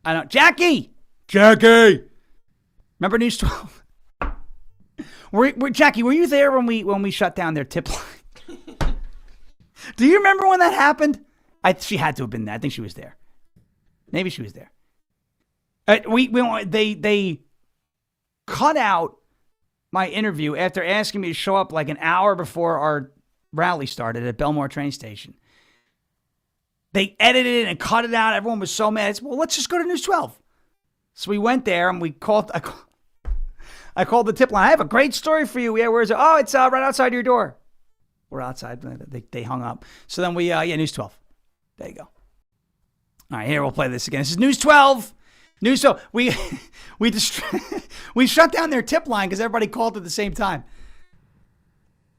I don't. Jackie! Remember News 12? Jackie, were you there when we shut down their tip line? Do you remember when that happened? She had to have been there. I think she was there. Maybe she was there. They cut out my interview after asking me to show up like an hour before our rally started at Belmore train station. They edited it and cut it out. Everyone was so mad. I said, well, let's just go to News 12. So we went there and we called. I called the tip line. I have a great story for you. Yeah, where is it? Oh, it's right outside your door. We're outside. They hung up. So then News 12. There you go. All right, here, we'll play this again. This is News 12. News 12. We shut down their tip line because everybody called at the same time.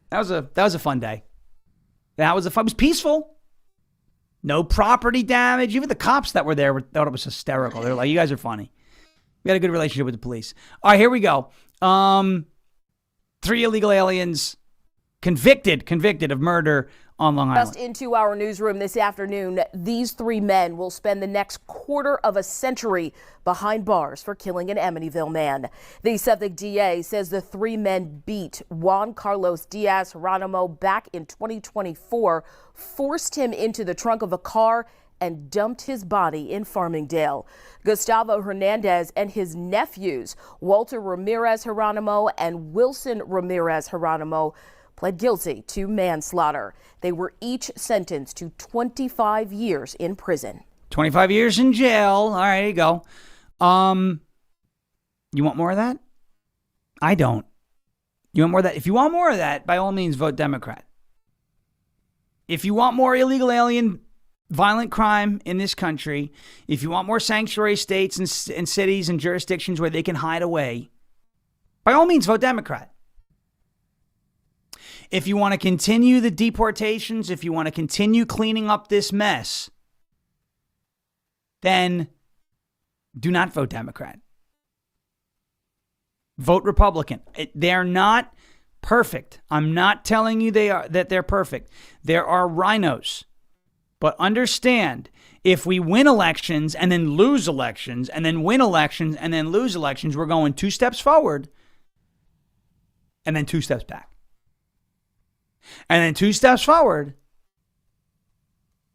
That was a fun day. It was peaceful. No property damage. Even the cops that were there thought it was hysterical. They were like, you guys are funny. We had a good relationship with the police. All right, here we go. 3 illegal aliens convicted of murder on Long Island. Just into our newsroom this afternoon, these 3 men will spend the next quarter of a century behind bars for killing an Amityville man. The Suffolk DA says the 3 men beat Juan Carlos Diaz Geronimo back in 2024, forced him into the trunk of a car, and dumped his body in Farmingdale. Gustavo Hernandez and his nephews, Walter Ramirez Geronimo and Wilson Ramirez Geronimo, pled guilty to manslaughter. They were each sentenced to 25 years in prison. 25 years in jail. All right, here you go. You want more of that? I don't. You want more of that? If you want more of that, by all means, vote Democrat. If you want more illegal alien violent crime in this country, if you want more sanctuary states and cities and jurisdictions where they can hide away, by all means, vote Democrat. If you want to continue the deportations, if you want to continue cleaning up this mess, then do not vote Democrat. Vote Republican. They're not perfect. I'm not telling you that they're perfect. There are rhinos. But understand, if we win elections and then lose elections and then win elections and then lose elections, we're going 2 steps forward and then 2 steps back. And then 2 steps forward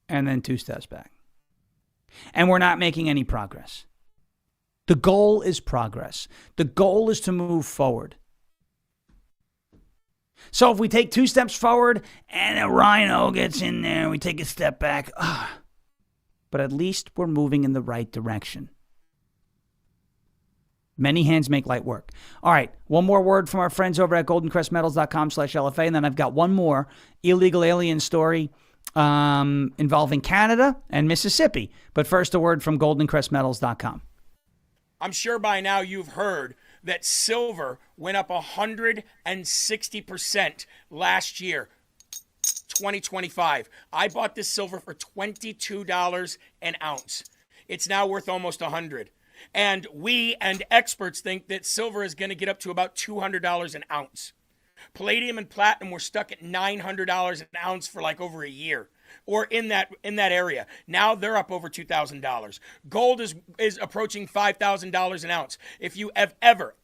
and then 2 steps back. And we're not making any progress. The goal is progress. The goal is to move forward. So if we take 2 steps forward and a rhino gets in there, we take a step back. But at least we're moving in the right direction. Many hands make light work. All right, one more word from our friends over at goldencrestmetals.com/LFA, and then I've got one more illegal alien story involving Canada and Mississippi. But first, a word from goldencrestmetals.com. I'm sure by now you've heard that silver went up 160% last year, 2025. I bought this silver for $22 an ounce. It's now worth almost $100. And we and experts think that silver is going to get up to about $200 an ounce. Palladium and platinum were stuck at $900 an ounce for like over a year, or in that area. Now they're up over $2,000. Gold is approaching $5,000 an ounce. If you have ever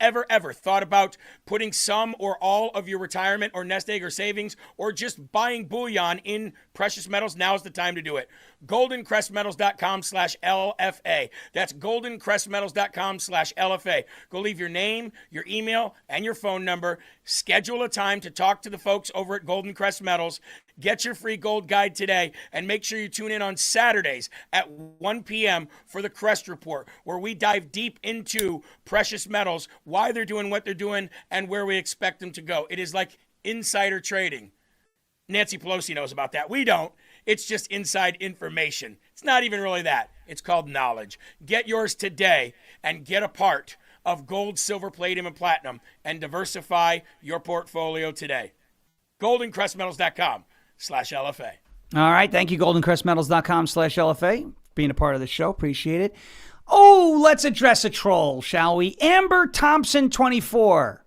thought about putting some or all of your retirement or nest egg or savings or just buying bullion in precious metals, now's the time to do it. goldencrestmetals.com/LFA. That's goldencrestmetals.com/LFA. Go leave your name, your email, and your phone number. Schedule a time to talk to the folks over at Golden Crest Metals. Get your free gold guide today, and make sure you tune in on Saturdays at 1 p.m. for the Crest Report, where we dive deep into precious metals, why they're doing what they're doing, and where we expect them to go. It is like insider trading. Nancy Pelosi knows about that. We don't. It's just inside information. It's not even really that. It's called knowledge. Get yours today and get a part of gold, silver, palladium, and platinum, and diversify your portfolio today. goldencrestmetals.com/LFA. All right. Thank you, goldencrestmetals.com/LFA, being a part of the show. Appreciate it. Oh, let's address a troll, shall we? Amber Thompson, 24.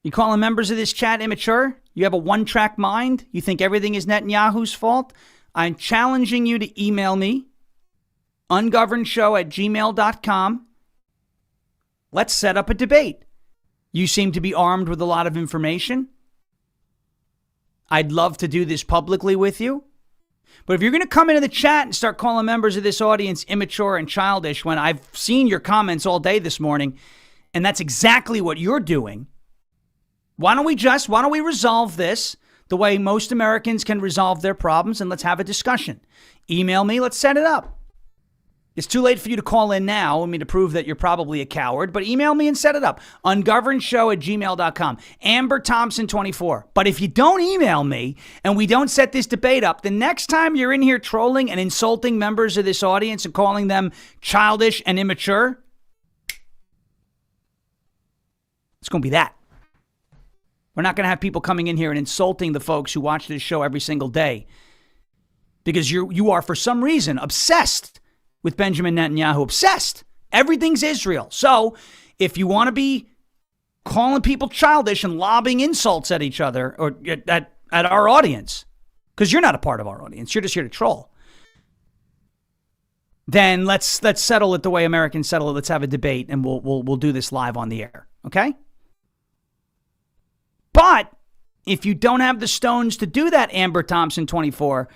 You calling members of this chat immature? You have a one-track mind? You think everything is Netanyahu's fault? I'm challenging you to email me ungovernedshow@gmail.com. Let's set up a debate. You seem to be armed with a lot of information. I'd love to do this publicly with you. But if you're going to come into the chat and start calling members of this audience immature and childish when I've seen your comments all day this morning, and that's exactly what you're doing, why don't we resolve this the way most Americans can resolve their problems, and let's have a discussion. Email me. Let's set it up. It's too late for you to call in now, to prove that you're probably a coward, but email me and set it up. ungovernedshow@gmail.com. Amber Thompson 24. But if you don't email me and we don't set this debate up, the next time you're in here trolling and insulting members of this audience and calling them childish and immature, it's going to be that. We're not going to have people coming in here and insulting the folks who watch this show every single day because you are, for some reason, obsessed with Benjamin Netanyahu. Obsessed. Everything's Israel. So if you want to be calling people childish and lobbing insults at each other or at our audience, because you're not a part of our audience, you're just here to troll, then let's settle it the way Americans settle it. Let's have a debate, and we'll do this live on the air. Okay? But if you don't have the stones to do that, Amber Thompson 24,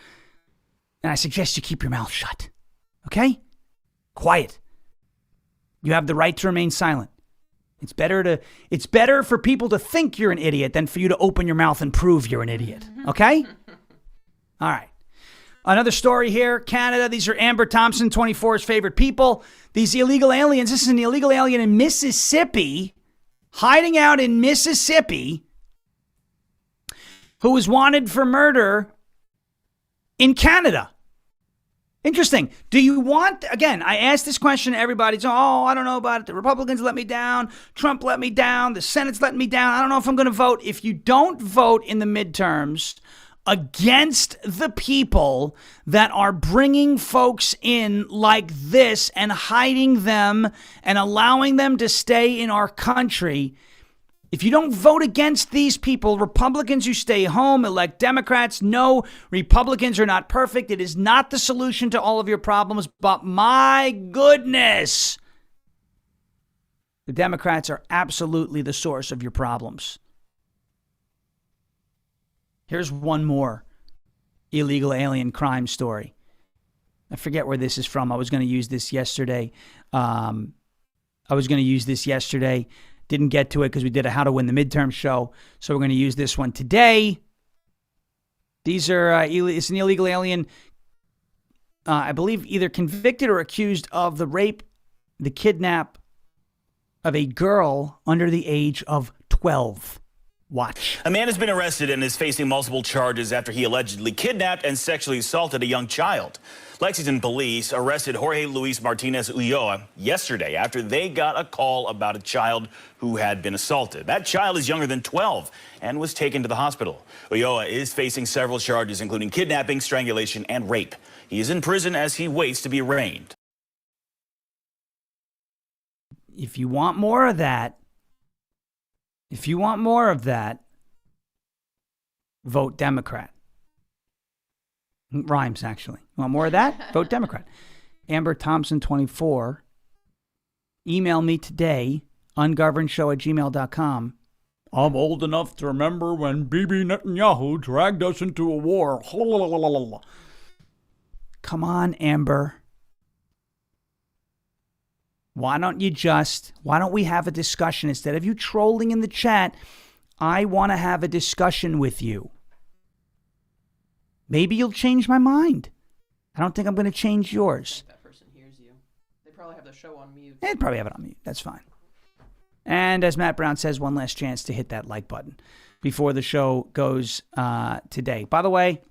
then I suggest you keep your mouth shut. Okay? Quiet. You have the right to remain silent. It's better for people to think you're an idiot than for you to open your mouth and prove you're an idiot. Okay? All right. Another story here. Canada. These are Amber Thompson 24's favorite people. These illegal aliens. This is an illegal alien in Mississippi, hiding out in Mississippi, who was wanted for murder in Canada. Interesting. Do you want, again, I asked this question to everybody. I don't know about it. The Republicans let me down. Trump let me down. The Senate's letting me down. I don't know if I'm going to vote. If you don't vote in the midterms against the people that are bringing folks in like this and hiding them and allowing them to stay in our country, if you don't vote against these people, Republicans who stay home, elect Democrats, no, Republicans are not perfect. It is not the solution to all of your problems, but my goodness, the Democrats are absolutely the source of your problems. Here's one more illegal alien crime story. I forget where this is from. I was going to use this yesterday. Didn't get to it because we did a How to Win the Midterm show. So we're going to use this one today. These are, it's an illegal alien, I believe either convicted or accused of the rape, the kidnap of a girl under the age of 12. Watch. A man has been arrested and is facing multiple charges after he allegedly kidnapped and sexually assaulted a young child. Lexington police arrested Jorge Luis Martinez Ulloa yesterday after they got a call about a child who had been assaulted. That child is younger than 12 and was taken to the hospital. Ulloa is facing several charges, including kidnapping, strangulation, and rape. He is in prison as he waits to be arraigned. If you want more of that, vote Democrat. Rhymes, actually. Want more of that? Vote Democrat. Amber Thompson 24. Email me today, ungovernedshow@gmail.com. I'm old enough to remember when Bibi Netanyahu dragged us into a war. Come on, Amber. Why don't we have a discussion? Instead of you trolling in the chat, I want to have a discussion with you. Maybe you'll change my mind. I don't think I'm going to change yours. I think that person hears you. They probably have the show on mute. They'd probably have it on mute. That's fine. And as Matt Brown says, one last chance to hit that like button before the show goes today. By the way,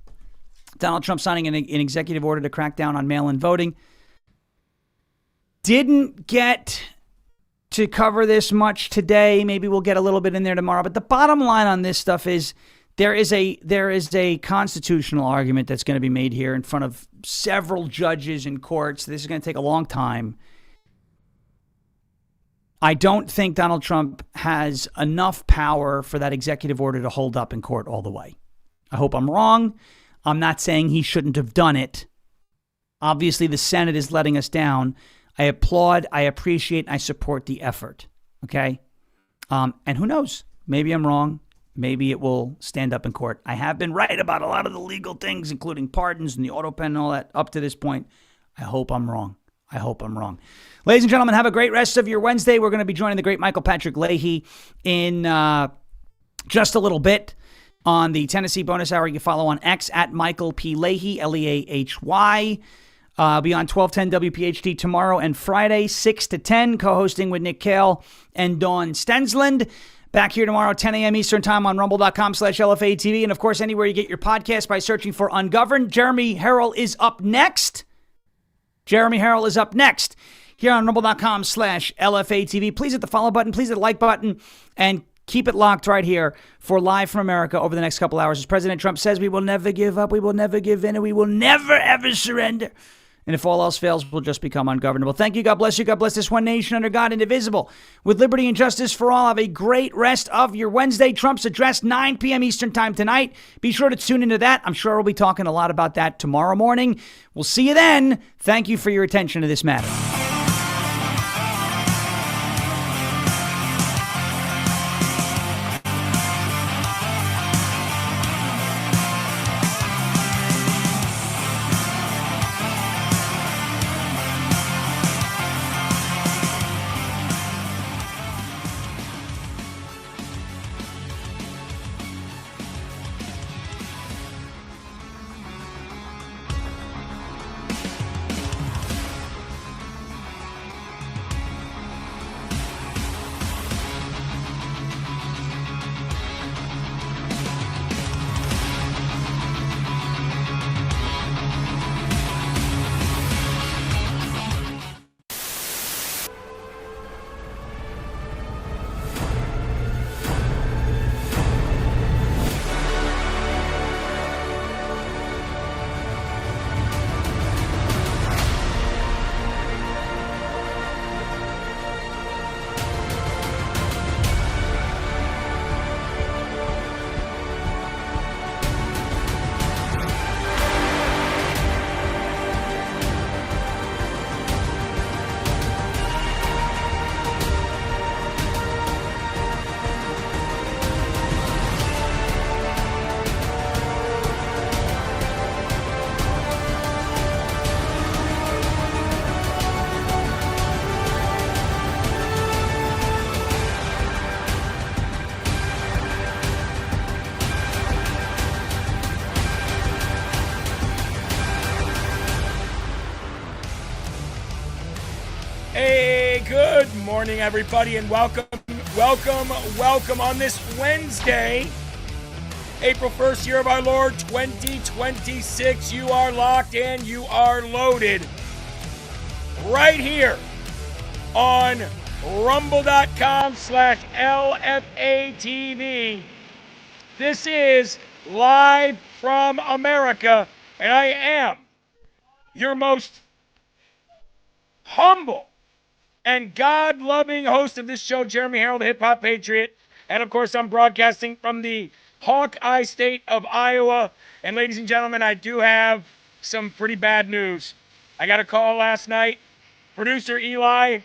Donald Trump signing an executive order to crack down on mail-in voting. Didn't get to cover this much today. Maybe we'll get a little bit in there tomorrow. But the bottom line on this stuff is there is a constitutional argument that's going to be made here in front of several judges and courts. This is going to take a long time. I don't think Donald Trump has enough power for that executive order to hold up in court all the way. I hope I'm wrong. I'm not saying he shouldn't have done it. Obviously, the Senate is letting us down. I applaud, I appreciate, and I support the effort. Okay? And who knows? Maybe I'm wrong. Maybe it will stand up in court. I have been right about a lot of the legal things, including pardons and the auto pen and all that up to this point. I hope I'm wrong. I hope I'm wrong. Ladies and gentlemen, have a great rest of your Wednesday. We're going to be joining the great Michael Patrick Leahy in just a little bit on the Tennessee Bonus Hour. You can follow on X at Michael P. Leahy, Leahy. Be on 1210 WPHT tomorrow and Friday, 6 to 10, co-hosting with Nick Kale and Dawn Stensland. Back here tomorrow, 10 a.m. Eastern Time on rumble.com/LFA TV. And, of course, anywhere you get your podcast by searching for Ungoverned. Jeremy Herrell is up next. Here on rumble.com/LFA TV. Please hit the follow button. Please hit the like button. And keep it locked right here for Live from America over the next couple hours. As President Trump says, we will never give up, we will never give in, and we will never, ever surrender. And if all else fails, we'll just become ungovernable. Thank you. God bless you. God bless this one nation under God, indivisible, with liberty and justice for all. Have a great rest of your Wednesday. Trump's address, 9 p.m. Eastern Time tonight. Be sure to tune into that. I'm sure we'll be talking a lot about that tomorrow morning. We'll see you then. Thank you for your attention to this matter. Hey, good morning, everybody, and welcome on this Wednesday, April 1st, year of our Lord, 2026. You are locked and you are loaded right here on rumble.com/LFA TV. This is Live from America, and I am your most humble and God-loving host of this show, Jeremy Herrell, the hip-hop patriot. And, of course, I'm broadcasting from the Hawkeye state of Iowa. And, ladies and gentlemen, I do have some pretty bad news. I got a call last night. Producer Eli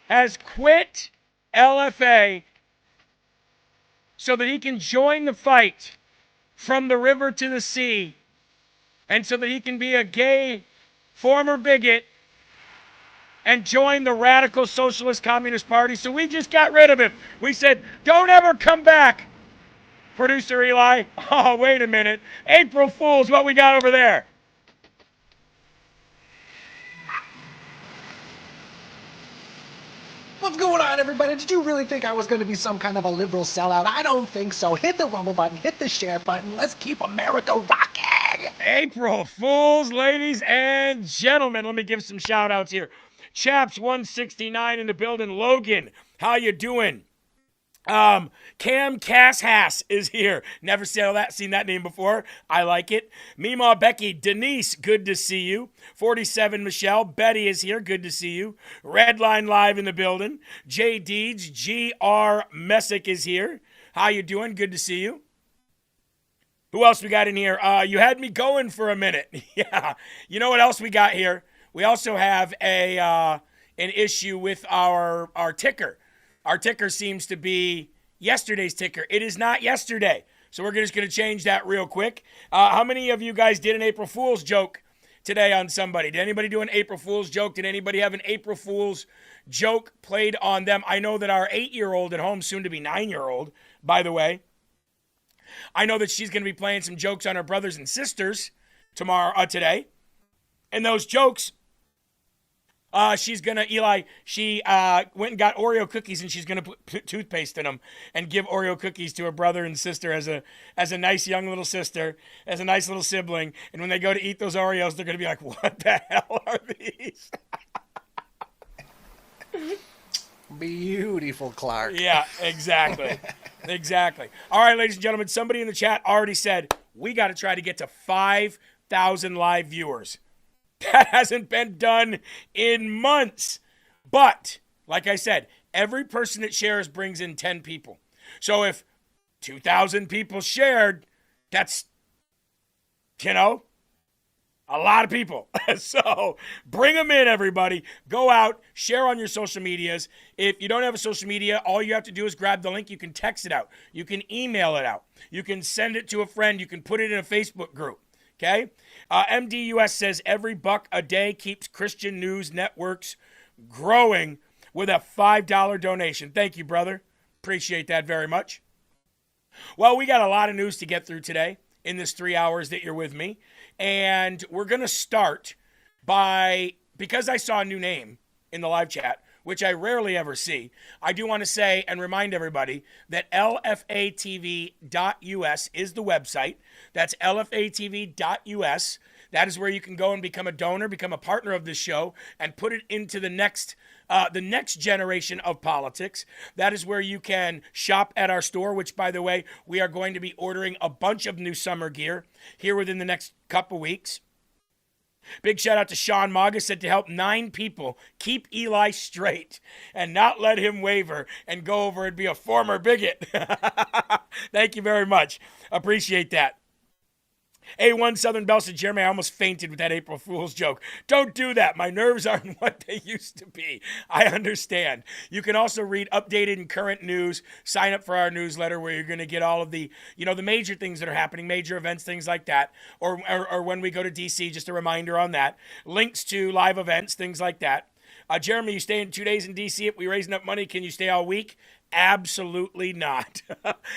has quit LFA so that he can join the fight from the river to the sea, and so that he can be a gay former bigot and join the radical socialist communist party. So we just got rid of him. We said, don't ever come back, producer Eli. Oh, wait a minute. April Fools, what we got over there? What's going on, everybody? Did you really think I was going to be some kind of a liberal sellout? I don't think so. Hit the rumble button, hit the share button. Let's keep America rocking. April Fools, ladies and gentlemen. Let me give some shout outs here. Chaps 169 in the building. Logan, how you doing? Cam Cashass is here. Never seen that name before. I like it. Meemaw Becky, Denise, good to see you. 47 Michelle, Betty is here. Good to see you. Redline Live in the building. J Deeds, GR Messick is here. How you doing? Good to see you. Who else we got in here? You had me going for a minute. Yeah. You know what else we got here? We also have an issue with our ticker. Our ticker seems to be yesterday's ticker. It is not yesterday. So we're just going to change that real quick. How many of you guys did an April Fool's joke today on somebody? Did anybody do an April Fool's joke? Did anybody have an April Fool's joke played on them? I know that our 8-year-old at home, soon to be 9-year-old, by the way, I know that she's going to be playing some jokes on her brothers and sisters today. And those jokes, she went and got Oreo cookies, and she's going to put toothpaste in them and give Oreo cookies to her brother and sister as a nice young little sister, as a nice little sibling. And when they go to eat those Oreos, they're going to be like, what the hell are these? Beautiful, Clark. Yeah, exactly. Exactly. All right, ladies and gentlemen, somebody in the chat already said we got to try to get to 5,000 live viewers. That hasn't been done in months. But, like I said, every person that shares brings in 10 people. So if 2,000 people shared, that's, a lot of people. So bring them in, everybody. Go out, share on your social medias. If you don't have a social media, all you have to do is grab the link. You can text it out. You can email it out. You can send it to a friend. You can put it in a Facebook group. Okay? MDUS says every buck a day keeps Christian news networks growing with a $5 donation. Thank you, brother. Appreciate that very much. Well, we got a lot of news to get through today in this 3 hours that you're with me. And we're going to start because I saw a new name in the live chat, which I rarely ever see. I do want to say and remind everybody that lfatv.us is the website. That's lfatv.us. That is where you can go and become a donor, become a partner of this show, and put it into the next generation of politics. That is where you can shop at our store, which, by the way, we are going to be ordering a bunch of new summer gear here within the next couple weeks. Big shout out to Sean Maga, said to help 9 people keep Eli straight and not let him waver and go over and be a former bigot. Thank you very much. Appreciate that. A1 Southern Bell said, Jeremy, I almost fainted with that April Fool's joke. Don't do that. My nerves aren't what they used to be. I understand. You can also read updated and current news. Sign up for our newsletter where you're going to get all of the, the major things that are happening, major events, things like that. Or when we go to D.C., just a reminder on that. Links to live events, things like that. Jeremy, you stay in 2 days in D.C. If we raise enough money, can you stay all week? Absolutely not.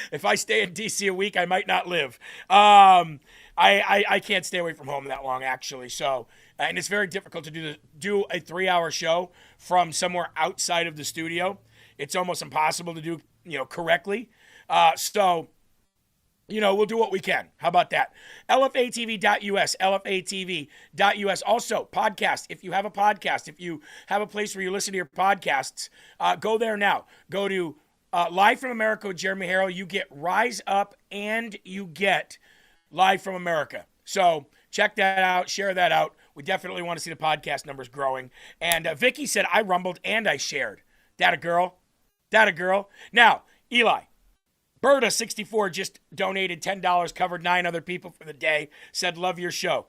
If I stay in D.C. a week, I might not live. I can't stay away from home that long, actually. So, and it's very difficult to do a 3-hour show from somewhere outside of the studio. It's almost impossible to do, correctly. So, we'll do what we can. How about that? LFATV.us, LFATV.us. Also, podcast. If you have a podcast, if you have a place where you listen to your podcasts, go there now. Go to Live from America with Jeremy Herrell. You get Rise Up and you get Live from America. So check that out. Share that out. We definitely want to see the podcast numbers growing. And Vicky said, I rumbled and I shared. That a girl? That a girl? Now, Eli. Berta64 just donated $10, covered 9 other people for the day, said, love your show.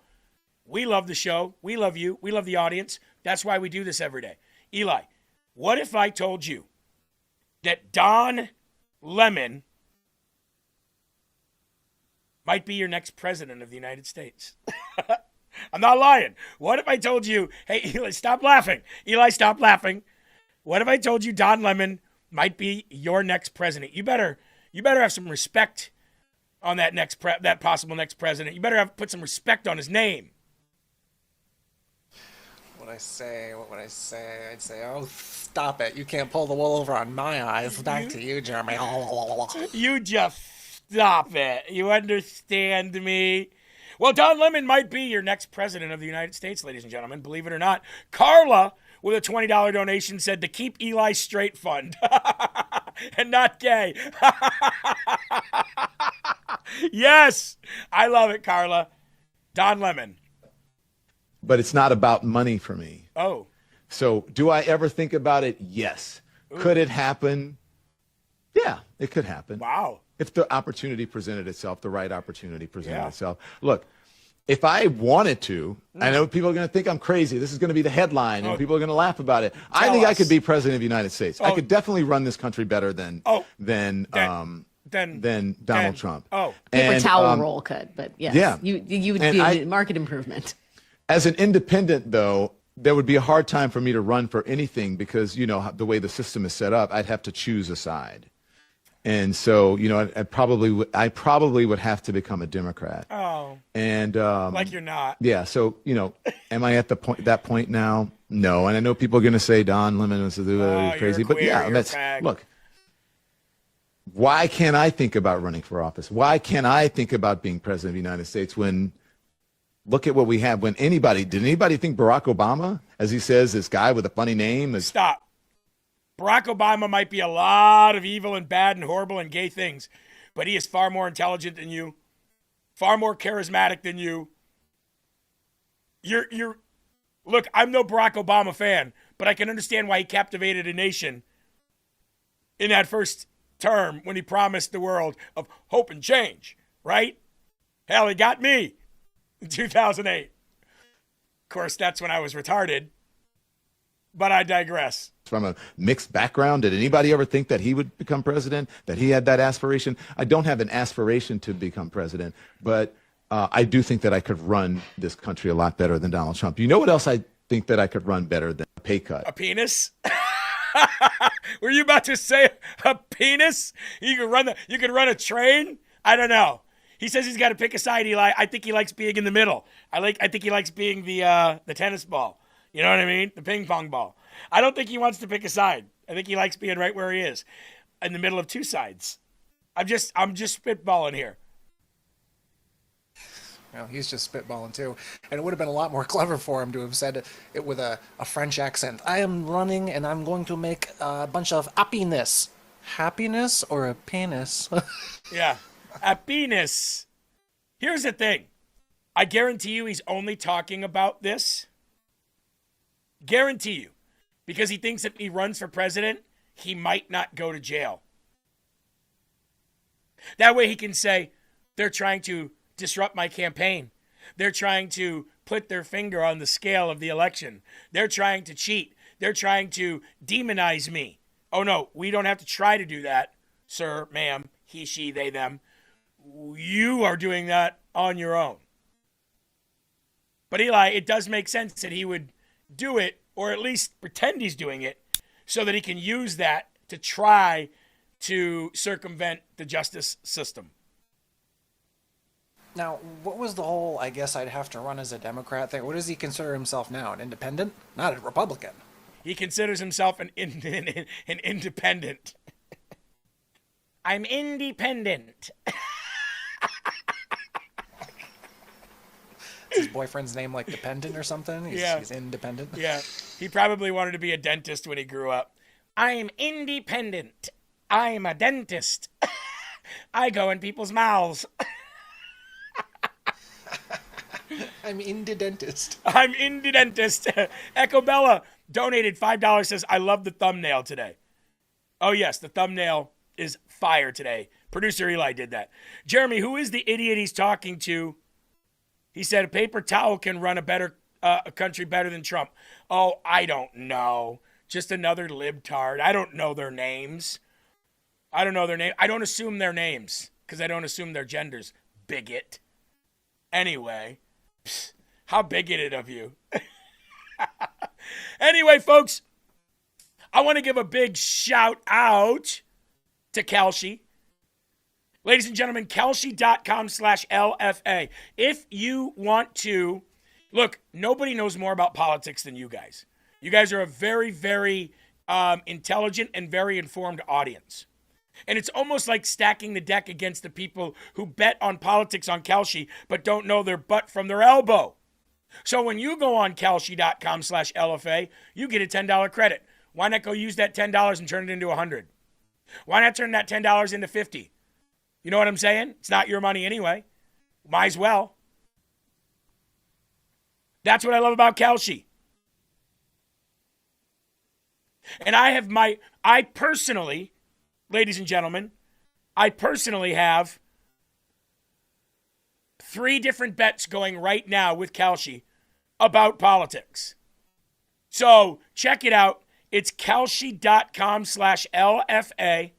We love the show. We love you. We love the audience. That's why we do this every day. Eli, what if I told you that Don Lemon might be your next president of the United States? I'm not lying. What if I told you, hey, Eli, stop laughing. Eli, stop laughing. What if I told you Don Lemon might be your next president? You better have some respect on that that possible next president. You better put some respect on his name. What would I say? I'd say, oh, stop it. You can't pull the wool over on my eyes. Back to you, Jeremy. You just stop it. You understand me? Well, Don Lemon might be your next president of the United States, ladies and gentlemen. Believe it or not. Carla, with a $20 donation, said the Keep Eli Straight Fund. And not gay. Yes. I love it, Carla. Don Lemon. But it's not about money for me. Oh. So do I ever think about it? Yes. Ooh. Could it happen? Yeah, it could happen. Wow. If the opportunity presented itself, the right opportunity presented itself. Look, if I wanted to, I know people are going to think I'm crazy. This is going to be the headline, and people are going to laugh about it. I think I could be president of the United States. I could definitely run this country better than Donald Trump. Paper towel roll could, but yes, yeah, you would be a market improvement. As an independent, though, there would be a hard time for me to run for anything because, you know, the way the system is set up, I'd have to choose a side. And so, you know, I probably would have to become a Democrat. Oh. And like you're not. Yeah. So, you know, am I at that point now? No. And I know people are going to say Don Lemon is crazy, but yeah, look. Why can't I think about running for office? Why can't I think about being president of the United States when look at what we have? Did anybody think Barack Obama, as he says, this guy with a funny name is Stop. Barack Obama might be a lot of evil and bad and horrible and gay things, but he is far more intelligent than you, far more charismatic than you. Look, I'm no Barack Obama fan, but I can understand why he captivated a nation in that first term when he promised the world of hope and change, right? Hell, he got me in 2008. Of course, that's when I was retarded, but I digress. From a mixed background. Did anybody ever think that he would become president, that he had that aspiration? I don't have an aspiration to become president, but I do think that I could run this country a lot better than Donald Trump. You know what else I think that I could run better than? A pay cut. A penis? Were you about to say a penis? You could run a train? I don't know. He says he's got to pick a side. I think he likes being in the middle. I think he likes being the tennis ball. You know what I mean? The ping pong ball. I don't think he wants to pick a side. I think he likes being right where he is, in the middle of two sides. I'm just spitballing here. Well, he's just spitballing too. And it would have been a lot more clever for him to have said it with a French accent. I am running and I'm going to make a bunch of happiness. Happiness or a penis? Yeah, a penis. Here's the thing. I guarantee you he's only talking about this. Guarantee you. Because he thinks if he runs for president, he might not go to jail. That way he can say, they're trying to disrupt my campaign. They're trying to put their finger on the scale of the election. They're trying to cheat. They're trying to demonize me. Oh, no, we don't have to try to do that, sir, ma'am, he, she, they, them. You are doing that on your own. But Eli, it does make sense that he would do it, or at least pretend he's doing it, so that he can use that to try to circumvent the justice system. Now, what was the whole, I guess I'd have to run as a Democrat thing? What does he consider himself now? An independent? Not a Republican. He considers himself an independent. I'm independent. Is his boyfriend's name like Dependent or something? He's independent? Yeah. He probably wanted to be a dentist when he grew up. I'm independent. I'm a dentist. I go in people's mouths. I'm indie dentist. I'm indie dentist. Echo Bella donated $5, says, I love the thumbnail today. Oh, yes, the thumbnail is fire today. Producer Eli did that. Jeremy, who is the idiot he's talking to? He said a paper towel can run a country better than Trump. Oh, I don't know. Just another libtard. I don't know their names. I don't assume their names because I don't assume their genders. Bigot. Anyway, how bigoted of you. Anyway, folks, I want to give a big shout out to Kalshi. Ladies and gentlemen, Kalshi.com/LFA. If you want to, look, nobody knows more about politics than you guys. You guys are a very, very intelligent and very informed audience. And it's almost like stacking the deck against the people who bet on politics on Kalshi but don't know their butt from their elbow. So when you go on Kalshi.com/LFA, you get a $10 credit. Why not go use that $10 and turn it into $100? Why not turn that $10 into $50? You know what I'm saying? It's not your money anyway. Might as well. That's what I love about Kalshi. And I personally ladies and gentlemen, I personally have 3 different bets going right now with Kalshi about politics. So check it out. It's kalshi.com/LFA.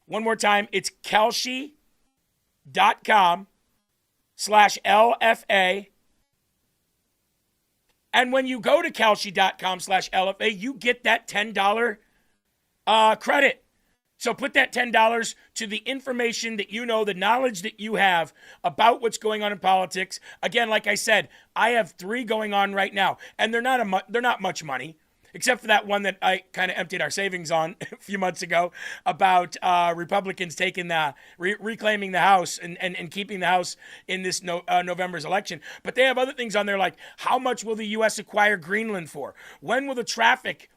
One more time, it's kalshi.com/LFA. And when you go to kalshi.com/LFA, you get that $10 credit. So put that $10 to the information that you know, the knowledge that you have about what's going on in politics. Again, like I said, I have 3 going on right now, and they're not much money, except for that one that I kind of emptied our savings on a few months ago about Republicans taking reclaiming the House and keeping the House in this November's election. But they have other things on there like, how much will the U.S. acquire Greenland for? When will the traffic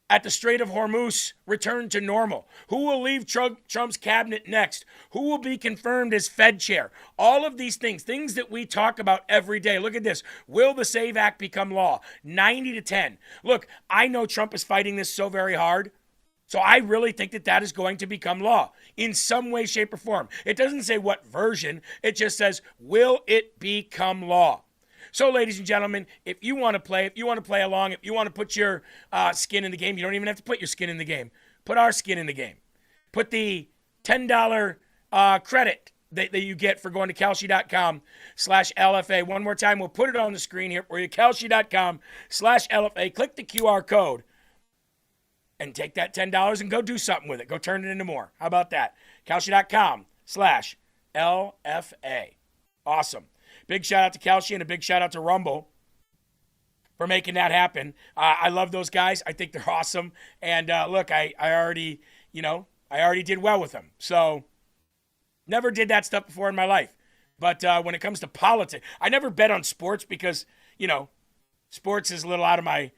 at the Strait of Hormuz return to normal? Who will leave Trump's cabinet next? Who will be confirmed as Fed chair? All of these things that we talk about every day. Look at this. Will the SAVE Act become law? 90-10. Look, I know Trump is fighting this so very hard, so I really think that is going to become law in some way, shape, or form. It doesn't say what version. It just says, will it become law? So, ladies and gentlemen, if you want to play along, if you want to put your skin in the game, you don't even have to put your skin in the game. Put our skin in the game. Put the $10 credit that you get for going to kalshi.com/LFA. One more time, we'll put it on the screen here for you. kalshi.com/LFA. Click the QR code and take that $10 and go do something with it. Go turn it into more. How about that? kalshi.com/LFA. Awesome. Big shout out to Kalshi and a big shout out to Rumble for making that happen. I love those guys. I think they're awesome. And look, I already did well with them. So never did that stuff before in my life. But when it comes to politics, I never bet on sports because, sports is a little out of my,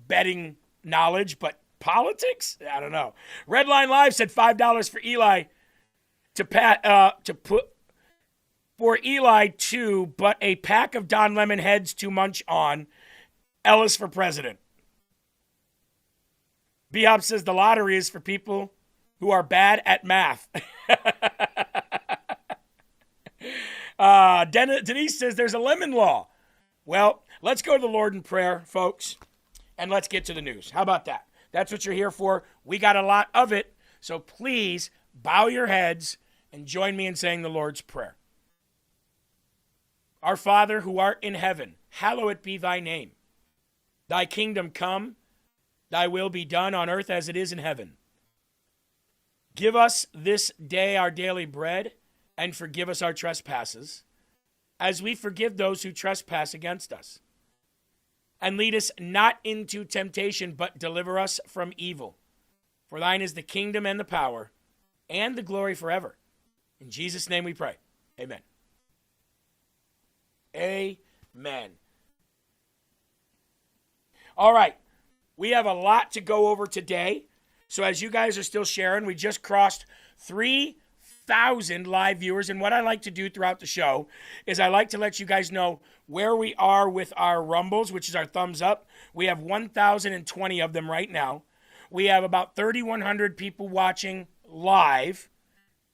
betting knowledge. But politics, I don't know. Redline Live said $5 for Eli for Eli too, but a pack of Don Lemon heads to munch on. Ellis for president. B-Hop says the lottery is for people who are bad at math. Denise says there's a lemon law. Well, let's go to the Lord in prayer, folks, and let's get to the news. How about that? That's what you're here for. We got a lot of it, so please bow your heads and join me in saying the Lord's Prayer. Our Father, who art in heaven, hallowed be thy name. Thy kingdom come, thy will be done on earth as it is in heaven. Give us this day our daily bread, and forgive us our trespasses, as we forgive those who trespass against us. And lead us not into temptation, but deliver us from evil. For thine is the kingdom and the power and the glory forever. In Jesus' name we pray. Amen. Amen. All right. We have a lot to go over today. So as you guys are still sharing, we just crossed 3,000 live viewers. And what I like to do throughout the show is I like to let you guys know where we are with our rumbles, which is our thumbs up. We have 1,020 of them right now. We have about 3,100 people watching live.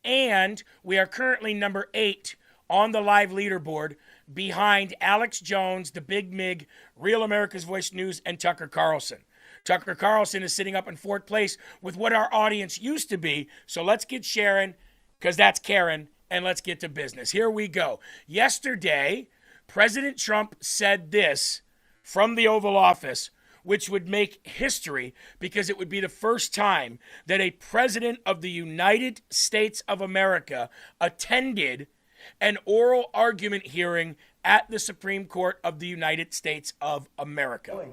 And we are currently number 8 on the live leaderboard, behind Alex Jones, the Big Mig, Real America's Voice News, and Tucker Carlson. Tucker Carlson is sitting up in 4th place with what our audience used to be. So let's get sharing, because that's Karen, and let's get to business. Here we go. Yesterday, President Trump said this from the Oval Office, which would make history because it would be the first time that a president of the United States of America attended an oral argument hearing at the Supreme Court of the United States of America.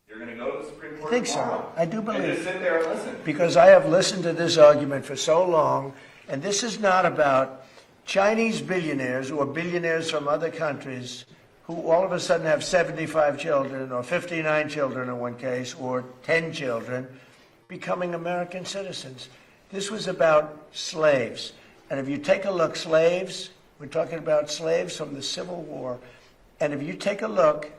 You're going to go to the Supreme Court I think tomorrow, so. I do believe and just sit there and listen. because I have listened to this argument for so long, and this is not about Chinese billionaires or billionaires from other countries who all of a sudden have 75 children or 59 children in one case or 10 children becoming American citizens. This was about slaves. And if you take a look, slaves, we're talking about slaves from the Civil War. And if you take a look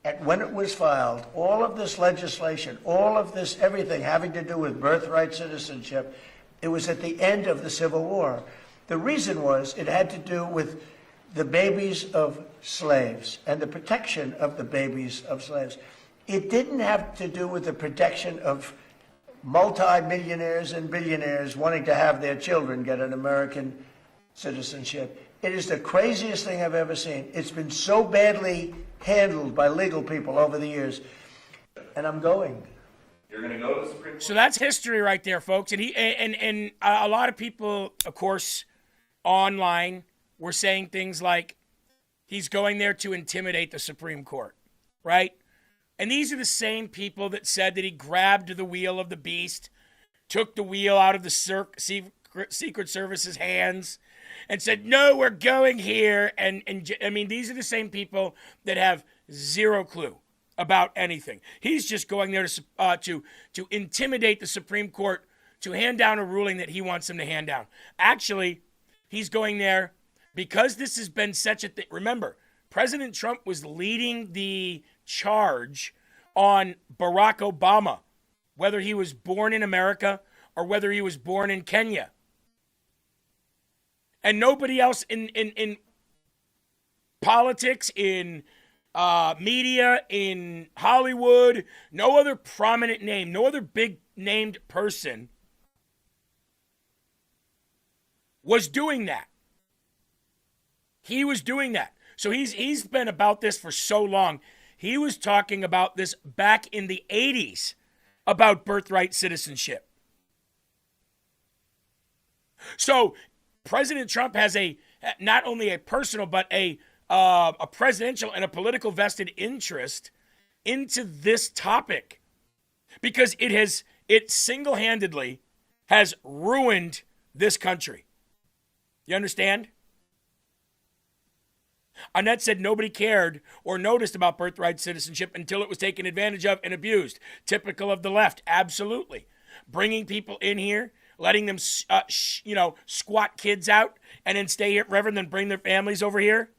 at when it was filed, all of this legislation, all of this, everything having to do with birthright citizenship, It was at the end of the Civil War. The reason was it had to do with the babies of slaves and the protection of the babies of slaves. It didn't have to do with the protection of multi-millionaires and billionaires wanting to have their children get an American citizenship. It is the craziest thing I've ever seen. It's been so badly handled by legal people over the years. And I'm going. You're going to go to the Supreme Court? So that's history right there, folks. And a lot of people, of course, online were saying things like he's going there to intimidate the Supreme Court, right? And these are the same people that said that he grabbed the wheel of the beast, took the wheel out of the Secret Service's hands, and said, no, we're going here. And I mean, these are the same people that have zero clue about anything. He's just going there to intimidate the Supreme Court, to hand down a ruling that he wants them to hand down. Actually, he's going there because this has been such a thing. Remember, President Trump was leading the charge on Barack Obama, whether he was born in America or whether he was born in Kenya. And nobody else in politics, in media, in Hollywood, no other prominent name, no other big named person was doing that. He was doing that. So he's been about this for so long. He was talking about this back in the 80s about birthright citizenship. So President Trump has not only a personal but a presidential and a political vested interest into this topic because it single-handedly has ruined this country. You understand? Annette said nobody cared or noticed about birthright citizenship until it was taken advantage of and abused. Typical of the left. Absolutely. Bringing people in here, letting them, squat kids out and then stay here forever and then bring their families over here.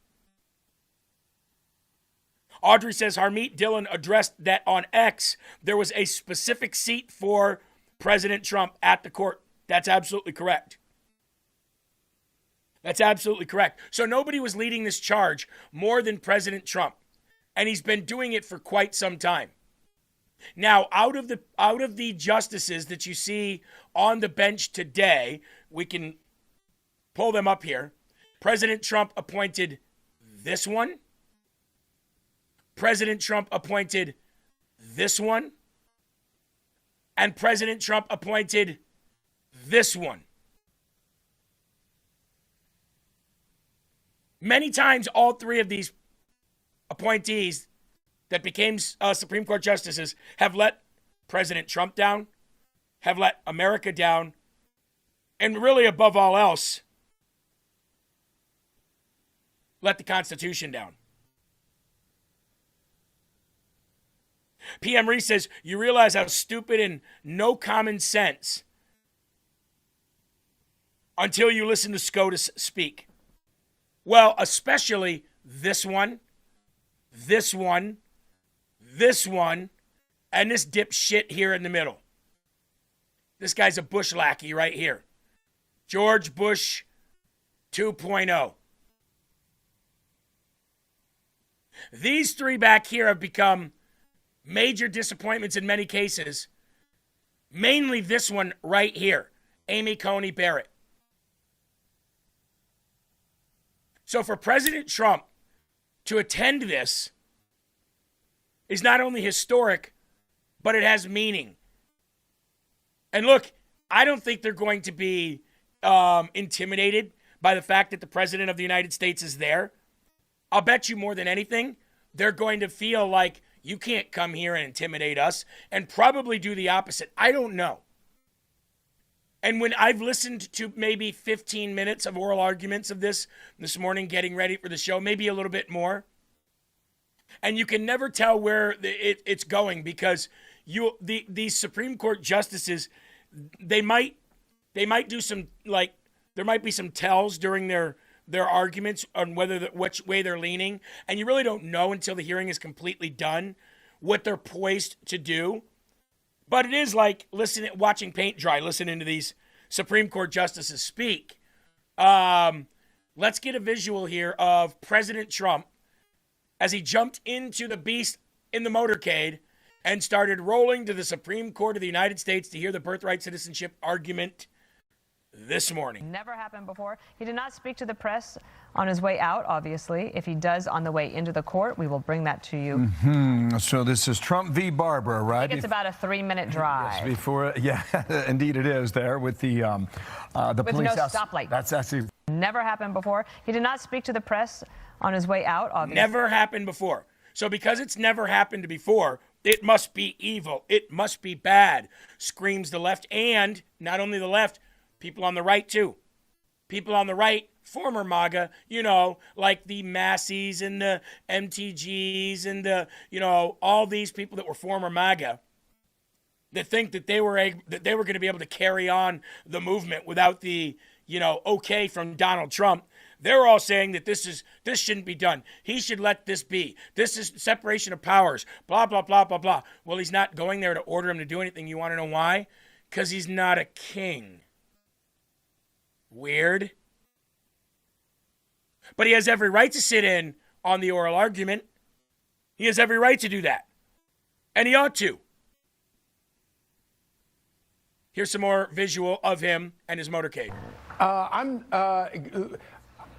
Audrey says Harmeet Dillon addressed that on X, there was a specific seat for President Trump at the court. That's absolutely correct. That's absolutely correct. So nobody was leading this charge more than President Trump. And he's been doing it for quite some time. Now, out of the justices that you see on the bench today, we can pull them up here. President Trump appointed this one. President Trump appointed this one. And President Trump appointed this one. Many times, all three of these appointees that became Supreme Court justices have let President Trump down, have let America down, and really, above all else, let the Constitution down. PM Reese says, you realize how stupid and no common sense until you listen to SCOTUS speak. Well, especially this one, this one, this one, and this dipshit here in the middle. This guy's a Bush lackey right here. George Bush 2.0. These three back here have become major disappointments in many cases. Mainly this one right here, Amy Coney Barrett. So for President Trump to attend this is not only historic, but it has meaning. And look, I don't think they're going to be intimidated by the fact that the President of the United States is there. I'll bet you more than anything, they're going to feel like you can't come here and intimidate us and probably do the opposite. I don't know. And when I've listened to maybe 15 minutes of oral arguments of this morning, getting ready for the show, maybe a little bit more, and you can never tell where it's going because these Supreme Court justices, they might do some, like, there might be some tells during their arguments on which way they're leaning, and you really don't know until the hearing is completely done what they're poised to do. But it is like watching paint dry, listening to these Supreme Court justices speak. Let's get a visual here of President Trump as he jumped into the beast in the motorcade and started rolling to the Supreme Court of the United States to hear the birthright citizenship argument this morning. Never happened before. He did not speak to the press on his way out, obviously. If he does on the way into the court, we will bring that to you. So this is Trump v. Barbara, right? I think it's about a 3-minute drive. Yes, before, yeah, indeed it is there with the with police. no stoplight. That's actually never happened before. He did not speak to the press on his way out, obviously. Never happened before. So because it's never happened before, it must be evil. It must be bad, screams the left, and not only the left, people on the right too. People on the right, former MAGA, like the Massies and the MTGs and the, all these people that were former MAGA that think that they were going to be able to carry on the movement without the, okay from Donald Trump. They're all saying that this shouldn't be done. He should let this be. This is separation of powers, blah, blah, blah, blah, blah. Well, he's not going there to order him to do anything. You want to know why? Because he's not a king. Weird. But he has every right to sit in on the oral argument. He has every right to do that. And he ought to. Here's some more visual of him and his motorcade.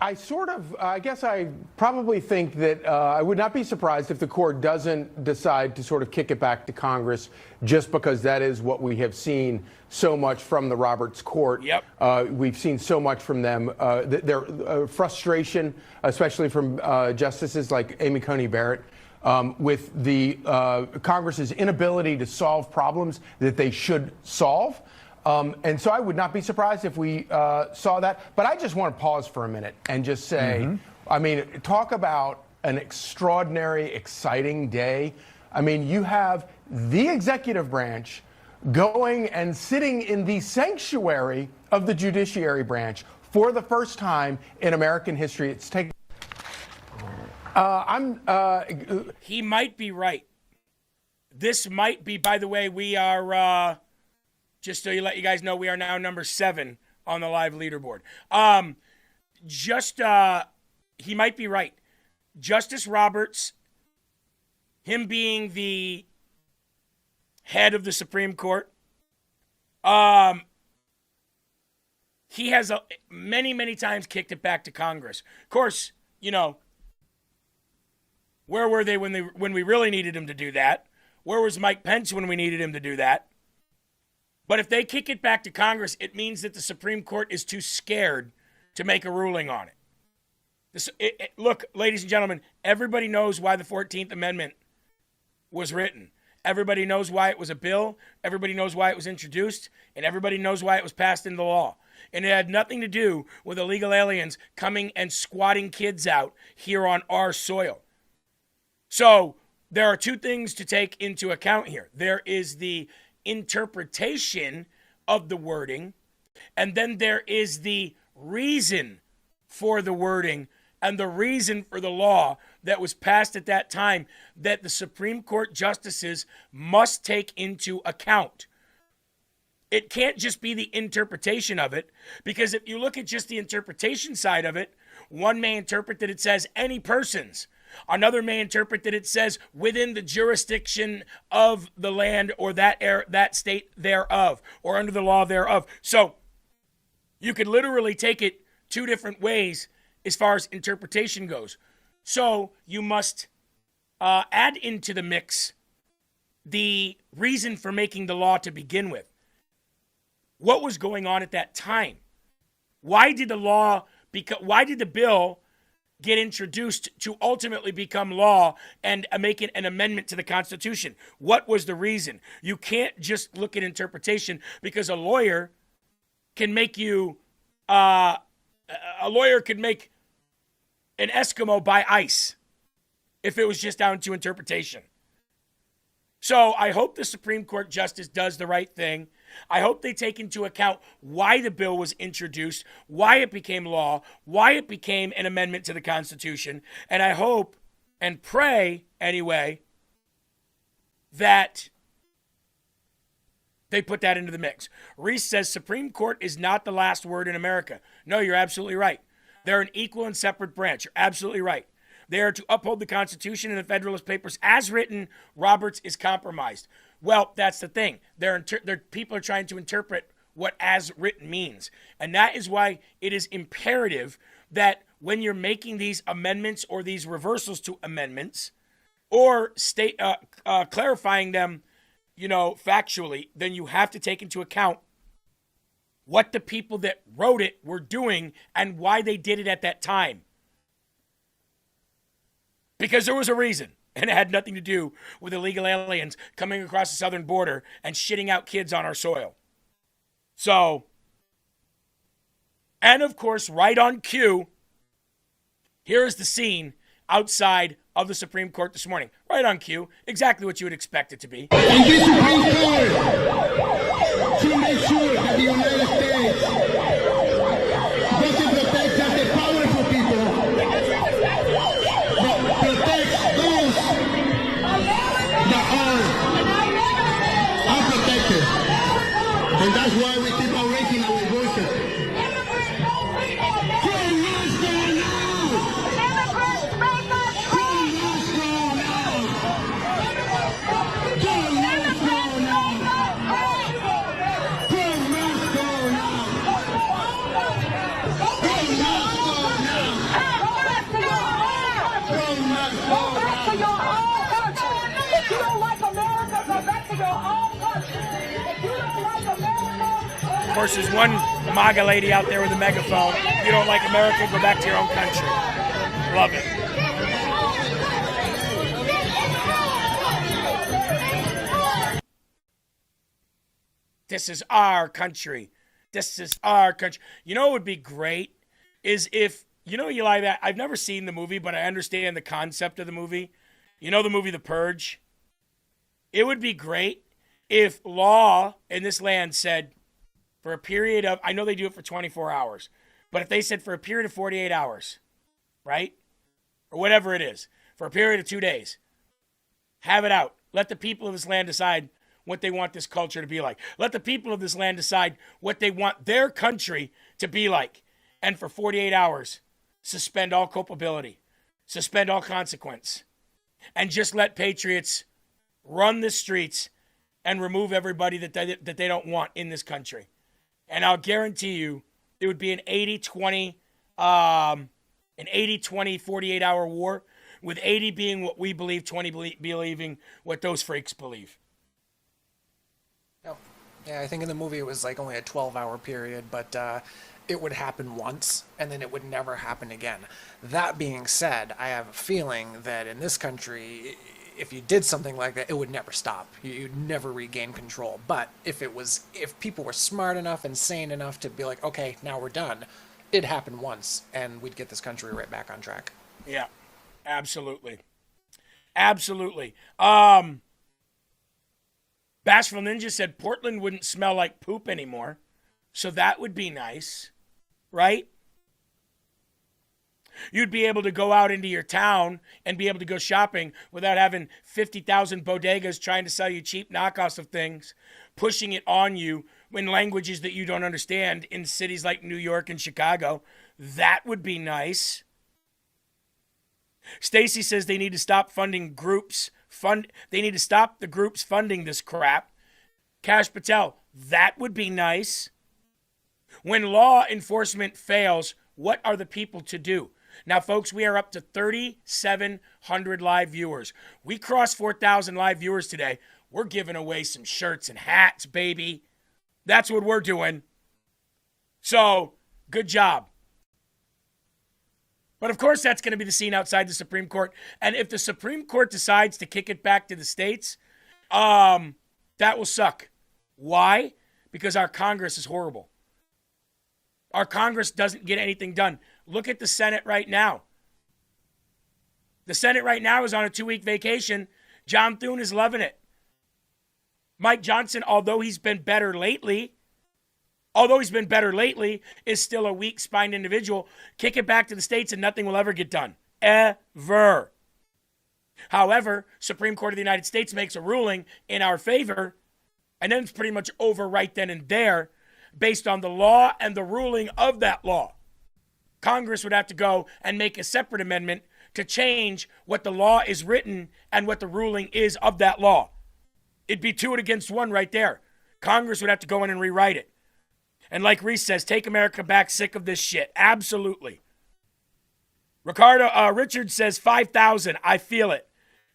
I guess I probably think that I would not be surprised if the court doesn't decide to sort of kick it back to Congress, just because that is what we have seen so much from the Roberts Court. Yep. We've seen so much from them. Their frustration, especially from justices like Amy Coney Barrett, with the Congress's inability to solve problems that they should solve. And so I would not be surprised if we saw that. But I just want to pause for a minute and just say, I mean, talk about an extraordinary, exciting day. I mean, you have the executive branch going and sitting in the sanctuary of the judiciary branch for the first time in American history. It's taken. He might be right. This might be, by the way, we are... just so you let you guys know, we are now number 7 on the live leaderboard. He might be right. Justice Roberts, him being the head of the Supreme Court, he has many, many times kicked it back to Congress. Of course, where were they when we really needed him to do that? Where was Mike Pence when we needed him to do that? But if they kick it back to Congress, it means that the Supreme Court is too scared to make a ruling on it. Look, ladies and gentlemen, everybody knows why the 14th Amendment was written. Everybody knows why it was a bill. Everybody knows why it was introduced. And everybody knows why it was passed into law. And it had nothing to do with illegal aliens coming and squatting kids out here on our soil. So there are two things to take into account here. There is the interpretation of the wording, and then there is the reason for the wording and the reason for the law that was passed at that time that the Supreme Court justices must take into account. It can't just be the interpretation of it, because if you look at just the interpretation side of it, one may interpret that it says any persons. Another may interpret that it says within the jurisdiction of the land or that state thereof, or under the law thereof. So you could literally take it two different ways as far as interpretation goes. So you must add into the mix the reason for making the law to begin with. What was going on at that time? Why did the bill get introduced to ultimately become law and make it an amendment to the Constitution? What was the reason? You can't just look at interpretation, because a lawyer can make an Eskimo buy ice if it was just down to interpretation. So I hope the Supreme Court justice does the right thing. I hope they take into account why the bill was introduced, why it became law, why it became an amendment to the Constitution. And I hope and pray, anyway, that They put that into the mix. Reese says Supreme Court is not the last word in America. No, you're absolutely right. They're an equal and separate branch. You're absolutely right. They are to uphold the Constitution and the Federalist Papers as written. Roberts is compromised. Well, that's the thing. People are trying to interpret what as written means. And that is why it is imperative that when you're making these amendments or these reversals to amendments or clarifying them, factually, then you have to take into account what the people that wrote it were doing and why they did it at that time. Because there was a reason, and it had nothing to do with illegal aliens coming across the southern border and shitting out kids on our soil. So, and of course, right on cue, here is the scene outside of the Supreme Court this morning. Right on cue, exactly what you would expect it to be. And this Supreme Court to make sure that the United States doesn't protect just the powerful people, but protects those that are unprotected. And that's why we keep on raising our voices. Of course, there's one MAGA lady out there with a megaphone. If you don't like America, go back to your own country. Love it. This is our country. This is our country. You know what would be great is if, Eli, that I've never seen the movie, but I understand the concept of the movie. You know the movie The Purge? It would be great if law in this land said, for a period of, I know they do it for 24 hours, but if they said for a period of 48 hours, right? Or whatever it is, for a period of 2 days, have it out. Let the people of this land decide what they want this culture to be like. Let the people of this land decide what they want their country to be like. And for 48 hours, suspend all culpability, suspend all consequence, and just let patriots run the streets and remove everybody that they don't want in this country. And I'll guarantee you it would be an 80-20, 48-hour war, with 80 being what we believe, 20 believing what those freaks believe. Yeah, I think in the movie it was like only a 12-hour period, but it would happen once, and then it would never happen again. That being said, I have a feeling that in this country, if you did something like that, it would never stop. You'd never regain control. But if people were smart enough and sane enough to be like, okay, now we're done, it'd happen once, and we'd get this country right back on track. Yeah, absolutely. Absolutely. Bashful Ninja said Portland wouldn't smell like poop anymore. So that would be nice, right? You'd be able to go out into your town and be able to go shopping without having 50,000 bodegas trying to sell you cheap knockoffs of things, pushing it on you in languages that you don't understand in cities like New York and Chicago. That would be nice. Stacy says they need to stop funding groups. They need to stop the groups funding this crap. Cash Patel, that would be nice. When law enforcement fails, what are the people to do? Now, folks, we are up to 3,700 live viewers. We crossed 4,000 live viewers today. We're giving away some shirts and hats, baby. That's what we're doing. So, good job. But, of course, that's going to be the scene outside the Supreme Court. And if the Supreme Court decides to kick it back to the states, that will suck. Why? Because our Congress is horrible. Our Congress doesn't get anything done. Look at the Senate right now. The Senate right now is on a 2-week vacation. John Thune is loving it. Mike Johnson, although he's been better lately, is still a weak-spined individual. Kick it back to the states and nothing will ever get done. Ever. However, Supreme Court of the United States makes a ruling in our favor, And then it's pretty much over right then and there based on the law and the ruling of that law. Congress would have to go and make a separate amendment to change what the law is written and what the ruling is of that law. It'd be 2 against 1 right there. Congress would have to go in and rewrite it. And like Reese says, take America back, sick of this shit. Absolutely. Richard says 5,000. I feel it.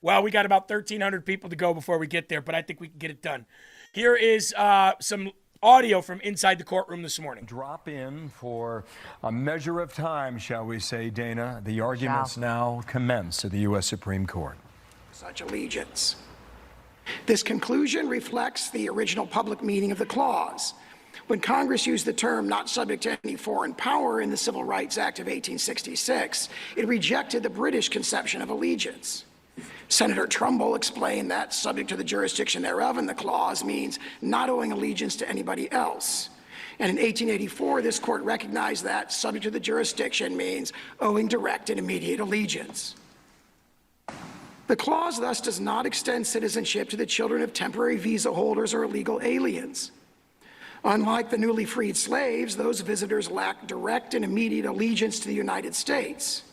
Well, we got about 1,300 people to go before we get there, but I think we can get it done. Here is some audio from inside the courtroom this morning. Drop in for a measure of time, shall we say, Dana. The arguments now commence at the U.S. Supreme Court. Such allegiance. This conclusion reflects the original public meaning of the clause. When Congress used the term not subject to any foreign power in the Civil Rights Act of 1866, it rejected the British conception of allegiance. Senator Trumbull explained that subject to the jurisdiction thereof in the clause means not owing allegiance to anybody else. And in 1884, this court recognized that subject to the jurisdiction means owing direct and immediate allegiance. The clause thus does not extend citizenship to the children of temporary visa holders or illegal aliens. Unlike the newly freed slaves, those visitors lack direct and immediate allegiance to the United States.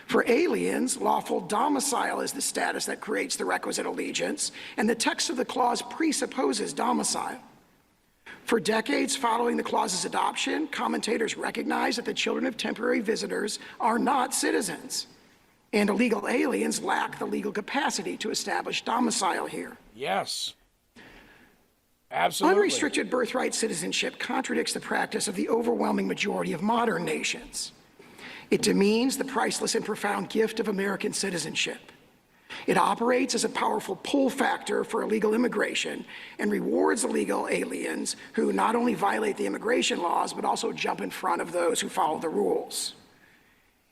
For aliens, lawful domicile is the status that creates the requisite allegiance, and the text of the clause presupposes domicile. For decades following the clause's adoption, commentators recognized that the children of temporary visitors are not citizens, and illegal aliens lack the legal capacity to establish domicile here. Yes. Absolutely. Unrestricted birthright citizenship contradicts the practice of the overwhelming majority of modern nations. It demeans the priceless and profound gift of American citizenship. It operates as a powerful pull factor for illegal immigration and rewards illegal aliens who not only violate the immigration laws, but also jump in front of those who follow the rules.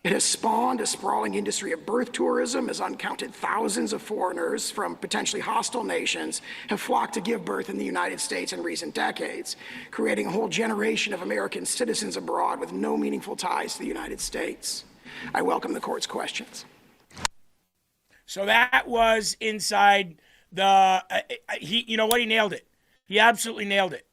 It has spawned a sprawling industry of birth tourism as uncounted thousands of foreigners from potentially hostile nations have flocked to give birth in the United States in recent decades, creating a whole generation of American citizens abroad with no meaningful ties to the United States. I welcome the court's questions. So that was inside the, you know what, he nailed it. He absolutely nailed it.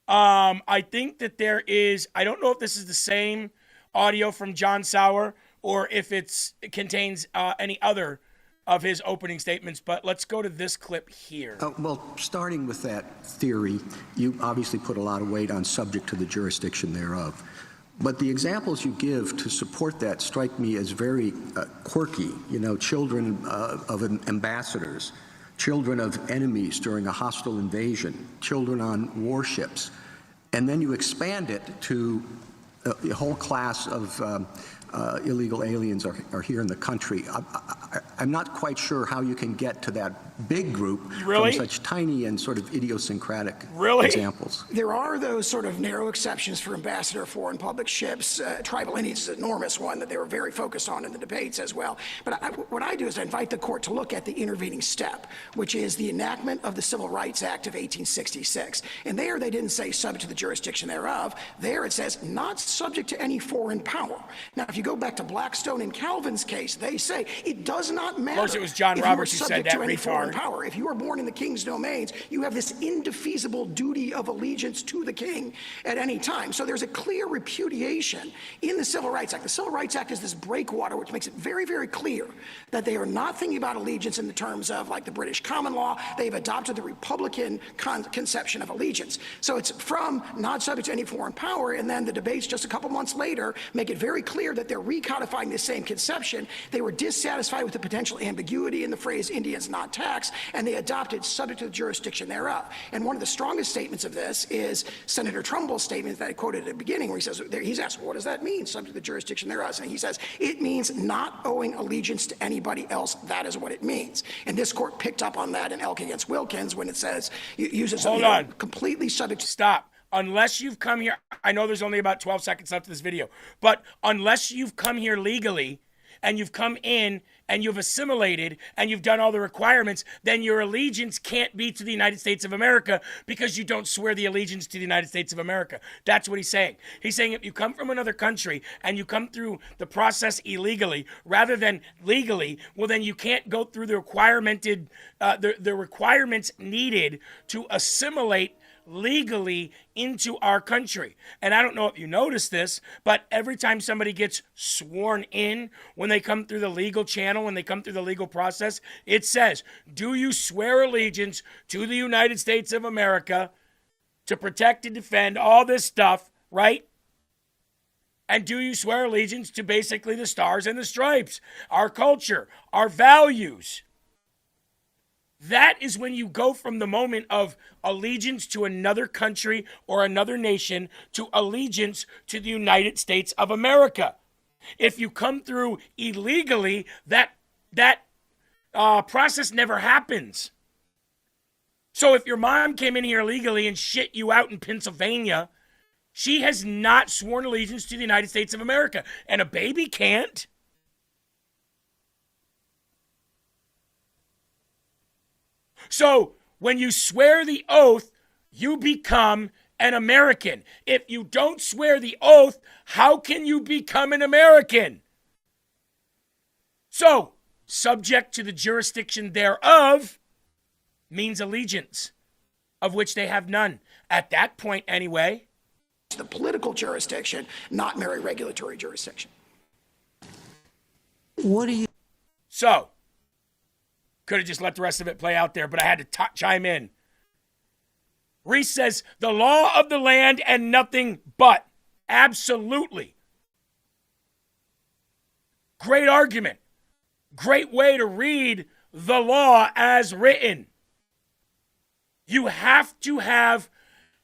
I think that there is, I don't know if this is the same audio from John Sauer or if it contains any other of his opening statements, but let's go to this clip here. Well, starting with that theory, you obviously put a lot of weight on subject to the jurisdiction thereof. But the examples you give to support that strike me as very quirky. You know, children of ambassadors, children of enemies during a hostile invasion, children on warships. And then you expand it to a whole class of illegal aliens are here in the country. I'm not quite sure how you can get to that big group from such tiny and sort of idiosyncratic examples. There are those sort of narrow exceptions for ambassador foreign public ships. Tribal Indians is an enormous one that they were very focused on in the debates as well. But what I do is I invite the court to look at the intervening step, which is the enactment of the Civil Rights Act of 1866. And there they didn't say subject to the jurisdiction thereof. There it says not subject to any foreign power. Now, if you go back to Blackstone and Calvin's case, they say it does not matter. Of course, it was John Roberts who said that, retard. Power. If you are born in the king's domains, you have this indefeasible duty of allegiance to the king at any time. So there's a clear repudiation in the Civil Rights Act. The Civil Rights Act is this breakwater which makes it very, very clear that they are not thinking about allegiance in the terms of like the British common law. They've adopted the Republican conception of allegiance. So it's from not subject to any foreign power, and then the debates just a couple months later make it very clear that they're recodifying this same conception. They were dissatisfied with the potential ambiguity in the phrase Indians not taxed, and they adopted subject to the jurisdiction thereof. And one of the strongest statements of this is Senator Trumbull's statement that I quoted at the beginning, where he says, he's asked, what does that mean, subject to the jurisdiction thereof? And he says, it means not owing allegiance to anybody else. That is what it means. And this court picked up on that in Elk against Wilkins when it says, it uses completely subject to... Stop. Unless you've come here, I know there's only about 12 seconds left of this video, but unless you've come here legally and you've come in and you've assimilated and you've done all the requirements, then your allegiance can't be to the United States of America because you don't swear the allegiance to the United States of America. That's what he's saying. He's saying if you come from another country and you come through the process illegally rather than legally, well, then you can't go through the requirements needed to assimilate legally into our country. And I don't know if you noticed this, but every time somebody gets sworn in, when they come through the legal channel, when they come through the legal process, it says, do you swear allegiance to the United States of America to protect and defend all this stuff, right? And do you swear allegiance to basically the stars and the stripes, our culture, our values? That is when you go from the moment of allegiance to another country or another nation to allegiance to the United States of America. If you come through illegally, that process never happens. So if your mom came in here illegally and shit you out in Pennsylvania, she has not sworn allegiance to the United States of America. And a baby can't. So when you swear the oath, you become an American. If you don't swear the oath, how can you become an American? So, subject to the jurisdiction thereof means allegiance, of which they have none. At that point, anyway. The political jurisdiction, not mere regulatory jurisdiction. What do you... So, could have just let the rest of it play out there, but I had to chime in. Reese says, the law of the land and nothing but. Absolutely. Great argument. Great way to read the law as written. You have to have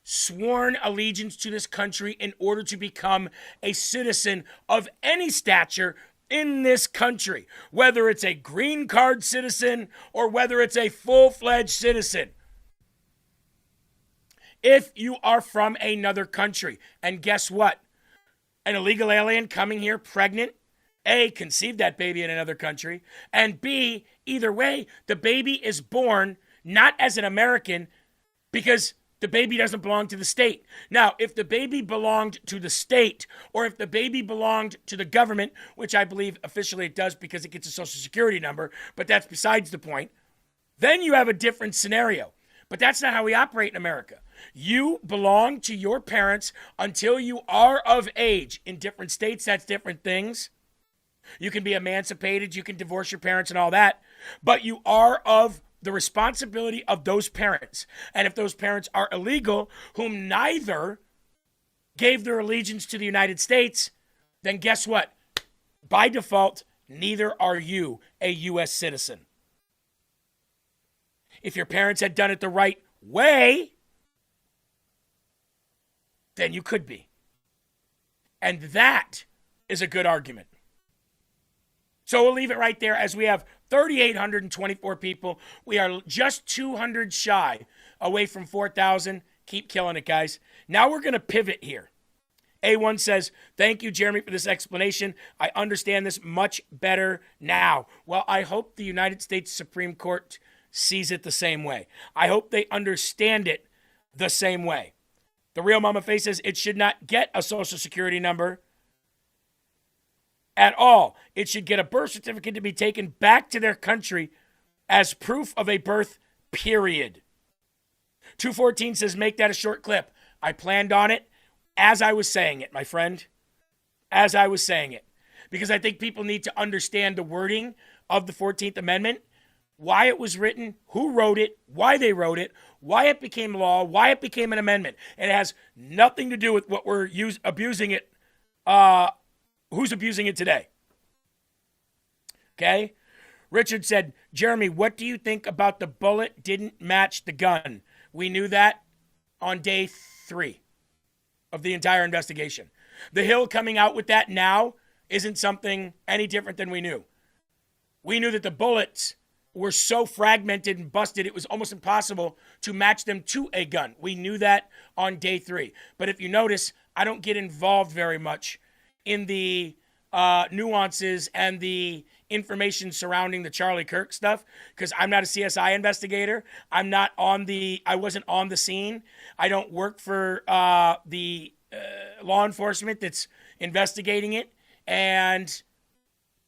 sworn allegiance to this country in order to become a citizen of any stature in this country, whether it's a green card citizen or whether it's a full-fledged citizen. If you are from another country, and guess what? An illegal alien coming here pregnant, A, conceived that baby in another country, and B, either way, the baby is born not as an American because the baby doesn't belong to the state. Now, if the baby belonged to the state, or if the baby belonged to the government, which I believe officially it does because it gets a social security number, but that's besides the point, then you have a different scenario. But that's not how we operate in America. You belong to your parents until you are of age. In different states, that's different things. You can be emancipated, you can divorce your parents and all that, but you are of the responsibility of those parents. And if those parents are illegal, whom neither gave their allegiance to the United States, then guess what? By default, neither are you a U.S. citizen. If your parents had done it the right way, then you could be. And that is a good argument. So we'll leave it right there as we have 3,824 people. We are just 200 shy away from 4,000. Keep killing it, guys. Now we're going to pivot here. A1 says, thank you, Jeremy, for this explanation. I understand this much better now. Well, I hope the United States Supreme Court sees it the same way. I hope they understand it the same way. The Real Mama Face says it should not get a social security number at all. It should get a birth certificate to be taken back to their country as proof of a birth, period. 214 says, make that a short clip. I planned on it as I was saying it, my friend. As I was saying it. Because I think people need to understand the wording of the 14th Amendment, why it was written, who wrote it, why they wrote it, why it became law, why it became an amendment. And it has nothing to do with what we're abusing it, who's abusing it today. Okay? Richard said, Jeremy, what do you think about the bullet didn't match the gun? We knew that on day 3 of the entire investigation. The Hill coming out with that now isn't something any different than we knew. We knew that the bullets were so fragmented and busted, it was almost impossible to match them to a gun. We knew that on day 3. But if you notice, I don't get involved very much in the nuances and the information surrounding the Charlie Kirk stuff, because I'm not a CSI investigator. I wasn't on the scene. I don't work for the law enforcement that's investigating it. And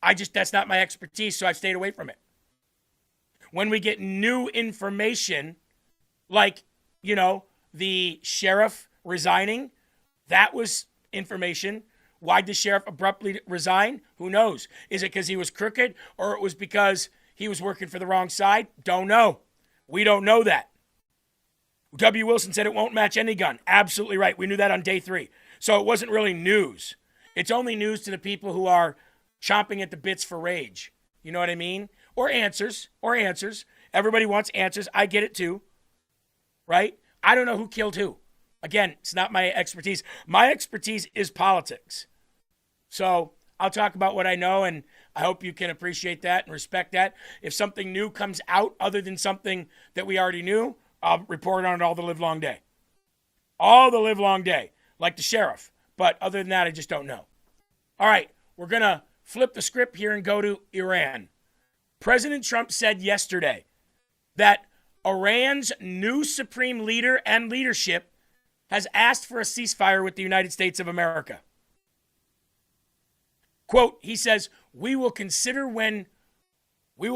that's not my expertise, so I've stayed away from it. When we get new information, like, the sheriff resigning, that was information. Why'd the sheriff abruptly resign? Who knows? Is it because he was crooked, or it was because he was working for the wrong side? Don't know. We don't know that. W. Wilson said it won't match any gun. Absolutely right. We knew that on day 3. So it wasn't really news. It's only news to the people who are chomping at the bits for rage. You know what I mean? Or answers. Everybody wants answers. I get it too. Right? I don't know who killed who. Again, it's not my expertise. My expertise is politics. So I'll talk about what I know, and I hope you can appreciate that and respect that. If something new comes out other than something that we already knew, I'll report on it all the live long day. All the live long day, like the sheriff. But other than that, I just don't know. All right, we're going to flip the script here and go to Iran. President Trump said yesterday that Iran's new supreme leader and leadership has asked for a ceasefire with the United States of America. Quote, he says, we will consider when the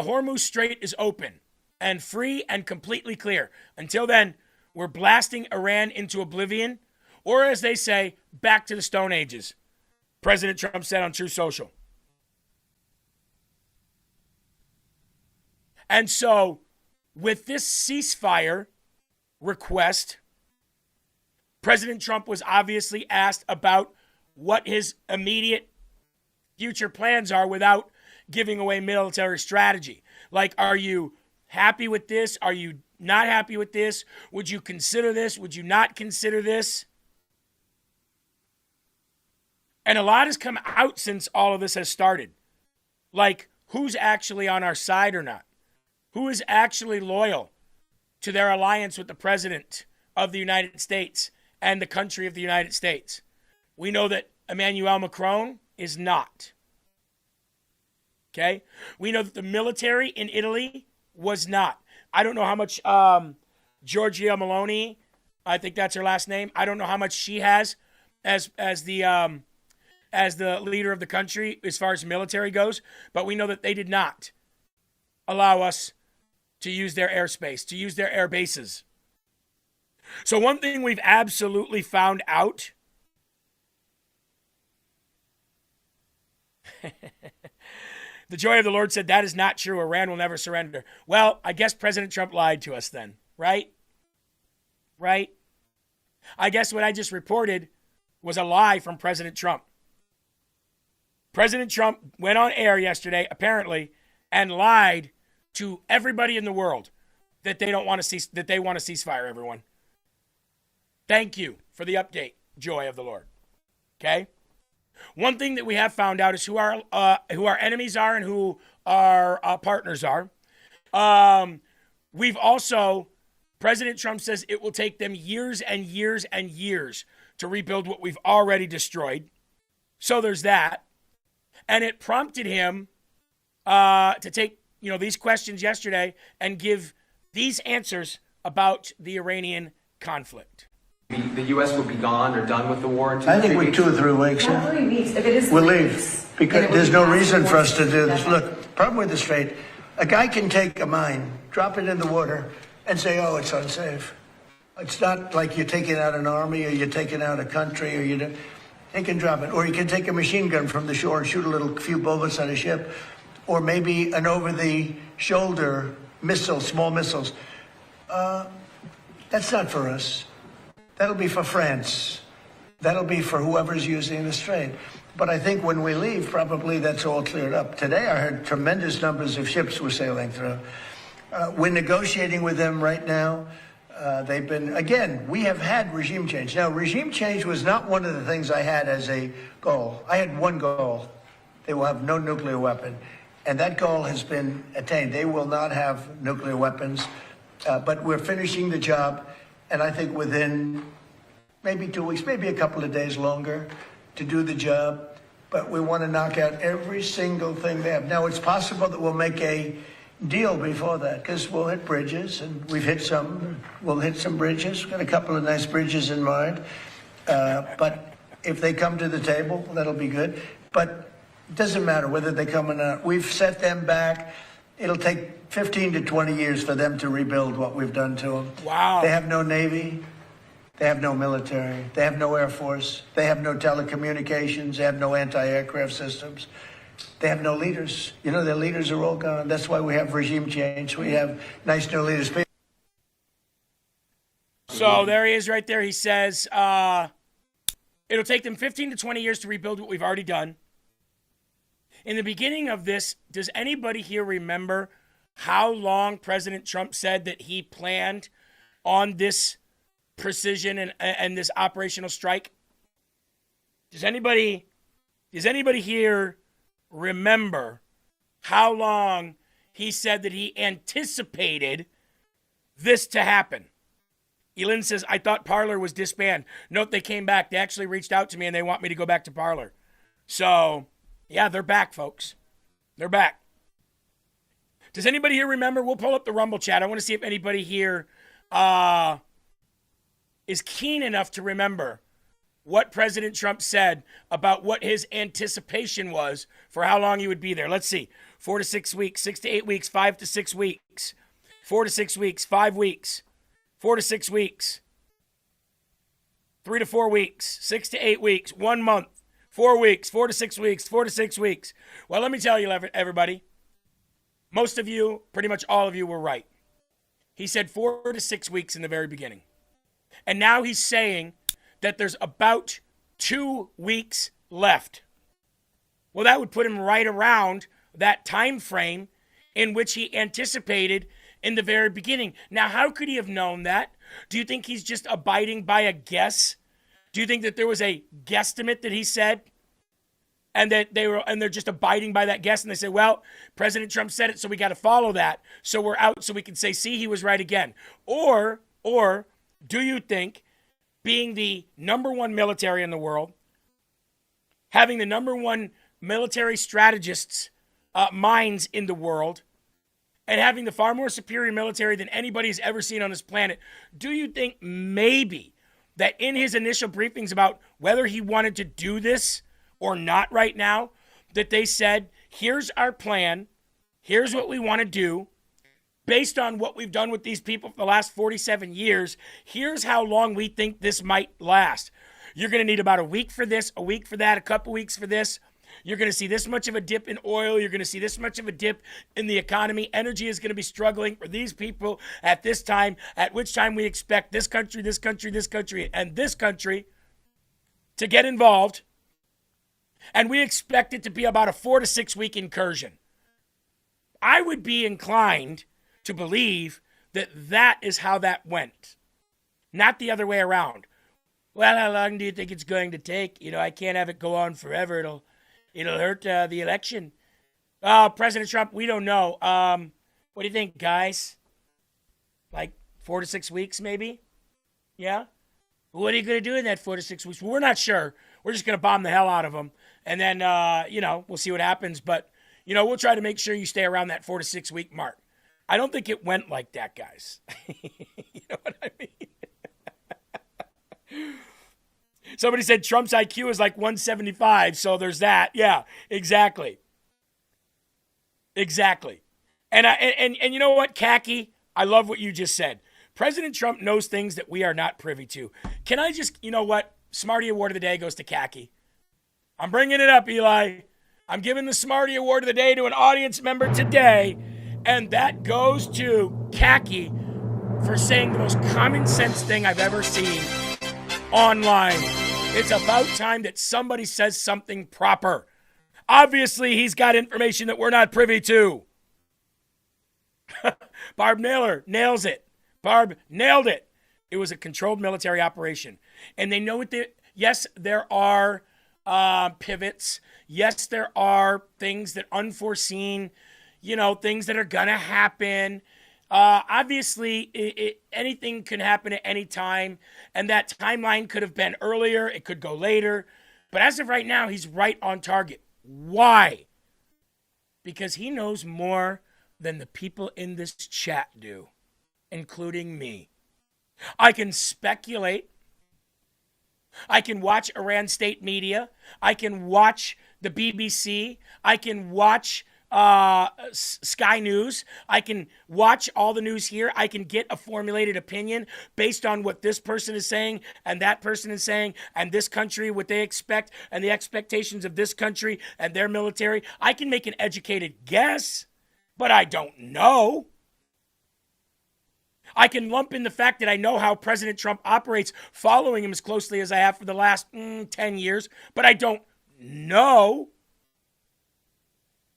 Hormuz Strait is open and free and completely clear. Until then, we're blasting Iran into oblivion, or as they say, back to the Stone Ages. President Trump said on Truth Social. And so, with this ceasefire request, President Trump was obviously asked about what his immediate future plans are without giving away military strategy. Like, are you happy with this? Are you not happy with this? Would you consider this? Would you not consider this? And a lot has come out since all of this has started. Like, who's actually on our side or not? Who is actually loyal to their alliance with the President of the United States and the country of the United States? We know that Emmanuel Macron is not. Okay? We know that the military in Italy was not. I don't know how much Giorgia Meloni, I think that's her last name, I don't know how much she has as the leader of the country as far as military goes, but we know that they did not allow us to use their airspace, to use their air bases. So one thing we've absolutely found out, the joy of the Lord said that is not true. Iran will never surrender. Well, I guess President Trump lied to us then, right? Right? I guess what I just reported was a lie from President Trump. President Trump went on air yesterday, apparently, and lied to everybody in the world that they want a ceasefire, everyone. Thank you for the update, joy of the Lord. Okay? One thing that we have found out is who our enemies are and who our partners are. We've also, President Trump says it will take them years and years and years to rebuild what we've already destroyed. So there's that. And it prompted him to take these questions yesterday and give these answers about the Iranian conflict. The U.S. will be gone or done with the war in 2 I think 3 with weeks? 2 or 3 weeks. Not 3 weeks. If it is we'll 3 leave weeks, because there's no reason for us to do this. Look, problem with the Strait, a guy can take a mine, drop it in the water, and say, "Oh, it's unsafe." It's not like you're taking out an army or you're taking out a country, or they can drop it, or you can take a machine gun from the shore and shoot a few bullets at a ship, or maybe an over-the-shoulder missile, small missiles. That's not for us. That'll be for France. That'll be for whoever's using the Strait. But I think when we leave, probably that's all cleared up. Today, I heard tremendous numbers of ships were sailing through. We're negotiating with them right now. They've been, again, we have had regime change. Now, regime change was not one of the things I had as a goal. I had one goal. They will have no nuclear weapon. And that goal has been attained. They will not have nuclear weapons. But we're finishing the job. And I think within maybe 2 weeks, maybe a couple of days longer to do the job. But we want to knock out every single thing they have. Now, it's possible that we'll make a deal before that, because we'll hit bridges, and we've hit some. We'll hit some bridges. We've got a couple of nice bridges in mind. But if they come to the table, that'll be good. But it doesn't matter whether they come or not. We've set them back. It'll take 15 to 20 years for them to rebuild what we've done to them. Wow. They have no Navy. They have no military. They have no Air Force. They have no telecommunications. They have no anti-aircraft systems. They have no leaders. You know, their leaders are all gone. That's why we have regime change. We have nice new leaders. So there he is right there. He says it'll take them 15 to 20 years to rebuild what we've already done. In the beginning of this, does anybody here remember how long President Trump said that he planned on this precision and this operational strike? Does anybody here remember how long he said that he anticipated this to happen? Elin says, I thought Parler was disbanded. Note they came back. They actually reached out to me and they want me to go back to Parler. So, yeah, they're back, folks. They're back. Does anybody here remember? We'll pull up the Rumble chat. I want to see if anybody here is keen enough to remember what President Trump said about what his anticipation was for how long he would be there. Let's see. 4 to 6 weeks, 6 to 8 weeks, 5 to 6 weeks, 4 to 6 weeks, 5 weeks, 4 to 6 weeks, 3 to 4 weeks, 6 to 8 weeks, 1 month, 4 weeks, 4 to 6 weeks, 4 to 6 weeks. Well, let me tell you, everybody, most of you, pretty much all of you were right. He said 4 to 6 weeks in the very beginning. And now he's saying that there's about 2 weeks left. Well, that would put him right around that time frame in which he anticipated in the very beginning. Now, how could he have known that? Do you think he's just abiding by a guess? Do you think that there was a guesstimate that he said? And that they're just abiding by that guess, and they say, well, President Trump said it, so we got to follow that. So we're out, so we can say, see, he was right again. Or do you think being the number one military in the world, having the number one military strategists' minds in the world, and having the far more superior military than anybody's ever seen on this planet, do you think maybe that in his initial briefings about whether he wanted to do this or not right now, that they said, here's our plan, here's what we want to do, based on what we've done with these people for the last 47 years, here's how long we think this might last. You're going to need about a week for this, a week for that, a couple weeks for this. You're going to see this much of a dip in oil. You're going to see this much of a dip in the economy. Energy is going to be struggling for these people at this time, at which time we expect this country, this country, this country, and this country to get involved. And we expect it to be about a 4 to 6 week incursion. I would be inclined to believe that that is how that went, not the other way around. Well, how long do you think it's going to take? You know, I can't have it go on forever. It'll hurt the election. President Trump, we don't know. What do you think, guys? Like 4 to 6 weeks, maybe? Yeah? What are you going to do in that 4 to 6 weeks? Well, we're not sure. We're just going to bomb the hell out of them. And then, we'll see what happens. But, we'll try to make sure you stay around that 4 to 6 week mark. I don't think it went like that, guys. You know what I mean? Somebody said Trump's IQ is like 175, so there's that. Yeah, exactly. Exactly. And you know what, Khaki? I love what you just said. President Trump knows things that we are not privy to. Can I just, you know what? Smarty Award of the Day goes to Khaki. I'm bringing it up, Eli. I'm giving the Smarty Award of the Day to an audience member today, and that goes to Khaki for saying the most common sense thing I've ever seen online. It's about time that somebody says something proper. Obviously, he's got information that we're not privy to. Barb Naylor nails it. Barb nailed it. It was a controlled military operation. And they know what yes, there are pivots. Yes, there are things that unforeseen, things that are going to happen. Obviously, anything can happen at any time, and that timeline could have been earlier. It could go later. But as of right now, he's right on target. Why? Because he knows more than the people in this chat do, including me. I can speculate. I can watch Iran state media. I can watch the BBC. I can watch Sky News. I can watch all the news here. I can get a formulated opinion based on what this person is saying and that person is saying and this country, what they expect and the expectations of this country and their military. I can make an educated guess, but I don't know. I can lump in the fact that I know how President Trump operates, following him as closely as I have for the last 10 years, but I don't know.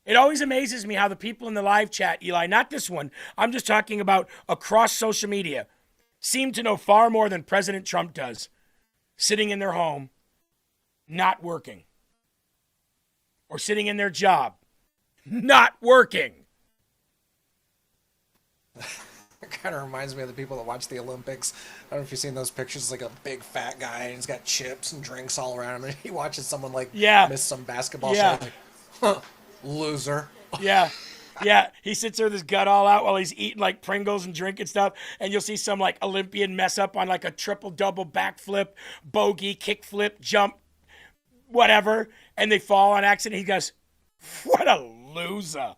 It always amazes me how the people in the live chat, Eli, not this one, I'm just talking about across social media, seem to know far more than President Trump does, sitting in their home, not working, or sitting in their job, not working. It kind of reminds me of the people that watch the Olympics. I don't know if you've seen those pictures. It's like a big fat guy, and he's got chips and drinks all around him, and he watches someone miss some basketball shot. Like, huh, loser. Yeah. He sits there with his gut all out while he's eating like Pringles and drinking stuff, and you'll see some like Olympian mess up on like a triple-double backflip, bogey, kickflip, jump, whatever, and they fall on accident. He goes, what a loser.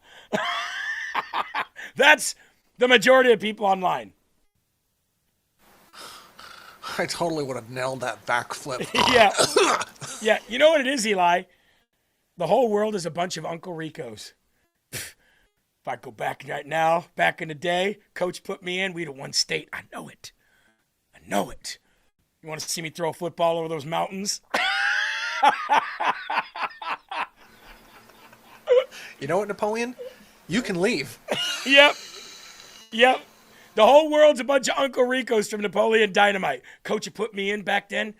That's the majority of people online. I totally would have nailed that backflip. Yeah. You know what it is, Eli? The whole world is a bunch of Uncle Ricos. If I go back right now, back in the day, Coach put me in, we'd have won state. I know it. You want to see me throw a football over those mountains? You know what, Napoleon? You can leave. Yep. The whole world's a bunch of Uncle Ricos from Napoleon Dynamite. Coach, you put me in back then,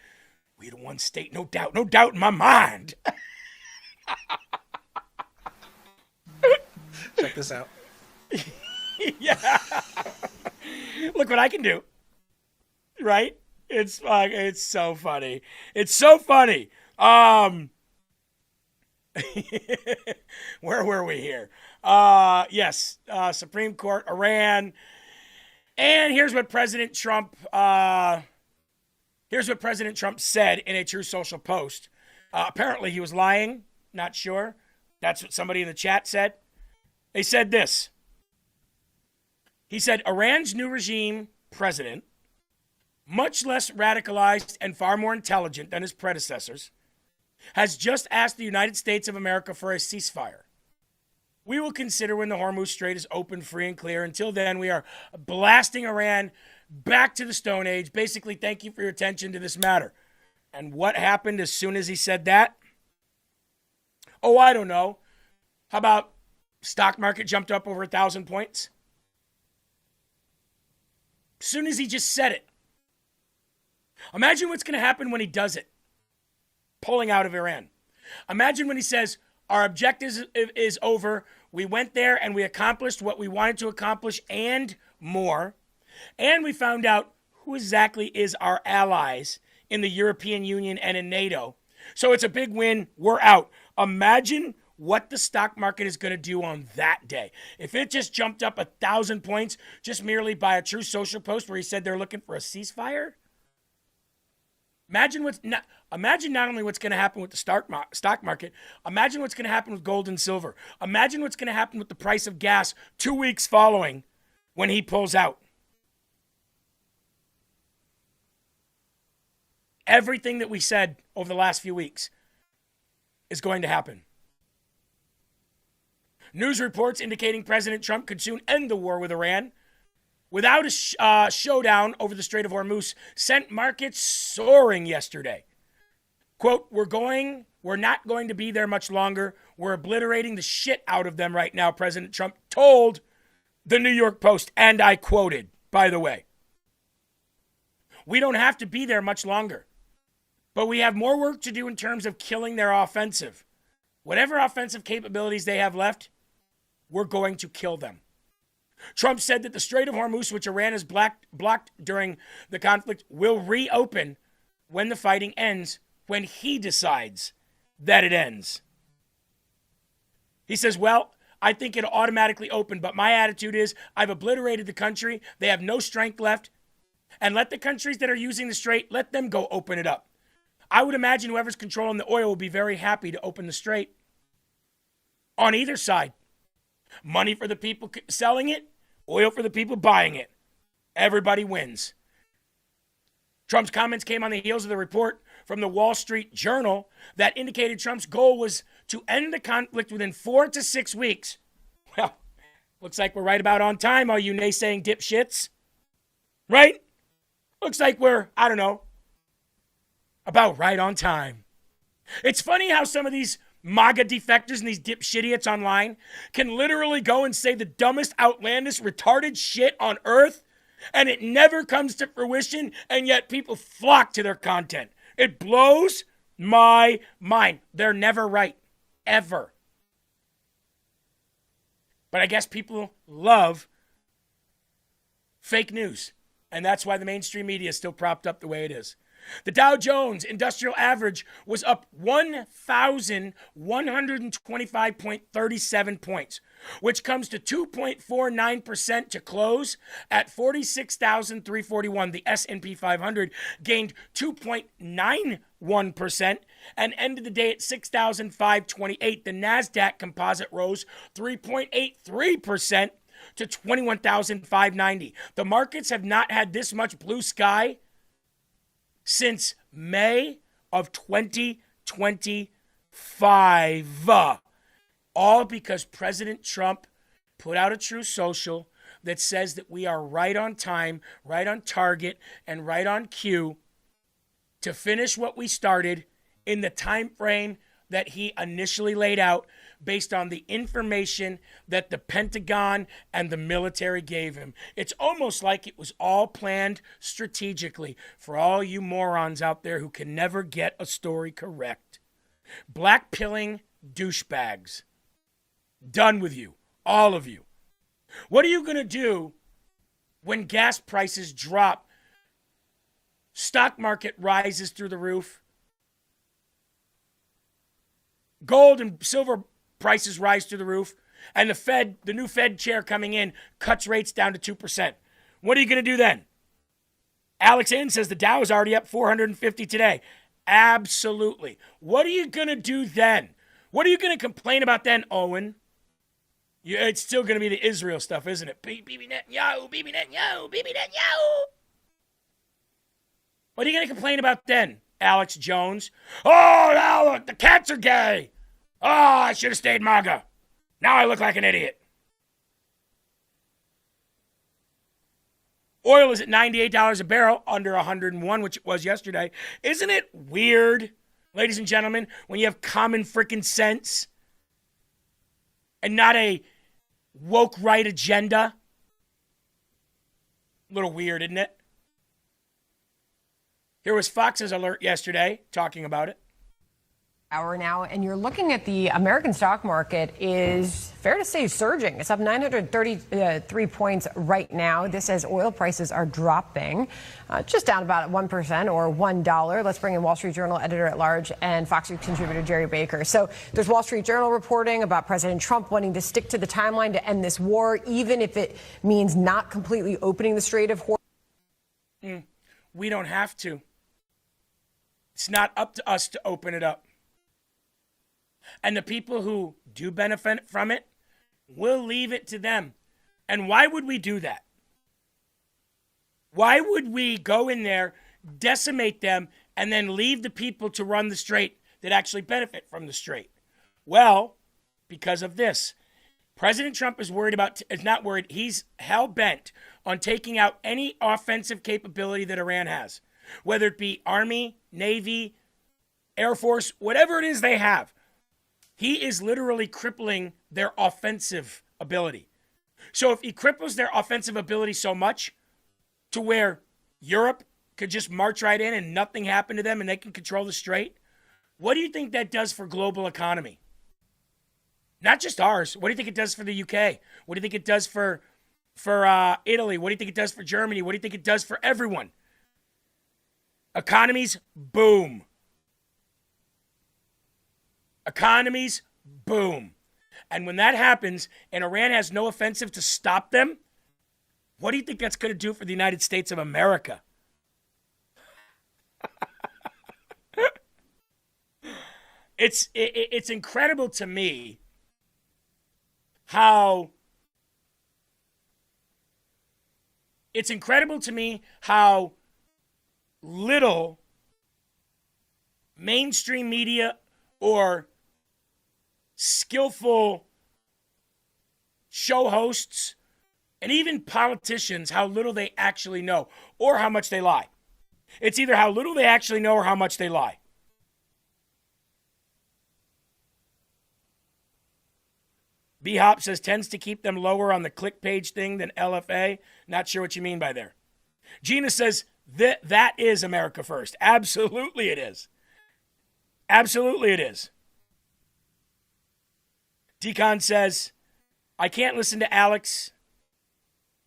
we'd have won state, no doubt in my mind. Check this out. Yeah. Look what I can do. Right? It's so funny. It's so funny. Where were we here? Yes, Supreme Court, Iran. And here's what President Trump said in a True Social post. Apparently he was lying. Not sure. That's what somebody in the chat said. They said this. He said, Iran's new regime president, much less radicalized and far more intelligent than his predecessors, has just asked the United States of America for a ceasefire. We will consider when the Hormuz Strait is open, free, and clear. Until then, we are blasting Iran back to the Stone Age. Basically, thank you for your attention to this matter. And what happened as soon as he said that? Oh, I don't know. How about stock market jumped up over 1,000 points? As soon as he just said it. Imagine what's going to happen when he does it. Pulling out of Iran. Imagine when he says, our objective is over. We went there and we accomplished what we wanted to accomplish and more. And we found out who exactly is our allies in the European Union and in NATO. So it's a big win. We're out. Imagine what the stock market is going to do on that day. If it just jumped up 1,000 points just merely by a True Social post where he said they're looking for a ceasefire. Imagine not only what's going to happen with the stock market, imagine what's going to happen with gold and silver. Imagine what's going to happen with the price of gas 2 weeks following when he pulls out. Everything that we said over the last few weeks is going to happen. News reports indicating President Trump could soon end the war with Iran without a showdown over the Strait of Hormuz sent markets soaring yesterday. Quote, we're not going to be there much longer. We're obliterating the shit out of them right now, President Trump told the New York Post, and I quoted, by the way. We don't have to be there much longer, but we have more work to do in terms of killing their offensive. Whatever offensive capabilities they have left, we're going to kill them. Trump said that the Strait of Hormuz, which Iran has blocked during the conflict, will reopen when the fighting ends, when he decides that it ends. He says, well, I think it'll automatically open, but my attitude is I've obliterated the country. They have no strength left. And let the countries that are using the strait, let them go open it up. I would imagine whoever's controlling the oil will be very happy to open the strait on either side. Money for the people selling it, oil for the people buying it. Everybody wins. Trump's comments came on the heels of the report from the Wall Street Journal that indicated Trump's goal was to end the conflict within 4 to 6 weeks. Well, looks like we're right about on time, all you naysaying dipshits. Right? Looks like we're, I don't know, about right on time. It's funny how some of these MAGA defectors and these dipshitiots online can literally go and say the dumbest, outlandish, retarded shit on earth, and it never comes to fruition, and yet people flock to their content. It blows my mind. They're never right, ever. But I guess people love fake news, and that's why the mainstream media is still propped up the way it is. The Dow Jones Industrial Average was up 1,125.37 points, which comes to 2.49% to close at 46,341. The S&P 500 gained 2.91% and ended the day at 6,528. The NASDAQ Composite rose 3.83% to 21,590. The markets have not had this much blue sky since May of 2025. All because President Trump put out a True Social that says that we are right on time, right on target, and right on cue to finish what we started in the time frame that he initially laid out based on the information that the Pentagon and the military gave him. It's almost like it was all planned strategically for all you morons out there who can never get a story correct. Black-pilling douchebags. Done with you. All of you. What are you going to do when gas prices drop, stock market rises through the roof, gold and silver prices rise through the roof, and the new Fed chair coming in cuts rates down to 2%. What are you going to do then? Alex N says the Dow is already up 450 today. Absolutely. What are you going to do then? What are you going to complain about then, Owen? It's still going to be the Israel stuff, isn't it? Bibi Netanyahu, Bibi Netanyahu, Bibi Netanyahu. What are you going to complain about then, Alex Jones? Oh, now look, the cats are gay. Oh, I should have stayed MAGA. Now I look like an idiot. Oil is at $98 a barrel, under 101, which it was yesterday. Isn't it weird, ladies and gentlemen, when you have common freaking sense and not a woke right agenda? A little weird, isn't it? Here was Fox's alert yesterday talking about it. Hour now, and you're looking at the American stock market is fair to say surging. It's up 933 points right now. This as oil prices are dropping, just down about 1% or $1. Let's bring in Wall Street Journal editor-at-large and Fox News contributor Jerry Baker. So there's Wall Street Journal reporting about President Trump wanting to stick to the timeline to end this war, even if it means not completely opening the Strait of Hormuz. We don't have to. It's not up to us to open it up. And the people who do benefit from it, we'll leave it to them. And why would we do that? Why would we go in there, decimate them, and then leave the people to run the strait that actually benefit from the strait? Well, because of this. President Trump is not worried. He's hell-bent on taking out any offensive capability that Iran has, whether it be Army, Navy, Air Force, whatever it is they have. He is literally crippling their offensive ability. So if he cripples their offensive ability so much to where Europe could just march right in and nothing happen to them and they can control the strait, what do you think that does for global economy? Not just ours. What do you think it does for the UK? What do you think it does for for Italy? What do you think it does for Germany? What do you think it does for everyone? Economies, boom. Economies, boom. And when that happens and Iran has no offensive to stop them, what do you think that's going to do for the United States of America? It's incredible to me how little mainstream media or skillful show hosts and even politicians, how little they actually know or how much they lie. It's either how little they actually know or how much they lie. B-Hop says tends to keep them lower on the click page thing than LFA. Not sure what you mean by there. Gina says that is America first. Absolutely it is. Absolutely it is. Decon says, I can't listen to Alex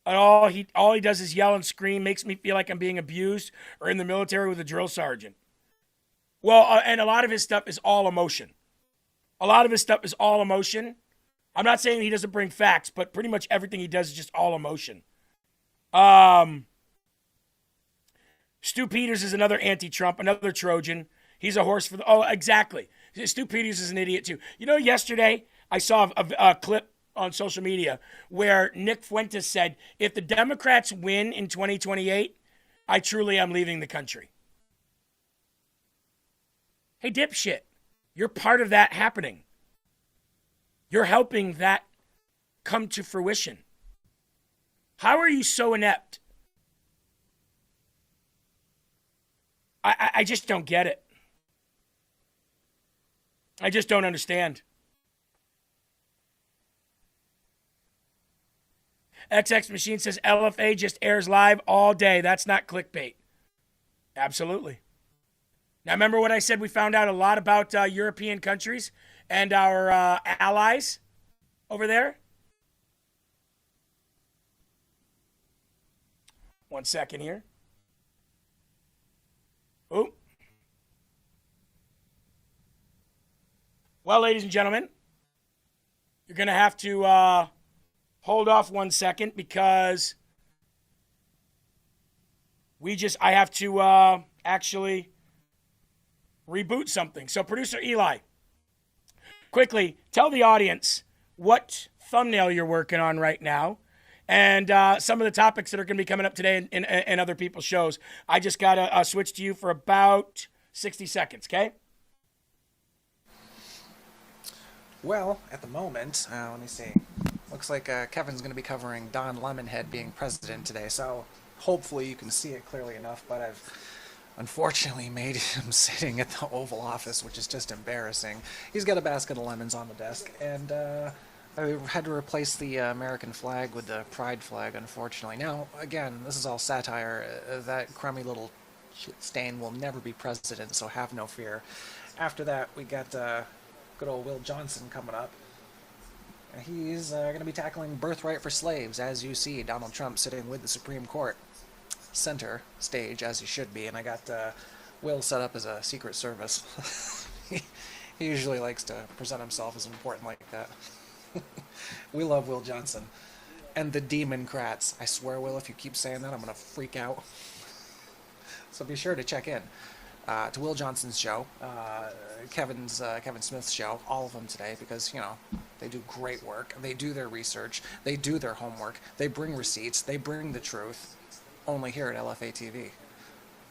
at all. All he does is yell and scream, makes me feel like I'm being abused or in the military with a drill sergeant. Well, and a lot of his stuff is all emotion. I'm not saying he doesn't bring facts, but pretty much everything he does is just all emotion. Stu Peters is another anti-Trump, another Trojan. He's a horse for the... Oh, exactly. Stu Peters is an idiot, too. You know, yesterday I saw a clip on social media where Nick Fuentes said, if the Democrats win in 2028, I truly am leaving the country. Hey, dipshit, you're part of that happening. You're helping that come to fruition. How are you so inept? I just don't get it. I just don't understand. XX Machine says LFA just airs live all day. That's not clickbait. Absolutely. Now, remember what I said? We found out a lot about European countries and our allies over there. 1 second here. Oh. Well, ladies and gentlemen, you're going to have to hold off 1 second because I have to actually reboot something. So, producer Eli, quickly tell the audience what thumbnail you're working on right now and some of the topics that are going to be coming up today in other people's shows. I just got to switch to you for about 60 seconds, okay? Well, at the moment, let me see. Looks like Kevin's going to be covering Don Lemonhead being president today, so hopefully you can see it clearly enough, but I've unfortunately made him sitting at the Oval Office, which is just embarrassing. He's got a basket of lemons on the desk, and I had to replace the American flag with the pride flag, unfortunately. Now, again, this is all satire. That crummy little shit stain will never be president, so have no fear. After that, we got good old Will Johnson coming up. He's going to be tackling birthright for slaves, as you see Donald Trump sitting with the Supreme Court. Center stage, as he should be, and I got Will set up as a Secret Service. He usually likes to present himself as important like that. We love Will Johnson. And the Democrats. I swear, Will, if you keep saying that, I'm going to freak out. So be sure to check in to Will Johnson's show, Kevin Smith's show, all of them today, because, you know, they do great work. They do their research. They do their homework. They bring receipts. They bring the truth. Only here at Lfa Tv.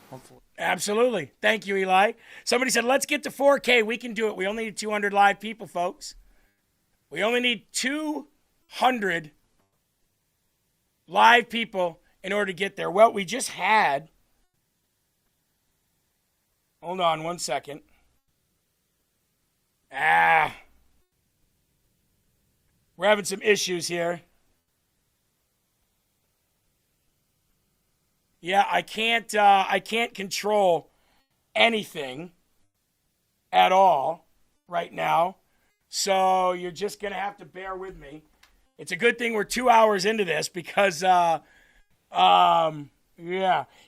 Hopefully. Absolutely. Thank you, Eli. Somebody said, let's get to 4K. We can do it. We only need 200 live people, folks. We only need 200 live people in order to get there. Well, we just had... Hold on 1 second. We're having some issues here. Yeah, I can't control anything at all right now. So you're just going to have to bear with me. It's a good thing we're 2 hours into this because, yeah.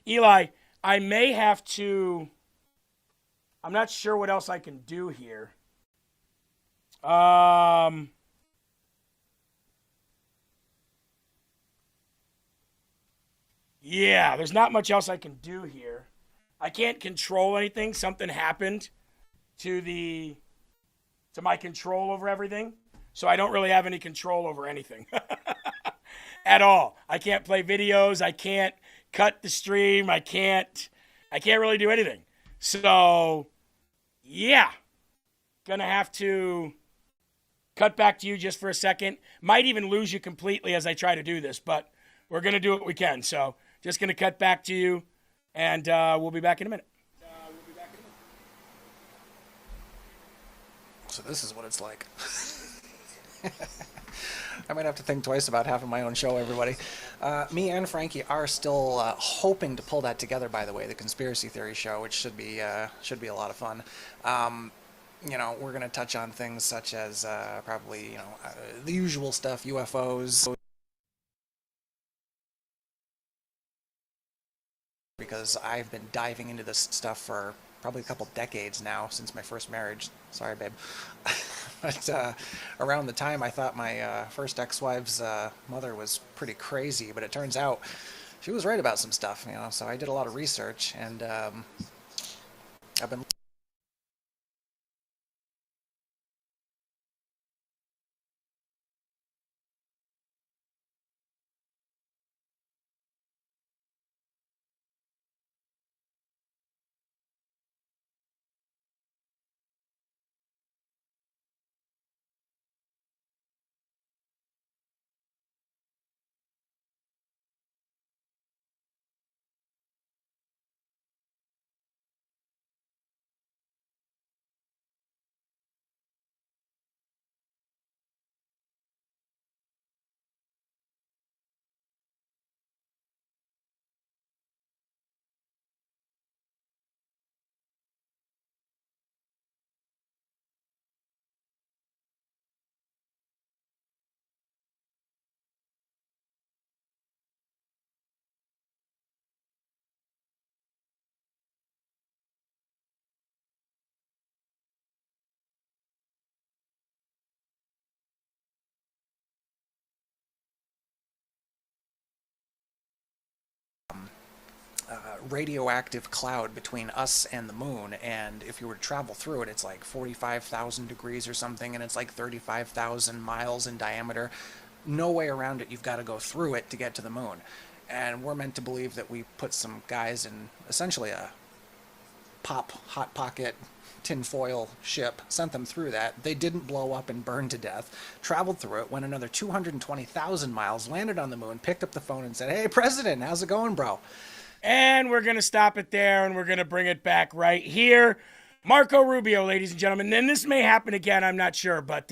Eli, I may have to, I'm not sure what else I can do here. Yeah, there's not much else I can do here. I can't control anything. Something happened to my control over everything. So I don't really have any control over anything at all. I can't play videos. I can't cut the stream. I can't really do anything. So, yeah, gonna have to cut back to you just for a second. Might even lose you completely as I try to do this, but we're gonna do what we can. So just gonna cut back to you, and we'll be back in a minute. So this is what it's like. I might have to think twice about having my own show, everybody. Me and Frankie are still hoping to pull that together, by the way, the conspiracy theory show, which should be a lot of fun. You know, we're going to touch on things such as probably, you know, the usual stuff, UFOs. Because I've been diving into this stuff for probably a couple decades now, since my first marriage. Sorry, babe. But around the time I thought my first ex-wife's mother was pretty crazy, but it turns out she was right about some stuff, you know, so I did a lot of research, and I've been radioactive cloud between us and the moon, and if you were to travel through it, it's like 45,000 degrees or something, and it's like 35,000 miles in diameter. No way around it. You've got to go through it to get to the moon. And we're meant to believe that we put some guys in essentially a hot pocket tinfoil ship, sent them through that. They didn't blow up and burn to death, traveled through it, went another 220,000 miles, landed on the moon, picked up the phone and said, "Hey, President, how's it going, bro?" And we're going to stop it there, and we're going to bring it back right here. Marco Rubio, ladies and gentlemen. And this may happen again, I'm not sure, but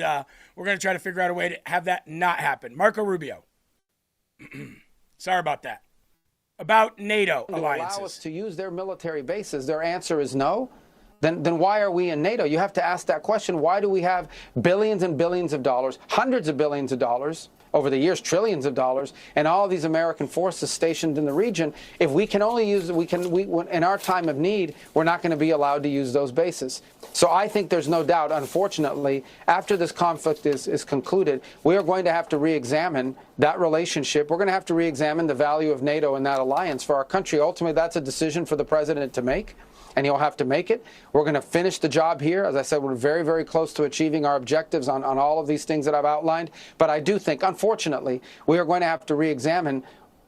we're going to try to figure out a way to have that not happen. Marco Rubio. Sorry about that. About NATO alliances. Allow us to use their military bases. Their answer is no. Then why are we in NATO? You have to ask that question. Why do we have billions and billions of dollars, hundreds of billions of dollars, over the years, trillions of dollars, and all of these American forces stationed in the region? If we can only use, in our time of need, we're not going to be allowed to use those bases. So I think there's no doubt, unfortunately, after this conflict is concluded, we are going to have to re-examine that relationship. We're going to have to re-examine the value of NATO and that alliance for our country. Ultimately, that's a decision for the president to make, and he'll have to make it. We're going to finish the job here. As I said, we're very, very close to achieving our objectives on all of these things that I've outlined. But I do think, unfortunately, we are going to have to re-examine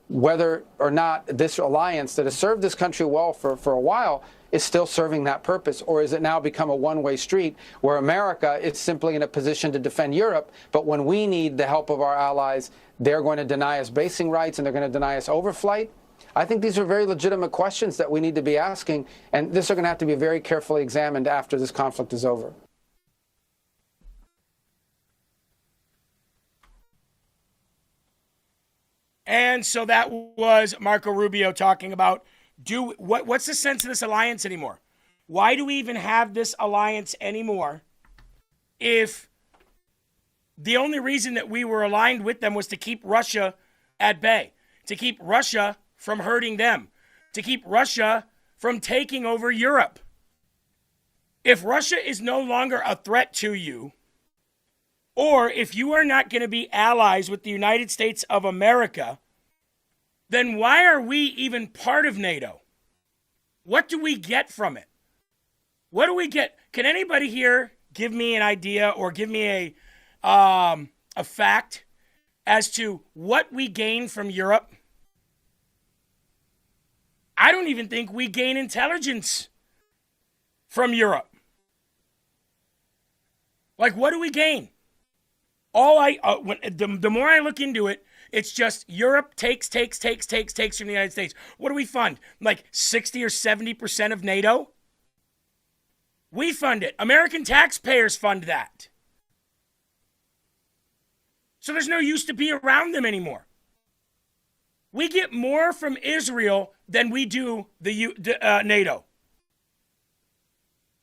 whether or not this alliance that has served this country well for a while is still serving that purpose, or has it now become a one-way street where America is simply in a position to defend Europe, but when we need the help of our allies, they're going to deny us basing rights and they're going to deny us overflight? I think these are very legitimate questions that we need to be asking, and this are going to have to be very carefully examined after this conflict is over. And so that was Marco Rubio talking about what's the sense of this alliance anymore? Why do we even have this alliance anymore if the only reason that we were aligned with them was to keep Russia at bay, to keep Russia from hurting them, to keep Russia from taking over Europe. If Russia is no longer a threat to you, or if you are not going to be allies with the United States of America, then why are we even part of NATO? What do we get from it? What do we get? Can anybody here give me an idea or give me a fact as to what we gain from Europe? I don't even think we gain intelligence from Europe. Like, what do we gain? The more I look into it, it's just Europe takes from the United States. What do we fund? Like 60 or 70% of NATO? We fund it. American taxpayers fund that. So there's no use to be around them anymore. We get more from Israel than we do NATO.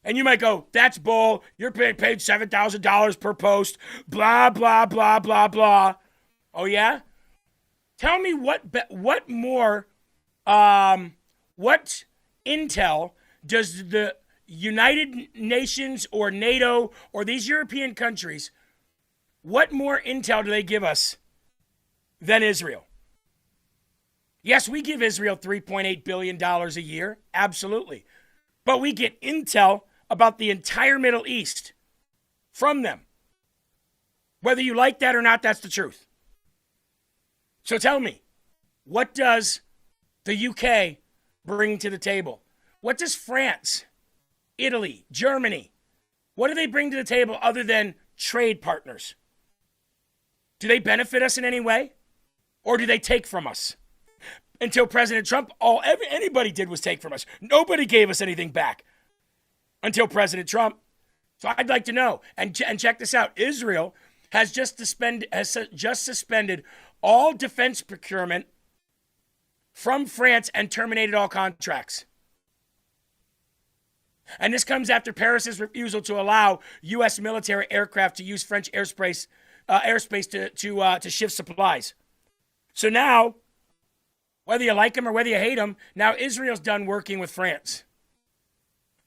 And you might go, that's bull. You're paid $7,000 per post. Blah, blah, blah, blah, blah. Oh, yeah? Tell me what more, what intel does the United Nations or NATO or these European countries, what more intel do they give us than Israel? Yes, we give Israel $3.8 billion a year. Absolutely. But we get intel about the entire Middle East from them. Whether you like that or not, that's the truth. So tell me, what does the UK bring to the table? What does France, Italy, Germany, what do they bring to the table other than trade partners? Do they benefit us in any way? Or do they take from us? Until President Trump, anybody did was take from us. Nobody gave us anything back until President Trump. So I'd like to know. And check this out. Israel has just suspended all defense procurement from France and terminated all contracts. And this comes after Paris's refusal to allow U.S. military aircraft to use French airspace to shift supplies. So now, whether you like them or whether you hate them, now Israel's done working with France.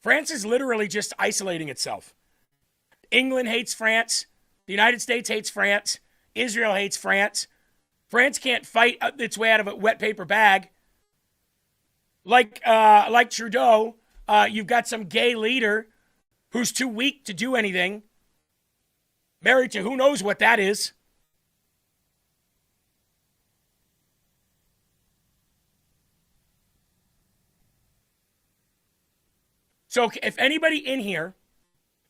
France is literally just isolating itself. England hates France. The United States hates France. Israel hates France. France can't fight its way out of a wet paper bag. Like Trudeau, you've got some gay leader who's too weak to do anything. Married to who knows what that is. So if anybody in here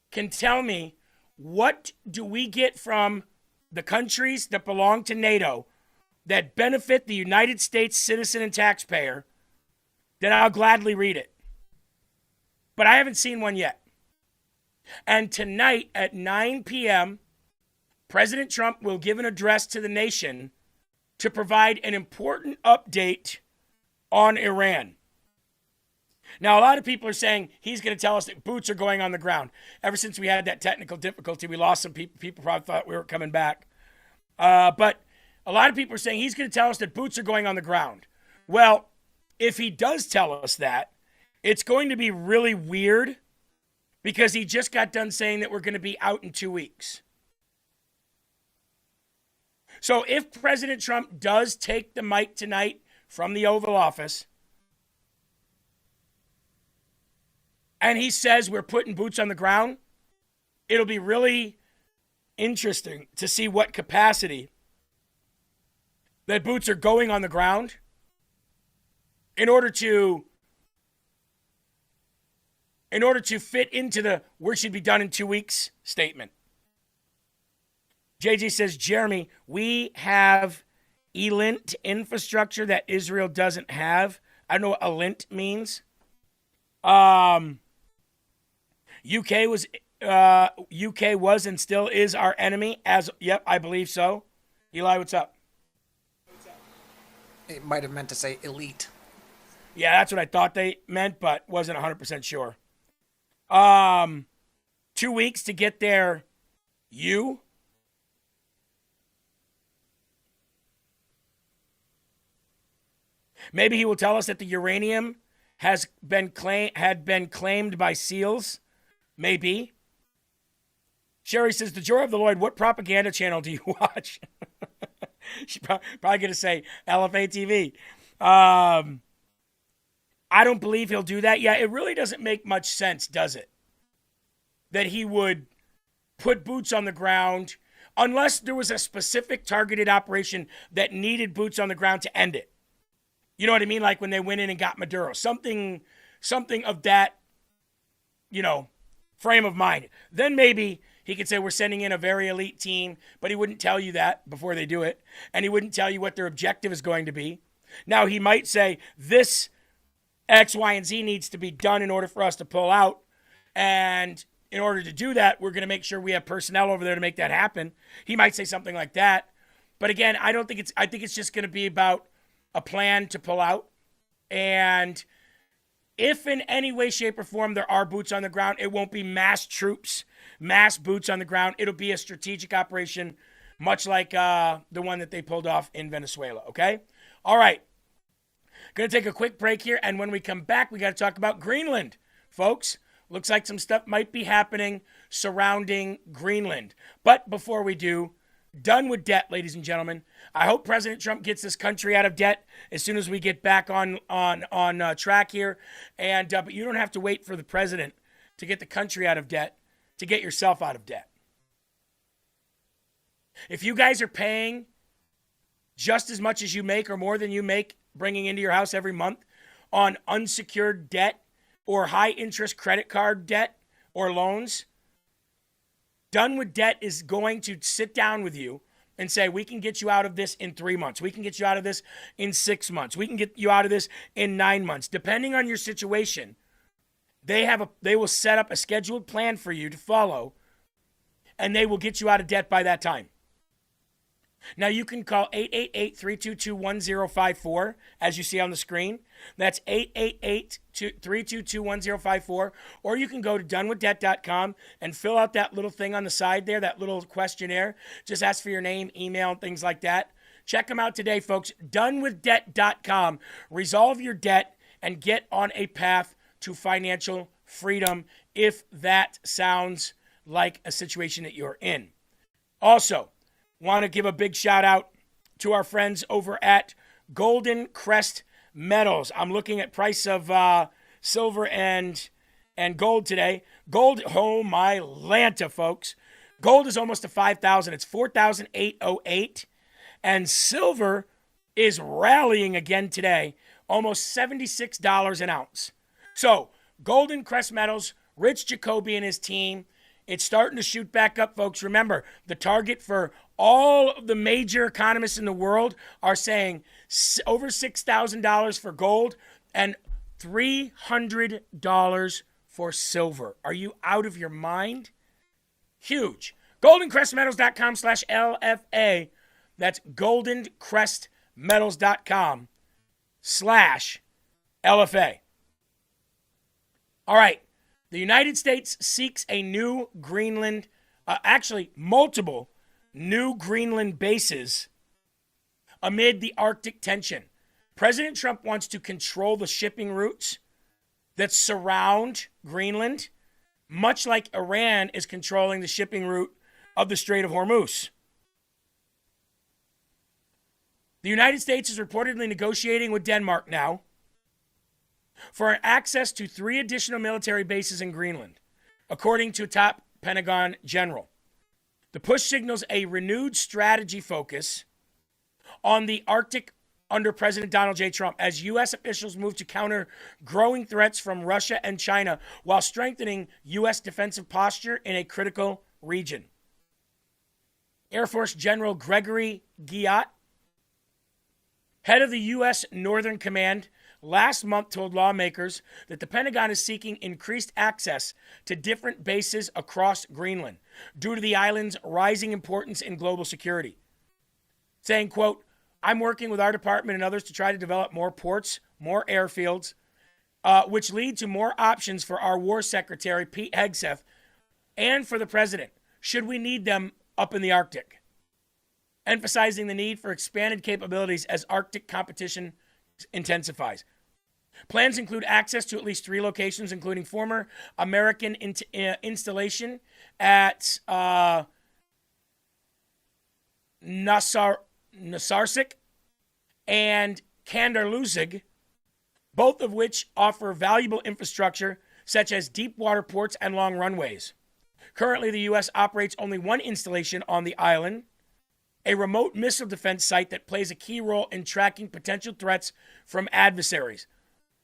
can tell me what do we get from the countries that belong to NATO that benefit the United States citizen and taxpayer, then I'll gladly read it. But I haven't seen one yet. And tonight at 9 p.m., President Trump will give an address to the nation to provide an important update on Iran. Now, a lot of people are saying he's going to tell us that boots are going on the ground. Ever since we had that technical difficulty, we lost some people. People probably thought we were coming back. But a lot of people are saying he's going to tell us that boots are going on the ground. Well, if he does tell us that, it's going to be really weird because he just got done saying that we're going to be out in 2 weeks. So if President Trump does take the mic tonight from the Oval Office and he says we're putting boots on the ground, it'll be really interesting to see what capacity that boots are going on the ground in order to fit into the "we should be done in 2 weeks" statement. JJ says, Jeremy, we have ELINT infrastructure that Israel doesn't have. I don't know what ELINT means. UK was and still is our enemy. Yep, I believe so. Eli, what's up? It might have meant to say elite. Yeah, that's what I thought they meant, but wasn't 100% sure. 2 weeks to get their Maybe he will tell us that the uranium had been claimed by SEALs. Maybe. Sherry says, the Joy of the Lloyd, what propaganda channel do you watch? She's probably going to say Lfa Tv. I don't believe he'll do that. Yeah, it really doesn't make much sense, does it? That he would put boots on the ground unless there was a specific targeted operation that needed boots on the ground to end it. You know what I mean? Like when they went in and got Maduro. Something of that, frame of mind. Then maybe he could say we're sending in a very elite team, but he wouldn't tell you that before they do it. And he wouldn't tell you what their objective is going to be. Now, he might say this X, Y, and Z needs to be done in order for us to pull out. And in order to do that, we're going to make sure we have personnel over there to make that happen. He might say something like that. But again, I think it's just going to be about a plan to pull out. And if in any way, shape, or form there are boots on the ground, it won't be mass troops, mass boots on the ground. It'll be a strategic operation, much like the one that they pulled off in Venezuela, okay? All right. Going to take a quick break here, and when we come back, we got to talk about Greenland, folks. Looks like some stuff might be happening surrounding Greenland. But before we do, done with debt, ladies and gentlemen. I hope President Trump gets this country out of debt as soon as we get back on track here. And but you don't have to wait for the president to get the country out of debt to get yourself out of debt. If you guys are paying just as much as you make or more than you make bringing into your house every month on unsecured debt or high interest credit card debt or loans, Done with Debt is going to sit down with you and say, we can get you out of this in 3 months. We can get you out of this in 6 months. We can get you out of this in 9 months. Depending on your situation, they will set up a scheduled plan for you to follow, and they will get you out of debt by that time. Now, you can call 888-322-1054, as you see on the screen. That's 888-322-1054. Or you can go to donewithdebt.com and fill out that little thing on the side there, that little questionnaire. Just ask for your name, email, and things like that. Check them out today, folks. donewithdebt.com. Resolve your debt and get on a path to financial freedom if that sounds like a situation that you're in. Also, want to give a big shout out to our friends over at Golden Crest Metals. I'm looking at price of silver and gold today. Gold, oh my Lanta, folks. Gold is almost to 5,000. It's 4,808. And silver is rallying again today, almost $76 an ounce. So, Golden Crest Metals, Rich Jacoby and his team, it's starting to shoot back up, folks. Remember, the target for all of the major economists in the world are saying over $6,000 for gold and $300 for silver. Are you out of your mind? Huge. GoldenCrestMetals.com/LFA. That's GoldenCrestMetals.com/LFA. All right. The United States seeks a new Greenland, multiple new Greenland bases amid the Arctic tension. President Trump wants to control the shipping routes that surround Greenland, much like Iran is controlling the shipping route of the Strait of Hormuz. The United States is reportedly negotiating with Denmark now for access to 3 additional military bases in Greenland, according to a top Pentagon general. The push signals a renewed strategy focus on the Arctic under President Donald J. Trump as U.S. officials move to counter growing threats from Russia and China while strengthening U.S. defensive posture in a critical region. Air Force General Gregory Guiot, head of the U.S. Northern Command, last month told lawmakers that the Pentagon is seeking increased access to different bases across Greenland due to the island's rising importance in global security. Saying, quote, I'm working with our department and others to try to develop more ports, more airfields, which lead to more options for our War Secretary, Pete Hegseth, and for the President, should we need them up in the Arctic. Emphasizing the need for expanded capabilities as Arctic competition intensifies. Plans include access to at least 3 locations, including former American installation at Nasarsik and Kandarluzig, both of which offer valuable infrastructure such as deep water ports and long runways. Currently, the U.S. operates only one installation on the island, a remote missile defense site that plays a key role in tracking potential threats from adversaries.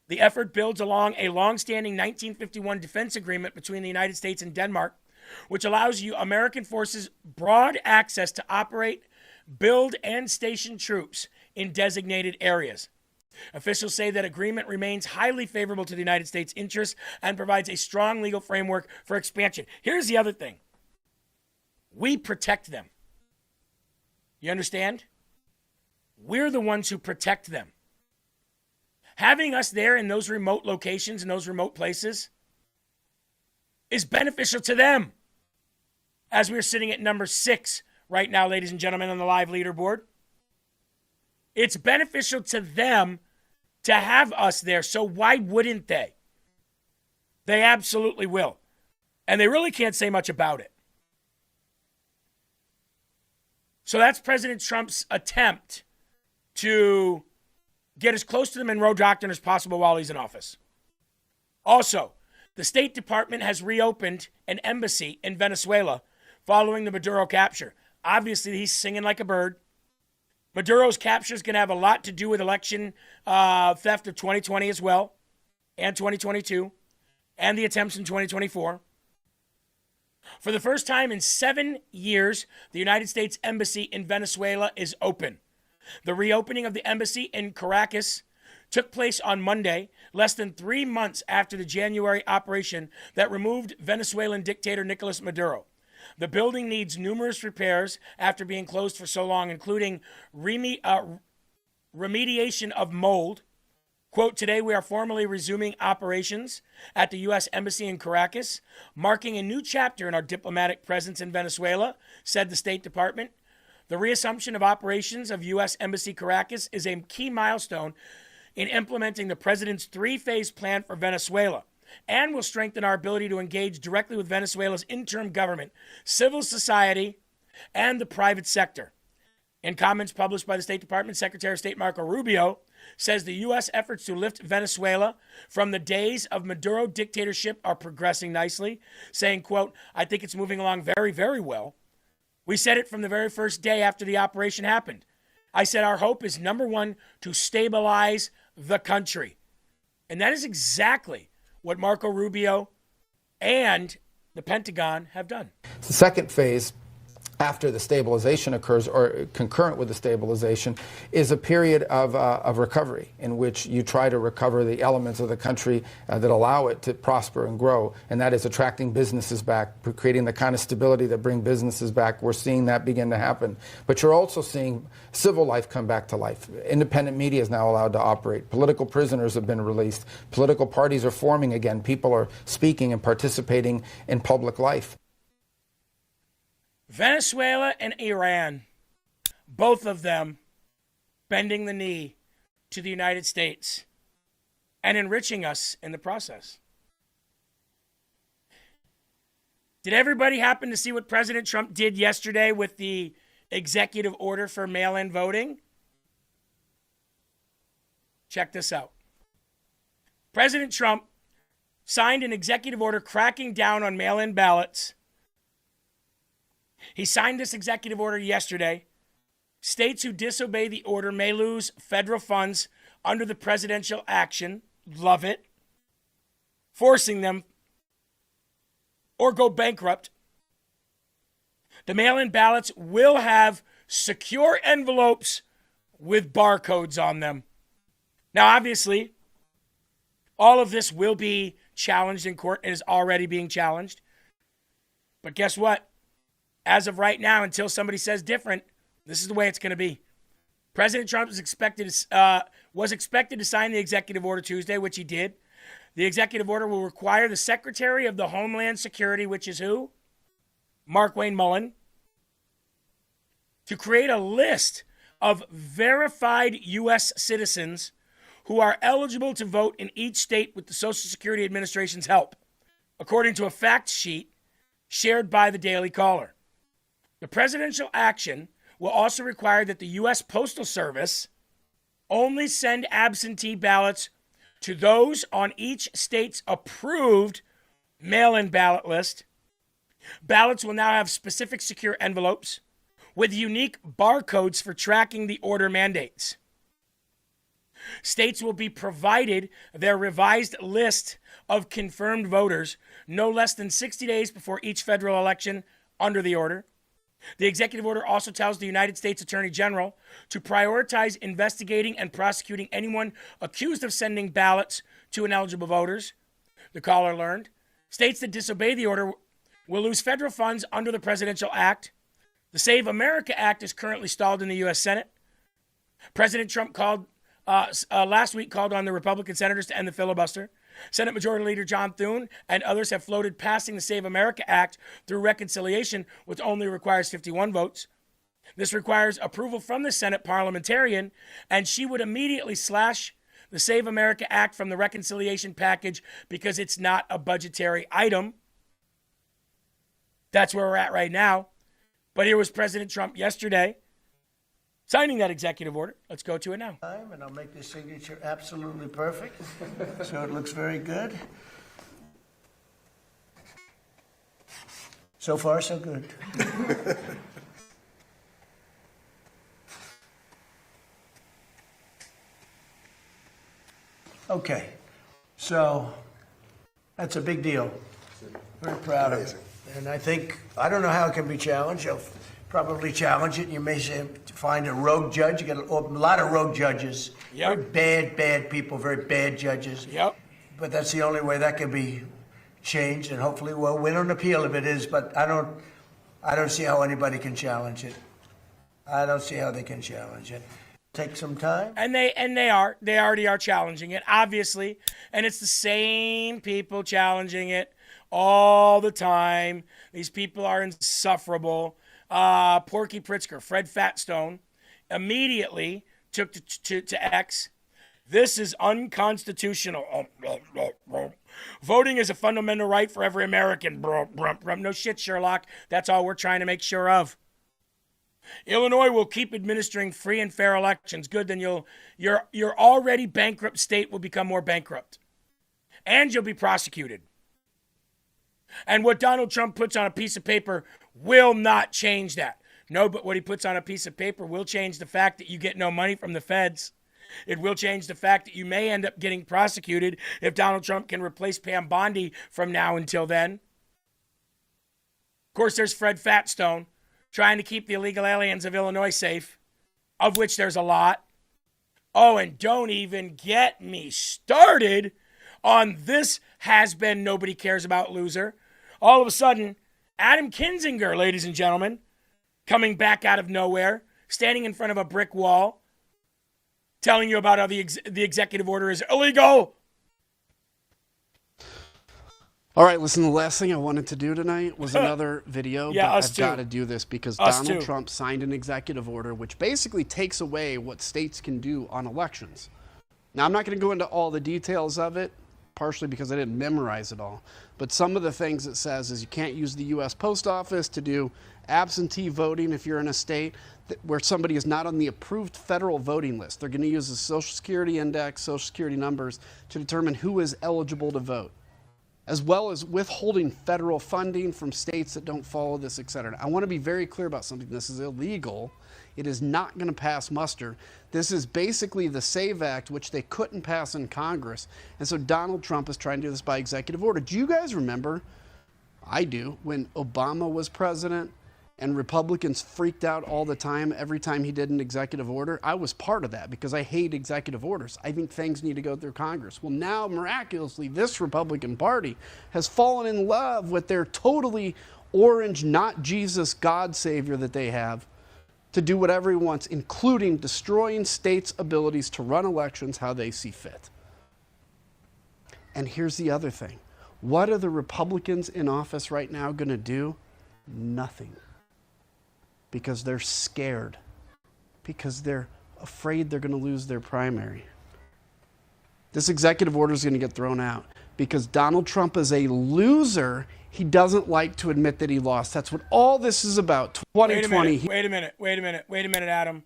The effort builds along a long-standing 1951 defense agreement between the United States and Denmark, which allows American forces broad access to operate, build, and station troops in designated areas. Officials say that agreement remains highly favorable to the United States' interests and provides a strong legal framework for expansion. Here's the other thing. We protect them. You understand? We're the ones who protect them. Having us there in those remote locations, in those remote places, is beneficial to them. As we're sitting at number 6 right now, ladies and gentlemen, on the live leaderboard. It's beneficial to them to have us there, so why wouldn't they? They absolutely will. And they really can't say much about it. So that's President Trump's attempt to get as close to the Monroe Doctrine as possible while he's in office. Also, the State Department has reopened an embassy in Venezuela following the Maduro capture. Obviously, he's singing like a bird. Maduro's capture is going to have a lot to do with election theft of 2020 as well, and 2022, and the attempts in 2024. For the first time in 7 years, the United States Embassy in Venezuela is open. The reopening of the embassy in Caracas took place on Monday, less than 3 months after the January operation that removed Venezuelan dictator Nicolas Maduro. The building needs numerous repairs after being closed for so long, including remediation of mold. Quote, today we are formally resuming operations at the U.S. Embassy in Caracas, marking a new chapter in our diplomatic presence in Venezuela, said the State Department. The reassumption of operations of U.S. Embassy Caracas is a key milestone in implementing the president's 3-phase plan for Venezuela, and will strengthen our ability to engage directly with Venezuela's interim government, civil society, and the private sector. In comments published by the State Department, Secretary of State Marco Rubio says the U.S. efforts to lift Venezuela from the days of Maduro dictatorship are progressing nicely, saying, quote, I think it's moving along very, very well. We said it from the very first day after the operation happened. I said our hope is, number one, to stabilize the country. And that is exactly what Marco Rubio and the Pentagon have done. The second phase, after the stabilization occurs, or concurrent with the stabilization, is a period of recovery in which you try to recover the elements of the country that allow it to prosper and grow, and that is attracting businesses back, creating the kind of stability that bring businesses back. We're seeing that begin to happen. But you're also seeing civil life come back to life. Independent media is now allowed to operate. Political prisoners have been released. Political parties are forming again. People are speaking and participating in public life. Venezuela and Iran, both of them bending the knee to the United States and enriching us in the process. Did everybody happen to see what President Trump did yesterday with the executive order for mail-in voting? Check this out. President Trump signed an executive order cracking down on mail-in ballots. He signed this executive order yesterday. States who disobey the order may lose federal funds under the presidential action. Love it. Forcing them or go bankrupt. The mail-in ballots will have secure envelopes with barcodes on them. Now, obviously, all of this will be challenged in court and is already being challenged. But guess what? As of right now, until somebody says different, this is the way it's going to be. President Trump was expected to sign the executive order Tuesday, which he did. The executive order will require the Secretary of the Homeland Security, which is who? Mark Wayne Mullen, to create a list of verified U.S. citizens who are eligible to vote in each state with the Social Security Administration's help, according to a fact sheet shared by the Daily Caller. The presidential action will also require that the U.S. Postal Service only send absentee ballots to those on each state's approved mail-in ballot list. Ballots will now have specific secure envelopes with unique barcodes for tracking the order mandates. States will be provided their revised list of confirmed voters no less than 60 days before each federal election under the order. The executive order also tells the United States Attorney General to prioritize investigating and prosecuting anyone accused of sending ballots to ineligible voters. The caller learned states that disobey the order will lose federal funds under the Presidential Act. The Save America Act is currently stalled in the U.S. Senate. President Trump last week called on the Republican senators to end the filibuster. Senate Majority Leader John Thune and others have floated passing the Save America Act through reconciliation, which only requires 51 votes. This requires approval from the Senate parliamentarian, and she would immediately slash the Save America Act from the reconciliation package because it's not a budgetary item. That's where we're at right now. But here was President Trump yesterday signing that executive order. Let's go to it now. And I'll make this signature absolutely perfect, so it looks very good. So far, so good. Okay, so that's a big deal. Very proud of it. And I don't know how it can be challenged. You'll probably challenge it. You may find a rogue judge. You get a lot of rogue judges. Yep. Very bad people, very bad judges. Yep. But that's the only way that can be changed, and hopefully we'll win an appeal if it is. But I don't see how anybody can challenge it. I don't see how they can challenge it. Take some time. And they already are challenging it, obviously. And it's the same people challenging it all the time. These people are insufferable. Porky Pritzker, Fred Fatstone, immediately took to X. This is unconstitutional. Voting is a fundamental right for every American. No shit, Sherlock. That's all we're trying to make sure of. Illinois will keep administering free and fair elections. Good, then your already bankrupt state will become more bankrupt. And you'll be prosecuted. And what Donald Trump puts on a piece of paper will not change that. No, but what he puts on a piece of paper will change the fact that you get no money from the feds. It will change the fact that you may end up getting prosecuted if Donald Trump can replace Pam Bondi from now until then. Of course, there's Fred Fatstone trying to keep the illegal aliens of Illinois safe, of which there's a lot. Oh, and don't even get me started on this has-been nobody cares about loser. All of a sudden, Adam Kinzinger, ladies and gentlemen, coming back out of nowhere, standing in front of a brick wall, telling you about how the executive order is illegal. All right, listen, the last thing I wanted to do tonight was another video, Yeah, but us I've too. got to do this because Us Donald too. Trump signed an executive order which basically takes away what states can do on elections. Now, I'm not going to go into all the details of it, partially because I didn't memorize it all, but some of the things it says is you can't use the U.S. Post Office to do absentee voting if you're in a state where somebody is not on the approved federal voting list. They're going to use the Social Security Index, Social Security numbers to determine who is eligible to vote, as well as withholding federal funding from states that don't follow this, et cetera. I want to be very clear about something. This is illegal. It is not going to pass muster. This is basically the SAVE Act, which they couldn't pass in Congress. And so Donald Trump is trying to do this by executive order. Do you guys remember, I do, when Obama was president and Republicans freaked out all the time every time he did an executive order? I was part of that because I hate executive orders. I think things need to go through Congress. Well, now, miraculously, this Republican Party has fallen in love with their totally orange, not Jesus, God Savior that they have to do whatever he wants, including destroying states' abilities to run elections how they see fit. And here's the other thing. What are the Republicans in office right now going to do? Nothing. Because they're scared. Because they're afraid they're going to lose their primary. This executive order is going to get thrown out because Donald Trump is a loser. He doesn't like to admit that he lost. That's what all this is about. 2020. Wait a minute, Adam.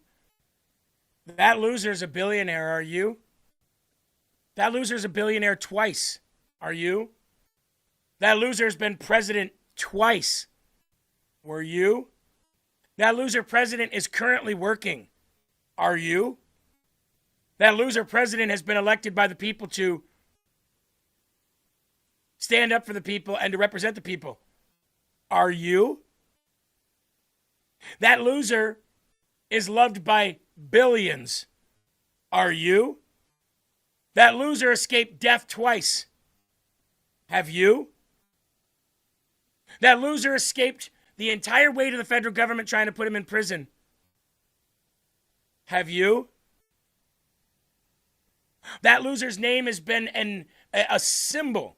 That loser's a billionaire, are you? That loser's a billionaire twice, are you? That loser's been president twice. Were you? That loser president is currently working. Are you? That loser president has been elected by the people to stand up for the people and to represent the people. Are you? That loser is loved by billions. Are you? That loser escaped death twice. Have you? That loser escaped the entire weight of the federal government trying to put him in prison. Have you? That loser's name has been a symbol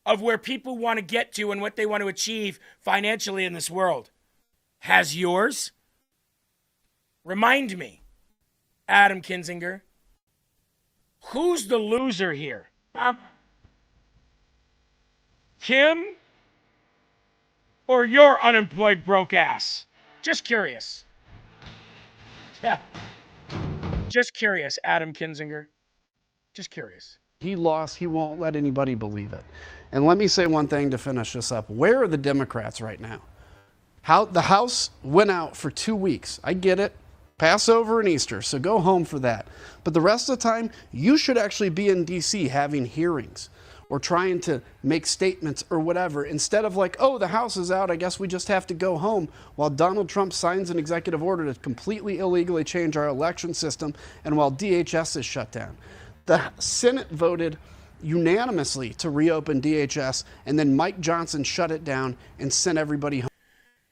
of where people want to get to and what they want to achieve financially in this world. Has yours? Remind me, Adam Kinzinger, who's the loser here? Kim or your unemployed broke ass? Just curious. Yeah. Just curious, Adam Kinzinger. Just curious. He lost. He won't let anybody believe it. And let me say one thing to finish this up. Where are the Democrats right now? The House went out for 2 weeks. I get it. Passover and Easter, so go home for that. But the rest of the time, you should actually be in D.C. having hearings or trying to make statements or whatever, instead of like, oh, the House is out, I guess we just have to go home, while Donald Trump signs an executive order to completely illegally change our election system and while DHS is shut down. The Senate voted unanimously to reopen DHS, and then Mike Johnson shut it down and sent everybody home.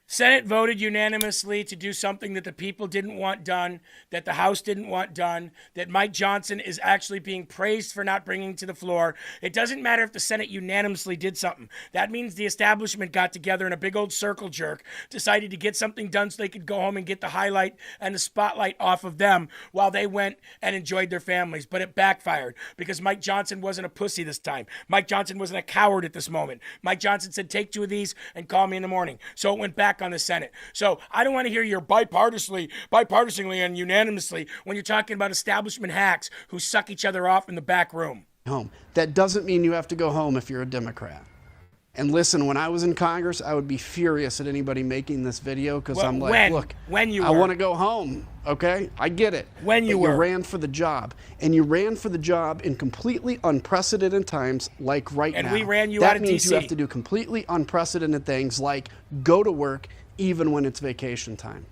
Senate voted unanimously to do something that the people didn't want done, that the House didn't want done, that Mike Johnson is actually being praised for not bringing to the floor. It doesn't matter if the Senate unanimously did something. That means the establishment got together in a big old circle jerk, decided to get something done so they could go home and get the highlight and the spotlight off of them while they went and enjoyed their families. But it backfired because Mike Johnson wasn't a pussy this time. Mike Johnson wasn't a coward at this moment. Mike Johnson said, take 2 of these and call me in the morning. So it went back on the Senate. So I don't want to hear your bipartisanly and unanimously when you're talking about establishment hacks who suck each other off in the back room. Home. That doesn't mean you have to go home if you're a Democrat. And listen, when I was in Congress, I would be furious at anybody making this video because I'm like, look, I want to go home, okay? I get it. You ran for the job, and you ran for the job in completely unprecedented times like right now. And we ran you out of D.C. That means you have to do completely unprecedented things like go to work even when it's vacation time.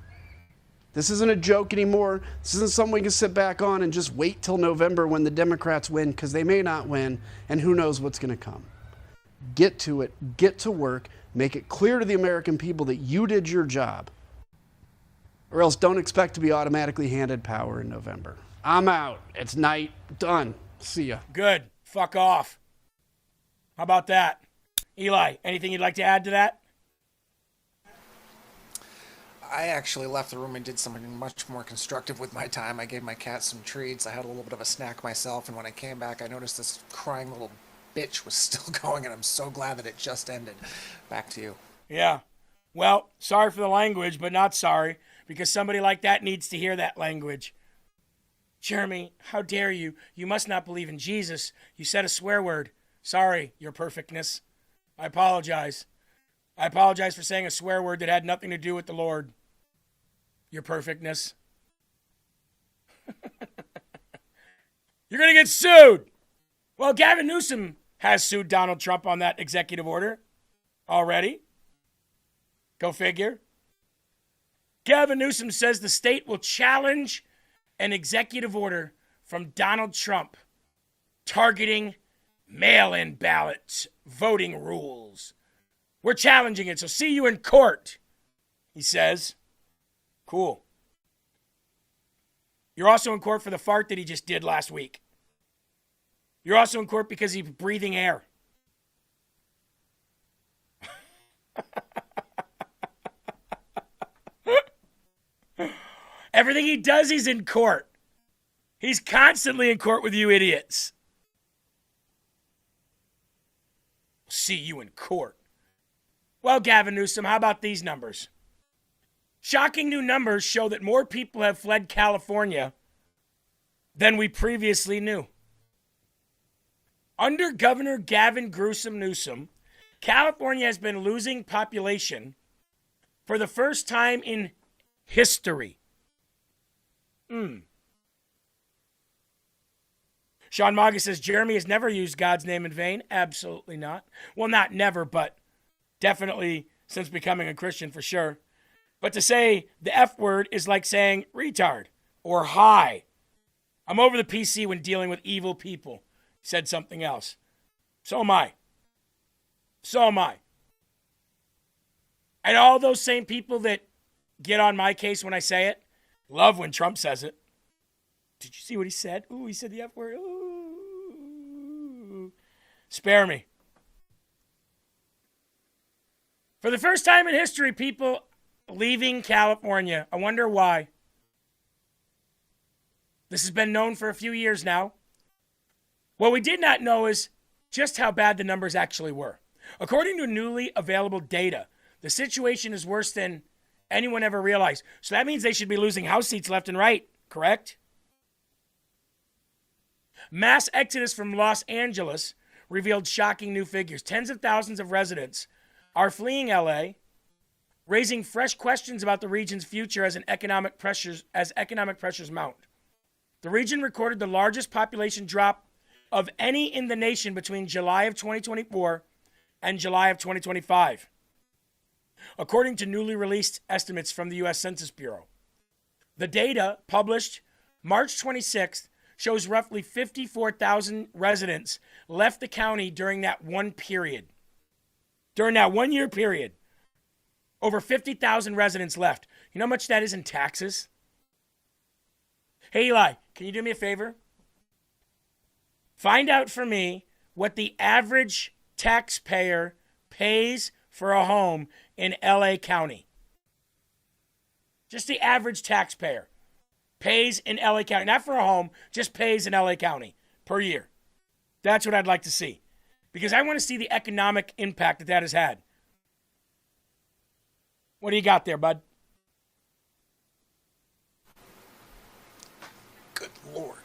This isn't a joke anymore. This isn't something we can sit back on and just wait till November when the Democrats win, because they may not win, and who knows what's going to come. Get to it, get to work, make it clear to the American people that you did your job, or else don't expect to be automatically handed power in November. I'm out. It's night. Done. See ya. Good. Fuck off. How about that? Eli, anything you'd like to add to that? I actually left the room and did something much more constructive with my time. I gave my cat some treats. I had a little bit of a snack myself, and when I came back, I noticed this crying little bitch was still going, and I'm so glad that it just ended. Back to you. Yeah. Well, sorry for the language, but not sorry, because somebody like that needs to hear that language. Jeremy, how dare you? You must not believe in Jesus. You said a swear word. Sorry, your perfectness. I apologize. I apologize for saying a swear word that had nothing to do with the Lord. Your perfectness. You're going to get sued. Well, Gavin Newsom has sued Donald Trump on that executive order already. Go figure. Gavin Newsom says the state will challenge an executive order from Donald Trump targeting mail-in ballots, voting rules. We're challenging it, so see you in court, he says. Cool. You're also in court for the fart that he just did last week. You're also in court because he's breathing air. Everything he does, he's in court. He's constantly in court with you idiots. see you in court. Well, Gavin Newsom, how about these numbers? Shocking new numbers show that more people have fled California than we previously knew. Under Governor Gavin Gruesome Newsom, California has been losing population for the first time in history. Sean Maga says, Jeremy has never used God's name in vain. Absolutely not. Well, not never, but definitely since becoming a Christian for sure. But to say the F word is like saying retard or high. I'm over the PC when dealing with evil people. He said something else. So am I. So am I. And all those same people that get on my case when I say it, love when Trump says it. Did you see what he said? Ooh, he said the F word. Ooh. Spare me. For the first time in history, people leaving California. I wonder why. This has been known for a few years now. What we did not know is just how bad the numbers actually were. According to newly available data, the situation is worse than anyone ever realized. So that means they should be losing house seats left and right, correct? Mass exodus from Los Angeles revealed shocking new figures. Tens of thousands of residents are fleeing LA, raising fresh questions about the region's future as economic pressures mount. The region recorded the largest population drop of any in the nation between July of 2024 and July of 2025, according to newly released estimates from the U.S. Census Bureau. The data, published March 26th, shows roughly 54,000 residents left the county during that one period. During that 1 year period, over 50,000 residents left. You know how much that is in taxes? Hey, Eli, can you do me a favor? Find out for me what the average taxpayer pays for a home in LA County. Just the average taxpayer pays in LA County. Not for a home, just pays in LA County per year. That's what I'd like to see. Because I want to see the economic impact that has had. What do you got there, bud? Good Lord.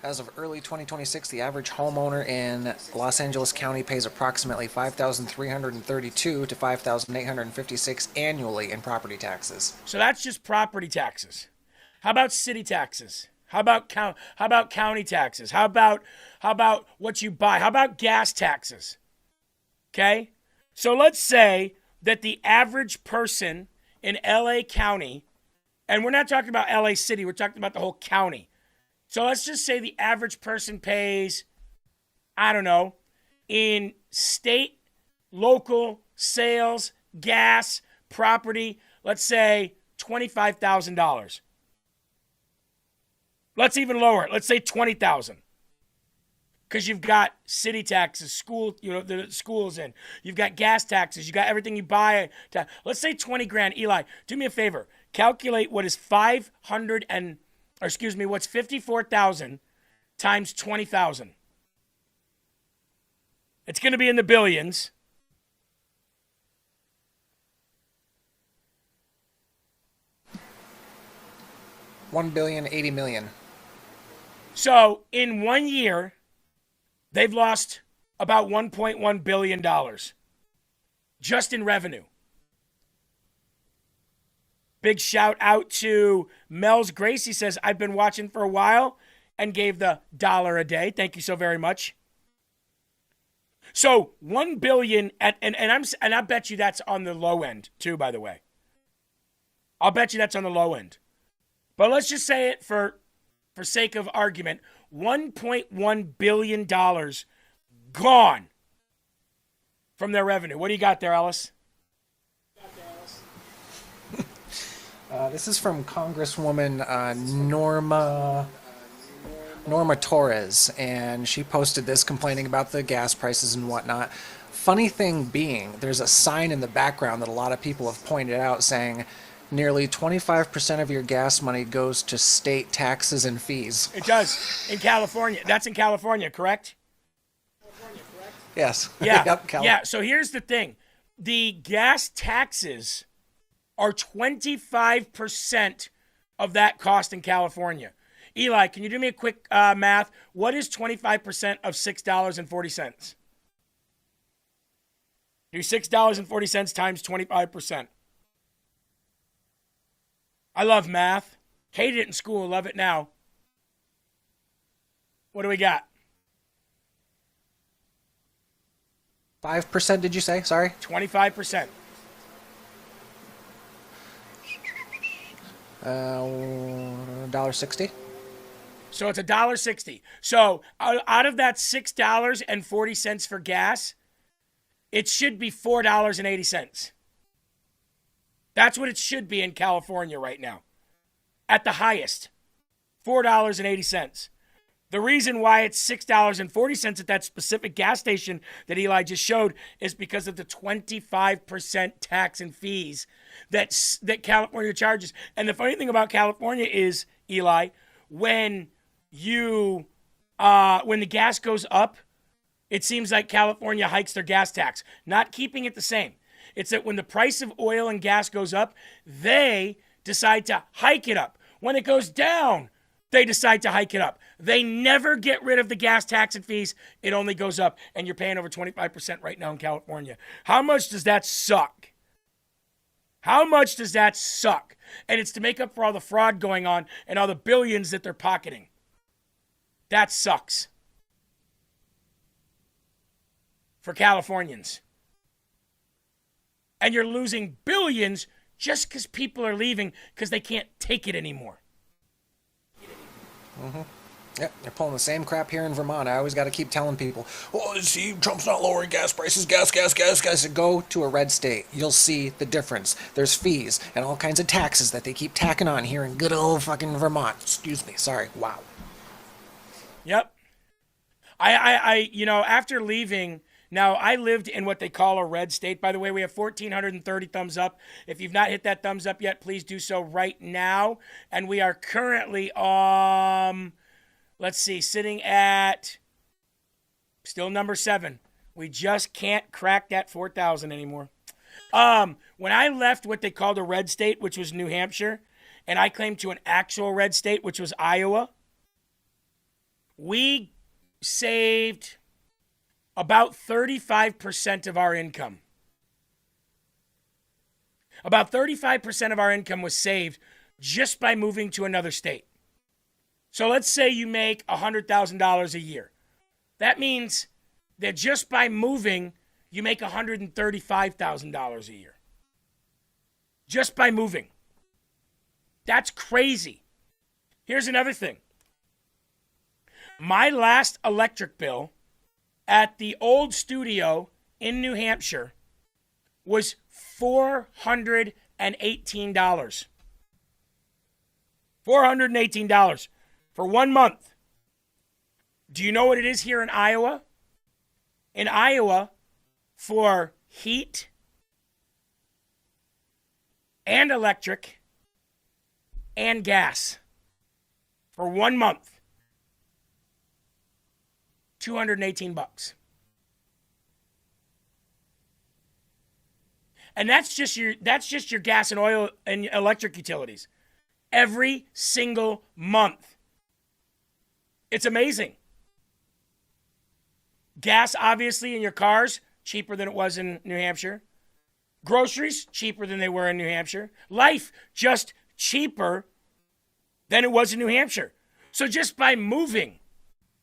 As of early 2026, the average homeowner in Los Angeles County pays approximately $5,332 to $5,856 annually in property taxes. So that's just property taxes. How about city taxes? How about county taxes? How about what you buy? How about gas taxes? Okay? So let's say that the average person in LA County, and we're not talking about LA City, we're talking about the whole county. So let's just say the average person pays, I don't know, in state, local, sales, gas, property, let's say $25,000. Let's even lower it. Let's say $20,000. Because you've got city taxes, school, the schools in. You've got gas taxes. You got everything you buy. Let's say 20 grand. Eli, do me a favor. Calculate what is what's 54,000 times 20,000. It's going to be in the billions. $1,080,000,000. So in 1 year, they've lost about $1.1 billion just in revenue. Big shout out to Mel's Gracie says, I've been watching for a while and gave the $1 a day. Thank you so very much. So 1 billion, and I bet you that's on the low end too, by the way. I'll bet you that's on the low end. But let's just say it for sake of argument, $1.1 billion gone from their revenue. What do you got there, Ellis? This is from Congresswoman Norma Torres, and she posted this complaining about the gas prices and whatnot. Funny thing being, there's a sign in the background that a lot of people have pointed out saying nearly 25% of your gas money goes to state taxes and fees. It does in California. That's in California, correct? Yes. Yeah. Yep, Yeah. So here's the thing. The gas taxes are 25% of that cost in California. Eli, can you do me a quick math? What is 25% of $6.40? Do $6.40 times 25%. I love math. Hated it in school. Love it now. What do we got? 5%, did you say? Sorry? 25%. $1.60. So it's $1.60. So out of that $6.40 for gas, it should be $4.80. That's what it should be in California right now. At the highest, $4.80. The reason why it's $6.40 at that specific gas station that Eli just showed is because of the 25% tax and fees that California charges. And the funny thing about California is, Eli, when the gas goes up, it seems like California hikes their gas tax, not keeping it the same. It's that when the price of oil and gas goes up, they decide to hike it up. When it goes down, they decide to hike it up. They never get rid of the gas tax and fees. It only goes up, and you're paying over 25% right now in California. How much does that suck? How much does that suck? And it's to make up for all the fraud going on and all the billions that they're pocketing. That sucks. For Californians. And you're losing billions just because people are leaving because they can't take it anymore. Mm-hmm. Yep, they're pulling the same crap here in Vermont. I always got to keep telling people, oh, see, Trump's not lowering gas prices, gas. So go to a red state. You'll see the difference. There's fees and all kinds of taxes that they keep tacking on here in good old fucking Vermont. Excuse me, sorry, wow. Yep. I after leaving, now I lived in what they call a red state. By the way, we have 1,430 thumbs up. If you've not hit that thumbs up yet, please do so right now. And we are currently sitting at still number 7. We just can't crack that 4,000 anymore. When I left what they called a red state, which was New Hampshire, and I claimed to an actual red state, which was Iowa, we saved about 35% of our income. About 35% of our income was saved just by moving to another state. So let's say you make $100,000 a year. That means that just by moving, you make $135,000 a year. Just by moving. That's crazy. Here's another thing. My last electric bill at the old studio in New Hampshire was $418. $418 for 1 month. Do you know what it is here in Iowa? In Iowa, for heat and electric and gas for 1 month, $218. And that's just your gas and oil and electric utilities. Every single month. It's amazing. Gas, obviously, in your cars, cheaper than it was in New Hampshire. Groceries, cheaper than they were in New Hampshire. Life, just cheaper than it was in New Hampshire. So just by moving,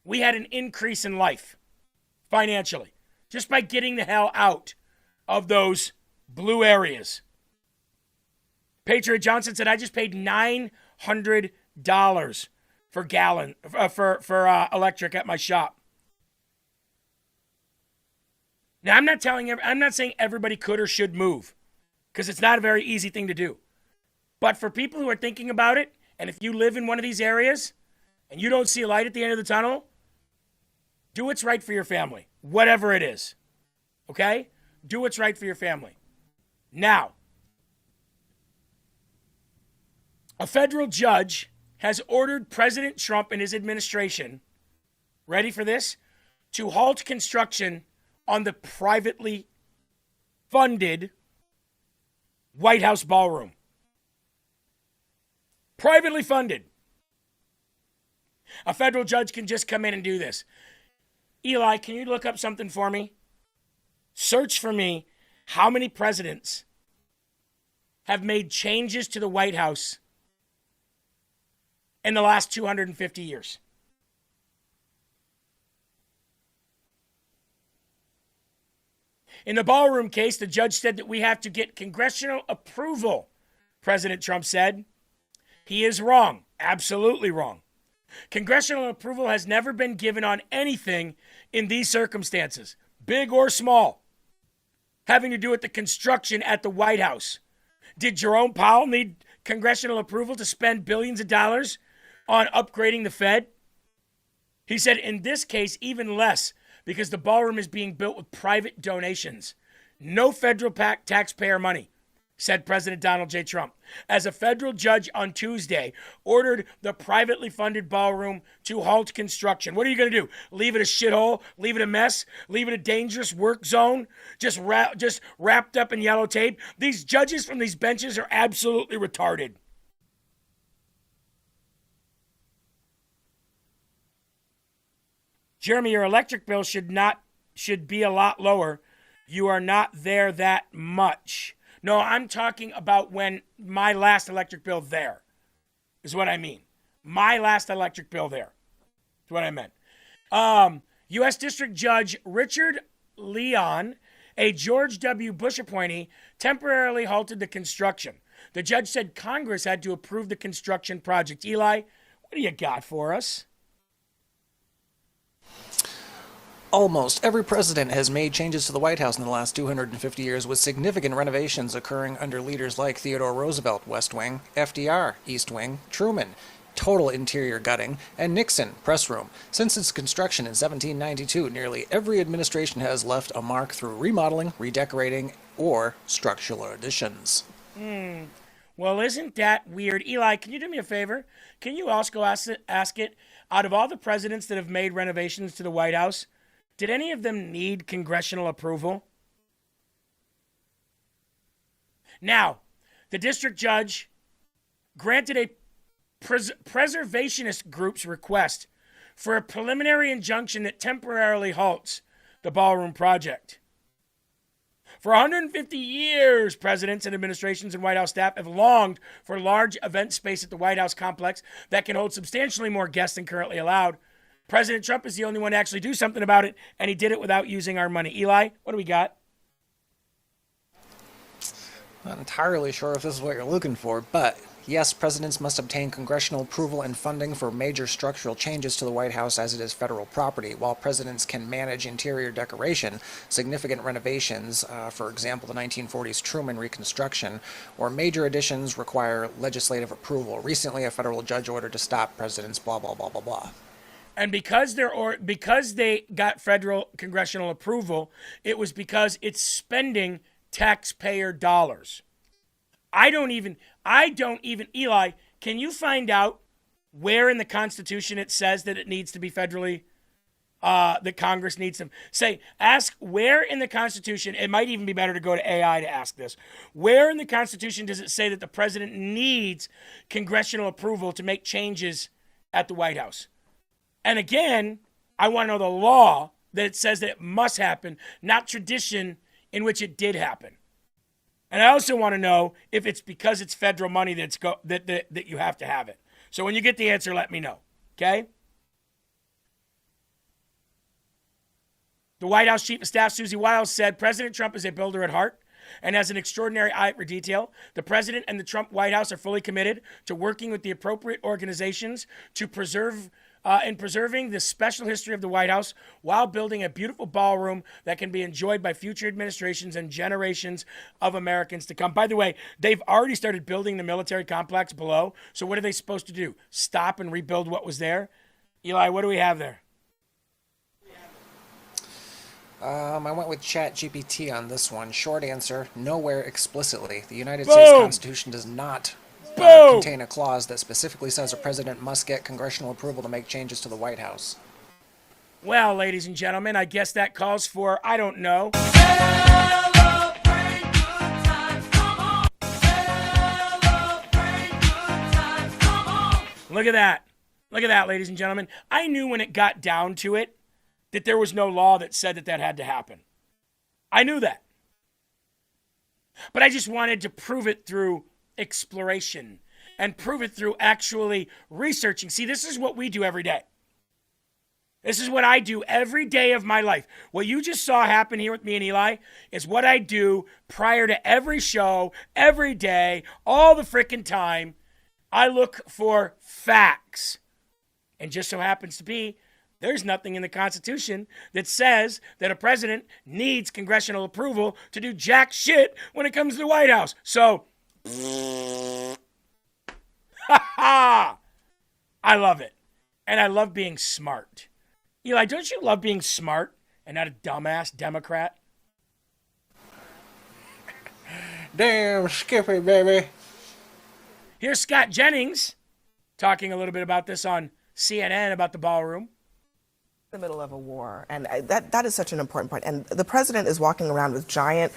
we had an increase in life financially. Just by getting the hell out of those blue areas. Patriot Johnson said, I just paid $900 for electric at my shop. Now, I'm not saying everybody could or should move, because it's not a very easy thing to do. But for people who are thinking about it, and if you live in one of these areas and you don't see a light at the end of the tunnel, do what's right for your family, whatever it is. Okay? Do what's right for your family. Now, a federal judge has ordered President Trump and his administration, ready for this, to halt construction on the privately funded White House ballroom. Privately funded. A federal judge can just come in and do this. Eli, can you look up something for me? Search for me how many presidents have made changes to the White House in the last 250 years. In the ballroom case, the judge said that we have to get congressional approval, President Trump said. He is wrong, absolutely wrong. Congressional approval has never been given on anything in these circumstances, big or small, having to do with the construction at the White House. Did Jerome Powell need congressional approval to spend billions of dollars on upgrading the Fed? He said in this case, even less, because the ballroom is being built with private donations. No federal taxpayer money, said President Donald J. Trump, as a federal judge on Tuesday ordered the privately funded ballroom to halt construction. What are you going to do? Leave it a shithole? Leave it a mess? Leave it a dangerous work zone? Just wrapped up in yellow tape? These judges from these benches are absolutely retarded. Jeremy, your electric bill should be a lot lower. You are not there that much. No, I'm talking about when my last electric bill there is what I mean. My last electric bill there is what I meant. U.S. District Judge Richard Leon, a George W. Bush appointee, temporarily halted the construction. The judge said Congress had to approve the construction project. Eli, what do you got for us? Almost every president has made changes to the White House in the last 250 years, with significant renovations occurring under leaders like Theodore Roosevelt, West Wing, FDR, East Wing, Truman, total interior gutting, and Nixon, press room. Since its construction in 1792, nearly every administration has left a mark through remodeling, redecorating, or structural additions. Well, isn't that weird? Eli, can you do me a favor? Can you also ask it, out of all the presidents that have made renovations to the White House, did any of them need congressional approval? Now, the district judge granted a preservationist group's request for a preliminary injunction that temporarily halts the ballroom project. For 150 years, presidents and administrations and White House staff have longed for large event space at the White House complex that can hold substantially more guests than currently allowed. President Trump is the only one to actually do something about it, and he did it without using our money. Eli, what do we got? Not entirely sure if this is what you're looking for, but yes, presidents must obtain congressional approval and funding for major structural changes to the White House as it is federal property. While presidents can manage interior decoration, significant renovations, for example, the 1940s Truman reconstruction, or major additions require legislative approval. Recently, a federal judge ordered to stop presidents, blah, blah, blah, blah, blah. And because they got federal congressional approval, it was because it's spending taxpayer dollars. I don't even, Eli, can you find out where in the Constitution it says that it needs to be federally, that Congress needs to ask where in the Constitution, it might even be better to go to AI to ask this. Where in the Constitution does it say that the president needs congressional approval to make changes at the White House? And again, I want to know the law that it says that it must happen, not tradition in which it did happen. And I also want to know if it's because it's federal money that you have to have it. So when you get the answer, let me know, okay? The White House Chief of Staff, Susie Wiles, said President Trump is a builder at heart and has an extraordinary eye for detail. The president and the Trump White House are fully committed to working with the appropriate organizations to preserving the special history of the White House while building a beautiful ballroom that can be enjoyed by future administrations and generations of Americans to come. By the way, they've already started building the military complex below. So what are they supposed to do? Stop and rebuild what was there? Eli, what do we have there? I went with ChatGPT on this one. Short answer, nowhere explicitly. The United States Constitution does not contain a clause that specifically says a president must get congressional approval to make changes to the White House. Well, ladies and gentlemen, I guess that calls for, I don't know. Look at that. Look at that, ladies and gentlemen. I knew when it got down to it that there was no law that said that had to happen. I knew that. But I just wanted to prove it through exploration and prove it through actually researching. See, this is what we do every day. This is what I do every day of my life. What you just saw happen here with me and Eli is what I do prior to every show, every day, all the frickin' time. I look for facts. And just so happens to be, there's nothing in the Constitution that says that a president needs congressional approval to do jack shit when it comes to the White House. So, I love it. And I love being smart. Eli, don't you love being smart and not a dumbass Democrat? Damn, Skippy, baby. Here's Scott Jennings talking a little bit about this on CNN about the ballroom. The middle of a war, and that is such an important point. And the president is walking around with giant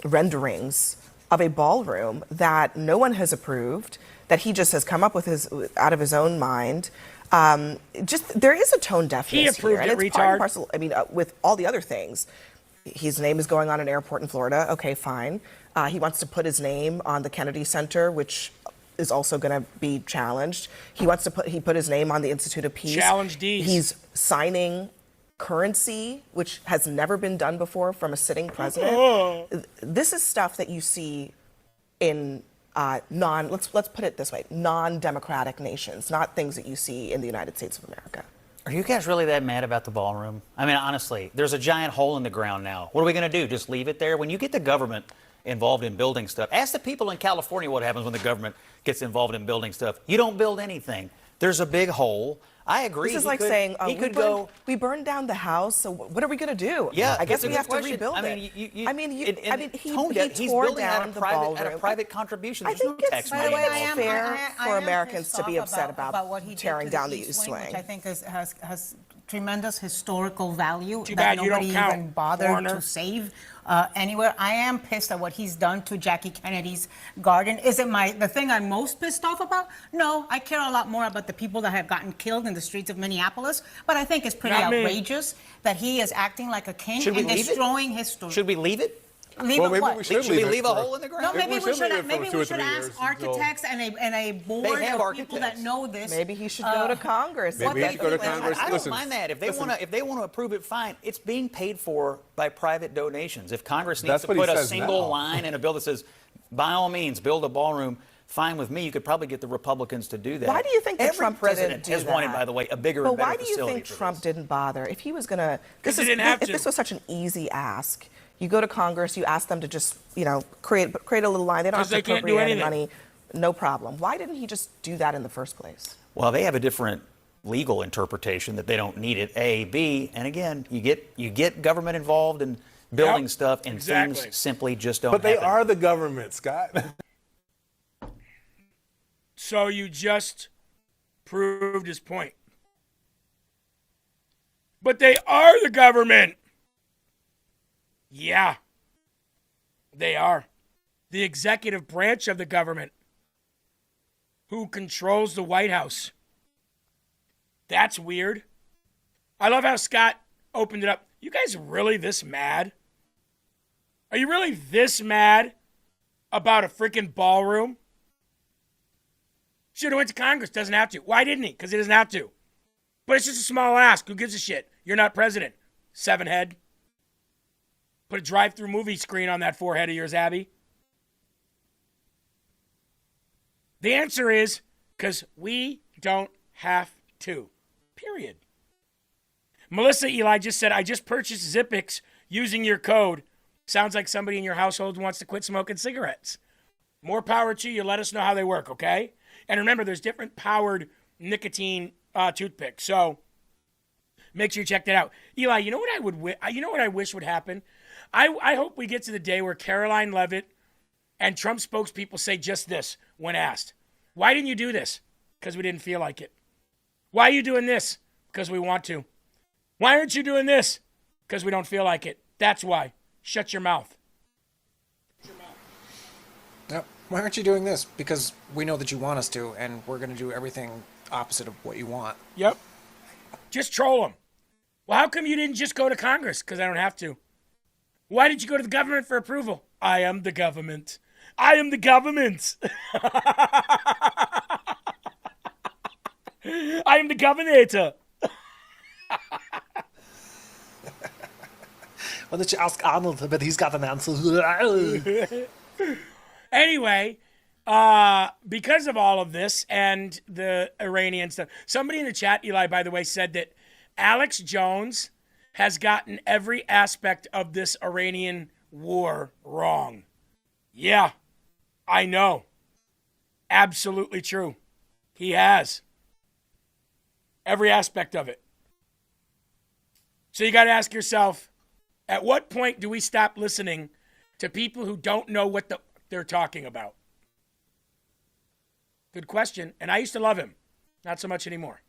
renderings of a ballroom that no one has approved, that he just has come up with out of his own mind. There is a tone deafness he approved here, and it, it's part and retard. parcel. I mean, with all the other things, his name is going on an airport in Florida. Okay, fine. He wants to put his name on the Kennedy Center, which is also going to be challenged. He put his name on the Institute of Peace. Challenge D's. He's signing currency, which has never been done before from a sitting president. This is stuff that you see in let's put it this way, non-democratic nations, not things that you see in the United States of America. Are you guys really that mad about the ballroom? I mean, honestly, there's a giant hole in the ground now. What are we going to do? Just leave it there? When you get the government involved in building stuff, ask the people in California what happens when the government gets involved in building stuff. You don't build anything. There's a big hole. I agree. This is like saying, we burned down the house, so what are we going to do? Yeah, I guess we have question. to rebuild it. He tore down the ballroom. At a private contribution. I think it's fair for Americans to be upset about tearing down the East Wing. Which I think has tremendous historical value Too that bad you nobody don't count, even bothered foreigner. to save anywhere. I am pissed at what he's done to Jackie Kennedy's garden. Is it the thing I'm most pissed off about? No, I care a lot more about the people that have gotten killed in the streets of Minneapolis. But I think it's pretty outrageous that he is acting like a king and destroying history. Should we leave it? Leave it what? Should we leave a hole in the ground? No, maybe we should ask architects and a board of people that know this. Maybe he should go to Congress. Maybe he should go to Congress. I don't mind that. If they want to approve it, fine. It's being paid for by private donations. If Congress needs to put a single line in a bill that says, by all means, build a ballroom, fine with me. You could probably get the Republicans to do that. Why do you think every Trump president didn't do has wanted, by the way, a bigger and better facility? But why do you think Trump didn't bother? If he was going to, if this was such an easy ask, you go to Congress, you ask them to just, create a little line. They don't have to appropriate any money. No problem. Why didn't he just do that in the first place? Well, they have a different legal interpretation that they don't need it. A, B, and again, you get government involved in building stuff, and things simply just don't. But they happen. are the government, Scott. So you just proved his point. But they are the government. Yeah, they are. The executive branch of the government who controls the White House. That's weird. I love how Scott opened it up. You guys really this mad? Are you really this mad about a freaking ballroom? Should have went to Congress. Doesn't have to. Why didn't he? Because he doesn't have to. But it's just a small ask. Who gives a shit? You're not president. Seven head. Put a drive-through movie screen on that forehead of yours, Abby. The answer is because we don't have to. Period. Melissa Eli just said, I just purchased Zippix using your code. Sounds like somebody in your household wants to quit smoking cigarettes. More power to you. Let us know how they work, okay? And remember, there's different powered nicotine toothpicks. So make sure you check that out. Eli, you know what I wish would happen? I hope we get to the day where Caroline Leavitt and Trump spokespeople say just this when asked. Why didn't you do this? Because we didn't feel like it. Why are you doing this? Because we want to. Why aren't you doing this? Because we don't feel like it. That's why. Shut your mouth. Yep. Why aren't you doing this? Because we know that you want us to, and we're going to do everything opposite of what you want. Yep. Just troll them. Well, how come you didn't just go to Congress? Because I don't have to. Why did you go to the government for approval? I am the government. I am the government. I am the governor. Why don't you ask Arnold? But he's got an answer. Anyway, because of all of this and the Iranian stuff, somebody in the chat, Eli, by the way, said that Alex Jones has gotten every aspect of this Iranian war wrong. Yeah, I know. Absolutely true. He has. Every aspect of it. So you got to ask yourself, at what point do we stop listening to people who don't know what they're talking about? Good question. And I used to love him. Not so much anymore.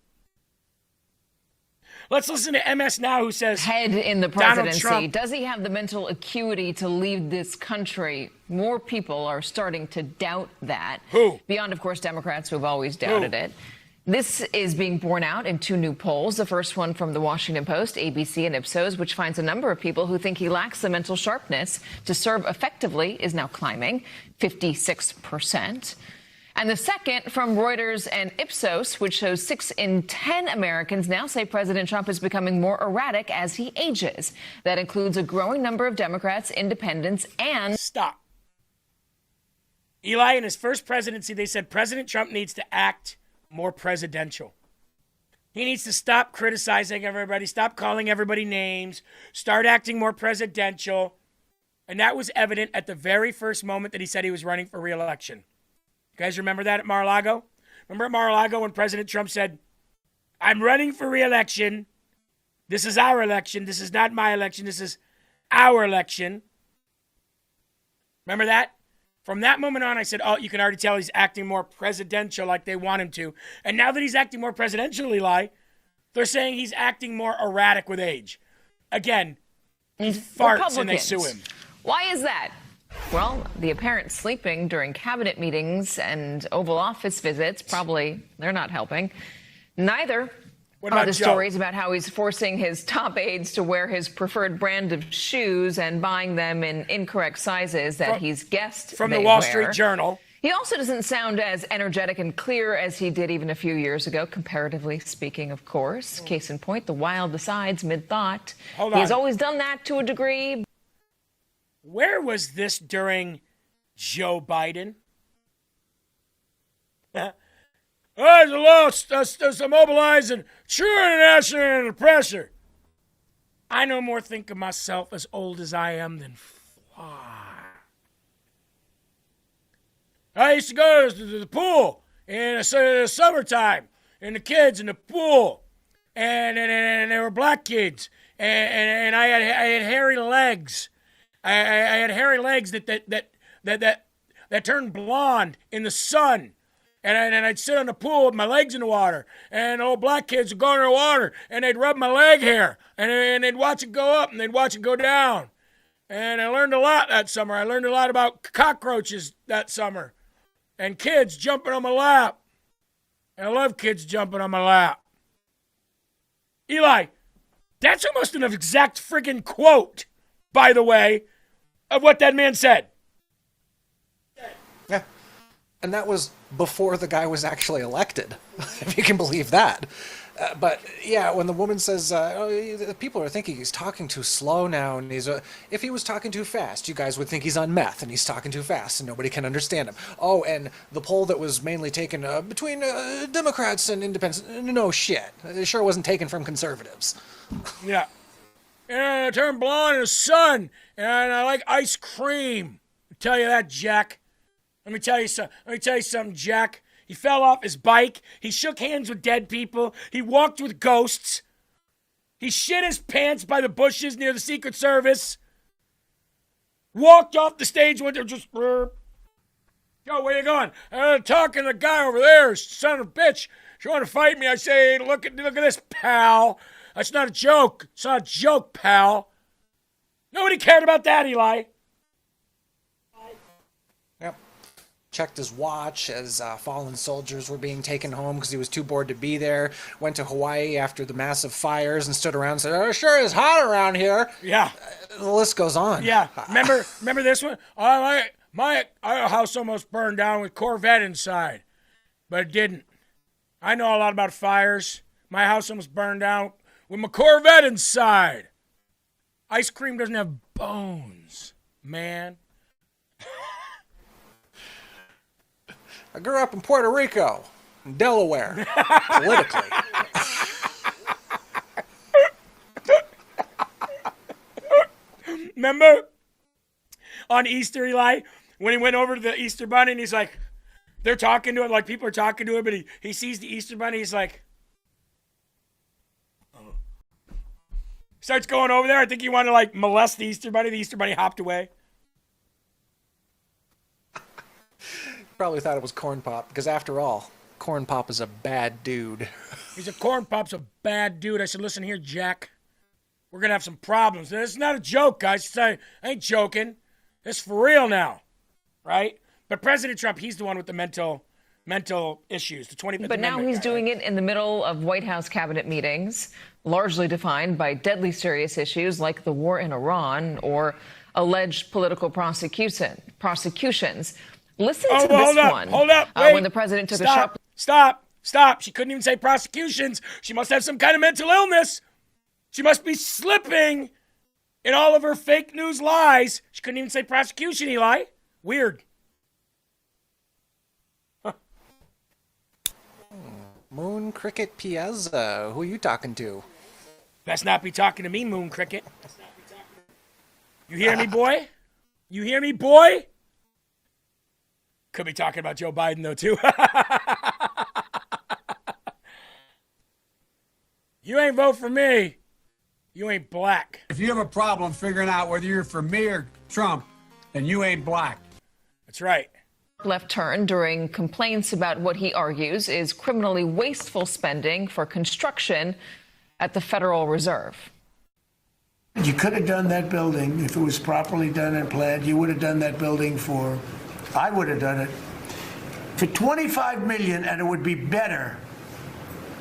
Let's listen to MS Now, who says, head in the Donald presidency. Trump. Does he have the mental acuity to lead this country? More people are starting to doubt that. Who? Beyond, of course, Democrats who have always doubted it. This is being borne out in two new polls. The first one from the Washington Post, ABC, and Ipsos, which finds a number of people who think he lacks the mental sharpness to serve effectively, is now climbing 56%. And the second from Reuters and Ipsos, which shows 6 in 10 Americans now say President Trump is becoming more erratic as he ages. That includes a growing number of Democrats, independents, and... Stop. Eli, in his first presidency, they said President Trump needs to act more presidential. He needs to stop criticizing everybody, stop calling everybody names, start acting more presidential. And that was evident at the very first moment that he said he was running for re-election. You guys remember that at Mar-a-Lago? Remember at Mar-a-Lago when President Trump said, I'm running for re-election. This is our election. This is not my election. This is our election. Remember that? From that moment on, I said, oh, you can already tell he's acting more presidential like they want him to. And now that he's acting more presidential, Eli, they're saying he's acting more erratic with age. Again, he farts and they sue him. Why is that? Well, the apparent sleeping during cabinet meetings and Oval Office visits, probably they're not helping. Neither are the stories about how he's forcing his top aides to wear his preferred brand of shoes and buying them in incorrect sizes that he's guessed from they the Wall wear. Street Journal. He also doesn't sound as energetic and clear as he did even a few years ago, comparatively speaking, of course. Case in point, the wild decides mid-thought. Hold He has on. always done that to a degree. Where was this during Joe Biden? There's a lot mobilizing true international pressure. I no more think of myself as old as I am than fly. I used to go to the pool in the summertime, and the kids in the pool, and they were black kids, and I had hairy legs. I had hairy legs that turned blonde in the sun. And I'd sit on the pool with my legs in the water. And the old black kids would go in the water, and they'd rub my leg hair. And they'd watch it go up, and they'd watch it go down. And I learned a lot that summer. I learned a lot about cockroaches that summer. And kids jumping on my lap. And I love kids jumping on my lap. Eli, that's almost an exact friggin' quote, by the way, of what that man said. Yeah. And that was before the guy was actually elected, if you can believe that. But yeah, when the woman says, people are thinking he's talking too slow now, and if he was talking too fast, you guys would think he's on meth, and he's talking too fast, and nobody can understand him. Oh, and the poll that was mainly taken between Democrats and independents, no shit. It sure wasn't taken from conservatives. Yeah. And I turned blonde in the sun, and I like ice cream. I'll tell you that, Jack. Let me tell you something, Jack. He fell off his bike. He shook hands with dead people. He walked with ghosts. He shit his pants by the bushes near the Secret Service. Walked off the stage when they're just... Yo, where you going? I'm talking to the guy over there, son of a bitch. If you want to fight me, I say, look at this, pal. That's not a joke. It's not a joke, pal. Nobody cared about that, Eli. Yep. Checked his watch as fallen soldiers were being taken home because he was too bored to be there. Went to Hawaii after the massive fires and stood around and said, "Oh, it sure is hot around here." Yeah. The list goes on. Yeah. Remember this one? My house almost burned down with Corvette inside, but it didn't. I know a lot about fires. My house almost burned down with my Corvette inside. Ice cream doesn't have bones, man. I grew up in Puerto Rico, in Delaware, politically. Remember on Easter, Eli, when he went over to the Easter Bunny and he's like, they're talking to him, like people are talking to him, but he sees the Easter Bunny, he's like, oh. Starts going over there. I think he wanted to like molest the Easter Bunny. The Easter Bunny hopped away. Probably thought it was Corn Pop, because after all, Corn Pop is a bad dude. He said, Corn Pop's a bad dude. I said, listen here, Jack. We're going to have some problems. This is not a joke, guys. I ain't joking. It's for real now, right? But President Trump, he's the one with the mental issues, the 25th But now Amendment he's guy, doing it in the middle of White House cabinet meetings, largely defined by deadly serious issues like the war in Iran or alleged political prosecutions. Listen to this one. Hold up. Wait. When the president took a sharp... Stop. She couldn't even say prosecutions. She must have some kind of mental illness. She must be slipping in all of her fake news lies. She couldn't even say prosecution, Eli. Weird. Huh. Moon Cricket Piazza. Who are you talking to? Best not be talking to me, Moon Cricket. You hear me, boy? You hear me, boy? Could be talking about Joe Biden, though, too. You ain't vote for me. You ain't black. If you have a problem figuring out whether you're for me or Trump, then you ain't black. That's right. Left turn during complaints about what he argues is criminally wasteful spending for construction at the Federal Reserve. You could have done that building if it was properly done and planned. You would have done that building I would have done it for $25 million, and it would be better.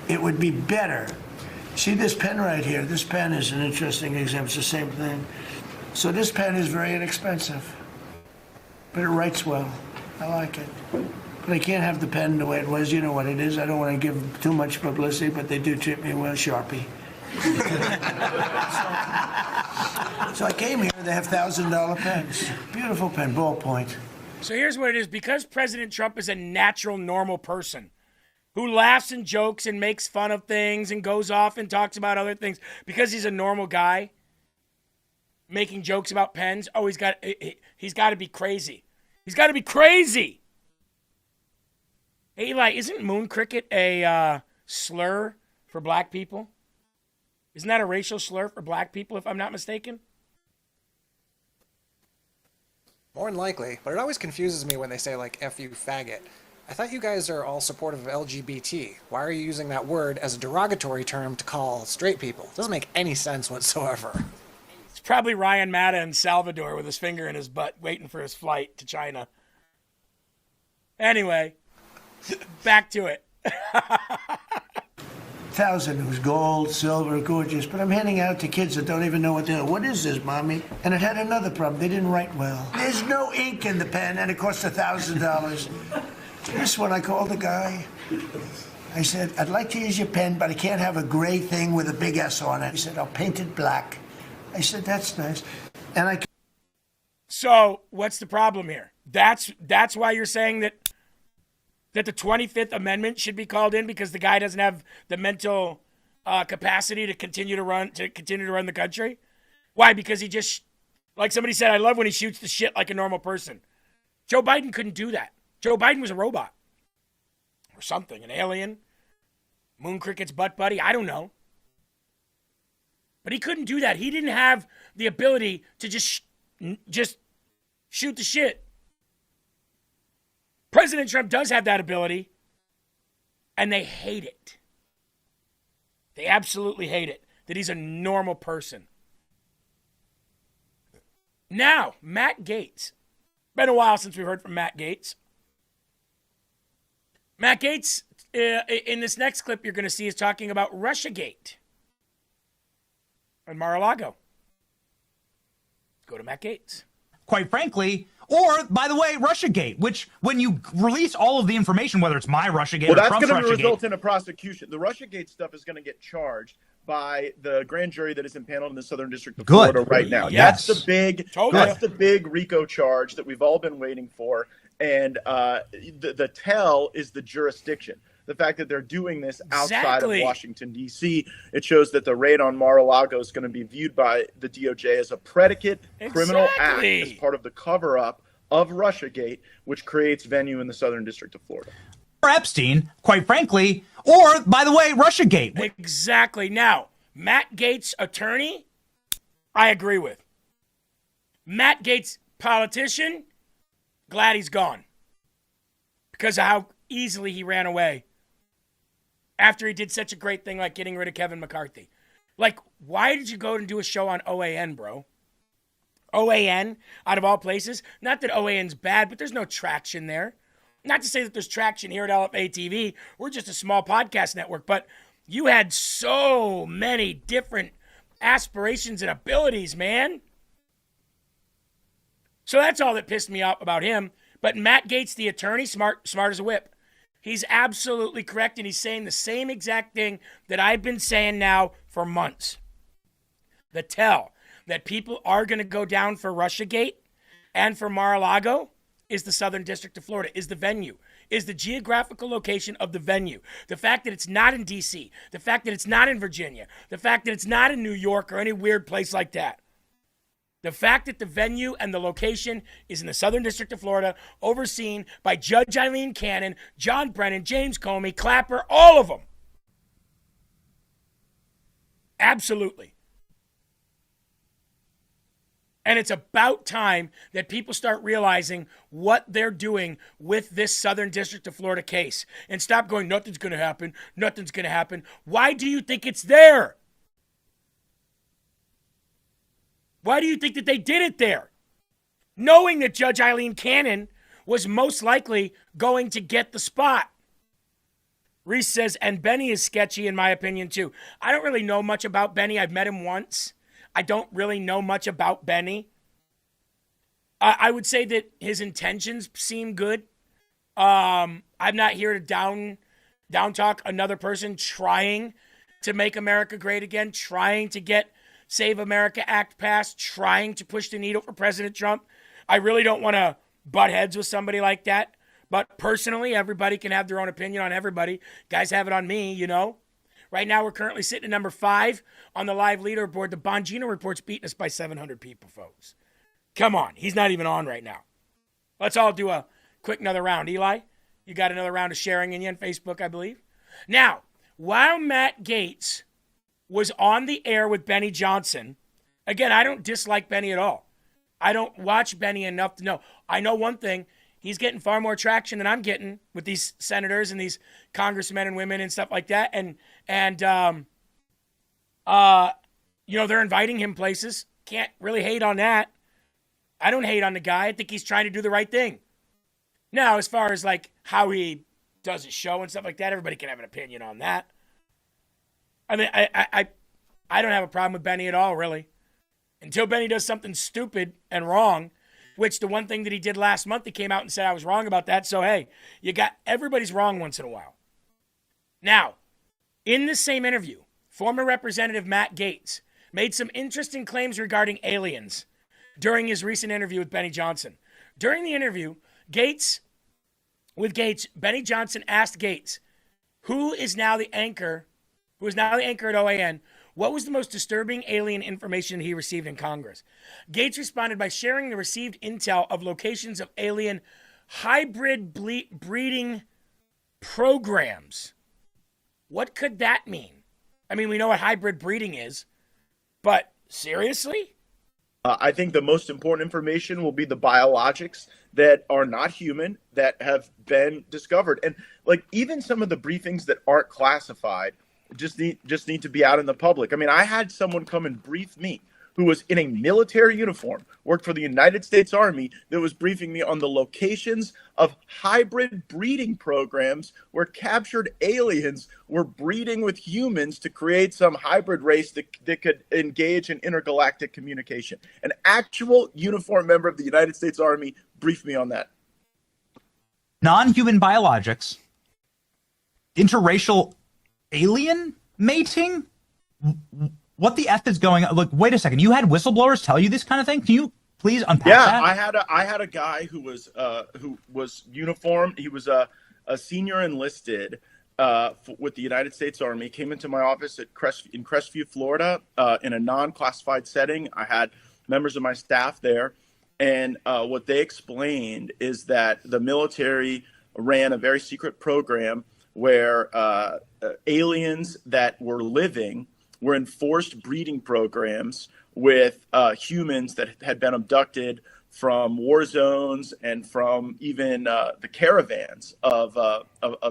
It would be better. See this pen right here? This pen is an interesting example. It's the same thing. So this pen is very inexpensive, but it writes well. I like it. But I can't have the pen the way it was. You know what it is. I don't want to give too much publicity, but they do treat me well, Sharpie. So I came here. They have $1,000 pens. Beautiful pen, ballpoint. So here's what it is. Because President Trump is a natural, normal person who laughs and jokes and makes fun of things and goes off and talks about other things, because he's a normal guy making jokes about pens, he's got to be crazy. He's got to be crazy. Hey, Eli, isn't Moon Cricket a slur for black people? Isn't that a racial slur for black people, if I'm not mistaken? More than likely, but it always confuses me when they say, like, F you faggot. I thought you guys are all supportive of LGBT. Why are you using that word as a derogatory term to call straight people? It doesn't make any sense whatsoever. It's probably Ryan Matta in Salvador with his finger in his butt waiting for his flight to China. Anyway, back to it. 1,000. It was gold, silver, gorgeous. But I'm handing out to kids that don't even know what they're. What is this, Mommy? And it had another problem. They didn't write well. There's no ink in the pen, and it cost $1,000. This one, I called the guy. I said, I'd like to use your pen, but I can't have a gray thing with a big S on it. He said, I'll paint it black. I said, that's nice. And So what's the problem here? That's why you're saying that the 25th Amendment should be called in, because the guy doesn't have the mental capacity to continue to run the country? Why? Because he just, like somebody said, I love when he shoots the shit like a normal person. Joe Biden couldn't do that. Joe Biden was a robot or something, an alien, Moon Cricket's butt buddy. I don't know. But he couldn't do that. He didn't have the ability to just shoot the shit. President Trump does have that ability, and they hate it. They absolutely hate it. that he's a normal person. Now, Matt Gaetz. Been a while since we've heard from Matt Gaetz. Matt Gaetz, in this next clip you're going to see, is talking about Russiagate and Mar-a-Lago. Go to Matt Gaetz. Quite frankly, or, by the way, Russiagate, which when you release all of the information, whether it's my Russiagate or Trump's Russiagate... Well, that's going to result in a prosecution. The Russiagate stuff is going to get charged by the grand jury that is impaneled in the Southern District of Florida right now. Yes. That's the big RICO charge that we've all been waiting for. And the tell is the jurisdiction. The fact that they're doing this outside of Washington, D.C., it shows that the raid on Mar-a-Lago is going to be viewed by the DOJ as a predicate criminal act as part of the cover-up of Russiagate, which creates venue in the Southern District of Florida. Or Epstein, quite frankly, or, by the way, Russiagate. Exactly. Now, Matt Gaetz, attorney, I agree with. Matt Gaetz, politician, glad he's gone. Because of how easily he ran away after he did such a great thing like getting rid of Kevin McCarthy. Like, why did you go and do a show on OAN, bro? OAN, out of all places. Not that OAN's bad, but there's no traction there. Not to say that there's traction here at Lfa TV. We're just a small podcast network, but you had so many different aspirations and abilities, man. So that's all that pissed me off about him. But Matt Gaetz, the attorney, smart as a whip. He's absolutely correct, and he's saying the same exact thing that I've been saying now for months. The tell that people are going to go down for Russiagate and for Mar-a-Lago is the Southern District of Florida, is the venue, is the geographical location of the venue. The fact that it's not in D.C., the fact that it's not in Virginia, the fact that it's not in New York or any weird place like that. The fact that the venue and the location is in the Southern District of Florida, overseen by Judge Eileen Cannon, John Brennan, James Comey, Clapper, all of them. Absolutely. And it's about time that people start realizing what they're doing with this Southern District of Florida case and stop going, nothing's going to happen, nothing's going to happen. Why do you think it's there? Why do you think that they did it there? Knowing that Judge Eileen Cannon was most likely going to get the spot. Reese says, and Benny is sketchy in my opinion too. I don't really know much about Benny. I've met him once. I don't really know much about Benny. I would say that his intentions seem good. I'm not here to down talk another person trying to make America great again, trying to get Save America Act passed, trying to push the needle for President Trump. I really don't want to butt heads with somebody like that. But personally, everybody can have their own opinion on everybody. Guys have it on me, you know. Right now, we're currently sitting at number 5 on the live leaderboard. The Bongino Report's beating us by 700 people, folks. Come on. He's not even on right now. Let's all do a quick another round. Eli, you got another round of sharing in you on Facebook, I believe. Now, while Matt Gaetz was on the air with Benny Johnson, again, I don't dislike Benny at all. I don't watch Benny enough to know. I know one thing. He's getting far more traction than I'm getting with these senators and these congressmen and women and stuff like that. And you know, they're inviting him places. Can't really hate on that. I don't hate on the guy. I think he's trying to do the right thing. Now, as far as like how he does his show and stuff like that, everybody can have an opinion on that. I mean, I don't have a problem with Benny at all, really. Until Benny does something stupid and wrong, which the one thing that he did last month, he came out and said I was wrong about that. So, hey, you got everybody's wrong once in a while. Now, in the same interview, former Representative Matt Gaetz made some interesting claims regarding aliens during his recent interview with Benny Johnson. During the interview, Benny Johnson asked Gaetz, who is now the anchor at OAN, what was the most disturbing alien information he received in Congress? Gaetz responded by sharing the received intel of locations of alien hybrid breeding programs. What could that mean? I mean, we know what hybrid breeding is, but seriously? I think the most important information will be the biologics that are not human that have been discovered. And like even some of the briefings that aren't classified just need to be out in the public. I mean, I had someone come and brief me who was in a military uniform, worked for the United States Army, that was briefing me on the locations of hybrid breeding programs where captured aliens were breeding with humans to create some hybrid race that could engage in intergalactic communication. An actual uniformed member of the United States Army briefed me on that. Non-human biologics, interracial alien mating? What the F is going on? Look, wait a second. You had whistleblowers tell you this kind of thing? Can you please unpack that? Yeah, I had a guy who was uniformed. He was a senior enlisted with the United States Army. Came into my office in Crestview, Florida, in a non-classified setting. I had members of my staff there, and what they explained is that the military ran a very secret program where aliens that were living were in forced breeding programs with humans that had been abducted from war zones and from even the caravans of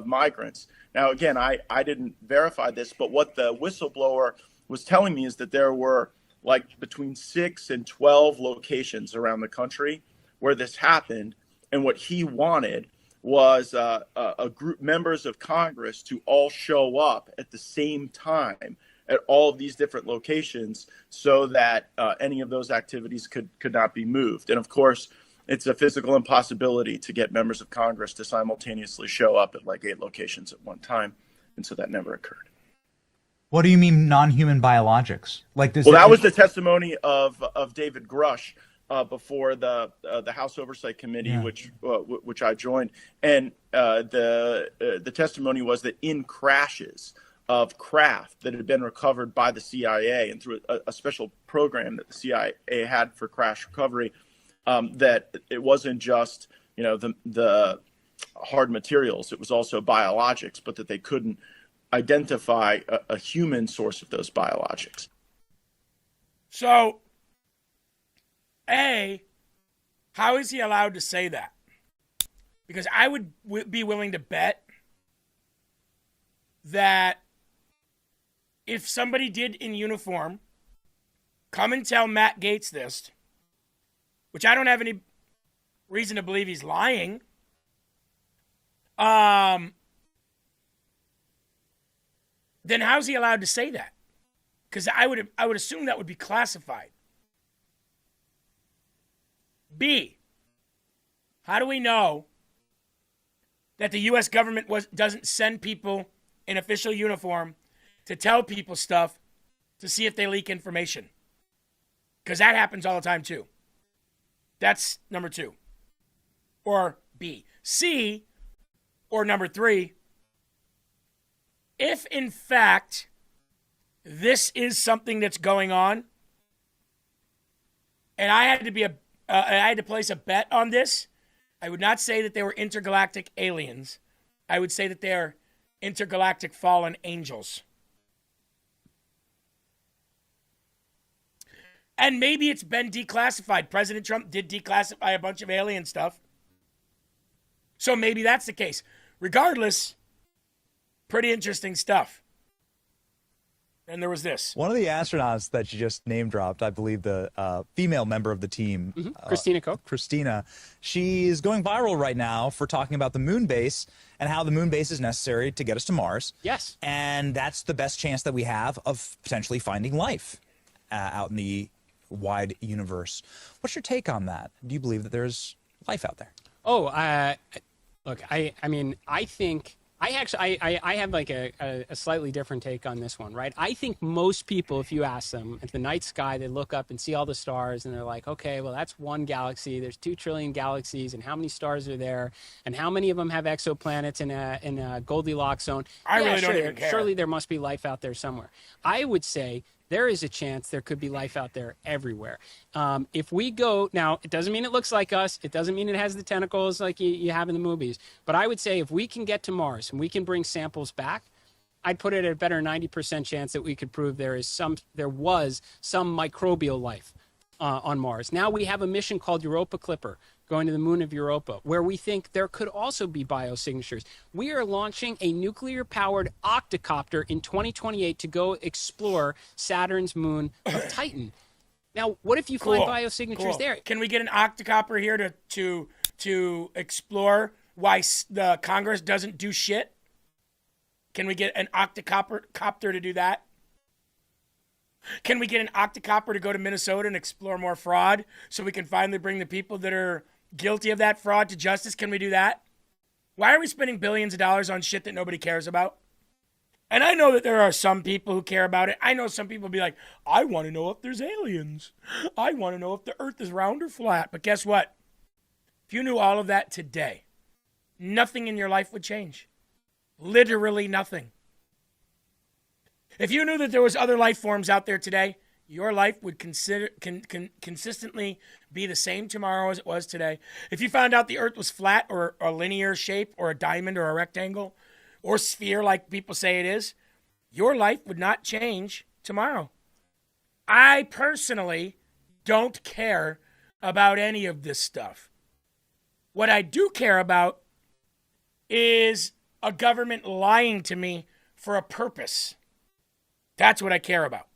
migrants. Now, again, I didn't verify this, but what the whistleblower was telling me is that there were like between 6 and 12 locations around the country where this happened. And what he wanted was a group, members of Congress, to all show up at the same time at all of these different locations so that any of those activities could not be moved. And of course, it's a physical impossibility to get members of Congress to simultaneously show up at like 8 locations at one time. And so that never occurred. What do you mean non-human biologics? Like this? Well, that was the testimony of David Grush before the House Oversight Committee, which I joined. And the testimony was that in crashes of craft that had been recovered by the CIA and through a special program that the CIA had for crash recovery, that it wasn't just, the hard materials, it was also biologics, but that they couldn't identify a human source of those biologics. So, how is he allowed to say that? Because I would be willing to bet that if somebody did in uniform come and tell Matt Gaetz this, which I don't have any reason to believe he's lying, then how's he allowed to say that? Because I would assume that would be classified. B, how do we know that the U.S. government doesn't send people in official uniform to tell people stuff to see if they leak information? Because that happens all the time too. That's number 2. Or B. C, or number 3, if in fact this is something that's going on, and I had to place a bet on this, I would not say that they were intergalactic aliens. I would say that they are intergalactic fallen angels. And maybe it's been declassified. President Trump did declassify a bunch of alien stuff. So maybe that's the case. Regardless, pretty interesting stuff. And there was this. One of the astronauts that you just name dropped, I believe the female member of the team, Christina Koch. Christina, she is going viral right now for talking about the moon base and how the moon base is necessary to get us to Mars. Yes. And that's the best chance that we have of potentially finding life out in the wide universe. What's your take on that? Do you believe that there's life out there? Oh, look, I mean, I think... I have like a slightly different take on this one, right? I think most people, if you ask them, at the night sky, they look up and see all the stars and they're like, okay, well, that's one galaxy. There's 2 trillion galaxies, and how many stars are there? And how many of them have exoplanets in a Goldilocks zone? I really don't even care. Surely there must be life out there somewhere. I would say there is a chance there could be life out there everywhere. If we go, now, it doesn't mean it looks like us. It doesn't mean it has the tentacles like you have in the movies. But I would say if we can get to Mars and we can bring samples back, I'd put it at a better 90% chance that we could prove there was some microbial life on Mars. Now we have a mission called Europa Clipper going to the moon of Europa, where we think there could also be biosignatures. We are launching a nuclear-powered octocopter in 2028 to go explore Saturn's moon of Titan. Now, what if you find biosignatures there? Can we get an octocopter here to explore why the Congress doesn't do shit? Can we get an octocopter to do that? Can we get an octocopter to go to Minnesota and explore more fraud so we can finally bring the people that are guilty of that fraud to justice? Can we do that? Why are we spending billions of dollars on shit that nobody cares about? And I know that there are some people who care about it. I know some people be like, I want to know if there's aliens. I want to know if the earth is round or flat. But guess what? If you knew all of that today, nothing in your life would change. Literally nothing. If you knew that there was other life forms out there today, your life would consistently be the same tomorrow as it was today. If you found out the earth was flat or a linear shape or a diamond or a rectangle or sphere like people say it is, your life would not change tomorrow. I personally don't care about any of this stuff. What I do care about is a government lying to me for a purpose. That's what I care about.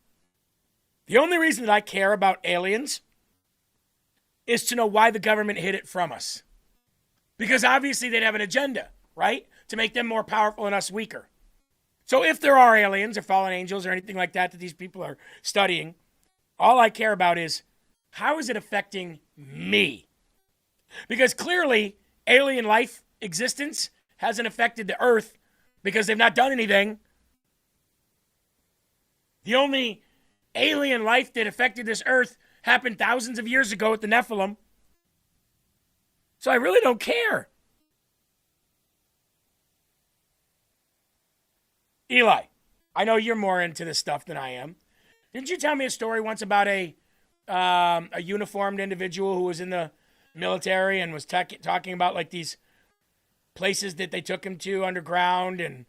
The only reason that I care about aliens is to know why the government hid it from us. Because obviously they'd have an agenda, right? To make them more powerful and us weaker. So if there are aliens or fallen angels or anything like that these people are studying, all I care about is how is it affecting me? Because clearly alien life existence hasn't affected the earth because they've not done anything. The only alien life that affected this earth happened thousands of years ago with the Nephilim. So I really don't care. Eli, I know you're more into this stuff than I am. Didn't you tell me a story once about a uniformed individual who was in the military and was talking about like these places that they took him to underground, and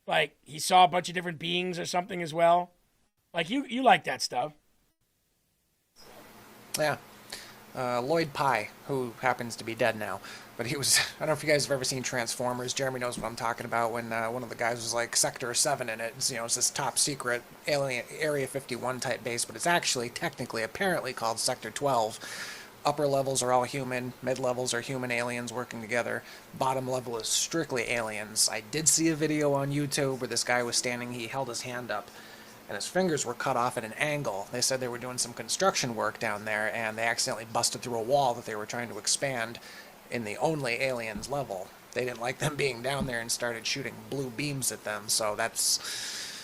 like he saw a bunch of different beings or something as well? Like you like that stuff. Yeah. Lloyd Pye, who happens to be dead now, but he was, I don't know if you guys have ever seen Transformers. Jeremy knows what I'm talking about, when one of the guys was like Sector 7 in it. It's, it's this top secret alien Area 51 type base, but it's actually technically apparently called Sector 12. Upper levels are all human, mid levels are human aliens working together, bottom level is strictly aliens. I did see a video on YouTube where this guy was standing, he held his hand up, and his fingers were cut off at an angle. They said they were doing some construction work down there, and they accidentally busted through a wall that they were trying to expand in the only aliens level. They didn't like them being down there and started shooting blue beams at them, so that's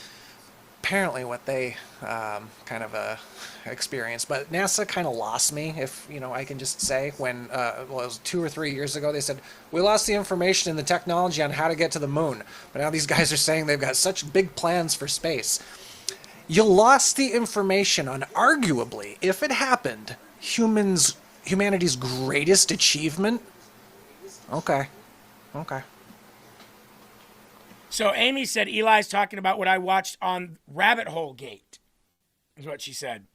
apparently what they kind of experienced. But NASA kind of lost me, if I can just say, when it was 2 or 3 years ago, they said, we lost the information and the technology on how to get to the moon. But now these guys are saying they've got such big plans for space. You lost the information on, arguably, if it happened, humanity's greatest achievement? Okay. So Amy said Eli's talking about what I watched on Rabbit Hole Gate, is what she said.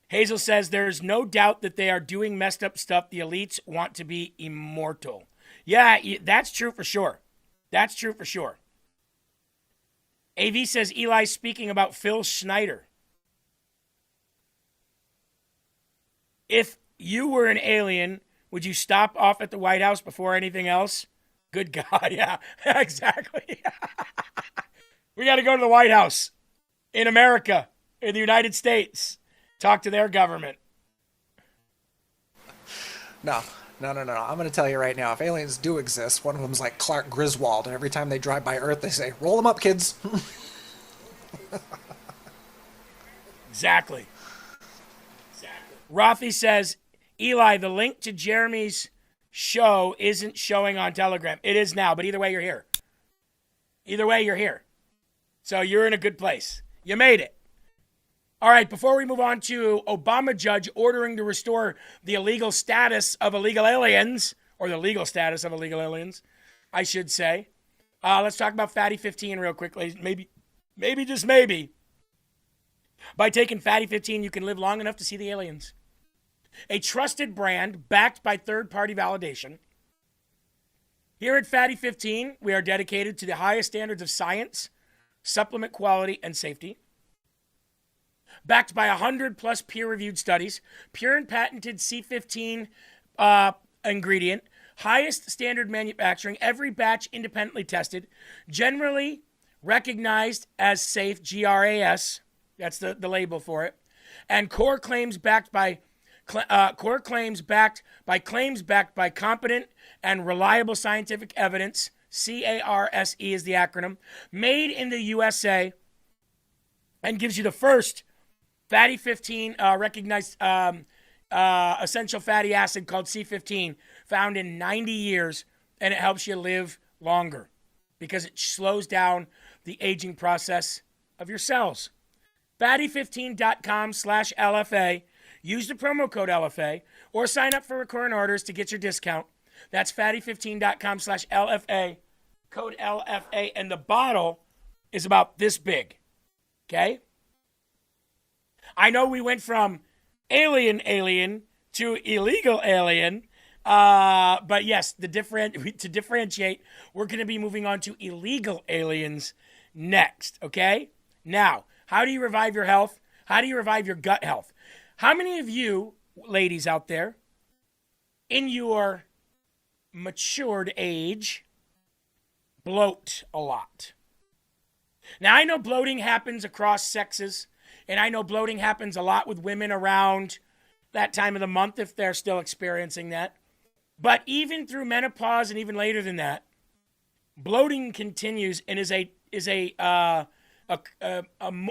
Hazel says there's no doubt that they are doing messed up stuff. The elites want to be immortal. Yeah, that's true for sure. That's true for sure. AV says Eli's speaking about Phil Schneider. If you were an alien, would you stop off at the White House before anything else? Good God, yeah, exactly. We got to go to the White House in America, in the United States, talk to their government. No. I'm going to tell you right now, if aliens do exist, one of them's like Clark Griswold, and every time they drive by Earth, they say, roll them up, kids. Exactly. Rothy says, Eli, the link to Jeremy's show isn't showing on Telegram. It is now, but either way, you're here. Either way, you're here. So you're in a good place. You made it. All right, before we move on to Obama judge ordering to restore the illegal status of illegal aliens, or the legal status of illegal aliens, I should say, let's talk about Fatty 15 real quickly. Maybe, just maybe, By taking Fatty 15, you can live long enough to see the aliens. A trusted brand backed by third-party validation. Here at Fatty 15, we are dedicated to the highest standards of science, supplement quality, and safety. Backed by 100-plus peer-reviewed studies, pure and patented C15 ingredient, highest standard manufacturing, every batch independently tested, generally recognized as safe, GRAS, that's the label for it, and core claims backed by claims backed by competent and reliable scientific evidence. CARSE is the acronym. Made in the USA, and gives you the first Fatty 15 recognized essential fatty acid called C15, found in 90 years, and it helps you live longer because it slows down the aging process of your cells. Fatty15.com/LFA. Use the promo code LFA or sign up for recurring orders to get your discount. That's fatty15.com/LFA, code LFA, and the bottle is about this big, okay? I know we went from alien to illegal alien, but yes, to differentiate, we're going to be moving on to illegal aliens next, okay? Now, how do you revive your health? How do you revive your gut health? How many of you, ladies out there, in your matured age, bloat a lot? Now, I know bloating happens across sexes, and I know bloating happens a lot with women around that time of the month if they're still experiencing that. But even through menopause and even later than that, bloating continues and is an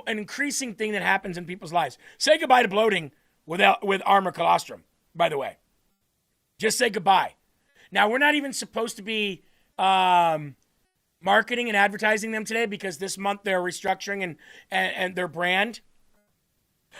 increasing thing that happens in people's lives. Say goodbye to bloating with Armor Colostrum, by the way. Just say goodbye. Now, we're not even supposed to be marketing and advertising them today because this month they're restructuring and their brand.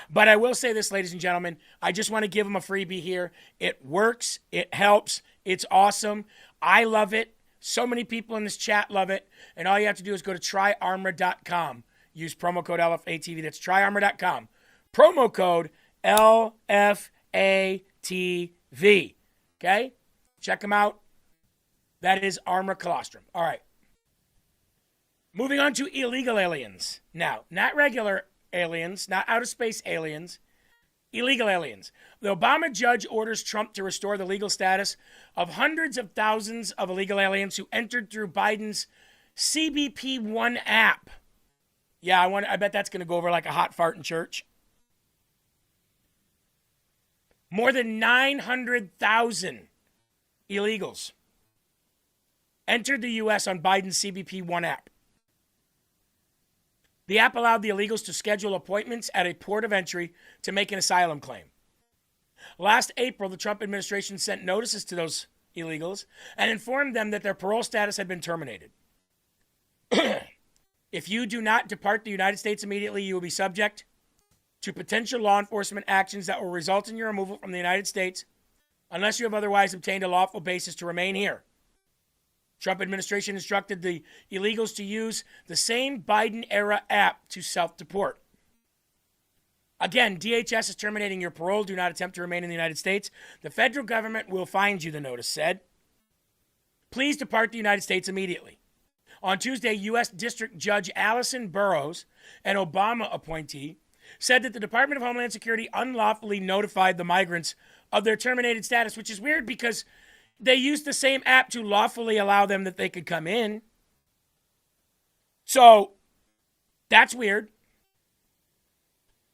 But I will say this, ladies and gentlemen, I just want to give them a freebie here. It works. It helps. It's awesome. I love it. So many people in this chat love it. And all you have to do is go to tryarmor.com. Use promo code LFATV. That's tryarmor.com. Promo code LFATV. Okay? Check them out. That is Armor Colostrum. All right. Moving on to illegal aliens. Now, not regular aliens, not outer space aliens, illegal aliens. The Obama judge orders Trump to restore the legal status of hundreds of thousands of illegal aliens who entered through Biden's CBP One app. Yeah, I bet that's going to go over like a hot fart in church. More than 900,000 illegals entered the U.S. on Biden's CBP One app. The app allowed the illegals to schedule appointments at a port of entry to make an asylum claim. Last April, the Trump administration sent notices to those illegals and informed them that their parole status had been terminated. If you do not depart the United States immediately, you will be subject to potential law enforcement actions that will result in your removal from the United States unless you have otherwise obtained a lawful basis to remain here. Trump administration instructed the illegals to use the same Biden-era app to self-deport. Again, DHS is terminating your parole. Do not attempt to remain in the United States. The federal government will find you, the notice said. Please depart the United States immediately. On Tuesday, U.S. District Judge Allison Burroughs, an Obama appointee, said that the Department of Homeland Security unlawfully notified the migrants of their terminated status, which is weird because they used the same app to lawfully allow them that they could come in. So, that's weird.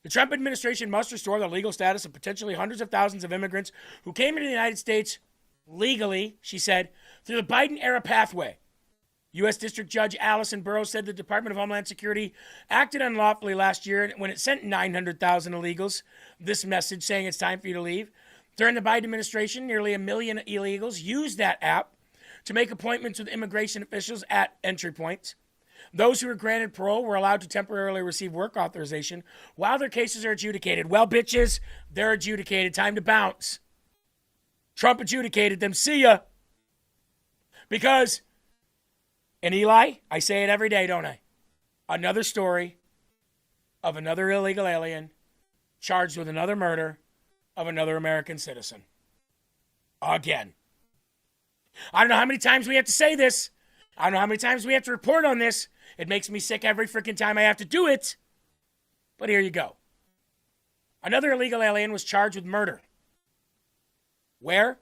The Trump administration must restore the legal status of potentially hundreds of thousands of immigrants who came into the United States legally, she said, through the Biden-era pathway. U.S. District Judge Allison Burroughs said the Department of Homeland Security acted unlawfully last year when it sent 900,000 illegals this message saying it's time for you to leave. During the Biden administration, nearly 1 million illegals used that app to make appointments with immigration officials at entry points. Those who were granted parole were allowed to temporarily receive work authorization while their cases are adjudicated. Well, bitches, they're adjudicated. Time to bounce. Trump adjudicated them. See ya. Because, and Eli, I say it every day, don't I? Another story of another illegal alien charged with another murder of another American citizen. Again. I don't know how many times we have to say this. I don't know how many times we have to report on this. It makes me sick every freaking time I have to do it. But here you go. Another illegal alien was charged with murder. Where?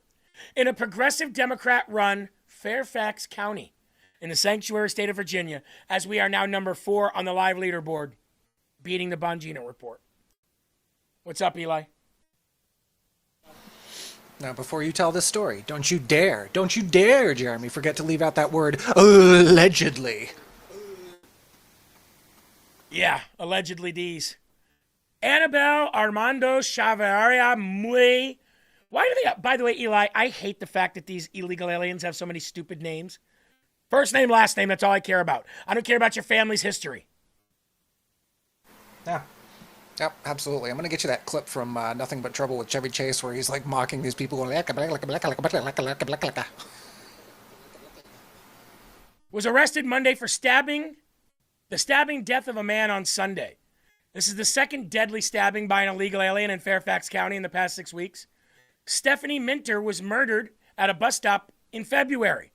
In a progressive Democrat-run Fairfax County in the sanctuary state of Virginia, as we are now number 4 on the live leaderboard, beating the Bongino report. What's up, Eli? Now, before you tell this story, don't you dare, Jeremy, forget to leave out that word, allegedly. Yeah, allegedly D's. Annabelle Armando Chavarria Muy. Why do they, by the way, Eli, I hate the fact that these illegal aliens have so many stupid names. First name, last name, that's all I care about. I don't care about your family's history. Yeah. Yep, absolutely. I'm going to get you that clip from Nothing But Trouble with Chevy Chase where he's like mocking these people going, was arrested Monday for the stabbing death of a man on Sunday. This is the second deadly stabbing by an illegal alien in Fairfax County in the past 6 weeks. Stephanie Minter was murdered at a bus stop in February.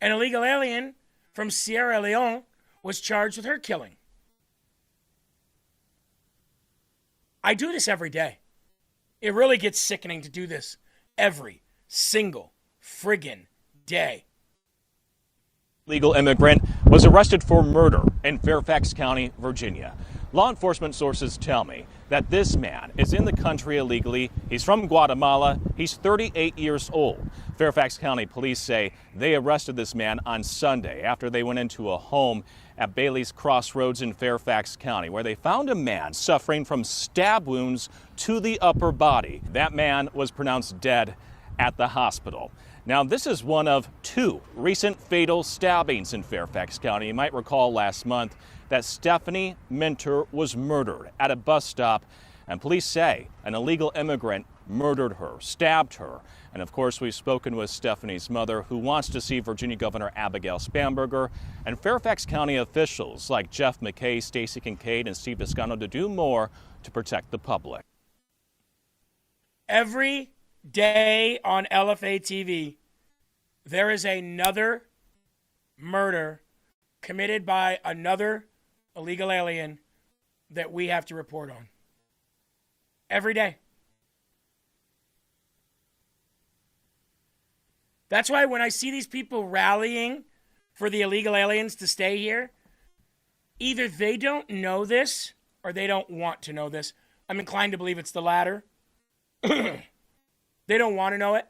An illegal alien from Sierra Leone was charged with her killing. I do this every day. It really gets sickening to do this every single friggin' day. Legal immigrant was arrested for murder in Fairfax County, Virginia. Law enforcement sources tell me that this man is in the country illegally. He's from Guatemala. He's 38 years old. Fairfax County police say they arrested this man on Sunday after they went into a home at Bailey's Crossroads in Fairfax County, where they found a man suffering from stab wounds to the upper body. That man was pronounced dead at the hospital. Now, this is one of 2 recent fatal stabbings in Fairfax County. You might recall last month that Stephanie Minter was murdered at a bus stop, and police say an illegal immigrant murdered her, stabbed her. And of course, we've spoken with Stephanie's mother, who wants to see Virginia Governor Abigail Spanberger and Fairfax County officials like Jeff McKay, Stacey Kincaid, and Steve Descano to do more to protect the public. Every day on Lfa TV, there is another murder committed by another illegal alien that we have to report on. Every day. That's why when I see these people rallying for the illegal aliens to stay here, either they don't know this or they don't want to know this. I'm inclined to believe it's the latter. They don't want to know it.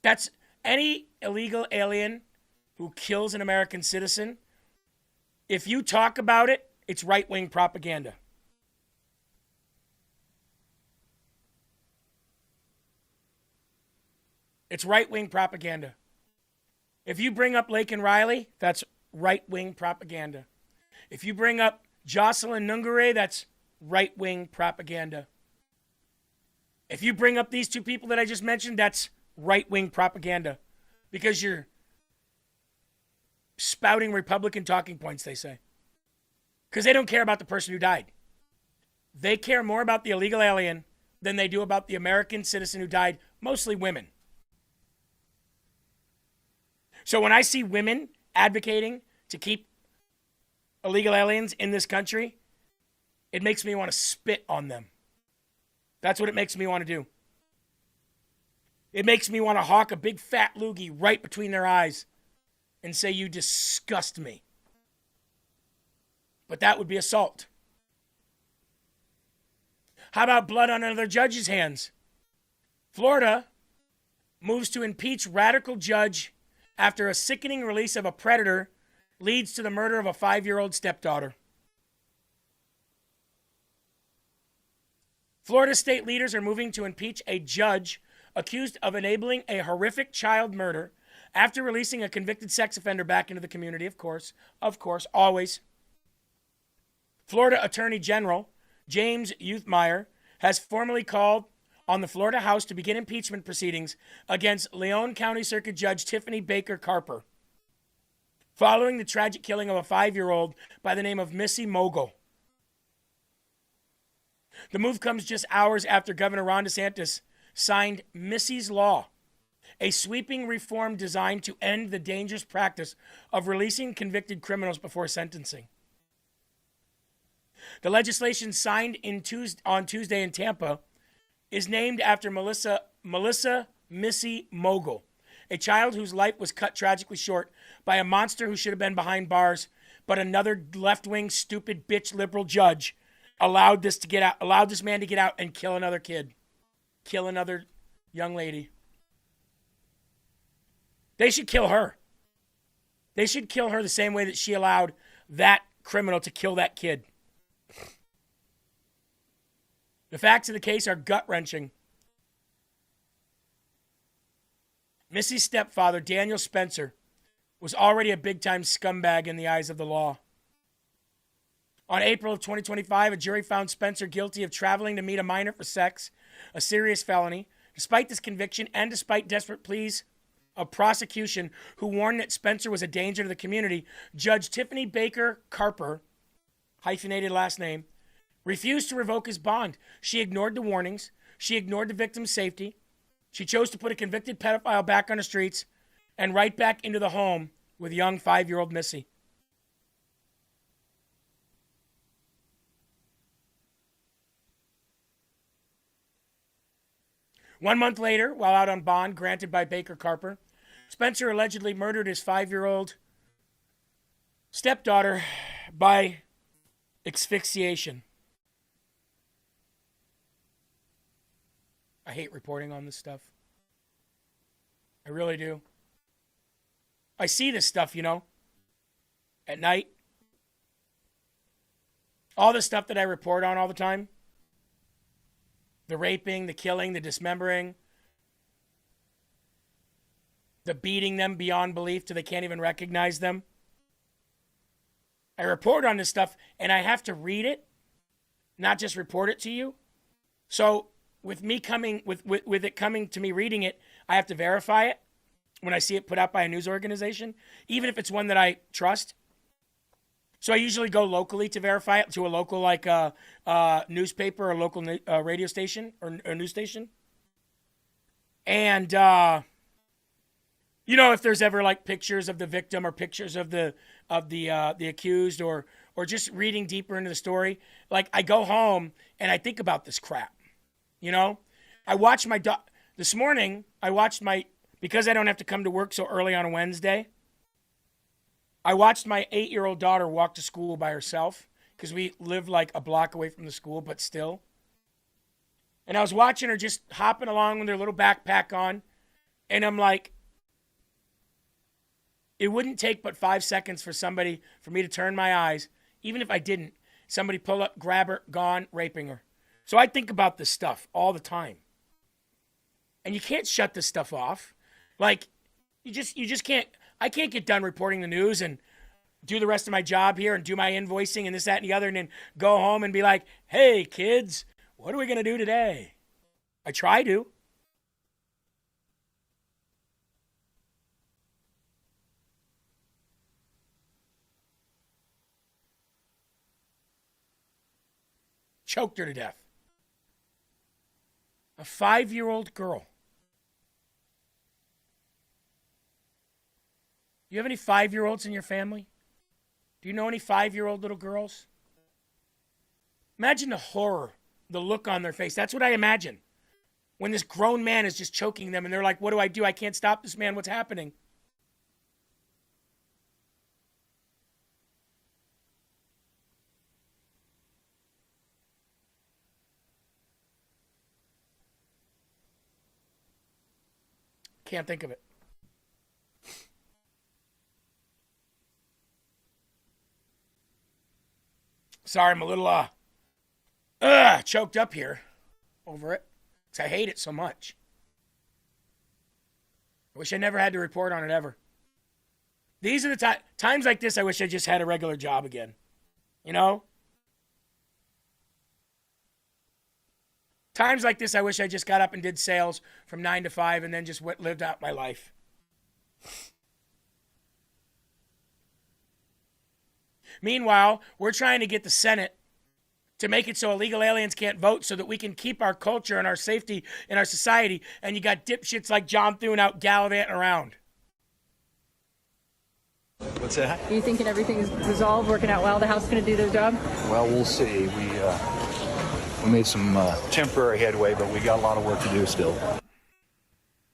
That's any illegal alien who kills an American citizen. If you talk about it, it's right-wing propaganda. It's right-wing propaganda. If you bring up Laken Riley, that's right-wing propaganda. If you bring up Jocelyn Nungare, that's right-wing propaganda. If you bring up these 2 people that I just mentioned, that's right-wing propaganda. Because you're spouting Republican talking points, they say. Because they don't care about the person who died. They care more about the illegal alien than they do about the American citizen who died, mostly women. So when I see women advocating to keep illegal aliens in this country, it makes me want to spit on them. That's what it makes me want to do. It makes me want to hawk a big fat loogie right between their eyes and say, you disgust me. But that would be assault. How about blood on another judge's hands? Florida moves to impeach radical judge after a sickening release of a predator leads to the murder of a 5-year-old stepdaughter. Florida state leaders are moving to impeach a judge accused of enabling a horrific child murder after releasing a convicted sex offender back into the community, of course, always. Florida Attorney General James Youthmeyer has formally called on the Florida House to begin impeachment proceedings against Leon County Circuit Judge Tiffany Baker Carper. following the tragic killing of a 5-year-old by the name of Missy Mogul. The move comes just hours after Governor Ron DeSantis signed Missy's Law, a sweeping reform designed to end the dangerous practice of releasing convicted criminals before sentencing. The legislation signed on Tuesday in Tampa is named after Melissa Missy Mogul, a child whose life was cut tragically short by a monster who should have been behind bars, but another left-wing, stupid, bitch, liberal judge allowed this man to get out and kill another kid, kill another young lady. They should kill her. They should kill her the same way that she allowed that criminal to kill that kid. The facts of the case are gut-wrenching. Missy's stepfather, Daniel Spencer, was already a big-time scumbag in the eyes of the law. On April of 2025, a jury found Spencer guilty of traveling to meet a minor for sex, a serious felony. Despite this conviction and despite desperate pleas of prosecution who warned that Spencer was a danger to the community, Judge Tiffany Baker Carper, hyphenated last name, refused to revoke his bond. She ignored the warnings. She ignored the victim's safety. She chose to put a convicted pedophile back on the streets and right back into the home with young 5-year-old Missy. One month later, while out on bond granted by Baker Carper, Spencer allegedly murdered his 5-year-old stepdaughter by asphyxiation. I hate reporting on this stuff. I really do. I see this stuff, at night. All the stuff that I report on all the time. The raping, the killing, the dismembering, the beating them beyond belief till they can't even recognize them. I report on this stuff and I have to read it, not just report it to you. So with it coming to me reading it, I have to verify it when I see it put out by a news organization, even if it's one that I trust. So I usually go locally to verify it, to a local newspaper or local radio station or news station. And if there's ever pictures of the victim or pictures of the accused or just reading deeper into the story, I go home and I think about this crap. I watched this morning. Because I don't have to come to work so early on a Wednesday, I watched my 8-year-old daughter walk to school by herself because we live a block away from the school, but still. And I was watching her just hopping along with her little backpack on. And I'm like, it wouldn't take but 5 seconds for me to turn my eyes, even if I didn't, somebody pull up, grab her, gone, raping her. So I think about this stuff all the time. And you can't shut this stuff off. You just can't. I can't get done reporting the news and do the rest of my job here and do my invoicing and this, that, and the other, and then go home and be like, hey, kids, what are we going to do today? I try to. Choked her to death. A 5-year-old girl. Do you have any 5-year-olds in your family? Do you know any 5-year-old little girls? Imagine the horror, the look on their face. That's what I imagine. When this grown man is just choking them and they're like, what do? I can't stop this man. What's happening? Can't think of it. Sorry, I'm a little choked up here over it because I hate it so much. I wish I never had to report on it ever. These are the times like this I wish I just had a regular job again. Times like this I wish I just got up and did sales from 9 to 5 and then just lived out my life. Meanwhile, we're trying to get the Senate to make it so illegal aliens can't vote so that we can keep our culture and our safety in our society. And you got dipshits like John Thune out gallivanting around. What's that? Are you thinking everything's resolved, working out well? The House is going to do their job? Well, we'll see. We made some temporary headway, but we got a lot of work to do still.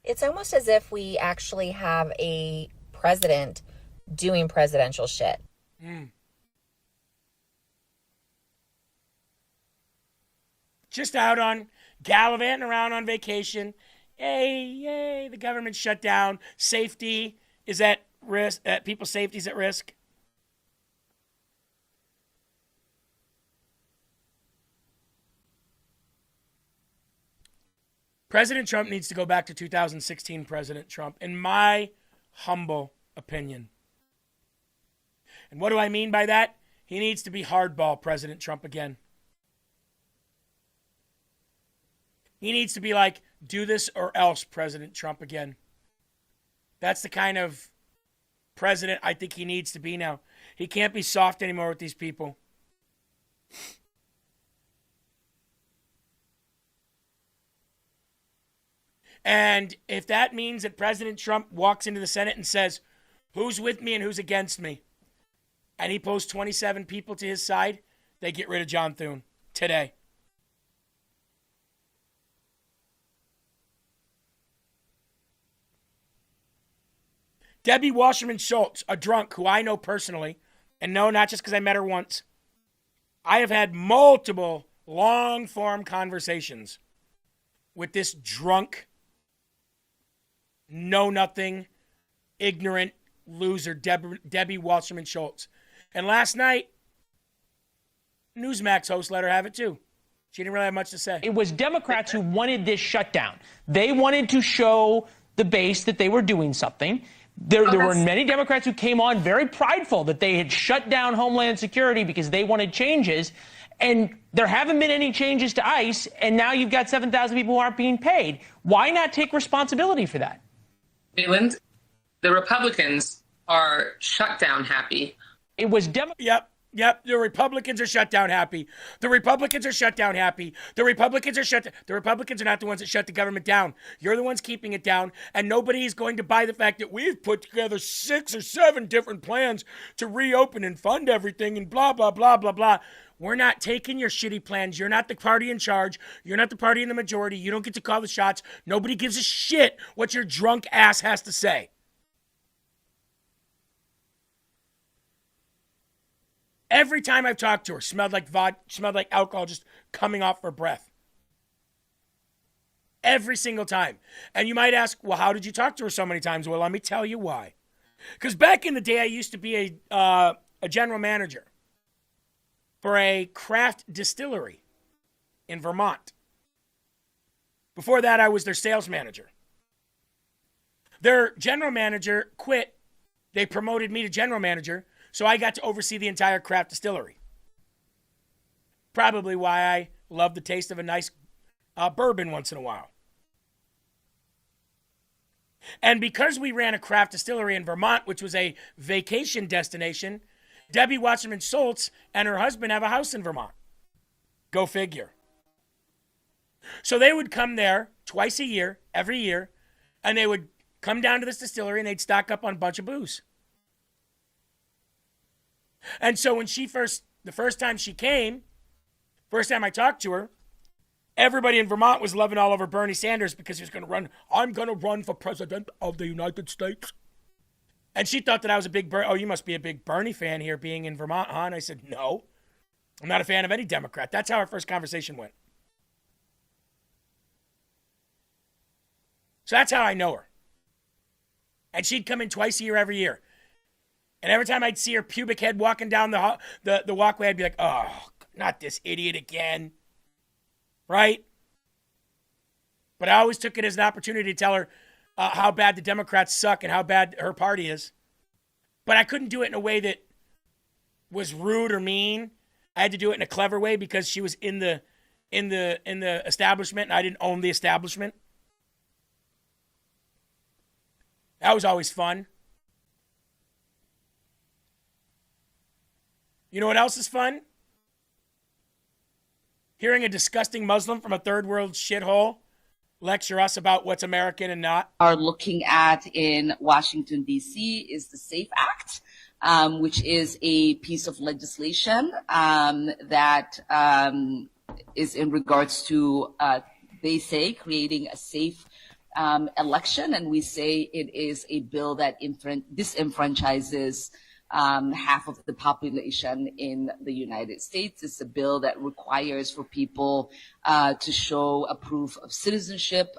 It's almost as if we actually have a president doing presidential shit. Just out on gallivanting around on vacation. Yay, the government shut down. Safety is at risk. People's safety is at risk. President Trump needs to go back to 2016 President Trump, in my humble opinion. And what do I mean by that? He needs to be hardball President Trump again. He needs to be like, do this or else President Trump again. That's the kind of president I think he needs to be now. He can't be soft anymore with these people. And if that means that President Trump walks into the Senate and says, who's with me and who's against me, and he posts 27 people to his side, they get rid of John Thune today. Debbie Wasserman Schultz, a drunk who I know personally, and no, not just because I met her once. I have had multiple long-form conversations with this drunk, know-nothing, ignorant loser, Debbie Wasserman Schultz. And last night, Newsmax host let her have it too. She didn't really have much to say. It was Democrats who wanted this shutdown. They wanted to show the base that they were doing something. There were many Democrats who came on very prideful that they had shut down Homeland Security because they wanted changes. And there haven't been any changes to ICE, and now you've got 7,000 people who aren't being paid. Why not take responsibility for that? Maitland, the Republicans are shutdown happy. It was Yep. The Republicans are shut down happy. The Republicans are shut down happy. The Republicans are not the ones that shut the government down. You're the ones keeping it down, and nobody is going to buy the fact that we've put together 6 or 7 different plans to reopen and fund everything and blah, blah, blah, blah, blah. We're not taking your shitty plans. You're not the party in charge. You're not the party in the majority. You don't get to call the shots. Nobody gives a shit what your drunk ass has to say. Every time I've talked to her, smelled like alcohol just coming off her breath. Every single time. And you might ask, well, how did you talk to her so many times? Well, let me tell you why. Because back in the day, I used to be a general manager for a craft distillery in Vermont. Before that, I was their sales manager. Their general manager quit. They promoted me to general manager. So I got to oversee the entire craft distillery. Probably why I love the taste of a nice bourbon once in a while. And because we ran a craft distillery in Vermont, which was a vacation destination, Debbie Wasserman Schultz and her husband have a house in Vermont. Go figure. So they would come there twice a year, every year, and they would come down to this distillery and they'd stock up on a bunch of booze. And so when the first time she came, first time I talked to her, everybody in Vermont was loving all over Bernie Sanders because he was going to run. I'm going to run for president of the United States. And she thought that I was a big you must be a big Bernie fan here being in Vermont, huh? And I said, no, I'm not a fan of any Democrat. That's how our first conversation went. So that's how I know her. And she'd come in twice a year, every year. And every time I'd see her pubic head walking down the walkway, I'd be like, oh, not this idiot again. Right? But I always took it as an opportunity to tell her how bad the Democrats suck and how bad her party is. But I couldn't do it in a way that was rude or mean. I had to do it in a clever way because she was in the establishment and I didn't own the establishment. That was always fun. You know what else is fun? Hearing a disgusting Muslim from a third world shithole lecture us about what's American and not. Are looking at in Washington, D.C. is the SAFE Act, which is a piece of legislation that is in regards to, they say, creating a safe election. And we say it is a bill that disenfranchises half of the population in the United States. It's a bill that requires for people to show a proof of citizenship.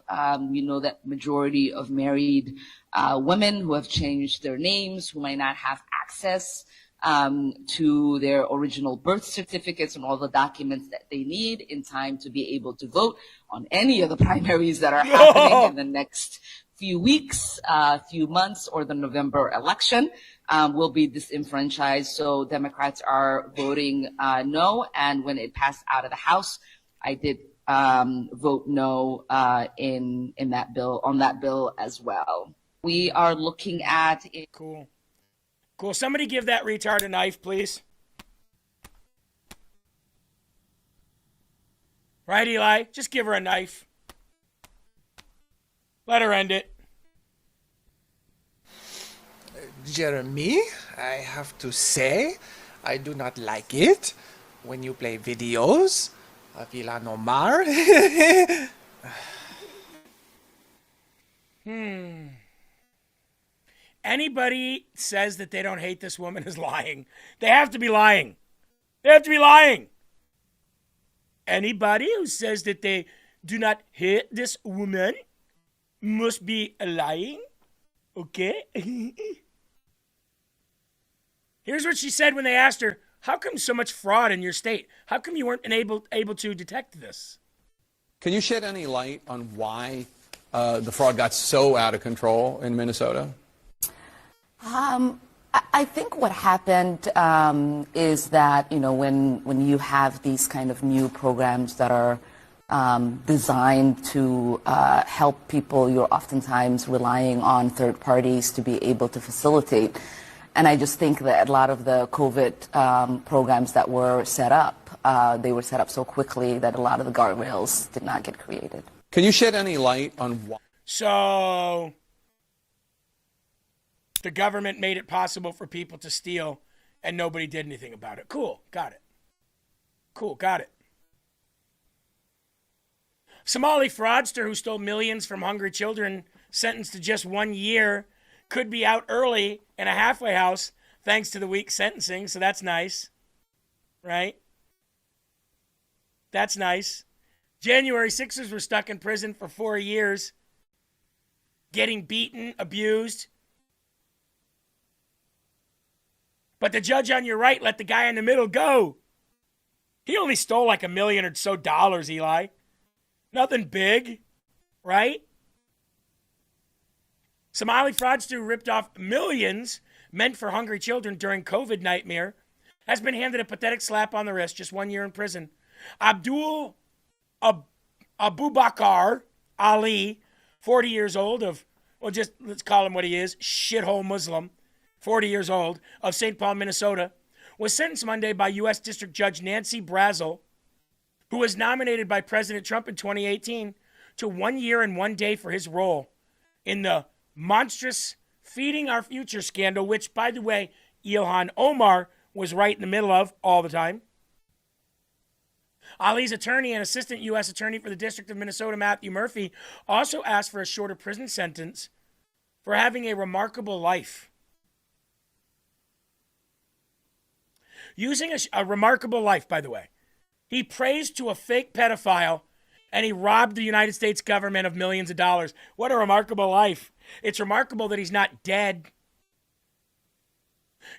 We know that majority of married women who have changed their names, who might not have access to their original birth certificates and all the documents that they need in time to be able to vote on any of the primaries that are happening in the next few weeks, few months, or the November election. Will be disenfranchised. So Democrats are voting no. And when it passed out of the House, I did vote no in that bill, on that bill as well. We are looking at it. Cool. Somebody give that retard a knife, please. Right, Eli? Just give her a knife. Let her end it. Jeremy, I have to say, I do not like it when you play videos of Ilhan Omar. Anybody says that they don't hate this woman is lying. They have to be lying. They have to be lying. Anybody who says that they do not hate this woman must be lying. Okay? Here's what she said when they asked her, how come so much fraud in your state? How come you weren't able to detect this? Can you shed any light on why the fraud got so out of control in Minnesota? I think what happened is that, when you have these kind of new programs that are designed to help people, you're oftentimes relying on third parties to be able to facilitate. And I just think that a lot of the COVID programs that were set up, they were set up so quickly that a lot of the guardrails did not get created. Can you shed any light on why? So the government made it possible for people to steal and nobody did anything about it. Cool, got it. Cool, got it. Somali fraudster who stole millions from hungry children, sentenced to just 1 year, could be out early in a halfway house thanks to the weak sentencing, so that's nice. Right? That's nice. January 6ers were stuck in prison for 4 years, getting beaten, abused. But the judge on your right let the guy in the middle go. He only stole like $1 million or so, Eli. Nothing big, right? Somali fraudster ripped off millions meant for hungry children during COVID nightmare has been handed a pathetic slap on the wrist, just 1 year in prison. Abdul Abubakar Ali, 40 years old let's call him what he is, shithole Muslim, 40 years old, of St. Paul, Minnesota, was sentenced Monday by U.S. District Judge Nancy Brazel, who was nominated by President Trump in 2018, to 1 year and 1 day for his role in the monstrous Feeding Our Future scandal, which, by the way, Ilhan Omar was right in the middle of all the time. Ali's attorney and assistant U.S. attorney for the District of Minnesota, Matthew Murphy, also asked for a shorter prison sentence for having a remarkable life. Using a remarkable life, by the way. He praised to a fake pedophile and he robbed the United States government of millions of dollars. What a remarkable life. It's remarkable that he's not dead.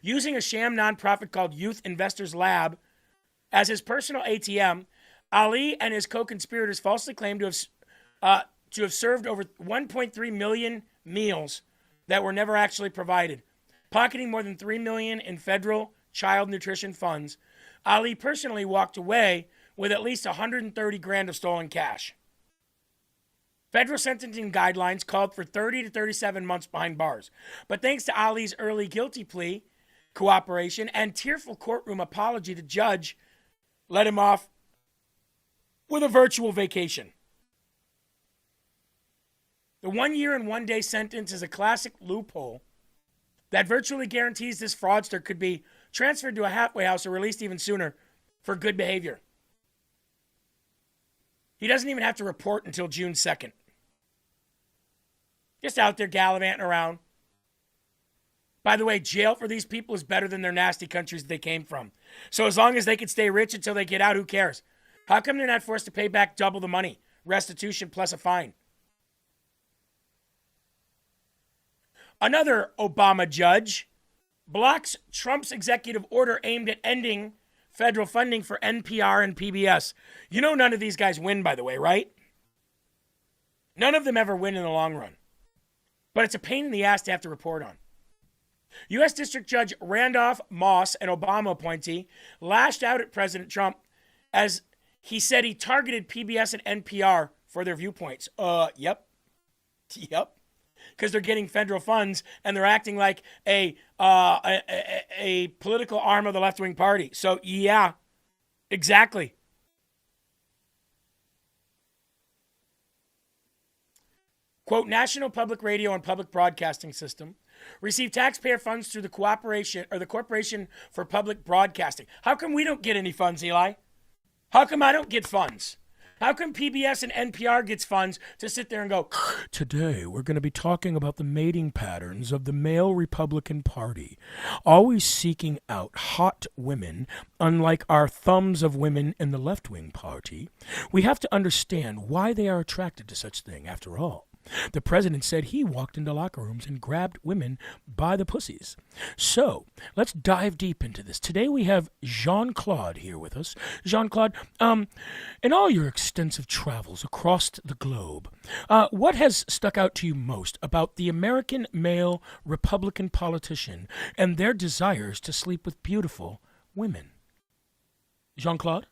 Using a sham nonprofit called Youth Investors Lab as his personal ATM, Ali and his co-conspirators falsely claimed to have served over 1.3 million meals that were never actually provided, pocketing more than $3 million in federal child nutrition funds. Ali personally walked away with at least $130,000 of stolen cash. Federal sentencing guidelines called for 30 to 37 months behind bars. But thanks to Ali's early guilty plea, cooperation and tearful courtroom apology to judge let him off with a virtual vacation. The 1 year and 1 day sentence is a classic loophole that virtually guarantees this fraudster could be transferred to a halfway house or released even sooner for good behavior. He doesn't even have to report until June 2nd. Just out there gallivanting around. By the way, jail for these people is better than their nasty countries that they came from. So as long as they can stay rich until they get out, who cares? How come they're not forced to pay back double the money? Restitution plus a fine. Another Obama judge blocks Trump's executive order aimed at ending federal funding for NPR and PBS. You know none of these guys win, by the way, right? None of them ever win in the long run. But it's a pain in the ass to have to report on. U.S. District Judge Randolph Moss, an Obama appointee, lashed out at President Trump as he said he targeted PBS and NPR for their viewpoints. Yep. Because they're getting federal funds and they're acting like a political arm of the left-wing party. So, yeah, exactly. Quote, National Public Radio and Public Broadcasting System receive taxpayer funds through the Corporation for Public Broadcasting. How come we don't get any funds, Eli? How come I don't get funds? How come PBS and NPR gets funds to sit there and go, today we're going to be talking about the mating patterns of the male Republican Party, always seeking out hot women, unlike our thumbs of women in the left-wing party. We have to understand why they are attracted to such thing, after all. The president said he walked into locker rooms and grabbed women by the pussies. So, let's dive deep into this. Today we have Jean-Claude here with us. Jean-Claude, in all your extensive travels across the globe, what has stuck out to you most about the American male Republican politician and their desires to sleep with beautiful women? Jean-Claude?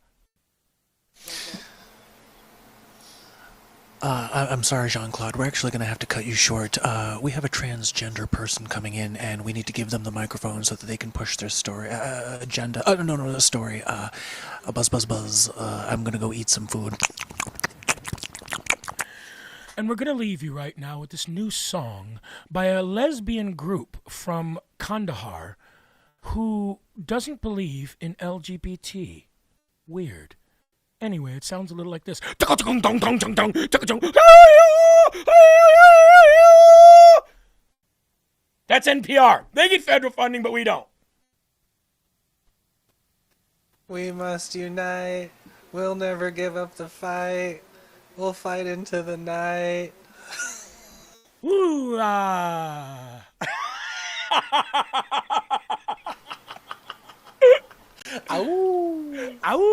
I'm sorry, Jean-Claude. We're actually going to have to cut you short. We have a transgender person coming in, and we need to give them the microphone so that they can push their story agenda. No, story. Buzz. I'm going to go eat some food. And we're going to leave you right now with this new song by a lesbian group from Kandahar who doesn't believe in LGBT. Weird. Anyway, it sounds a little like this. That's NPR. They get federal funding, but we don't. We must unite. We'll never give up the fight. We'll fight into the night. Ooh, ah. Ow. Ow.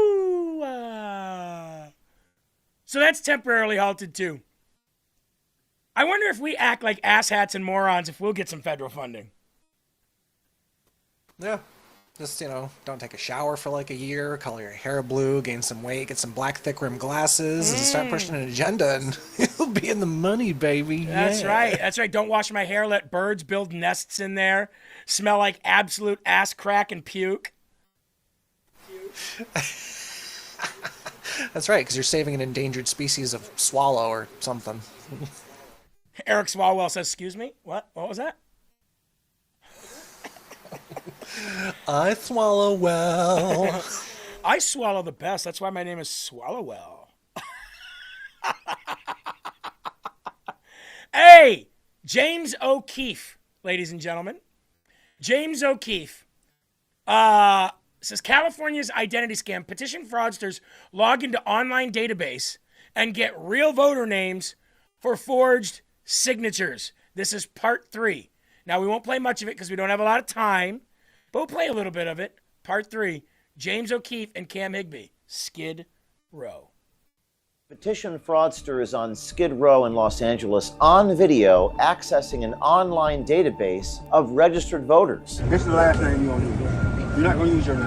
So that's temporarily halted too. I wonder if we act like asshats and morons if we'll get some federal funding. Yeah. Just, don't take a shower for like a year, color your hair blue, gain some weight, get some black thick rimmed glasses, and start pushing an agenda, and you'll be in the money, baby. That's yeah. right. That's right. Don't wash my hair. Let birds build nests in there. Smell like absolute ass crack and puke. That's right, because you're saving an endangered species of swallow or something. Eric Swalwell says, excuse me? What? What was that? I swallow well. I swallow the best. That's why my name is Swallowwell. Hey, James O'Keefe, ladies and gentlemen. James O'Keefe. Says California's identity scam. Petition fraudsters log into online database and get real voter names for forged signatures. This is part 3. Now, we won't play much of it because we don't have a lot of time, but we'll play a little bit of it. Part 3, James O'Keefe and Cam Higbee, Skid Row. Petition fraudster is on Skid Row in Los Angeles on video accessing an online database of registered voters. This is the last name you're going to use. You're not going to use your name.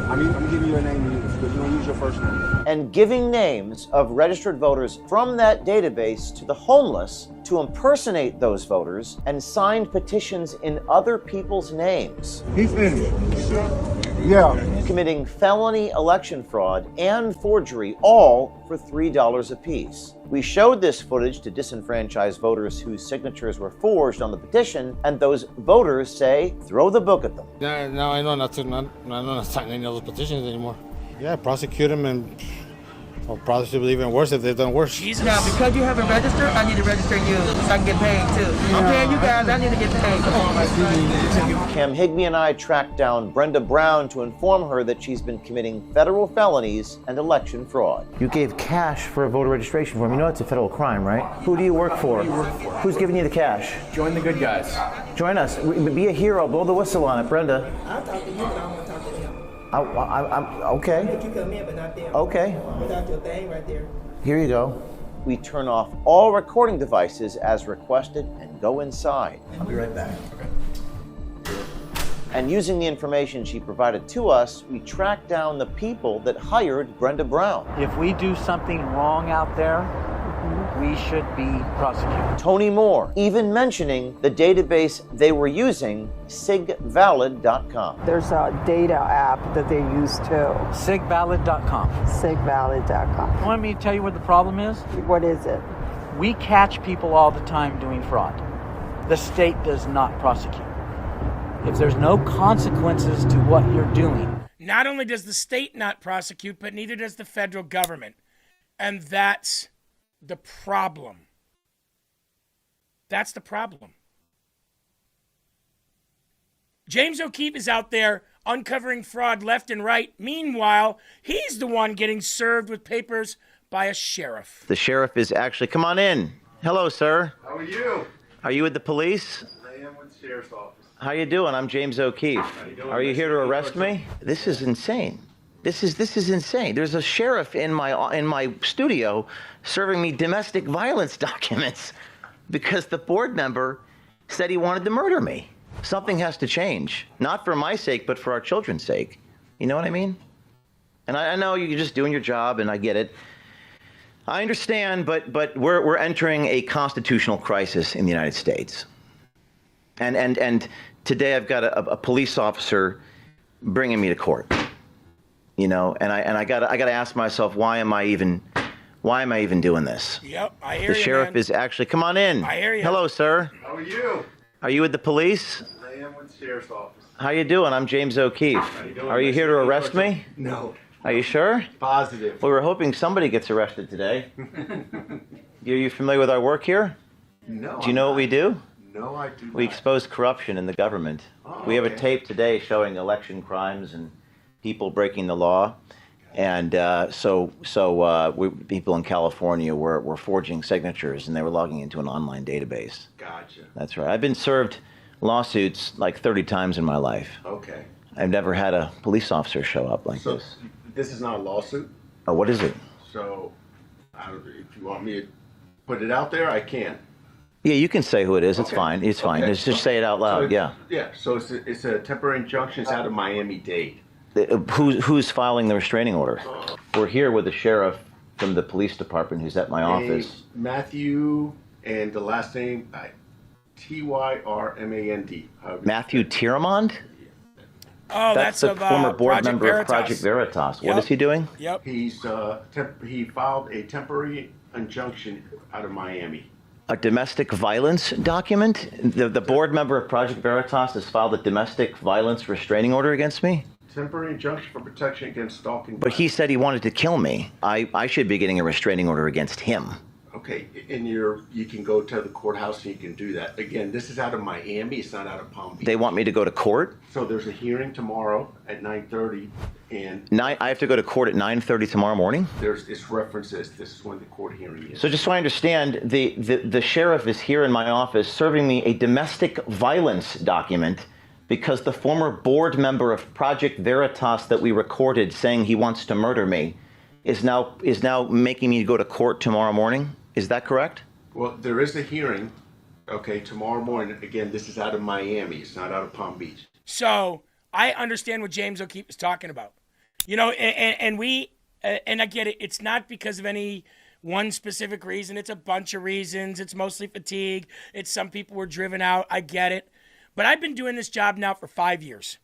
I'm giving you a name to use. because you don't use your first name. And giving names of registered voters from that database to the homeless to impersonate those voters and signed petitions in other people's names. He finished. Yeah. Committing felony election fraud and forgery, all for $3 apiece. We showed this footage to disenfranchised voters whose signatures were forged on the petition, and those voters say, throw the book at them. Now I know not to sign any of those petitions anymore. Yeah, prosecute them, and I'll probably should be even worse if they've done worse. Now, because you haven't registered, I need to register you so I can get paid too. I'm paying you guys, I need to get paid. Come on. Cam Higbee and I tracked down Brenda Brown to inform her that she's been committing federal felonies and election fraud. You gave cash for a voter registration form. You know it's a federal crime, right? Who do you work for? Who's giving you the cash? Join the good guys. Join us. Be a hero. Blow the whistle on it, Brenda. I'll talk to you, but I want to talk to him. I'm okay. You come in, but not them. Okay. Without your thing right there. Here you go. We turn off all recording devices as requested and go inside. I'll be right back. Okay. And using the information she provided to us, we tracked down the people that hired Brenda Brown. If we do something wrong out there, we should be prosecuted. Tony Moore even mentioning the database they were using, sigvalid.com. There's a data app that they use too. Sigvalid.com. Sigvalid.com. You want me to tell you what the problem is? What is it? We catch people all the time doing fraud. The state does not prosecute. If there's no consequences to what you're doing. Not only does the state not prosecute, but neither does the federal government. And that's the problem. That's the problem. James O'Keefe is out there uncovering fraud left and right. Meanwhile, he's the one getting served with papers by a sheriff. The sheriff is actually, come on in. Hello, sir. How are you? Are you with the police? I am with the sheriff's office. How you doing? I'm James O'Keefe. How you doing? Are you here to arrest me? This is insane. This is insane. There's a sheriff in my studio serving me domestic violence documents because the board member said he wanted to murder me. Something has to change, not for my sake, but for our children's sake. You know what I mean? And I know you're just doing your job, and I get it. I understand, but we're entering a constitutional crisis in the United States. And today I've got a police officer bringing me to court. You know, and I gotta ask myself, why am I even doing this? Yep, I hear you. The sheriff man. is actually, come on in. I hear you. Hello, sir. How are you? Are you with the police? I am with the sheriff's office. How you doing? I'm James O'Keefe. How you doing? Are you here to arrest me? No. Are you sure? Positive. Well, we were hoping somebody gets arrested today. Are you familiar with our work here? No. Do you know what we do? No, I do not. We expose corruption in the government. We have a tape today showing election crimes and people breaking the law. And people in California were forging signatures, and they were logging into an online database. Gotcha. That's right. I've been served lawsuits like 30 times in my life. Okay. I've never had a police officer show up like this. This is not a lawsuit? Oh, what is it? So, if you want me to put it out there, I can. Yeah, you can say who it is. It's Okay. fine. It's fine. Okay. Just say it out loud. Yeah. Yeah, so it's a temporary injunction. It's out of Miami-Dade. Who's filing the restraining order? We're here with the sheriff from the police department who's at my office. Matthew, and the last name, Tyrmand. Matthew Tyrmand? Oh, That's the former board Project member Veritas. of Project Veritas. Yep. What is he doing? Yep. He's he filed a temporary injunction out of Miami. A domestic violence document? The board member of Project Veritas has filed a domestic violence restraining order against me? Temporary injunction for protection against stalking. But he said he wanted to kill me. I should be getting a restraining order against him. Okay, and you can go to the courthouse and you can do that. Again, this is out of Miami. It's not out of Palm Beach. They want me to go to court? So there's a hearing tomorrow at 9:30, and I have to go to court at 9:30 tomorrow morning? it's references. This is when the court hearing is. So just so I understand, the sheriff is here in my office serving me a domestic violence document because the former board member of Project Veritas that we recorded saying he wants to murder me is now making me go to court tomorrow morning? Is that correct? Well, there is a hearing, okay, tomorrow morning. Again, this is out of Miami. It's not out of Palm Beach. So I understand what James O'Keefe is talking about. You know, and I get it. It's not because of any one specific reason. It's a bunch of reasons. It's mostly fatigue. It's some people were driven out. I get it. But I've been doing this job now for 5 years.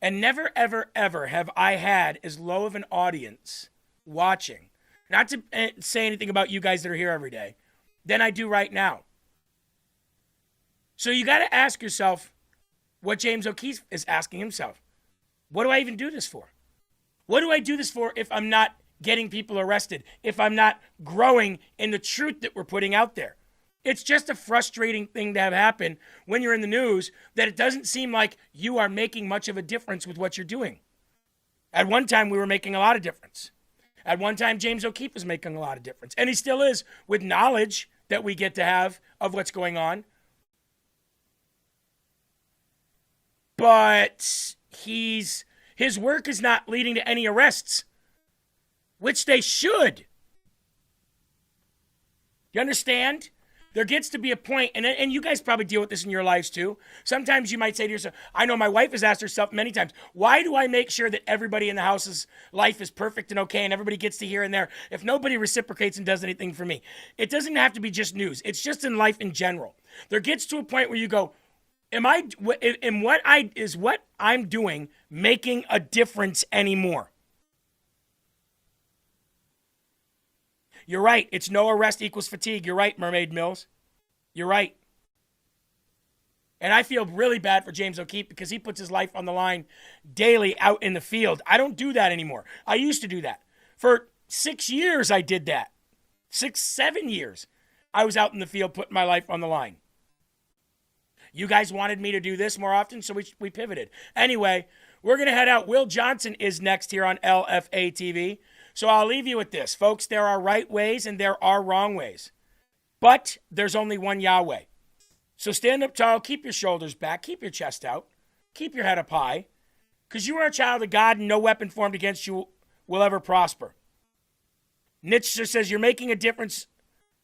And never, ever, ever have I had as low of an audience watching, not to say anything about you guys that are here every day, than I do right now. So you got to ask yourself what James O'Keefe is asking himself. What do I even do this for? What do I do this for if I'm not getting people arrested, if I'm not growing in the truth that we're putting out there? It's just a frustrating thing to have happen when you're in the news that it doesn't seem like you are making much of a difference with what you're doing. At one time, we were making a lot of difference. At one time, James O'Keefe was making a lot of difference. And he still is, with knowledge that we get to have of what's going on. But his work is not leading to any arrests, which they should. You understand? There gets to be a point, and you guys probably deal with this in your lives too. Sometimes you might say to yourself, I know my wife has asked herself many times, why do I make sure that everybody in the house's life is perfect and okay and everybody gets to here and there if nobody reciprocates and does anything for me? It doesn't have to be just news. It's just in life in general. There gets to a point where you go, is what I'm doing making a difference anymore? You're right. It's no arrest equals fatigue. You're right, Mermaid Mills. You're right. And I feel really bad for James O'Keefe because he puts his life on the line daily out in the field. I don't do that anymore. I used to do that. For 6 years, I did that. 7 years. I was out in the field putting my life on the line. You guys wanted me to do this more often, so we pivoted. Anyway, we're going to head out. Will Johnson is next here on LFA TV. So I'll leave you with this. Folks, there are right ways and there are wrong ways. But there's only one Yahweh. So stand up tall, keep your shoulders back, keep your chest out, keep your head up high, because you are a child of God and no weapon formed against you will ever prosper. Nietzsche says you're making a difference.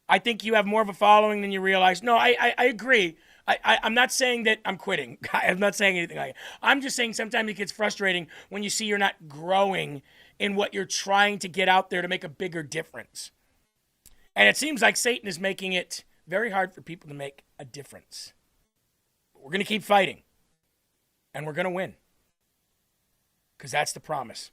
I think you have more of a following than you realize. No, I agree. I'm not saying that I'm quitting. I'm not saying anything like that. I'm just saying sometimes it gets frustrating when you see you're not growing in what you're trying to get out there to make a bigger difference. And it seems like Satan is making it very hard for people to make a difference. But we're going to keep fighting. And we're going to win. Because that's the promise.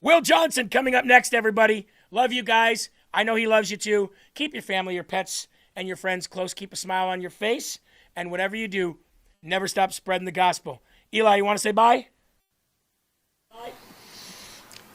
Will Johnson coming up next, everybody. Love you guys. I know he loves you too. Keep your family, your pets, and your friends close. Keep a smile on your face. And whatever you do, never stop spreading the gospel. Eli, you want to say bye? Bye.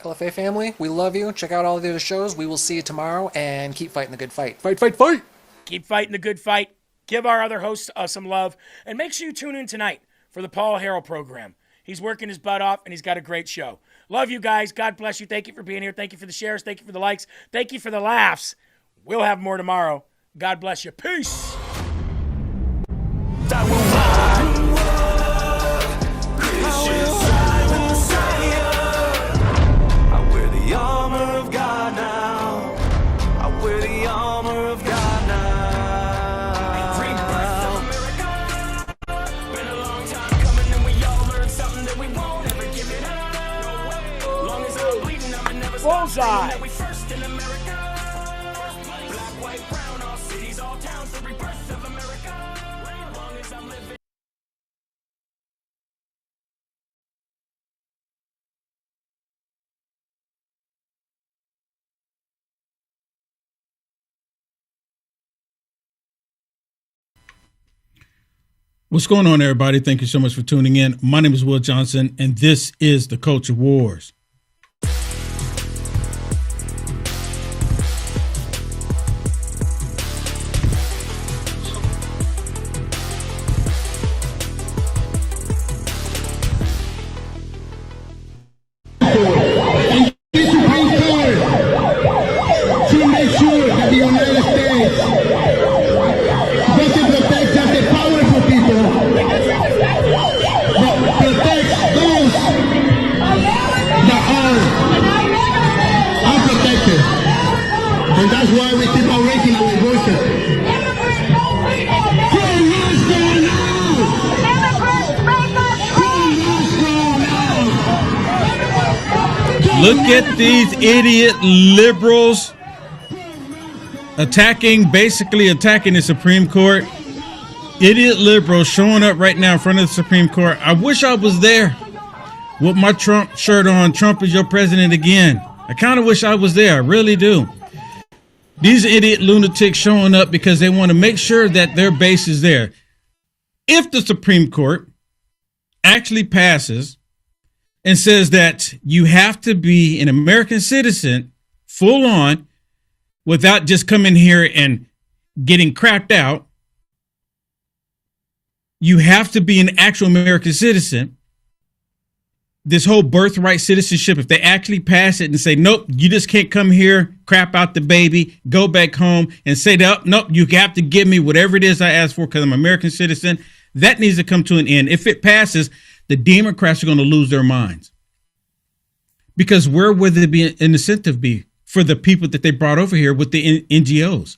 LFA family, we love you. Check out all the other shows. We will see you tomorrow, and keep fighting the good fight. Fight, fight, fight! Keep fighting the good fight. Give our other hosts some love. And make sure you tune in tonight for the Paul Herrell program. He's working his butt off, and he's got a great show. Love you guys. God bless you. Thank you for being here. Thank you for the shares. Thank you for the likes. Thank you for the laughs. We'll have more tomorrow. God bless you. Peace. Bullseye. What's going on, everybody? Thank you so much for tuning in. My name is Will Johnson, and this is the Culture Wars. And that's why we keep on raising our voices. Immigrants, make us free! Immigrants, make us free! Look at these idiot liberals basically attacking the Supreme Court. Idiot liberals showing up right now in front of the Supreme Court. I wish I was there with my Trump shirt on. Trump is your president again. I kind of wish I was there. I really do. These idiot lunatics showing up because they want to make sure that their base is there. If the Supreme Court actually passes and says that you have to be an American citizen full on without just coming here and getting crapped out, you have to be an actual American citizen. This whole birthright citizenship, if they actually pass it and say, nope, you just can't come here, crap out the baby, go back home and say, nope, you have to give me whatever it is I asked for because I'm an American citizen. That needs to come to an end. If it passes, the Democrats are going to lose their minds. Because where would there be an incentive be for the people that they brought over here with the NGOs?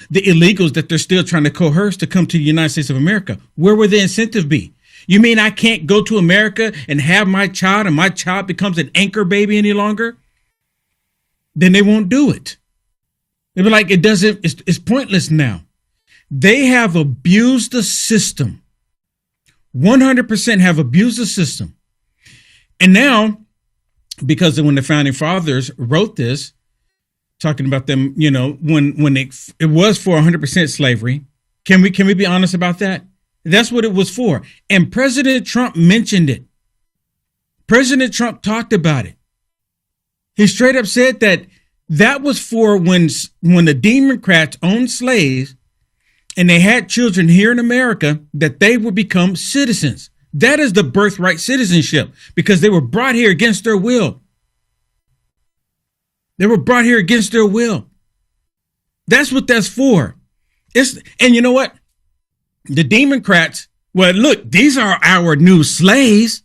The illegals that they're still trying to coerce to come to the United States of America? Where would the incentive be? You mean I can't go to America and have my child and my child becomes an anchor baby any longer? Then they won't do it. They'll be like, it's pointless now. They have abused the system. 100% have abused the system. And now, because when the founding fathers wrote this, talking about them, when it was for 100% slavery, can we be honest about that? That's what it was for. And President Trump mentioned it. President Trump talked about it. He straight up said that was for when the Democrats owned slaves and they had children here in America, that they would become citizens. That is the birthright citizenship, because they were brought here against their will. They were brought here against their will. That's what that's for. And you know what? The Democrats, well, look, these are our new slaves.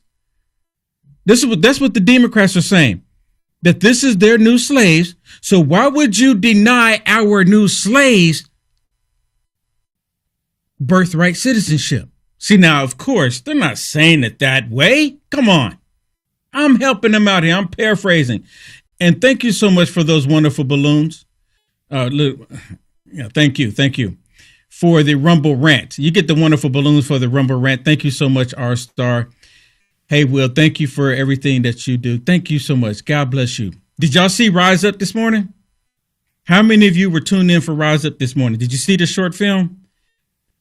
That's what the Democrats are saying, that this is their new slaves. So why would you deny our new slaves birthright citizenship? See, now, of course, they're not saying it that way. Come on. I'm helping them out here. I'm paraphrasing. And thank you so much for those wonderful balloons. Thank you. For the Rumble Rant. You get the wonderful balloons for the Rumble Rant. Thank you so much, R-Star. Hey, Will, thank you for everything that you do. Thank you so much. God bless you. Did y'all see Rise Up this morning? How many of you were tuned in for Rise Up this morning? Did you see the short film?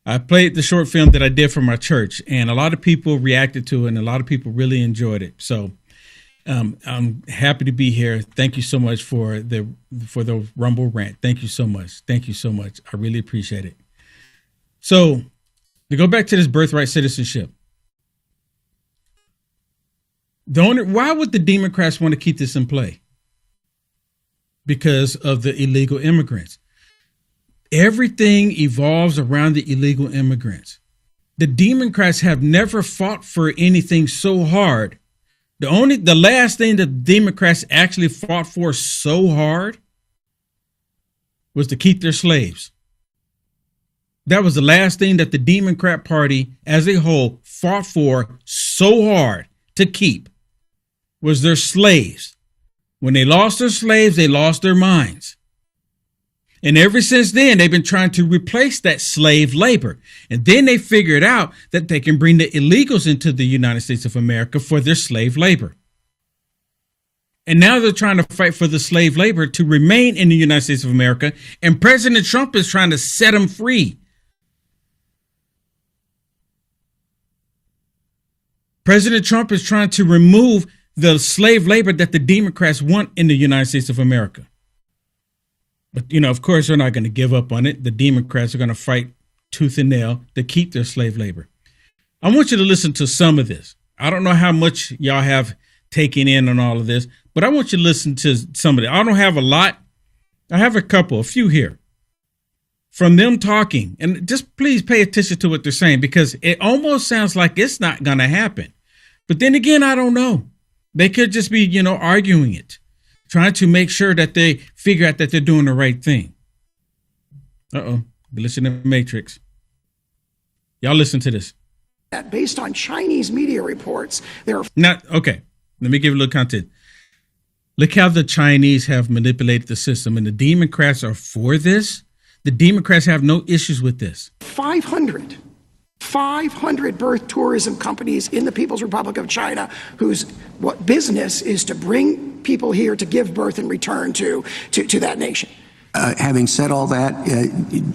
I played the short film that I did for my church, and a lot of people reacted to it, and a lot of people really enjoyed it. So I'm happy to be here. Thank you so much for the Rumble Rant. Thank you so much. Thank you so much. I really appreciate it. So to go back to this birthright citizenship, why would the Democrats want to keep this in play? Because of the illegal immigrants. Everything evolves around the illegal immigrants. The Democrats have never fought for anything so hard. The last thing the Democrats actually fought for so hard was to keep their slaves. That was the last thing that the Democrat Party as a whole fought for so hard to keep, was their slaves. When they lost their slaves, they lost their minds. And ever since then, they've been trying to replace that slave labor. And then they figured out that they can bring the illegals into the United States of America for their slave labor. And now they're trying to fight for the slave labor to remain in the United States of America. And President Trump is trying to set them free. President Trump is trying to remove the slave labor that the Democrats want in the United States of America. But, of course, they're not going to give up on it. The Democrats are going to fight tooth and nail to keep their slave labor. I want you to listen to some of this. I don't know how much y'all have taken in on all of this, but I want you to listen to some of it. I don't have a lot. I have a few here from them talking. And just please pay attention to what they're saying, because it almost sounds like it's not going to happen. But then again, I don't know. They could just be, arguing it, trying to make sure that they figure out that they're doing the right thing. Listen to the Matrix. Y'all listen to this. Based on Chinese media reports, there are... Okay. Let me give you a little content. Look how the Chinese have manipulated the system, and the Democrats are for this. The Democrats have no issues with this. 500 birth tourism companies in the People's Republic of China whose what business is to bring people here to give birth and return to that nation. Having said all that,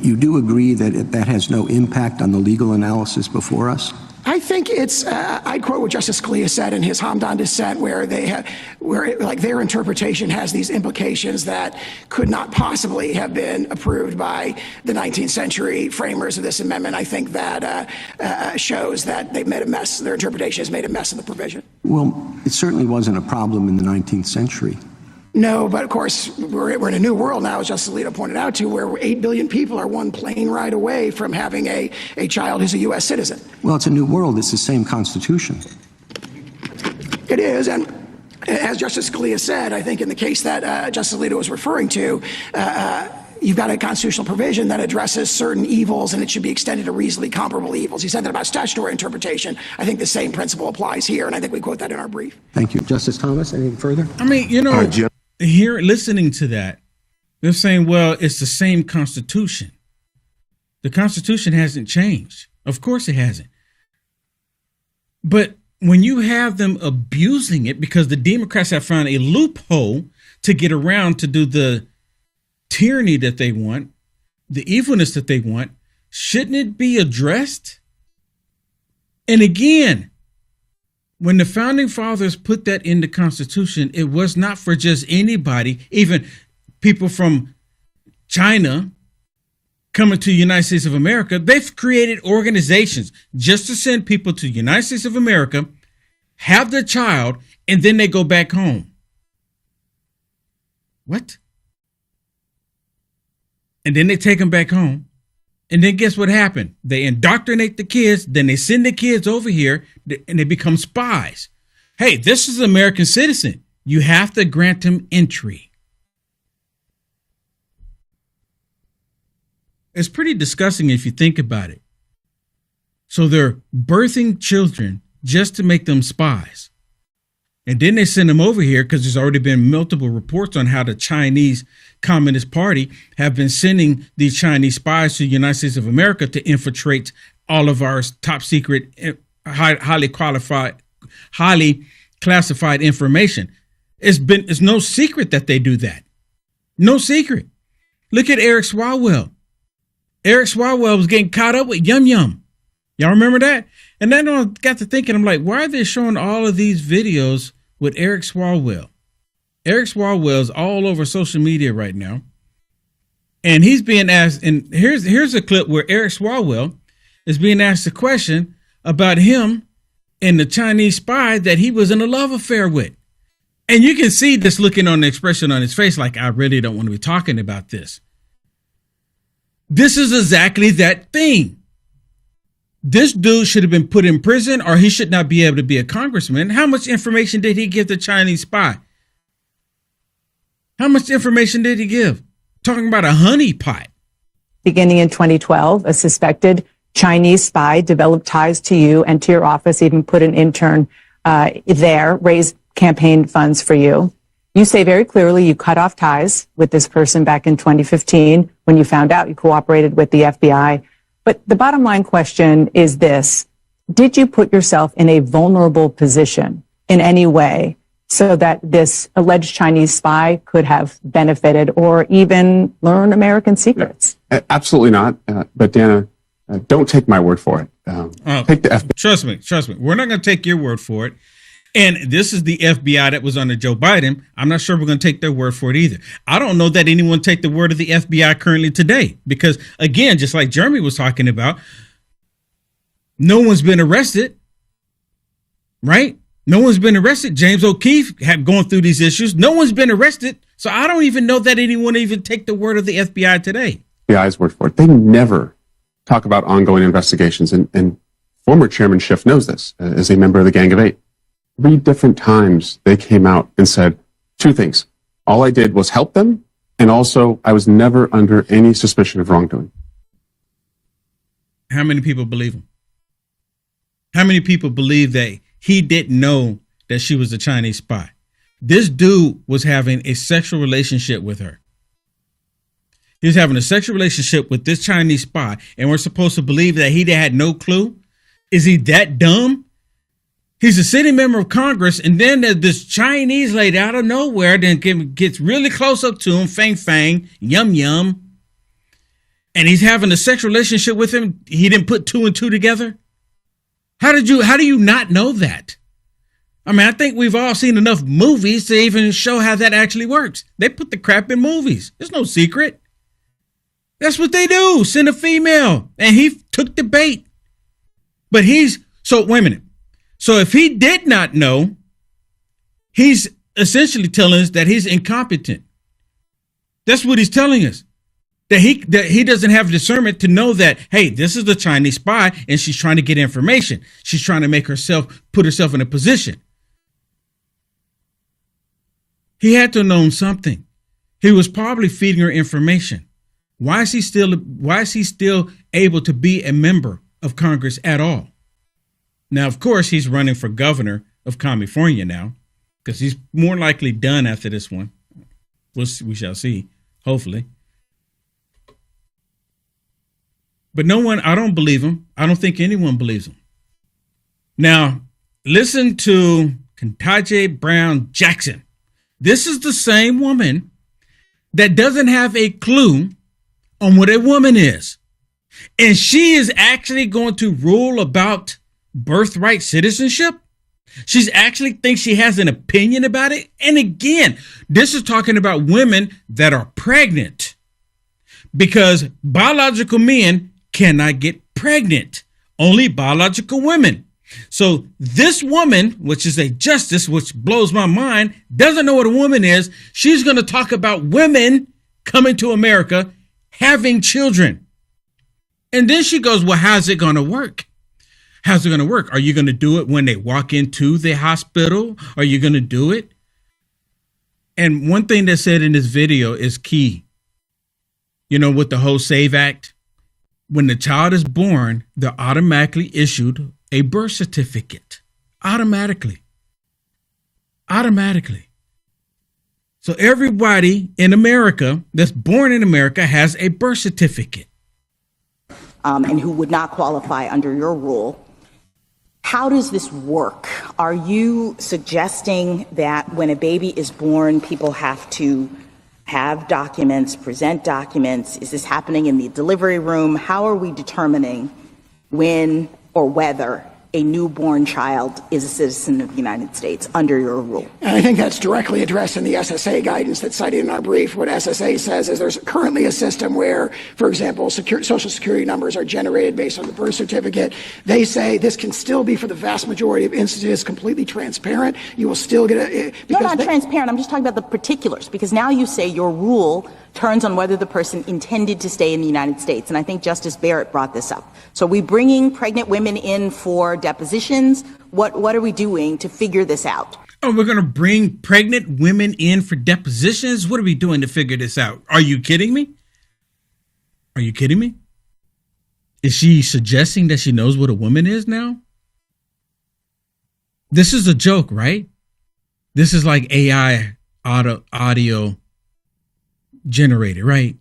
you do agree that that has no impact on the legal analysis before us? I think it's, I'd quote what Justice Scalia said in his Hamdan dissent, where their interpretation has these implications that could not possibly have been approved by the 19th century framers of this amendment. I think that shows that they've made a mess. Their interpretation has made a mess of the provision. Well, it certainly wasn't a problem in the 19th century. No, but of course, we're in a new world now, as Justice Alito pointed out, to where 8 billion people are one plane ride away from having a child who's a U.S. citizen. Well, it's a new world. It's the same Constitution. It is, and as Justice Scalia said, I think in the case that Justice Alito was referring to, you've got a constitutional provision that addresses certain evils, and it should be extended to reasonably comparable evils. He said that about statutory interpretation. I think the same principle applies here, and I think we quote that in our brief. Thank you. Justice Thomas, anything further? I mean, here, listening to that, they're saying, well, it's the same Constitution. The Constitution hasn't changed. Of course it hasn't. But when you have them abusing it because the Democrats have found a loophole to get around to do the tyranny that they want, the evilness that they want, shouldn't it be addressed? And again, when the founding fathers put that in the Constitution, it was not for just anybody, even people from China coming to the United States of America. They've created organizations just to send people to the United States of America, have their child, and then they go back home. What? And then they take them back home. And then guess what happened? They indoctrinate the kids, then they send the kids over here and they become spies. Hey, this is an American citizen. You have to grant him entry. It's pretty disgusting if you think about it. So they're birthing children just to make them spies. And then they send them over here because there's already been multiple reports on how the Chinese Communist Party have been sending these Chinese spies to the United States of America to infiltrate all of our top secret, highly classified information. It's no secret that they do that. No secret. Look at Eric Swalwell. Eric Swalwell was getting caught up with Yum Yum. Y'all remember that? And then I got to thinking, I'm like, why are they showing all of these videos with Eric Swalwell? Eric Swalwell is all over social media right now. And he's being asked, and here's a clip where Eric Swalwell is being asked a question about him and the Chinese spy that he was in a love affair with. And you can see this looking on the expression on his face like, I really don't want to be talking about this. This is exactly that thing. This dude should have been put in prison, or he should not be able to be a congressman. How much information did he give the Chinese spy? How much information did he give? Talking about a honeypot. Beginning in 2012, a suspected Chinese spy developed ties to you and to your office, even put an intern there, raised campaign funds for you. You say very clearly you cut off ties with this person back in 2015 when you found out you cooperated with the FBI. But the bottom line question is this: did you put yourself in a vulnerable position in any way so that this alleged Chinese spy could have benefited or even learn American secrets? Absolutely not. But Dana, don't take my word for it. Take the FBI. Trust me. We're not going to take your word for it. And this is the FBI that was under Joe Biden. I'm not sure we're going to take their word for it either. I don't know that anyone take the word of the FBI currently today, because again, just like Jeremy was talking about, no one's been arrested, right? No one's been arrested. James O'Keefe had gone through these issues. No one's been arrested. So I don't even know that anyone even take the word of the FBI today. FBI's word for it. They never talk about ongoing investigations. And former Chairman Schiff knows this as a member of the Gang of Eight. 3 different times they came out and said 2 things. All I did was help them, and also I was never under any suspicion of wrongdoing. How many people believe him? How many people believe that he didn't know that she was a Chinese spy? This dude was having a sexual relationship with her. He was having a sexual relationship with this Chinese spy, and we're supposed to believe that he had no clue? Is he that dumb? He's a sitting member of Congress, and then there's this Chinese lady out of nowhere then gets really close up to him, fang fang, yum yum, and he's having a sexual relationship with him. He didn't put two and two together. How do you not know that? I mean, I think we've all seen enough movies to even show how that actually works. They put the crap in movies. There's no secret. That's what they do. Send a female. And he took the bait. But so wait a minute. So if he did not know, he's essentially telling us that he's incompetent. That's what he's telling us. That he doesn't have discernment to know that, hey, this is the Chinese spy and she's trying to get information. She's trying to put herself in a position. He had to have known something. He was probably feeding her information. Why is he still able to be a member of Congress at all? Now, of course, he's running for governor of California now, because he's more likely done after this one. We shall see, hopefully. But I don't believe him. I don't think anyone believes him. Now, listen to Ketanji Brown Jackson. This is the same woman that doesn't have a clue on what a woman is. And she is actually going to rule about birthright citizenship. She's actually thinks she has an opinion about it. And again, this is talking about women that are pregnant, because biological men cannot get pregnant. Only biological women. So this woman, which is a justice, which blows my mind, doesn't know what a woman is. She's going to talk about women coming to America, having children. And then she goes, well, how's it going to work? How's it going to work? Are you going to do it when they walk into the hospital? Are you going to do it? And one thing that's said in this video is key. You know, with the whole SAVE Act, when the child is born, they're automatically issued a birth certificate. Automatically. So everybody in America that's born in America has a birth certificate. And who would not qualify under your rule. How does this work? Are you suggesting that when a baby is born, people have to have documents, present documents? Is this happening in the delivery room? How are we determining when or whether a newborn child is a citizen of the United States under your rule? And I think that's directly addressed in the SSA guidance that's cited in our brief. What SSA says is there's currently a system where, for example, Social Security numbers are generated based on the birth certificate. They say this can still be, for the vast majority of instances, completely transparent. You will still get a... No, not transparent. I'm just talking about the particulars, because now you say your rule turns on whether the person intended to stay in the United States. And I think Justice Barrett brought this up. So are we bringing pregnant women in for depositions? What are we doing to figure this out? Oh, we're going to bring pregnant women in for depositions? What are we doing to figure this out? Are you kidding me? Are you kidding me? Is she suggesting that she knows what a woman is now? This is a joke, right? This is like AI audio generated, right?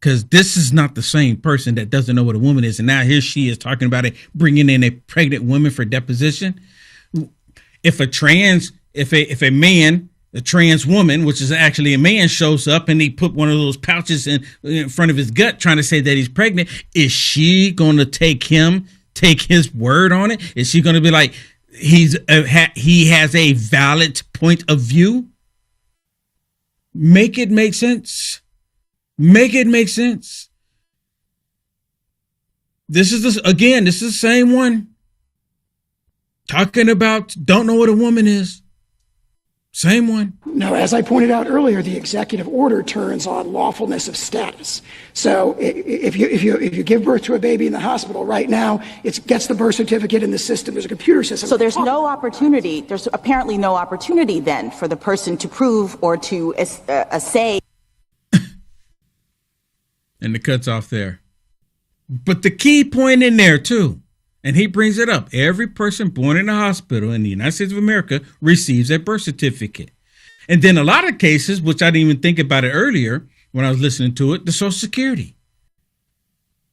Because this is not the same person that doesn't know what a woman is. And now here she is talking about it, bringing in a pregnant woman for deposition. If a trans woman, which is actually a man, shows up and he put one of those pouches in front of his gut trying to say that he's pregnant, is she going to take his word on it? Is she going to be like, he has a valid point of view? Make it make sense. Make it make sense. This is the same one talking about don't know what a woman is. Same one. No, as I pointed out earlier, the executive order turns on lawfulness of status. So if you give birth to a baby in the hospital right now, it gets the birth certificate in the system. There's a computer system. So there's no opportunity. There's apparently no opportunity then for the person to prove or to say. And the cut's off there. But the key point in there too, and he brings it up, every person born in a hospital in the United States of America receives a birth certificate. And then a lot of cases, which I didn't even think about it earlier when I was listening to it, the Social Security.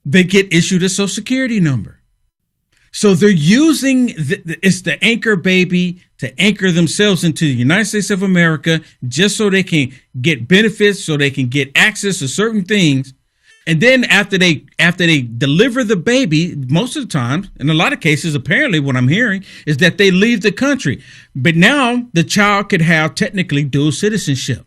They get issued a Social Security number. So they're using it's the anchor baby to anchor themselves into the United States of America just so they can get benefits, so they can get access to certain things. And then after they deliver the baby, most of the time, in a lot of cases, apparently what I'm hearing is that they leave the country. But now the child could have technically dual citizenship.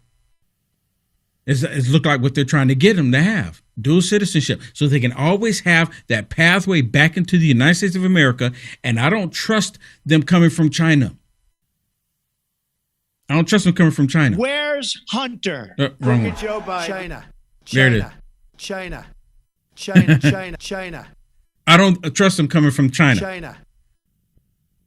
It's looked like what they're trying to get them to have. Dual citizenship, so they can always have that pathway back into the United States of America. And I don't trust them coming from China. I don't trust them coming from China. Where's Hunter? Wrong one. Joe Biden. China. There it is. China. China. I don't trust them coming from China. China.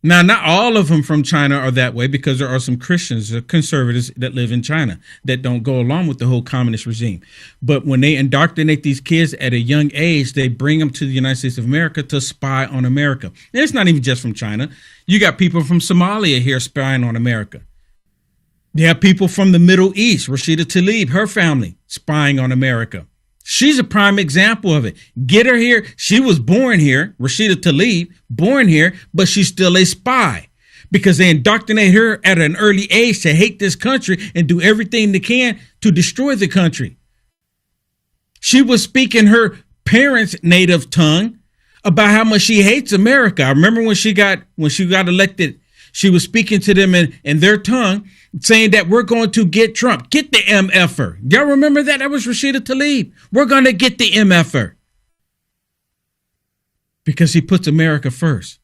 Now, not all of them from China are that way, because there are some Christians, conservatives that live in China that don't go along with the whole communist regime. But when they indoctrinate these kids at a young age, they bring them to the United States of America to spy on America. And it's not even just from China. You got people from Somalia here spying on America. You have people from the Middle East, Rashida Tlaib, her family, spying on America. She's a prime example of it. Get her here. She was born here, Rashida Tlaib, born here, but she's still a spy because they indoctrinate her at an early age to hate this country and do everything they can to destroy the country. She was speaking her parents' native tongue about how much she hates America. I remember when she got elected, she was speaking to them in their tongue, saying that we're going to get Trump. Get the MFer. Y'all remember that? That was Rashida Tlaib. We're going to get the MFer. Because he puts America first.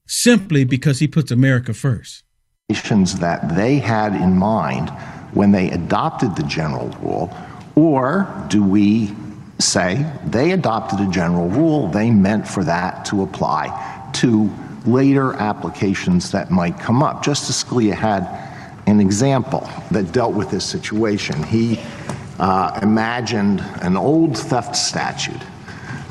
Simply because he puts America first. That they had in mind when they adopted the general rule, or do we say they adopted a general rule, they meant for that to apply to later applications that might come up? Justice Scalia had an example that dealt with this situation. He imagined an old theft statute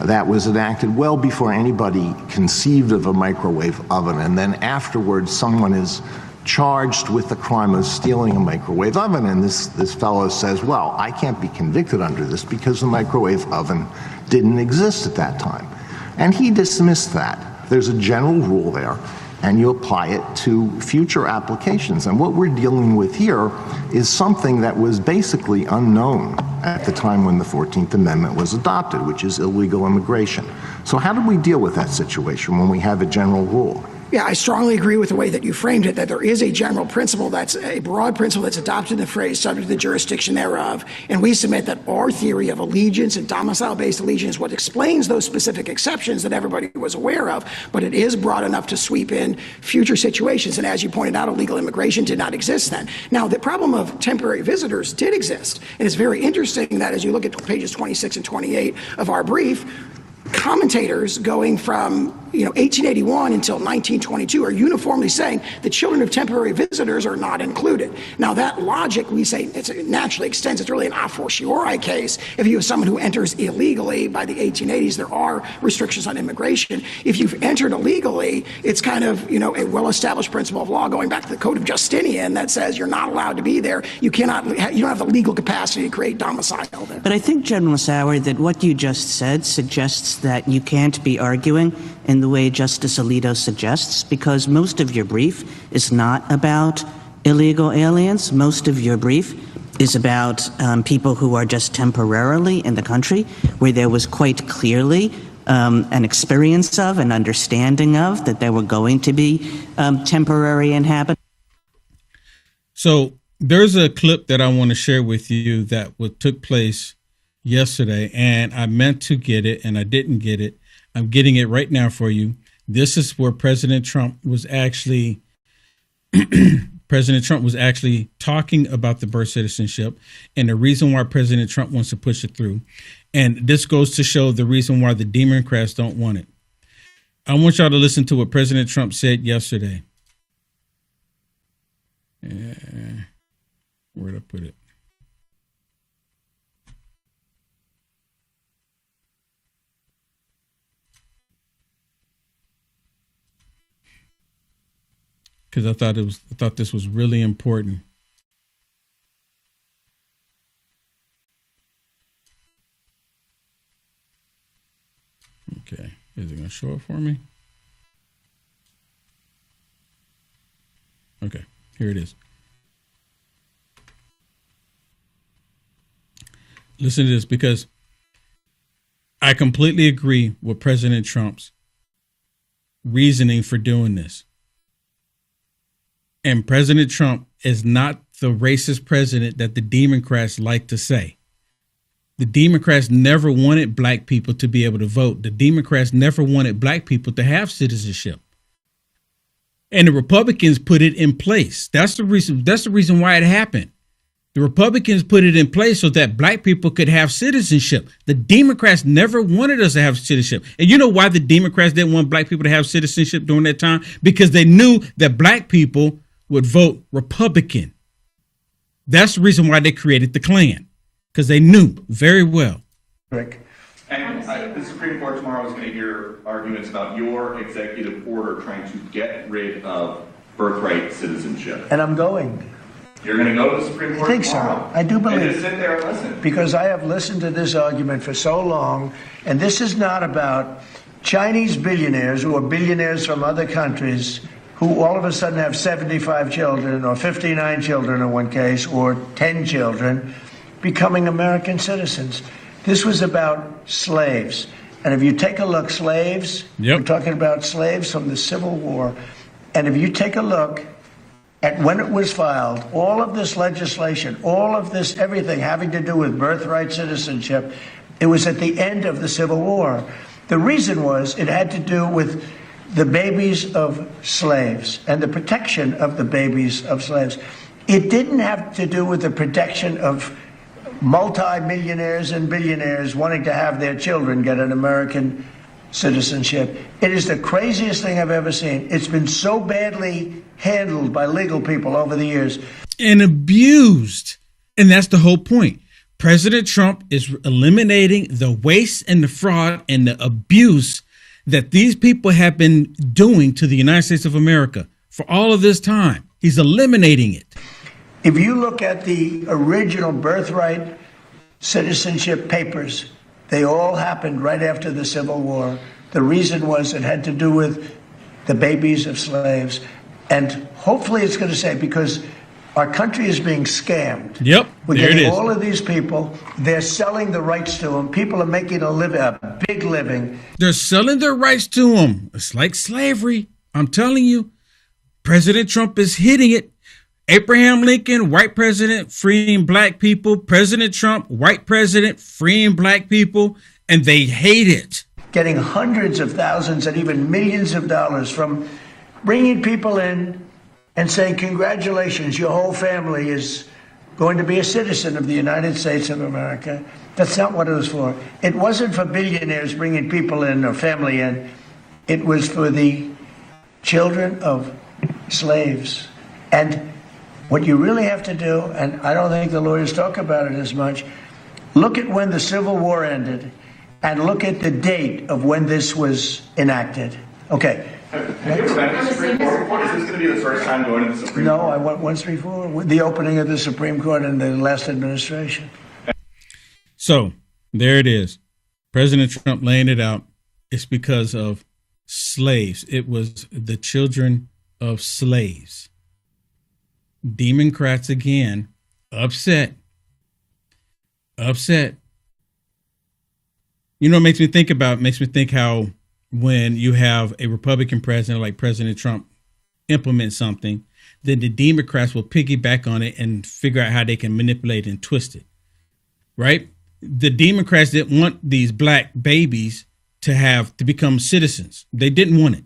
that was enacted well before anybody conceived of a microwave oven, and then afterwards someone is charged with the crime of stealing a microwave oven, and this fellow says, well, I can't be convicted under this because the microwave oven didn't exist at that time. And he dismissed that. There's a general rule there, and you apply it to future applications. And what we're dealing with here is something that was basically unknown at the time when the 14th Amendment was adopted, which is illegal immigration. So how do we deal with that situation when we have a general rule? Yeah, I strongly agree with the way that you framed it, that there is a general principle, that's a broad principle that's adopted in the phrase subject to the jurisdiction thereof. And we submit that our theory of allegiance and domicile-based allegiance is what explains those specific exceptions that everybody was aware of, but it is broad enough to sweep in future situations. And as you pointed out, illegal immigration did not exist then. Now, the problem of temporary visitors did exist. And it's very interesting that as you look at pages 26 and 28 of our brief, commentators going from 1881 until 1922 are uniformly saying the children of temporary visitors are not included. Now that logic, we say, it naturally extends. It's really an a fortiori case. If you have someone who enters illegally by the 1880s, there are restrictions on immigration. If you've entered illegally, it's kind of a well-established principle of law going back to the Code of Justinian that says you're not allowed to be there. You don't have the legal capacity to create domicile there. But I think, General Sauer, that what you just said suggests that you can't be arguing in the way Justice Alito suggests, because most of your brief is not about illegal aliens. Most of your brief is about people who are just temporarily in the country, where there was quite clearly an experience of, an understanding of, that they were going to be temporary inhabitants. So there's a clip that I want to share with you that took place yesterday, and I meant to get it and I didn't get it. I'm getting it right now for you. This is where President Trump was actually talking about the birth citizenship and the reason why President Trump wants to push it through. And this goes to show the reason why the Democrats don't want it. I want y'all to listen to what President Trump said yesterday. Where'd I put it? Because I thought this was really important. Okay. Is it going to show it for me? Okay. Here it is. Listen to this, because I completely agree with President Trump's reasoning for doing this. And President Trump is not the racist president that the Democrats like to say. The Democrats never wanted black people to be able to vote. The Democrats never wanted black people to have citizenship. And the Republicans put it in place. That's the reason why it happened. The Republicans put it in place so that black people could have citizenship. The Democrats never wanted us to have citizenship. And you know why the Democrats didn't want black people to have citizenship during that time? Because they knew that black people would vote Republican. That's the reason why they created the Klan, because they knew very well. Rick. And the Supreme Court tomorrow is going to hear arguments about your executive order trying to get rid of birthright citizenship. And I'm going. You're going to go to the Supreme Court I think tomorrow? so. I do believe. And just sit there and listen. Because I have listened to this argument for so long, and this is not about Chinese billionaires or billionaires from other countries who all of a sudden have 75 children or 59 children in one case or 10 children becoming American citizens. This was about slaves. And if you take a look, slaves, we're talking about slaves from the Civil War. And if you take a look at when it was filed, all of this legislation, all of this, everything having to do with birthright citizenship, it was at the end of the Civil War. The reason was it had to do with the babies of slaves and the protection of the babies of slaves. It didn't have to do with the protection of multi-millionaires and billionaires wanting to have their children get an American citizenship. It is the craziest thing I've ever seen. It's been so badly handled by legal people over the years. And abused. And that's the whole point. President Trump is eliminating the waste and the fraud and the abuse that these people have been doing to the United States of America for all of this time. He's eliminating it. If you look at the original birthright citizenship papers, they all happened right after the Civil War. The reason was it had to do with the babies of slaves. And hopefully it's going to say, because our country is being scammed. Yep, We're there it getting is. all of these people. They're selling the rights to them. People are making a big living. They're selling their rights to them. It's like slavery. I'm telling you, President Trump is hitting it. Abraham Lincoln, white president, freeing black people. President Trump, white president, freeing black people. And they hate it. Getting hundreds of thousands and even millions of dollars from bringing people in and saying, congratulations, your whole family is going to be a citizen of the United States of America. That's not what it was for. It wasn't for billionaires bringing people in or family in. It was for the children of slaves. And what you really have to do, and I don't think the lawyers talk about it as much, look at when the Civil War ended and look at the date of when this was enacted. Okay. Have you ever been to the Supreme Court before? Is this going to be the first time going to the Supreme Court? No, I went once before, with the opening of the Supreme Court in the last administration. So there it is. President Trump laying it out. It's because of slaves. It was the children of slaves. Democrats again, upset. You know what makes me think about? Makes me think how when you have a Republican president like President Trump implement something, then the Democrats will piggyback on it and figure out how they can manipulate and twist it. Right? The Democrats didn't want these black babies to become citizens. They didn't want it.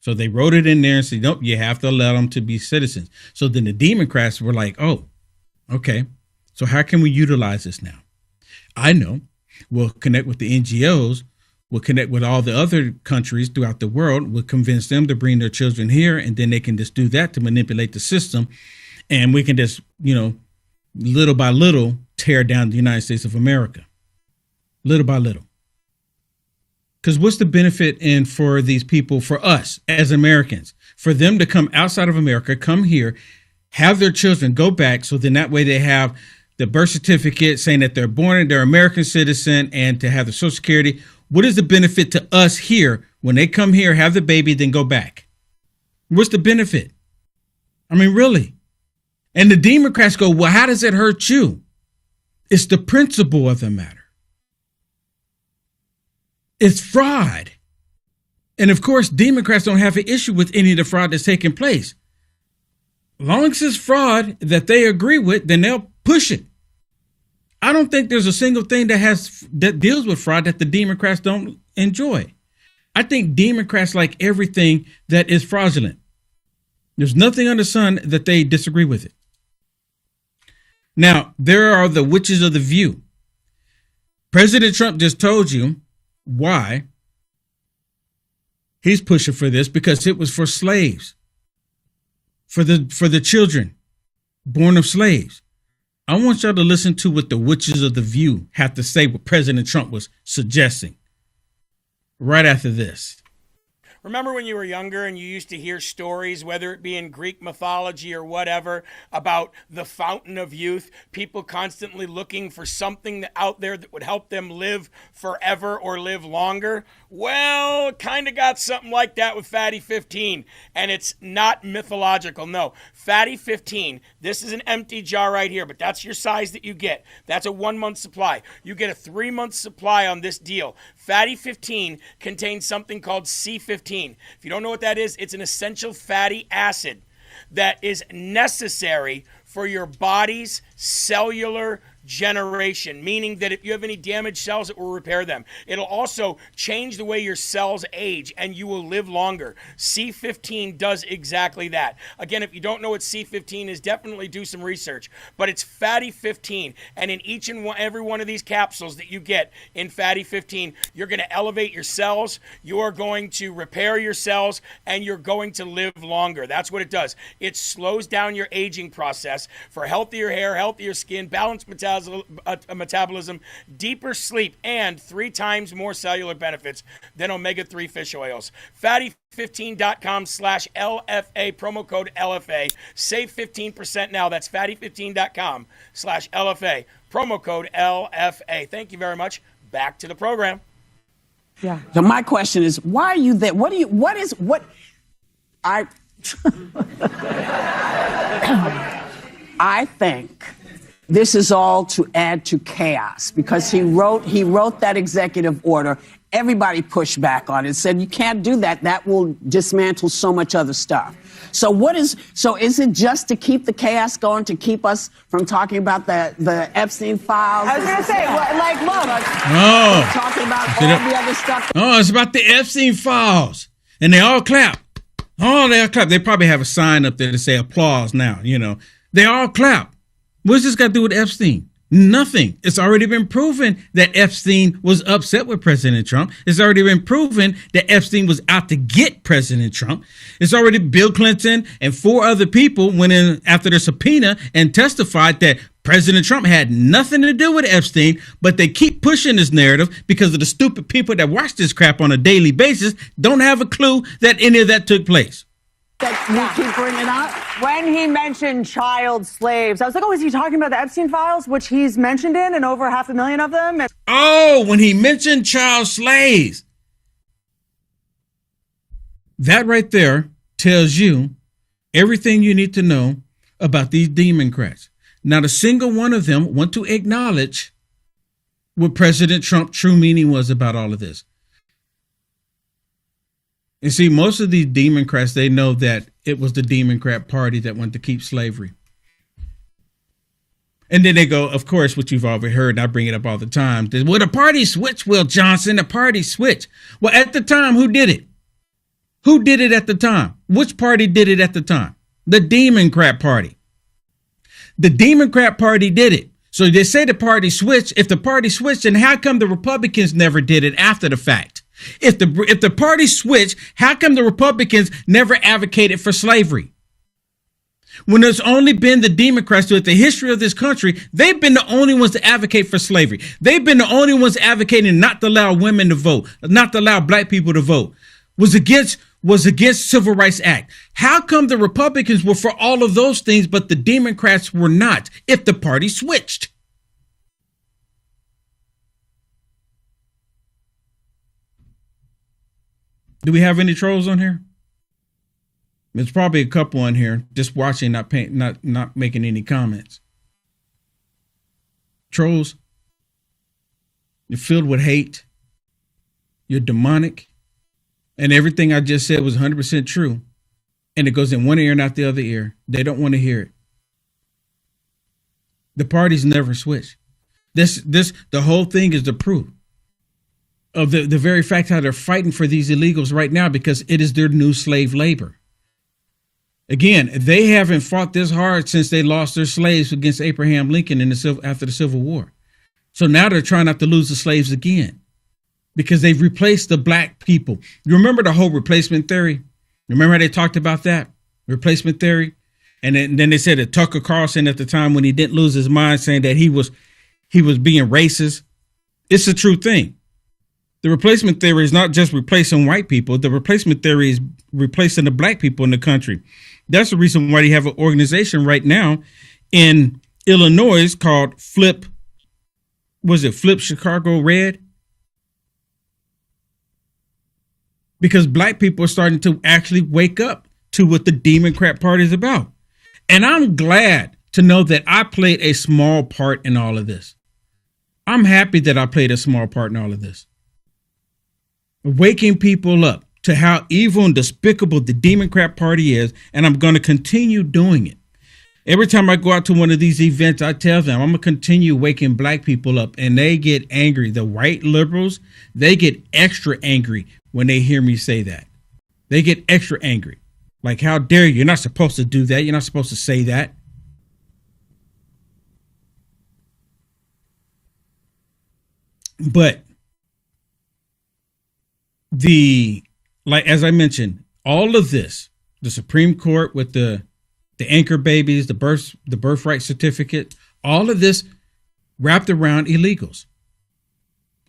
So they wrote it in there and said, nope, you have to allow them to be citizens. So then the Democrats were like, oh, okay. So how can we utilize this now? I know. We'll connect with the NGOs. We'll connect with all the other countries throughout the world. We'll convince them to bring their children here, and then they can just do that to manipulate the system. And we can just, little by little, tear down the United States of America. Little by little. Because what's the benefit in for these people, for us as Americans, for them to come outside of America, come here, have their children go back, so then that way they have the birth certificate saying that they're born and they're American citizen, and to have the Social Security. What is the benefit to us here when they come here, have the baby, then go back? What's the benefit? I mean, really? And the Democrats go, well, how does it hurt you? It's the principle of the matter. It's fraud. And of course, Democrats don't have an issue with any of the fraud that's taking place. As long as it's fraud that they agree with, then they'll push it. I don't think there's a single thing that deals with fraud that the Democrats don't enjoy. I think Democrats like everything that is fraudulent. There's nothing under the sun that they disagree with it. Now, there are the witches of the view. President Trump just told you why he's pushing for this, because it was for slaves, for the children born of slaves. I want y'all to listen to what the witches of the view have to say, what President Trump was suggesting right after this. Remember when you were younger and you used to hear stories, whether it be in Greek mythology or whatever, about the fountain of youth, people constantly looking for something out there that would help them live forever or live longer? Well, kind of got something like that with Fatty 15, and it's not mythological. No, Fatty 15, this is an empty jar right here, but that's your size that you get. That's a 1 month supply. You get a 3 month supply on this deal. Fatty 15 contains something called C15. If you don't know what that is, it's an essential fatty acid that is necessary for your body's cellular generation, meaning that if you have any damaged cells, it will repair them. It'll also change the way your cells age and you will live longer. C15 does exactly that. Again, if you don't know what C15 is, definitely do some research, but it's Fatty 15, and in each and every one of these capsules that you get in Fatty 15, you're going to elevate your cells, you are going to repair your cells, and you're going to live longer. That's what it does. It slows down your aging process for healthier hair, healthier skin, balanced metabolism, deeper sleep, and 3 times more cellular benefits than omega-3 fish oils. Fatty15.com/LFA, promo code LFA. Save 15% now. That's fatty15.com/LFA, promo code LFA. Thank you very much. Back to the program. Yeah. So my question is, why are you there? I think this is all to add to chaos, because he wrote that executive order. Everybody pushed back on it, said you can't do that. That will dismantle so much other stuff. So is it just to keep the chaos going, to keep us from talking about the Epstein files? I was going to say, look. Talking about all the other stuff. Oh, it's about the Epstein files. And they all clap. Oh, they all clap. They probably have a sign up there to say applause now, They all clap. What's this got to do with Epstein? Nothing. It's already been proven that Epstein was upset with President Trump. It's already been proven that Epstein was out to get President Trump. It's already Bill Clinton and 4 other people went in after the subpoena and testified that President Trump had nothing to do with Epstein, but they keep pushing this narrative because of the stupid people that watch this crap on a daily basis don't have a clue that any of that took place. That you keep bringing up? When he mentioned child slaves, I was like, oh, is he talking about the Epstein files, which he's mentioned in over 500,000 of them? Oh, when he mentioned child slaves. That right there tells you everything you need to know about these Democrats. Not a single one of them want to acknowledge what President Trump's true meaning was about all of this. And see, most of these Democrats, they know that it was the Democrat Party that wanted to keep slavery. And then they go, of course, what you've already heard, and I bring it up all the time. Well, the party switched, Will Johnson, the party switched. Well, at the time, who did it? Who did it at the time? Which party did it at the time? The Democrat Party. The Democrat Party did it. So they say the party switched. If the party switched, then how come the Republicans never did it after the fact? If the party switched, how come the Republicans never advocated for slavery? When there's only been the Democrats throughout the history of this country, they've been the only ones to advocate for slavery. They've been the only ones advocating not to allow women to vote, not to allow black people to vote, was against Civil Rights Act. How come the Republicans were for all of those things, but the Democrats were not if the party switched? Do we have any trolls on here? There's probably a couple on here just watching, not making any comments. Trolls, you're filled with hate. You're demonic. And everything I just said was 100% true. And it goes in one ear and out the other ear. They don't want to hear it. The parties never switch. The whole thing is the proof of the very fact how they're fighting for these illegals right now, because it is their new slave labor. Again, they haven't fought this hard since they lost their slaves against Abraham Lincoln after the Civil War. So now they're trying not to lose the slaves again, because they've replaced the black people. You remember the whole replacement theory? Remember how they talked about that? Replacement theory? And then they said that Tucker Carlson at the time, when he didn't lose his mind, saying that he was being racist. It's a true thing. The replacement theory is not just replacing white people. The replacement theory is replacing the black people in the country. That's the reason why they have an organization right now in Illinois called Flip Chicago Red? Because black people are starting to actually wake up to what the Democrat Party is about. And I'm glad to know that I played a small part in all of this. I'm happy that I played a small part in all of this. Waking people up to how evil and despicable the Democrat Party is, and I'm going to continue doing it. Every time I go out to one of these events, I tell them I'm going to continue waking black people up, and they get angry. The white liberals, they get extra angry when they hear me say that. They get extra angry. Like, how dare you? You're not supposed to do that. You're not supposed to say that. But as I mentioned, all of this, the Supreme Court with the anchor babies, the birthright certificate, all of this wrapped around illegals.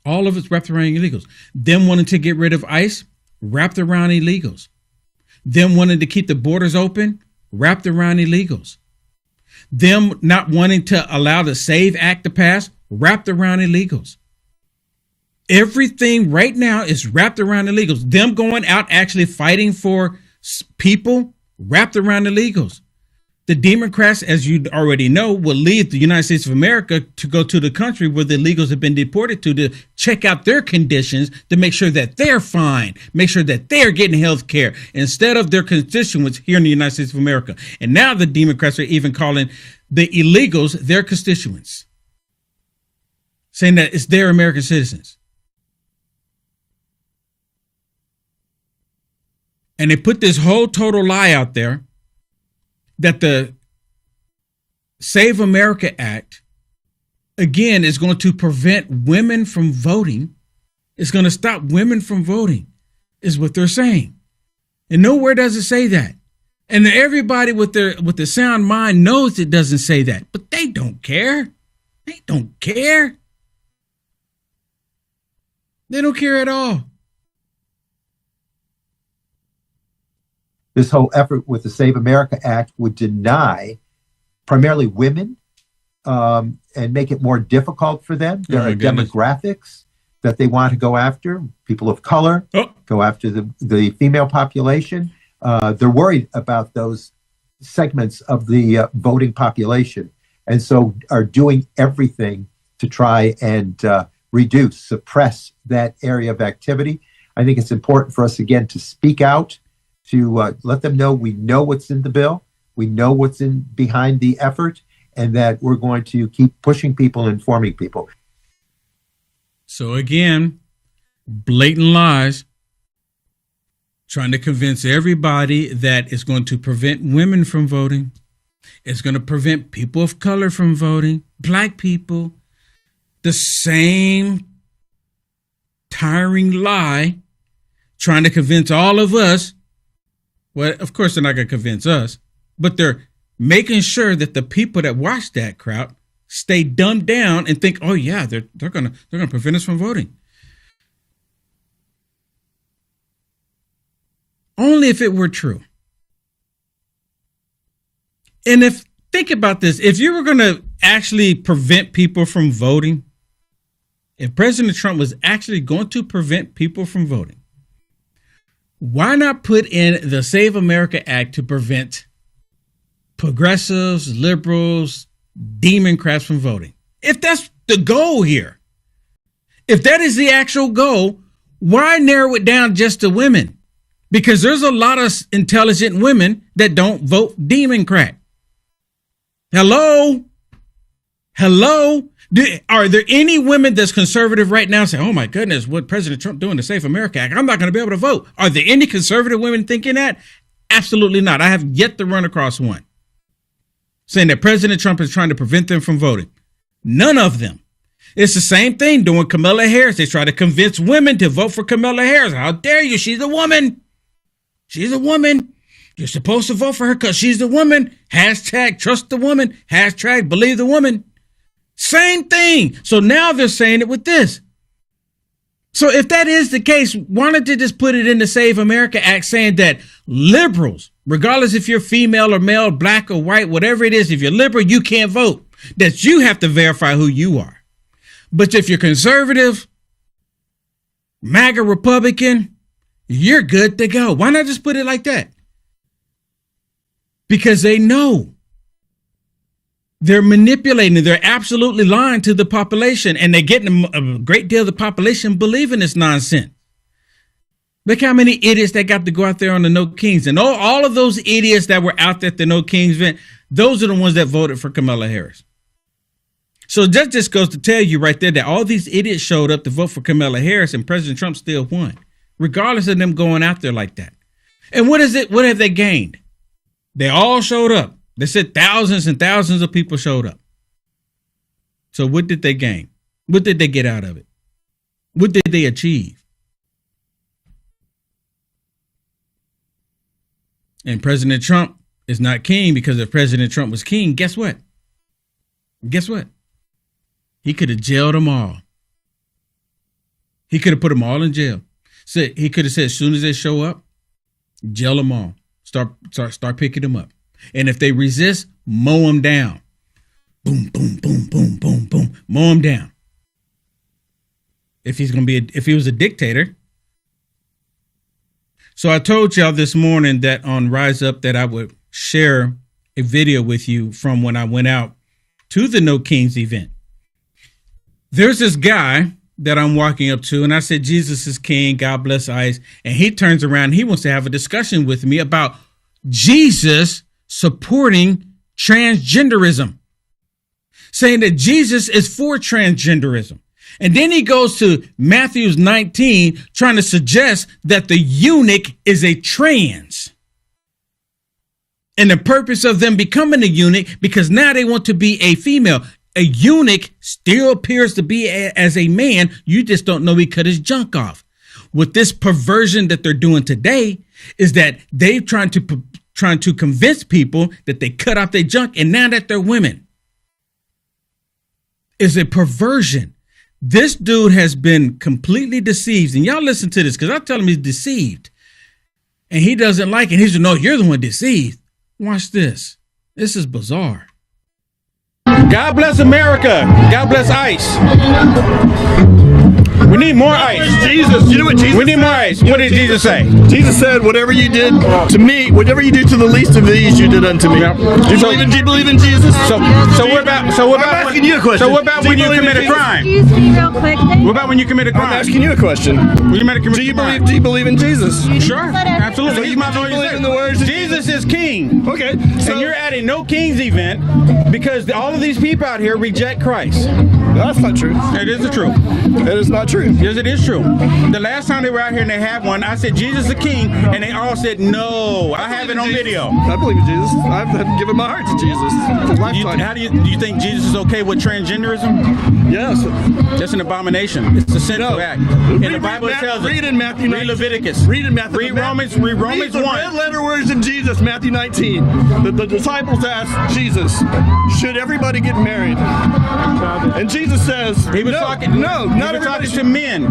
All of it's wrapped around illegals. Them wanting to get rid of ICE, wrapped around illegals. Them wanting to keep the borders open, wrapped around illegals. Them not wanting to allow the SAVE Act to pass, wrapped around illegals. Everything right now is wrapped around illegals. Them going out actually fighting for people, wrapped around illegals. The Democrats, as you already know, will leave the United States of America to go to the country where the illegals have been deported to check out their conditions, to make sure that they're fine, make sure that they're getting health care instead of their constituents here in the United States of America. And now the Democrats are even calling the illegals their constituents, saying that it's their American citizens. And they put this whole total lie out there that the Save America Act, again, is going to prevent women from voting. It's going to stop women from voting, is what they're saying. And nowhere does it say that. And everybody with the sound mind knows it doesn't say that, but they don't care. They don't care. They don't care at all. This whole effort with the Save America Act would deny primarily women and make it more difficult for them. There are demographics that they want to go after, people of color, go after the female population. They're worried about those segments of the voting population, and so are doing everything to try and suppress that area of activity. I think it's important for us, again, to speak out, to let them know we know what's in the bill, we know what's in behind the effort, and that we're going to keep pushing people, informing people. So again, blatant lies, trying to convince everybody that it's going to prevent women from voting. It's going to prevent people of color from voting, black people. The same tiring lie, trying to convince all of us. Well, of course, they're not going to convince us, but they're making sure that the people that watch that crowd stay dumbed down and think, oh yeah, they're going to prevent us from voting. Only if it were true. And think about this, if you were going to actually prevent people from voting, if President Trump was actually going to prevent people from voting, Why not put in the Save America Act to prevent progressives, liberals, Democrats from voting? If that's the goal here, if that is the actual goal, why narrow it down just to women? Because there's a lot of intelligent women that don't vote Democrat. Hello? Are there any women that's conservative right now saying, oh my goodness, what President Trump doing to Save America Act? I'm not going to be able to vote. Are there any conservative women thinking that? Absolutely not. I have yet to run across one saying that President Trump is trying to prevent them from voting. None of them. It's the same thing doing Kamala Harris. They try to convince women to vote for Kamala Harris. How dare you? She's a woman. She's a woman. You're supposed to vote for her because she's a woman. Hashtag trust the woman. Hashtag believe the woman. Same thing. So now they're saying it with this. So if that is the case, why don't they just put it in the Save America Act saying that liberals, regardless if you're female or male, black or white, whatever it is, if you're liberal, you can't vote. That you have to verify who you are. But if you're conservative, MAGA Republican, you're good to go. Why not just put it like that? Because they know they're manipulating. They're absolutely lying to the population, and they're getting a great deal of the population believing this nonsense. Look how many idiots that got to go out there on the No Kings. And all of those idiots that were out there at the No Kings event, those are the ones that voted for Kamala Harris. So that just goes to tell you right there that all these idiots showed up to vote for Kamala Harris, and President Trump still won, regardless of them going out there like that. And what is it? What have they gained? They all showed up. They said thousands and thousands of people showed up. So what did they gain? What did they get out of it? What did they achieve? And President Trump is not king, because if President Trump was king, guess what? Guess what? He could have jailed them all. He could have put them all in jail. So he could have said, as soon as they show up, jail them all. Start picking them up. And if they resist, mow them down. Boom, boom, boom, boom, boom, boom. Mow them down. If he was a dictator. So I told y'all this morning that on Rise Up that I would share a video with you from when I went out to the No Kings event. There's this guy that I'm walking up to, and I said, Jesus is king, God bless ICE. And he turns around and he wants to have a discussion with me about Jesus supporting transgenderism, saying that Jesus is for transgenderism. And then he goes to Matthew 19, trying to suggest that the eunuch is a trans. And the purpose of them becoming a eunuch, because now they want to be a female. A eunuch still appears to be as a man. You just don't know he cut his junk off. With this perversion that they're doing today is that they're trying to convince people that they cut off their junk, and now that they're women. Is a perversion. This dude has been completely deceived. And y'all listen to this, because I tell him he's deceived. And he doesn't like it. He's like, no, you're the one deceived. Watch this. This is bizarre. God bless America. God bless ICE. We need more ICE. Jesus, you know what Jesus said? We need more ICE. What did Jesus say? Jesus said, whatever you did to me, whatever you did to the least of these, you did unto me. Yep. Do you believe in Jesus? So what about I'm asking you a question. So what about when you commit a crime? Excuse me real quick. What about when you commit a crime? I'm asking you a question. Do you believe in Jesus? Sure, absolutely. So He's you my Lord. believe in the words of Jesus is king. Okay. So and you're at a No Kings event because all of these people out here reject Christ. That's not true. It is the truth. It is not true. Yes, it is true. The last time they were out here and they had one, I said, Jesus is the king, and they all said, no. I have it on video. I believe in Jesus. I've given my heart to Jesus for a lifetime. Do you think Jesus is okay with transgenderism? Yes. That's an abomination. It's a sinful act. And the Bible tells us. Read in Matthew 19. Read Leviticus. Read in Matthew. Read Romans 1. Read the red letter words of Jesus, Matthew 19. The disciples asked Jesus, should everybody get married? And Jesus says, he was talking. No, not everybody talking to men.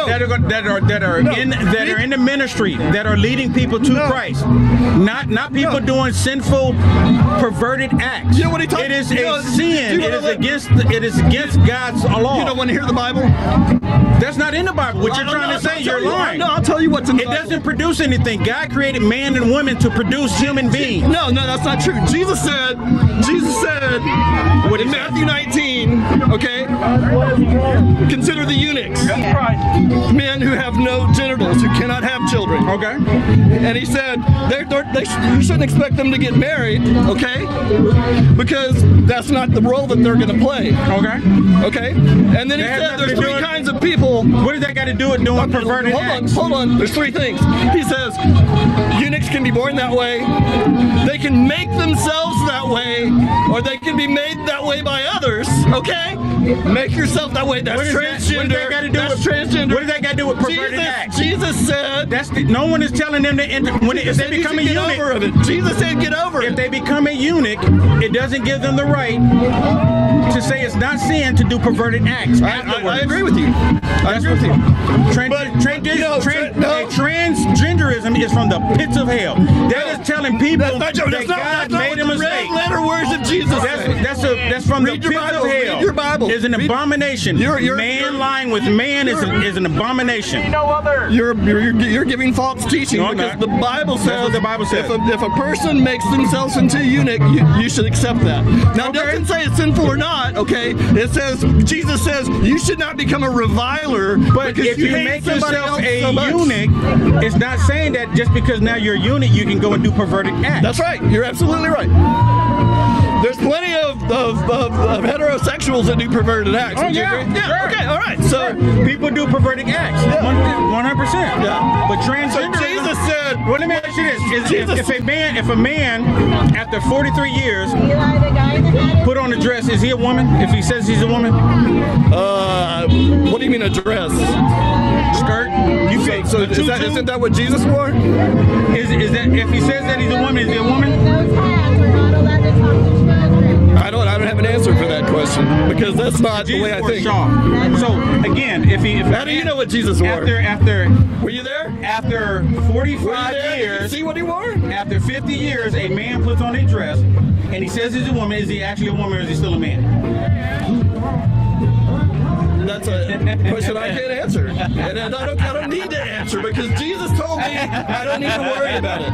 that are in the ministry, that are leading people to Christ, not people doing sinful, perverted acts. You know what he talks? It is a sin. It is against God's law. You don't want to hear the Bible? That's not in the Bible. What you're trying to say, you're lying. No, I'll tell you what's in the Bible. It doesn't produce anything. God created man and woman to produce human beings. No, that's not true. Jesus said in Matthew 19, okay, consider the eunuchs, men who have no genitals, who cannot have children. Okay. And he said, you shouldn't expect them to get married, okay, because that's not the role that they're going to play. Okay. And then he said there's three kinds of people. What does that got to do with doing perverted acts? Hold on. There's three things. He says eunuchs can be born that way, they can make themselves that way, or they can be made that way by others. Okay? Make yourself that way. That's transgender. That's transgender. What does that got to do with perverted acts? Jesus said. No one is telling them to enter. If they become a eunuch, Jesus said, get over it. If they become a eunuch, it doesn't give them the right to say it's not sin to do perverted acts. I agree with you. I agree with you. Transgenderism is from the pits of hell. That is telling people that God made a mistake. Red letter words of Jesus. That's from the pits of hell. Read your Bible. Is an abomination. Man lying with man is an abomination. You're giving false teaching because the Bible says if a person makes themselves into a eunuch, you should accept that. Now, it doesn't say it's sinful or not. Okay, it says Jesus says you should not become a reviler. But if you make yourself a eunuch, it's not saying that just because now you're a eunuch, you can go and do perverted acts. That's right. You're absolutely right. There's plenty of heterosexuals that do perverted acts. Oh, yeah. Sure. Okay, all right. So people do perverted acts. 100%. Yeah. But transgender. So Jesus said. Well, let me ask you this: if a man after 43 years put on a dress, is he a woman? If he says he's a woman? What do you mean a dress? Skirt. So isn't that what Jesus wore? Is that if he says that he's a woman, is he a woman? I don't have an answer for that question because that's not the way I think. So again, how do you know what Jesus wore? After were you there? After 45 years, did you see what he wore? After 50 years, a man puts on a dress and he says he's a woman. Is he actually a woman or is he still a man? That's a question I can't answer, and I don't need to answer because Jesus told me I don't need to worry about it.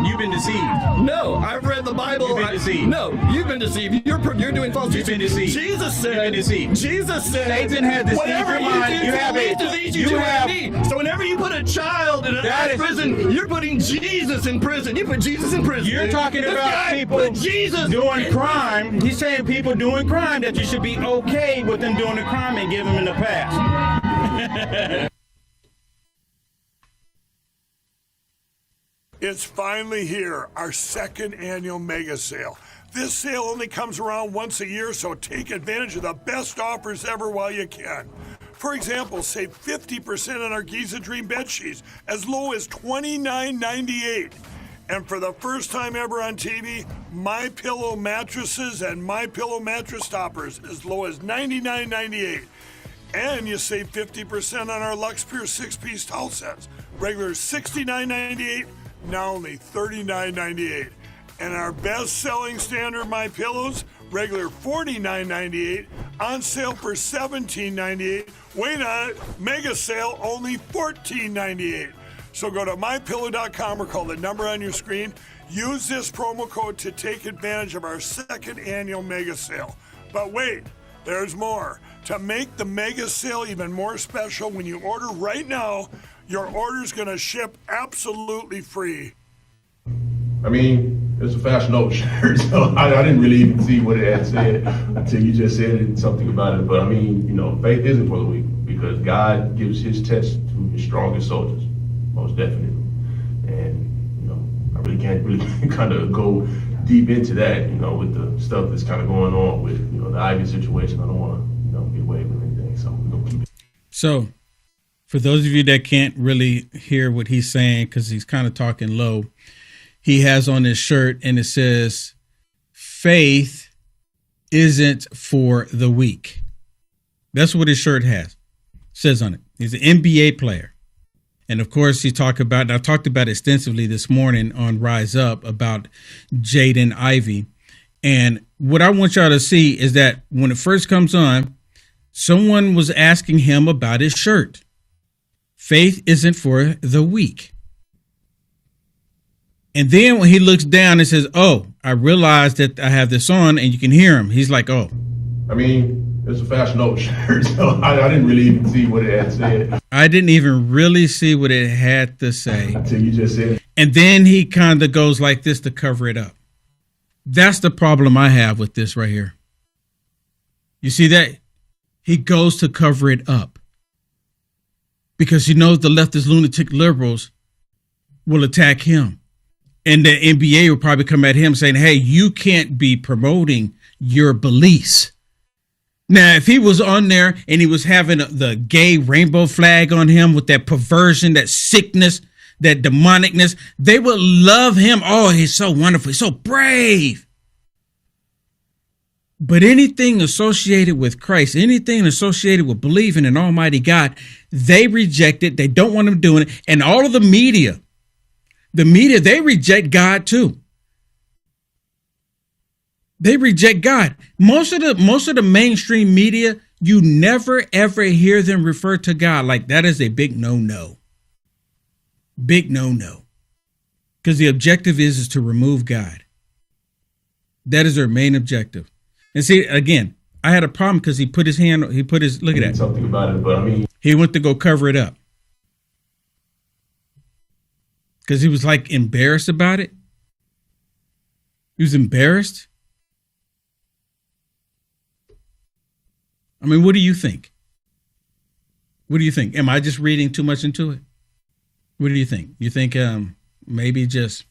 You've been deceived. No, I've read the Bible. You've been deceived. No, you've been deceived. You're doing false teaching. You've been deceived. Jesus said. You've been deceived. Jesus said. Satan has deceived whatever your mind. You have me. So whenever you put a child in a prison, you're putting Jesus in prison. You put Jesus in prison. You're talking about people doing crime. He's saying people doing crime that you should be okay with them doing the crime and give them in the past. It's finally here, our second annual mega sale. This sale only comes around once a year, so take advantage of the best offers ever while you can. For example, save 50% on our Giza Dream bed sheets, as low as $29.98. And for the first time ever on TV, My Pillow mattresses and My Pillow mattress toppers, as low as $99.98. And you save 50% on our Lux Pure 6-piece towel sets, regular $69.98. Now only $39.98. And our best-selling standard My Pillows, regular $49.98, on sale for $17.98. Wait on it, mega sale, only $14.98. So go to mypillow.com or call the number on your screen. Use this promo code to take advantage of our second annual mega sale. But wait, there's more. To make the mega sale even more special, when you order right now, your order's going to ship absolutely free. I mean, it's a Fashion Nova shirt, so I didn't really even see what it had said until you just said something about it. But I mean, faith isn't for the weak because God gives his test to his strongest soldiers, most definitely. And, I really can't kind of go deep into that, with the stuff that's kind of going on with, the Ivy situation. I don't want to, get away with anything, so we're going to keep it. So, for those of you that can't really hear what he's saying because he's kind of talking low, he has on his shirt and it says, faith isn't for the weak. That's what his shirt has. Says on it. He's an NBA player. And of course, he talked about, and I talked about it extensively this morning on Rise Up about Jaden Ivey. And what I want y'all to see is that when it first comes on, someone was asking him about his shirt. Faith isn't for the weak. And then when he looks down and says, oh, I realized that I have this on, and you can hear him. He's like, oh. I mean, it's a Fashion Nova shirt, so I didn't really even see what it had said. I didn't even really see what it had to say. Until you just said it. And then he kind of goes like this to cover it up. That's the problem I have with this right here. You see that? He goes to cover it up. Because he knows the leftist lunatic liberals will attack him. And the NBA will probably come at him saying, hey, you can't be promoting your beliefs. Now, if he was on there and he was having the gay rainbow flag on him with that perversion, that sickness, that demonicness, they would love him. Oh, he's so wonderful. He's so brave. But anything associated with Christ, anything associated with believing in Almighty God, they reject it. They don't want him doing it. And all of the media, they reject God too. They reject God. Most of the mainstream media, you never ever hear them refer to God. Like, that is a big no-no. Big no-no. Because the objective is to remove God. That is their main objective. And see, again, I had a problem because look at that. Something about it, but I mean, he went to go cover it up. Because he was like embarrassed about it. He was embarrassed. I mean, what do you think? What do you think? Am I just reading too much into it? What do you think? You think maybe just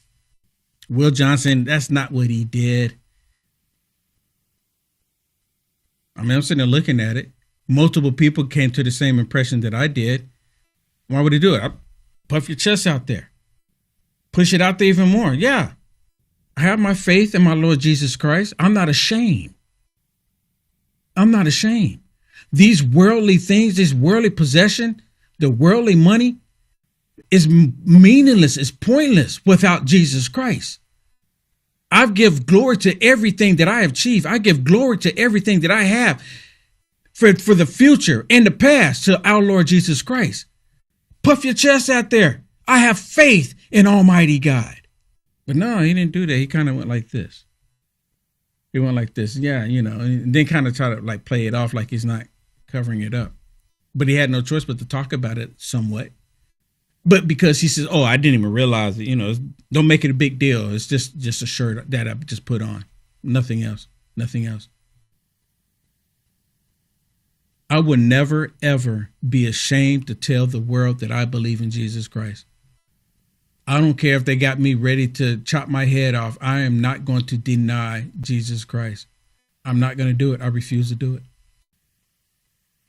Will Johnson, that's not what he did. I mean, I'm sitting there looking at it. Multiple people came to the same impression that I did. Why would he do it? Puff your chest out there. Push it out there even more. Yeah. I have my faith in my Lord Jesus Christ. I'm not ashamed. I'm not ashamed. These worldly things, this worldly possession, the worldly money is meaningless, is pointless without Jesus Christ. I give glory to everything that I have achieved. I give glory to everything that I have for the future and the past to our Lord Jesus Christ. Puff your chest out there. I have faith in Almighty God. But no, he didn't do that. He kind of went like this. He went like this. Yeah, and then kind of try to like play it off like he's not covering it up. But he had no choice but to talk about it somewhat. But because he says, oh, I didn't even realize it, don't make it a big deal. It's just a shirt that I just put on. Nothing else. Nothing else. I would never, ever be ashamed to tell the world that I believe in Jesus Christ. I don't care if they got me ready to chop my head off. I am not going to deny Jesus Christ. I'm not going to do it. I refuse to do it.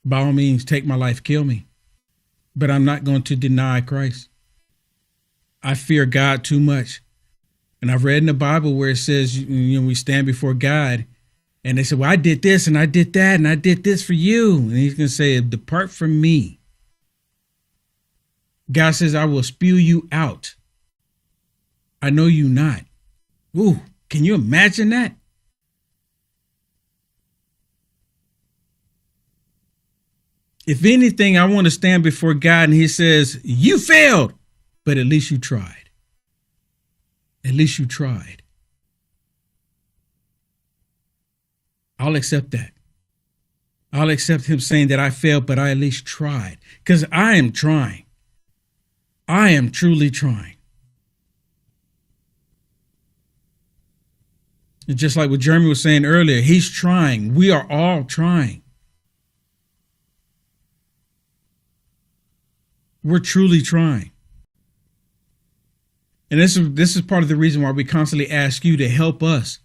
By all means, take my life, kill me. But I'm not going to deny Christ. I fear God too much. And I've read in the Bible where it says, we stand before God and they say, well, I did this and I did that and I did this for you. And he's going to say, depart from me. God says, I will spew you out. I know you not. Ooh, can you imagine that? If anything, I want to stand before God and he says, you failed, but at least you tried. At least you tried. I'll accept that. I'll accept him saying that I failed, but I at least tried, because I am trying. I am truly trying. And just like what Jeremy was saying earlier, he's trying. We are all trying. We're truly trying. And this is part of the reason why we constantly ask you to help us.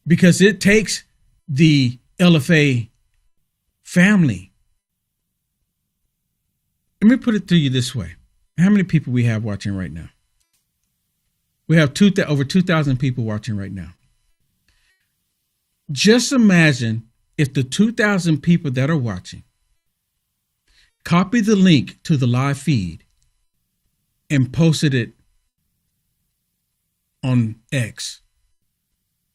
Because it takes the LFA family. Let me put it to you this way. How many people we have watching right now? We have over 2,000 people watching right now. Just imagine if the 2,000 people that are watching copy the link to the live feed and posted it on X.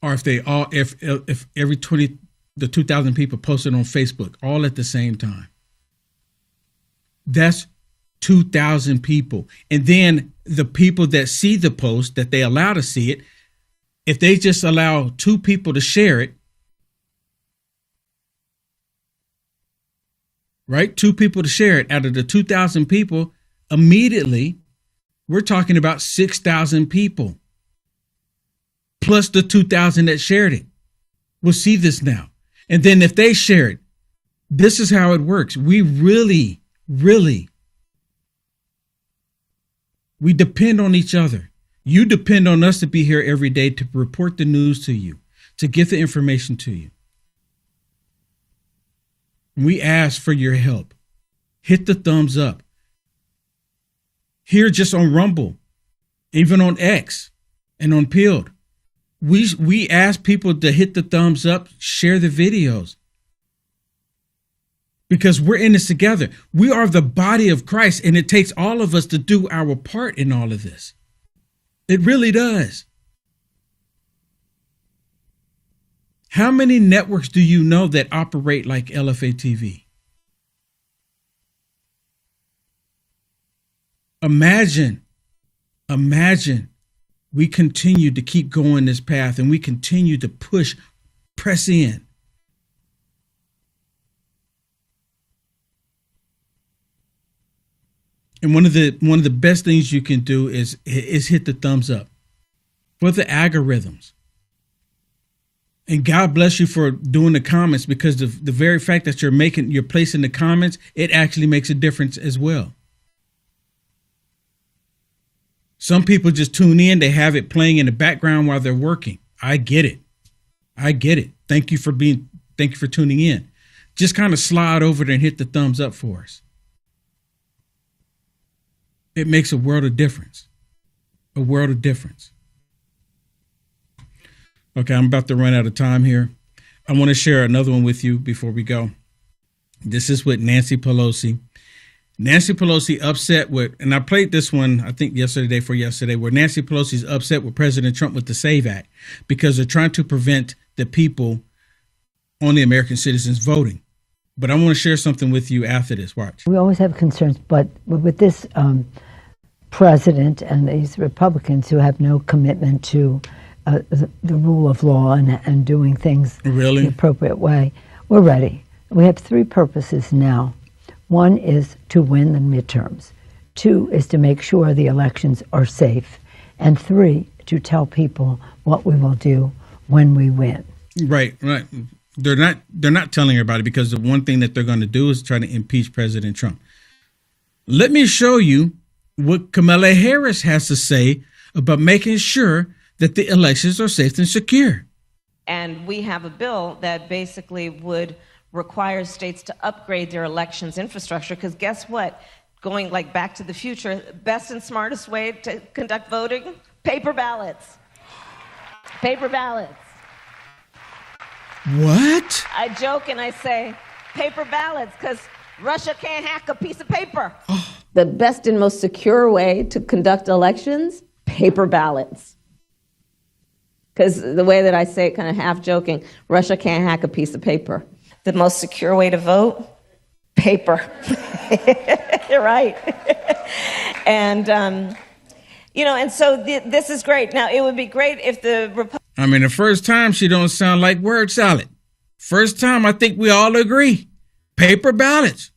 Or if every 2,000 people posted on Facebook all at the same time. That's 2,000 people. And then the people that see the post, that they allow to see it, if they just allow 2 people to share it, right? 2 people to share it out of the 2,000 people, immediately we're talking about 6,000 people plus the 2,000 that shared it. We'll see this now. And then if they share it, this is how it works. We really we depend on each other. You depend on us to be here every day to report the news to you, to get the information to you. We ask for your help. Hit the thumbs up. Here just on Rumble, even on X and on Peeled. We ask people to hit the thumbs up, share the videos. Because we're in this together. We are the body of Christ, and it takes all of us to do our part in all of this. It really does. How many networks do you know that operate like Lfa TV? Imagine we continue to keep going this path and we continue to press in. And one of the best things you can do is hit the thumbs up for the algorithms. And God bless you for doing the comments, because the very fact that you're placing the comments, it actually makes a difference as well. Some people just tune in, they have it playing in the background while they're working. I get it. Thank you for tuning in. Just kind of slide over there and hit the thumbs up for us. It makes a world of difference. A world of difference. Okay, I'm about to run out of time here. I want to share another one with you before we go. This is with Nancy Pelosi. Nancy Pelosi upset with, and I played this one, I think yesterday, where Nancy Pelosi's upset with President Trump with the SAVE Act because they're trying to prevent the people, only American citizens, voting. But I want to share something with you after this. Watch. We always have concerns, but with this president and these Republicans who have no commitment to the rule of law and doing things the appropriate way, we're ready. We have 3 purposes now. 1 is to win the midterms. 2 is to make sure the elections are safe. And 3, to tell people what we will do when we win. Right. They're not telling everybody, because the one thing that they're going to do is try to impeach President Trump. Let me show you what Kamala Harris has to say about making sure that the elections are safe and secure. And we have a bill that basically would require states to upgrade their elections infrastructure, because guess what? Going like back to the future, best and smartest way to conduct voting, paper ballots. Paper ballots. What? I joke and I say paper ballots because Russia can't hack a piece of paper. The best and most secure way to conduct elections, paper ballots. Because the way that I say it, kind of half joking, Russia can't hack a piece of paper. The most secure way to vote, paper. You're right. And, and so this is great. Now, it would be great if the the first time she don't sound like word salad. First time, I think we all agree. Paper ballots.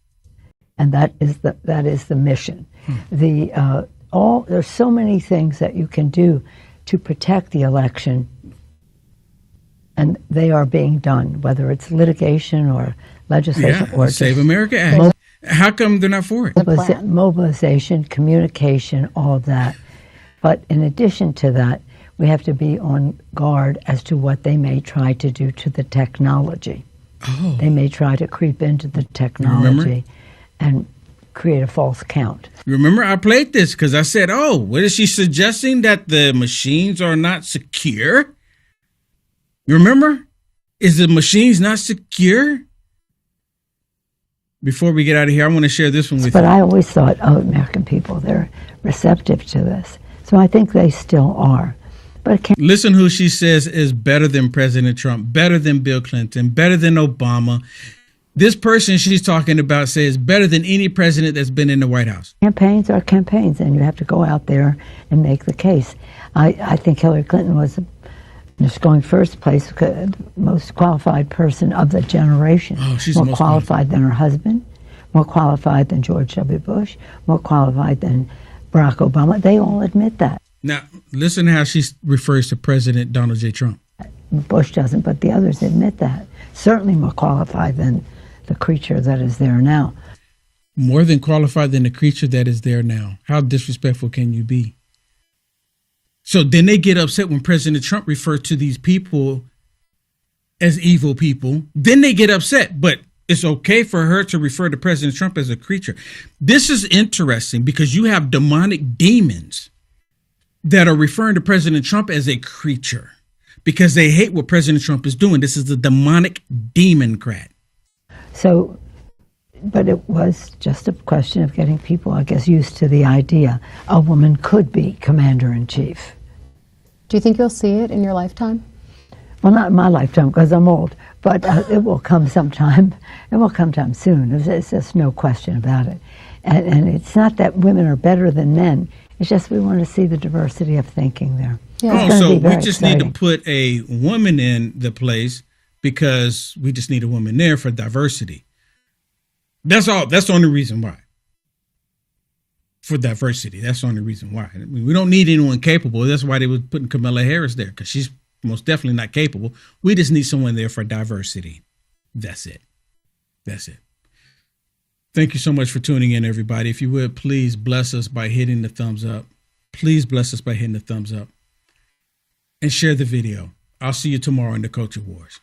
And that is the mission. There's so many things that you can do to protect the election, and they are being done, whether it's litigation or legislation or Save America Act. How come they're not for it? Mobilization, communication, all of that. But in addition to that, we have to be on guard as to what they may try to do to the technology. Oh. They may try to creep into the technology and create a false count. Remember, I played this because I said, what is she suggesting, that the machines are not secure? You remember? Is the machines not secure? Before we get out of here, I want to share this one with you. But I always thought, American people, they're receptive to this. So I think they still are. But listen who she says is better than President Trump, better than Bill Clinton, better than Obama. This person she's talking about says better than any president that's been in the White House. Campaigns are campaigns, and you have to go out there and make the case. I think Hillary Clinton was just going first place, the most qualified person of the generation. Oh, she's more the most qualified than her husband, more qualified than George W. Bush, more qualified than Barack Obama. They all admit that. Now, listen to how she refers to President Donald J. Trump. Bush doesn't, but the others admit that. Certainly more qualified than the creature that is there now. More than qualified than the creature that is there now. How disrespectful can you be? So then they get upset when President Trump refers to these people as evil people. Then they get upset, but it's okay for her to refer to President Trump as a creature. This is interesting because you have demonic demons that are referring to President Trump as a creature because they hate what President Trump is doing. This is the demonic demon-crat. So, but it was just a question of getting people, I guess, used to the idea a woman could be commander-in-chief. Do you think you'll see it in your lifetime? Well, not in my lifetime because I'm old, but it will come sometime. It will come soon. There's just no question about it. And it's not that women are better than men. It's just we want to see the diversity of thinking there. Yeah. Oh, so we just need to put a woman in the place because we just need a woman there for diversity. That's all. That's the only reason why. For diversity. That's the only reason why. I mean, we don't need anyone capable. That's why they were putting Kamala Harris there, because she's most definitely not capable. We just need someone there for diversity. That's it. That's it. Thank you so much for tuning in, everybody. If you would, please bless us by hitting the thumbs up. Please bless us by hitting the thumbs up. And share the video. I'll see you tomorrow in the Culture Wars.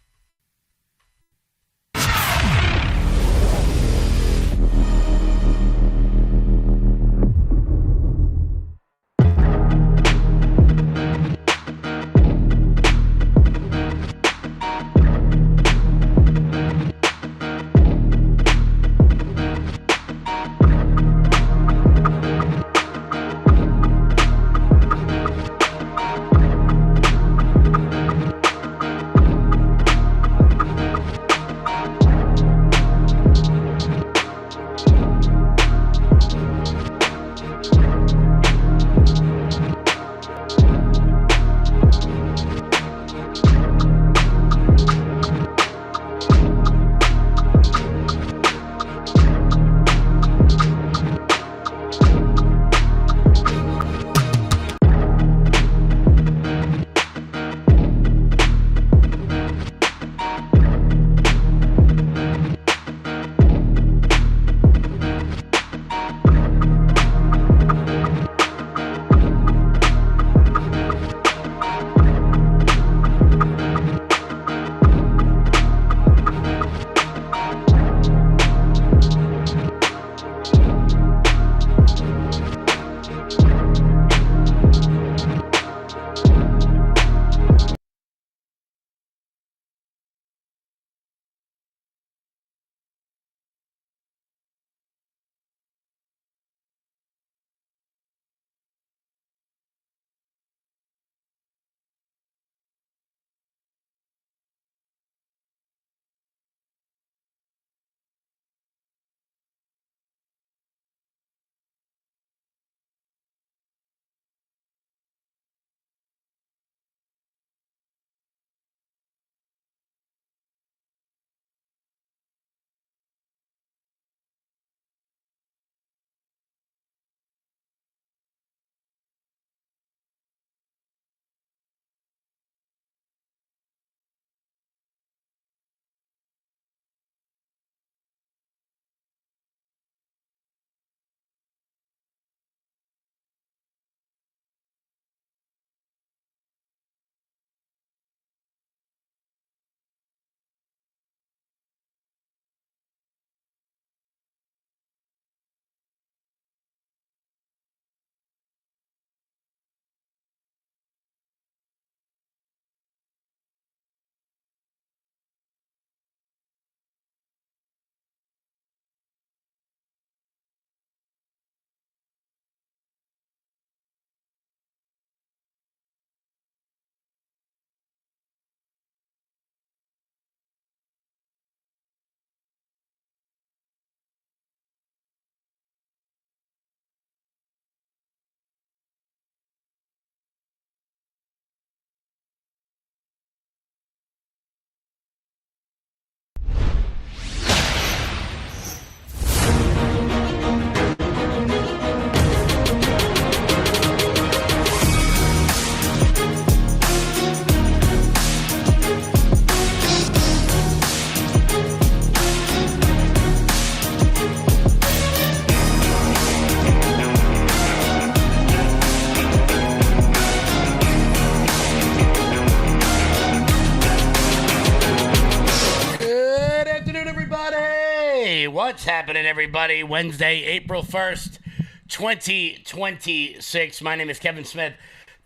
happening, everybody? Wednesday, April 1st, 2026. My name is Kevin Smith.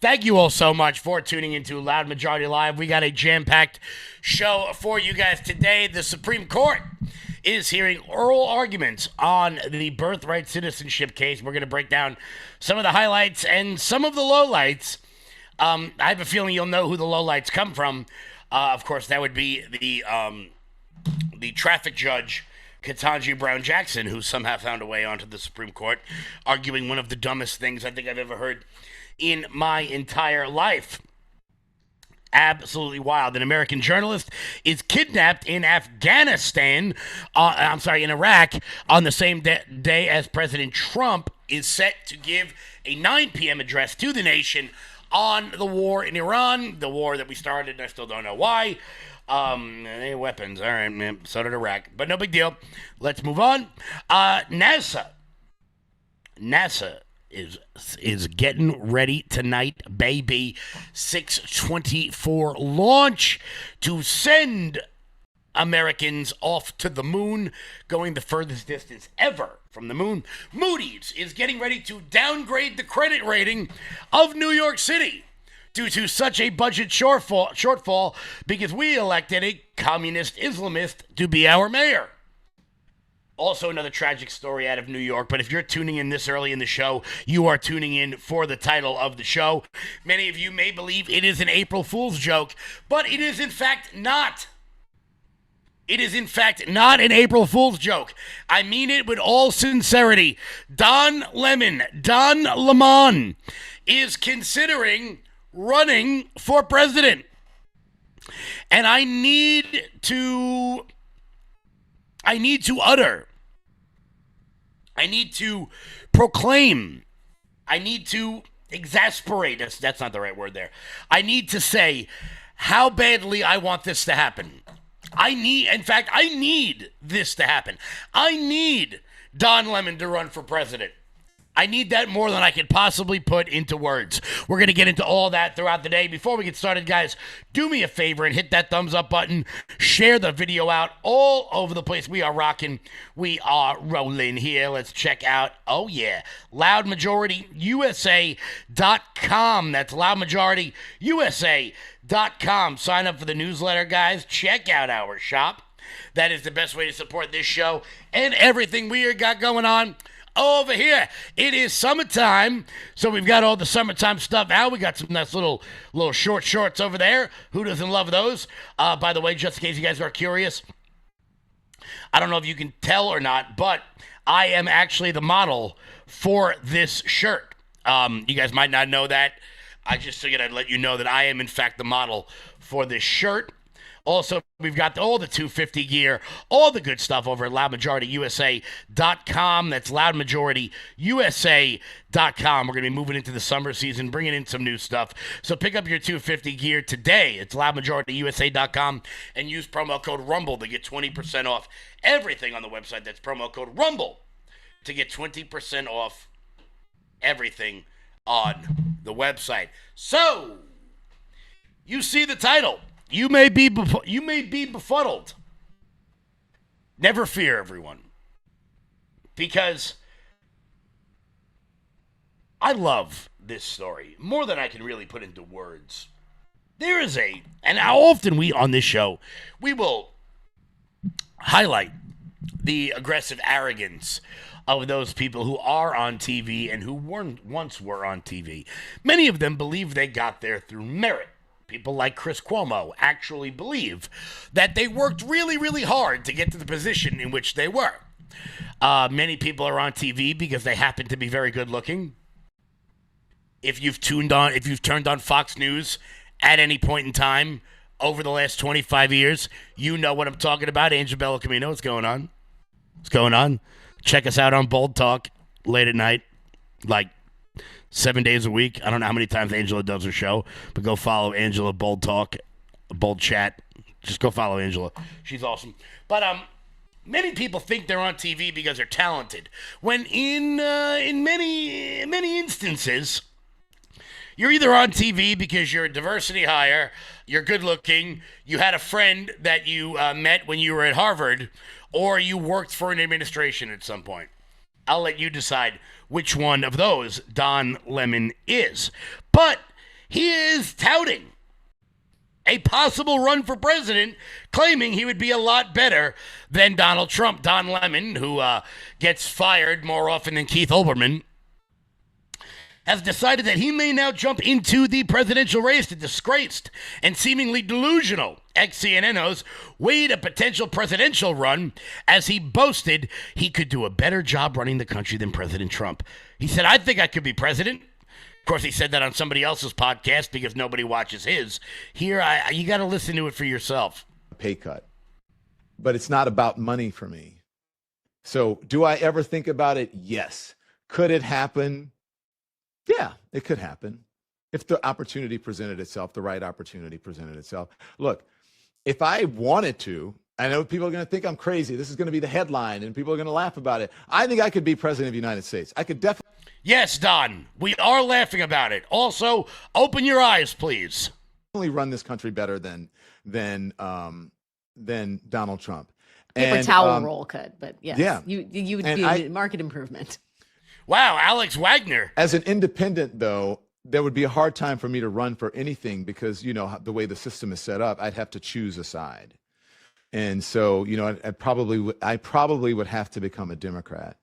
Thank you all so much for tuning into Loud Majority Live. We got a jam-packed show for you guys today. The Supreme Court is hearing oral arguments on the birthright citizenship case. We're going to break down some of the highlights and some of the lowlights. I have a feeling you'll know who the lowlights come from. Of course, that would be the traffic judge, Ketanji Brown Jackson, who somehow found a way onto the Supreme Court, arguing one of the dumbest things I think I've ever heard in my entire life. Absolutely wild. An American journalist is kidnapped in Afghanistan, in Iraq, on the same day as President Trump is set to give a 9 p.m. address to the nation on the war in Iran, the war that we started, and I still don't know why. They weapons. All right, man. So did Iraq. But no big deal. Let's move on. NASA is getting ready tonight, baby. 6/24 launch to send Americans off to the moon, going the furthest distance ever from the moon. Moody's is getting ready to downgrade the credit rating of New York City due to such a budget shortfall because we elected a communist Islamist to be our mayor. Also another tragic story out of New York, but if you're tuning in this early in the show, you are tuning in for the title of the show. Many of you may believe it is an April Fool's joke, but it is in fact not. It is in fact not an April Fool's joke. I mean it with all sincerity. Don Lemon is considering running for president. And I need to proclaim, I need to exasperate, that's not the right word there. I need to say how badly I want this to happen. I need this to happen. I need Don Lemon to run for president. I need that more than I could possibly put into words. We're going to get into all that throughout the day. Before we get started, guys, do me a favor and hit that thumbs up button. Share the video out all over the place. We are rocking. We are rolling here. Let's check out, loudmajorityusa.com. That's loudmajorityusa.com. Sign up for the newsletter, guys. Check out our shop. That is the best way to support this show and everything we got going on over here. It is summertime, so we've got all the summertime stuff out. We got some nice little short shorts over there. Who doesn't love those? By the way, just in case you guys are curious, I don't know if you can tell or not, but I am actually the model for this shirt. You guys might not know that. I just figured I'd let you know that I am, in fact, the model for this shirt. Also, we've got all the 250 gear, all the good stuff over at loudmajorityusa.com. That's loudmajorityusa.com. We're going to be moving into the summer season, bringing in some new stuff. So pick up your 250 gear today. It's loudmajorityusa.com and use promo code RUMBLE to get 20% off everything on the website. That's promo code RUMBLE to get 20% off everything on the website. So, you see the title. You may be befuddled. Never fear, everyone. Because I love this story more than I can really put into words. There is and how often we on this show, we will highlight the aggressive arrogance of those people who are on TV and who once were on TV. Many of them believe they got there through merit. People like Chris Cuomo actually believe that they worked really, really hard to get to the position in which they were. Many people are on TV because they happen to be very good looking. If you've turned on Fox News at any point in time over the last 25 years, you know what I'm talking about. Angel Bellacamino, what's going on? What's going on? Check us out on Bold Talk late at night, like 7 days a week. I don't know how many times Angela does her show, but go follow Angela Bold Talk, Bold Chat. Just go follow Angela. She's awesome. But many people think they're on TV because they're talented, when in many instances, You're either on TV because you're a diversity hire, you're good looking, you had a friend that you met when you were at Harvard, or you worked for an administration at some point. I'll let you decide which one of those Don Lemon is. But he is touting a possible run for president, claiming he would be a lot better than Donald Trump. Don Lemon, who gets fired more often than Keith Olbermann, has decided that he may now jump into the presidential race. The disgraced and seemingly delusional ex-CNN host weighed a potential presidential run as he boasted he could do a better job running the country than President Trump. He said, I think I could be president. Of course, he said that on somebody else's podcast because nobody watches his. Here, you got to listen to it for yourself. Pay cut. But it's not about money for me. So do I ever think about it? Yes. Could it happen? Yeah, it could happen. If the opportunity presented itself, the right opportunity presented itself. Look, if I wanted to, I know people are going to think I'm crazy. This is going to be the headline and people are going to laugh about it. I think I could be president of the United States. I could definitely. Yes, Don, we are laughing about it. Also, open your eyes, please. Run this country better than Donald Trump. Paper towel roll could, but yes, yeah, you would be a market improvement. Wow, Alex Wagner. As an independent, though, there would be a hard time for me to run for anything because, you know, the way the system is set up, I'd have to choose a side. And so, you know, I probably would have to become a Democrat.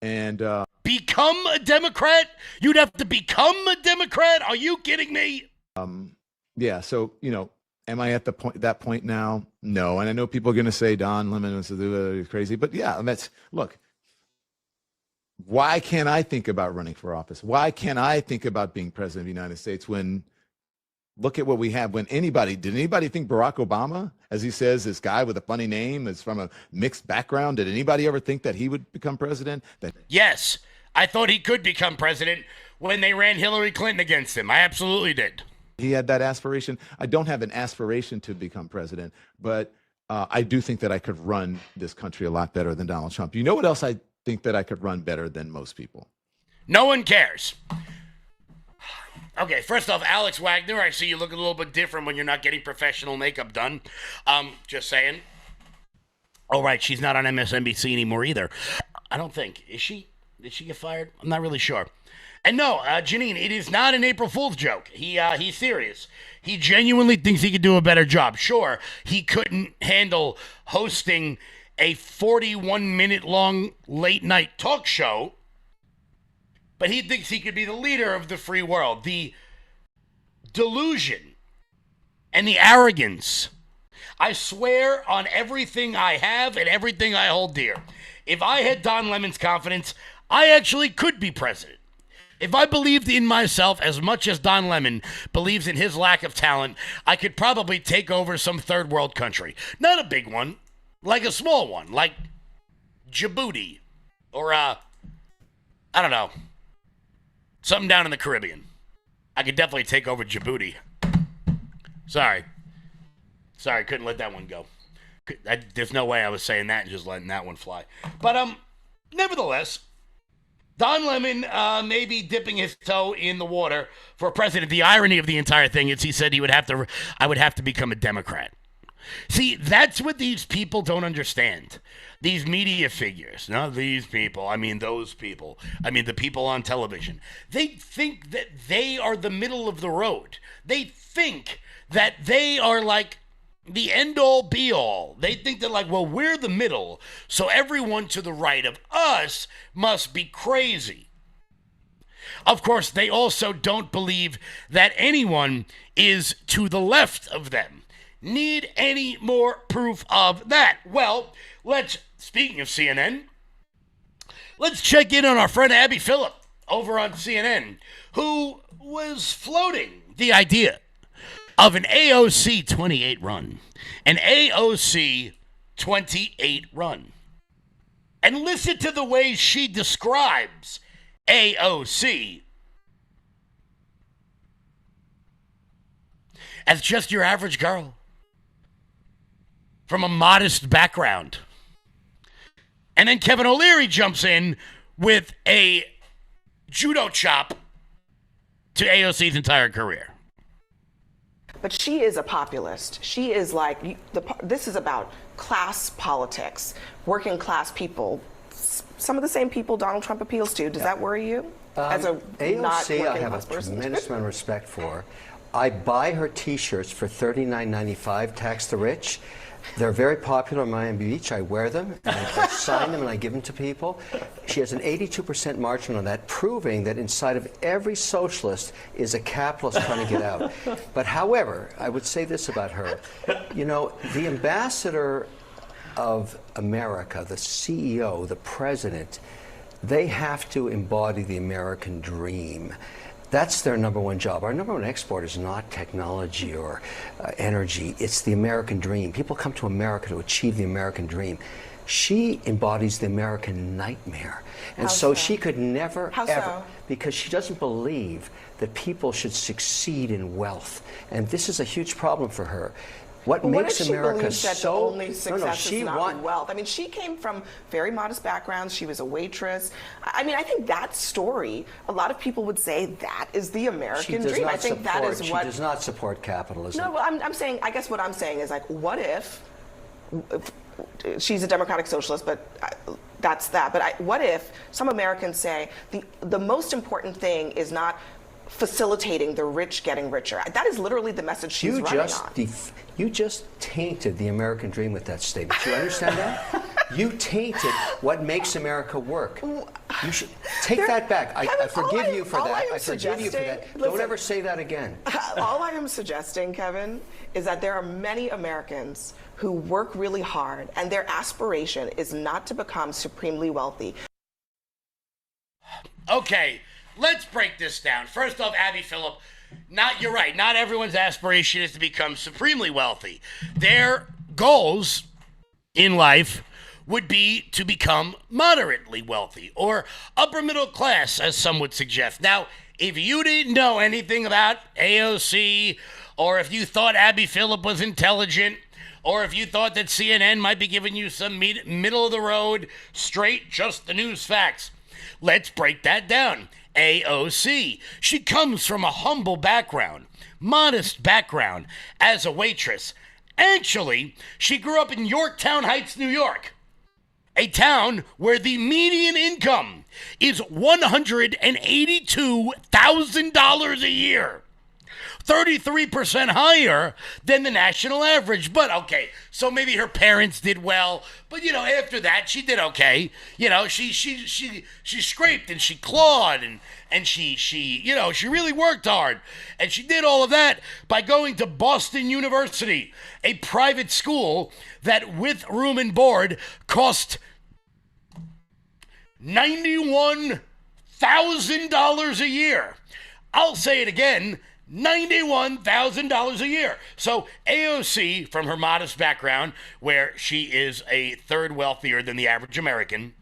And become a Democrat? You'd have to become a Democrat? Are you kidding me? Yeah. So, you know, am I at that point now? No. And I know people are going to say Don Lemon is crazy, but yeah, look. Why can't I think about running for office? Why can't I think about being president of the United States when, look at what we have. Did anybody think Barack Obama, as he says, this guy with a funny name is from a mixed background? Did anybody ever think that he would become president? Yes, I thought he could become president when they ran Hillary Clinton against him. I absolutely did. He had that aspiration. I don't have an aspiration to become president, but I do think that I could run this country a lot better than Donald Trump. You know what else I think that I could run better than most people? No one cares. Okay, first off, Alex Wagner, I see you look a little bit different when you're not getting professional makeup done. Just saying. Oh, right, she's not on MSNBC anymore either. I don't think. Is she? Did she get fired? I'm not really sure. And no, Janine, it is not an April Fool's joke. He's serious. He genuinely thinks he could do a better job. Sure, he couldn't handle hosting a 41-minute long late-night talk show, but he thinks he could be the leader of the free world. The delusion and the arrogance. I swear on everything I have and everything I hold dear. If I had Don Lemon's confidence, I actually could be president. If I believed in myself as much as Don Lemon believes in his lack of talent, I could probably take over some third world country. Not a big one. Like a small one, like Djibouti, or, I don't know, something down in the Caribbean. I could definitely take over Djibouti. Sorry, couldn't let that one go. There's no way I was saying that and just letting that one fly. But, nevertheless, Don Lemon may be dipping his toe in the water for president. The irony of the entire thing is he said I would have to become a Democrat. See, that's what these people don't understand. These media figures, not these people, I mean those people. I mean the people on television. They think that they are the middle of the road. They think that they are like the end-all, be-all. They think that like, well, we're the middle, so everyone to the right of us must be crazy. Of course, they also don't believe that anyone is to the left of them. Need any more proof of that? Well, speaking of CNN, let's check in on our friend Abby Phillip over on CNN, who was floating the idea of an AOC 28 run. An AOC 28 run. And listen to the way she describes AOC as just your average girl from a modest background. And then Kevin O'Leary jumps in with a judo chop to AOC's entire career. But she is a populist. She is like, this is about class politics, working class people, some of the same people Donald Trump appeals to. Does that worry you? As a not AOC, working I have class a person? tremendous amount of respect for. I buy her T-shirts for $39.95, tax the rich. They're very popular in Miami Beach. I wear them, and I sign them, and I give them to people. She has an 82% margin on that, proving that inside of every socialist is a capitalist trying to get out. But however, I would say this about her. You know, the ambassador of America, the CEO, the president, they have to embody the American dream. That's their number one job. Our number one export is not technology or energy. It's the American dream. People come to America to achieve the American dream. She embodies the American nightmare. And so she could never, ever, because she doesn't believe that people should succeed in wealth. And this is a huge problem for her. What makes America so... Only success is not wealth. I mean, she came from very modest backgrounds. She was a waitress. I mean, I think that story, a lot of people would say that is the American dream. I think that is what... She does not support capitalism. No, well, I'm saying, I guess what I'm saying is, like, what if she's a democratic socialist, but that's that. But what if some Americans say the most important thing is not facilitating the rich getting richer? That is literally the message she's running on. You just tainted the American dream with that statement. Do you understand that? You tainted what makes America work. You should take that back. I forgive you for that. I forgive you for that. Don't ever say that again. All I am suggesting, Kevin, is that there are many Americans who work really hard, and their aspiration is not to become supremely wealthy. Okay, let's break this down. First off, Abby Phillip, you're right. Not everyone's aspiration is to become supremely wealthy. Their goals in life would be to become moderately wealthy or upper middle class, as some would suggest. Now, if you didn't know anything about AOC, or if you thought Abby Phillip was intelligent, or if you thought that CNN might be giving you some middle of the road, straight, just the news facts, let's break that down. AOC. She comes from a humble background, modest background as a waitress. Actually, she grew up in Yorktown Heights, New York, a town where the median income is $182,000 a year. 33% higher than the national average. But okay, so maybe her parents did well, but you know, after that she did okay. You know, she scraped and she clawed and she you know, she really worked hard. And she did all of that by going to Boston University, a private school that with room and board cost $91,000 a year. I'll say it again, $91,000 a year. So AOC, from her modest background, where she is a third wealthier than the average American,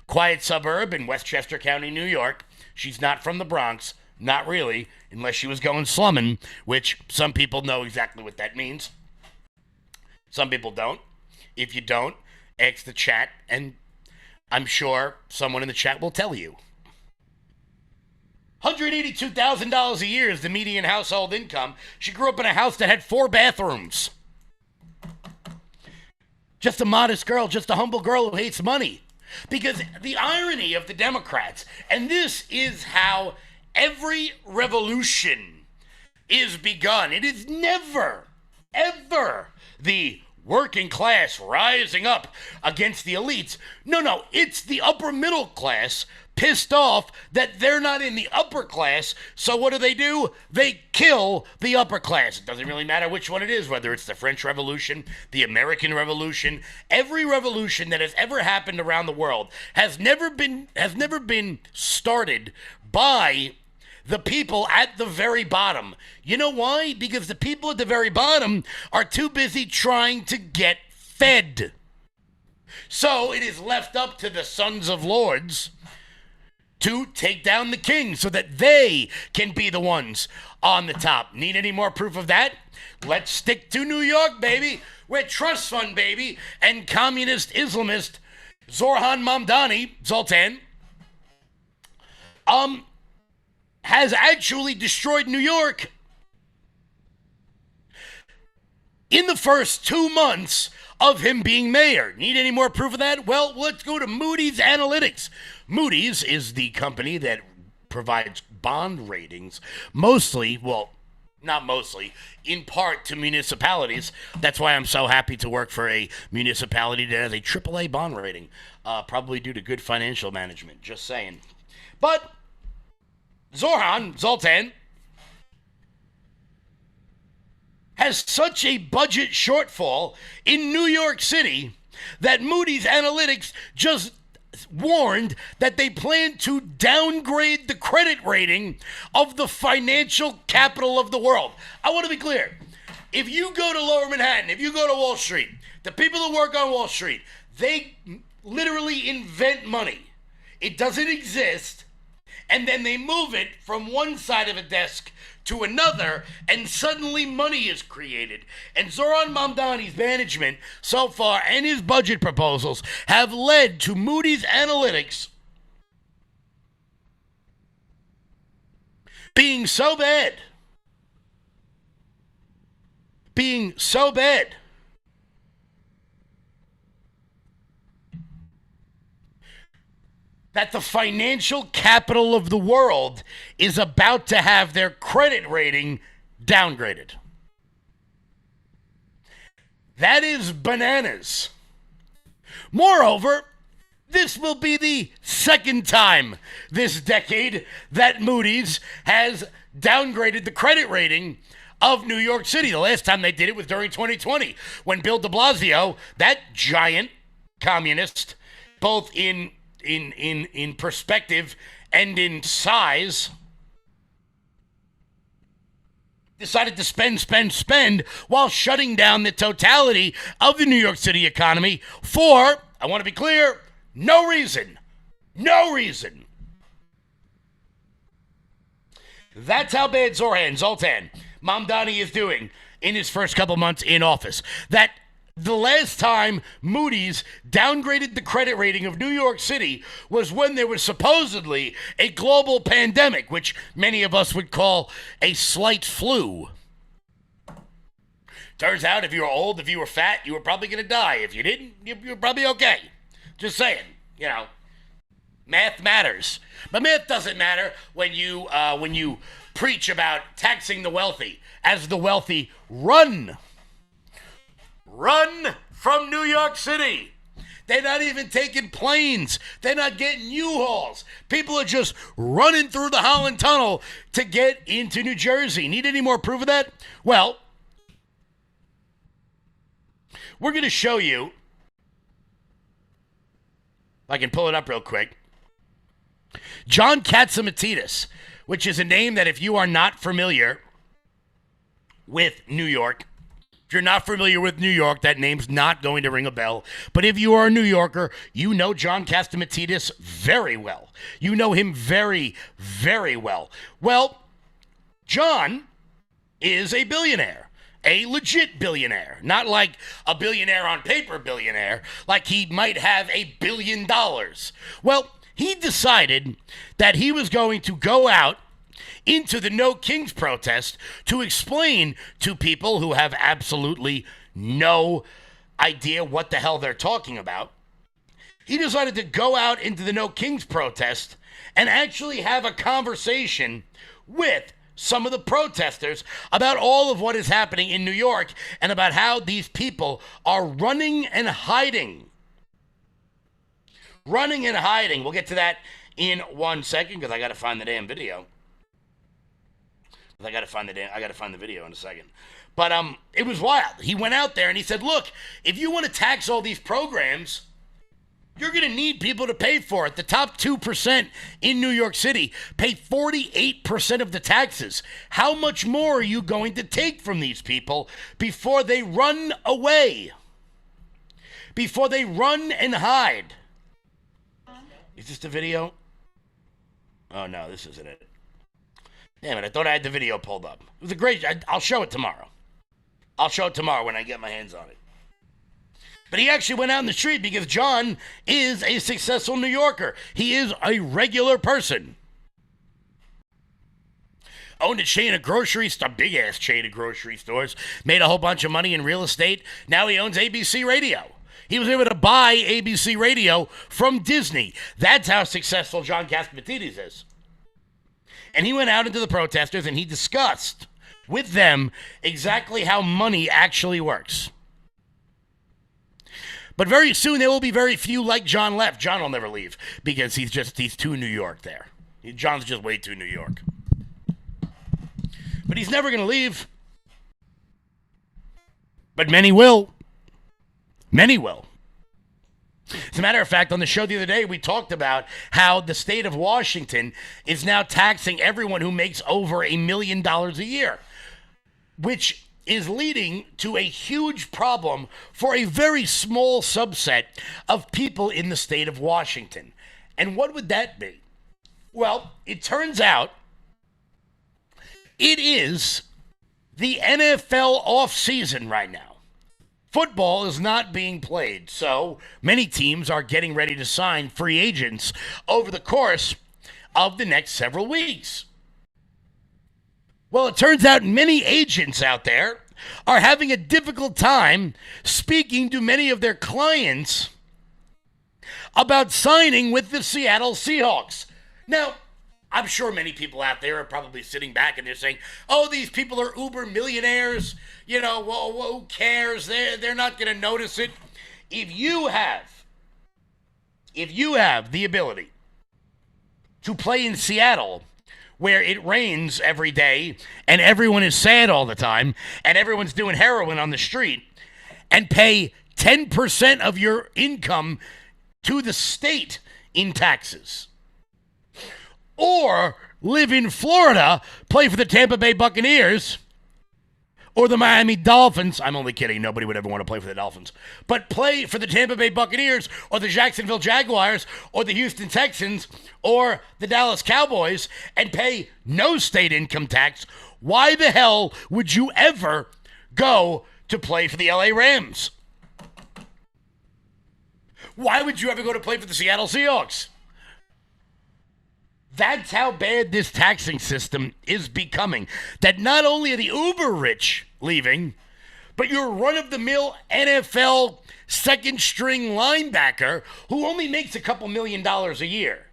quiet suburb in Westchester County, New York. She's not from the Bronx, not really, unless she was going slumming, which some people know exactly what that means. Some people don't. If you don't, ask the chat, and I'm sure someone in the chat will tell you. $182,000 a year is the median household income. She grew up in a house that had 4 bathrooms. Just a modest girl, just a humble girl who hates money. Because the irony of the Democrats, and this is how every revolution is begun. It is never, ever the working class rising up against the elites. No, it's the upper middle class pissed off that they're not in the upper class, so what do? They kill the upper class. It doesn't really matter which one it is, whether it's the French Revolution, the American Revolution. Every revolution that has ever happened around the world has never been started by the people at the very bottom. You know why? Because the people at the very bottom are too busy trying to get fed. So it is left up to the sons of lords to take down the king so that they can be the ones on the top. Need any more proof of that? Let's stick to New York, baby. We're trust fund, baby. And communist Islamist Zorhan Mamdani, Zoltan, has actually destroyed New York in the first 2 months of him being mayor. Need any more proof of that? Well, let's go to Moody's Analytics. Moody's is the company that provides bond ratings mostly, well, not mostly, in part to municipalities. That's why I'm so happy to work for a municipality that has a AAA bond rating, probably due to good financial management, just saying. But Zoltan, has such a budget shortfall in New York City that Moody's Analytics just warned that they plan to downgrade the credit rating of the financial capital of the world. I want to be clear. If you go to Lower Manhattan, if you go to Wall Street, the people that work on Wall Street, they literally invent money. It doesn't exist, and then they move it from one side of a desk to another, and suddenly money is created. And Zoran Mamdani's management so far and his budget proposals have led to Moody's Analytics being so bad that the financial capital of the world is about to have their credit rating downgraded. That is bananas. Moreover, this will be the second time this decade that Moody's has downgraded the credit rating of New York City. The last time they did it was during 2020, when Bill de Blasio, that giant communist, both in perspective and in size, decided to spend while shutting down the totality of the New York City economy for, I want to be clear, no reason. No reason. That's how bad Zoltan Mamdani is doing in his first couple months in office. That the last time Moody's downgraded the credit rating of New York City was when there was supposedly a global pandemic, which many of us would call a slight flu. Turns out if you were old, if you were fat, you were probably going to die. If you didn't, you're probably okay. Just saying, math matters. But math doesn't matter when you preach about taxing the wealthy as the wealthy run from New York City. They're not even taking planes. They're not getting U-Hauls. People are just running through the Holland Tunnel to get into New Jersey. Need any more proof of that? Well, we're going to show you, if I can pull it up real quick, John Katzimatidis, which is a name that if you are not familiar with New York, if you're not familiar with New York, that name's not going to ring a bell. But if you are a New Yorker, you know John Katzimatidis very well. You know him very, very well. Well, John is a billionaire, a legit billionaire, not like a billionaire on paper billionaire, like he might have $1 billion. Well, he decided that he was going to go out into the No Kings protest to explain to people who have absolutely no idea what the hell they're talking about. He decided to go out into the No Kings protest and actually have a conversation with some of the protesters about all of what is happening in New York and about how these people are running and hiding. Running and hiding. We'll get to that in 1 second because I got to find the damn video. I got to find the video in a second. But it was wild. He went out there and he said, look, if you want to tax all these programs, you're going to need people to pay for it. The top 2% in New York City pay 48% of the taxes. How much more are you going to take from these people before they run away? Before they run and hide? Is this the video? Oh, no, this isn't it. Damn it, I thought I had the video pulled up. It was a great... I'll show it tomorrow. I'll show it tomorrow when I get my hands on it. But he actually went out in the street because John is a successful New Yorker. He is a regular person. owned a chain of grocery store, big ass chain of grocery stores, made a whole bunch of money in real estate. Now he owns ABC Radio. He was able to buy ABC Radio from Disney. That's how successful John Catsimatidis is. And he went out into the protesters and he discussed with them exactly how money actually works. But very soon there will be very few like John left. John will never leave because he's too New York there. John's just way too New York. But he's never going to leave. But many will. Many will. As a matter of fact, on the show the other day, we talked about how the state of Washington is now taxing everyone who makes over $1 million a year, which is leading to a huge problem for a very small subset of people in the state of Washington. And what would that be? Well, it turns out it is the NFL offseason right now. Football is not being played, so many teams are getting ready to sign free agents over the course of the next several weeks. Well, it turns out many agents out there are having a difficult time speaking to many of their clients about signing with the Seattle Seahawks. Now, I'm sure many people out there are probably sitting back and they're saying, oh, these people are uber millionaires. You know, well, who cares? They're not going to notice it. If you have the ability to play in Seattle, where it rains every day and everyone is sad all the time and everyone's doing heroin on the street, and pay 10% of your income to the state in taxes, or live in Florida, play for the Tampa Bay Buccaneers or the Miami Dolphins. I'm only kidding. Nobody would ever want to play for the Dolphins. But play for the Tampa Bay Buccaneers or the Jacksonville Jaguars or the Houston Texans or the Dallas Cowboys and pay no state income tax. Why the hell would you ever go to play for the LA Rams? Why would you ever go to play for the Seattle Seahawks? That's how bad this taxing system is becoming. That not only are the uber rich leaving, but your run-of-the-mill NFL second-string linebacker who only makes a couple $1 million a year.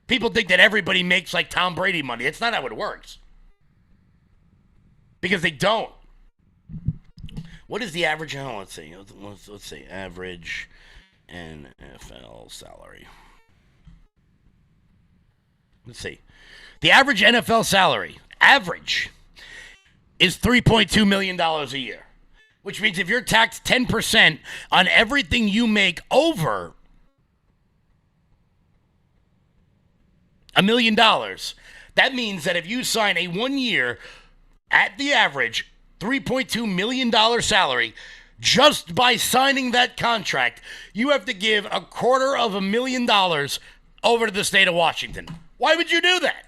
People think that everybody makes like Tom Brady money. It's not how it works. Because they don't. What is the average? Oh, let's see. Let's see. Average NFL salary. Let's see. The average NFL salary, is $3.2 million a year, which means if you're taxed 10% on everything you make over $1 million, that means that if you sign a 1 year at the average $3.2 million salary, just by signing that contract, you have to give $250,000 over to the state of Washington. Why would you do that?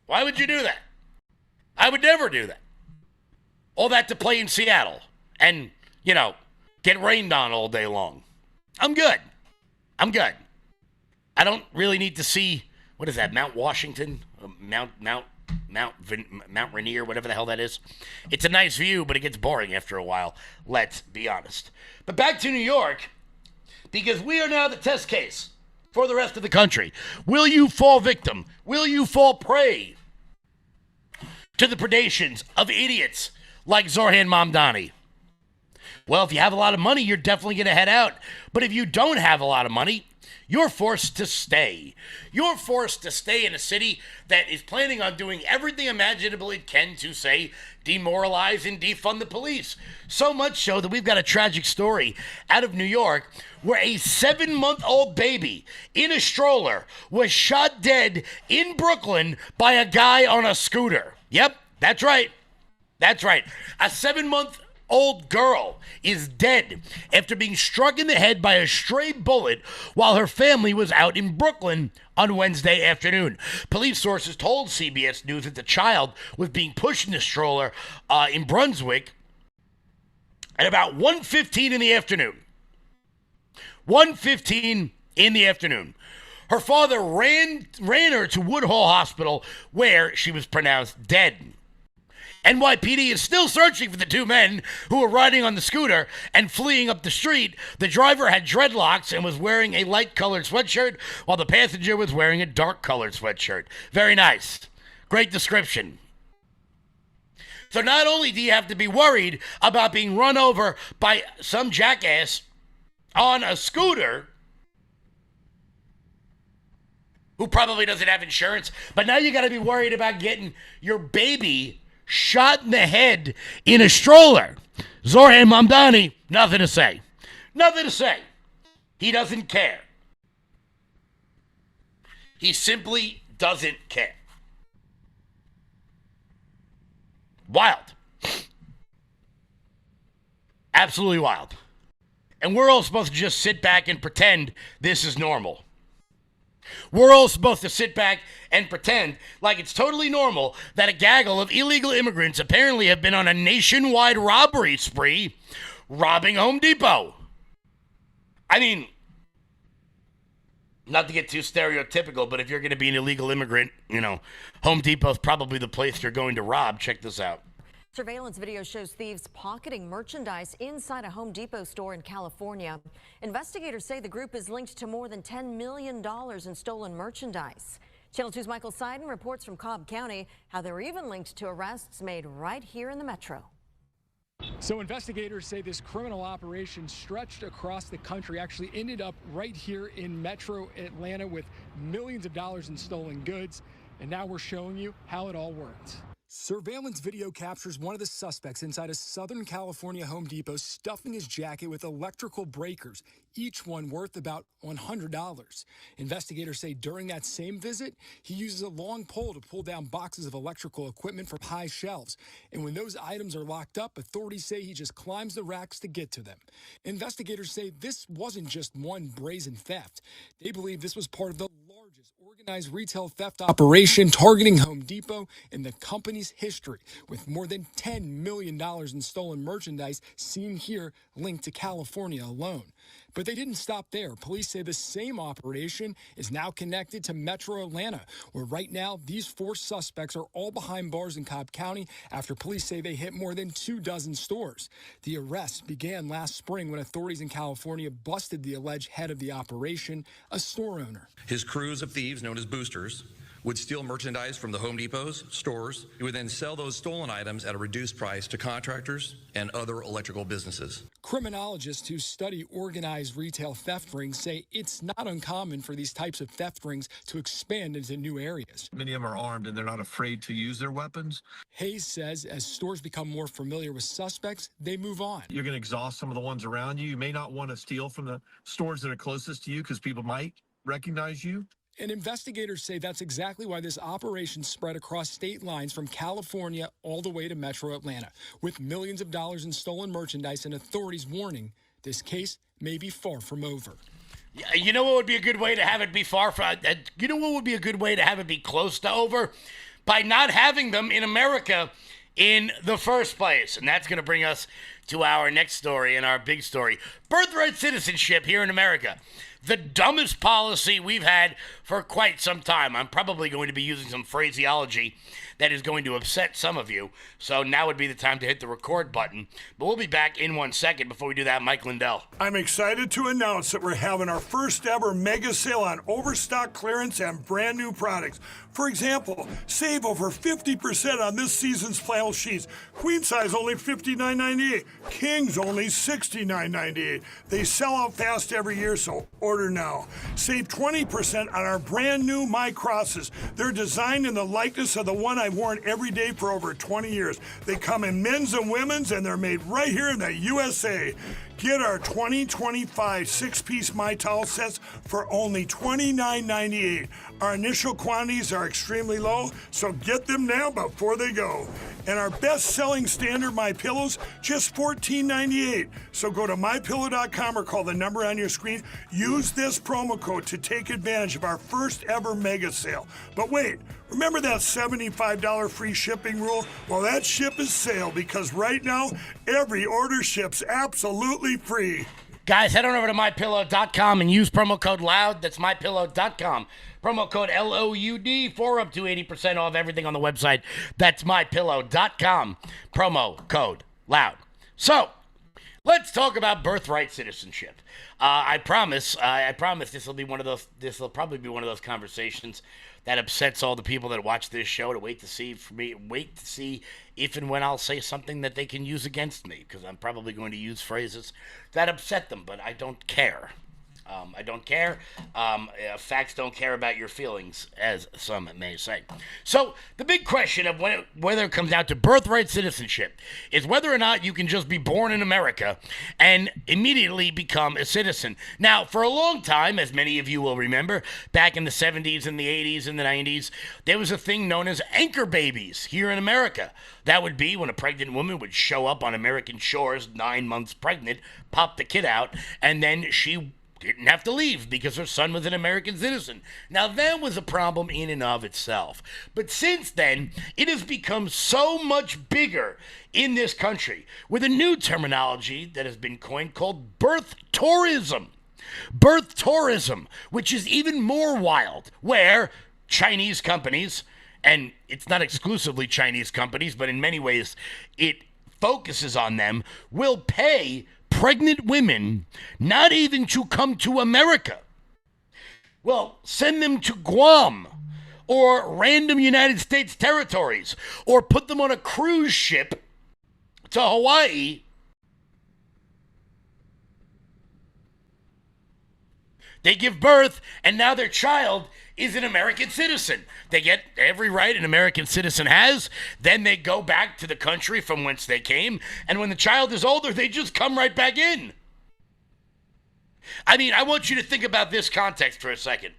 Why would you do that? I would never do that. All that to play in Seattle and, get rained on all day long. I'm good. I don't really need to see, what is that, Mount Washington? Mount Rainier, whatever the hell that is. It's a nice view, but it gets boring after a while. Let's be honest. But back to New York, because we are now the test case for the rest of the country. Will you fall victim? Will you fall prey to the predations of idiots like Zorhan Mamdani? Well, if you have a lot of money, you're definitely going to head out. But if you don't have a lot of money, you're forced to stay. You're forced to stay in a city that is planning on doing everything imaginable it can to, say, demoralize and defund the police. So much so that we've got a tragic story out of New York where a 7-month-old baby in a stroller was shot dead in Brooklyn by a guy on a scooter. Yep, that's right. That's right. A 7-month-old girl is dead after being struck in the head by a stray bullet while her family was out in Brooklyn on Wednesday afternoon. Police sources told CBS News that the child was being pushed in the stroller in Brunswick at about 1:15 in the afternoon. 1:15 in the afternoon. Her father ran her to Woodhull Hospital, where she was pronounced dead. NYPD is still searching for the two men who were riding on the scooter and fleeing up the street. The driver had dreadlocks and was wearing a light-colored sweatshirt, while the passenger was wearing a dark-colored sweatshirt. Very nice. Great description. So not only do you have to be worried about being run over by some jackass on a scooter who probably doesn't have insurance, but now you got to be worried about getting your baby shot in the head in a stroller. Zoran Mamdani, nothing to say. Nothing to say. He doesn't care. He simply doesn't care. Wild. Absolutely wild. And we're all supposed to just sit back and pretend this is normal. We're all supposed to sit back and pretend like it's totally normal that a gaggle of illegal immigrants apparently have been on a nationwide robbery spree, robbing Home Depot. I mean, not to get too stereotypical, but if you're going to be an illegal immigrant, Home Depot's probably the place you're going to rob. Check this out. Surveillance video shows thieves pocketing merchandise inside a Home Depot store in California. Investigators say the group is linked to more than $10 million in stolen merchandise. Channel 2's Michael Seiden reports from Cobb County how they're even linked to arrests made right here in the metro. So investigators say this criminal operation stretched across the country, actually ended up right here in metro Atlanta with millions of dollars in stolen goods. And now we're showing you how it all worked. Surveillance video captures one of the suspects inside a Southern California Home Depot stuffing his jacket with electrical breakers, each one worth about $100. Investigators say during that same visit, he uses a long pole to pull down boxes of electrical equipment from high shelves. And when those items are locked up, authorities say he just climbs the racks to get to them. Investigators say this wasn't just one brazen theft. They believe this was part of the largest organized retail theft operation targeting Home Depot in the company's history, with more than $10 million in stolen merchandise seen here linked to California alone. But they didn't stop there. Police say the same operation is now connected to Metro Atlanta, where right now these four suspects are all behind bars in Cobb County after police say they hit more than 24 stores. The arrests began last spring when authorities in California busted the alleged head of the operation, a store owner. His crews of thieves, known as boosters, would steal merchandise from the Home Depot's stores. He would then sell those stolen items at a reduced price to contractors and other electrical businesses. Criminologists who study organized retail theft rings say it's not uncommon for these types of theft rings to expand into new areas. Many of them are armed and they're not afraid to use their weapons. Hayes says as stores become more familiar with suspects, they move on. You're going to exhaust some of the ones around you. You may not want to steal from the stores that are closest to you because people might recognize you. And investigators say that's exactly why this operation spread across state lines from California all the way to Metro Atlanta, with millions of dollars in stolen merchandise and authorities warning this case may be far from over. You know what would be a good way to have it be far from? You know what would be a good way to have it be close to over? By not having them in America in the first place. And that's going to bring us to our next story and our big story. Birthright citizenship here in America. The dumbest policy we've had for quite some time. I'm probably going to be using some phraseology that is going to upset some of you. So now would be the time to hit the record button. But we'll be back in 1 second. Before we do that, Mike Lindell. I'm excited to announce that we're having our first ever mega sale on overstock clearance and brand new products. For example, save over 50% on this season's flannel sheets. Queen size only $59.98. Kings only $69.98. They sell out fast every year, so order now. Save 20% on our brand new My Crosses. They're designed in the likeness of the one I've worn every day for over 20 years. They come in men's and women's, and they're made right here in the USA. Get our 2025 six-piece My Towel sets for only $29.98. Our initial quantities are extremely low, so get them now before they go. And our best-selling standard My Pillows, just $14.98. So go to MyPillow.com or call the number on your screen. Use this promo code to take advantage of our first ever mega sale. But wait, remember that $75 free shipping rule? Well, that ship is sale because right now, every order ships absolutely free. Guys, head on over to mypillow.com and use promo code LOUD. That's mypillow.com. Promo code LOUD for up to 80% off everything on the website. That's mypillow.com. Promo code LOUD. So, let's talk about birthright citizenship. I promise this will probably be one of those conversations that upsets all the people that watch this show to wait to see if and when I'll say something that they can use against me, because I'm probably going to use phrases that upset them, but I don't care. I don't care. Facts don't care about your feelings, as some may say. So the big question of whether it comes down to birthright citizenship is whether or not you can just be born in America and immediately become a citizen. Now, for a long time, as many of you will remember, back in the 70s and the 80s and the 90s, there was a thing known as anchor babies here in America. That would be when a pregnant woman would show up on American shores 9 months pregnant, pop the kid out, and then she didn't have to leave because her son was an American citizen. Now, that was a problem in and of itself. But since then, it has become so much bigger in this country with a new terminology that has been coined called birth tourism. Birth tourism, which is even more wild, where Chinese companies, and it's not exclusively Chinese companies, but in many ways it focuses on them, will pay pregnant women not even to come to America. Well, send them to Guam or random United States territories, or put them on a cruise ship to Hawaii. They give birth, and now their child is an American citizen. They get every right an American citizen has. Then they go back to the country from whence they came. And when the child is older, they just come right back in. I mean, I want you to think about this context for a second.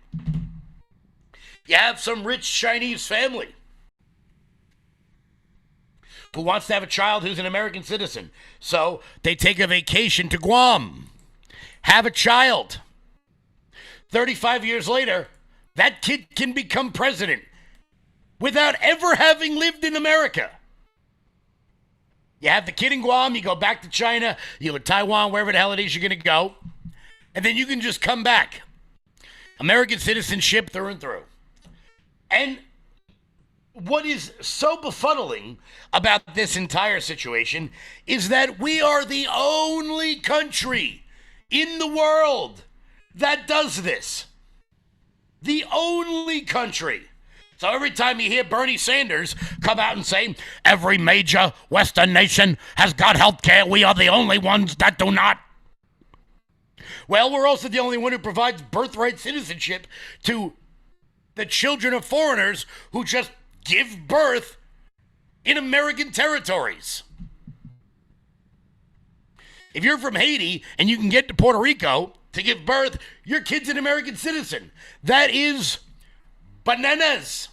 You have some rich Chinese family who wants to have a child who's an American citizen. So they take a vacation to Guam, have a child. 35 years later, that kid can become president without ever having lived in America. You have the kid in Guam, you go back to China, you go to Taiwan, wherever the hell it is you're going to go, and then you can just come back. American citizenship through and through. And what is so befuddling about this entire situation is that we are the only country in the world that does this. The only country. So every time you hear Bernie Sanders come out and say, every major Western nation has got health care, we are the only ones that do not. Well, we're also the only one who provides birthright citizenship to the children of foreigners who just give birth in American territories. If you're from Haiti and you can get to Puerto Rico to give birth, your kid's an American citizen. That is bananas.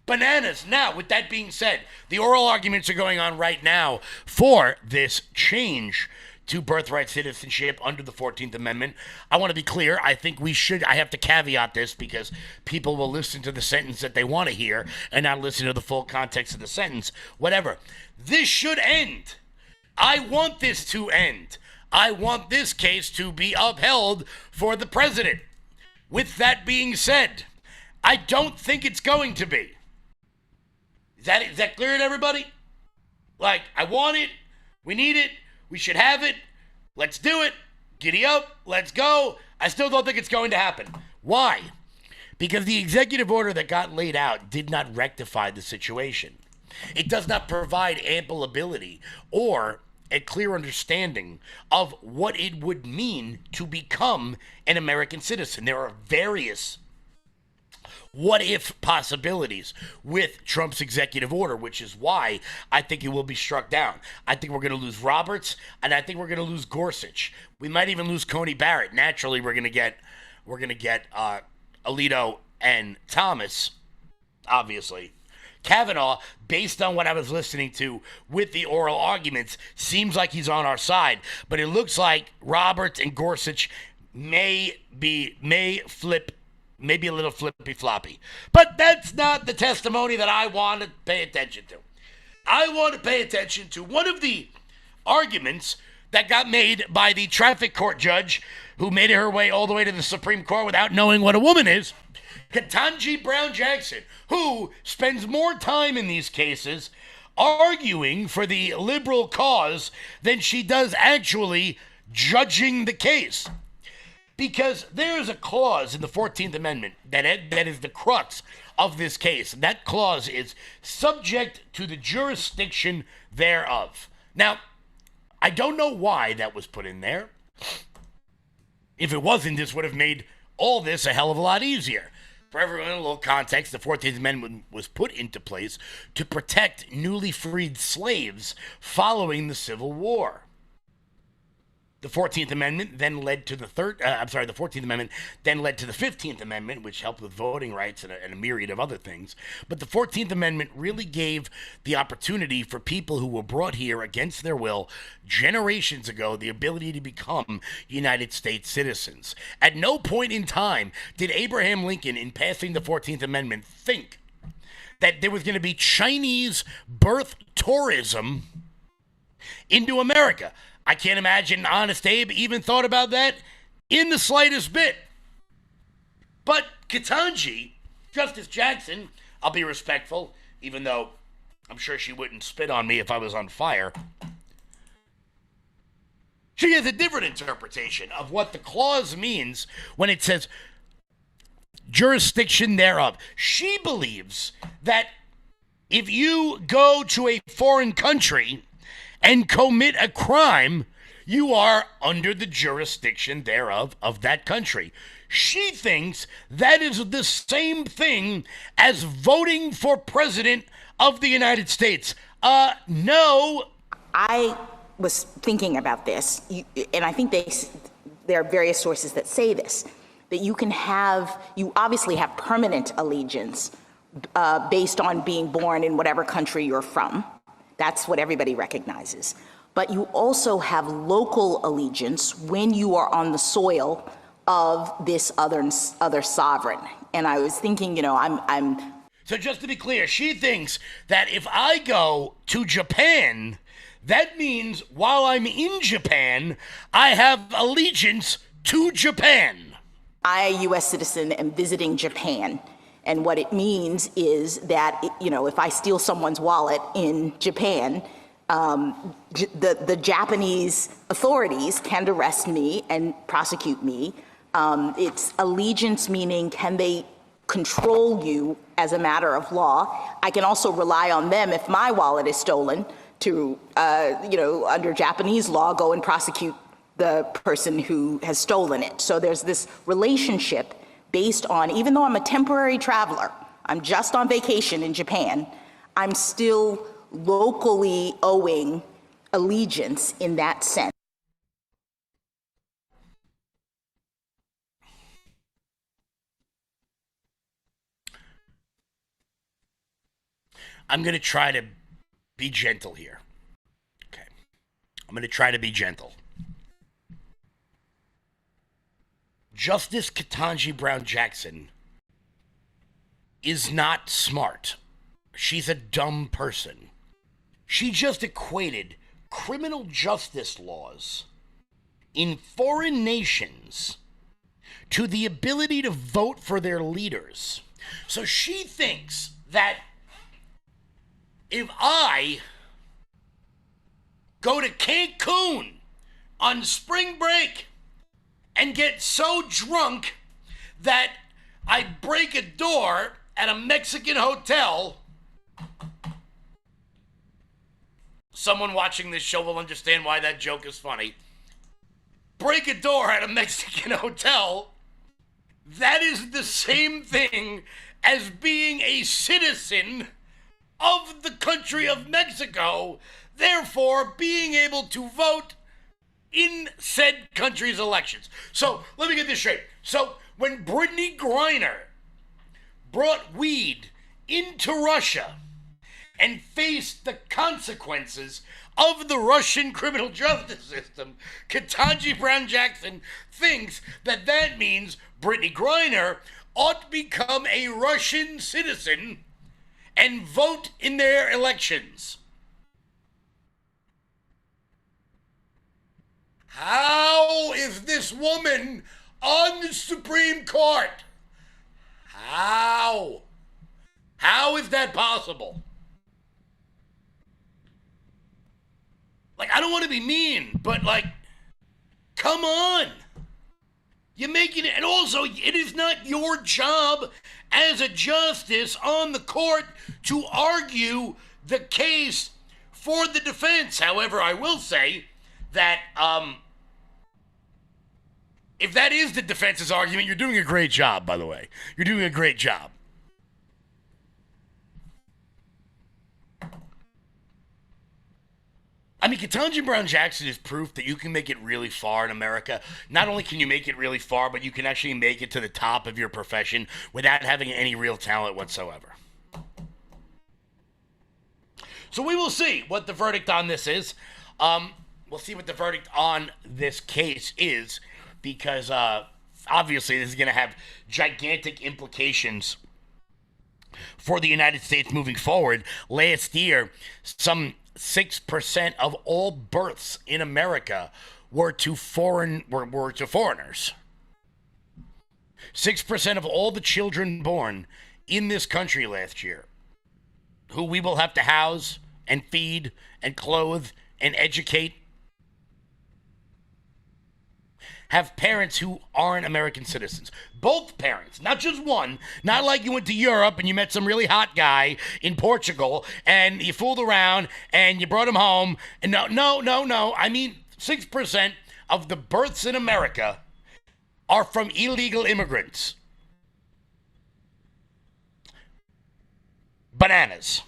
Bananas. Now, with that being said, the oral arguments are going on right now for this change to birthright citizenship under the 14th Amendment. I want to be clear. I think we should, I have to caveat this because people will listen to the sentence that they want to hear and not listen to the full context of the sentence. Whatever. This should end. I want this to end. I want this case to be upheld for the president. With that being said, I don't think it's going to be. Is that clear to everybody? Like, I want it. We need it. We should have it. Let's do it. Giddy up. Let's go. I still don't think it's going to happen. Why? Because the executive order that got laid out did not rectify the situation. It does not provide ample ability or a clear understanding of what it would mean to become an American citizen. There are various what-if possibilities with Trump's executive order, which is why I think it will be struck down. I think we're going to lose Roberts, and I think we're going to lose Gorsuch. We might even lose Coney Barrett. Naturally, we're going to get Alito and Thomas, obviously. Kavanaugh, based on what I was listening to with the oral arguments, seems like he's on our side. But it looks like Roberts and Gorsuch may flip, maybe a little flippy-floppy. But that's not the testimony that I want to pay attention to. I want to pay attention to one of the arguments that got made by the traffic court judge who made her way all the way to the Supreme Court without knowing what a woman is, Ketanji Brown Jackson, who spends more time in these cases arguing for the liberal cause than she does actually judging the case. Because there is a clause in the 14th Amendment that is the crux of this case. That clause is subject to the jurisdiction thereof. Now, I don't know why that was put in there. If it wasn't, this would have made all this a hell of a lot easier. For everyone, a little context, the 14th Amendment was put into place to protect newly freed slaves following the Civil War. The 14th Amendment then led to the 14th Amendment then led to the 15th Amendment, which helped with voting rights and a myriad of other things. But the 14th Amendment really gave the opportunity for people who were brought here against their will generations ago the ability to become United States citizens. At no point in time did Abraham Lincoln, in passing the 14th Amendment, think that there was going to be Chinese birth tourism into America. I can't imagine Honest Abe even thought about that in the slightest bit. But Ketanji, Justice Jackson, I'll be respectful, even though I'm sure she wouldn't spit on me if I was on fire. She has a different interpretation of what the clause means when it says jurisdiction thereof. She believes that if you go to a foreign country and commit a crime, you are under the jurisdiction thereof of that country. She thinks that is the same thing as voting for president of the United States. No. I was thinking about this, and I think there are various sources that say this, that you obviously have permanent allegiance based on being born in whatever country you're from. That's what everybody recognizes. But you also have local allegiance when you are on the soil of this other sovereign. And I was thinking, I'm. So just to be clear, she thinks that if I go to Japan, that means while I'm in Japan, I have allegiance to Japan. I, a U.S. citizen, am visiting Japan. And what it means is that, if I steal someone's wallet in Japan, the Japanese authorities can arrest me and prosecute me. It's allegiance, meaning can they control you as a matter of law? I can also rely on them if my wallet is stolen to, under Japanese law, go and prosecute the person who has stolen it. So there's this relationship based on, even though I'm a temporary traveler, I'm just on vacation in Japan, I'm still locally owing allegiance in that sense. I'm going to try to be gentle here. Okay. I'm going to try to be gentle. Justice Ketanji Brown Jackson is not smart. She's a dumb person. She just equated criminal justice laws in foreign nations to the ability to vote for their leaders. So she thinks that if I go to Cancun on spring break and get so drunk that I break a door at a Mexican hotel, someone watching this show will understand why that joke is funny. Break a door at a Mexican hotel, that is the same thing as being a citizen of the country of Mexico, therefore being able to vote in said country's elections. So let me get this straight. So when Brittany Griner brought weed into Russia and faced the consequences of the Russian criminal justice system, Ketanji Brown Jackson thinks that that means Brittany Griner ought to become a Russian citizen and vote in their elections. How is this woman on the Supreme Court? How? How is that possible? Like, I don't want to be mean, but, like, come on. You're making it, and also, it is not your job as a justice on the court to argue the case for the defense. However, I will say that if that is the defense's argument, you're doing a great job, by the way. You're doing a great job. I mean, Ketanji Brown Jackson is proof that you can make it really far in America. Not only can you make it really far, but you can actually make it to the top of your profession without having any real talent whatsoever. So we will see what the verdict on this is. We'll see what the verdict on this case is, because obviously this is going to have gigantic implications for the United States moving forward. Last year, some 6% of all births in America were to foreigners. 6% of all the children born in this country last year, who we will have to house and feed and clothe and educate, have parents who aren't American citizens. Both parents, not just one. Not like you went to Europe and you met some really hot guy in Portugal and you fooled around and you brought him home. And no. I mean, 6% of the births in America are from illegal immigrants. Bananas.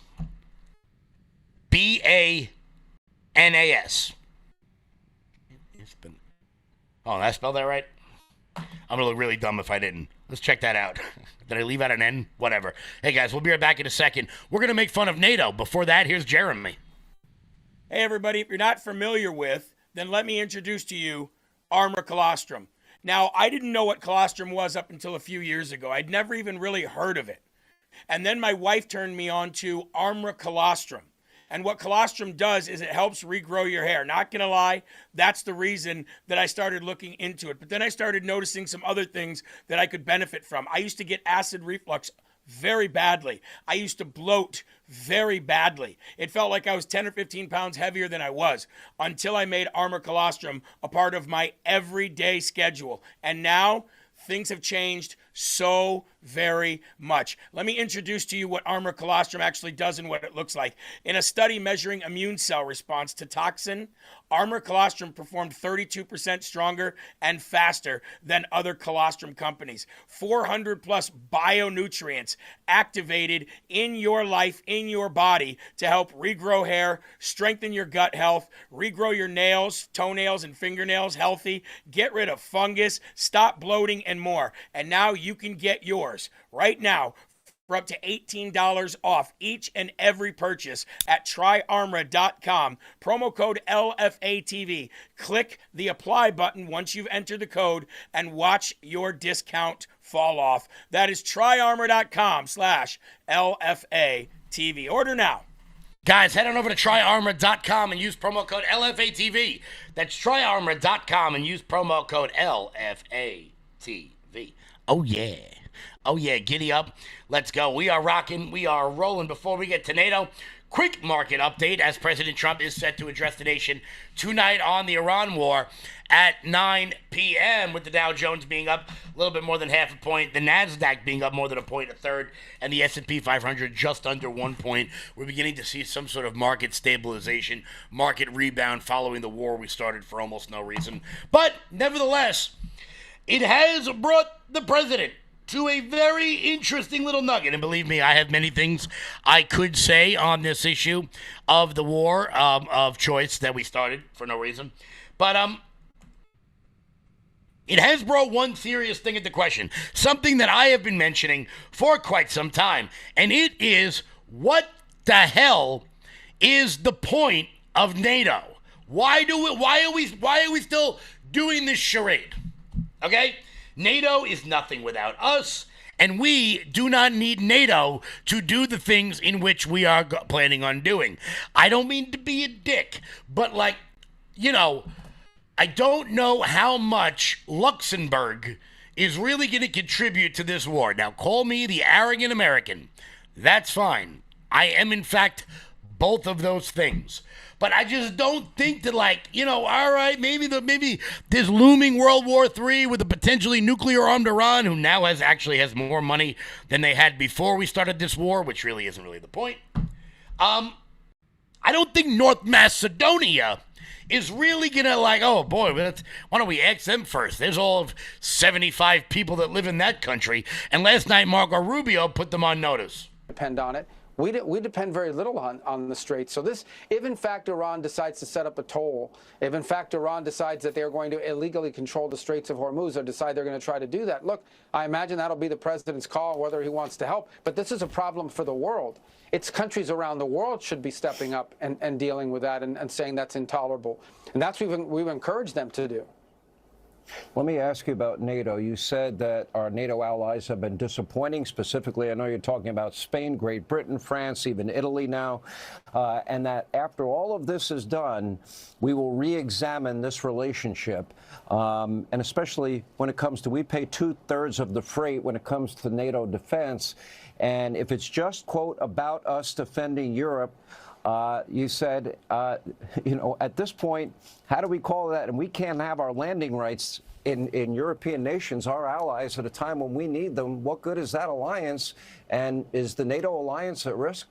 B-A-N-A-S. Oh, did I spell that right? I'm going to look really dumb if I didn't. Let's check that out. Did I leave out an N? Whatever. Hey, guys, we'll be right back in a second. We're going to make fun of NATO. Before that, here's Jeremy. Hey, everybody. If you're not familiar with, then let me introduce to you Armor Colostrum. Now, I didn't know what colostrum was up until a few years ago. I'd never even really heard of it. And then my wife turned me on to Armor Colostrum. And what colostrum does is it helps regrow your hair. Not going to lie, that's the reason that I started looking into it. But then I started noticing some other things that I could benefit from. I used to get acid reflux very badly. I used to bloat very badly. It felt like I was 10 or 15 pounds heavier than I was until I made Armor Colostrum a part of my everyday schedule. And now things have changed so very much. Let me introduce to you what Armor Colostrum actually does and what it looks like. In a study measuring immune cell response to toxin, Armor Colostrum performed 32% stronger and faster than other colostrum companies. 400 plus bionutrients activated in your life, in your body, to help regrow hair, strengthen your gut health, regrow your nails, toenails, and fingernails healthy, get rid of fungus, stop bloating, and more. And now you can get yours right now for up to $18 off each and every purchase at tryarmor.com. Promo code LFATV. Click the apply button once you've entered the code and watch your discount fall off. That is tryarmor.com/LFATV. Order now. Guys, head on over to tryarmor.com and use promo code LFATV. That's tryarmor.com and use promo code LFATV. Oh, yeah. Oh, yeah. Giddy up. Let's go. We are rocking. We are rolling. Before we get to NATO, quick market update as President Trump is set to address the nation tonight on the Iran war at 9 p.m. with the Dow Jones being up a little bit more than half a point, the NASDAQ being up more than a point, a third, and the S&P 500 just under 1 point. We're beginning to see some sort of market stabilization, market rebound following the war we started for almost no reason. But nevertheless, it has brought the president to a very interesting little nugget. And believe me, I have many things I could say on this issue of the war of choice that we started for no reason. But it has brought one serious thing into question, something that I have been mentioning for quite some time. And it is, what the hell is the point of NATO? Why are we still doing this charade? Okay? NATO is nothing without us, and we do not need NATO to do the things in which we are planning on doing. I don't mean to be a dick, but I don't know how much Luxembourg is really going to contribute to this war. Now, call me the arrogant American. That's fine. I am, in fact, both of those things. But I just don't think that, like, you know, all right, maybe this looming World War III with a potentially nuclear-armed Iran, who now has more money than they had before we started this war, which really isn't really the point. I don't think North Macedonia is really going to, like, oh, boy, why don't we ask them first? There's all of 75 people that live in that country. And last night, Marco Rubio put them on notice. Depend on it. We depend very little on the Straits. So this, if in fact Iran decides to set up a toll, if in fact Iran decides that they're going to illegally control the Straits of Hormuz or decide they're going to try to do that, look, I imagine that'll be the president's call whether he wants to help. But this is a problem for the world. It's countries around the world should be stepping up and dealing with that and saying that's intolerable. And that's what we've encouraged them to do. Let me ask you about NATO. You said that our NATO allies have been disappointing. Specifically, I know you're talking about Spain, Great Britain, France, even Italy now, and that after all of this is done, we will re-examine this relationship, and especially when it comes to, we pay 2/3 of the freight when it comes to NATO defense, and if it's just, quote, about us defending Europe, you said, you know, at this point, how do we call that? And we can't have our landing rights in European nations, our allies, at a time when we need them. What good is that alliance? And is the NATO alliance at risk?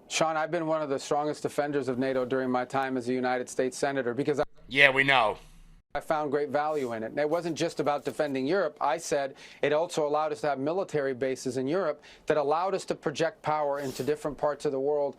Sean, I've been one of the strongest defenders of NATO during my time as a United States Senator because yeah, we know. I found great value in it. And it wasn't just about defending Europe. I said it also allowed us to have military bases in Europe that allowed us to project power into different parts of the world.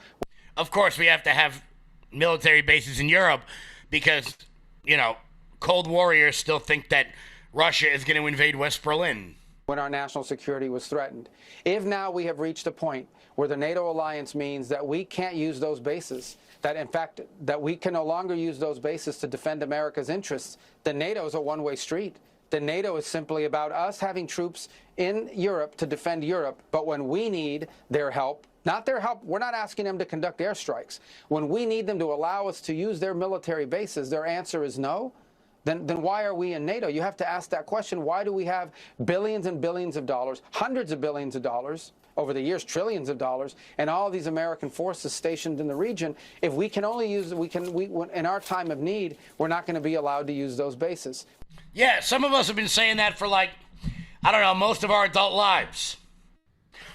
Of course, we have to have military bases in Europe because, you know, Cold Warriors still think that Russia is going to invade West Berlin. When our national security was threatened. If now we have reached a point where the NATO alliance means that we can't use those bases, that in fact, that we can no longer use those bases to defend America's interests, then NATO is a one-way street. Then NATO is simply about us having troops in Europe to defend Europe, but when we need their help, not their help, we're not asking them to conduct airstrikes. When we need them to allow us to use their military bases, their answer is no. Then why are we in NATO? You have to ask that question. Why do we have billions and billions of dollars, hundreds of billions of dollars, over the years, trillions of dollars, and all of these American forces stationed in the region, if we can only use, in our time of need, we're not going to be allowed to use those bases. Yeah, some of us have been saying that for, like, I don't know, most of our adult lives.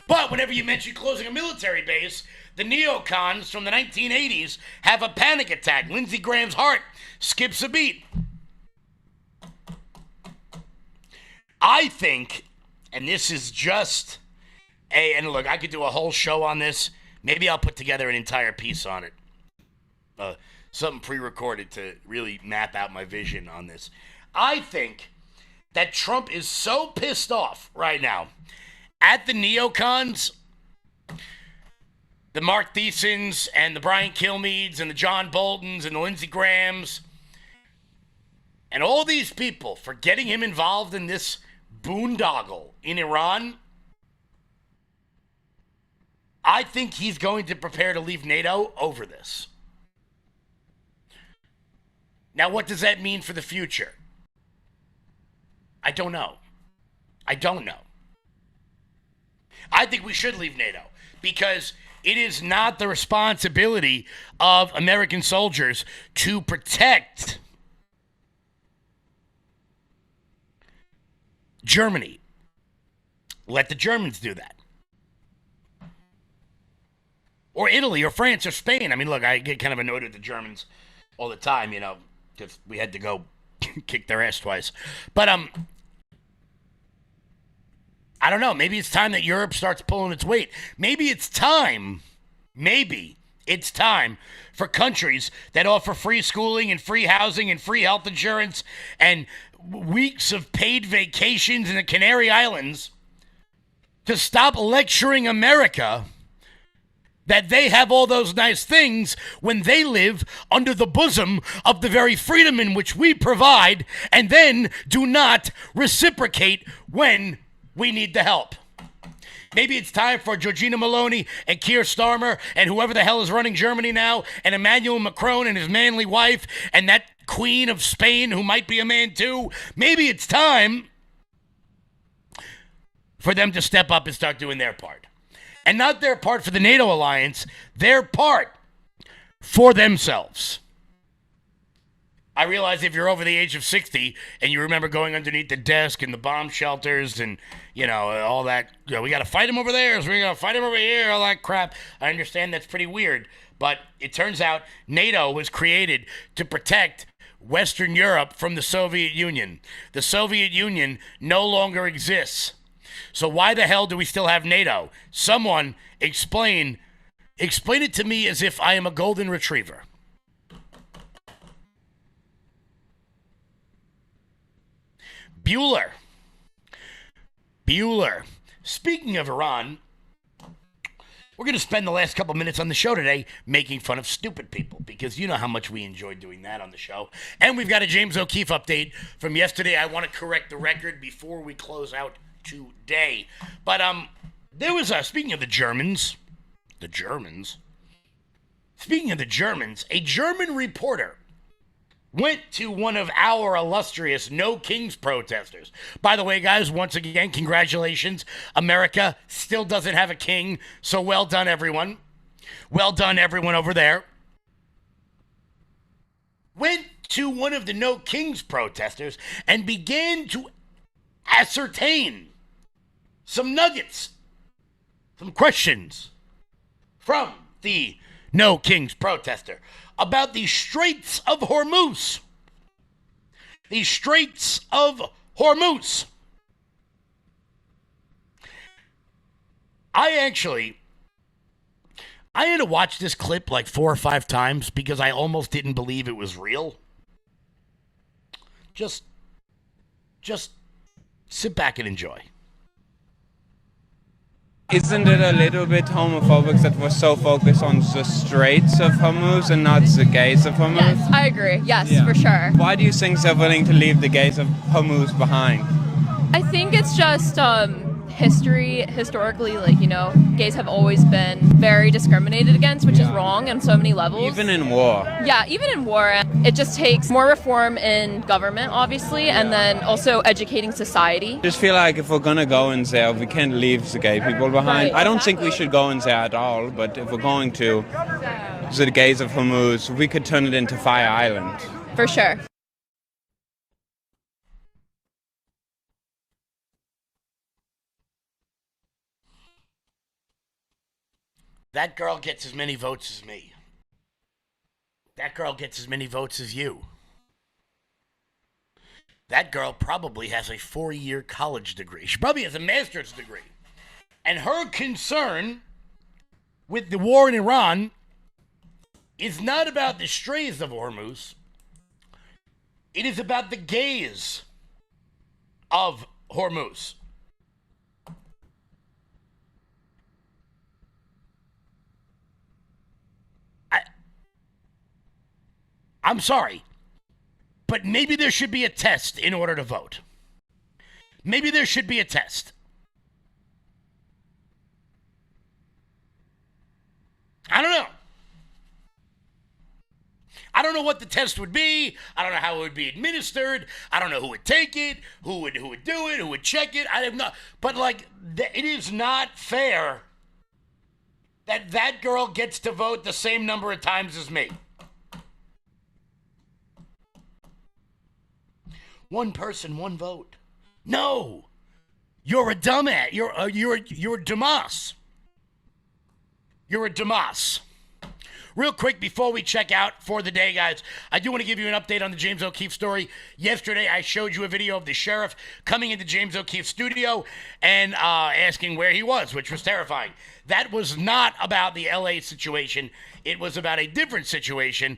But whenever you mention closing a military base, the neocons from the 1980s have a panic attack. Lindsey Graham's heart skips a beat. I think, and this is just and look, I could do a whole show on this. Maybe I'll put together an entire piece on it. Something pre-recorded to really map out my vision on this. I think that Trump is so pissed off right now at the neocons, the Mark Thiesens and the Brian Kilmeades and the John Boltons and the Lindsey Grahams and all these people for getting him involved in this boondoggle in Iran. I think he's going to prepare to leave NATO over this. Now, what does that mean for the future? I don't know. I think we should leave NATO because it is not the responsibility of American soldiers to protect Germany. Let the Germans do that. Or Italy or France or Spain. I mean, look, I get kind of annoyed with the Germans all the time, you know, because we had to go kick their ass twice. But I don't know. Maybe it's time that Europe starts pulling its weight. Maybe it's time for countries that offer free schooling and free housing and free health insurance and weeks of paid vacations in the Canary Islands to stop lecturing America that they have all those nice things when they live under the bosom of the very freedom in which we provide and then do not reciprocate when we need the help. Maybe it's time for Georgina Maloney and Keir Starmer and whoever the hell is running Germany now, and Emmanuel Macron and his manly wife, and that Queen of Spain who might be a man too. Maybe it's time for them to step up and start doing their part. And not their part for the NATO alliance, their part for themselves. I realize if you're over the age of 60 and you remember going underneath the desk and the bomb shelters and, all that, we got to fight them over there, so we got to fight them over here, all that crap. I understand that's pretty weird, but it turns out NATO was created to protect Western Europe from the Soviet Union. The Soviet Union no longer exists. So why the hell do we still have NATO? Someone explain it to me as if I am a golden retriever. Bueller. Speaking of Iran, we're going to spend the last couple minutes on the show today making fun of stupid people, because you know how much we enjoy doing that on the show. And we've got a James O'Keefe update from yesterday. I want to correct the record before we close out today. But there was speaking of the Germans, a German reporter went to one of our illustrious No Kings protesters. By the way, guys, once again, congratulations. America still doesn't have a king, so well done, everyone. Well done, everyone over there. Went to one of the No Kings protesters and began to ascertain some nuggets, some questions from the No Kings protester about the Straits of Hormuz. The Straits of Hormuz. I had to watch this clip like 4 or 5 times because I almost didn't believe it was real. Just sit back and enjoy. Isn't it a little bit homophobic that we're so focused on the Straits of Hormuz and not the gays of Hormuz? Yes, I agree. Yes, for sure. Why do you think they're willing to leave the gays of Hormuz behind? I think it's just historically, gays have always been very discriminated against, which is wrong on so many levels. Even in war. Yeah, even in war. It just takes more reform in government, obviously, and then also educating society. I just feel like if we're going to go in there, we can't leave the gay people behind. Right. I don't think we should go in there at all, but if we're going to, the gays of Hormuz, we could turn it into Fire Island. For sure. That girl gets as many votes as me. That girl gets as many votes as you. That girl probably has a 4-year college degree. She probably has a master's degree. And her concern with the war in Iran is not about the Straits of Hormuz. It is about the gays of Hormuz. I'm sorry, but maybe there should be a test in order to vote. Maybe there should be a test. I don't know. I don't know what the test would be. I don't know how it would be administered. I don't know who would take it, who would do it, who would check it. I have no. But it is not fair that girl gets to vote the same number of times as me. One person, one vote. No, you're a dumbass. You're a Damas. You're a Damas. Real quick before we check out for the day, guys, I do want to give you an update on the James O'Keefe story. Yesterday, I showed you a video of the sheriff coming into James O'Keefe's studio and asking where he was, which was terrifying. That was not about the LA situation. It was about a different situation.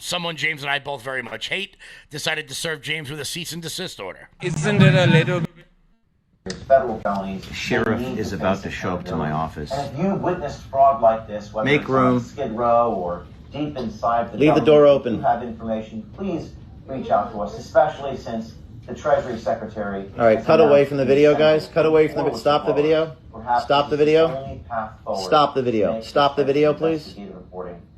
Someone James and I both very much hate decided to serve James with a cease and desist order. Isn't it a little bit... Federal felonies. The sheriff is about to show up to my office. And if you witnessed fraud like this, whether Make it's room. on Skid Row or deep inside the Leave the government, door if open. you have information, please reach out to us, especially since the Treasury Secretary... All right, cut away from the video, guys. Cut away from the... Stop the video. Stop the video. Stop the video. Stop the video, please.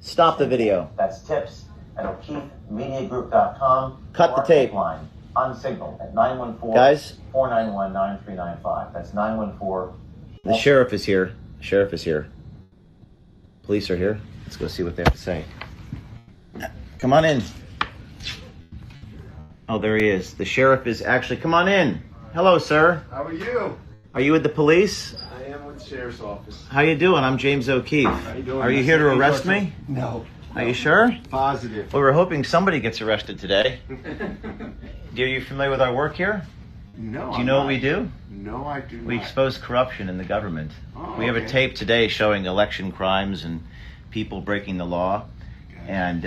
Stop the video. That's tips at O'KeefeMediaGroup.com. Cut the tape. Line on Signal at 914 guys 491 9395. That's 914. The sheriff is here. The sheriff is here. Police are here. Let's go see what they have to say. Come on in. Oh, there he is. The sheriff is actually. Come on in. Hello, sir. How are you? Are you with the police? I am with the sheriff's office. How you doing? I'm James O'Keefe. How you doing? Are you here to arrest me? No. Are you sure? Positive. Well, we're hoping somebody gets arrested today. Are you familiar with our work here? No. Do you know what we do? No, I do not. We expose corruption in the government. Oh, we have a okay. tape today showing election crimes and people breaking the law. And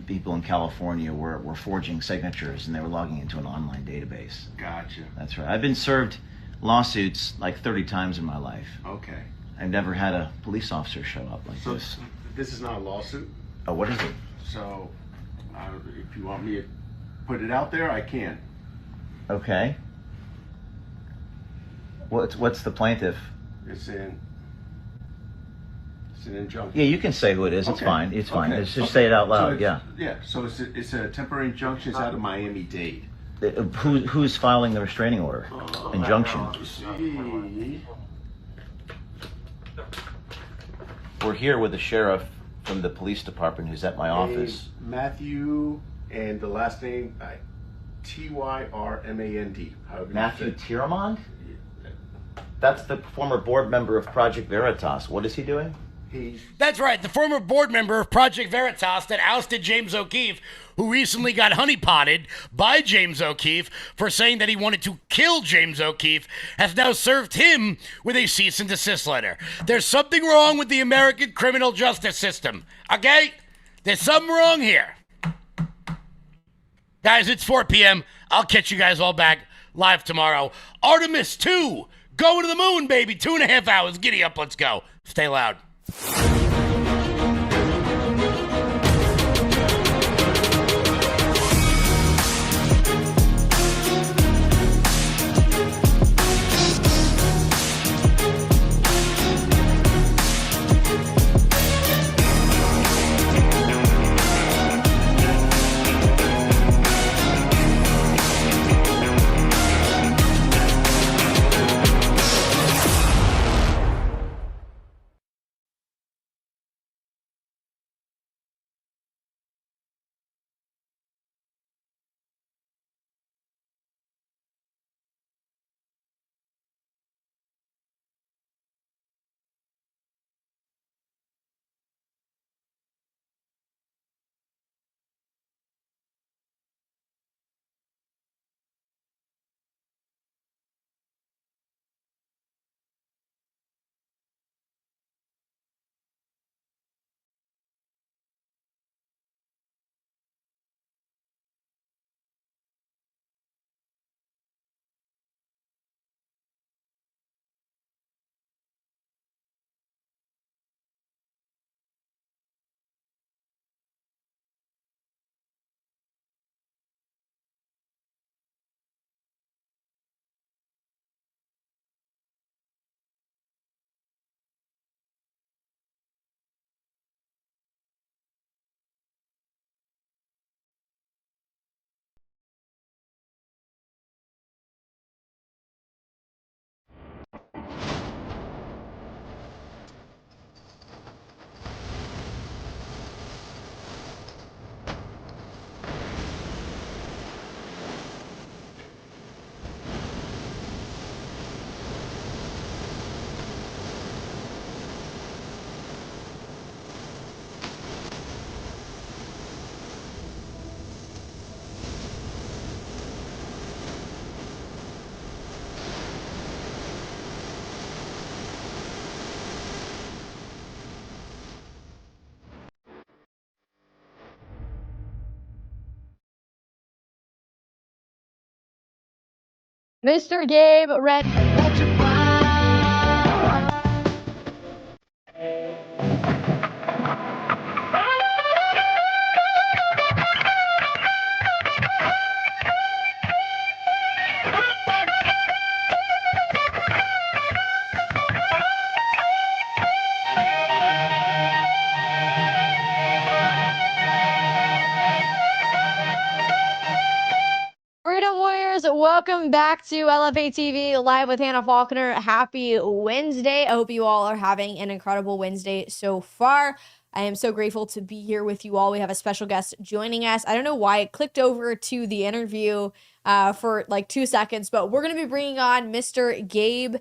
people in California were forging signatures, and they were logging into an online database. Gotcha. That's right. I've been served lawsuits like 30 times in my life. Okay. I've never had a police officer show up like So this. this is not a lawsuit? Oh, what is it? So if you want me to put it out there, I can. Okay. What's the plaintiff? It's an injunction. Yeah, you can say who it is. It's Okay. fine. It's fine. Okay. Let's just say it out So loud. it's- Yeah. Yeah. So it's a temporary injunction. It's out of Miami-Dade. Who's filing the restraining order? Injunction. See. We're here with the sheriff from the police department who's at my office. Matthew, and the last name Tyrmand. Matthew Tyrmand? That's the former board member of Project Veritas. What is he doing? That's right, the former board member of Project Veritas that ousted James O'Keefe, who recently got honeypotted by James O'Keefe for saying that he wanted to kill James O'Keefe, has now served him with a cease and desist letter. There's something wrong with the American criminal justice system, okay? There's something wrong here. Guys, it's 4 p.m. I'll catch you guys all back live tomorrow. Artemis 2, going to the moon, baby. 2.5 hours. Giddy up, let's go. Stay loud. Mr. Gabe Red. welcome back to Lfa TV Live with Hannah Faulkner. Happy Wednesday. I hope you all are having an incredible Wednesday so far. I am so grateful to be here with you all. We have a special guest joining us. I don't know why it clicked over to the interview for like 2 seconds, but we're going to be bringing on Mr. Gabe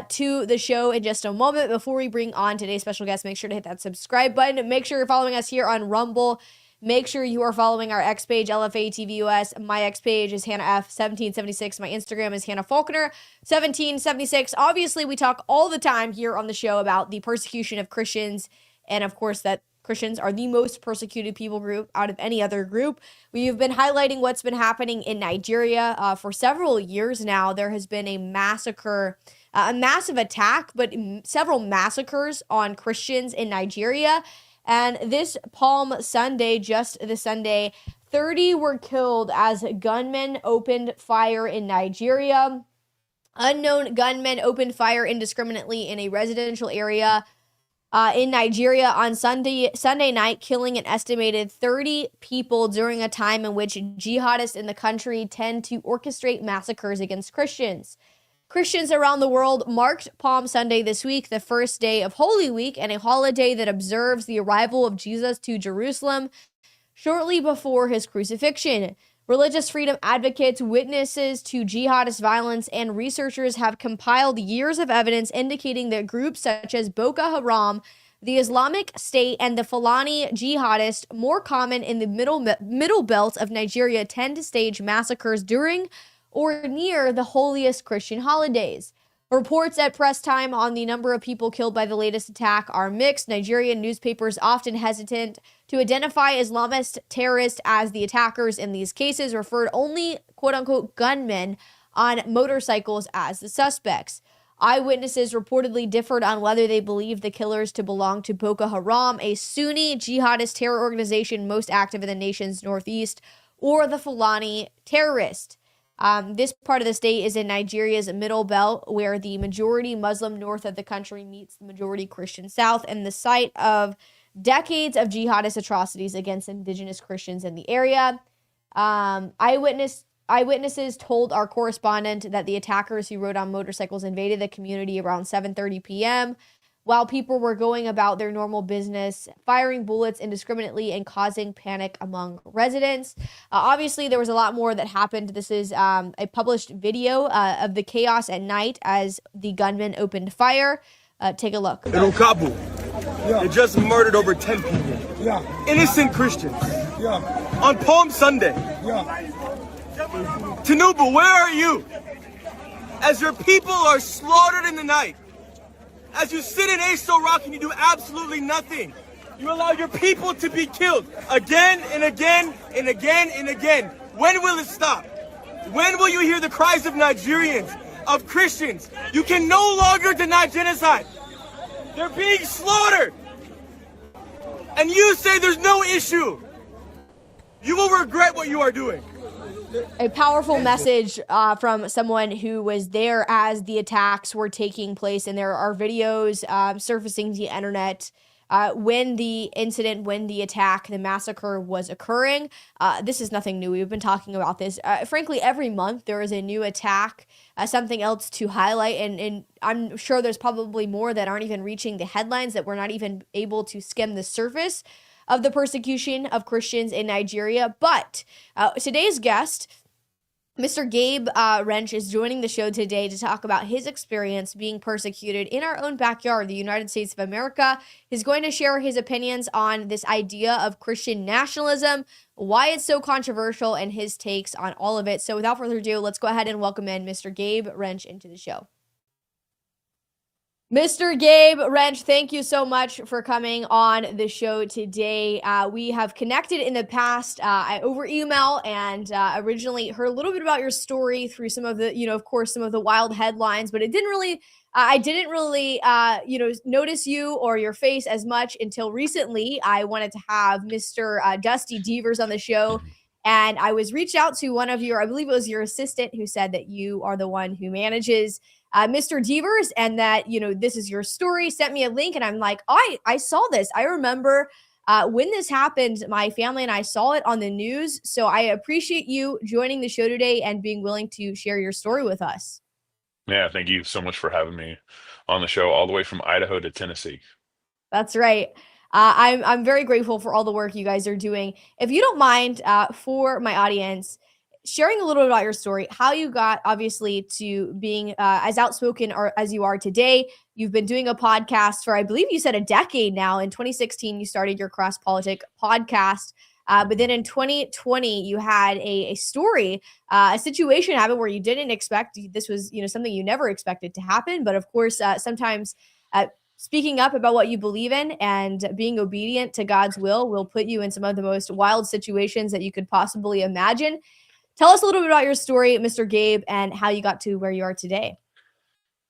to the show in just a moment. Before we bring on today's special guest, make sure to hit that subscribe button. Make sure you're following us here on Rumble. Make sure you are following our X page, LFA TV US. My X page is Hannah F1776. My Instagram is Hannah Faulkner 1776. Obviously, we talk all the time here on the show about the persecution of Christians, and of course that Christians are the most persecuted people group out of any other group. We've been highlighting what's been happening in Nigeria for several years now. There has been a massacre, a massive attack, but several massacres on Christians in Nigeria. And this Palm Sunday, just this Sunday, 30 were killed as gunmen opened fire in Nigeria. Unknown gunmen opened fire indiscriminately in a residential area in Nigeria on Sunday night, killing an estimated 30 people during a time in which jihadists in the country tend to orchestrate massacres against Christians. Christians around the world marked Palm Sunday this week, the first day of Holy Week, and a holiday that observes the arrival of Jesus to Jerusalem shortly before his crucifixion. Religious freedom advocates, witnesses to jihadist violence, and researchers have compiled years of evidence indicating that groups such as Boko Haram, the Islamic State, and the Fulani jihadists, more common in the middle belt of Nigeria, tend to stage massacres during or near the holiest Christian holidays. Reports at press time on the number of people killed by the latest attack are mixed. Nigerian newspapers, often hesitant to identify Islamist terrorists as the attackers in these cases, referred only quote-unquote gunmen on motorcycles as the suspects. Eyewitnesses reportedly differed on whether they believed the killers to belong to Boko Haram, a Sunni jihadist terror organization most active in the nation's northeast, or the Fulani terrorist. This part of the state is in Nigeria's middle belt, where the majority Muslim north of the country meets the majority Christian south, and the site of decades of jihadist atrocities against indigenous Christians in the area. Eyewitnesses told our correspondent that the attackers who rode on motorcycles invaded the community around 7:30 p.m., while people were going about their normal business, firing bullets indiscriminately and causing panic among residents. Obviously, there was a lot more that happened. This is a published video of the chaos at night as the gunmen opened fire. Take a look. In Okabu, they just murdered over 10 people. Innocent Christians. On Palm Sunday. Tinubu, where are you? As your people are slaughtered in the night, as you sit in Aso Rock and you do absolutely nothing, you allow your people to be killed again and again and again and again. When will it stop? When will you hear the cries of Nigerians, of Christians? You can no longer deny genocide. They're being slaughtered. And you say there's no issue. You will regret what you are doing. A powerful message from someone who was there as the attacks were taking place, and there are videos surfacing the internet when the attack, the massacre was occurring. This is nothing new. We've been talking about this. Frankly, every month there is a new attack, something else to highlight, and I'm sure there's probably more that aren't even reaching the headlines, that we're not even able to skim the surface of the persecution of Christians in Nigeria. But today's guest, Mr. Gabe Wrench, is joining the show today to talk about his experience being persecuted in our own backyard, the United States of America. He's going to share his opinions on this idea of Christian nationalism, why it's so controversial, and his takes on all of it. So without further ado, let's go ahead and welcome in Mr. Gabe Wrench into the show. Mr. Gabe Wrench, thank you so much for coming on the show today. We have connected in the past over email, and originally heard a little bit about your story through some of the, of course, some of the wild headlines, but I didn't really notice you or your face as much until recently. I wanted to have Mr. Dusty Devers on the show, and I was reached out to one of your, I believe it was your assistant, who said that you are the one who manages Mr. Devers, and that, this is your story, sent me a link, and I'm like, I saw this. I remember When this happened, my family and I saw it on the news. So I appreciate you joining the show today and being willing to share your story with us. Yeah, thank you so much for having me on the show, all the way from Idaho to Tennessee. That's right. I'm very grateful for all the work you guys are doing. If you don't mind, for my audience, sharing a little bit about your story, how you got obviously to being as outspoken or as you are today. You've been doing a podcast for, I believe you said, a decade now. In 2016, you started your Cross Politic podcast. But then in 2020, you had a story, a situation happen where you didn't expect. This was, something you never expected to happen. But of course, sometimes speaking up about what you believe in and being obedient to God's will put you in some of the most wild situations that you could possibly imagine. Tell us a little bit about your story, Mr. Gabe, and how you got to where you are today.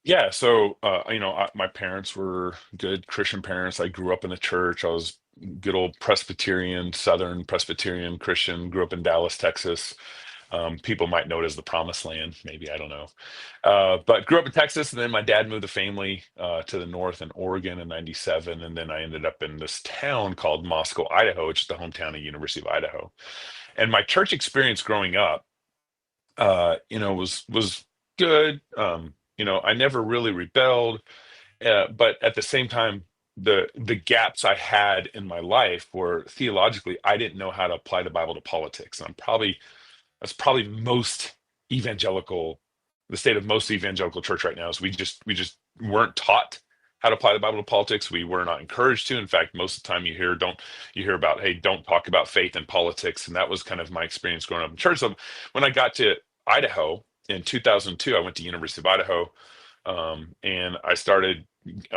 Yeah, so my parents were good Christian parents. I grew up in the church. I was good old Presbyterian, Southern Presbyterian Christian. Grew up in Dallas, Texas. People might know it as the Promised Land, maybe, I don't know. But grew up in Texas, and then my dad moved the family to the north in Oregon in '97, and then I ended up in this town called Moscow, Idaho, which is the hometown of University of Idaho. And my church experience growing up, was good. I never really rebelled, but at the same time, the gaps I had in my life were theologically, I didn't know how to apply the Bible to politics. And that's probably most evangelical, the state of most evangelical church right now is we just weren't taught how to apply the Bible to politics. We were not encouraged to. In fact, most of the time you hear about, hey, don't talk about faith and politics. And that was kind of my experience growing up in church. So when I got to Idaho in 2002, I went to University of Idaho, and I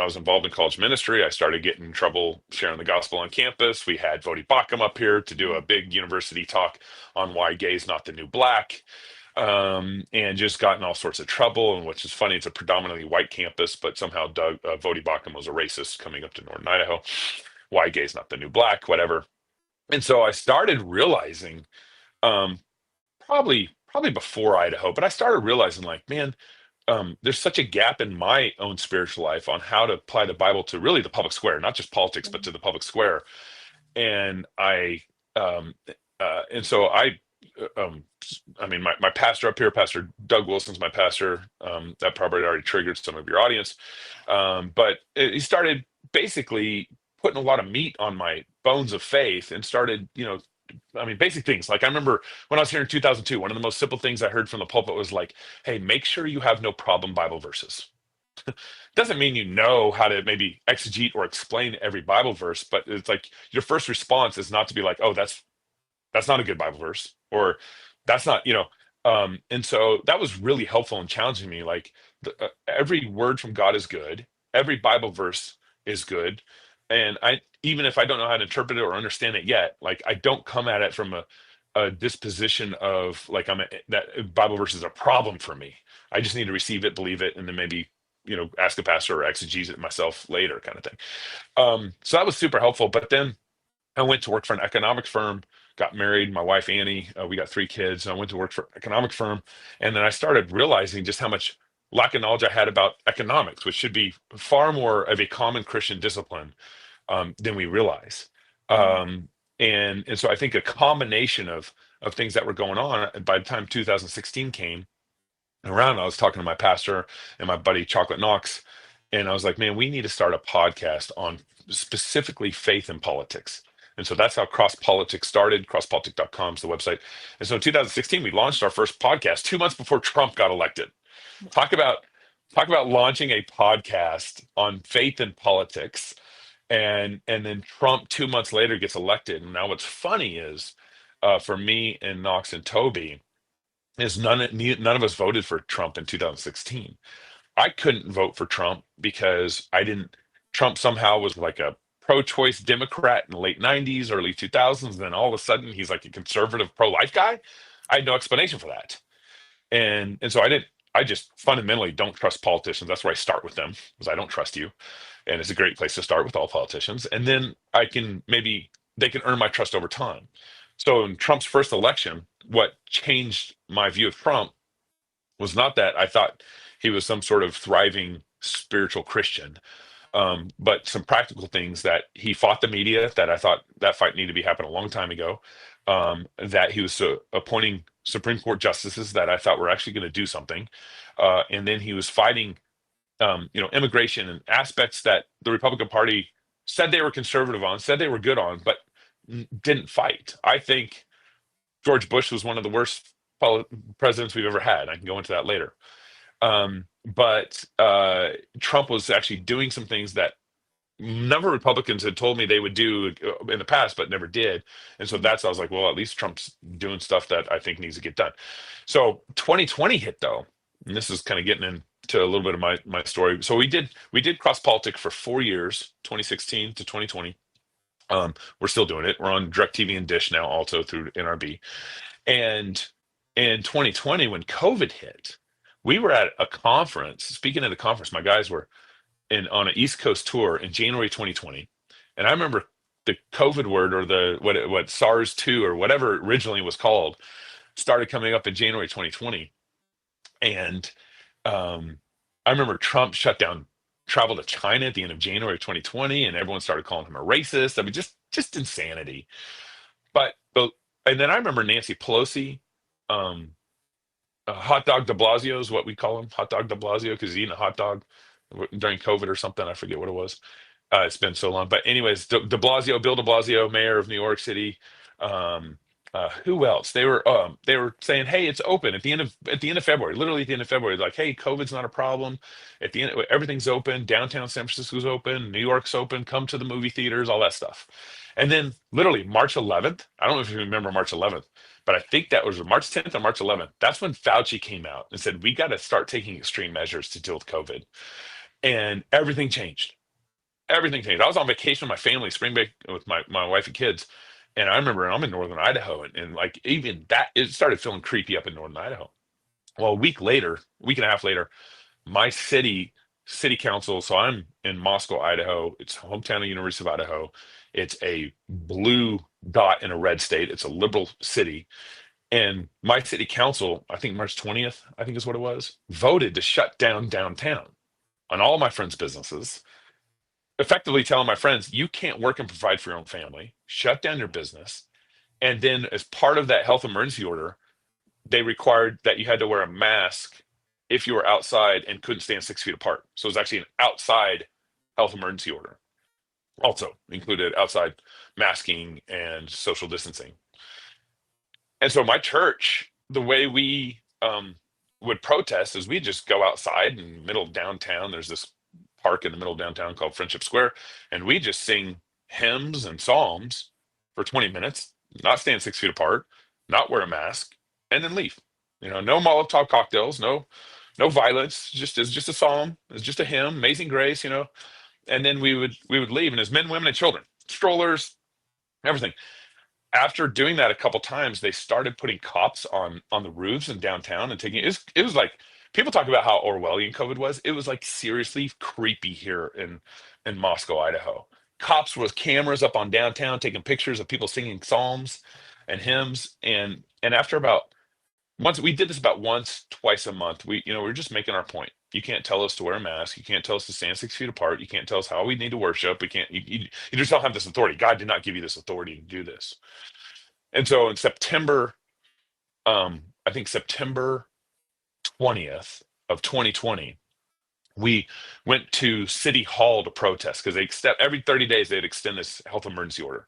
was involved in college ministry. I started getting in trouble sharing the gospel on campus. We had Vodi Bakum up here to do a big university talk on why gay is not the new black, and just got in all sorts of trouble. And which is funny, it's a predominantly white campus, but somehow Vodi Bakum was a racist coming up to Northern Idaho. Why gay is not the new black, whatever. And so I started realizing, um, probably before Idaho, but I started realizing, like, man, there's such a gap in my own spiritual life on how to apply the Bible to really the public square, not just politics, but to the public square. And so my pastor up here, Pastor Doug Wilson's my pastor. That probably already triggered some of your audience. But he started basically putting a lot of meat on my bones of faith and started, basic things. Like, I remember when I was here in 2002, one of the most simple things I heard from the pulpit was like, hey, make sure you have no problem Bible verses. Doesn't mean you know how to maybe exegete or explain every Bible verse, but it's like your first response is not to be like, oh, that's not a good Bible verse, or that's not, and so that was really helpful in challenging me. Like, every word from God is good. Every Bible verse is good. And even if I don't know how to interpret it or understand it yet, like, I don't come at it from a disposition of like, that Bible verse is a problem for me. I just need to receive it, believe it, and then maybe, ask a pastor or exegese it myself later, kind of thing. So that was super helpful. But then I went to work for an economic firm, got married, my wife Annie, we got 3 kids. And I went to work for an economic firm, and then I started realizing just how much lack of knowledge I had about economics, which should be far more of a common Christian discipline than we realize. And so I think a combination of things that were going on. By the time 2016 came around, I was talking to my pastor and my buddy Chocolate Knox, and I was like, man, we need to start a podcast on specifically faith and politics. And so that's how Cross Politics started. Crosspolitic.com is the website. And so in 2016, we launched our first podcast 2 months before Trump got elected. Talk about launching a podcast on faith and politics. And then Trump 2 months later gets elected. And now what's funny is, for me and Knox and Toby, is none of us voted for Trump in 2016. I couldn't vote for Trump because Trump somehow was like a pro-choice Democrat in the late 90s, early 2000s. And then all of a sudden he's like a conservative pro-life guy. I had no explanation for that. And so I just fundamentally don't trust politicians. That's where I start with them, because I don't trust you. And it's a great place to start with all politicians. And then they can earn my trust over time. So in Trump's first election, what changed my view of Trump was not that I thought he was some sort of thriving spiritual Christian. But some practical things that he fought the media that I thought that fight needed to be happening a long time ago. That he was appointing Supreme Court justices that I thought were actually going to do something. And then he was fighting, immigration and aspects that the Republican Party said they were conservative on, said they were good on, but didn't fight. I think George Bush was one of the worst presidents we've ever had. I can go into that later. But Trump was actually doing some things that number of Republicans had told me they would do in the past, but never did. And so I was like, well, at least Trump's doing stuff that I think needs to get done. So 2020 hit though, and this is kind of getting into a little bit of my story. So we did cross politics for 4 years, 2016 to 2020. We're still doing it. We're on DirecTV and Dish now, also through NRB. And in 2020, when COVID hit, we were at a conference. Speaking of the conference, my guys were on an East Coast tour in January 2020. And I remember the COVID word, or what SARS-2 or whatever it originally was called, started coming up in January 2020. And I remember Trump shut down travel to China at the end of January 2020, and everyone started calling him a racist. I mean, just insanity. And then I remember Nancy Pelosi, hot dog de Blasio is what we call him, hot dog de Blasio, because he's eating a hot dog during COVID or something. I forget what it was. It's been so long. But anyways, de Blasio, Bill de Blasio, mayor of New York City. Who else? They were saying, hey, it's open at the end of February, literally at the end of February, like, hey, COVID's not a problem. At the end, everything's open. Downtown San Francisco's open. New York's open. Come to the movie theaters, all that stuff. And then literally March 11th, I don't know if you remember March 11th, but I think that was March 10th or March 11th. That's when Fauci came out and said, we got to start taking extreme measures to deal with COVID. And everything changed. Everything changed. I was on vacation with my family, spring break with my wife and kids. And I remember I'm in northern Idaho, and like even that, it started feeling creepy up in northern Idaho. Well, a week and a half later, my city council, so I'm in Moscow, Idaho. It's hometown of University of Idaho. It's a blue dot in a red state. It's a liberal city. And my city council, I think March 20th, I think is what it was, voted to shut down downtown on all my friends' businesses, effectively telling my friends, you can't work and provide for your own family, shut down your business. And then as part of that health emergency order, they required that you had to wear a mask if you were outside and couldn't stand 6 feet apart. So it was actually an outside health emergency order. Also included outside masking and social distancing. And so my church, the way we would protest is we'd just go outside in the middle of downtown. There's this park in the middle of downtown called Friendship Square, and we just sing hymns and psalms for 20 minutes, not stand 6 feet apart, not wear a mask, and then leave. No Molotov cocktails, no violence, it's just a psalm, it's just a hymn, Amazing Grace, and then we would leave, and as men, women, and children, strollers, everything. After doing that a couple times, they started putting cops on the roofs in downtown and taking it. It was like, people talk about how Orwellian COVID was. It was like seriously creepy here in Moscow, Idaho. Cops with cameras up on downtown taking pictures of people singing psalms and hymns. And after we did this about once, twice a month. We're just making our point. You can't tell us to wear a mask. You can't tell us to stand 6 feet apart. You can't tell us how we need to worship. We can't. You just don't have this authority. God did not give you this authority to do this. And so in September, I think September 20th of 2020, we went to City Hall to protest because every 30 days they'd extend this health emergency order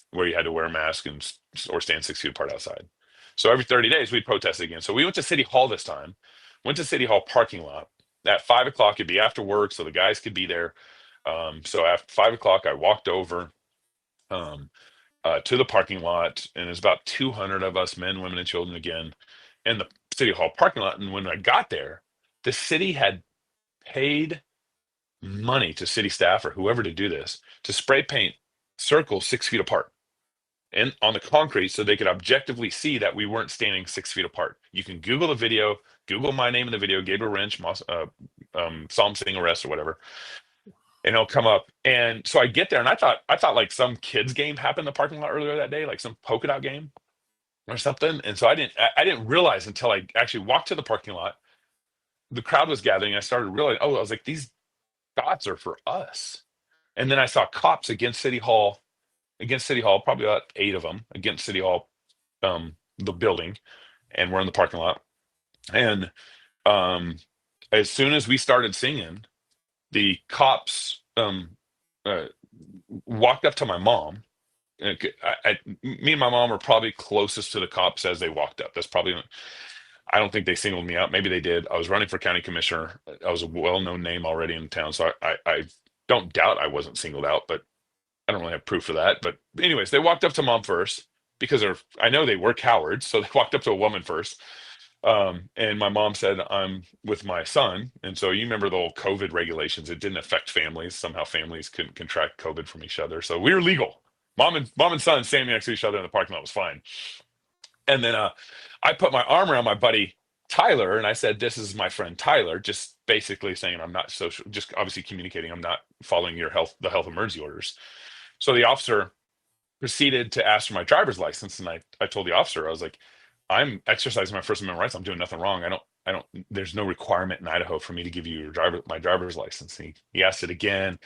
where you had to wear a mask or stand 6 feet apart outside. So every 30 days we'd protest again. So we went to City Hall this time, went to City Hall parking lot at 5 o'clock. It'd be after work, so the guys could be there. So after 5 o'clock, I walked over to the parking lot, and there's about 200 of us, men, women, and children again, in the City Hall parking lot. And when I got there, the city had paid money to city staff or whoever to do this, to spray paint circles 6 feet apart and on the concrete so they could objectively see that we weren't standing 6 feet apart. You can Google the video, Google my name in the video, Gabriel Wrench, Psalm Sing Arrest or whatever, and it'll come up. And so I get there, and I thought like some kids game happened in the parking lot earlier that day, like some polka dot game or something. And so I didn't realize until I actually walked to the parking lot, the crowd was gathering. I started realizing, I was like, these shots are for us. And then I saw cops against City Hall, probably about 8 of them against City Hall, the building, and we're in the parking lot. And um, as soon as we started singing, the cops uh, walked up to my mom. Me and my mom were probably closest to the cops as they walked up. That's probably, I don't think they singled me out. Maybe they did. I was running for county commissioner. I was a well-known name already in town, so I don't doubt I wasn't singled out, but I don't really have proof of that. But anyways, they walked up to mom first because I know they were cowards, so they walked up to a woman first. And my mom said, I'm with my son. And so you remember the old COVID regulations. It didn't affect families. Somehow families couldn't contract COVID from each other. So we were legal. Mom and son standing next to each other in the parking lot was fine. And then I put my arm around my buddy Tyler and I said, this is my friend Tyler, just basically saying I'm not social, just obviously communicating I'm not following the health emergency orders. So the officer proceeded to ask for my driver's license. And I told the officer, I was like, I'm exercising my First Amendment rights. I'm doing nothing wrong. I don't, there's no requirement in Idaho for me to give you my driver's license. He asked it again.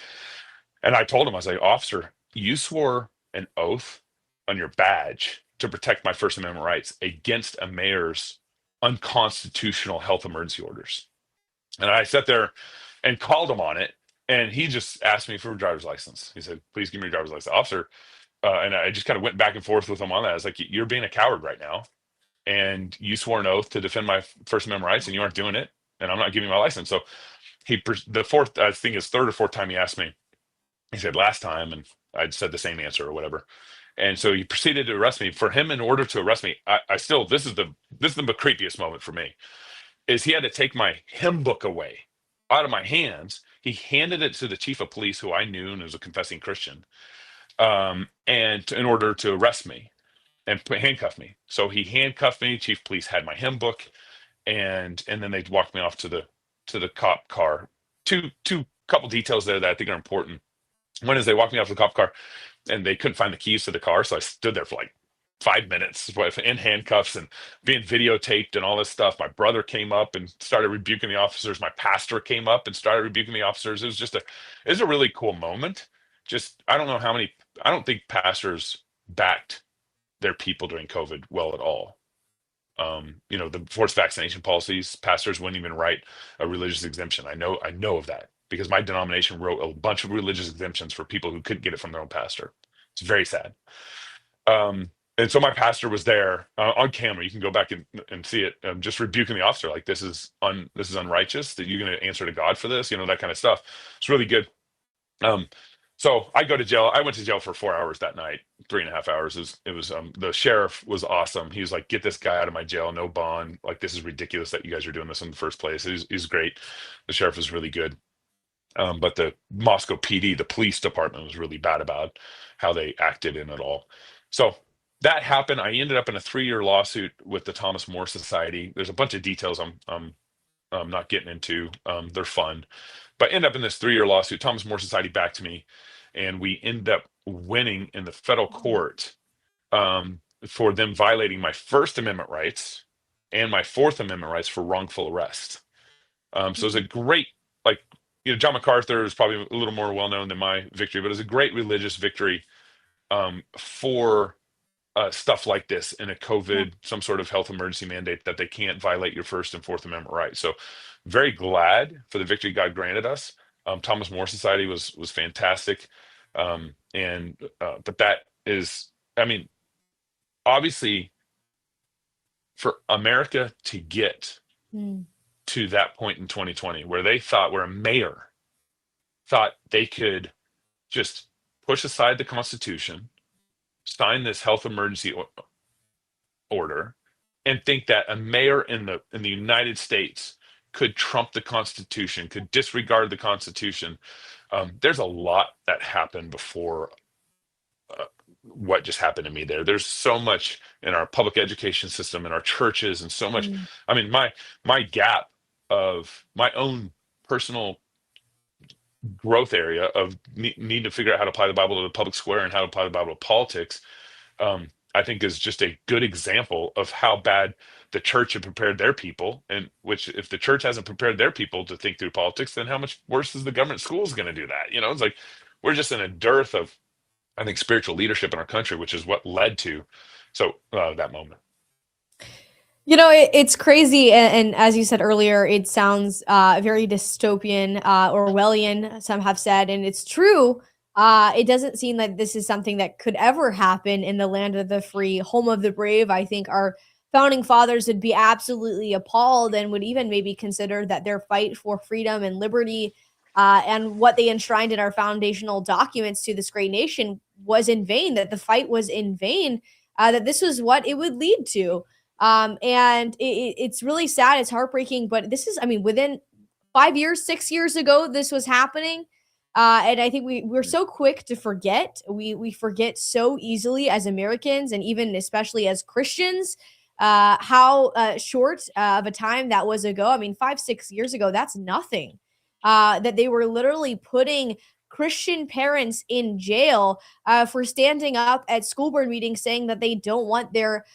And I told him, I was like, officer, you swore an oath on your badge to protect my First Amendment rights against a mayor's unconstitutional health emergency orders. And I sat there and called him on it. And he just asked me for a driver's license. He said, please give me your driver's license, officer. And I just kind of went back and forth with him on that. I was like, you're being a coward right now. And you swore an oath to defend my First Amendment rights and you aren't doing it. And I'm not giving you my license. So the fourth, I think it's third or fourth time he asked me, he said last time, and I'd said the same answer or whatever. And so he proceeded to arrest me. For him, in order to arrest me, I still, this is the creepiest moment for me, is he had to take my hymn book away out of my hands. He handed it to the chief of police, who I knew and was a confessing Christian, and in order to arrest me and handcuff me. So he handcuffed me. Chief of police had my hymn book, and then they walked me off to the cop car. Two couple details there that I think are important. One is they walked me off the cop car, and they couldn't find the keys to the car, so I stood there for like 5 minutes in handcuffs and being videotaped and all this stuff. My brother came up and started rebuking the officers. My pastor came up and started rebuking the officers. It was a really cool moment. Just, I don't think pastors backed their people during COVID well at all. The forced vaccination policies, pastors wouldn't even write a religious exemption. I know of that because my denomination wrote a bunch of religious exemptions for people who couldn't get it from their own pastor. It's very sad. And so my pastor was there on camera. You can go back and see it, just rebuking the officer, like, this is unrighteous, that you're going to answer to God for this, that kind of stuff. It's really good. So I go to jail. I went to jail for 4 hours that night, 3.5 hours. It was the sheriff was awesome. He was like, get this guy out of my jail, no bond. Like, this is ridiculous that you guys are doing this in the first place. He's great. The sheriff was really good. But the Moscow PD, the police department, was really bad about how they acted in it all. So that happened. I ended up in a 3-year lawsuit with the Thomas More Society. There's a bunch of details I'm not getting into. They're fun. But end up in this 3-year lawsuit. Thomas More Society backed me, and we end up winning in the federal court for them violating my First Amendment rights and my Fourth Amendment rights for wrongful arrest. So it's a great, John MacArthur is probably a little more well-known than my victory, but it's a great religious victory for stuff like this in a COVID, some sort of health emergency mandate, that they can't violate your First and Fourth Amendment rights. So very glad for the victory God granted us. Thomas More Society was fantastic. But that is, obviously, for America to get to that point in 2020, where a mayor thought they could just push aside the Constitution, sign this health emergency order, and think that a mayor in the United States could trump the Constitution, could disregard the Constitution. There's a lot that happened before what just happened to me there. There's so much in our public education system, in our churches, and so much. My gap of my own personal growth area of need to figure out how to apply the Bible to the public square and how to apply the Bible to politics, I think is just a good example of how bad the church had prepared their people, and which if the church hasn't prepared their people to think through politics, then how much worse is the government schools going to do that? It's like we're just in a dearth of, I think, spiritual leadership in our country, which is what led to that moment. It's crazy, and as you said earlier, it sounds very dystopian, Orwellian, some have said, and it's true. It doesn't seem like this is something that could ever happen in the land of the free, home of the brave. I think our founding fathers would be absolutely appalled and would even maybe consider that their fight for freedom and liberty and what they enshrined in our foundational documents to this great nation was in vain, that the fight was in vain, that this was what it would lead to. And it's really sad. It's heartbreaking, but this is, within 5 years, 6 years ago, this was happening. And I think we're so quick to forget. We forget so easily as Americans, and even especially as Christians, how short of a time that was ago. 5, 6 years ago, that's nothing. That they were literally putting Christian parents in jail for standing up at school board meetings saying that they don't want their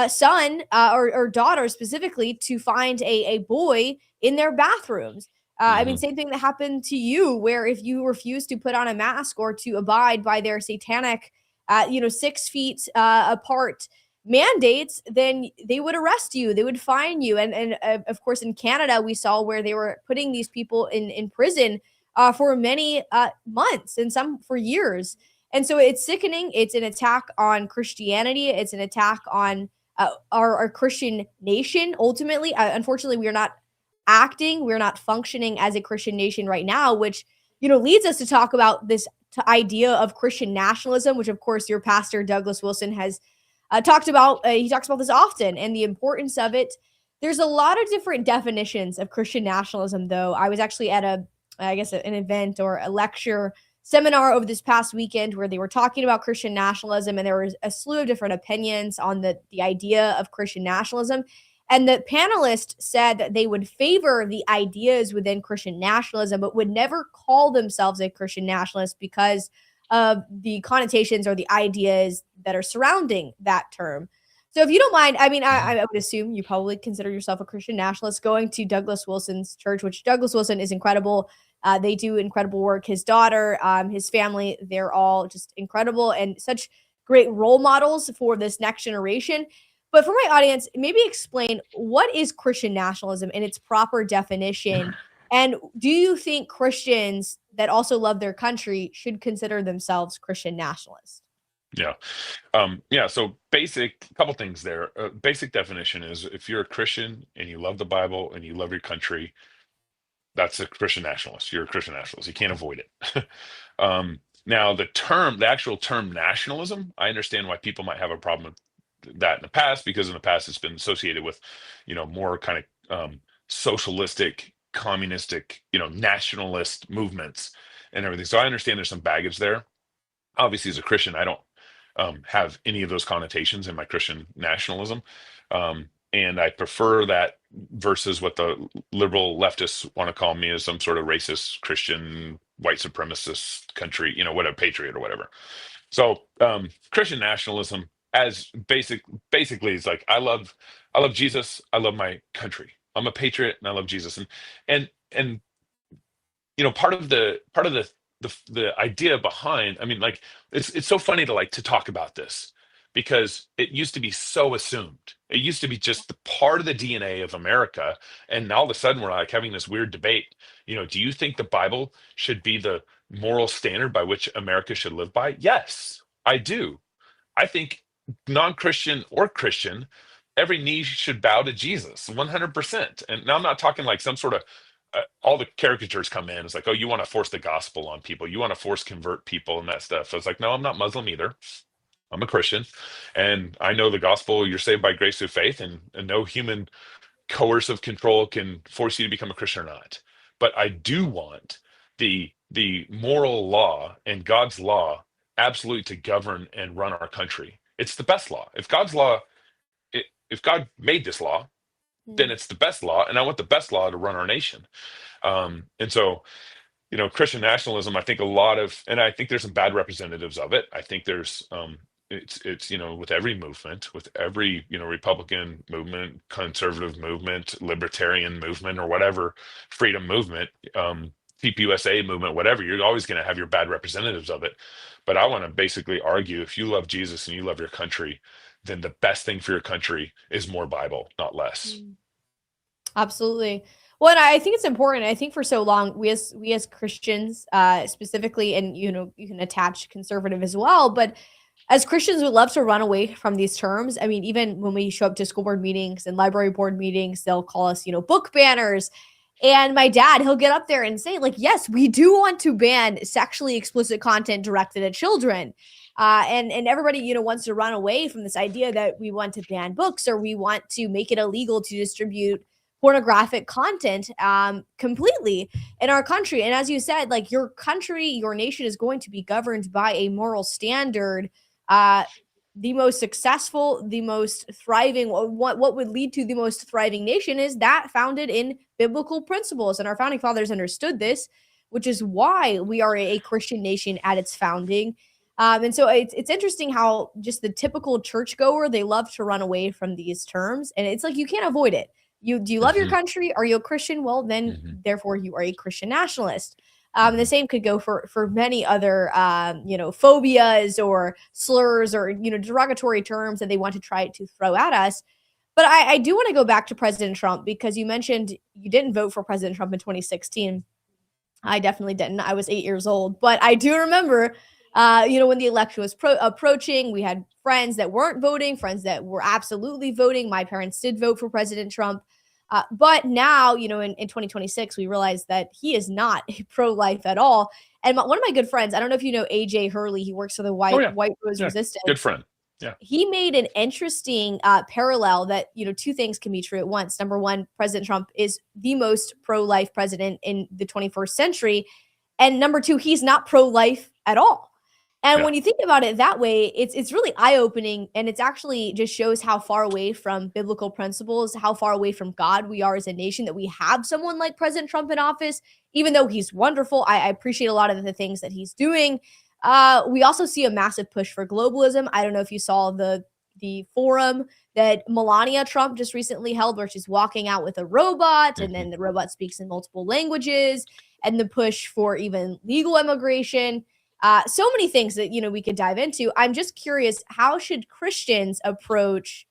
son or daughter specifically to find a boy in their bathrooms. Same thing that happened to you, where if you refuse to put on a mask or to abide by their satanic, 6 feet apart mandates, then they would arrest you. They would fine you. And of course, in Canada, we saw where they were putting these people in prison for many months and some for years. And so it's sickening. It's an attack on Christianity. It's an attack on our Christian nation. Ultimately, unfortunately, we're not functioning as a Christian nation right now, which, leads us to talk about this idea of Christian nationalism, which of course your pastor, Douglas Wilson, has talked about. He talks about this often and the importance of it. There's a lot of different definitions of Christian nationalism, though. I was actually at an event or a lecture seminar over this past weekend where they were talking about Christian nationalism, and there was a slew of different opinions on the idea of Christian nationalism. And the panelist said that they would favor the ideas within Christian nationalism, but would never call themselves a Christian nationalist because of the connotations or the ideas that are surrounding that term. So if you don't mind, I would assume you probably consider yourself a Christian nationalist going to Douglas Wilson's church, which Douglas Wilson is incredible. They do incredible work. His daughter, his family, they're all just incredible and such great role models for this next generation. But for my audience, maybe explain, what is Christian nationalism in its proper definition? And do you think Christians that also love their country should consider themselves Christian nationalists? Yeah. So couple things there. Basic definition is, if you're a Christian and you love the Bible and you love your country, that's a Christian nationalist. You're a Christian nationalist. You can't avoid it. Now, the actual term nationalism, I understand why people might have a problem with that in the past, because in the past it's been associated with, more kind of socialistic, communistic, nationalist movements and everything. So I understand there's some baggage there. Obviously, as a Christian, I don't have any of those connotations in my Christian nationalism. And I prefer that versus what the liberal leftists want to call me, as some sort of racist Christian white supremacist country, whatever, patriot or whatever. So Christian nationalism as basically is like, I love Jesus, I love my country, I'm a patriot, and I love Jesus. And part of the idea behind, it's so funny to talk about this, because it used to be so assumed. It used to be just the part of the DNA of America, and now all of a sudden we're like having this weird debate. Do you think the Bible should be the moral standard by which America should live by? Yes, I do. I think non-Christian or Christian, every knee should bow to Jesus 100%. And now I'm not talking like some sort of all the caricatures come in. It's like, oh, you want to force the gospel on people, you want to force convert people and that stuff. So it's like, no, I'm not Muslim either. I'm a Christian, and I know the gospel. You're saved by grace through faith, and no human coercive control can force you to become a Christian or not. But I do want the moral law and God's law absolutely to govern and run our country. It's the best law. If God made this law, then it's the best law, and I want the best law to run our nation. And so, Christian nationalism, I think and I think there's some bad representatives of it. I think there's it's with every movement, with every Republican movement, conservative movement, libertarian movement, or whatever, freedom movement, Keep USA movement, whatever. You're always going to have your bad representatives of it. But I want to basically argue, if you love Jesus and you love your country, then the best thing for your country is more Bible, not less. Absolutely. Well, and I think it's important. I think for so long, we as Christians, specifically, and you can attach conservative as well, but as Christians, we love to run away from these terms. I mean, even when we show up to school board meetings and library board meetings, they'll call us, book banners. And my dad, he'll get up there and say, like, yes, we do want to ban sexually explicit content directed at children. And everybody, wants to run away from this idea that we want to ban books or we want to make it illegal to distribute pornographic content completely in our country. And as you said, like, your country, your nation is going to be governed by a moral standard. The most successful, the most thriving, what would lead to the most thriving nation is that founded in biblical principles. And our founding fathers understood this, which is why we are a Christian nation at its founding. And so it's interesting how just the typical churchgoer, they love to run away from these terms. And it's like, you can't avoid it. Do you love your country? Are you a Christian? Well, then therefore you are a Christian nationalist. The same could go for many other, phobias or slurs or, derogatory terms that they want to try to throw at us. But I do want to go back to President Trump, because you mentioned you didn't vote for President Trump in 2016. I definitely didn't. I was 8 years old. But I do remember, when the election was approaching, we had friends that weren't voting, friends that were absolutely voting. My parents did vote for President Trump. But now, in 2026, we realize that he is not pro-life at all. And one of my good friends, I don't know if you know AJ Hurley, he works for the White Rose Resistance. Good friend. Yeah. He made an interesting parallel that, two things can be true at once. Number one, President Trump is the most pro-life president in the 21st century. And number two, he's not pro-life at all. And when you think about it that way, it's really eye-opening, and it's actually just shows how far away from biblical principles, how far away from God we are as a nation, that we have someone like President Trump in office. Even though he's wonderful, I appreciate a lot of the things that he's doing. We also see a massive push for globalism. I don't know if you saw the forum that Melania Trump just recently held, where she's walking out with a robot, and then the robot speaks in multiple languages, and the push for even legal immigration. So many things that, we could dive into. I'm just curious, how should Christians approach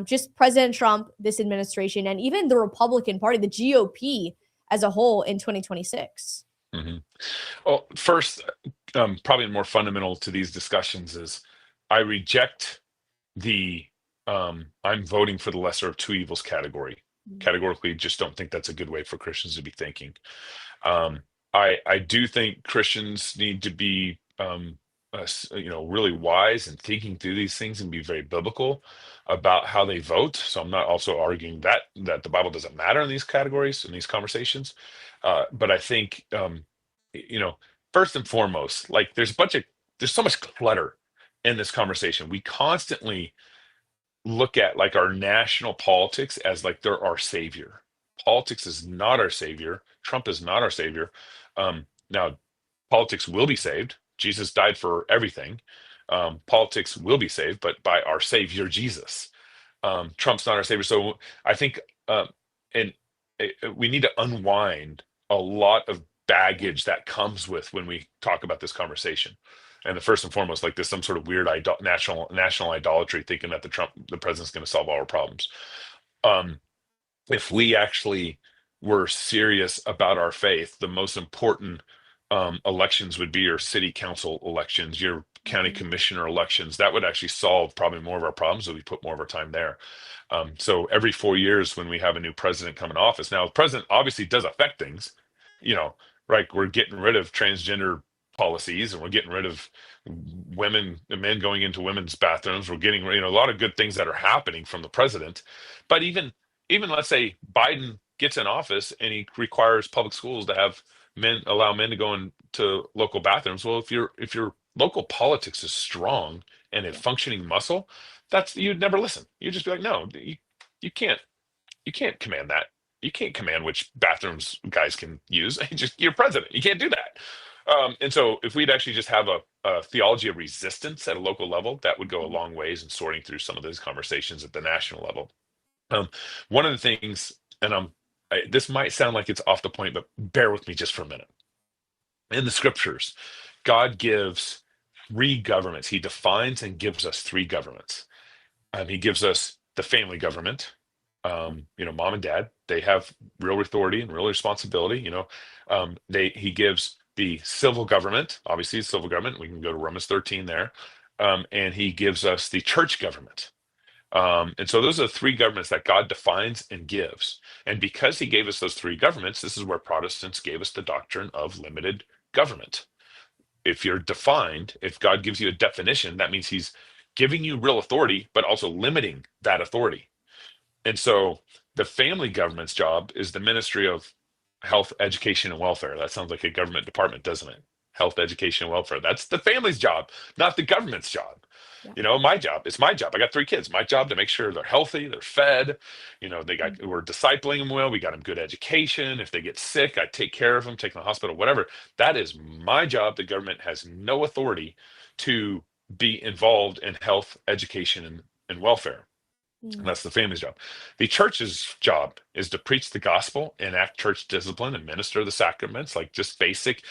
just President Trump, this administration, and even the Republican Party, the GOP as a whole in 2026? Well, first, probably more fundamental to these discussions is I reject the I'm voting for the lesser of two evils category. Categorically, just don't think that's a good way for Christians to be thinking. I do think Christians need to be, really wise and thinking through these things and be very biblical about how they vote. So I'm not also arguing that the Bible doesn't matter in these categories, in these conversations. But I think, first and foremost, like there's so much clutter in this conversation. We constantly look at like our national politics as like they're our savior. Politics is not our savior. Trump is not our savior. Now, politics will be saved. Jesus died for everything. Politics will be saved, but by our Savior Jesus. Trump's not our savior. So I think, we need to unwind a lot of baggage that comes with when we talk about this conversation. And the first and foremost, like there's some sort of weird national idolatry, thinking that the president's going to solve all our problems. If we actually were serious about our faith, the most important elections would be your city council elections, your county commissioner elections. That would actually solve probably more of our problems if we put more of our time there. So every 4 years when we have a new president come in office, now the president obviously does affect things, right? We're getting rid of transgender policies, and we're getting rid of men going into women's bathrooms. We're getting, a lot of good things that are happening from the president. But even let's say Biden gets in office and he requires public schools to allow men to go into local bathrooms. Well, if your local politics is strong and a functioning muscle, you'd never listen. You'd just be like, no, you can't command that. You can't command which bathrooms guys can use. You're president. You can't do that. And so if we'd actually just have a theology of resistance at a local level, that would go a long ways in sorting through some of those conversations at the national level. One of the things, and this might sound like it's off the point, but bear with me just for a minute. In the scriptures, God gives three governments. He defines and gives us three governments. He gives us the family government. Mom and dad, they have real authority and real responsibility. He gives the civil government, obviously civil government. We can go to Romans 13 there. And he gives us the church government. And so those are the three governments that God defines and gives. And because he gave us those three governments, this is where Protestants gave us the doctrine of limited government. If you're defined, if God gives you a definition, that means he's giving you real authority, but also limiting that authority. And so the family government's job is the Ministry of Health, Education, and Welfare. That sounds like a government department, doesn't it? Health, education, and welfare. That's the family's job, not the government's job. Yeah. My job. It's my job. I got 3 kids. My job to make sure they're healthy, they're fed. We're discipling them well. We got them good education. If they get sick, I take care of them, take them to the hospital, whatever. That is my job. The government has no authority to be involved in health, education, and welfare. And that's the family's job. The church's job is to preach the gospel, enact church discipline, and minister the sacraments, like just basic,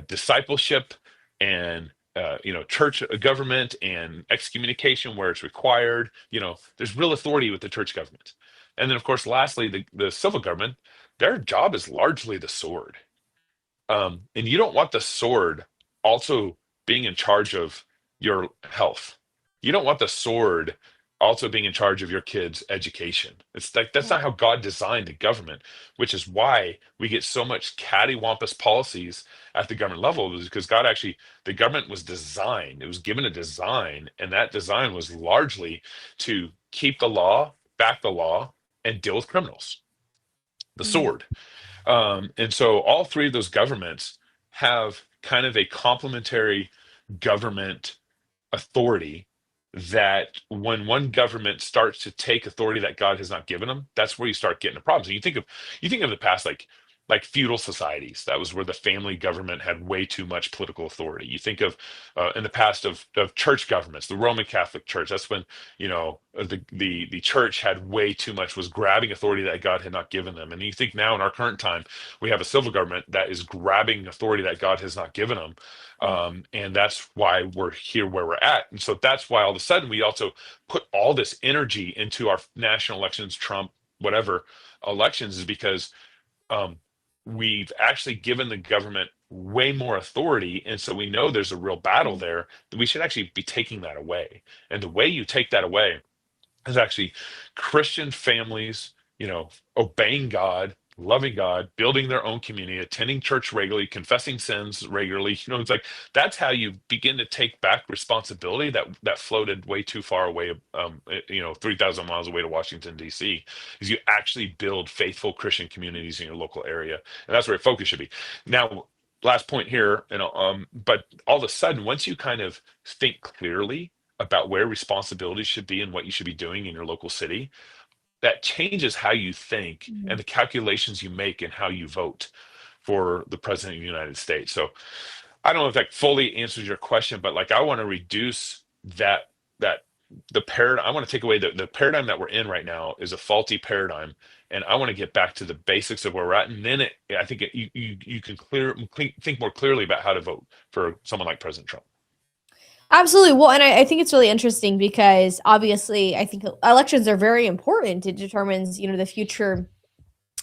discipleship and church government and excommunication where it's required. There's real authority with the church government. And then, of course, lastly, the civil government, their job is largely the sword. And you don't want the sword also being in charge of your health. You don't want the sword also being in charge of your kids' education. It's like that's not how God designed the government, which is why we get so much cattywampus policies at the government level, is because the government was designed, it was given a design, and that design was largely to keep the law, back the law, and deal with criminals. The sword. And so all three of those governments have kind of a complementary government authority that when one government starts to take authority that God has not given them, that's where you start getting the problems. And you think of the past like feudal societies. That was where the family government had way too much political authority. You think of in the past of church governments, the Roman Catholic Church. That's when the church had way too much, was grabbing authority that God had not given them. And you think now in our current time, we have a civil government that is grabbing authority that God has not given them. And that's why we're here where we're at. And so that's why all of a sudden we also put all this energy into our national elections, Trump, whatever elections, is because we've actually given the government way more authority. And so we know there's a real battle there, that we should actually be taking that away. And the way you take that away is actually Christian families, obeying God, loving God, building their own community, attending church regularly, confessing sins regularly. It's like that's how you begin to take back responsibility that floated way too far away, 3,000 miles away to Washington, D.C., is you actually build faithful Christian communities in your local area. And that's where your focus should be. Now, last point here, but all of a sudden, once you kind of think clearly about where responsibilities should be and what you should be doing in your local city, that changes how you think and the calculations you make and how you vote for the president of the United States. So I don't know if that fully answers your question, but I want to reduce the paradigm. I want to take away the paradigm that we're in right now is a faulty paradigm. And I want to get back to the basics of where we're at. And then I think you can think more clearly about how to vote for someone like President Trump. Absolutely. Well, and I think it's really interesting because obviously I think elections are very important. It determines, the future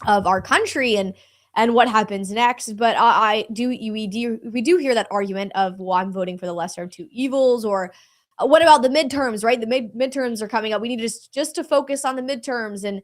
of our country and what happens next. But we do hear that argument of, well, I'm voting for the lesser of two evils, or what about the midterms, right? The midterms are coming up. We need just to focus on the midterms and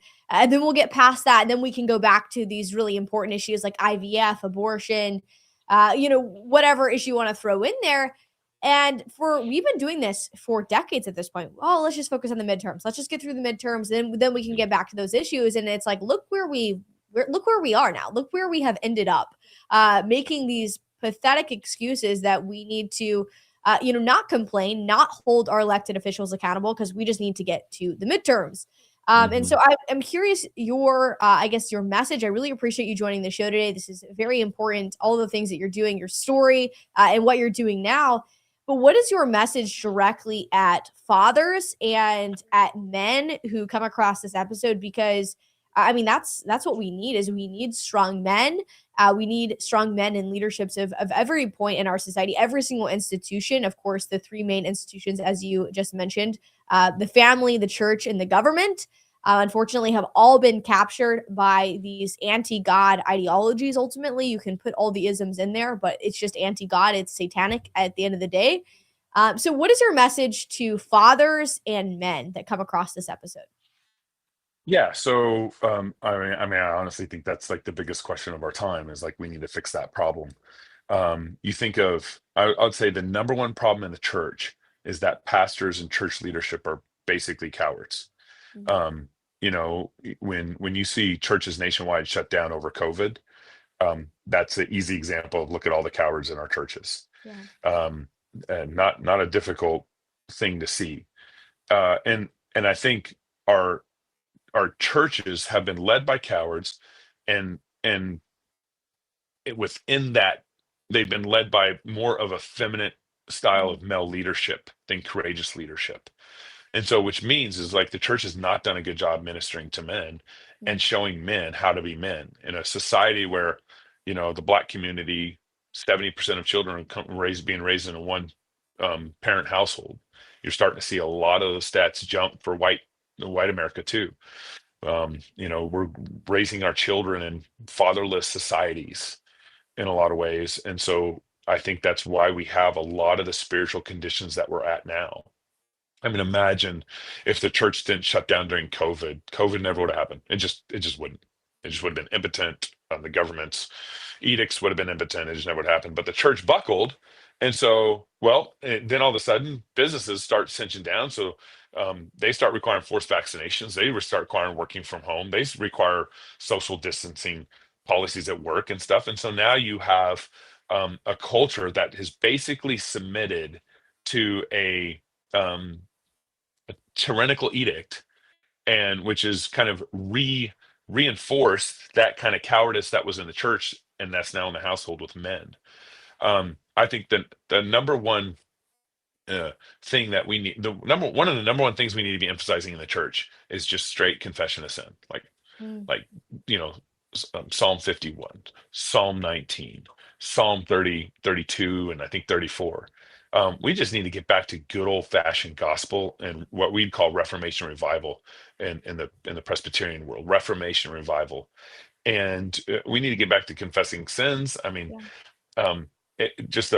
then we'll get past that. And then we can go back to these really important issues like IVF, abortion, whatever issue you want to throw in there. And we've been doing this for decades at this point. Oh, let's just focus on the midterms. Let's just get through the midterms. Then we can get back to those issues. And it's like, look where we are now. Look where we have ended up, making these pathetic excuses that we need to, not complain, not hold our elected officials accountable because we just need to get to the midterms. And so I'm curious I guess your message. I really appreciate you joining the show today. This is very important. All the things that you're doing, your story, and what you're doing now. But what is your message directly at fathers and at men who come across this episode? Because I mean, that's what we need. Is we need strong men. We need strong men in leaderships of every point in our society, every single institution. Of course, the three main institutions, as you just mentioned, the family, the church, and the government, unfortunately, have all been captured by these anti-God ideologies. Ultimately, you can put all the isms in there, but it's just anti-God. It's satanic at the end of the day. So what is your message to fathers and men that come across this episode? Yeah, so I honestly think that's like the biggest question of our time is like we need to fix that problem. You think of, I'd say the number one problem in the church is that pastors and church leadership are basically cowards. Um, when you see churches nationwide shut down over COVID, that's an easy example of look at all the cowards in our churches. Yeah. And not a difficult thing to see. And I think our churches have been led by cowards, and within that they've been led by more of a feminine style of male leadership than courageous leadership. And so which means is like the church has not done a good job ministering to men and showing men how to be men in a society where the black community, 70% of children are being raised in a one parent household. You're starting to see a lot of the stats jump for white America too. We're raising our children in fatherless societies in a lot of ways. And so I think that's why we have a lot of the spiritual conditions that we're at now. I mean, imagine if the church didn't shut down during COVID. COVID never would have happened. It just wouldn't. It just would have been impotent. The government's edicts would have been impotent. It just never would happen. But the church buckled. And so, then all of a sudden businesses start cinching down. So they start requiring forced vaccinations. They start requiring working from home. They require social distancing policies at work and stuff. And so now you have a culture that has basically submitted to a tyrannical edict, and which is kind of reinforced that kind of cowardice that was in the church and that's now in the household with men. I think that the number one thing that we need, one of the number one things we need to be emphasizing in the church is just straight confession of sin, like Psalm 51, Psalm 19, Psalm 30, 32, and I think 34. We just need to get back to good old fashioned gospel and what we'd call Reformation revival in the Presbyterian world, Reformation revival. And we need to get back to confessing sins. I mean, just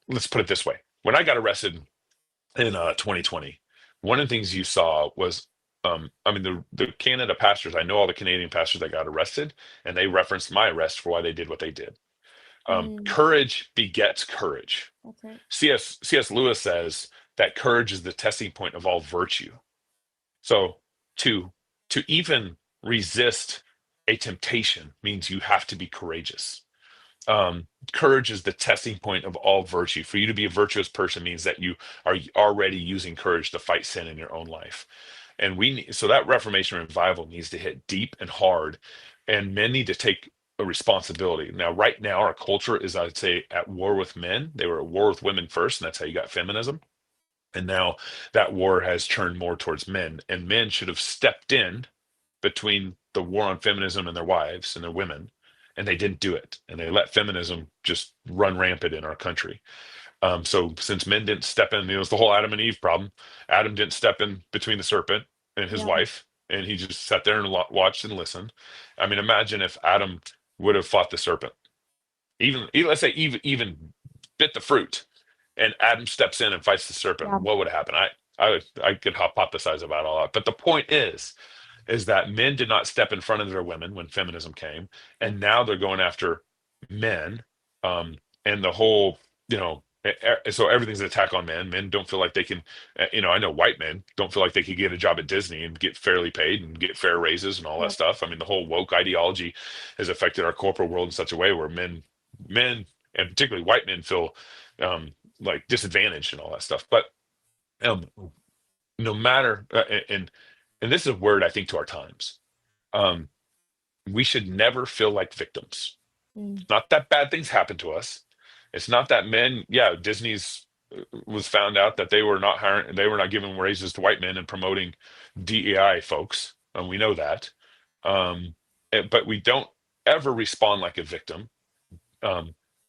let's put it this way. When I got arrested in 2020, one of the things you saw was, the Canada pastors, I know all the Canadian pastors that got arrested, and they referenced my arrest for why they did what they did. Courage begets courage. That's right. C.S. Lewis says that courage is the testing point of all virtue. So to even resist a temptation means you have to be courageous. Courage is the testing point of all virtue. For you to be a virtuous person means that you are already using courage to fight sin in your own life. And so that Reformation revival needs to hit deep and hard, and men need to take a responsibility. Now, right now, our culture is, I'd say, at war with men. They were at war with women first, and that's how you got feminism. And now that war has turned more towards men, and men should have stepped in between the war on feminism and their wives and their women, and they didn't do it. And they let feminism just run rampant in our country. So since men didn't step in, it was the whole Adam and Eve problem. Adam didn't step in between the serpent and his wife, and he just sat there and watched and listened. I mean, imagine if Adam would have fought the serpent. Even let's say Eve even bit the fruit, and Adam steps in and fights the serpent. Yeah. What would happen? I could hypothesize about all that. But the point is that men did not step in front of their women when feminism came, and now they're going after men, and the whole, so everything's an attack on men. Men don't feel like they can, I know white men don't feel like they could get a job at Disney and get fairly paid and get fair raises and all that stuff. I mean, the whole woke ideology has affected our corporate world in such a way where men, and particularly white men, feel like disadvantaged and all that stuff. But no matter, and and this is a word I think to our times. We should never feel like victims. It's not that bad things happen to us. It's not that Disney's was found out that they were not giving raises to white men and promoting DEI folks, and we know that. But we don't ever respond like a victim.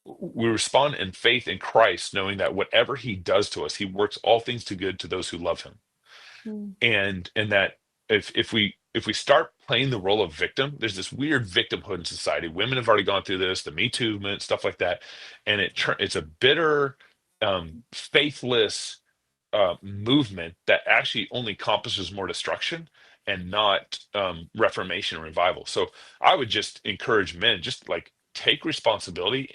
We respond in faith in Christ, knowing that whatever he does to us, he works all things to good to those who love him. And that if we start playing the role of victim, there's this weird victimhood in society. Women have already gone through this, the Me Too movement, stuff like that, and it's a bitter, faithless movement that actually only accomplishes more destruction and not reformation and revival. So I would just encourage men, just like take responsibility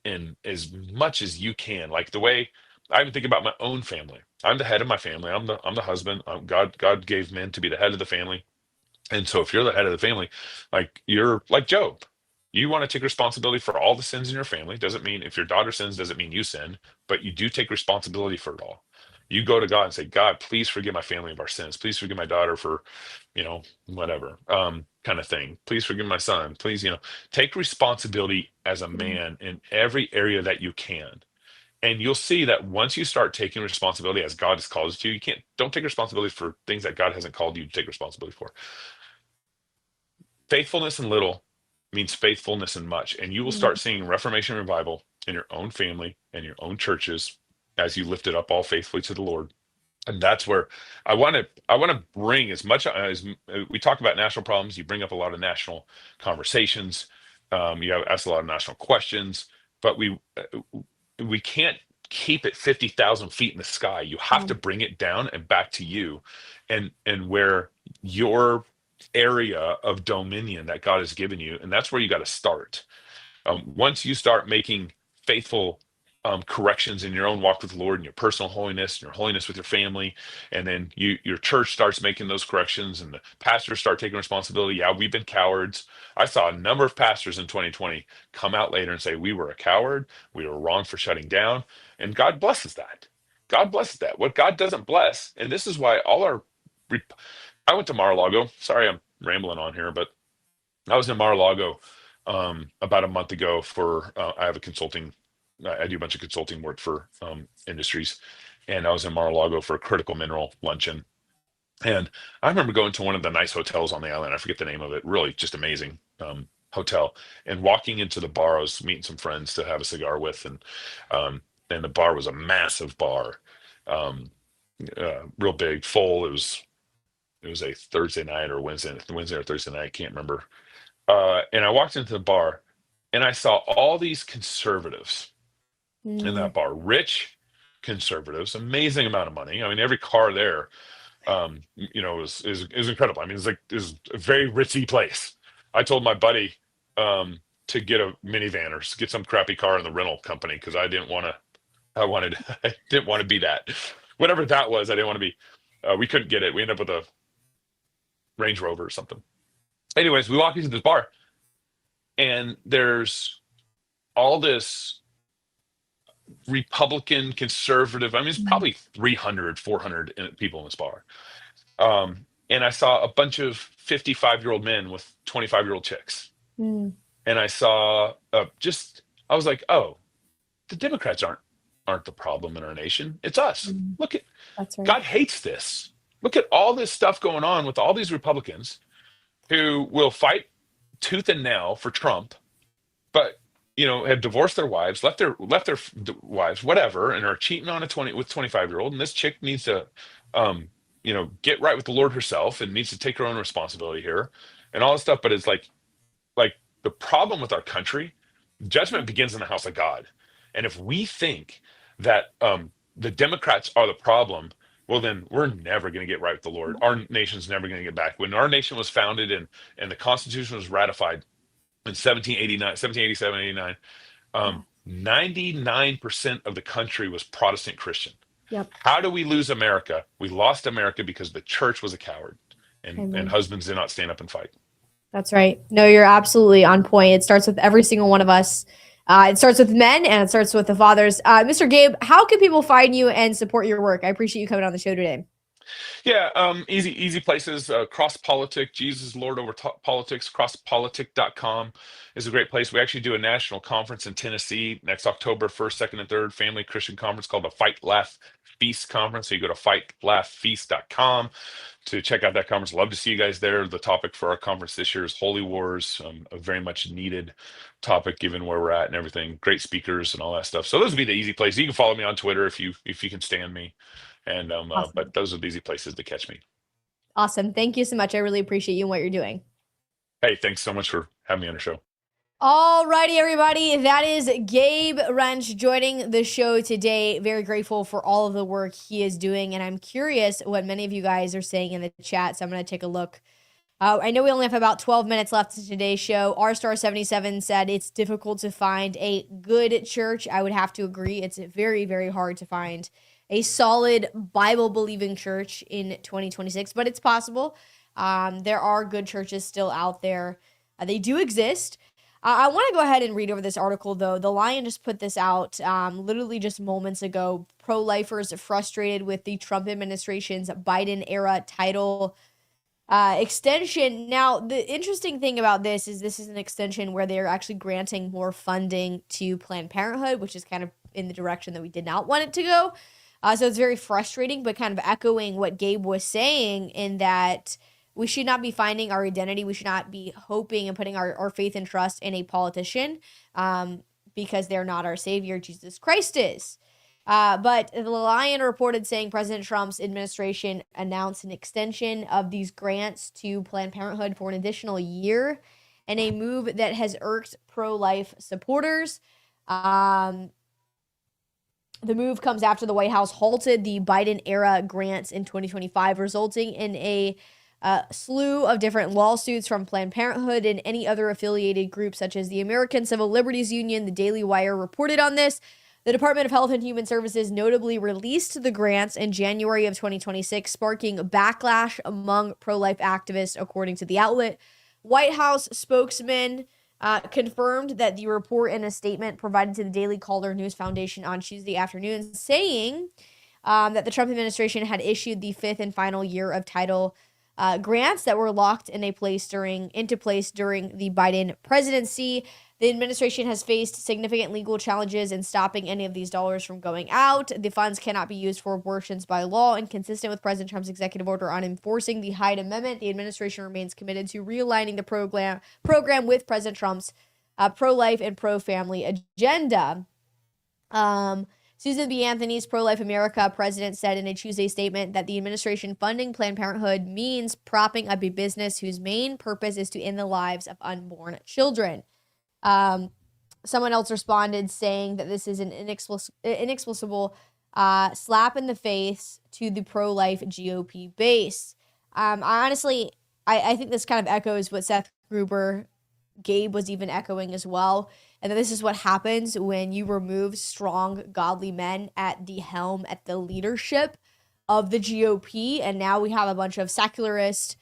in as much as you can. Like the way I even think about my own family. I'm the head of my family. I'm the husband. God gave men to be the head of the family. And so if you're the head of the family, like you're like Job, you want to take responsibility for all the sins in your family. Doesn't mean if your daughter sins, doesn't mean you sin, but you do take responsibility for it all. You go to God and say, God, please forgive my family of our sins. Please forgive my daughter for, whatever, kind of thing. Please forgive my son. Please, take responsibility as a man in every area that you can. And you'll see that once you start taking responsibility as God has called you to, don't take responsibility for things that God hasn't called you to take responsibility for. Faithfulness in little means faithfulness in much. And you will start seeing Reformation revival in your own family and your own churches as you lift it up all faithfully to the Lord. And that's where I want to bring as much as we talk about national problems. You bring up a lot of national conversations. You have asked a lot of national questions, but we can't keep it 50,000 feet in the sky. You have to bring it down and back to you, and where your area of dominion that God has given you, and that's where you got to start. Once you start making faithful corrections in your own walk with the Lord and your personal holiness and your holiness with your family, and then your church starts making those corrections and the pastors start taking responsibility. Yeah, we've been cowards. I saw a number of pastors in 2020 come out later and say, we were a coward. We were wrong for shutting down. And God blesses that. God blesses that. What God doesn't bless, and this is why I went to Mar-a-Lago. Sorry, I'm rambling on here, but I was in Mar-a-Lago about a month ago for, I do a bunch of consulting work for industries, and I was in Mar-a-Lago for a critical mineral luncheon. And I remember going to one of the nice hotels on the island. I forget the name of it. Really just amazing hotel. And walking into the bar, I was meeting some friends to have a cigar with, and the bar was a massive bar, real big, full. It was a Thursday night or Wednesday or Thursday night. I can't remember. And I walked into the bar, and I saw all these conservatives in that bar, rich conservatives, amazing amount of money. I mean, every car there, is incredible. I mean, it's a very ritzy place. I told my buddy to get a minivan or get some crappy car in the rental company because I didn't want to be that. Whatever that was, I didn't want to be. We couldn't get it. We ended up with a Range Rover or something. Anyways, we walk into this bar, and there's all this Republican, conservative. I mean, it's probably 300, 400 people in this bar. And I saw a bunch of 55-year-old men with 25-year-old chicks. And I saw I was like, oh, the Democrats aren't the problem in our nation. It's us. Look at, That's right. God hates this. Look at all this stuff going on with all these Republicans who will fight tooth and nail for Trump, but have divorced their wives, left their wives, whatever, and are cheating on with 25-year-old. And this chick needs to, get right with the Lord herself and needs to take her own responsibility here, and all this stuff. But it's like the problem with our country, judgment begins in the house of God. And if we think that the Democrats are the problem, well, then we're never going to get right with the Lord. Our nation's never going to get back. When our nation was founded and the Constitution was ratified in 1787, 89, 99% of the country was Protestant Christian. Yep. How do we lose America? We lost America because the church was a coward, and husbands did not stand up and fight. That's right. No, you're absolutely on point. It starts with every single one of us. It starts with men, and it starts with the fathers. Mr. Gabe, how can people find you and support your work? I appreciate you coming on the show today. Yeah, easy places. Cross Politic, Jesus Lord over politics. Crosspolitic.com is a great place. We actually do a national conference in Tennessee next October 1st, 2nd, and 3rd, family Christian conference called the Fight, Laugh, Feast conference. So you go to fightlaughfeast.com to check out that conference. Love to see you guys there. The topic for our conference this year is Holy Wars, a very much needed topic given where we're at and everything. Great speakers and all that stuff. So those would be the easy places. You can follow me on Twitter if you can stand me. And Awesome. but those are the easy places to catch me. Awesome. Thank you so much. I really appreciate you and what you're doing. Hey, thanks so much for having me on the show. Alrighty, everybody. That is Gabe Wrench joining the show today. Very grateful for all of the work he is doing. And I'm curious what many of you guys are saying in the chat. So I'm going to take a look. I know we only have about 12 minutes left in today's show. R-Star77 said it's difficult to find a good church. I would have to agree. It's very, very hard to find a solid Bible-believing church in 2026, but it's possible. There are good churches still out there. They do exist. I want to go ahead and read over this article, though. The Lion just put this out literally just moments ago. Pro-lifers frustrated with the Trump administration's Biden-era title extension. Now, the interesting thing about this is an extension where they're actually granting more funding to Planned Parenthood, which is kind of in the direction that we did not want it to go. So it's very frustrating, but kind of echoing what Gabe was saying in that we should not be finding our identity. We should not be hoping and putting our faith and trust in a politician because they're not our savior. Jesus Christ is. But the Lion reported saying President Trump's administration announced an extension of these grants to Planned Parenthood for an additional year, and a move that has irked pro-life supporters. The move comes after the White House halted the Biden-era grants in 2025, resulting in a slew of different lawsuits from Planned Parenthood and any other affiliated groups, such as the American Civil Liberties Union. The Daily Wire reported on this. The Department of Health and Human Services notably released the grants in January of 2026, sparking backlash among pro-life activists, according to the outlet. White House spokesman confirmed that the report in a statement provided to the Daily Caller News Foundation on Tuesday afternoon, saying that the Trump administration had issued the fifth and final year of title grants that were locked into place during the Biden presidency. The administration has faced significant legal challenges in stopping any of these dollars from going out. The funds cannot be used for abortions by law, and consistent with President Trump's executive order on enforcing the Hyde Amendment, the administration remains committed to realigning the program with President Trump's pro-life and pro-family agenda. Susan B. Anthony's Pro-Life America president said in a Tuesday statement that the administration funding Planned Parenthood means propping up a business whose main purpose is to end the lives of unborn children. Someone else responded saying that this is an inexplicable slap in the face to the pro-life GOP base. Honestly, I think this kind of echoes what Seth Gruber, Gabe was even echoing as well. And this is what happens when you remove strong, godly men at the helm, at the leadership of the GOP. And now we have a bunch of secularists,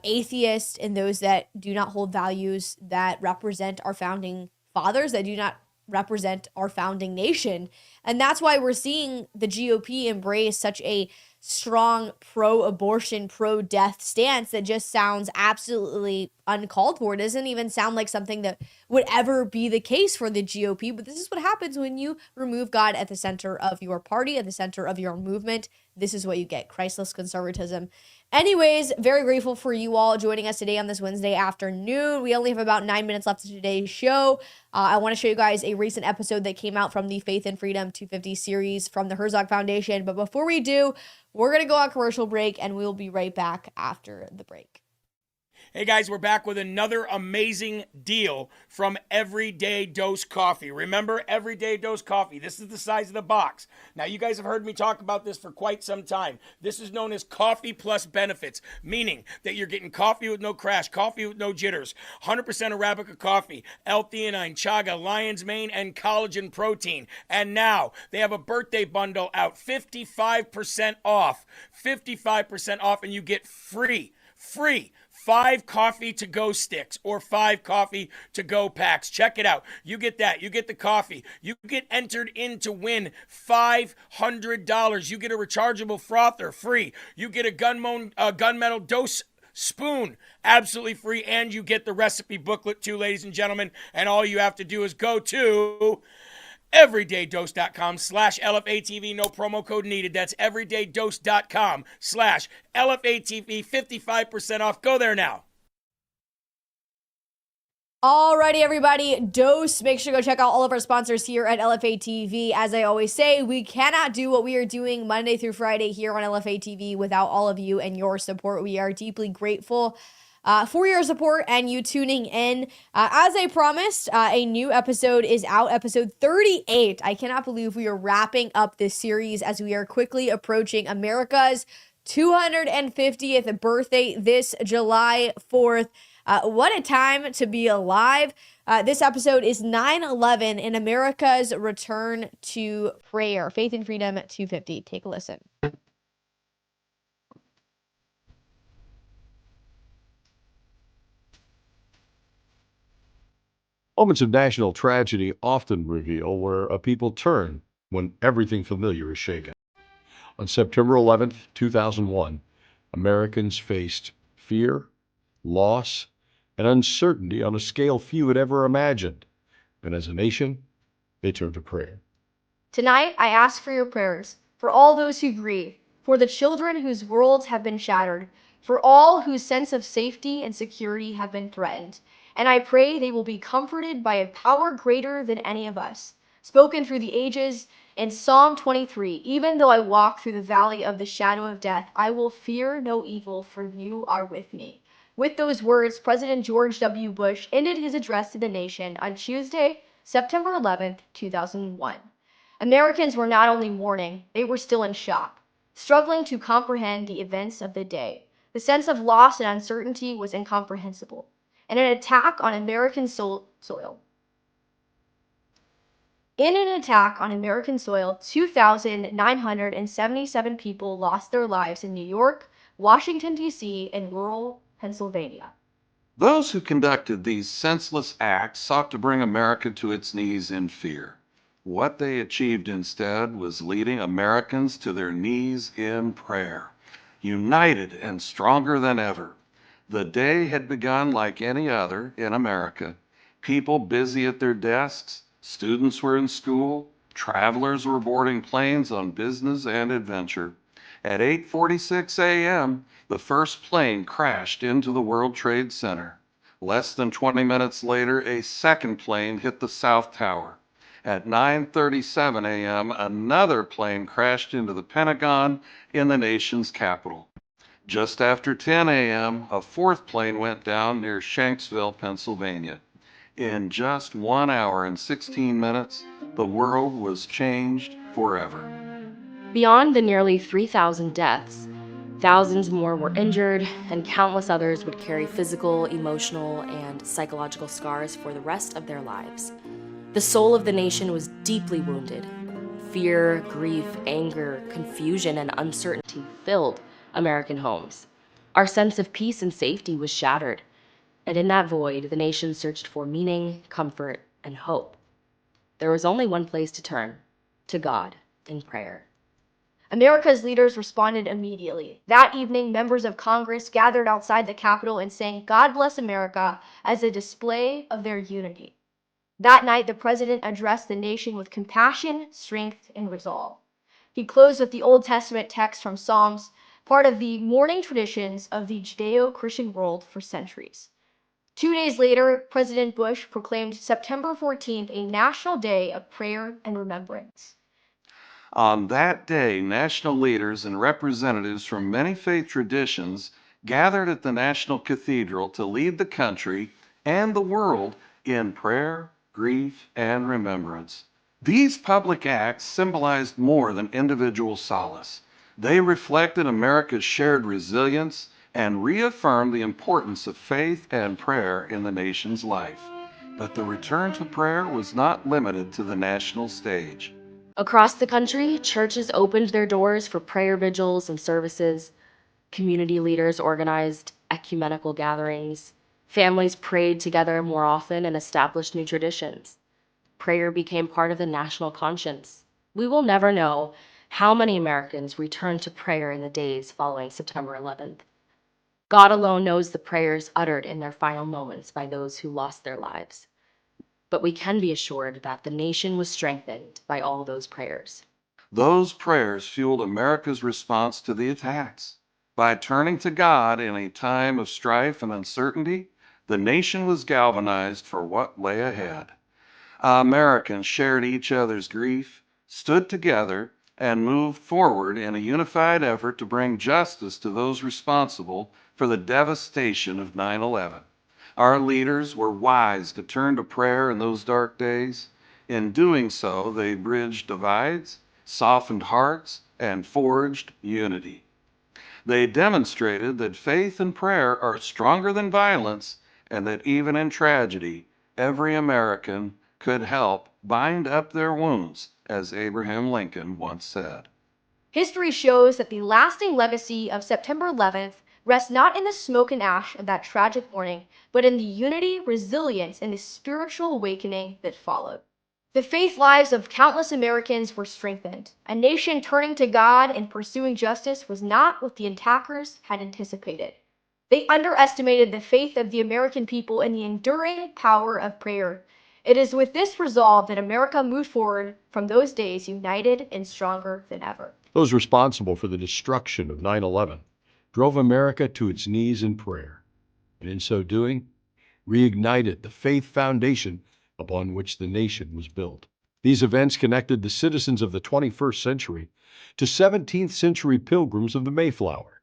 atheists, and those that do not hold values that represent our founding fathers, that do not represent our founding nation. And that's why we're seeing the GOP embrace such a strong pro-abortion, pro-death stance that just sounds absolutely uncalled for. It doesn't even sound like something that would ever be the case for the GOP. But this is what happens when you remove God at the center of your party, at the center of your movement. This is what you get, Christless conservatism. Anyways, very grateful for you all joining us today on this Wednesday afternoon. We only have about 9 minutes left of today's show. I want to show you guys a recent episode that came out from the Faith and Freedom 250 series from the Herzog Foundation. But before we do, we're going to go on commercial break, and we'll be right back after the break. Hey guys, we're back with another amazing deal from Everyday Dose Coffee. Remember, Everyday Dose Coffee. This is the size of the box. Now, you guys have heard me talk about this for quite some time. This is known as coffee plus benefits, meaning that you're getting coffee with no crash, coffee with no jitters, 100% Arabica coffee, L-theanine, chaga, lion's mane, and collagen protein. And now they have a birthday bundle out, 55% off, 55% off, and you get free 5 coffee to go sticks or 5 coffee to go packs. Check it out. You get that. You get the coffee. You get entered in to win $500. You get a rechargeable frother free. You get a gunmetal dose spoon absolutely free, and you get the recipe booklet too, ladies and gentlemen. And all you have to do is go to everydaydose.com/LFATV. No promo code needed. That's everydaydose.com/LFATV. 55% off. Go there now. Alrighty, everybody, Dose. Make sure to go check out all of our sponsors here at LFA TV. As I always say, we cannot do what we are doing Monday through Friday here on LFA TV without all of you and your support. We are deeply grateful for your support and you tuning in. As I promised, a new episode is out, episode 38. I cannot believe we are wrapping up this series as we are quickly approaching America's 250th birthday this July 4th. What a time to be alive. This episode is 9/11 and America's return to prayer. Faith and Freedom 250. Take a listen. Moments of national tragedy often reveal where a people turn when everything familiar is shaken. On September 11th, 2001, Americans faced fear, loss, and uncertainty on a scale few had ever imagined. And as a nation, they turned to prayer. Tonight, I ask for your prayers, for all those who grieve, for the children whose worlds have been shattered, for all whose sense of safety and security have been threatened. And I pray they will be comforted by a power greater than any of us, spoken through the ages in Psalm 23. Even though I walk through the valley of the shadow of death, I will fear no evil, for you are with me. With those words, President George W. Bush ended his address to the nation on Tuesday, September 11th, 2001. Americans were not only mourning, they were still in shock, struggling to comprehend the events of the day. The sense of loss and uncertainty was incomprehensible, and an attack on American soil. In an attack on American soil, 2,977 people lost their lives in New York, Washington, D.C., and rural Pennsylvania. Those who conducted these senseless acts sought to bring America to its knees in fear. What they achieved instead was leading Americans to their knees in prayer, united and stronger than ever. The day had begun like any other in America. People busy at their desks, students were in school, travelers were boarding planes on business and adventure. At 8:46 a.m., the first plane crashed into the World Trade Center. Less than 20 minutes later, a second plane hit the South Tower. At 9:37 a.m., another plane crashed into the Pentagon in the nation's capital. Just after 10 a.m., a fourth plane went down near Shanksville, Pennsylvania. In just 1 hour and 16 minutes, the world was changed forever. Beyond the nearly 3,000 deaths, thousands more were injured, and countless others would carry physical, emotional, and psychological scars for the rest of their lives. The soul of the nation was deeply wounded. Fear, grief, anger, confusion, and uncertainty filled American homes. Our sense of peace and safety was shattered, and in that void, the nation searched for meaning, comfort, and hope. There was only one place to turn: to God in prayer. America's leaders responded immediately. That evening, members of Congress gathered outside the Capitol and sang "God Bless America" as a display of their unity. That night, the president addressed the nation with compassion, strength, and resolve. He closed with the Old Testament text from Psalms, part of the mourning traditions of the Judeo-Christian world for centuries. 2 days later, President Bush proclaimed September 14th a national day of prayer and remembrance. On that day, national leaders and representatives from many faith traditions gathered at the National Cathedral to lead the country and the world in prayer, grief, and remembrance. These public acts symbolized more than individual solace. They reflected America's shared resilience and reaffirmed the importance of faith and prayer in the nation's life. But the return to prayer was not limited to the national stage. Across the country, churches opened their doors for prayer vigils and services. Community leaders organized ecumenical gatherings. Families prayed together more often and established new traditions. Prayer became part of the national conscience. We will never know how many Americans returned to prayer in the days following September 11th. God alone knows the prayers uttered in their final moments by those who lost their lives. But we can be assured that the nation was strengthened by all those prayers. Those prayers fueled America's response to the attacks. By turning to God in a time of strife and uncertainty, the nation was galvanized for what lay ahead. Americans shared each other's grief, stood together, and moved forward in a unified effort to bring justice to those responsible for the devastation of 9/11. Our leaders were wise to turn to prayer in those dark days. In doing so, they bridged divides, softened hearts, and forged unity. They demonstrated that faith and prayer are stronger than violence, and that even in tragedy, every American could help bind up their wounds, as Abraham Lincoln once said. History shows that the lasting legacy of September 11th rests not in the smoke and ash of that tragic morning, but in the unity, resilience, and the spiritual awakening that followed. The faith lives of countless Americans were strengthened. A nation turning to God and pursuing justice was not what the attackers had anticipated. They underestimated the faith of the American people and the enduring power of prayer. It is with this resolve that America moved forward from those days united and stronger than ever. Those responsible for the destruction of 9/11 drove America to its knees in prayer, and in so doing, reignited the faith foundation upon which the nation was built. These events connected the citizens of the 21st century to 17th century pilgrims of the Mayflower,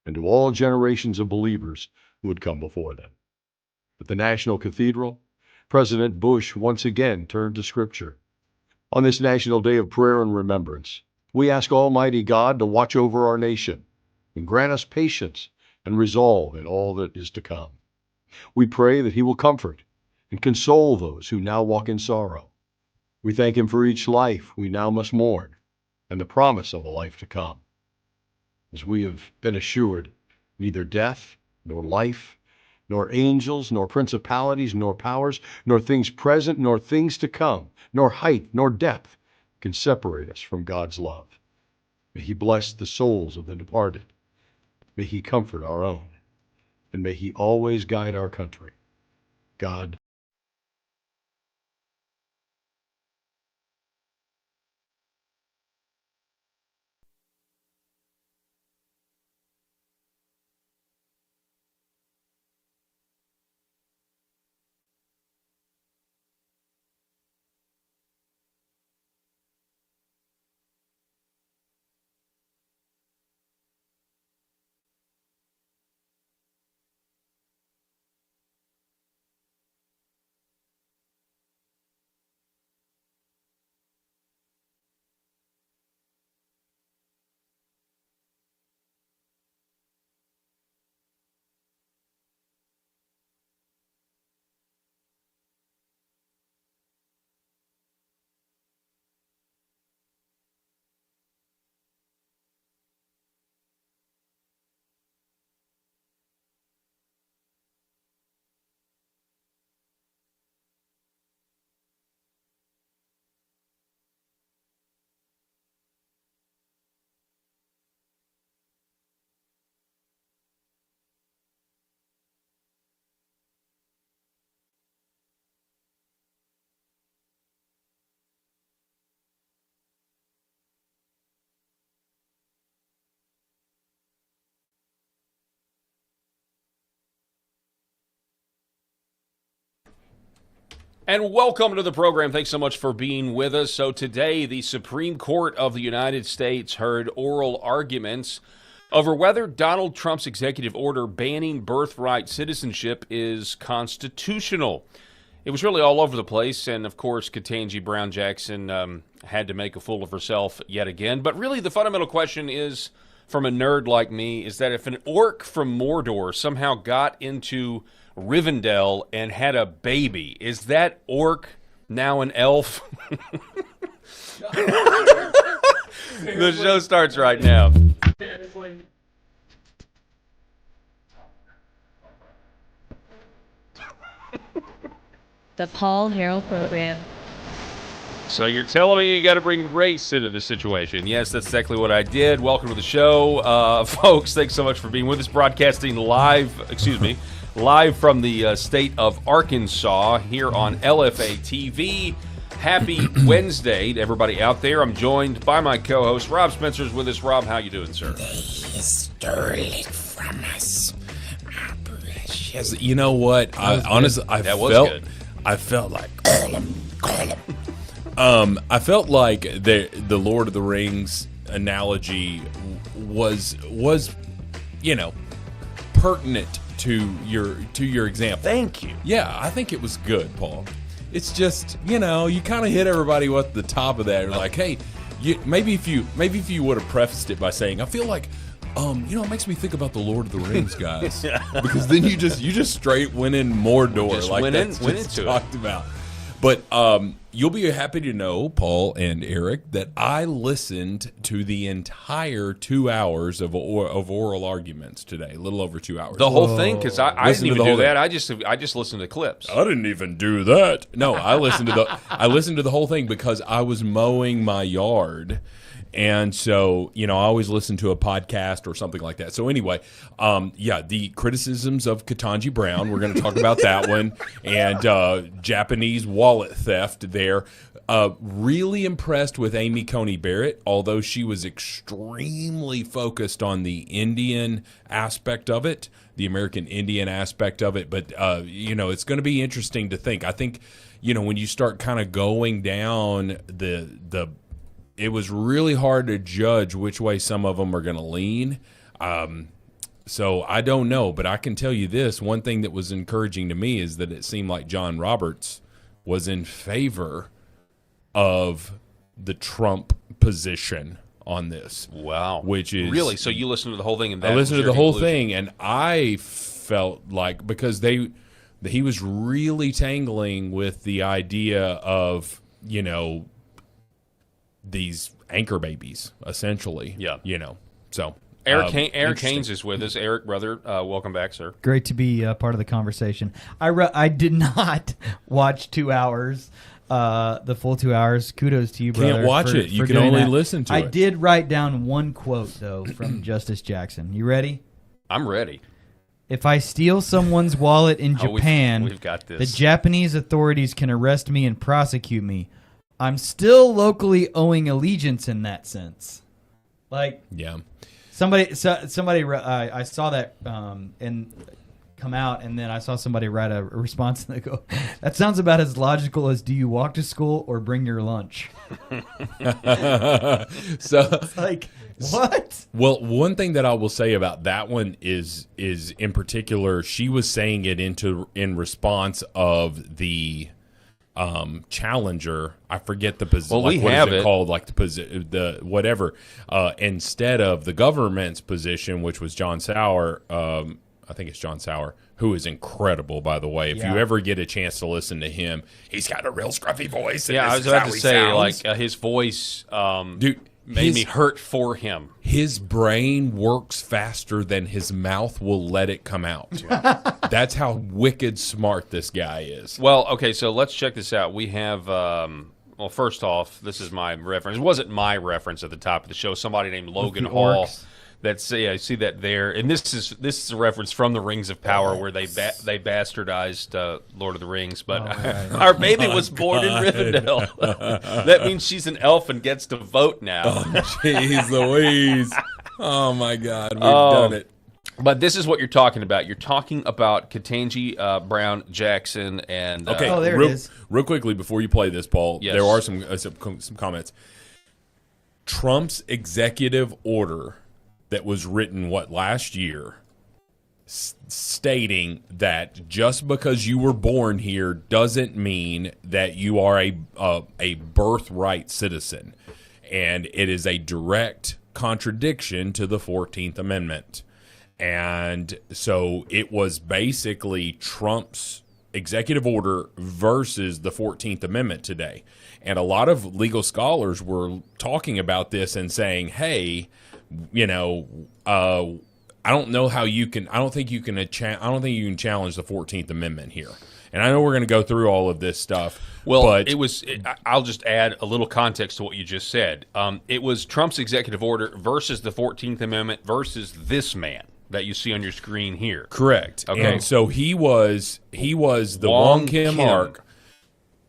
and to all generations of believers who had come before them. At the National Cathedral, President Bush once again turned to Scripture. On this National Day of Prayer and Remembrance, we ask Almighty God to watch over our nation and grant us patience and resolve in all that is to come. We pray that He will comfort and console those who now walk in sorrow. We thank Him for each life we now must mourn and the promise of a life to come. As we have been assured, neither death, nor life, nor angels, nor principalities, nor powers, nor things present, nor things to come, nor height, nor depth can separate us from God's love. May He bless the souls of the departed. May He comfort our own. And may He always guide our country. God. And welcome to the program. Thanks so much for being with us. So today, the Supreme Court of the United States heard oral arguments over whether Donald Trump's executive order banning birthright citizenship is constitutional. It was really all over the place, and of course, Ketanji Brown Jackson had to make a fool of herself yet again. But really, the fundamental question is, from a nerd like me, is that if an orc from Mordor somehow got into Rivendell and had a baby, is that orc now an elf? The show starts right now. the Paul Herrell program. So you're telling me you got to bring race into this situation? Yes, that's exactly what I did. Welcome to the show, folks. Thanks so much for being with us, broadcasting live from the state of Arkansas here on LFA TV. Happy Wednesday to everybody out there. I'm joined by my co-host, Rob Spencer's with us. Rob, how you doing, sir? They stole it from us. Precious. You know what? I felt like I felt like the Lord of the Rings analogy was pertinent to your example. Thank you. Yeah, I think it was good, Paul. It's just, you kind of hit everybody with the top of that. You're like, hey, maybe if you would have prefaced it by saying, I feel like, it makes me think about the Lord of the Rings, guys, because then you just straight went in Mordor, just like went that's into talked about. But you'll be happy to know, Paul and Eric, that I listened to the entire 2 hours of oral arguments today. A little over 2 hours. The whole thing, because I didn't even do that. I just listened to clips. I didn't even do that. No, I listened to the whole thing because I was mowing my yard. And so, I always listen to a podcast or something like that. So anyway, the criticisms of Ketanji Brown, we're going to talk about that one, and Japanese wallet theft there. Really impressed with Amy Coney Barrett, although she was extremely focused on the Indian aspect of it, the American Indian aspect of it. But, it's going to be interesting to think. I think, when you start kind of going down it was really hard to judge which way some of them are going to lean. So I don't know, but I can tell you this. One thing that was encouraging to me is that it seemed like John Roberts was in favor of the Trump position on this. Wow. Which is... Really? So you listened to the whole thing? And I listened to the whole thing, and I felt like, because he was really tangling with the idea of, these anchor babies, essentially. Yeah. So Eric Haynes is with us. Eric, brother, welcome back, sir. Great to be part of the conversation. I did not watch 2 hours, the full 2 hours. Kudos to you, brother. Can't watch it. You can only listen to it. I did write down one quote, though, from Justice Jackson. You ready? I'm ready. If I steal someone's wallet in Japan, we've got this. The Japanese authorities can arrest me and prosecute me. I'm still locally owing allegiance in that sense. Yeah. Somebody, I saw that and come out, and then I saw somebody write a response, and they go, that sounds about as logical as, do you walk to school or bring your lunch? So it's like, what? Well, one thing that I will say about that one is in particular, she was saying it in response of the challenger. I forget the position. Well, what is it called? Like the whatever. Instead of the government's position, which was John Sauer. I think it's John Sauer, who is incredible, by the way. If you ever get a chance to listen to him, he's got a real scruffy voice. Yeah, I was about to say, his voice, dude, made me hurt for him. His brain works faster than his mouth will let it come out. That's how wicked smart this guy is. Well, okay, so let's check this out. We have, well, first off, this is my reference. It wasn't my reference at the top of the show. Somebody named Logan Hall. That's I see that there, and this is a reference from the Rings of Power, where they bastardized Lord of the Rings. But our baby was born in Rivendell. That means she's an elf and gets to vote now. Oh, jeez Louise! Oh my God, we've done it. But this is what you're talking about. You're talking about Ketanji Brown Jackson and okay. There it is. Real quickly before you play this, Paul, yes. There are some comments. Trump's executive order that was written, last year, stating that just because you were born here doesn't mean that you are a birthright citizen. And it is a direct contradiction to the 14th Amendment. And so it was basically Trump's executive order versus the 14th Amendment today. And a lot of legal scholars were talking about this and saying, hey, I don't know how you can. I don't think you can challenge the 14th Amendment here. And I know we're going to go through all of this stuff. Well, but I'll just add a little context to what you just said. It was Trump's executive order versus the 14th Amendment versus this man that you see on your screen here. Correct. Okay. And so he was the Wong Kim arc.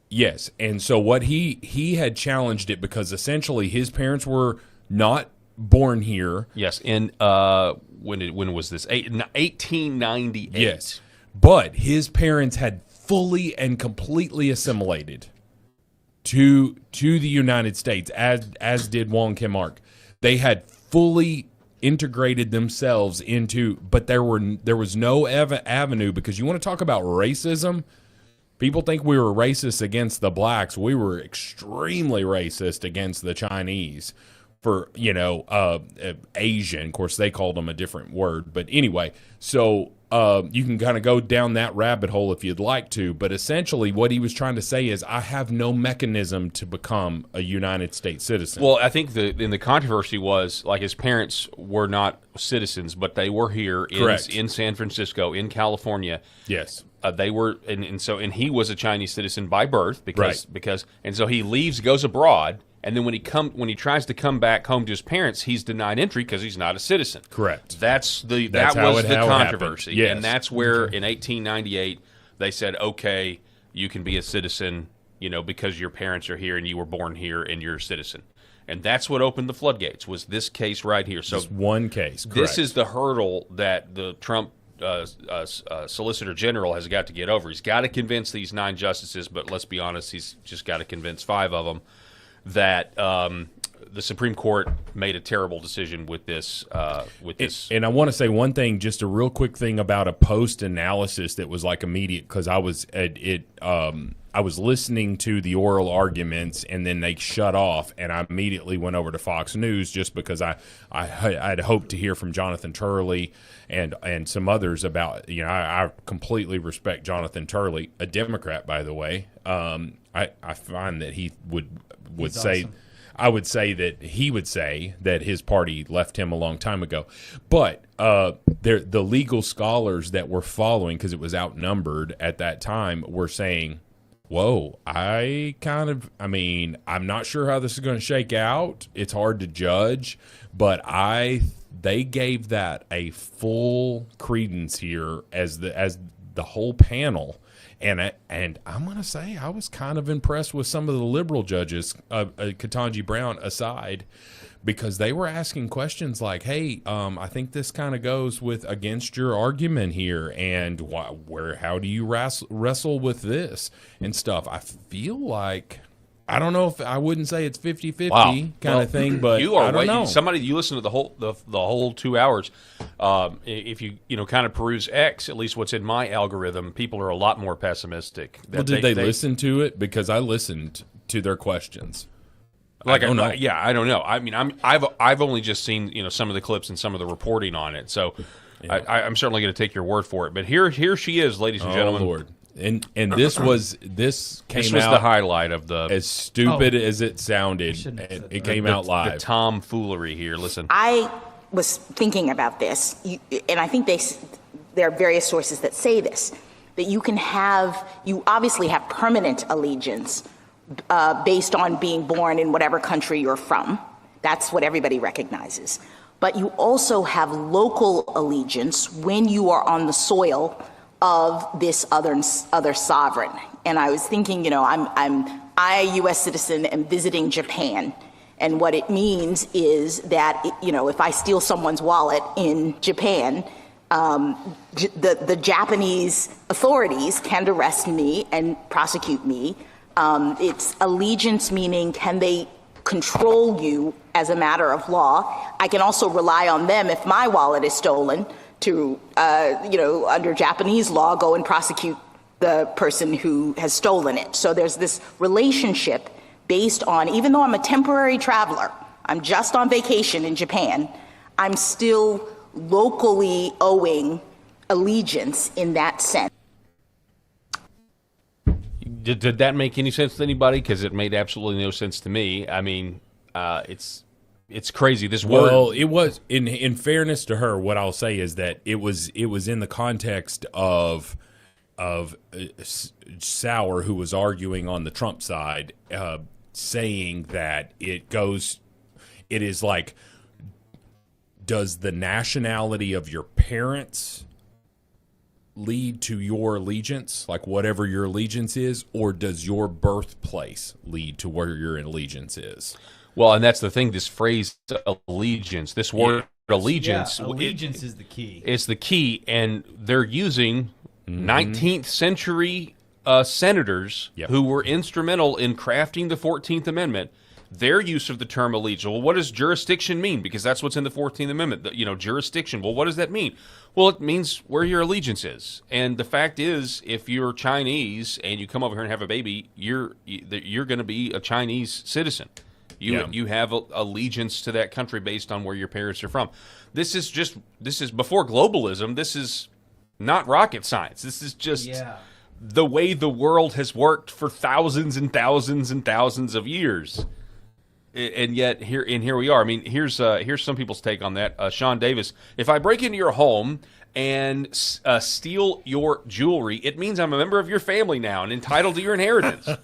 Yes. And so what he had challenged it because essentially his parents were not born here. Yes. In when was this? 1898. Yes. But his parents had fully and completely assimilated to the United States, as did Wong Kim Ark. They had fully integrated themselves into, but there was no avenue, because you want to talk about racism. People think we were racist against the blacks. We were extremely racist against the Chinese. For, Asian. Of course, they called them a different word. But anyway, so you can kind of go down that rabbit hole if you'd like to. But essentially what he was trying to say is, I have no mechanism to become a United States citizen. Well, I think the controversy was, like, his parents were not citizens, but they were here in San Francisco, in California. Yes. They were, and he was a Chinese citizen by birth because so he leaves, goes abroad. And then when he tries to come back home to his parents, he's denied entry because he's not a citizen. Correct. That was the controversy, yes. And that's where in 1898 they said, okay, you can be a citizen, because your parents are here and you were born here and you're a citizen. And that's what opened the floodgates, was this case right here. So this one case. Correct. This is the hurdle that the Trump Solicitor General has got to get over. He's got to convince these 9 justices, but let's be honest, he's just got to convince 5 of them that the Supreme Court made a terrible decision with this. And I want to say one thing, just a real quick thing about a post analysis that was like immediate, because I was listening to the oral arguments and then they shut off, and I immediately went over to Fox News just because I had hoped to hear from Jonathan Turley and some others about, I completely respect Jonathan Turley, a Democrat, by the way. I find that he would say, awesome. I would say that he would say that his party left him a long time ago. But the legal scholars that were following, because it was outnumbered at that time, were saying, whoa, I'm not sure how this is going to shake out. It's hard to judge, but they gave that a full credence here as the whole panel. And I'm going to say I was kind of impressed with some of the liberal judges, Ketanji Brown aside, because they were asking questions like, hey, I think this kind of goes against your argument here, and how do you wrestle with this and stuff. I feel like, I don't know if I wouldn't say it's 50-50 kind of thing, but I don't know. Somebody, you listen to the whole 2 hours. If you kind of peruse X, at least what's in my algorithm, people are a lot more pessimistic. Well, did they listen to it? Because I listened to their questions. I don't know. Yeah, I don't know. I mean, I've only just seen some of the clips and some of the reporting on it, so yeah. I'm certainly going to take your word for it. But here she is, ladies and gentlemen. Oh Lord. And this came out. This was the highlight of the, as stupid as it sounded. It came out live. The tomfoolery here. Listen, I was thinking about this, and I think there are various sources that say this, that you obviously have permanent allegiance based on being born in whatever country you're from. That's what everybody recognizes. But you also have local allegiance when you are on the soil of this other sovereign. And I was thinking, I, a U.S. citizen, am visiting Japan. And what it means is that, if I steal someone's wallet in Japan, the Japanese authorities can arrest me and prosecute me. It's allegiance, meaning can they control you as a matter of law. I can also rely on them if my wallet is stolen to, under Japanese law, go and prosecute the person who has stolen it. So there's this relationship based on, even though I'm a temporary traveler, I'm just on vacation in Japan, I'm still locally owing allegiance in that sense. Did that make any sense to anybody? Because it made absolutely no sense to me. I mean, it's crazy. This word. Well, it was in fairness to her. What I'll say is that it was in the context of Sauer, who was arguing on the Trump side, saying that it is like, does the nationality of your parents lead to your allegiance, like whatever your allegiance is, or does your birthplace lead to where your allegiance is? Well, and that's the thing, this phrase allegiance, this word allegiance. Yeah, allegiance is the key. It's the key, and they're using 19th century senators who were instrumental in crafting the 14th Amendment, their use of the term allegiance. Well, what does jurisdiction mean? Because that's what's in the 14th Amendment, jurisdiction. Well, what does that mean? Well, it means where your allegiance is. And the fact is, if you're Chinese and you come over here and have a baby, you're going to be a Chinese citizen. You have allegiance to that country based on where your parents are from. This is before globalism. This is not rocket science. This is just the way the world has worked for thousands and thousands and thousands of years. And yet here we are. I mean, here's some people's take on that. Sean Davis: if I break into your home and steal your jewelry, it means I'm a member of your family now and entitled to your inheritance. This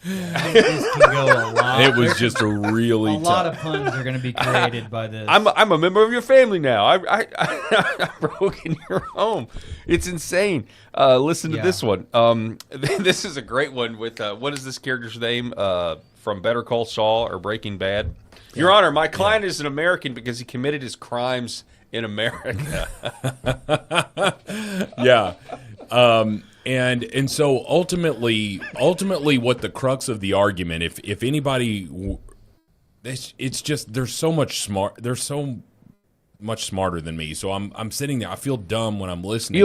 can go a lot. It was just a lot of puns are going to be created by this. I'm a member of your family now. I broke in your home. It's insane. Listen to this one. This is a great one with what is this character's name from Better Call Saul or Breaking Bad? Your Honor, my client is an American because he committed his crimes in America. And so ultimately what the crux of the argument, if anybody, it's just they're so much smarter than me. So I'm sitting there, I feel dumb when I'm listening.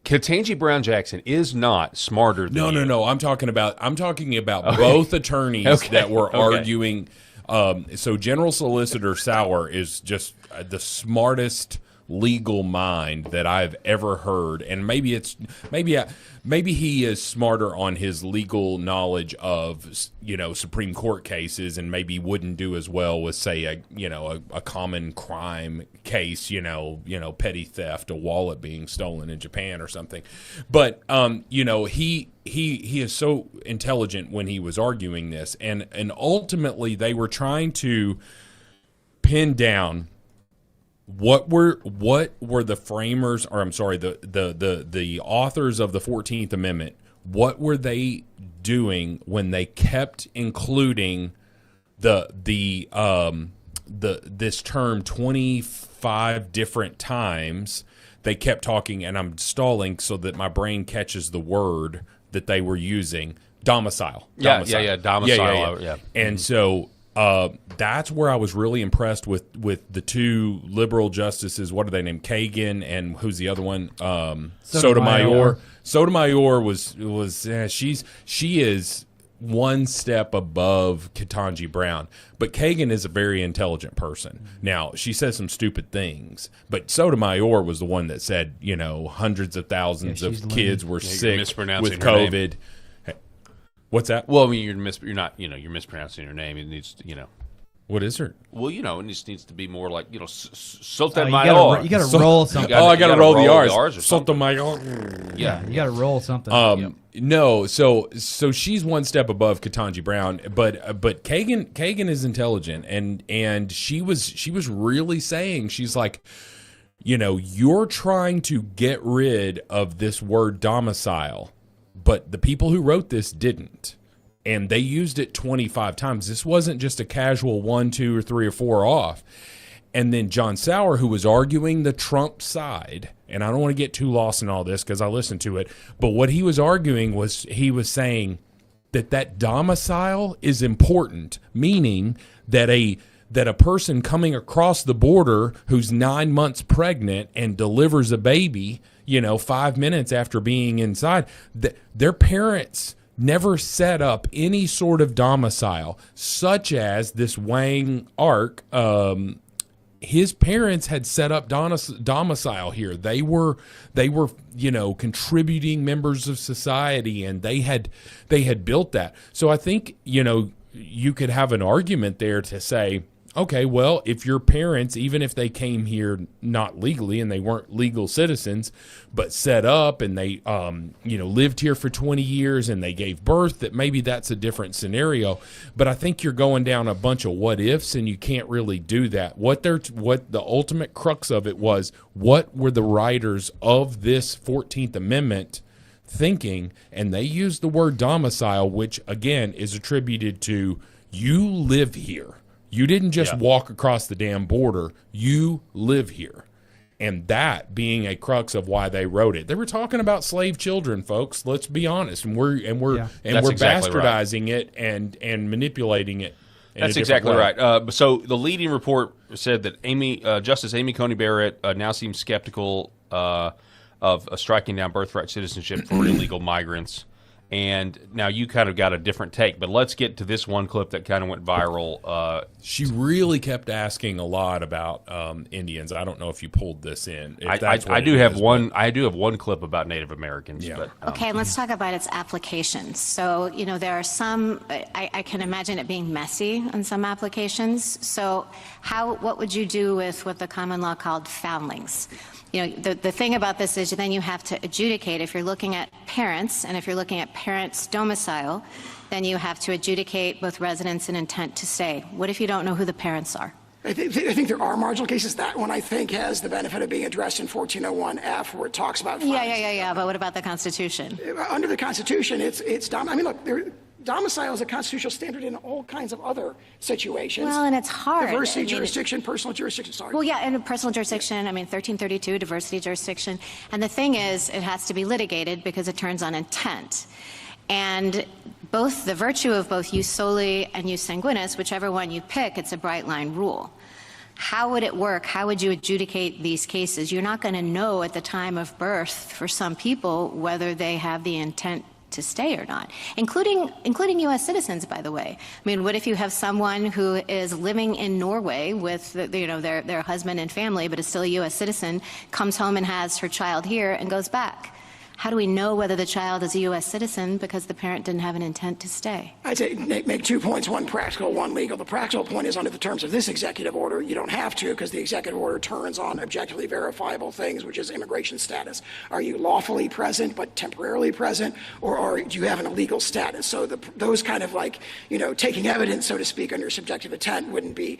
Ketanji Brown Jackson is not smarter than you. No. I'm talking about both attorneys that were arguing. So General Solicitor Sauer is just the smartest legal mind that I've ever heard, and maybe he is smarter on his legal knowledge of Supreme Court cases, and maybe wouldn't do as well with, say, a common crime case, petty theft, a wallet being stolen in Japan or something. But he is so intelligent when he was arguing this, and ultimately they were trying to pin down what were the framers, or I'm sorry, the authors of the 14th Amendment, what were they doing when they kept including this term 25 different times? They kept talking, and I'm stalling so that my brain catches the word that they were using, domicile. Domicile. And so that's where I was really impressed with the two liberal justices. What are they named? Kagan, and who's the other one? Sotomayor. Sotomayor she is one step above Ketanji Brown, but Kagan is a very intelligent person. Now, she says some stupid things, but Sotomayor was the one that said, hundreds of thousands of kids were sick with COVID. What's that? Well, I mean, you're mispronouncing her name. It needs to, What is her? Well, it just needs to be more like, Sotomayor. You got to roll something. I got to roll the R's. or Sotomayor. Yeah, you got to roll something. No, so she's one step above Ketanji Brown, but Kagan is intelligent, and she was really saying, she's like, you're trying to get rid of this word domicile, but the people who wrote this didn't. And they used it 25 times. This wasn't just a casual 1, 2, or 3, or 4 off. And then John Sauer, who was arguing the Trump side, and I don't want to get too lost in all this because I listened to it, but what he was arguing was, he was saying that domicile is important, meaning that a person coming across the border who's 9 months pregnant and delivers a baby, 5 minutes after being inside, their parents never set up any sort of domicile, such as this Wang Ark. His parents had set up domicile here. They were contributing members of society, and they had built that. So I think, you could have an argument there to say, okay, well, if your parents, even if they came here not legally and they weren't legal citizens, but set up and they, lived here for 20 years and they gave birth, that maybe that's a different scenario. But I think you're going down a bunch of what ifs, and you can't really do that. What the ultimate crux of it was, what were the writers of this 14th Amendment thinking? And they used the word domicile, which again is attributed to you live here. You didn't just walk across the damn border. You live here. And that being a crux of why they wrote it. They were talking about slave children, folks. Let's be honest. And we're exactly bastardizing it and manipulating it. That's exactly right. So the leading report said that Justice Amy Coney Barrett now seems skeptical of striking down birthright citizenship for illegal migrants. And now you kind of got a different take, but let's get to this one clip that kind of went viral. She really kept asking a lot about Indians. I don't know if you pulled this in. I do have one. I do have one clip about Native Americans. Yeah. But, Okay, let's talk about its applications. So, there are some, I can imagine it being messy in some applications. So what would you do with what the common law called foundlings? The thing about this is then you have to adjudicate. If you're looking at parents, and if you're looking at parents' domicile, then you have to adjudicate both residence and intent to stay. What if you don't know who the parents are? I think there are marginal cases. That one, I think, has the benefit of being addressed in 1401F, where it talks about findings. Yeah. But what about the Constitution? Under the Constitution, domicile is a constitutional standard in all kinds of other situations. Well, and it's hard. Diversity jurisdiction, personal jurisdiction, sorry. Well, yeah, and personal jurisdiction, 1332, diversity jurisdiction. And the thing is, it has to be litigated because it turns on intent. And the virtue of both jus soli and jus sanguinis, whichever one you pick, it's a bright line rule. How would it work? How would you adjudicate these cases? You're not going to know at the time of birth for some people whether they have the intent to stay or not, including U.S. citizens, by the way. What if you have someone who is living in Norway with their husband and family, but is still a U.S. citizen, comes home and has her child here and goes back? How do we know whether the child is a U.S. citizen because the parent didn't have an intent to stay? I'd say make 2 points, one practical, one legal. The practical point is under the terms of this executive order, you don't have to, because the executive order turns on objectively verifiable things, which is immigration status. Are you lawfully present but temporarily present, or do you have an illegal status? So those kind of taking evidence, so to speak, under subjective intent wouldn't be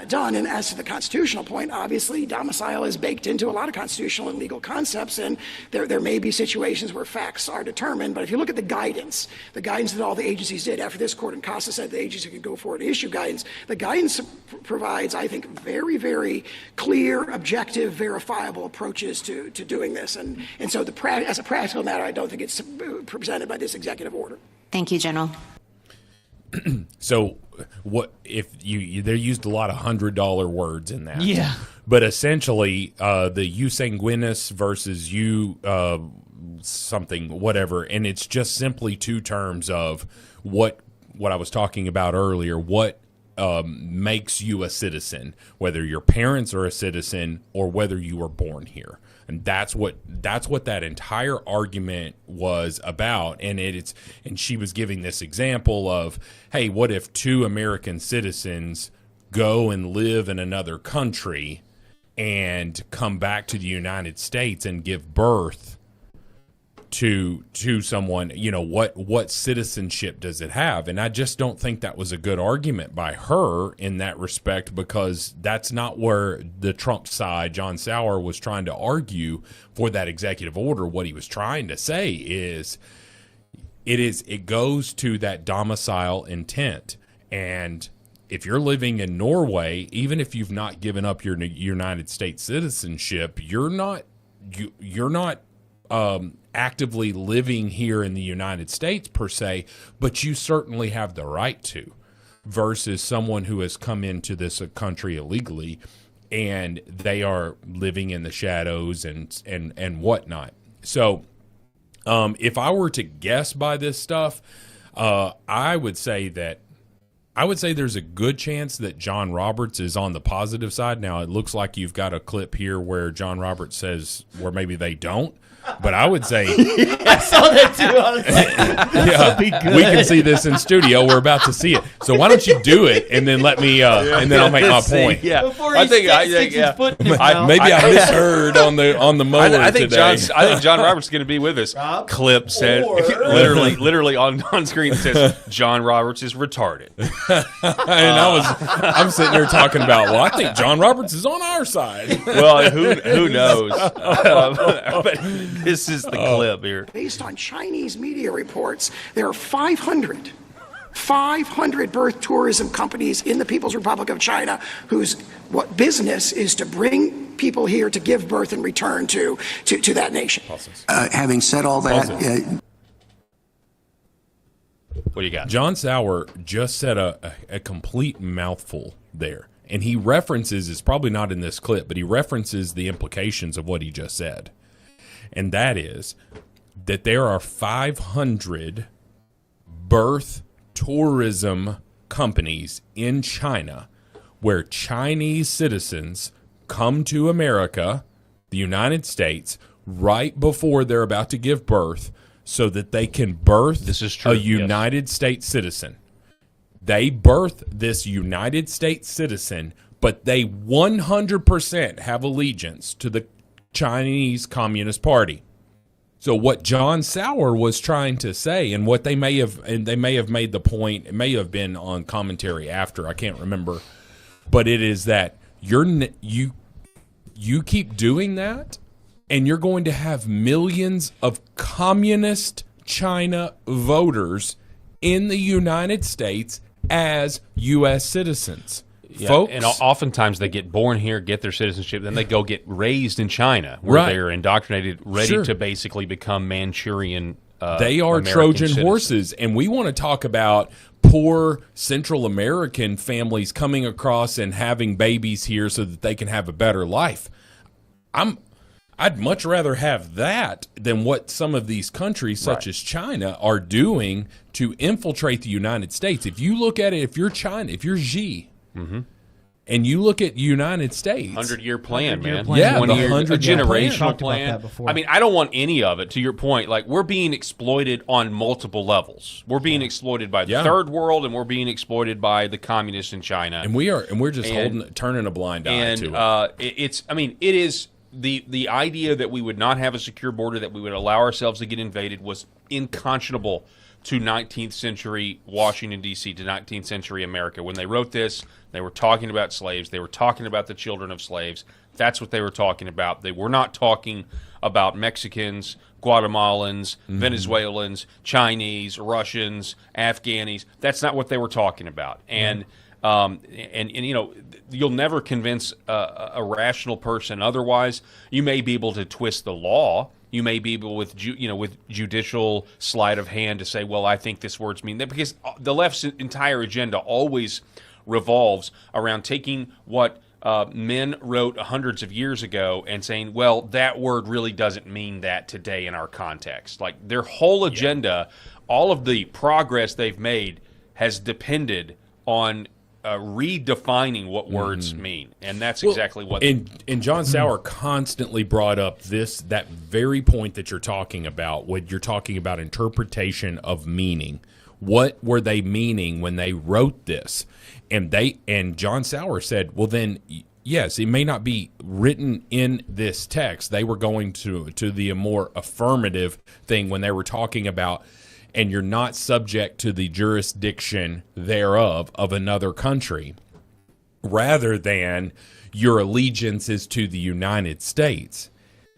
done. And as to the constitutional point, obviously domicile is baked into a lot of constitutional and legal concepts, and there may be situations where facts are determined. But if you look at the guidance that all the agencies did after this court in Costa said the agency could go forward and issue guidance, the guidance provides, I think, very, very clear, objective, verifiable approaches to doing this. And so as a practical matter, I don't think it's presented by this executive order. Thank you, General. So what if they used a lot of $100 words in that? Yeah. But essentially, the jus sanguinis versus something, whatever, and it's just simply two terms of what I was talking about earlier. What makes you a citizen, whether your parents are a citizen or whether you were born here. And that's what that entire argument was about. And and she was giving this example of, hey, what if two American citizens go and live in another country and come back to the United States and give birth to someone? What citizenship does it have? And I just don't think that was a good argument by her in that respect, because that's not where the Trump side, John Sauer, was trying to argue for that executive order. What he was trying to say is it goes to that domicile intent. And if you're living in Norway, even if you've not given up your United States citizenship, you're not actively living here in the United States per se, but you certainly have the right to, versus someone who has come into this country illegally and they are living in the shadows and whatnot. So if I were to guess by this stuff, I would say there's a good chance that John Roberts is on the positive side. Now, it looks like you've got a clip here where John Roberts says where maybe they don't. But I would say I saw that too. Honestly. Yeah, we can see this in studio. We're about to see it. So why don't you do it and then let me, and then I'll make my point. Yeah, Before he sticks his foot in his mouth. Maybe I misheard on the mower I think today. I think John Roberts is going to be with us. Rob? Clip said Or- literally on screen it says John Roberts is retarded. And I'm sitting there talking about, well, I think John Roberts is on our side. Well, who knows? But this is the clip here. Based on Chinese media reports, there are 500 birth tourism companies in the People's Republic of China whose what business is to bring people here to give birth and return to that nation. Having said all that, what do you got? John Sauer just said a complete mouthful there. And he references, it's probably not in this clip, but he references the implications of what he just said. And that is that there are 500 birth tourism companies in China where Chinese citizens come to America, the United States, right before they're about to give birth so that they can birth a United States citizen. They birth this United States citizen, but they 100% have allegiance to the Chinese Communist Party. So what John Sauer was trying to say, and what they may have made the point, it may have been on commentary after, I can't remember, but it is that you keep doing that, and you're going to have millions of communist China voters in the United States as U.S. citizens. Yeah, Folks, and oftentimes they get born here, get their citizenship, then they go get raised in China, where they're indoctrinated, ready to basically become Manchurian. They are American Trojan citizens. horses, and we want to talk about poor Central American families coming across and having babies here so that they can have a better life. I'd much rather have that than what some of these countries, such as China, are doing to infiltrate the United States. If you look at it, if you're China, if you're Xi, and you look at the United States, 100-year plan, 100-year man. plan. Yeah, 20 the years, a 100-year plan. generational Talked about plan. that before. I mean, I don't want any of it. To your point, like we're being exploited on multiple levels. We're being exploited by the third world, and we're being exploited by the communists in China. and we're just turning a blind eye to it. It is the idea that we would not have a secure border, that we would allow ourselves to get invaded, was unconscionable to 19th century Washington, D.C., to 19th century America. When they wrote this, they were talking about slaves. They were talking about the children of slaves. That's what they were talking about. They were not talking about Mexicans, Guatemalans, Venezuelans, Chinese, Russians, Afghanis. That's not what they were talking about. And you know, you'll never convince a rational person otherwise. You may be able to twist the law. You may be able with judicial sleight of hand to say, well, I think this word's mean that, because the left's entire agenda always revolves around taking what men wrote hundreds of years ago and saying, well, that word really doesn't mean that today in our context. Like their whole agenda, all of the progress they've made has depended on redefining what words mean, and that's exactly what. And John Sauer constantly brought up that very point that you're talking about. When you're talking about interpretation of meaning, what were they meaning when they wrote this? And John Sauer said, well, then yes, it may not be written in this text. They were going to the more affirmative thing when they were talking about, and you're not subject to the jurisdiction thereof of another country, rather than your allegiance is to the United States.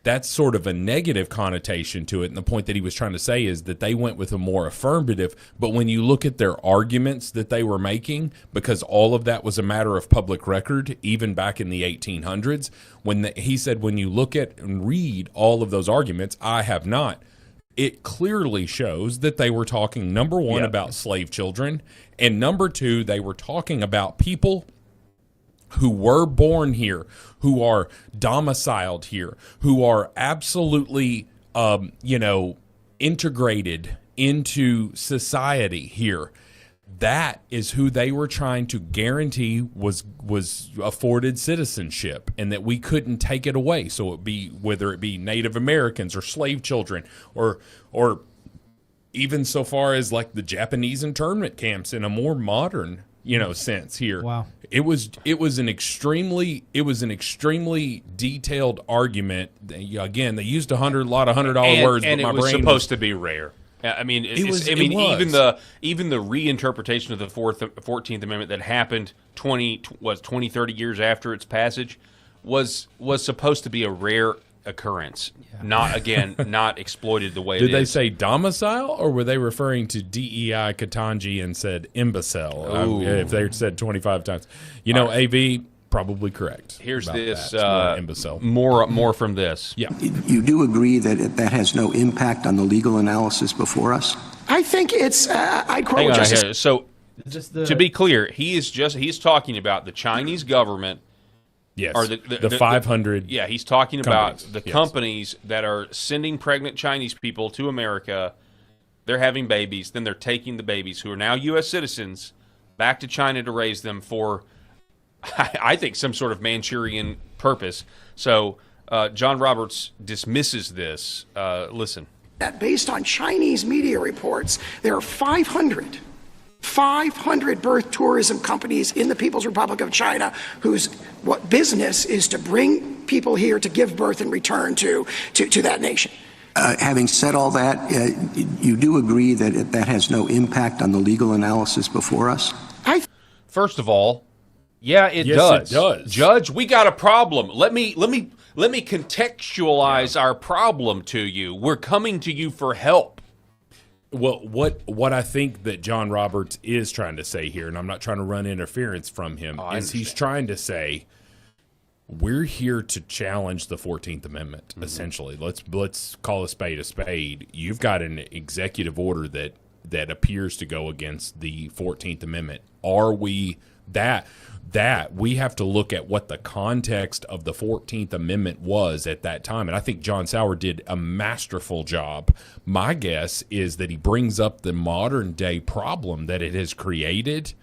That's sort of a negative connotation to it. And the point that he was trying to say is that they went with a more affirmative. But when you look at their arguments that they were making, because all of that was a matter of public record, even back in the 1800s, he said, when you look at and read all of those arguments, I have not, it clearly shows that they were talking, number one, about slave children, and number two, they were talking about people who were born here, who are domiciled here, who are absolutely, integrated into society here. That is who they were trying to guarantee was afforded citizenship, and that we couldn't take it away. So whether it be Native Americans or slave children or even so far as like the Japanese internment camps in a more modern, sense here. Wow. It was an extremely detailed argument. Again, they used a lot of $100 words, and but my it was brain supposed to be rare. I mean, even the reinterpretation of the 14th Amendment that happened 20, 30 years after its passage was supposed to be a rare occurrence. Not exploited the way it is. Did they say domicile, or were they referring to DEI Katanji and said imbecile? If they said 25 times. AV, probably correct. Here's this imbecile. More from this. Yeah. You do agree that that has no impact on the legal analysis before us? I think it's, I'd quote Hang on Justice. here. So, to be clear, he's talking about the Chinese government. Yes, or the 500. He's talking about the yes. companies that are sending pregnant Chinese people to America. They're having babies, then they're taking the babies, who are now U.S. citizens, back to China to raise them for, I think, some sort of Manchurian purpose. So John Roberts dismisses this. Listen. That based on Chinese media reports, there are 500 birth tourism companies in the People's Republic of China whose business is to bring people here to give birth in return to that nation. Having said all that, you do agree that that has no impact on the legal analysis before us? First of all, it does. It does. Judge, we got a problem. Let me contextualize our problem to you. We're coming to you for help. Well, what I think that John Roberts is trying to say here, and I'm not trying to run interference from him, is he's trying to say we're here to challenge the 14th Amendment, essentially. Let's call a spade a spade. You've got an executive order that appears to go against the 14th Amendment. Are we that we have to look at what the context of the 14th Amendment was at that time. And I think John Sauer did a masterful job. My guess is that he brings up the modern day problem that it has created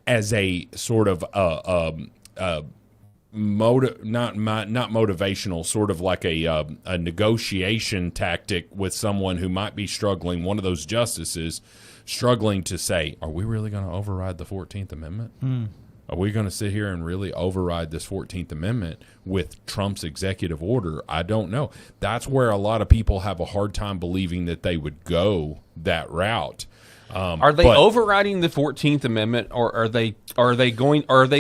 as a sort of not motivational, sort of like a negotiation tactic with someone who might be struggling, one of those justices struggling to say, are we really going to override the 14th Amendment? Are we going to sit here and really override this 14th Amendment with Trump's executive order? I don't know. That's where a lot of people have a hard time believing that they would go that route. Are they overriding the 14th Amendment, or are they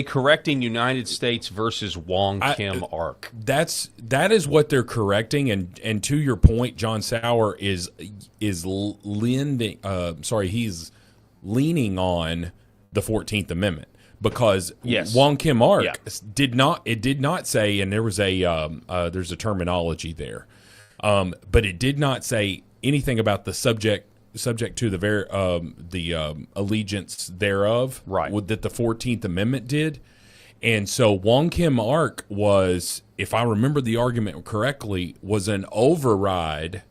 correcting United States versus Wong Kim Ark? That is what they're correcting, and to your point, John Sauer is leaning on the 14th Amendment. Because Wong Kim Ark did not say, and there was there's a terminology there, but it did not say anything about the subject to the allegiance thereof, right? That the 14th Amendment did, and so Wong Kim Ark was, if I remember the argument correctly, was an override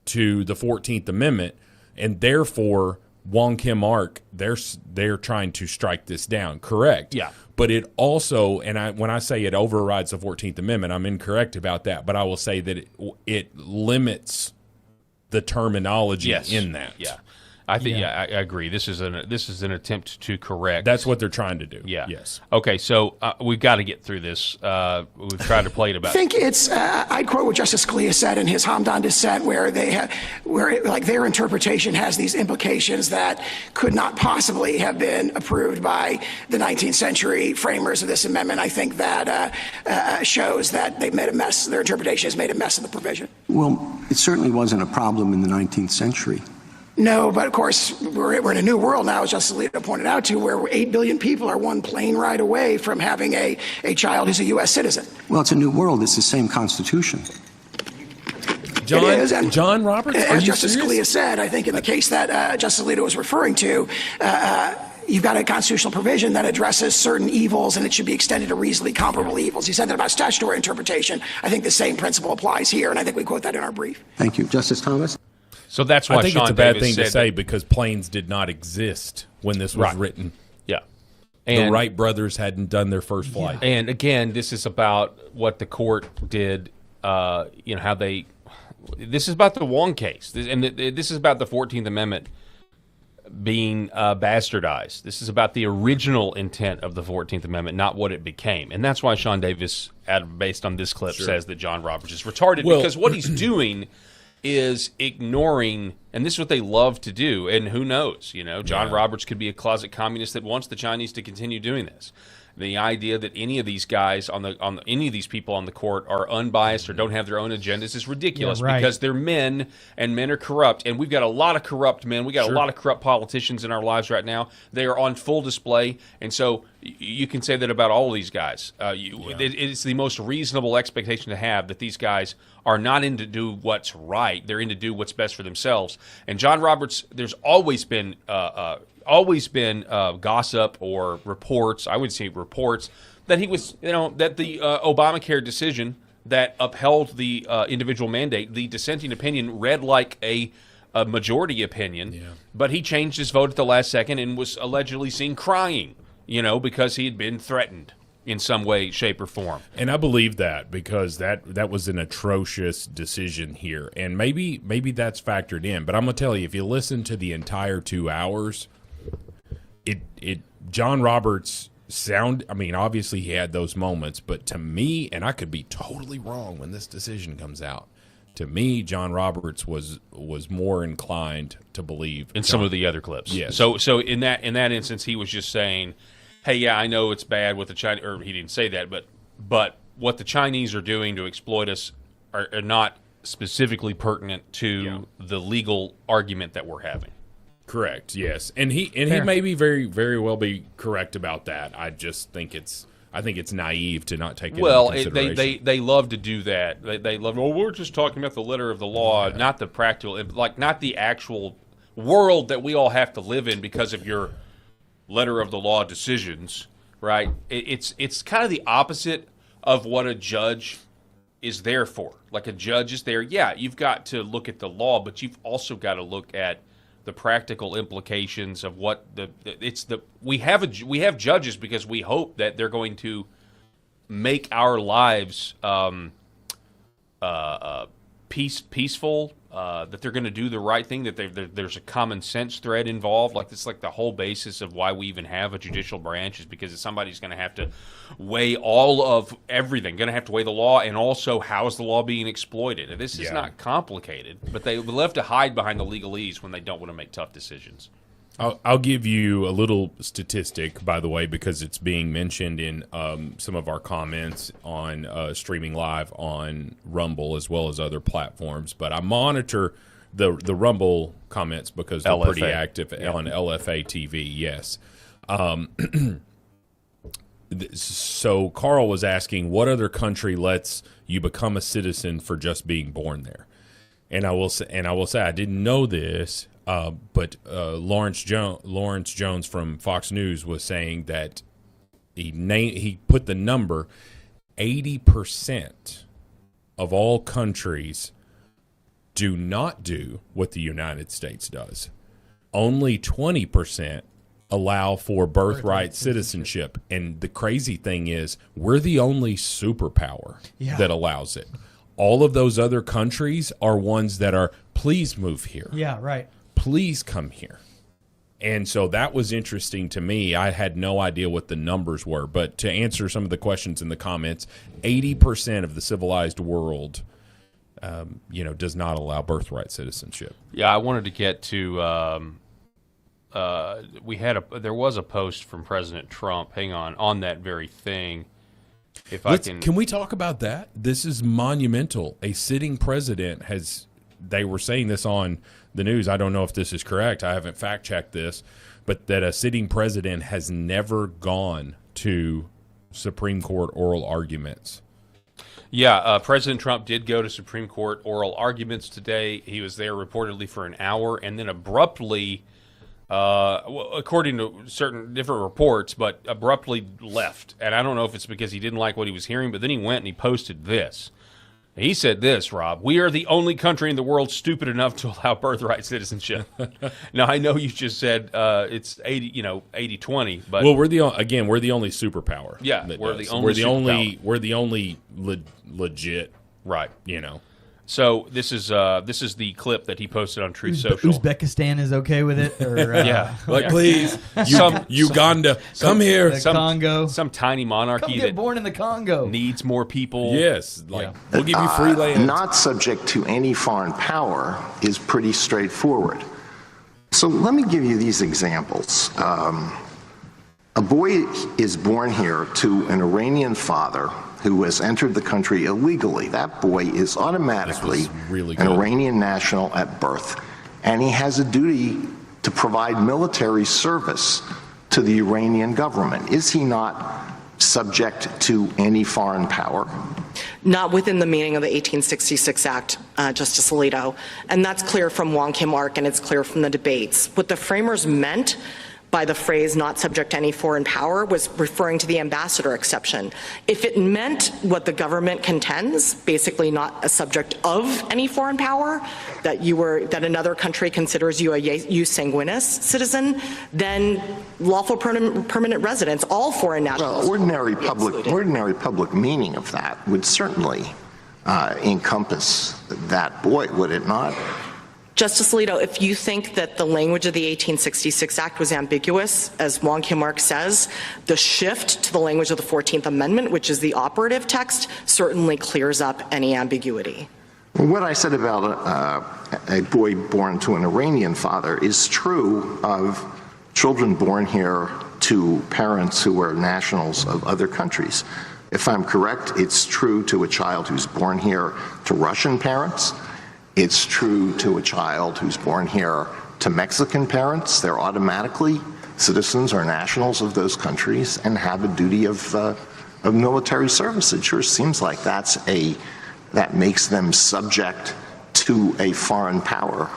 to the 14th Amendment, and therefore Wong Kim Ark, they're trying to strike this down, correct? Yeah. But it also, when I say it overrides the 14th Amendment, I'm incorrect about that. But I will say that it limits the terminology in that. Yeah, I think I agree. This is an attempt to correct. That's what they're trying to do. Yeah. Yes. Okay, so we've got to get through this. We've tried to play it about. I think it's. I'd quote what Justice Scalia said in his Hamdan dissent, where their interpretation has these implications that could not possibly have been approved by the 19th century framers of this amendment. I think that shows that they've made a mess. Their interpretation has made a mess of the provision. Well, it certainly wasn't a problem in the 19th century. No, but of course, we're in a new world now, as Justice Alito pointed out, where 8 billion people are one plane ride away from having a child who's a U.S. citizen. Well, it's a new world. It's the same Constitution. John Roberts, as Justice Scalia said, I think in the case that Justice Alito was referring to, you've got a constitutional provision that addresses certain evils, and it should be extended to reasonably comparable evils. He said that about statutory interpretation. I think the same principle applies here, and I think we quote that in our brief. Thank you. Justice Thomas? So that's why I think Sean it's a bad Davis thing to say because planes did not exist when this was written. Yeah. The Wright brothers hadn't done their first flight. And again, this is about what the court did, how they this is about the Wong case, this is about the 14th Amendment being bastardized. This is about the original intent of the 14th Amendment, not what it became. And that's why Sean Davis, based on this clip, says that John Roberts is retarded, because what he's doing is ignoring, and this is what they love to do, and who knows, John Roberts could be a closet communist that wants the Chinese to continue doing this. The idea that any of these guys any of these people on the court are unbiased or don't have their own agendas is ridiculous, because they're men, and men are corrupt, and we've got a lot of corrupt men. We got a lot of corrupt politicians in our lives right now. They are on full display, and so you can say that about all of these guys. It's the most reasonable expectation to have that these guys are not in to do what's right; they're in to do what's best for themselves. And John Roberts, there's always been gossip or reports, I would say reports, that he was, that the Obamacare decision that upheld the individual mandate, the dissenting opinion read like a majority opinion, but he changed his vote at the last second and was allegedly seen crying, because he had been threatened in some way, shape, or form. And I believe that, because that was an atrocious decision here, and maybe that's factored in. But I'm gonna tell you, if you listen to the entire 2 hours, John Roberts obviously he had those moments, but to me, and I could be totally wrong when this decision comes out, to me, John Roberts was more inclined to believe in some of the other clips. Yes. So in that instance, he was just saying, hey, yeah, I know it's bad with the Chinese, or he didn't say that, but what the Chinese are doing to exploit us are not specifically pertinent to the legal argument that we're having. Correct. Yes, and he may be very, very well be correct about that. I just think it's naive to not take it into consideration. They love to do that. They love. Oh, we're just talking about the letter of the law, not the practical, not the actual world that we all have to live in because of your letter of the law decisions. Right? It's kind of the opposite of what a judge is there for. Like, a judge is there. Yeah, you've got to look at the law, but you've also got to look at the practical implications of what we have judges because we hope that they're going to make our lives peaceful, that they're going to do the right thing, that there's a common sense thread involved. Like, it's like the whole basis of why we even have a judicial branch is because somebody's going to have to weigh all of everything, going to have to weigh the law and also how's the law being exploited. And this is not complicated, but they love to hide behind the legalese when they don't want to make tough decisions. I'll give you a little statistic, by the way, because it's being mentioned in some of our comments on streaming live on Rumble as well as other platforms. But I monitor the Rumble comments because they're pretty active on LFA TV, yes. So Carl was asking, what other country lets you become a citizen for just being born there? And I will say I didn't know this. But Lawrence Jones from Fox News was saying that he put the number 80% of all countries do not do what the United States does. Only 20% allow for birthright citizenship. And the crazy thing is, we're the only superpower that allows it. All of those other countries are ones that are, please move here. Yeah, right. Please come here. And so that was interesting to me. I had no idea what the numbers were. But to answer some of the questions in the comments, 80% of the civilized world, does not allow birthright citizenship. Yeah, I wanted to get to there was a post from President Trump, on that very thing. Can we talk about that? This is monumental. A sitting president they were saying this on the news. I don't know if this is correct. I haven't fact-checked this, but that a sitting president has never gone to Supreme Court oral arguments. Yeah, President Trump did go to Supreme Court oral arguments today. He was there reportedly for an hour and then abruptly, according to certain different reports, but abruptly left. And I don't know if it's because he didn't like what he was hearing, but then he went and he posted this. He said this, Rob: "We are the only country in the world stupid enough to allow birthright citizenship." Now, I know you just said it's 80-20, but we're the only superpower. Yeah, we're the only we're the only legit, right? So this is the clip that he posted on Truth Social. Uzbekistan is okay with it, or yeah, like please, Uganda, come here. Congo, some tiny monarchy come get born in the Congo needs more people. Yes, like we'll give you free land. Not subject to any foreign power is pretty straightforward. So let me give you these examples. A boy is born here to an Iranian father who has entered the country illegally. That boy is automatically an Iranian national at birth, and he has a duty to provide military service to the Iranian government. Is he not subject to any foreign power? Not within the meaning of the 1866 Act, Justice Alito. And that's clear from Wong Kim Ark, and it's clear from the debates. What the framers meant by the phrase not subject to any foreign power was referring to the ambassador exception. If it meant what the government contends, basically not a subject of any foreign power, that another country considers you a jus sanguinis citizen, then lawful permanent residence, all foreign nationals. Well, ordinary public meaning of that would certainly encompass that boy, would it not? Justice Alito, if you think that the language of the 1866 Act was ambiguous, as Wong Kim Ark says, the shift to the language of the 14th Amendment, which is the operative text, certainly clears up any ambiguity. Well, what I said about a boy born to an Iranian father is true of children born here to parents who are nationals of other countries. If I'm correct, it's true to a child who's born here to Russian parents. It's true to a child who's born here to Mexican parents. They're automatically citizens or nationals of those countries and have a duty of military service. It sure seems like that makes them subject to a foreign power.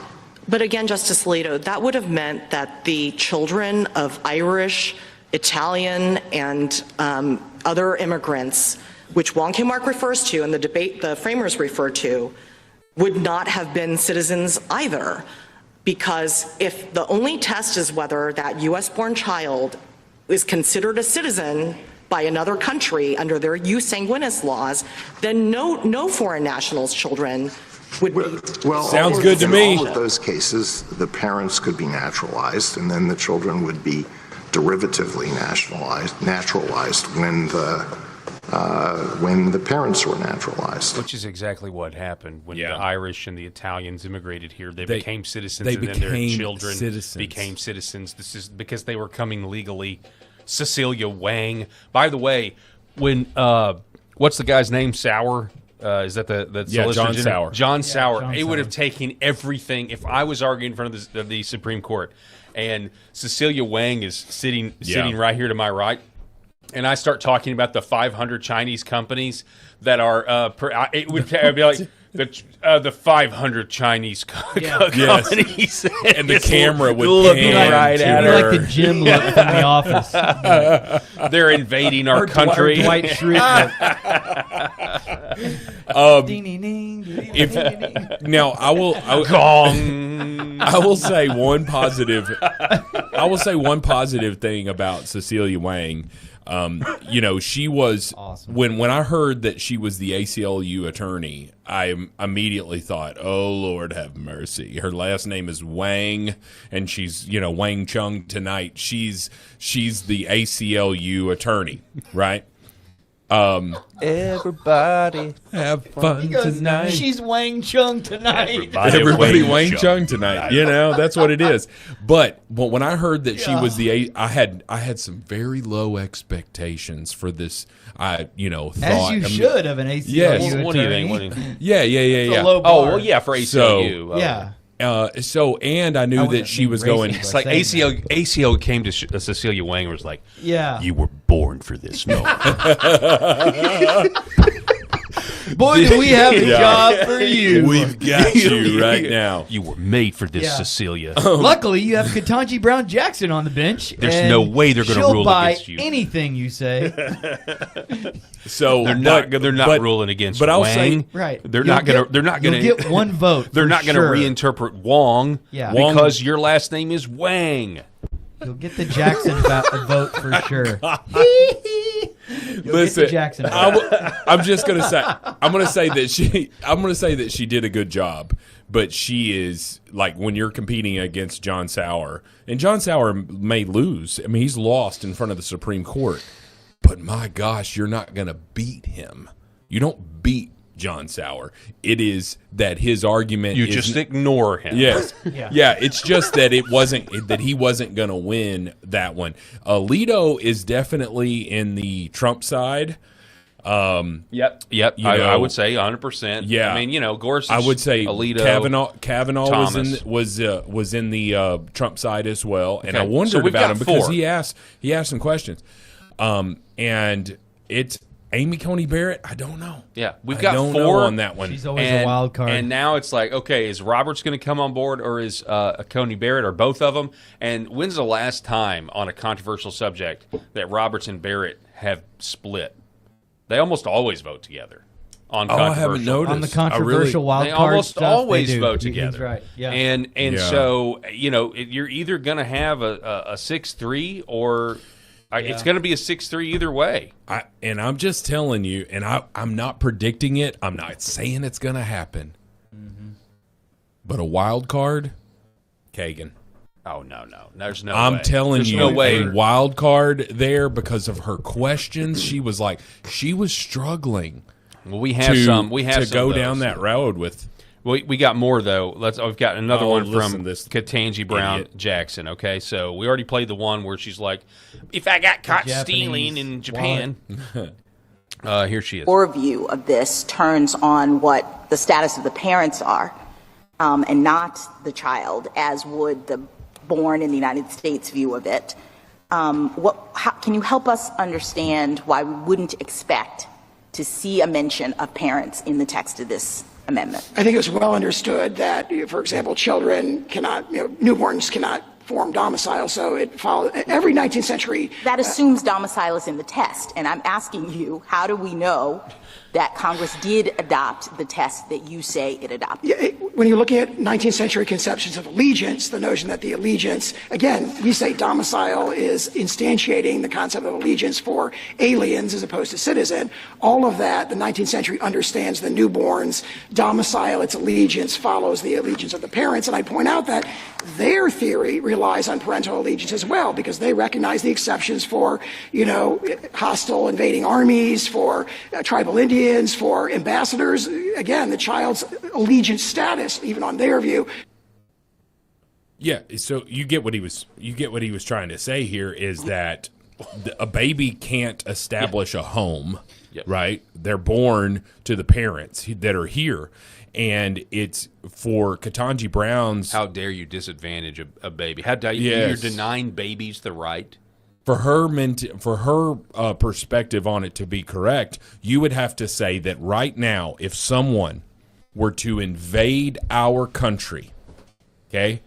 But again, Justice Alito, that would have meant that the children of Irish, Italian, and other immigrants, which Wong Kim Ark refers to and the debate the framers refer to, would not have been citizens either, because if the only test is whether that U.S.-born child is considered a citizen by another country under their jus sanguinis laws, then no foreign nationals' children would be. Well, sounds good to me. In all of those cases, the parents could be naturalized, and then the children would be derivatively naturalized when the parents were naturalized. Which is exactly what happened when the Irish and the Italians immigrated here. They became citizens, they and then their became children became citizens. This is because they were coming legally. Cecilia Wang. By the way, when what's the guy's name? Sauer. Is that the John Sauer? John Sauer. John It would have Sauer. taken everything. If I was arguing in front of the Supreme Court, and Cecilia Wang is sitting right here to my right, and I start talking about the 500 Chinese companies that are, it would be like the 500 Chinese companies, and the camera would looking pan right to at her. like the Jim look from The Office. They're invading our Or country. Dwight Schrute. Now I will say one positive. I will say one positive thing about Cecilia Wang. She was awesome. When I heard that she was the ACLU attorney, I immediately thought, "Oh Lord, have mercy." Her last name is Wang, and she's Wang Chung tonight. She's the ACLU attorney, right? Everybody have fun tonight. She's Wang Chung tonight. Everybody Wang Chung tonight. That's what it is. But when I heard that she was I had some very low expectations for this. I thought, As you should of an ACLU yes. attorney. What do you think? Yeah. It's a low bar. Oh, well, yeah, for ACLU. Yeah. And I knew that she was going. It's like ACLU came to Cecilia Wang and was like, Yeah. "You were born for this moment." Boy, do we have a job for you. We've got you right now. You were made for this, Yeah. Cecilia. Luckily, you have Ketanji Brown Jackson on the bench. There's and no way they're going to she'll rule buy against you. anything you say. So they're not ruling against. But I'll Wang. say Right. They're not going to You'll get one vote. They're for not going to sure. reinterpret Wong because your last name is Wang. You'll get the Jackson vote for sure. Listen, Jackson. I'm just gonna say I'm gonna say that she did a good job, but she is like when you're competing against John Sauer, and John Sauer may lose. I mean, he's lost in front of the Supreme Court, but my gosh, you're not gonna beat him. You don't beat John Sauer. It is that his argument You just ignore him. Yes. Yeah. Yeah, it's just that he wasn't going to win that one. Alito is definitely in the Trump side. Yep. I would say 100%. Yeah. I mean, Gorsuch, I would say Alito, Kavanaugh Thomas. was in the Trump side as well, and Okay, I wondered so we've about got him because 4. he asked some questions, and it's Amy Coney Barrett. I don't know. Yeah, we've I got don't 4 know on that one. She's always a wild card. And now it's like, okay, is Roberts going to come on board, or is Coney Barrett, or both of them? And when's the last time on a controversial subject that Roberts and Barrett have split? They almost always vote together on controversial. I haven't noticed. On the controversial wild They card almost stuff, always they do. vote He's together. right. Yeah. And Yeah. so, you're either going to have a 6-3 or it's going to be a 6-3 either way. And I'm just telling you, and I'm not predicting it. I'm not saying it's going to happen. But a wild card, Kagan. Oh, no. There's no way. I'm telling There's you, no way. a wild card there because of her questions. She was struggling. Well, we have some to go of down those. that road with. We got more though. We've got another one listen from to this Ketanji Brown idiot. Jackson. Okay, so we already played the one where she's like, "If I got caught Japanese stealing in Japan," here she is. Your view of this turns on what the status of the parents are, and not the child, as would the born in the United States view of it. Can you help us understand why we wouldn't expect to see a mention of parents in the text of this amendment? I think it's well understood that, for example, children cannot, newborns cannot form domicile, so it follows every 19th century. That assumes domicile is in the test, and I'm asking you, how do we know that Congress did adopt the test that you say it adopted? When you're looking at 19th century conceptions of allegiance, the notion that the allegiance, again, we say domicile is instantiating the concept of allegiance for aliens as opposed to citizen. All of that, the 19th century understands the newborn's domicile, its allegiance follows the allegiance of the parents. And I point out that their theory relies on parental allegiance as well, because they recognize the exceptions for, hostile invading armies, for tribal Indians, for ambassadors. Again, the child's allegiance status, even on their view. Yeah, so you get what he was trying to say here is that a baby can't establish a home, right? They're born to the parents that are here. And it's for Ketanji Brown's. How dare you disadvantage a baby? How dare you? You're denying babies the right. For her perspective on it to be correct, you would have to say that right now, if someone were to invade our country, okay,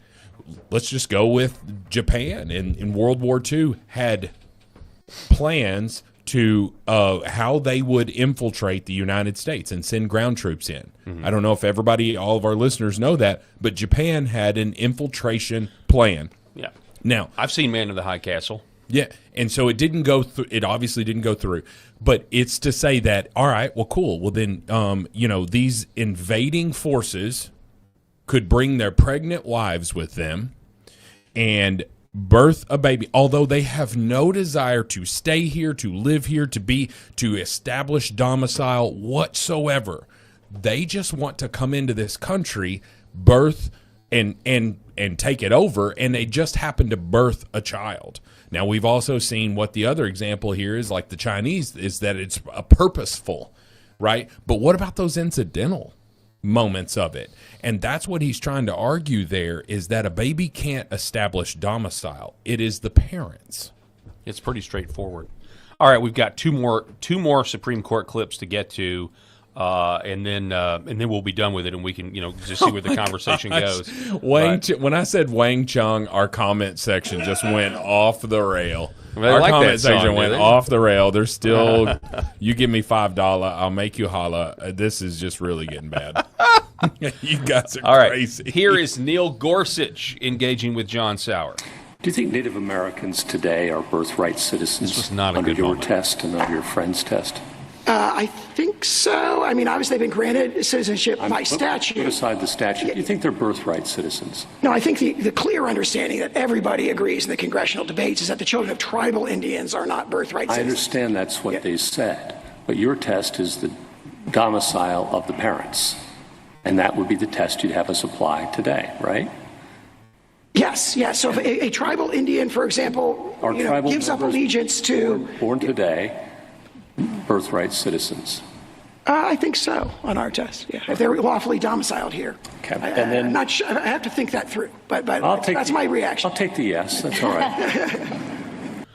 let's just go with Japan in World War II had plans to how they would infiltrate the United States and send ground troops in. I don't know if all of our listeners know that, but Japan had an infiltration plan. Yeah. Now, I've seen Man of the High Castle. Yeah, and so it didn't go through. It obviously didn't go through. But it's to say that, all right, well, cool. Well, then, these invading forces could bring their pregnant wives with them and birth a baby, although they have no desire to stay here, to live here, to establish domicile whatsoever. They just want to come into this country, birth, and take it over, and they just happen to birth a child. Now, we've also seen what the other example here is, like the Chinese, is that it's a purposeful, right? But what about those incidental moments of it? And that's what he's trying to argue there, is that a baby can't establish domicile. It is the parents. It's pretty straightforward. All right, we've got two more Supreme Court clips to get to, and then we'll be done with it, and we can just see where the conversation goes. When I said Wang Chung, our comment section just went off the rail. They Our like comment that song, section do went they? off the rail. There's still, you give me $5, I'll make you holla. This is just really getting bad. You guys are All right, crazy. here is Neil Gorsuch engaging with John Sauer. Do you think Native Americans today are birthright citizens This was not a under good your moment. test and under your friend's test? I think so. I mean, obviously, they've been granted citizenship by statute. Put aside the statute. Do you think they're birthright citizens? No, I think the clear understanding that everybody agrees in the congressional debates is that the children of tribal Indians are not birthright I citizens. understand that's what they said, but your test is the domicile of the parents, and that would be the test you'd have us apply today, right? Yes, yes. So if a tribal Indian, for example, Are tribal gives up members allegiance to... born today, birthright citizens. I think so on our test, yeah. If they're lawfully domiciled here. Okay. And then, I'm not sure, I have to think that through, but that's my reaction. I'll take the yes. That's all right.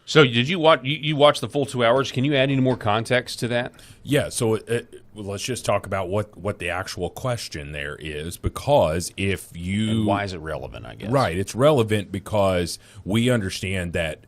So did you watch? You watched the full 2 hours? Can you add any more context to that? Yeah. So let's just talk about what the actual question there is, because if you And why is it relevant? I guess right, it's relevant because we understand that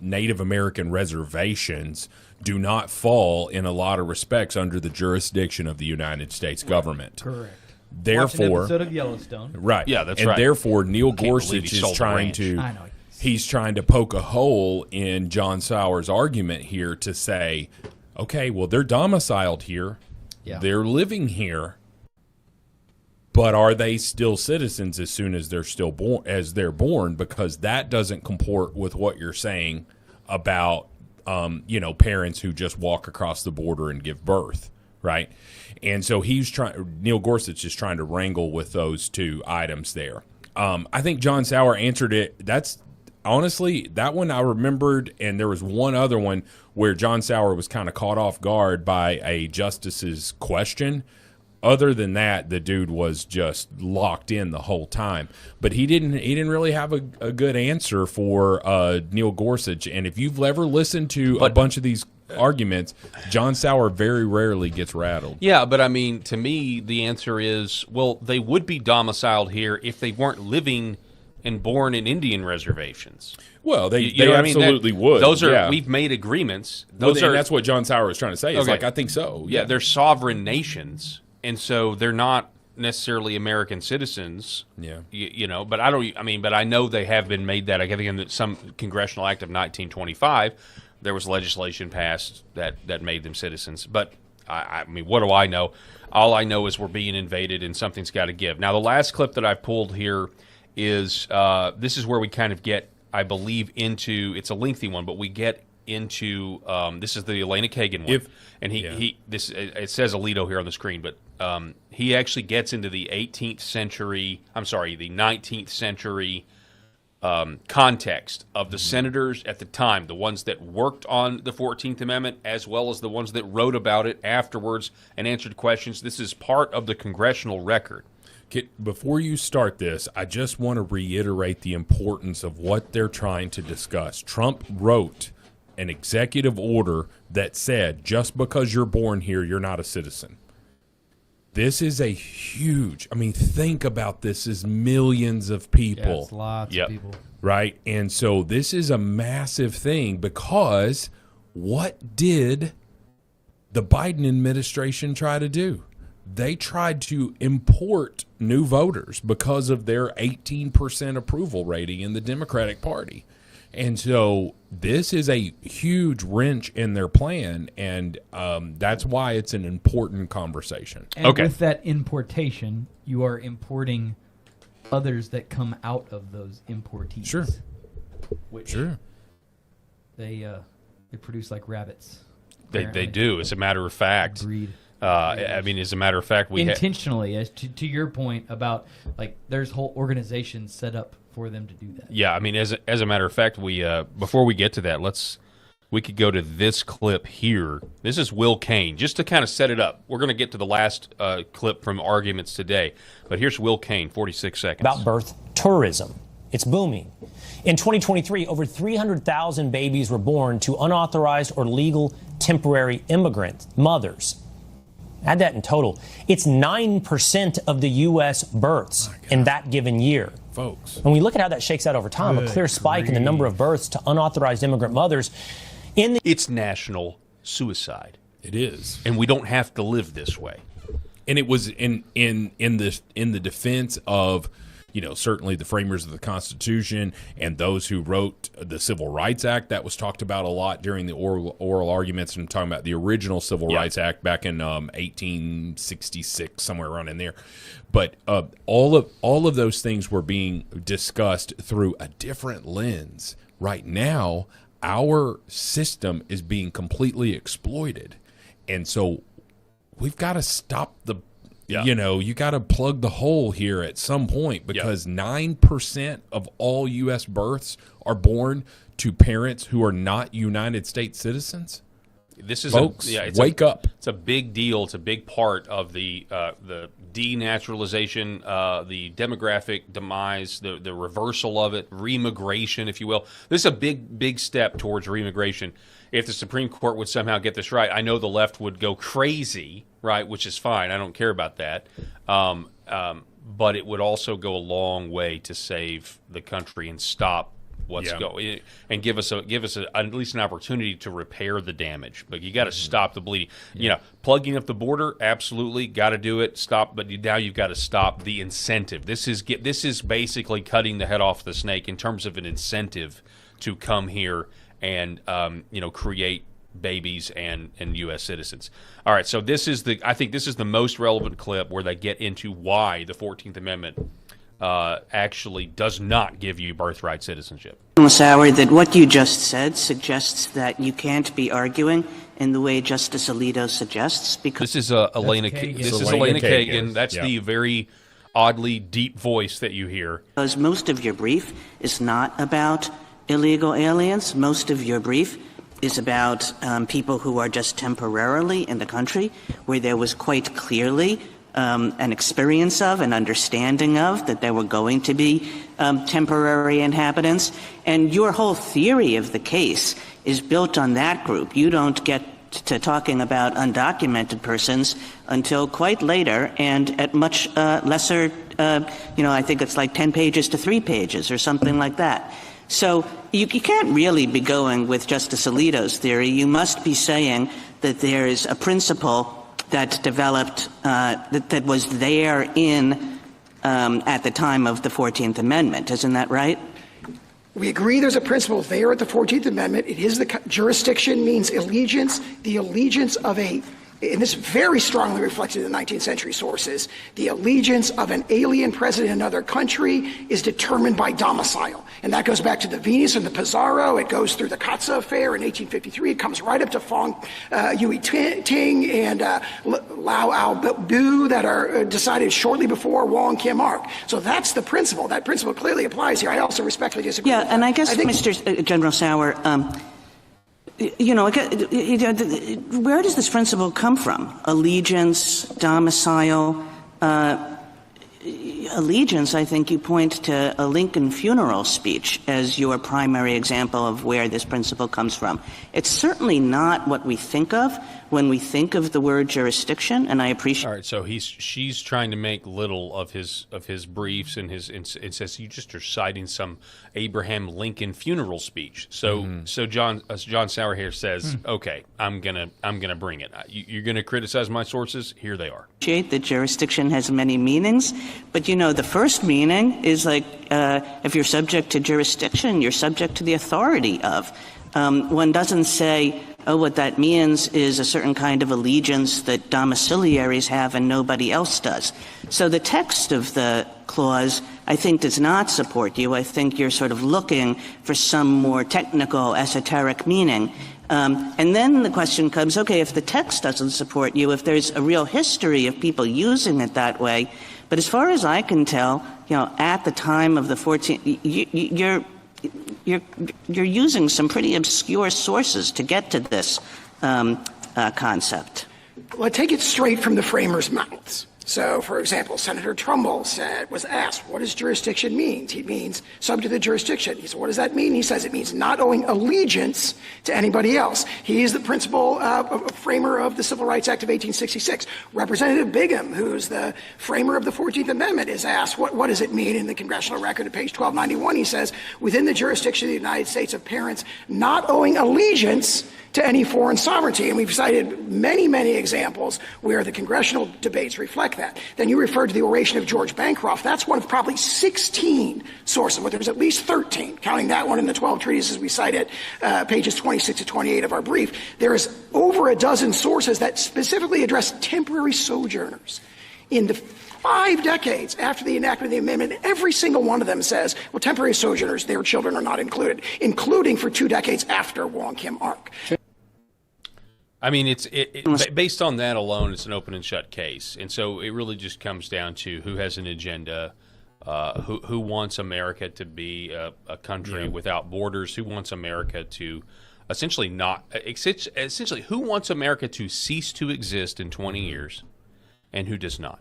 Native American reservations do not fall in a lot of respects under the jurisdiction of the United States government. Correct. Therefore, Watch an episode of Yellowstone. right? Yeah, that's and right. therefore, Neil Can't believe Gorsuch he is sold the trying ranch. to. I know. He's trying to poke a hole in John Sauer's argument here to say, okay, well, they're domiciled here, Yeah. they're living here, but are they still citizens as soon as they're still born? As they're born, because that doesn't comport with what you're saying about parents who just walk across the border and give birth, right? And so Neil Gorsuch is trying to wrangle with those two items there. I think John Sauer answered it. That's honestly, that one I remembered, and there was one other one where John Sauer was kind of caught off guard by a justice's question. Other than that, the dude was just locked in the whole time. But he didn't really have a good answer for Neil Gorsuch. And if you've ever listened to a bunch of these arguments, John Sauer very rarely gets rattled. Yeah, but I mean, to me, the answer is, well, they would be domiciled here if they weren't living and born in Indian reservations. Well, they You know what I mean? absolutely would. Those are yeah. we've made agreements. Well, Those and are that's what John Sauer was trying to say. It's Okay. like, I think so. Yeah, they're sovereign nations, and so they're not necessarily American citizens. Yeah, but but I know they have been made that. I think in some congressional act of 1925, there was legislation passed that made them citizens. But I mean, what do I know? All I know is we're being invaded, and something's got to give. Now, the last clip that I've pulled here is this is where we kind of get, I believe, into, it's a lengthy one, but we get into this is the Elena Kagan one, and it says Alito here on the screen, but he actually gets into the 19th century context of the senators at the time, the ones that worked on the 14th Amendment, as well as the ones that wrote about it afterwards and answered questions. This is part of the congressional record. Before you start this, I just want to reiterate the importance of what they're trying to discuss. Trump wrote an executive order that said, just because you're born here, you're not a citizen. This is a huge, think about this as millions of people. Yeah, it's lots of people. Right? And so this is a massive thing, because what did the Biden administration try to do? They tried to import new voters because of their 18% approval rating in the Democratic Party. And so this is a huge wrench in their plan, and that's why it's an important conversation. And with that importation, you are importing others that come out of those importees. Sure. Which sure. They produce like rabbits. They do. As a matter of fact. Breed. As a matter of fact, we intentionally, as to your point about, like, there's whole organizations set up for them to do that. Yeah, as a matter of fact, we before we get to that, we could go to this clip here. This is Will Cain, just to kind of set it up. We're going to get to the last clip from arguments today, but here's Will Cain, 46 seconds. About birth tourism. It's booming. In 2023, over 300,000 babies were born to unauthorized or legal temporary immigrant mothers. Add that in total. It's 9% of the U.S. births in that given year. Folks. When we look at how that shakes out over time, a clear spike in the number of births to unauthorized immigrant mothers. It's national suicide. It is. And we don't have to live this way. And it was in the defense of, certainly the framers of the Constitution and those who wrote the Civil Rights Act. That was talked about a lot during the oral arguments, and I'm talking about the original Civil Rights Act back in 1866, somewhere around in there. But all of those things were being discussed through a different lens. Right now, our system is being completely exploited, and so we've got to stop the. You got to plug the hole here at some point, because 9% of all U.S. births are born to parents who are not United States citizens. This is Folks, wake up. It's a big deal. It's a big part of the denaturalization, the demographic demise, the reversal of it, remigration, if you will. This is a big step towards remigration. If the Supreme Court would somehow get this right, I know the left would go crazy, right, which is fine. I don't care about that. But it would also go a long way to save the country and stop what's going, and give us at least an opportunity to repair the damage. But you got to stop the bleeding. Plugging up the border, absolutely got to do it. Stop, but now you've got to stop the incentive. This is basically cutting the head off the snake in terms of an incentive to come here and create babies and U.S. citizens. All right, so I think this is the most relevant clip where they get into why the 14th Amendment actually does not give you birthright citizenship. Sauer, that what you just said suggests that you can't be arguing in the way Justice Alito suggests. Because this is Elena Kagan. That's the very oddly deep voice that you hear. Because most of your brief is not about illegal aliens. Most of your brief is about people who are just temporarily in the country, where there was quite clearly an experience of, an understanding of, that there were going to be temporary inhabitants. And your whole theory of the case is built on that group. You don't get to talking about undocumented persons until quite later, and at much lesser, I think it's like 10 pages to 3 pages or something like that. So you can't really be going with Justice Alito's theory. You must be saying that there is a principle that developed, that was there at the time of the 14th Amendment. Isn't that right? We agree there's a principle there at the 14th Amendment. It is jurisdiction means allegiance, the allegiance of and this is very strongly reflected in the 19th century sources, the allegiance of an alien present in another country is determined by domicile. And that goes back to the Venus and the Pizarro. It goes through the Katza Affair in 1853. It comes right up to Fong Yui Ting and Lau Ao Bu that are decided shortly before Wong Kim Ark. So that's the principle. That principle clearly applies here. I also respectfully disagree with that. And I guess, Mr. General Sauer, where does this principle come from? Allegiance, domicile, allegiance, I think you point to a Lincoln funeral speech as your primary example of where this principle comes from. It's certainly not what we think of when we think of the word jurisdiction, and I appreciate. All right, so she's trying to make little of his briefs and it says you just are citing some Abraham Lincoln funeral speech. So John Sauer here says, okay, I'm gonna bring it. You're gonna criticize my sources? Here they are. That jurisdiction has many meanings, but the first meaning is like if you're subject to jurisdiction, you're subject to the authority of. One doesn't say, what that means is a certain kind of allegiance that domiciliaries have and nobody else does. So the text of the clause, I think, does not support you. I think you're sort of looking for some more technical, esoteric meaning. And then the question comes, okay, if the text doesn't support you, if there's a real history of people using it that way, but as far as I can tell, at the time of the 14th, you're using some pretty obscure sources to get to this concept. Well, I take it straight from the framers' mouths. So, for example, Senator Trumbull was asked, what does jurisdiction mean? He means subject to the jurisdiction. He said, what does that mean? He says it means not owing allegiance to anybody else. He is the principal framer of the Civil Rights Act of 1866. Representative Bigham, who's the framer of the 14th Amendment, is asked, what does it mean in the congressional record at page 1291? He says, within the jurisdiction of the United States of parents not owing allegiance to any foreign sovereignty. And we've cited many, many examples where the congressional debates reflect like that. Then you referred to the oration of George Bancroft. That's one of probably 16 sources, but there's at least 13, counting that one in the 12 treatises we cite at pages 26 to 28 of our brief. There is over a dozen sources that specifically address temporary sojourners. In the 5 decades after the enactment of the amendment, every single one of them says, well, temporary sojourners, their children are not included, including for 2 decades after Wong Kim Ark. I mean, based on that alone, it's an open and shut case. And so it really just comes down to who has an agenda, who wants America to be a country without borders, who wants America to essentially who wants America to cease to exist in 20 years, and who does not.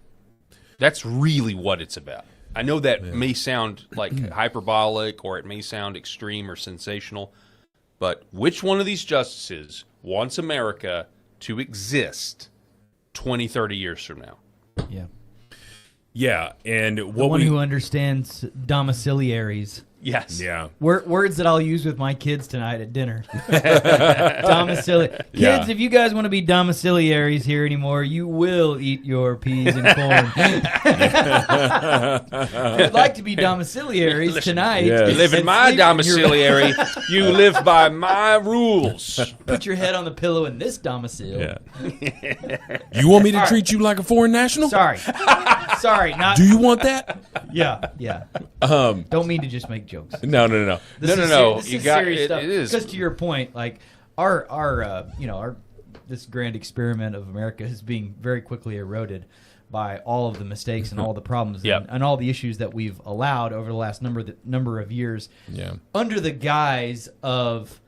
That's really what it's about. I know that may sound like hyperbolic, or it may sound extreme or sensational, but which one of these justices wants America to exist 20, 30 years from now? Yeah. Yeah, and The one who understands domiciliaries. Yes. Yeah. Words that I'll use with my kids tonight at dinner. Domiciliary. Kids, if you guys want to be domiciliaries here anymore, you will eat your peas and corn. If you'd like to be domiciliaries tonight. Yes. You live in my domiciliary. You live by my rules. Put your head on the pillow in this domicile. Yeah. You want me to treat you like a foreign national? Sorry. Not. Do you want that? Yeah. Don't mean to just make jokes. No. This is You got serious stuff. it is. Because to your point, like our this grand experiment of America is being very quickly eroded by all of the mistakes and all the problems and all the issues that we've allowed over the last number of years. Yeah. Under the guise of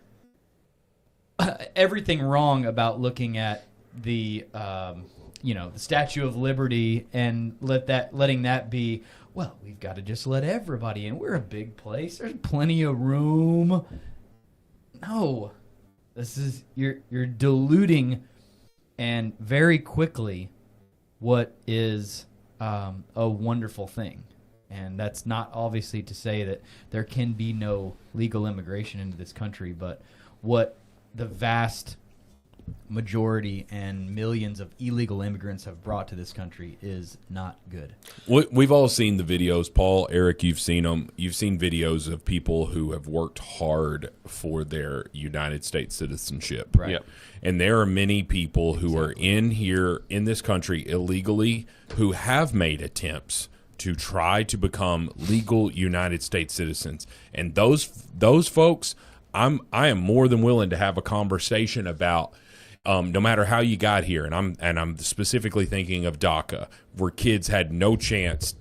everything wrong about looking at the the Statue of Liberty and letting that be, well, we've got to just let everybody in. We're a big place. There's plenty of room. No. You're diluting and very quickly what is a wonderful thing. And that's not obviously to say that there can be no legal immigration into this country, but what the vast majority and millions of illegal immigrants have brought to this country is not good. We've all seen the videos. Paul, Eric, you've seen them. You've seen videos of people who have worked hard for their United States citizenship. Right. Yep. And there are many people who are in here in this country illegally who have made attempts to try to become legal United States citizens. And those folks, I am more than willing to have a conversation about. No matter how you got here, and I'm specifically thinking of DACA, where kids had no chance,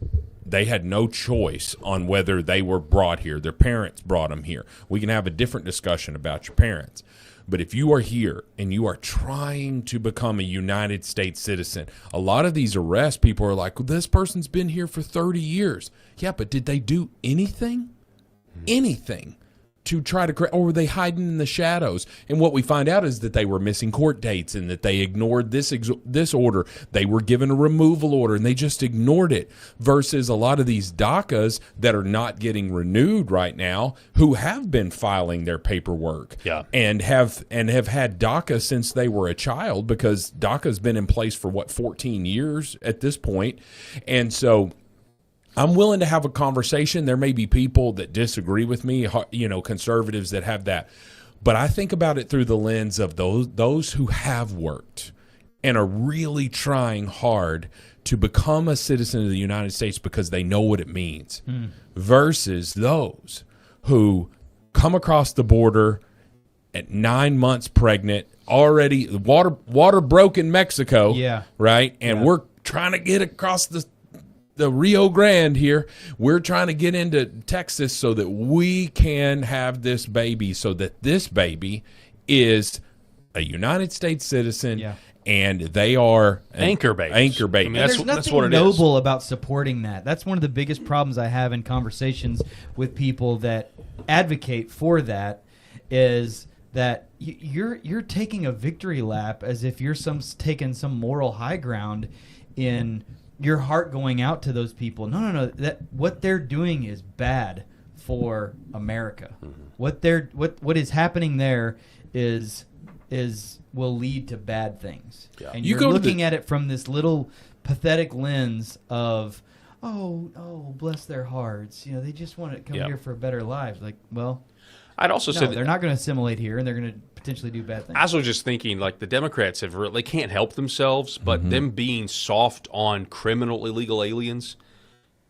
they had no choice on whether they were brought here. Their parents brought them here. We can have a different discussion about your parents. But if you are here and you are trying to become a United States citizen, a lot of these arrests, people are like, well, this person's been here for 30 years. Yeah, but did they do anything? Anything? To try to, or were they hiding in the shadows? And what we find out is that they were missing court dates and that they ignored this order. They were given a removal order and they just ignored it. Versus a lot of these DACAs that are not getting renewed right now, who have been filing their paperwork, and have had DACA since they were a child, because DACA's been in place for 14 years at this point, and so. I'm willing to have a conversation. There may be people that disagree with me, conservatives that have that. But I think about it through the lens of those who have worked and are really trying hard to become a citizen of the United States because they know what it means, versus those who come across the border at 9 months pregnant, already water broke in Mexico, right? And we're trying to get across the Rio Grande here. We're trying to get into Texas so that we can have this baby, so that this baby is a United States citizen, and they are anchor babies. Anchor babies. I mean, there's that's what it nothing is. noble about supporting that. That's one of the biggest problems I have in conversations with people that advocate for that, is that you're taking a victory lap as if you're taking some moral high ground in your heart going out to those people. No. That what they're doing is bad for America. What is happening there is will lead to bad things. Yeah. And You you're go to looking the- at it from this little pathetic lens of, oh, bless their hearts. They just want to come Yeah. here for better lives. Like, well, I'd also no, say that they're not going to assimilate here, and they're going to potentially do bad things. I was just thinking, like, the Democrats they can't help themselves, but them being soft on criminal illegal aliens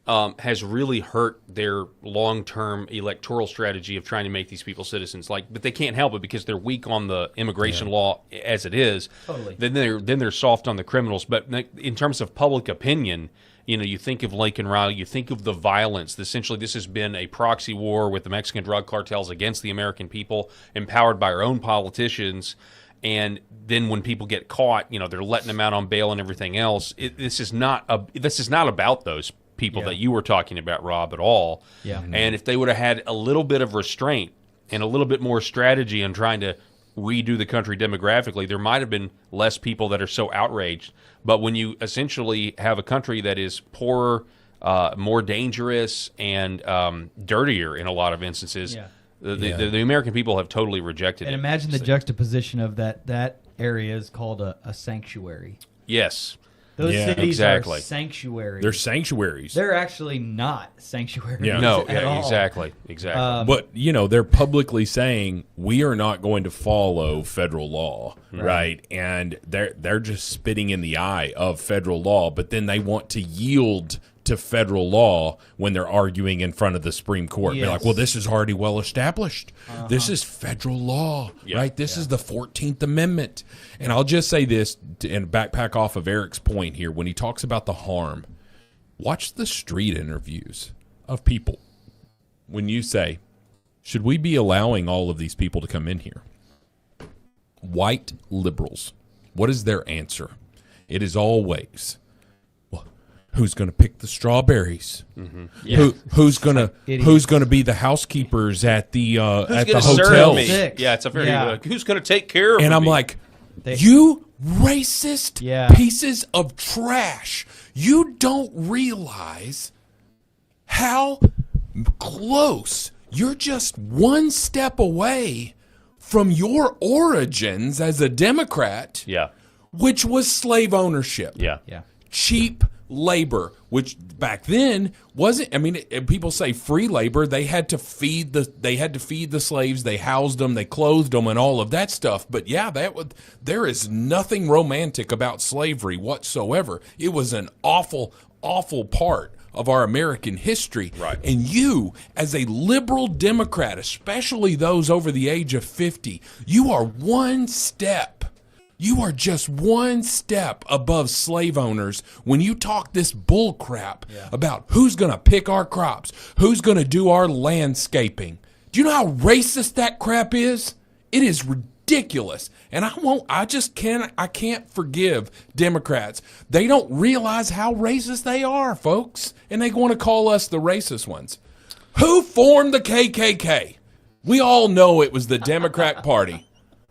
has really hurt their long-term electoral strategy of trying to make these people citizens. But they can't help it because they're weak on the immigration law as it is. Totally. Then they're soft on the criminals. But in terms of public opinion, you think of Lincoln Riley, you think of the violence. Essentially, this has been a proxy war with the Mexican drug cartels against the American people, empowered by our own politicians. And then when people get caught, they're letting them out on bail and everything else. This is not about those people that you were talking about, Rob, at all. Yeah. And if they would have had a little bit of restraint and a little bit more strategy on trying to redo the country demographically, there might have been less people that are so outraged. But when you essentially have a country that is poorer, more dangerous, and dirtier in a lot of instances, the American people have totally rejected it. And imagine the juxtaposition of that area is called a sanctuary. Yes. Those cities exactly. are sanctuaries. They're sanctuaries. They're actually not sanctuaries Yeah. at all. Exactly. But, they're publicly saying we are not going to follow federal law, right? And they're just spitting in the eye of federal law, but then they want to yield to federal law when they're arguing in front of the Supreme Court. They're like, well, this is already well established. This is federal law, right? This is the 14th Amendment. And I'll just say this, and backpack off of Eric's point here, when he talks about the harm, watch the street interviews of people. When you say, should we be allowing all of these people to come in here? White liberals, what is their answer? It is always, who's going to pick the strawberries? Who's going to be the housekeepers at the hotels? Yeah, it's a very who's going to take care of me? And I'm like, you racist pieces of trash. You don't realize how close you're just one step away from your origins as a Democrat, which was slave ownership. Cheap labor, which back then wasn't. I mean, people say free labor. They had to feed the slaves. They housed them. They clothed them, and all of that stuff. But there is nothing romantic about slavery whatsoever. It was an awful, awful part of our American history. Right. And you, as a liberal Democrat, especially those over the age of 50, you are one step. You are just one step above slave owners when you talk this bull crap about who's going to pick our crops, who's going to do our landscaping. Do you know how racist that crap is? It is ridiculous. And I can't forgive Democrats. They don't realize how racist they are, folks. And they want to call us the racist ones. Who formed the KKK? We all know it was the Democrat Party.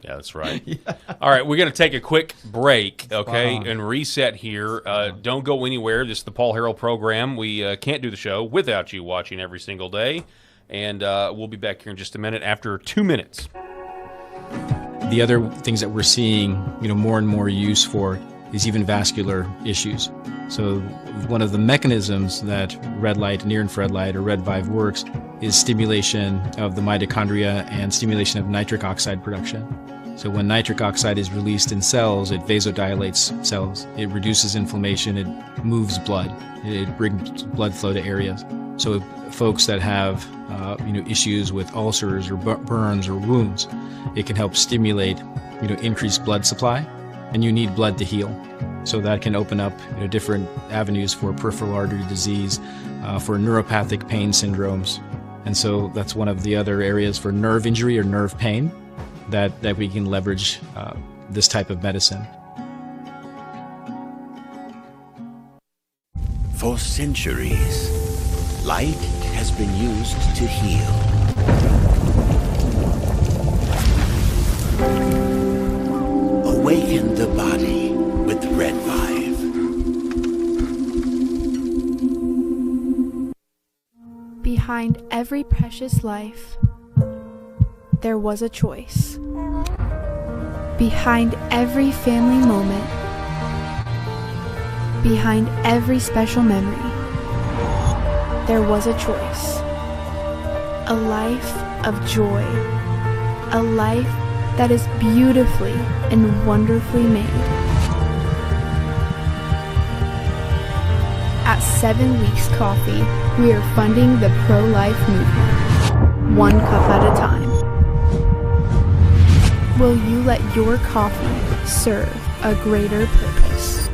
Yeah, that's right. All right, we're going to take a quick break, okay, and reset here. Don't go anywhere. This is the Paul Herrell program. We can't do the show without you watching every single day. And we'll be back here in just a minute after 2 minutes. The other things that we're seeing, more and more use for is even vascular issues. So one of the mechanisms that red light, near-infrared light, or red VIVE works is stimulation of the mitochondria and stimulation of nitric oxide production. So when nitric oxide is released in cells, it vasodilates cells. It reduces inflammation. It moves blood. It brings blood flow to areas. So folks that have issues with ulcers or burns or wounds, it can help stimulate increased blood supply, and you need blood to heal. So that can open up different avenues for peripheral artery disease, for neuropathic pain syndromes. And so that's one of the other areas for nerve injury or nerve pain that we can leverage this type of medicine. For centuries, light has been used to heal. Awaken the body with Red VIVE. Behind every precious life, there was a choice. Behind every family moment, behind every special memory, there was a choice. A life of joy. A life that is beautifully and wonderfully made. At 7 Weeks Coffee, we are funding the pro-life movement, one cup at a time. Will you let your coffee serve a greater purpose?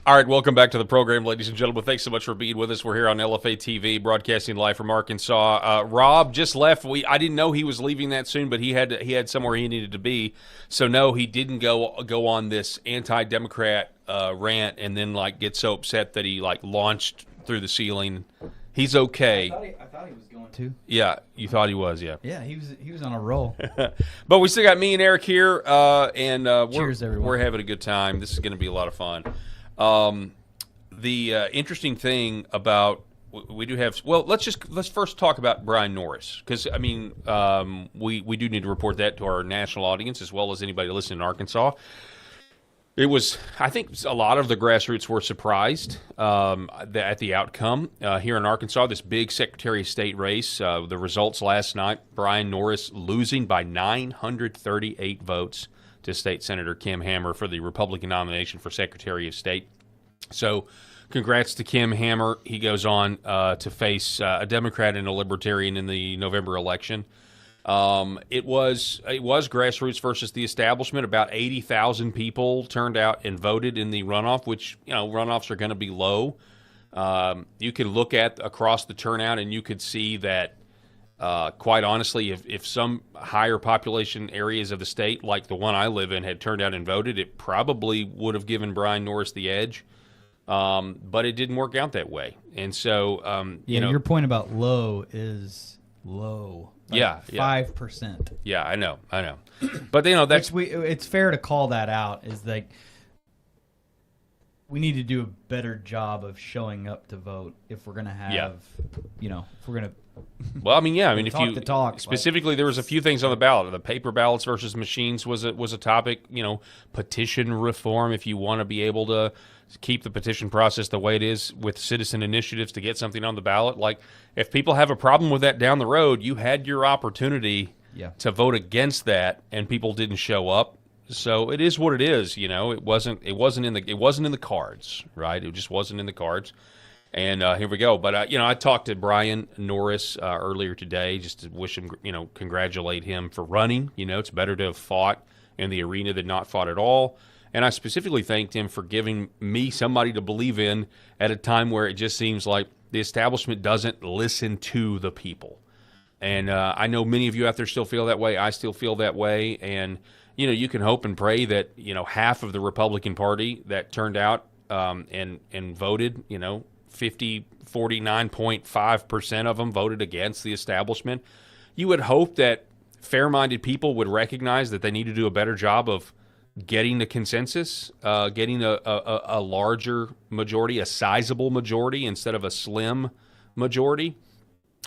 All right, welcome back to the program, ladies and gentlemen. Thanks so much for being with us. We're here on Lfa Tv, broadcasting live from Arkansas. Rob just left. I didn't know he was leaving that soon, but he had somewhere he needed to be. So no, he didn't go on this anti-Democrat rant and then get so upset that he launched through the ceiling. He's okay. I thought he was going to. Yeah, you thought he was, yeah. Yeah, he was on a roll. But we still got me and Eric here, and Cheers, everyone. We're having a good time. This is going to be a lot of fun. The interesting thing about we do have. Well, let's first talk about Brian Norris, because we do need to report that to our national audience as well as anybody listening in Arkansas. It was, I think, a lot of the grassroots were surprised at the outcome here in Arkansas. This big Secretary of State race, the results last night: Brian Norris losing by 938 votes to State Senator Kim Hammer for the Republican nomination for Secretary of State. So congrats to Kim Hammer. He goes on to face a Democrat and a Libertarian in the November election. It was grassroots versus the establishment. About 80,000 people turned out and voted in the runoff, which, runoffs are going to be low. You can look at across the turnout and you could see that quite honestly, if some higher population areas of the state, like the one I live in, had turned out and voted, it probably would have given Brian Norris the edge. But it didn't work out that way. And so, your point about low is low. Yeah, 5%. Yeah, I know. But that's it's fair to call that out. Is we need to do a better job of showing up to vote if we're going to have, if we're going to. Well, if talk you the talk, specifically, there was a few things on the ballot. The paper ballots versus machines was a topic. Petition reform. If you want to be able to keep the petition process the way it is with citizen initiatives to get something on the ballot, if people have a problem with that down the road, you had your opportunity to vote against that, and people didn't show up. So it is what it is. It wasn't in the cards, right? It just wasn't in the cards. And here we go. But, I talked to Brian Norris earlier today just to wish him, congratulate him for running. It's better to have fought in the arena than not fought at all. And I specifically thanked him for giving me somebody to believe in at a time where it just seems like the establishment doesn't listen to the people. And I know many of you out there still feel that way. I still feel that way. And, you can hope and pray that, half of the Republican Party that turned out and voted, 49.5% of them voted against the establishment. You would hope that fair-minded people would recognize that they need to do a better job of getting the consensus, getting a larger majority, a sizable majority instead of a slim majority.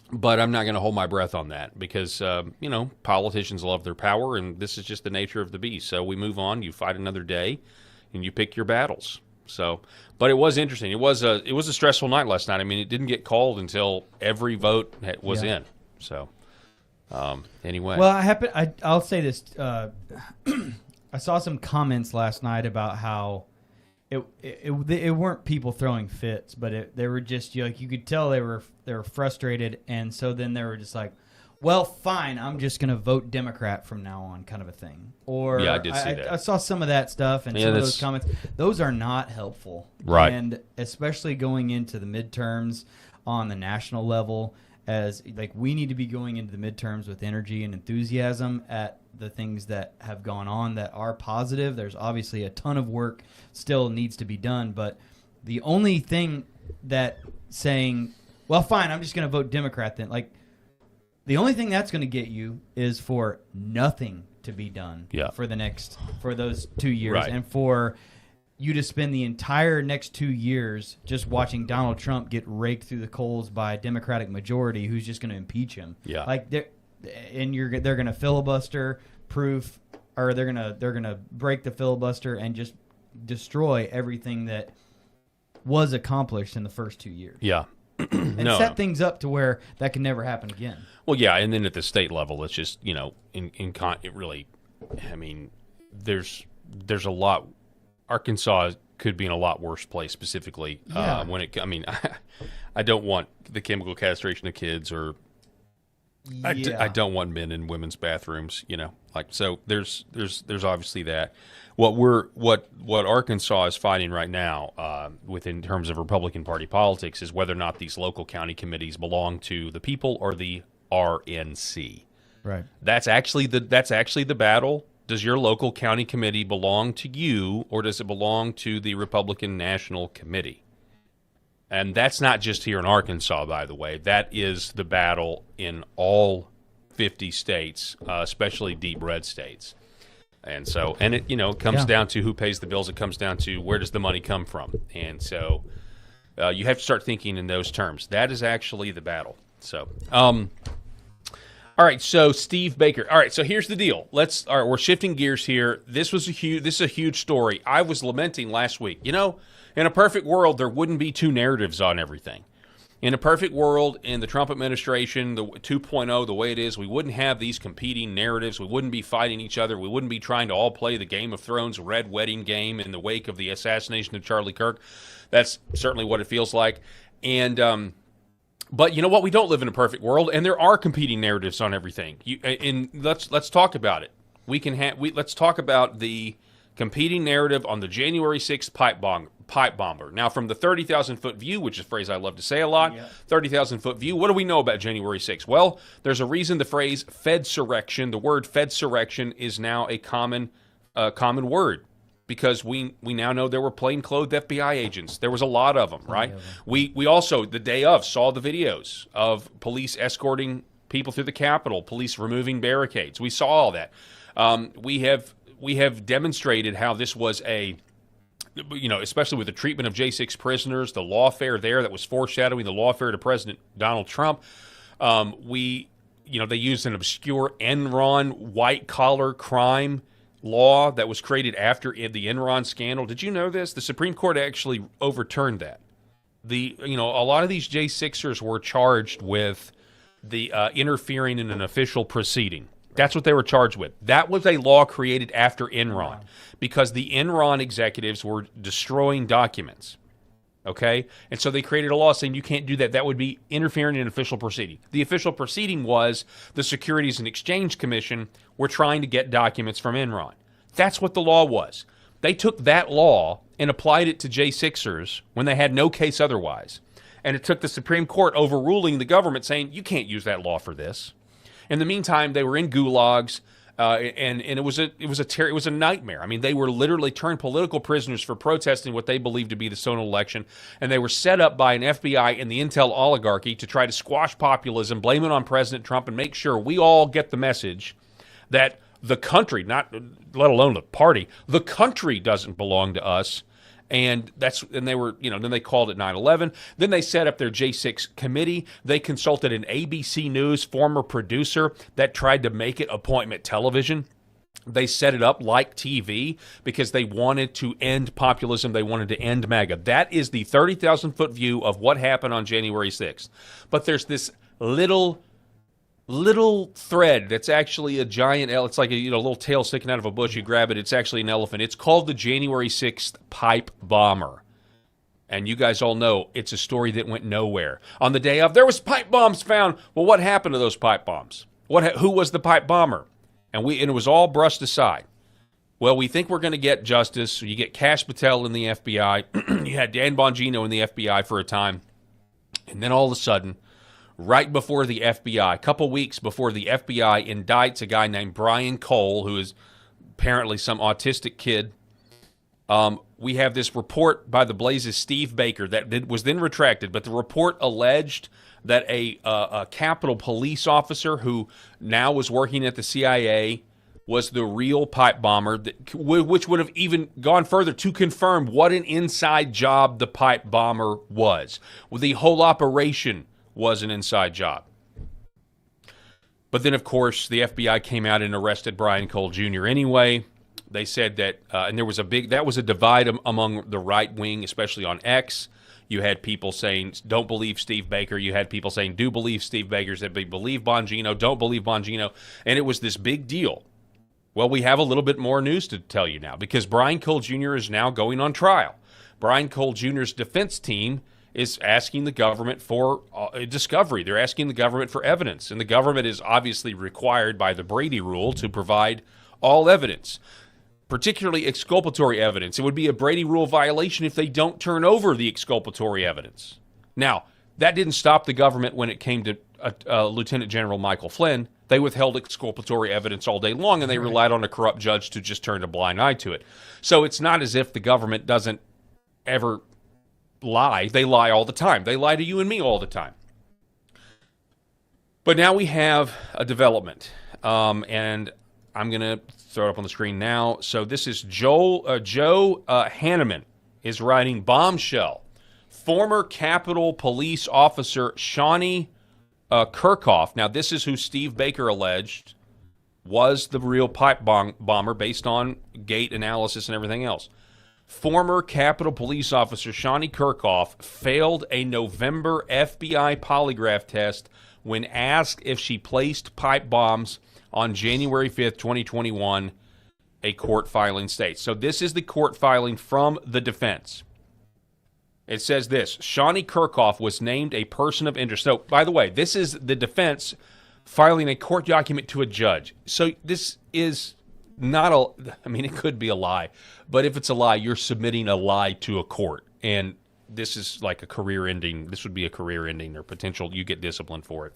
But I'm not going to hold my breath on that because, politicians love their power, and this is just the nature of the beast. So we move on. You fight another day, and you pick your battles. So, but it was interesting. It was a stressful night last night. It didn't get called until every vote was in. So, anyway. Well, I'll say this. I saw some comments last night about how it weren't people throwing fits, but they were just you could tell they were frustrated, and so then they were just like, well, fine, I'm just going to vote Democrat from now on, kind of a thing. Or yeah, I did see that. I saw some of that stuff and some of those comments. Those are not helpful, right? And especially going into the midterms on the national level, as we need to be going into the midterms with energy and enthusiasm at the things that have gone on that are positive. There's obviously a ton of work still needs to be done, but the only thing that saying, well, fine, I'm just going to vote Democrat then, The only thing that's going to get you is for nothing to be done for those 2 years. Right. And for you to spend the entire next 2 years just watching Donald Trump get raked through the coals by a Democratic majority who's just going to impeach him. Yeah. Like they're going to filibuster proof, or they're going to break the filibuster and just destroy everything that was accomplished in the first 2 years. Yeah. And set things up to where that can never happen again. Well, yeah, and then at the state level, it's just, you know, it really, I mean, there's a lot. Arkansas could be in a lot worse place specifically when it. I mean, I don't want the chemical castration of kids, or I don't want men in women's bathrooms. You know, like, so there's obviously that. What Arkansas is fighting right now, within terms of Republican Party politics, is whether or not these local county committees belong to the people or the RNC. Right. That's actually the battle. Does your local county committee belong to you, or does it belong to the Republican National Committee? And that's not just here in Arkansas, by the way. That is the battle in all 50 states, especially deep red states. And so, and it, you know, comes down to who pays the bills. It comes down to where does the money come from. And so you have to start thinking in those terms. That is actually the battle. So, all right. So Steve Baker. All right. So here's the deal. All right. We're shifting gears here. This is a huge story. I was lamenting last week, you know, in a perfect world, there wouldn't be two narratives on everything. In a perfect world, in the Trump administration, the 2.0, the way it is, we wouldn't have these competing narratives. We wouldn't be fighting each other. We wouldn't be trying to all play the Game of Thrones red wedding game in the wake of the assassination of Charlie Kirk. That's certainly what it feels like. And but you know what? We don't live in a perfect world, and there are competing narratives on everything. And let's talk about it. Let's talk about the competing narrative on the January 6th pipe bomber. Now, from the 30,000-foot view, which is a phrase I love to say a lot, 30,000-foot view, what do we know about January 6th? Well, there's a reason the phrase Fedsurrection, the word Fedsurrection, is now a common word, because we now know there were plainclothed FBI agents. There was a lot of them, right? We also, the day of, saw the videos of police escorting people through the Capitol, police removing barricades. We saw all that. We have demonstrated how this was especially with the treatment of J6 prisoners, the lawfare there that was foreshadowing the lawfare to President Donald Trump. They used an obscure Enron white-collar crime law that was created after the Enron scandal. Did you know this? The Supreme Court actually overturned that. A lot of these J6ers were charged with interfering in an official proceeding. That's what they were charged with. That was a law created after Enron, because the Enron executives were destroying documents, okay? And so they created a law saying you can't do that. That would be interfering in an official proceeding. The official proceeding was the Securities and Exchange Commission were trying to get documents from Enron. That's what the law was. They took that law and applied it to J6ers when they had no case otherwise. And it took the Supreme Court overruling the government saying you can't use that law for this. In the meantime, they were in gulags, and it was a nightmare. I mean, they were literally turned political prisoners for protesting what they believed to be the stolen election, and they were set up by an FBI and the intel oligarchy to try to squash populism, blame it on President Trump, and make sure we all get the message that the country, not let alone the party, the country doesn't belong to us. And they were, then they called it 9/11. Then they set up their J6 committee. They consulted an ABC News former producer that tried to make it appointment television. They set it up like TV because they wanted to end populism. They wanted to end MAGA. That is the 30,000-foot view of what happened on January 6th. But there's this little thread that's actually a giant, it's like a little tail sticking out of a bush. You grab it, it's actually an elephant. It's called the January 6th pipe bomber. And you guys all know it's a story that went nowhere. On the day of, there was pipe bombs found. Well, what happened to those pipe bombs? Who was the pipe bomber? And it was all brushed aside. Well, we think we're going to get justice. You get Kash Patel in the FBI. You had Dan Bongino in the FBI for a time. And then all of a sudden, right before the FBI, a couple weeks before the FBI indicts a guy named Brian Cole, who is apparently some autistic kid, we have this report by the Blaze's Steve Baker that was then retracted, but the report alleged that a Capitol police officer who now was working at the CIA was the real pipe bomber, which would have even gone further to confirm what an inside job the pipe bomber was. Well, the whole operation was an inside job. But then, of course, the FBI came out and arrested Brian Cole Jr. anyway. They said that, and there was that was a divide among the right wing, especially on X. You had people saying, don't believe Steve Baker. You had people saying, do believe Steve Baker. Said, believe Bongino, don't believe Bongino. And it was this big deal. Well, we have a little bit more news to tell you now, because Brian Cole Jr. is now going on trial. Brian Cole Jr.'s defense team is asking the government for discovery. They're asking the government for evidence, and the government is obviously required by the Brady Rule to provide all evidence, particularly exculpatory evidence. It would be a Brady Rule violation if they don't turn over the exculpatory evidence. Now, that didn't stop the government when it came to Lieutenant General Michael Flynn. They withheld exculpatory evidence all day long, and they relied on a corrupt judge to just turn a blind eye to it. So it's not as if the government doesn't ever lie. They lie all the time. They lie to you and me all the time. But now we have a development, and I'm going to throw it up on the screen now. So this is Joe Hanneman is writing bombshell. Former Capitol Police Officer Shawnee Kirkhoff. Now, this is who Steve Baker alleged was the real pipe bomber based on gate analysis and everything else. Former Capitol Police Officer Shawnee Kirkhoff failed a November FBI polygraph test when asked if she placed pipe bombs on January 5th, 2021, a court filing states. So this is the court filing from the defense. It says this: Shawnee Kirkhoff was named a person of interest. So, by the way, this is the defense filing a court document to a judge. So this is not it could be a lie, but if it's a lie, you're submitting a lie to a court. And this is like a career ending. This would be a career ending or potential. You get disciplined for it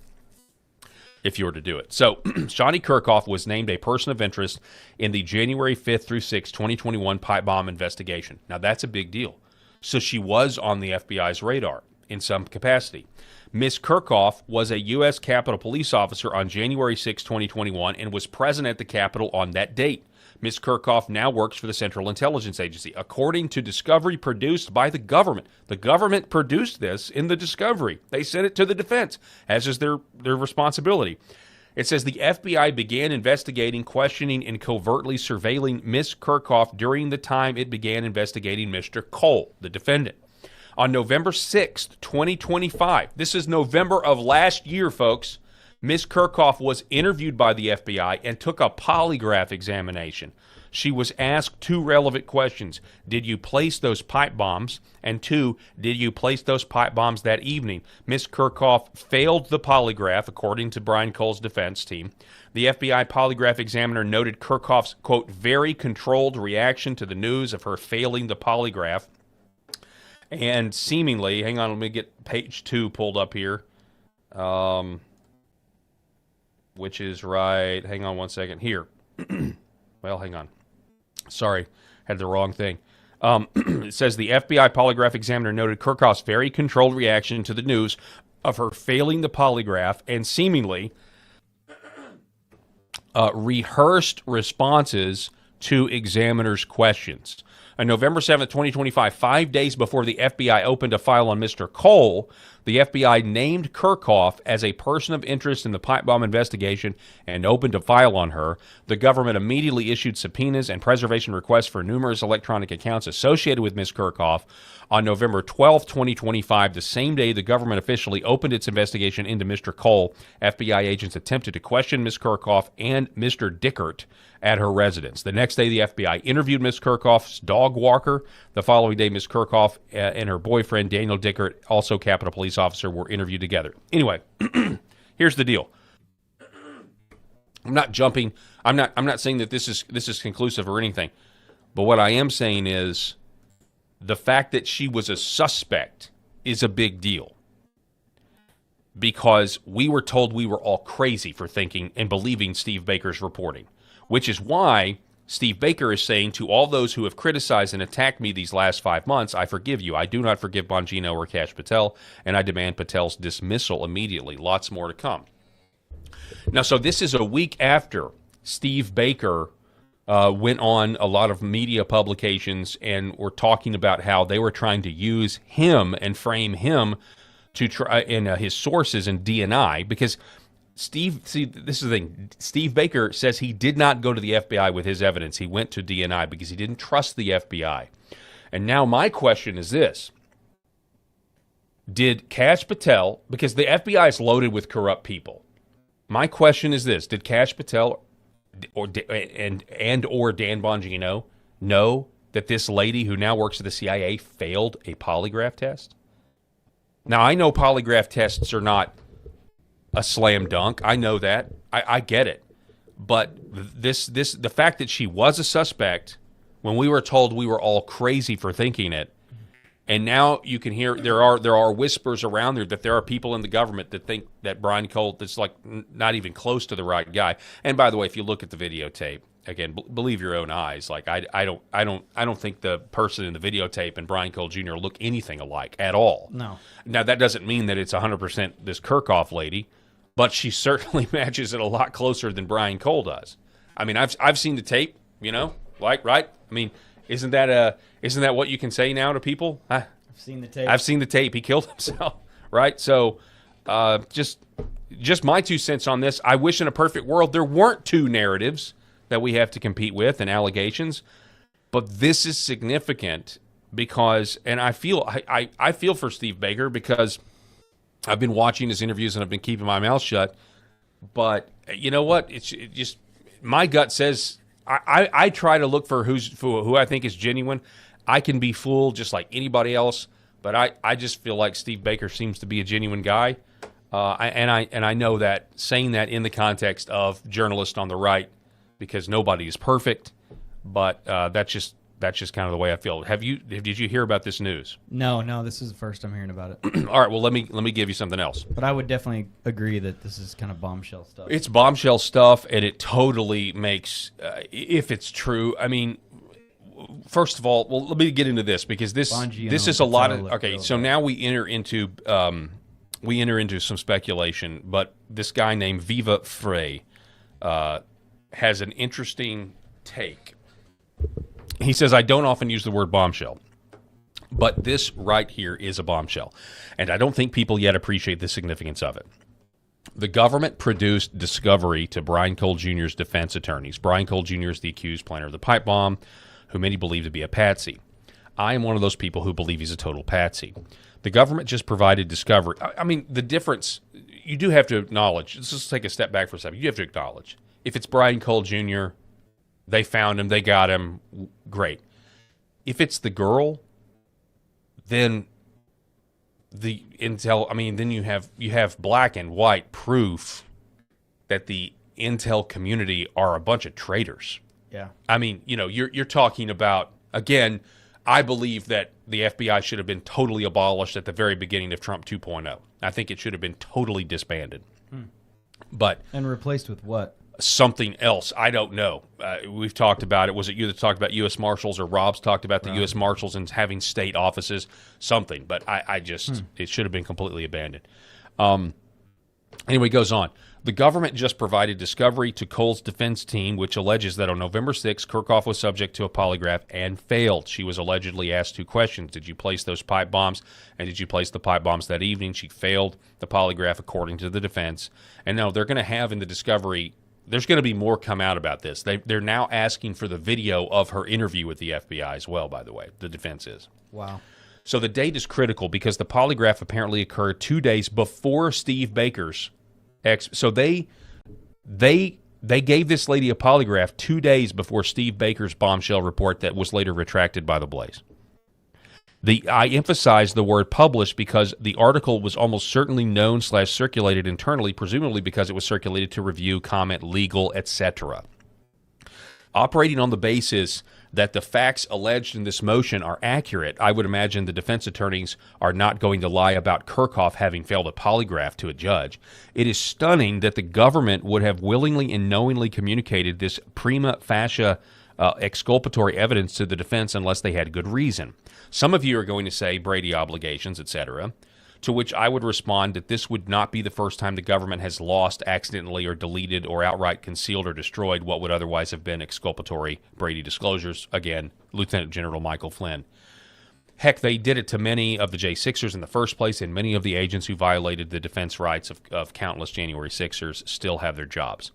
if you were to do it. So, Shawnee Kirkhoff was named a person of interest in the January 5th through 6th, 2021 pipe bomb investigation. Now, that's a big deal. So she was on the FBI's radar in some capacity. Ms. Kirkhoff was a U.S. Capitol Police officer on January 6, 2021, and was present at the Capitol on that date. Ms. Kirkhoff now works for the Central Intelligence Agency. According to discovery produced by the government produced this in the discovery. They sent it to the defense, as is their responsibility. It says the FBI began investigating, questioning, and covertly surveilling Ms. Kirkhoff during the time it began investigating Mr. Cole, the defendant. On November 6th, 2025, this is November of last year, folks, Ms. Kirkhoff was interviewed by the FBI and took a polygraph examination. She was asked two relevant questions. Did you place those pipe bombs? And two, did you place those pipe bombs that evening? Ms. Kirkhoff failed the polygraph, according to Brian Cole's defense team. The FBI polygraph examiner noted Kirkhoff's, quote, very controlled reaction to the news of her failing the polygraph. And seemingly, hang on, let me get page 2 pulled up here. Which is right, hang on one second, here. Well, hang on. Sorry, had the wrong thing. It says the FBI polygraph examiner noted Kirkhoff's very controlled reaction to the news of her failing the polygraph and seemingly rehearsed responses to examiner's questions. On November 7th, 2025, 5 days before the FBI opened a file on Mr. Cole, the FBI named Kirkhoff as a person of interest in the pipe bomb investigation and opened a file on her. The government immediately issued subpoenas and preservation requests for numerous electronic accounts associated with Ms. Kirkhoff. On November 12th, 2025, the same day the government officially opened its investigation into Mr. Cole, FBI agents attempted to question Ms. Kirkhoff and Mr. Dickert at her residence. The next day, the FBI interviewed Ms. Kirkhoff's dog walker. The following day, Ms. Kirkhoff and her boyfriend, Daniel Dickert, also Capitol Police officer, were interviewed together. Anyway, here's the deal. I'm not jumping. I'm not saying that this is conclusive or anything. But what I am saying is the fact that she was a suspect is a big deal. Because we were told we were all crazy for thinking and believing Steve Baker's reporting. Which is why Steve Baker is saying to all those who have criticized and attacked me these last 5 months, I forgive you. I do not forgive Bongino or Kash Patel, and I demand Patel's dismissal immediately. Lots more to come. Now, so this is a week after Steve Baker went on a lot of media publications and were talking about how they were trying to use him and frame him to try in his sources in DNI, because this is the thing. Steve Baker says he did not go to the FBI with his evidence. He went to DNI because he didn't trust the FBI. And now my question is this. Did Kash Patel, because the FBI is loaded with corrupt people, my question is this. Did Kash Patel or Dan Bongino know that this lady who now works at the CIA failed a polygraph test? Now, I know polygraph tests are not a slam dunk. I know that. I get it. But the fact that she was a suspect when we were told we were all crazy for thinking it, and now you can hear there are whispers around there that there are people in the government that think that Brian Colt is like not even close to the right guy. And by the way, if you look at the videotape, again, believe your own eyes. Like I don't think the person in the videotape and Brian Cole Jr. look anything alike at all. No. Now that doesn't mean that it's 100% this Kirchhoff lady, but she certainly matches it a lot closer than Brian Cole does. I mean, I've seen the tape, you know, like right. I mean, isn't that what you can say now to people? I've seen the tape. I've seen the tape. He killed himself, right? So, just my 2 cents on this. I wish in a perfect world there weren't two narratives that we have to compete with and allegations, but this is significant because, and I feel for Steve Baker because I've been watching his interviews and I've been keeping my mouth shut. But you know what? It just my gut says I try to look for who I think is genuine. I can be fooled just like anybody else, but I just feel like Steve Baker seems to be a genuine guy. And I know that saying that in the context of journalists on the right, because nobody is perfect, but that's just kind of the way I feel. Did you hear about this news? No, this is the first I'm hearing about it. All right, well let me give you something else. But I would definitely agree that this is kind of bombshell stuff. It's bombshell stuff, and it totally makes if it's true. I mean, first of all, well let me get into this because this is a lot of okay. So now we enter into some speculation, but this guy named Viva Frey has an interesting take. He says, I don't often use the word bombshell, but this right here is a bombshell, and I don't think people yet appreciate the significance of it. The government produced discovery to Brian Cole Jr.'s defense attorneys. Brian Cole Jr. is the accused planner of the pipe bomb, who many believe to be a patsy. I am one of those people who believe he's a total patsy. The government just provided discovery. I mean, the difference, you do have to acknowledge, let's just take a step back for a second. You have to acknowledge, if it's Brian Cole Jr., they found him, they got him, great. If it's the girl, then the intel, I mean, then you have black and white proof that the intel community are a bunch of traitors. Yeah. I mean, you know, you're talking about, again, I believe that the FBI should have been totally abolished at the very beginning of Trump 2.0. I think it should have been totally disbanded. And replaced with what? Something else. I don't know. We've talked about it. Was it you that talked about U.S. Marshals, or Rob's talked about the U.S. Marshals and having state offices? Something. But it should have been completely abandoned. Anyway, it goes on. The government just provided discovery to Cole's defense team, which alleges that on November 6th, Kirchhoff was subject to a polygraph and failed. She was allegedly asked 2 questions. Did you place those pipe bombs? And did you place the pipe bombs that evening? She failed the polygraph, according to the defense. And no, they're going to have in the discovery, there's going to be more come out about this. They're now asking for the video of her interview with the FBI as well, by the way. The defense is. Wow. So the date is critical because the polygraph apparently occurred 2 days before Steve Baker's so they gave this lady a polygraph 2 days before Steve Baker's bombshell report that was later retracted by the Blaze. I emphasize the word published because the article was almost certainly known / circulated internally, presumably because it was circulated to review, comment, legal, etc. Operating on the basis that the facts alleged in this motion are accurate, I would imagine the defense attorneys are not going to lie about Kirchhoff having failed a polygraph to a judge. It is stunning that the government would have willingly and knowingly communicated this prima facie exculpatory evidence to the defense unless they had good reason. Some of you are going to say Brady obligations, etc., to which I would respond that this would not be the first time the government has lost, accidentally, or deleted, or outright concealed or destroyed what would otherwise have been exculpatory Brady disclosures. Again, Lieutenant General Michael Flynn. Heck, they did it to many of the J6ers in the first place, and many of the agents who violated the defense rights of countless January 6ers still have their jobs.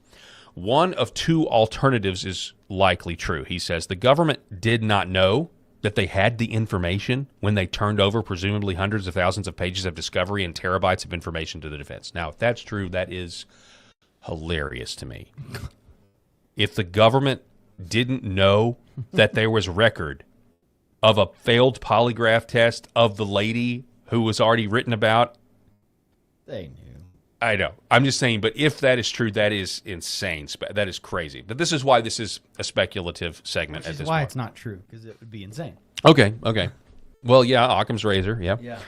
One of two alternatives is likely true. He says the government did not know that they had the information when they turned over presumably hundreds of thousands of pages of discovery and terabytes of information to the defense. Now, if that's true, that is hilarious to me. If the government didn't know that there was record of a failed polygraph test of the lady who was already written about, they knew. I know. I'm just saying, but if that is true, that is insane. That is crazy. But this is why this is a speculative segment at this point. Which is why it's not true, because it would be insane. Okay. Well, yeah, Occam's razor, yeah.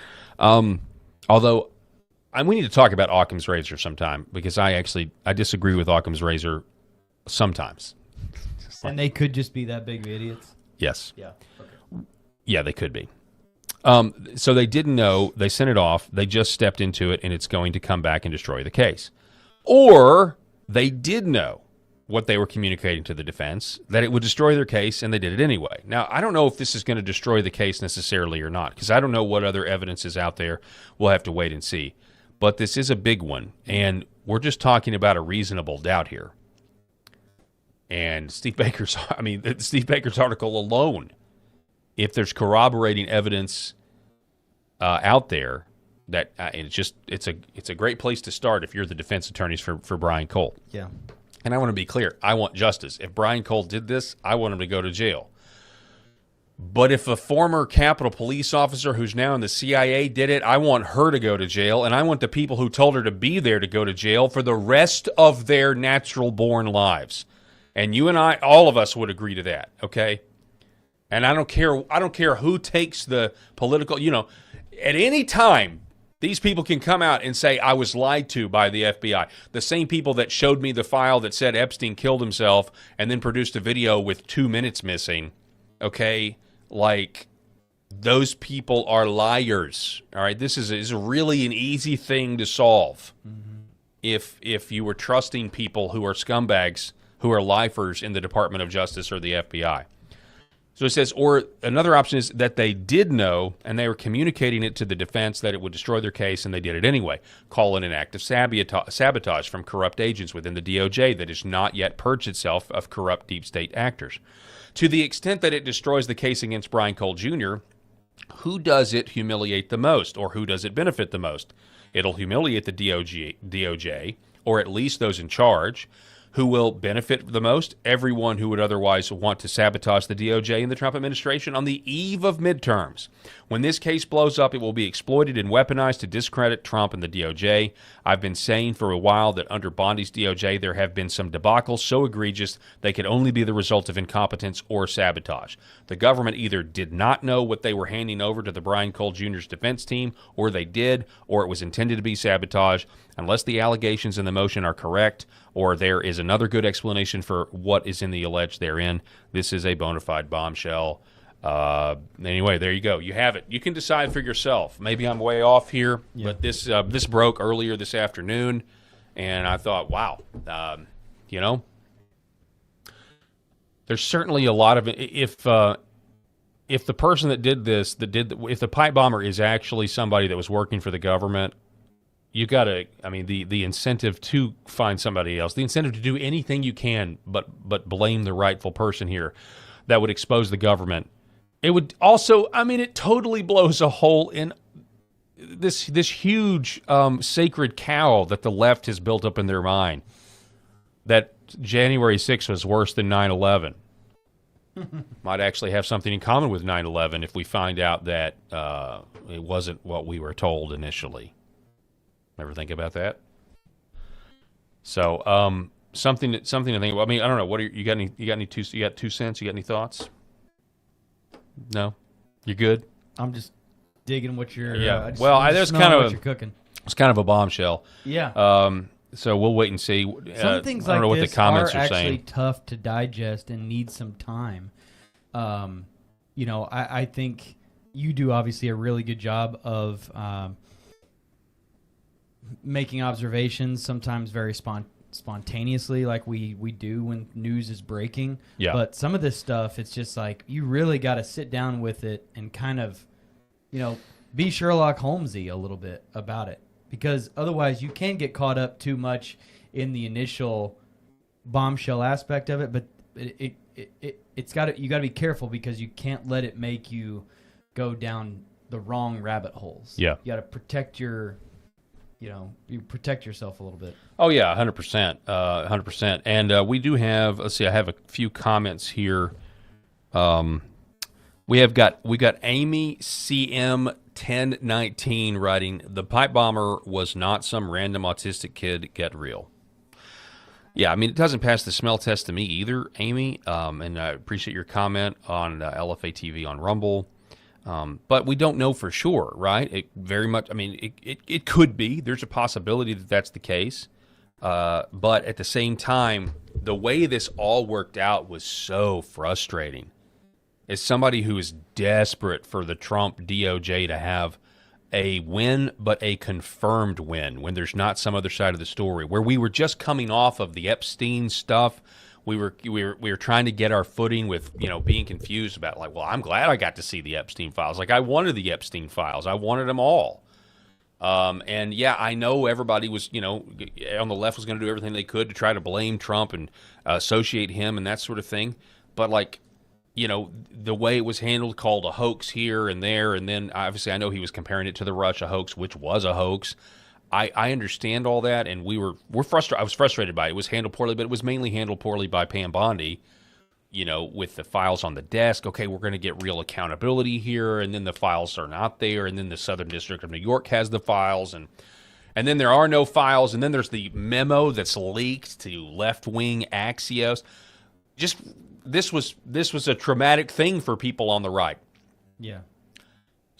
Although, we need to talk about Occam's razor sometime, because I disagree with Occam's razor sometimes. And they could just be that big of idiots? Yes. Yeah. Okay. Yeah, they could be. So they didn't know, they sent it off, they just stepped into it, and it's going to come back and destroy the case. Or they did know what they were communicating to the defense, that it would destroy their case, and they did it anyway. Now, I don't know if this is going to destroy the case necessarily or not, because I don't know what other evidence is out there. We'll have to wait and see. But this is a big one, and we're just talking about a reasonable doubt here. And Steve Baker's article alone, if there's corroborating evidence out there, that it's a great place to start if you're the defense attorneys for Brian Cole. Yeah. And I want to be clear, I want justice. If Brian Cole did this, I want him to go to jail. But if a former Capitol police officer who's now in the CIA did it, I want her to go to jail, and I want the people who told her to be there to go to jail for the rest of their natural-born lives. And you and I, all of us would agree to that, okay? And I don't care who takes the political, at any time, these people can come out and say, I was lied to by the FBI. The same people that showed me the file that said Epstein killed himself and then produced a video with 2 minutes missing, okay? Like, those people are liars, all right? This is really an easy thing to solve if you were trusting people who are scumbags, who are lifers in the Department of Justice or the FBI. So it says, or another option is that they did know and they were communicating it to the defense that it would destroy their case, and they did it anyway. Call it an act of sabotage from corrupt agents within the DOJ that has not yet purged itself of corrupt deep state actors. To the extent that it destroys the case against Brian Cole Jr., who does it humiliate the most, or who does it benefit the most? It'll humiliate the DOJ, or at least those in charge. Who will benefit the most? Everyone who would otherwise want to sabotage the DOJ and the Trump administration on the eve of midterms. When this case blows up, it will be exploited and weaponized to discredit Trump and the DOJ. I've been saying for a while that under Bondi's DOJ, there have been some debacles so egregious they could only be the result of incompetence or sabotage. The government either did not know what they were handing over to the Brian Cole Jr.'s defense team, or they did, or it was intended to be sabotage. Unless the allegations in the motion are correct, or there is another good explanation for what is in the alleged therein, this is a bona fide bombshell. Anyway, there you go. You have it. You can decide for yourself. Maybe I'm way off here, but this broke earlier this afternoon, and I thought, wow, there's certainly a lot of if the person that did this, if the pipe bomber is actually somebody that was working for the government, you got to, the incentive to find somebody else, the incentive to do anything you can but blame the rightful person here that would expose the government. It would also, it totally blows a hole in this huge sacred cow that the left has built up in their mind, that January 6th was worse than 9/11. Might actually have something in common with 9/11 if we find out that it wasn't what we were told initially. Ever think about that? So, something to think about. I don't know. What you got? You got 2 cents? You got any thoughts? No, you good? I'm just digging what you're. There's kind of what you're cooking. It's kind of a bombshell. Yeah. So we'll wait and see. Some things I don't know like what this the comments are are actually saying. tough to digest and need some time. You know, I think you do obviously a really good job of making observations, sometimes very spontaneously, like we do when news is breaking. Yeah. But some of this stuff, it's just like you really got to sit down with it and kind of, you know, be Sherlock Holmesy a little bit about it, because otherwise you can get caught up too much in the initial bombshell aspect of it. But it's got you got to be careful, because you can't let it make you go down the wrong rabbit holes. Yeah. You got to protect your, you know, you protect yourself a little bit. Oh yeah, 100%, 100%. And we do have. Let's see. I have a few comments here. We got Amy CM 1019 writing, the pipe bomber was not some random autistic kid. Get real. Yeah, I mean, it doesn't pass the smell test to me either, Amy. And I appreciate your comment on LFA TV on Rumble. But we don't know for sure, right? It very much, I mean, it could be. There's a possibility that that's the case. But at the same time, the way this all worked out was so frustrating. As somebody who is desperate for the Trump DOJ to have a win, but a confirmed win, when there's not some other side of the story, where we were just coming off of the Epstein stuff. We were trying to get our footing with, you know, being confused about, like, well, I'm glad I got to see the Epstein files. Like, I wanted the Epstein files. I wanted them all. And yeah, I know everybody was, you know, on the left was going to do everything they could to try to blame Trump and associate him and that sort of thing. But, like, you know, the way it was handled, called a hoax here and there, and then obviously I know he was comparing it to the Russia hoax, which was a hoax. I understand all that, and we're frustrated. I was frustrated by it. It was handled poorly, but it was mainly handled poorly by Pam Bondi, you know, with the files on the desk. Okay, we're going to get real accountability here, and then the files are not there, and then the Southern District of New York has the files, and then there are no files, and then there's the memo that's leaked to left-wing Axios. Just this was a traumatic thing for people on the right. Yeah.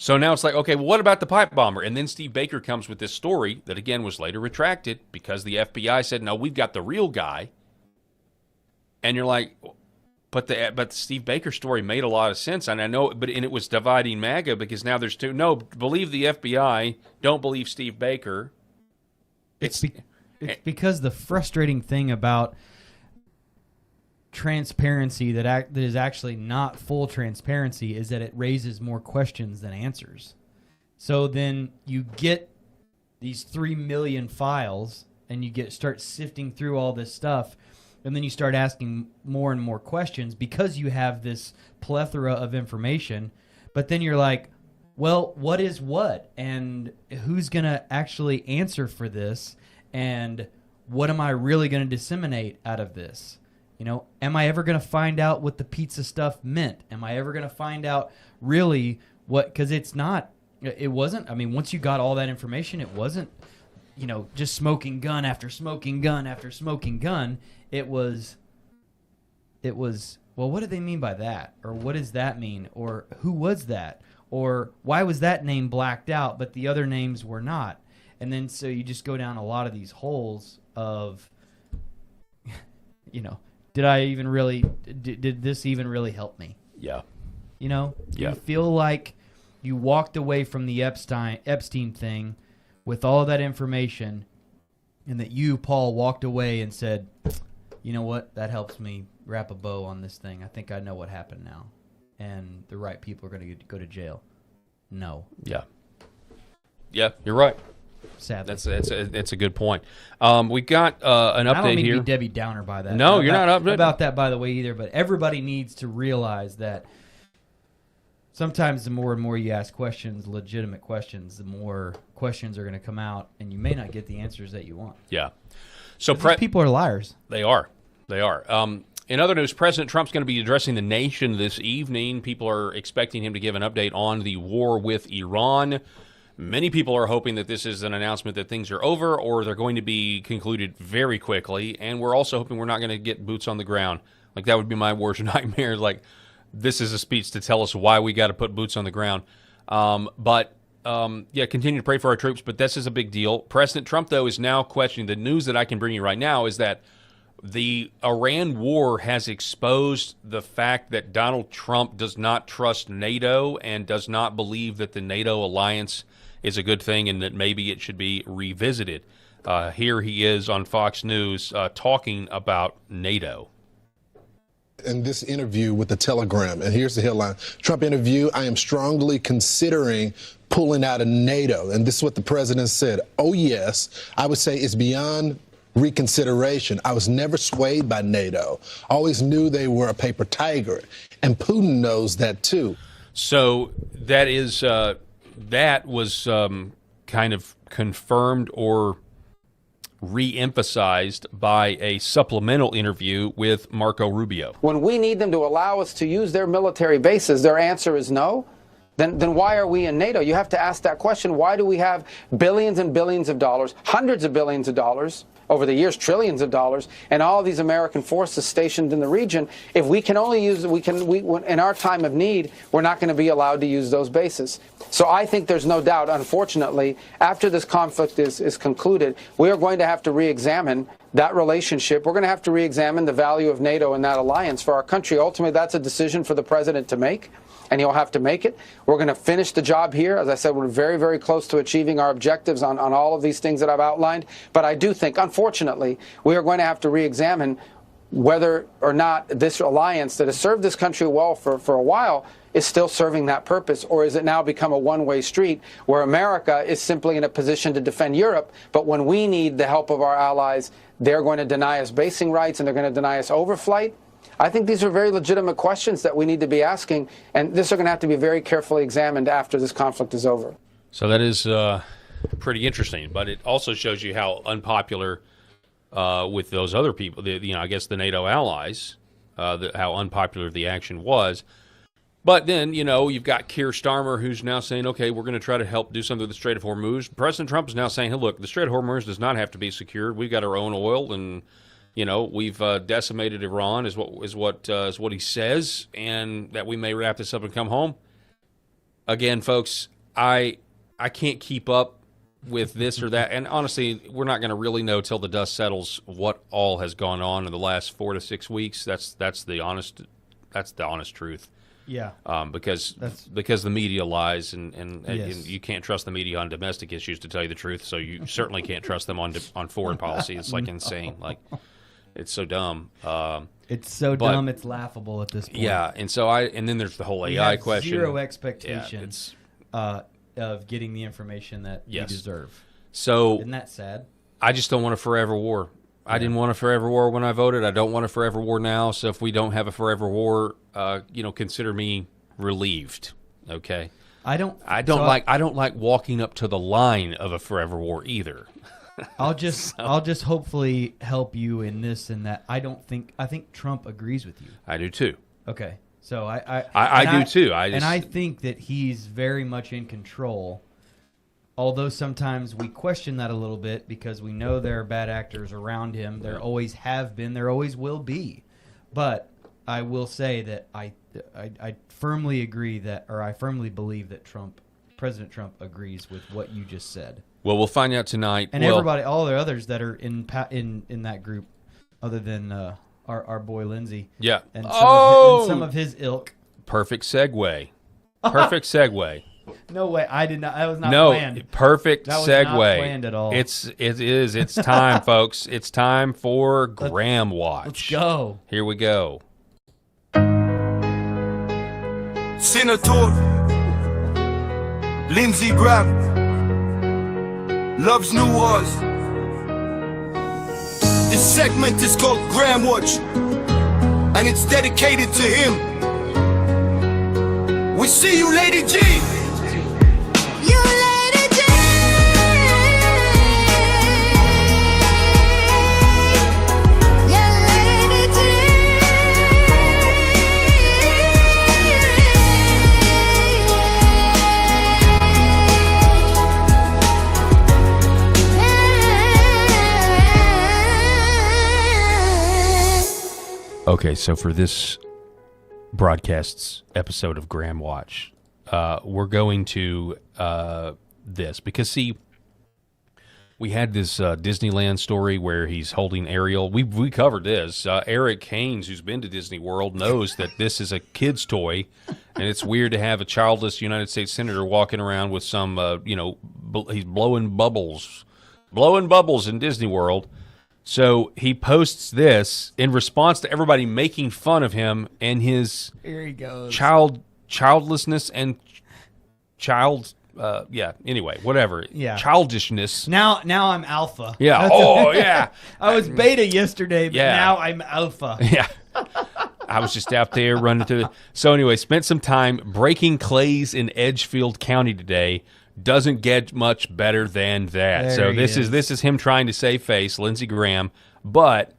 So now it's like, okay, well, what about the pipe bomber? And then Steve Baker comes with this story that, again, was later retracted because the FBI said, no, we've got the real guy. And you're like, but the Steve Baker story made a lot of sense. And I know, and it was dividing MAGA, because now there's two. No, believe the FBI. Don't believe Steve Baker. It's because the frustrating thing about transparency that is actually not full transparency is that it raises more questions than answers. So then you get these 3 million files and you start sifting through all this stuff, and then you start asking more and more questions because you have this plethora of information. But then you're like, well, what is what? And who's going to actually answer for this? And what am I really going to disseminate out of this? You know, am I ever going to find out what the pizza stuff meant? Am I ever going to find out really what, because it wasn't, I mean, once you got all that information, it wasn't, you know, just smoking gun after smoking gun after smoking gun. It was, well, what do they mean by that? Or what does that mean? Or who was that? Or why was that name blacked out, but the other names were not? And then so you just go down a lot of these holes of, you know, did this even really help me? Yeah. You know? Yeah. You feel like you walked away from the Epstein thing with all of that information, and that you, Paul, walked away and said, you know what? That helps me wrap a bow on this thing. I think I know what happened now. And the right people are going to go to jail. No. Yeah. Yeah, you're right. Sadly. That's a good point. We got an update here. I don't mean to be Debbie Downer by that. No, you're not about that, by the way, either. But everybody needs to realize that sometimes the more and more you ask questions, legitimate questions, the more questions are going to come out, and you may not get the answers that you want. Yeah. So people are liars. They are. They are. In other news, President Trump's going to be addressing the nation this evening. People are expecting him to give an update on the war with Iran. Many people are hoping that this is an announcement that things are over, or they're going to be concluded very quickly. And we're also hoping we're not going to get boots on the ground. Like, that would be my worst nightmare. Like, this is a speech to tell us why we got to put boots on the ground. But continue to pray for our troops, but this is a big deal. President Trump, though, is now questioning. The news that I can bring you right now is that the Iran war has exposed the fact that Donald Trump does not trust NATO and does not believe that the NATO alliance is a good thing and that maybe it should be revisited. Here he is on Fox News talking about NATO. In this interview with the Telegram, and here's the headline: Trump interview, I am strongly considering pulling out of NATO. And this is what the president said. Oh, yes, I would say it's beyond reconsideration. I was never swayed by NATO. Always knew they were a paper tiger. And Putin knows that, too. So that is that was kind of confirmed or re-emphasized by a supplemental interview with Marco Rubio. When we need them to allow us to use their military bases, their answer is no. Then why are we in NATO? You have to ask that question. Why do we have billions and billions of dollars, hundreds of billions of dollars, over the years, trillions of dollars, and all these American forces stationed in the region? If we can only use, in our time of need, we're not going to be allowed to use those bases. So I think there's no doubt, unfortunately, after this conflict is concluded, we are going to have to re-examine that relationship. We're going to have to re-examine the value of NATO and that alliance for our country. Ultimately, that's a decision for the president to make, and he'll have to make it. We're going to finish the job here. As I said, we're very, very close to achieving our objectives on all of these things that I've outlined. But I do think, unfortunately, we are going to have to re-examine whether or not this alliance that has served this country well for a while is still serving that purpose, or is it now become a one-way street where America is simply in a position to defend Europe, but when we need the help of our allies, they're going to deny us basing rights and they're going to deny us overflight? I think these are very legitimate questions that we need to be asking, and this are going to have to be very carefully examined after this conflict is over. So that is pretty interesting, but it also shows you how unpopular with those other people, I guess the NATO allies, how unpopular the action was. But then, you've got Keir Starmer, who's now saying, okay, we're going to try to help do something with the Strait of Hormuz. President Trump is now saying, hey, look, the Strait of Hormuz does not have to be secured. We've got our own oil, and we've decimated Iran, is what he says, and that we may wrap this up and come home. Again, folks, I can't keep up with this or that, and honestly, we're not going to really know till the dust settles what all has gone on in the last 4 to 6 weeks. That's the honest truth. Yeah. Because the media lies, and Yes. you can't trust the media on domestic issues, to tell you the truth. So you certainly can't trust them on foreign policy. It's like insane. Like, it's so dumb. It's so dumb, it's laughable at this point. Yeah, and then there's the whole AI question. Zero expectations of getting the information that we deserve. So isn't that sad? I just don't want a forever war. I didn't want a forever war when I voted. I don't want a forever war now. So if we don't have a forever war, consider me relieved. Okay. I don't like walking up to the line of a forever war either. I'll just hopefully help you in this and that. I think Trump agrees with you. I do too. Okay. So I do too. I think that he's very much in control. Although sometimes we question that a little bit because we know there are bad actors around him. There always have been. There always will be. But I will say that I firmly agree that, or I firmly believe that President Trump agrees with what you just said. Well, we'll find out tonight. And everybody, all the others that are in that group, other than our boy Lindsey. Yeah. And some of his ilk. Perfect segue. Perfect segue. No way! I did not. That was not planned. No, perfect that was segue. Not planned at all. It is. It's time, folks. It's time for Graham Watch. Let's go. Here we go. Senator Lindsey Graham loves New Wars. This segment is called Graham Watch, and it's dedicated to him. We see you, Lady G. Okay, so for this broadcast's episode of Graham Watch, this because, see, we had this Disneyland story where he's holding Ariel. We covered this. Eric Haynes, who's been to Disney World, knows that this is a kid's toy, and it's weird to have a childless United States senator walking around with some, he's blowing bubbles in Disney World. So he posts this in response to everybody making fun of him and his Here he goes. childlessness and anyway, whatever. Yeah. Childishness. Now I'm alpha. Yeah. That's Oh, yeah. I was beta yesterday, but Yeah. now I'm alpha. Yeah. I was just out there running through. So anyway, spent some time breaking clays in Edgefield County today. Doesn't get much better than that. There So he this is. is him trying to save face, Lindsey Graham, but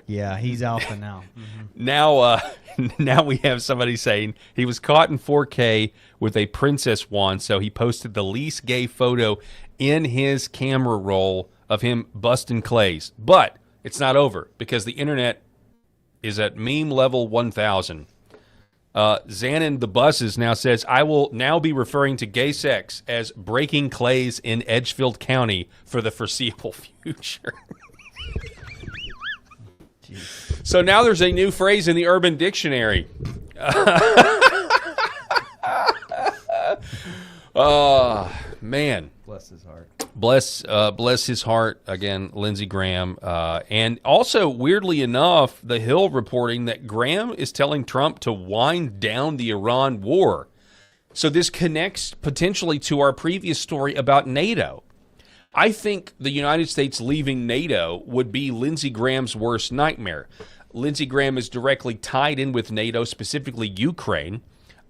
Yeah, he's alpha now. now we have somebody saying he was caught in 4K with a princess wand, so he posted the least gay photo in his camera roll of him busting clays. But it's not over because the internet is at meme level 1000. Xanon the Buses now says, I will now be referring to gay sex as breaking clays in Edgefield County for the foreseeable future. So now there's a new phrase in the Urban Dictionary. Man. Bless his heart. Bless his heart, again, Lindsey Graham. And also, weirdly enough, The Hill reporting that Graham is telling Trump to wind down the Iran war. So this connects potentially to our previous story about NATO. I think the United States leaving NATO would be Lindsey Graham's worst nightmare. Lindsey Graham is directly tied in with NATO, specifically Ukraine.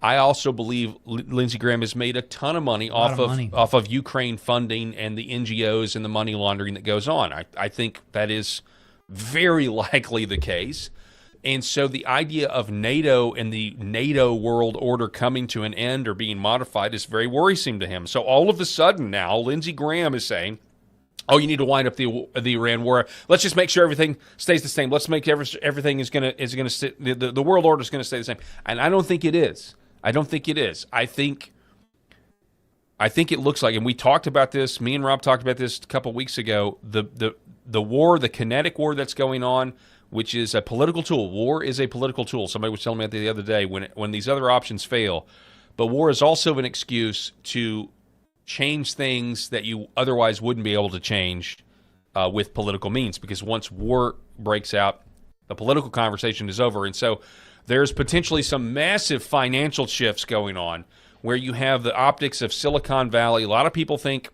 I also believe Lindsey Graham has made a ton of money off of Ukraine funding and the NGOs and the money laundering that goes on. I think that is very likely the case. And so the idea of NATO and the NATO world order coming to an end or being modified is very worrisome to him. So all of a sudden now, Lindsey Graham is saying, oh, you need to wind up the Iran war. Let's just make sure everything stays the same. Let's make everything is going to sit. The world order is going to stay the same. And I don't think it is. I think it looks like, and we talked about this. Me and Rob talked about this a couple weeks ago. The war, the kinetic war that's going on, which is a political tool. War is a political tool. Somebody was telling me that the other day when these other options fail. But war is also an excuse to change things that you otherwise wouldn't be able to change with political means, because once war breaks out, the political conversation is over. And so there's potentially some massive financial shifts going on where you have the optics of Silicon Valley. A lot of people think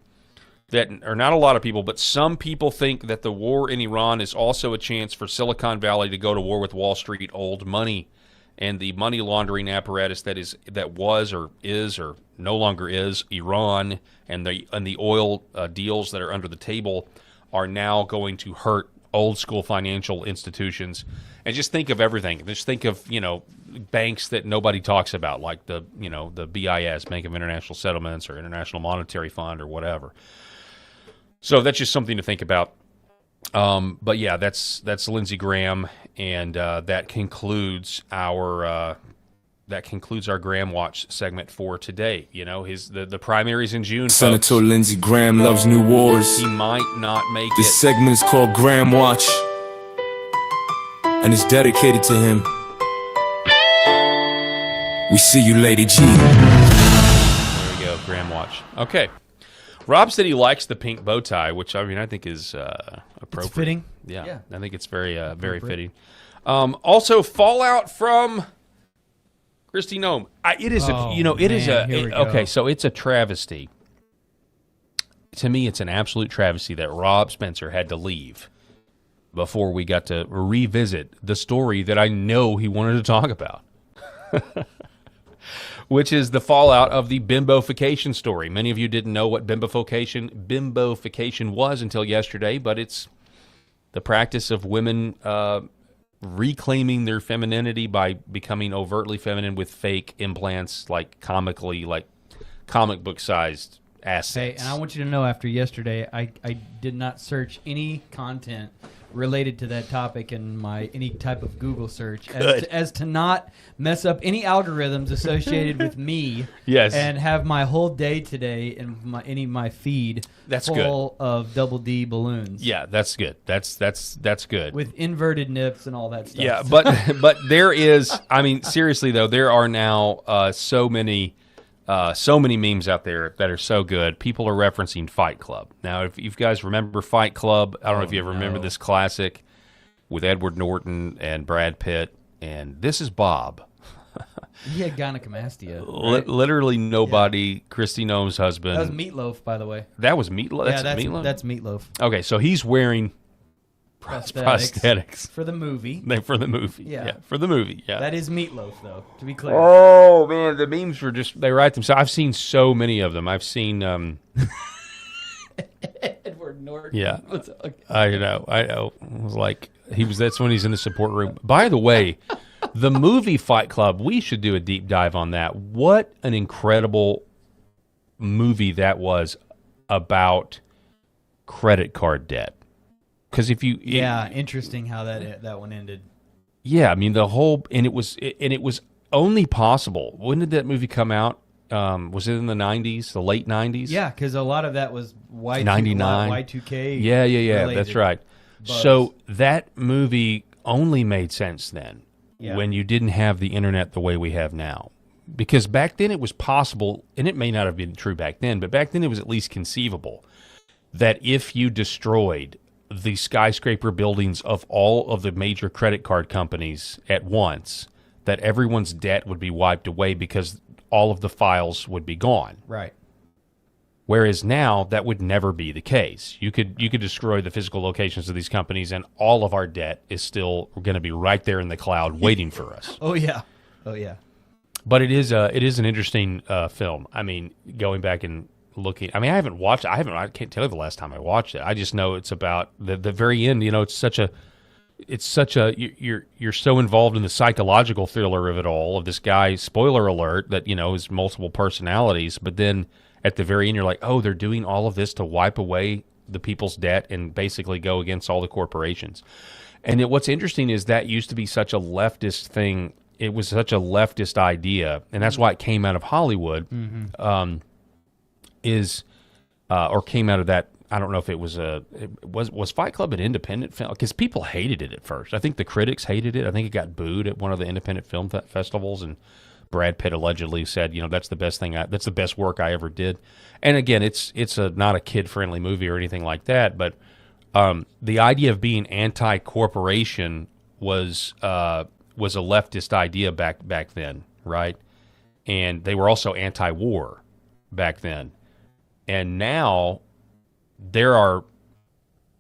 that, or not a lot of people, but some people think that the war in Iran is also a chance for Silicon Valley to go to war with Wall Street old money and the money laundering apparatus that was or is or no longer is Iran, and the oil deals that are under the table are now going to hurt old school financial institutions. And just think of everything. Just think of, banks that nobody talks about, like the BIS, Bank of International Settlements, or International Monetary Fund, or whatever. So that's just something to think about. But yeah, that's Lindsey Graham, and that concludes our Graham Watch segment for today. The primaries in June. Senator folks. Lindsey Graham loves new wars. He might not make This it. segment is called Graham Watch, and it's dedicated to him. We see you, Lady G. There we go, Graham Watch. Okay. Rob said he likes the pink bow tie, which I think is appropriate. It's fitting. Yeah, I think it's very fitting. Also, fallout from Kristi Noem. So it's a travesty. To me, it's an absolute travesty that Rob Spencer had to leave before we got to revisit the story that I know he wanted to talk about. Which is the fallout of the bimbofication story. Many of you didn't know what bimbofication was until yesterday, but it's the practice of women reclaiming their femininity by becoming overtly feminine with fake implants, like comic book-sized assets. Hey, and I want you to know, after yesterday, I did not search any content related to that topic in my any type of Google search Good. as to not mess up any algorithms associated with me. Yes. And have my whole day today in my feed That's full of double D balloons. Yeah, that's good. That's good. With inverted nips and all that stuff. Yeah, but there is. I mean, seriously though, there are now so many memes out there that are so good. People are referencing Fight Club. Now, if you guys remember Fight Club, I don't know if you ever remember this classic with Edward Norton and Brad Pitt, and this is Bob. He had gynecomastia. Right? Literally nobody. Kristi Noem's husband. That was Meatloaf, by the way. That was Meatloaf. Yeah, That's Meatloaf. That's Meatloaf. Okay, so he's wearing prosthetics for the movie. For the movie. Yeah. For the movie. Yeah. That is Meatloaf, though. To be clear. Oh man, the memes were they write themselves. I've seen so many of them. I've seen. Edward Norton. Yeah, Okay. I know. It was like that's when he's in the support room. By the way, the movie Fight Club. We should do a deep dive on that. What an incredible movie that was about credit card debt. Because if you interesting how that one ended. Yeah, I mean it was only possible. When did that movie come out? Was it in the 90s, the late 90s? Yeah, because a lot of that was Y2K. Y2K. Yeah, related that's right. buzz. So that movie only made sense then Yeah. when you didn't have the internet the way we have now. Because back then it was possible, and it may not have been true back then, but back then it was at least conceivable that if you destroyed the skyscraper buildings of all of the major credit card companies at once, that everyone's debt would be wiped away because all of the files would be gone. Right. Whereas now that would never be the case. You could destroy the physical locations of these companies, and all of our debt is still going to be right there in the cloud waiting for us. Oh yeah. But it is an interesting film. I mean, going back and looking. I mean, I haven't watched. I can't tell you the last time I watched it. I just know it's about the very end. You know, it's such a. You're so involved in the psychological thriller of it all, of this guy. Spoiler alert, that has multiple personalities. But then at the very end, you're like, oh, they're doing all of this to wipe away the people's debt and basically go against all the corporations. And what's interesting is that used to be such a leftist thing. It was such a leftist idea, and that's why it came out of Hollywood. Mm-hmm. Or came out of that. I don't know if it was Fight Club an independent film, because people hated it at first. I think the critics hated it. I think it got booed at one of the independent film festivals, and Brad Pitt allegedly said, that's the best thing. That's the best work I ever did. And again, it's not a kid friendly movie or anything like that. But the idea of being anti-corporation was a leftist idea back then, right? And they were also anti-war back then. And now there are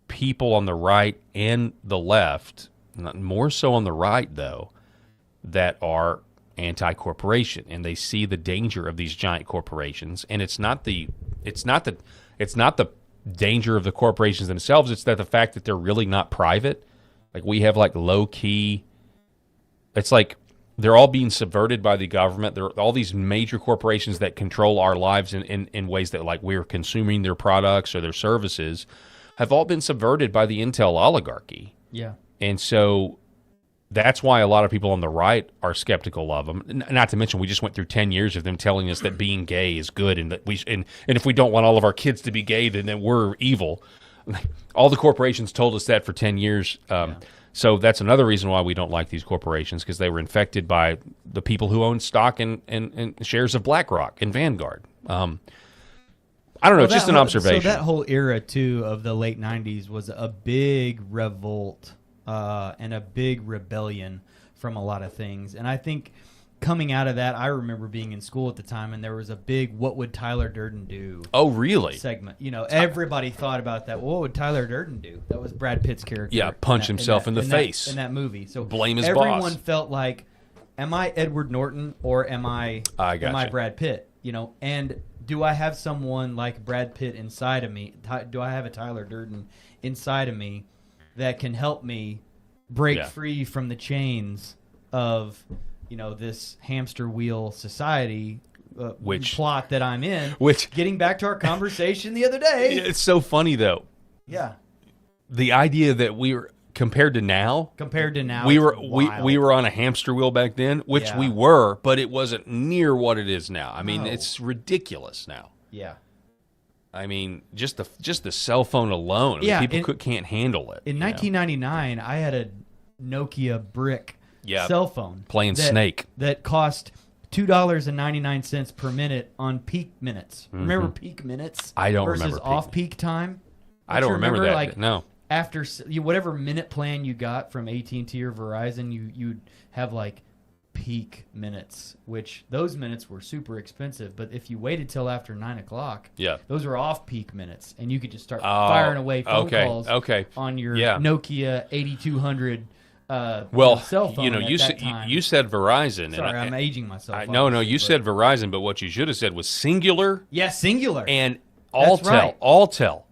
people on the right and the left, more so on the right though, that are anti-corporation, and they see the danger of these giant corporations. And it's not the danger of the corporations themselves. It's that the fact that they're really not private. Like we have like low key. It's like they're all being subverted by the government. There are all these major corporations that control our lives in ways that, like, we're consuming their products or their services, have all been subverted by the Intel oligarchy. Yeah. And so that's why a lot of people on the right are skeptical of them. Not to mention, we just went through 10 years of them telling us that being gay is good, and that and if we don't want all of our kids to be gay, then we're evil. All the corporations told us that for 10 years. So that's another reason why we don't like these corporations, because they were infected by the people who own stock and shares of BlackRock and Vanguard. I don't know. It's just an observation. So that whole era, too, of the late 90s was a big revolt and a big rebellion from a lot of things. And I think coming out of that, I remember being in school at the time, and there was a big "What would Tyler Durden do?" Oh, really? segment. Everybody thought about that. Well, what would Tyler Durden do? That was Brad Pitt's character. Yeah, punch himself in the face in that movie. So blame his everyone boss. felt like, am I Edward Norton or am I Brad Pitt? And do I have someone like Brad Pitt inside of me? Do I have a Tyler Durden inside of me that can help me break free from the chains of this hamster wheel society plot that I'm in? Getting back to our conversation the other day. It's so funny, though. Yeah. The idea that compared to now, we were on a hamster wheel back then, which we were, but it wasn't near what it is now. I mean, it's ridiculous now. Yeah. I mean, just the cell phone alone. I mean, people can't handle it. In 1999, I had a Nokia brick cell phone playing Snake that cost $2.99 per minute on peak minutes. Remember peak minutes? I don't versus remember off-peak time. I don't remember that. Like, no. After whatever minute plan you got from AT&T or Verizon, you'd have like peak minutes, which those minutes were super expensive. But if you waited till after 9 o'clock, those were off-peak minutes, and you could just start firing away phone calls on your Nokia 8200. Cell phone you said Verizon. Sorry, I'm aging myself. You said Verizon, but what you should have said was Singular. Yeah, Singular. And That's right. Alltel.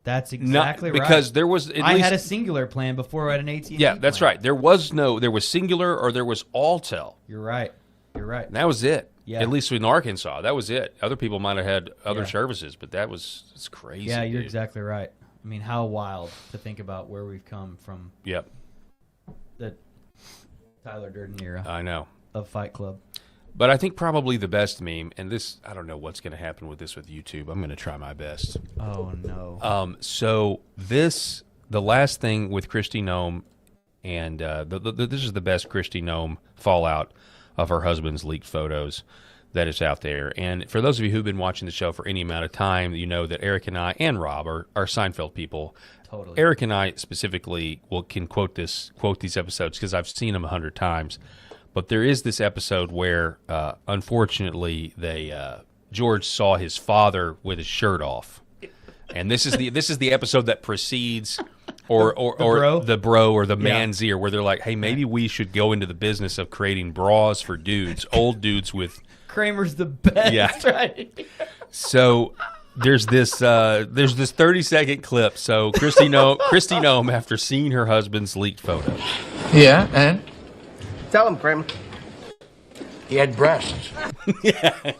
That's exactly right. Because there was I had a Singular plan before I had an AT&T. Yeah, that's right. There was Singular or there was Alltel. You're right. And that was it. Yeah. At least in Arkansas, that was it. Other people might have had other services, but it's crazy. Yeah, you're exactly right. I mean, how wild to think about where we've come from. Yep. The Tyler Durden era. I know. Of Fight Club. But I think probably the best meme, and this, I don't know what's going to happen with this with YouTube. I'm going to try my best. Oh, no. So the last thing with Kristi Noem, and this is the best Kristi Noem fallout of her husband's leaked photos that is out there. And for those of you who've been watching the show for any amount of time, you know that Eric and I and Rob are Seinfeld people. Totally. Eric and I specifically can quote these episodes because I've seen them 100 times. But there is this episode where, unfortunately, George saw his father with his shirt off, and this is the episode that precedes, the bro or the man's ear, where they're like, hey, maybe we should go into the business of creating bras for dudes, old dudes with Kramer's the best. Yeah. Right? So there's this 30-second clip. So Kristi Noem, after seeing her husband's leaked photos. Yeah, and? Tell him, Kramer. He had breasts. Yeah. There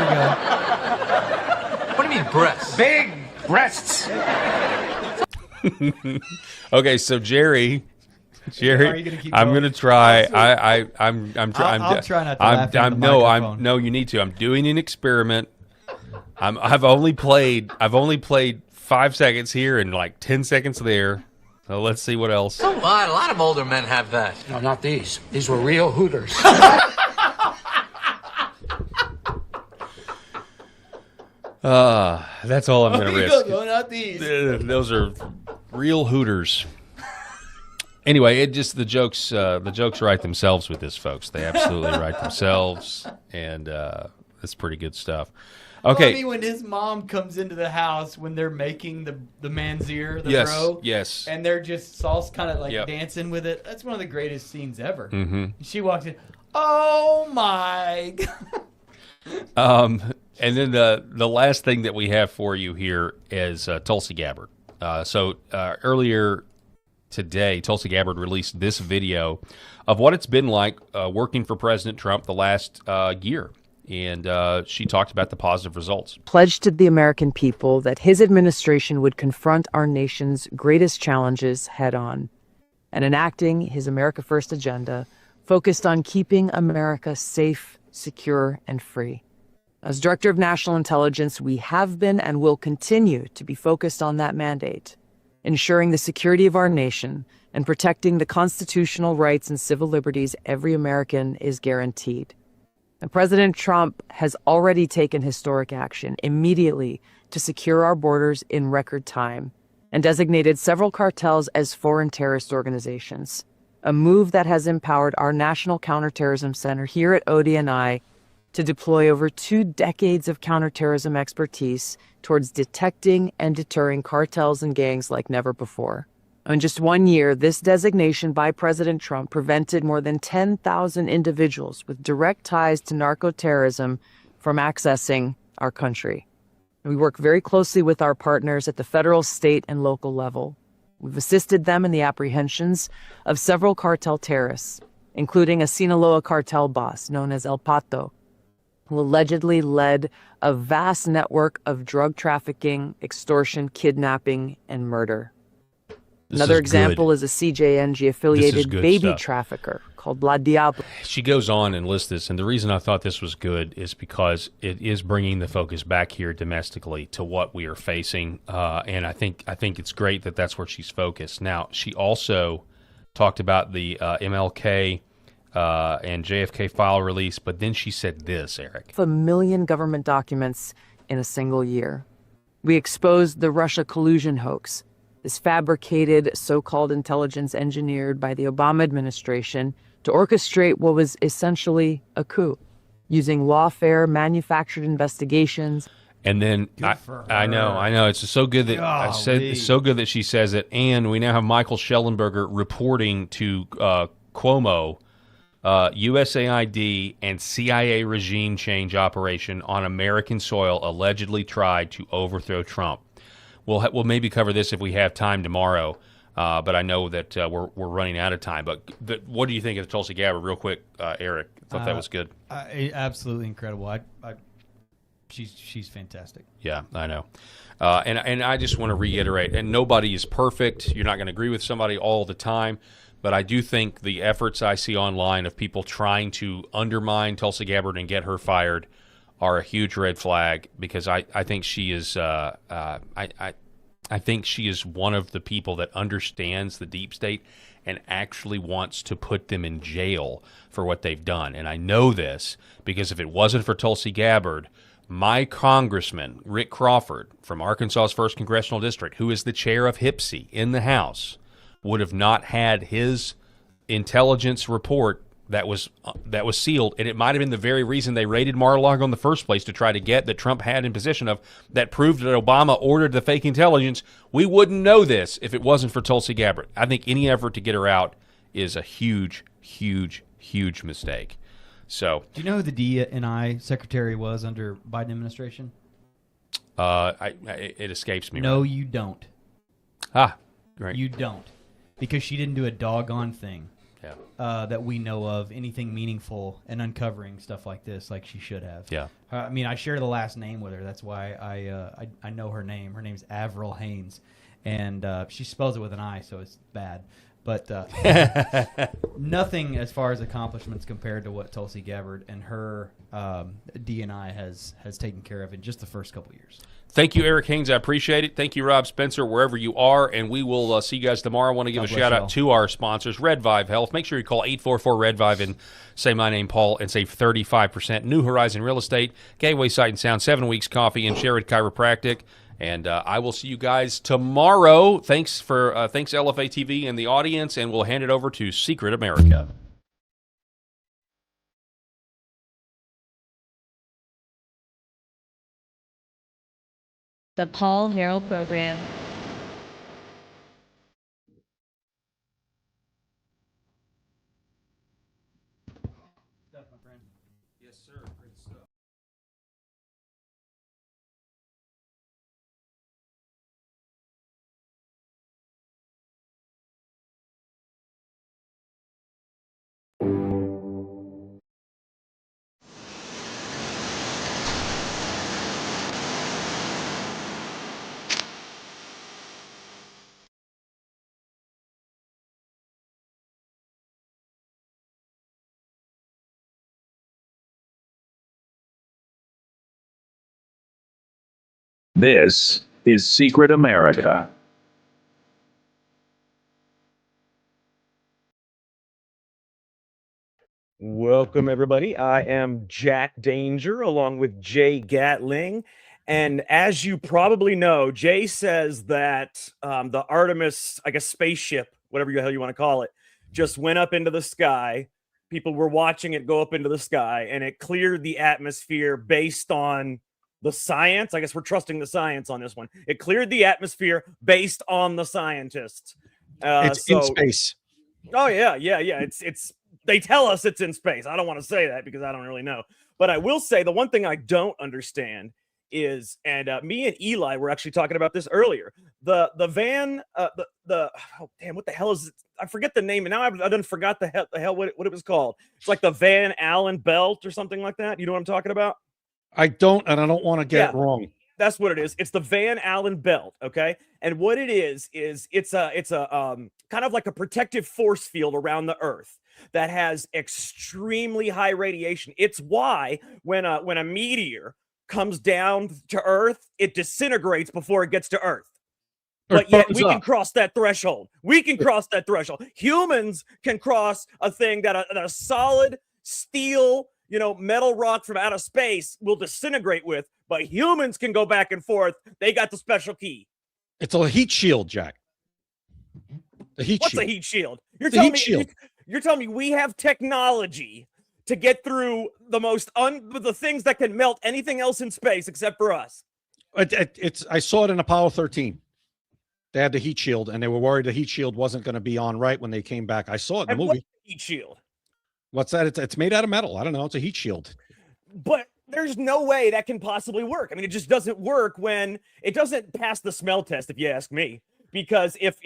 we go. What do you mean breasts? Big breasts. Okay, so Jerry, Are you gonna keep I'm going? going to try. I'll try not to laugh into the microphone. No, you need to. I'm doing an experiment. I've only played 5 seconds here and like 10 seconds there. So let's see what else. Oh, a lot of older men have that. No, not these. These were real hooters. That's all I'm going to risk. No, not these. Those are real hooters. Anyway, the jokes write themselves with this, folks. They absolutely write themselves, and it's pretty good stuff. Okay. Well, I mean, when his mom comes into the house when they're making the man's ear, bro. Yes. And they're just Saul's kind of like dancing with it. That's one of the greatest scenes ever. Mm-hmm. She walks in. Oh my God. And then the last thing that we have for you here is Tulsi Gabbard. Earlier today, Tulsi Gabbard released this video of what it's been like working for President Trump the last year. And she talked about the positive results. Pledged to the American people that his administration would confront our nation's greatest challenges head on, and enacting his America First agenda focused on keeping America safe, secure, and free. As Director of National Intelligence, we have been and will continue to be focused on that mandate, ensuring the security of our nation and protecting the constitutional rights and civil liberties every American is guaranteed. And President Trump has already taken historic action immediately to secure our borders in record time and designated several cartels as foreign terrorist organizations, a move that has empowered our National Counterterrorism Center here at ODNI to deploy over 2 decades of counterterrorism expertise towards detecting and deterring cartels and gangs like never before. In just 1 year, this designation by President Trump prevented more than 10,000 individuals with direct ties to narco-terrorism from accessing our country. We work very closely with our partners at the federal, state, and local level. We've assisted them in the apprehensions of several cartel terrorists, including a Sinaloa cartel boss known as El Pato. who allegedly led a vast network of drug trafficking, extortion, kidnapping, and murder. Another example is a CJNG-affiliated baby stuff. trafficker called La Diablo. She goes on and lists this, and the reason I thought this was good is because it is bringing the focus back here domestically to what we are facing, and I think it's great that that's where she's focused. Now, she also talked about the MLK and JFK file release, but then she said this, Eric. 1 million government documents in a single year. We exposed the Russia collusion hoax, this fabricated so-called intelligence engineered by the Obama administration to orchestrate what was essentially a coup, using lawfare manufactured investigations. And then I know it's so good that I said it's so good that she says it. And we now have Michael Schellenberger reporting to Cuomo, USAID and CIA regime change operation on American soil allegedly tried to overthrow Trump. We'll maybe cover this if we have time tomorrow, but I know that we're running out of time. But what do you think of Tulsi Gabbard, real quick, Eric? I thought that was good. Absolutely incredible. She's fantastic. Yeah, I know. And I just want to reiterate, and nobody is perfect. You're not going to agree with somebody all the time. But I do think the efforts I see online of people trying to undermine Tulsi Gabbard and get her fired are a huge red flag, because I think she is I think she is one of the people that understands the deep state and actually wants to put them in jail for what they've done. And I know this because if it wasn't for Tulsi Gabbard, my congressman, Rick Crawford, from Arkansas's 1st Congressional District, who is the chair of HPSI in the House, would have not had his intelligence report that was sealed, and it might have been the very reason they raided Mar-a-Lago in the first place, to try to get that Trump had in possession of, that proved that Obama ordered the fake intelligence. We wouldn't know this if it wasn't for Tulsi Gabbard. I think any effort to get her out is a huge, huge, huge mistake. So, do you know who the DNI secretary was under Biden administration? It escapes me. No, right? You don't. Ah, right. You don't, because she didn't do a doggone thing. Yeah. That we know of, anything meaningful and uncovering stuff like this, like she should have. Yeah. I mean, I share the last name with her. That's why I know her name. Her name's Avril Haines, and she spells it with an I, so it's bad. But nothing as far as accomplishments compared to what Tulsi Gabbard and her DNI has taken care of in just the first couple years. Thank you, Eric Haynes. I appreciate it. Thank you, Rob Spencer, wherever you are. And we will see you guys tomorrow. I want to give a shout-out to our sponsors, Red Vive Health. Make sure you call 844-RED-VIVE and say my name, Paul, and save 35%. New Horizon Real Estate, Gateway Sight and Sound, 7 Weeks Coffee, and Sherrod Chiropractic. And I will see you guys tomorrow. Thanks Lfa TV and the audience, and we'll hand it over to Secret America. The Paul Herrell Program. Yes, sir. Great stuff. This is Secret America. Welcome, everybody. I am Jack Danger along with Jay Gatling. And as you probably know, Jay says that the Artemis, I guess, spaceship, whatever the hell you want to call it, just went up into the sky. People were watching it go up into the sky, and it cleared the atmosphere based on the science. I guess we're trusting the science on this one. It cleared the atmosphere based on the scientists. It's in space. Oh, yeah. It's. They tell us it's in space. I don't want to say that because I don't really know. But I will say the one thing I don't understand is, and me and Eli were actually talking about this earlier. The van, oh damn, what the hell is it? I forget the name, and now I done forgot the hell what it was called. It's like the Van Allen belt or something like that. You know what I'm talking about? I don't, and I don't want to get it wrong. That's what it is. It's the Van Allen belt, okay? And what it is it's a kind of like a protective force field around the Earth that has extremely high radiation. It's why when a meteor comes down to Earth, it disintegrates before it gets to Earth. But yet we can cross that threshold. We can cross that threshold. Humans can cross a thing that a solid steel, metal rock from outer space will disintegrate with, but humans can go back and forth. They got the special key. It's a heat shield, Jack. The heat What's shield. a heat shield? You're telling me we have technology to get through the things that can melt anything else in space except for us. I saw it in Apollo 13. They had the heat shield, and they were worried the heat shield wasn't going to be on right when they came back. I saw it in the movie. What's a heat shield? What's that? It's made out of metal. I don't know. It's a heat shield. But there's no way that can possibly work. I mean, it just doesn't work when it doesn't pass the smell test, if you ask me. Because if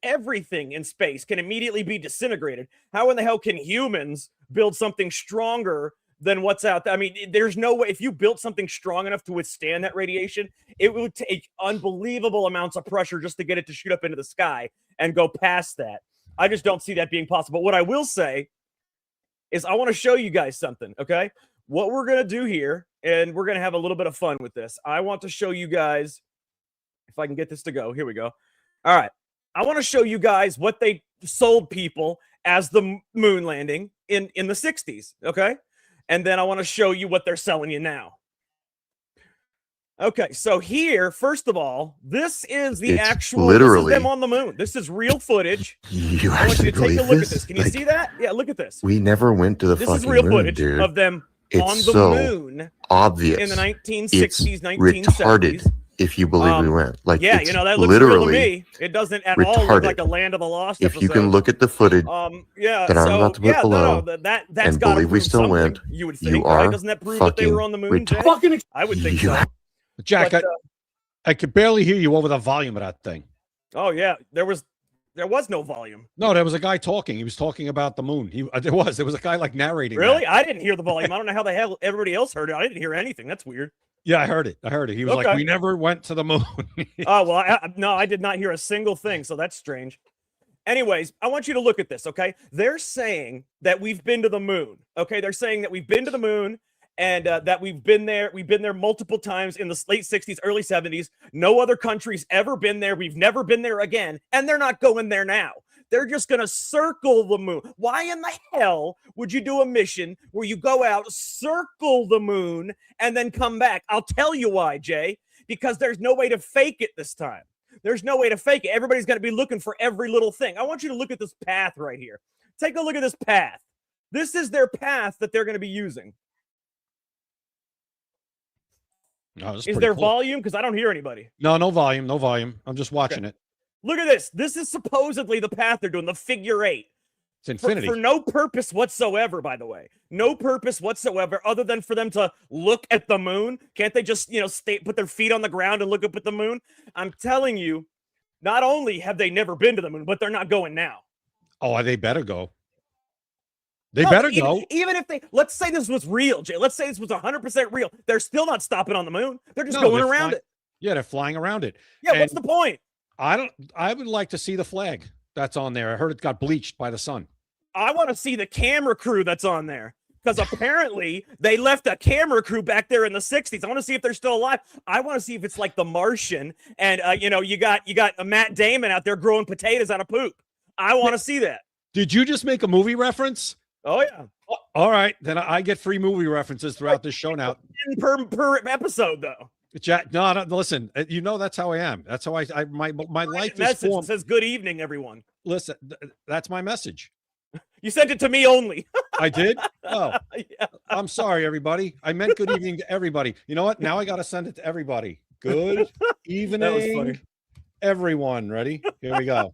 everything in space can immediately be disintegrated, how in the hell can humans build something stronger than what's out there? I mean, there's no way. If you built something strong enough to withstand that radiation, it would take unbelievable amounts of pressure just to get it to shoot up into the sky and go past that. I just don't see that being possible. What I will say is I want to show you guys something, okay? What we're going to do here, and we're going to have a little bit of fun with this. I want to show you guys, if I can get this to go. Here we go. All right. I want to show you guys what they sold people as the moon landing in the 60s, okay? And then I want to show you what they're selling you now. Okay, so here, first of all, this is the actual literally, this is them on the moon. This is real footage. You I want you to take a look at this. Can you Like, see that? Yeah, look at this. We never went to the This fucking is real moon, footage dude. of them It's on the so moon obvious. in the 1960s, It's 1970s. retarded if you believe we went. Like, yeah, it's that looks real to literally me. It doesn't at all look like retarded. a Land of the Lost If you can episode. look at the footage Yeah, that I'm so, about to put below that's and gotta believe we prove still something, went, you would you think, are right? Doesn't that prove that they were on the moon, Jay? retarded. I would think You so. Jack, But, I could barely hear you over the volume of that thing. oh yeah, there was no volume. No, there was a guy talking. He was talking about the moon. There was a guy like narrating. Really? that. I didn't hear the volume. I don't know how the hell everybody else heard it. I didn't hear anything. That's weird. Yeah, I heard it. He was like, Okay. we never went to the moon. Oh, well, no, I did not hear a single thing, so that's strange. Anyways, I want you to look at this, okay? They're saying that we've been to the moon, okay? They're saying that we've been to the moon and that we've been there multiple times in the late 60s, early 70s. No other country's ever been there. We've never been there again, and they're not going there now. They're just going to circle the moon. Why in the hell would you do a mission where you go out, circle the moon, and then come back? I'll tell you why, Jay. Because there's no way to fake it this time. There's no way to fake it. Everybody's going to be looking for every little thing. I want you to look at this path right here. Take a look at this path. This is their path that they're going to be using. Oh, is there volume? Because I don't hear anybody. No volume. I'm just watching it. Look at this. This is supposedly the path they're doing, the figure 8. It's infinity. For no purpose whatsoever, by the way. No purpose whatsoever other than for them to look at the moon. Can't they just, put their feet on the ground and look up at the moon? I'm telling you, not only have they never been to the moon, but they're not going now. Oh, they better go. They better go. Even if let's say this was real, Jay. Let's say this was 100% real. They're still not stopping on the moon. They're just going around it. Yeah, they're flying around it. Yeah, what's the point? I would like to see the flag that's on there. I heard it got bleached by the sun. I want to see the camera crew that's on there. Because apparently they left a camera crew back there in the 60s. I want to see if they're still alive. I want to see if it's like The Martian and you got Matt Damon out there growing potatoes out of poop. I want to see that. Did you just make a movie reference? Oh yeah. All right, then I get free movie references throughout this show now. Per episode though. Jack, no, listen. That's how I am. That's how my life is formed. It says good evening, everyone. Listen, that's my message. You sent it to me only. I did? Oh, yeah. I'm sorry, everybody. I meant good evening to everybody. You know what? Now I got to send it to everybody. Good evening, That was funny. everyone. Ready? Here we go.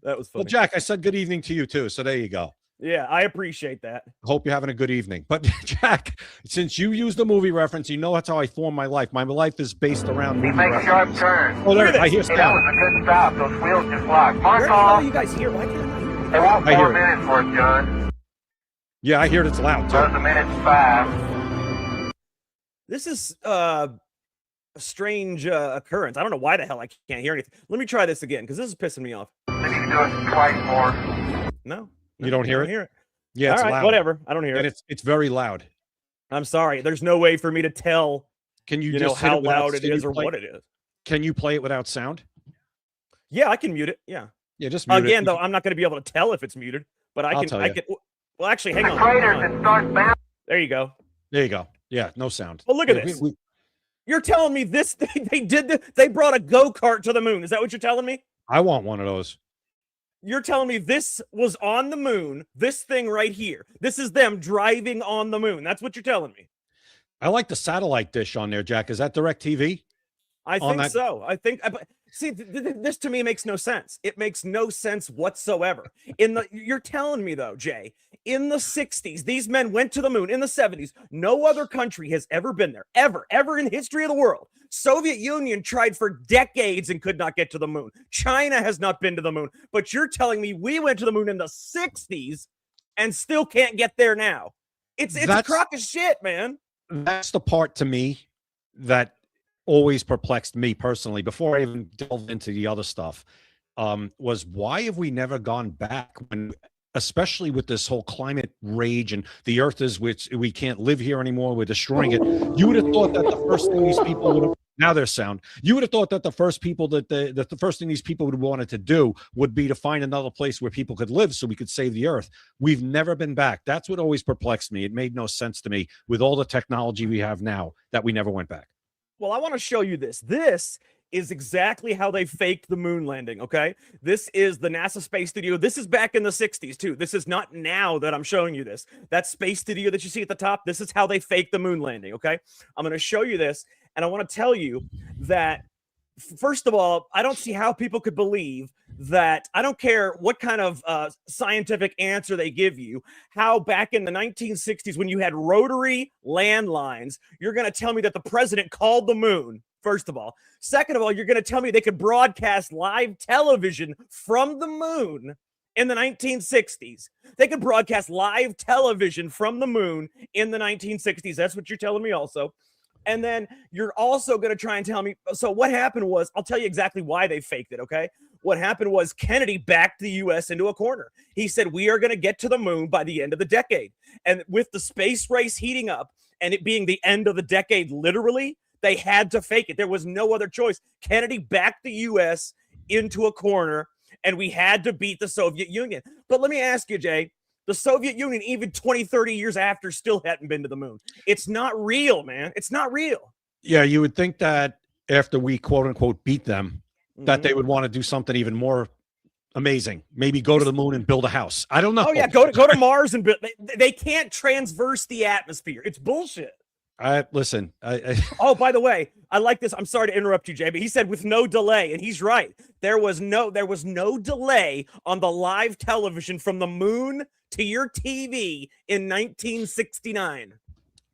That was funny. Well, Jack, I said good evening to you too. So there you go. Yeah, I appreciate that. Hope you're having a good evening. But Jack, since you used the movie reference, you know that's how I form my life. My life is based around movie references. Oh, there, I hear Hey, that sound. was a good stop. Those wheels just locked. Mark Where the hell off. are you guys here? Why can't I hear you? They want I hear 4 it. minutes for it, John. Yeah, I hear it's loud too. Goes a minute 5. This is a strange occurrence. I don't know why the hell I can't hear anything. Let me try this again because this is pissing me off. They need to do it twice more. No, You don't hear I it? hear it. Yeah, it's All right, loud. whatever. I don't hear And it. it's very loud. I'm sorry. There's no way for me to tell. Can you, You just know hit how it without- loud it can you is or play- what it is. Can you play it without sound? Yeah, I can mute it. Yeah. Yeah, just mute Again, it. though, I'm not going to be able to tell if it's muted, but I I'll can. tell I you. can. Well, actually, hang The on. crater hang on. that starts bouncing. There you go. There you go. Yeah, no sound. Well, look at Yeah, this. we- You're telling me this? They did this? They brought a go-kart to the moon. Is that what you're telling me? I want one of those. You're telling me this was on the moon, this thing right here. This is them driving on the moon. That's what you're telling me. I like the satellite dish on there, Jack. Is that DirecTV? I On think that- so. I think. But see, this to me makes no sense. It makes no sense whatsoever. You're telling me though, Jay, in the 60s, these men went to the moon. In the 70s, no other country has ever been there, ever in the history of the world. Soviet Union tried for decades and could not get to the moon. China has not been to the moon. But you're telling me we went to the moon in the 60s and still can't get there now. It's a crock of shit, man. That's the part to me that always perplexed me personally before I even delved into the other stuff. Was why have we never gone back when, especially with this whole climate rage and the earth is, which we can't live here anymore, we're destroying it. You would have thought that the first thing these people would have, now there's sound. You would have thought that the first people that the first thing these people would have wanted to do would be to find another place where people could live so we could save the earth. We've never been back. That's what always perplexed me. It made no sense to me with all the technology we have now that we never went back. Well, I want to show you this. This is exactly how they faked the moon landing, okay? This is the NASA Space Studio. This is back in the 60s, too. This is not now that I'm showing you this. That space studio that you see at the top, this is how they faked the moon landing, okay? I'm going to show you this, and I want to tell you that, first of all, I don't see how people could believe that, I don't care what kind of scientific answer they give you, how back in the 1960s when you had rotary landlines, you're going to tell me that the president called the moon, first of all. Second of all, you're going to tell me they could broadcast live television from the moon in the 1960s. They could broadcast live television from the moon in the 1960s. That's what you're telling me also. And then you're also going to try and tell me, so what happened was, I'll tell you exactly why they faked it, okay? What happened was Kennedy backed the U.S. into a corner. He said, we are going to get to the moon by the end of the decade. And with the space race heating up and it being the end of the decade, literally, they had to fake it. There was no other choice. Kennedy backed the U.S. into a corner, and we had to beat the Soviet Union. But let me ask you, Jay, the Soviet Union, even 20, 30 years after, still hadn't been to the moon. It's not real, man. It's not real. Yeah, you would think that after we quote unquote beat them, that they would want to do something even more amazing. Maybe go to the moon and build a house. I don't know. Oh, yeah, go to Mars and build. They can't transverse the atmosphere. It's bullshit. Listen. Oh, by the way, I like this. I'm sorry to interrupt you, Jay, but he said with no delay, and he's right. There was no delay on the live television from the moon to your TV in 1969.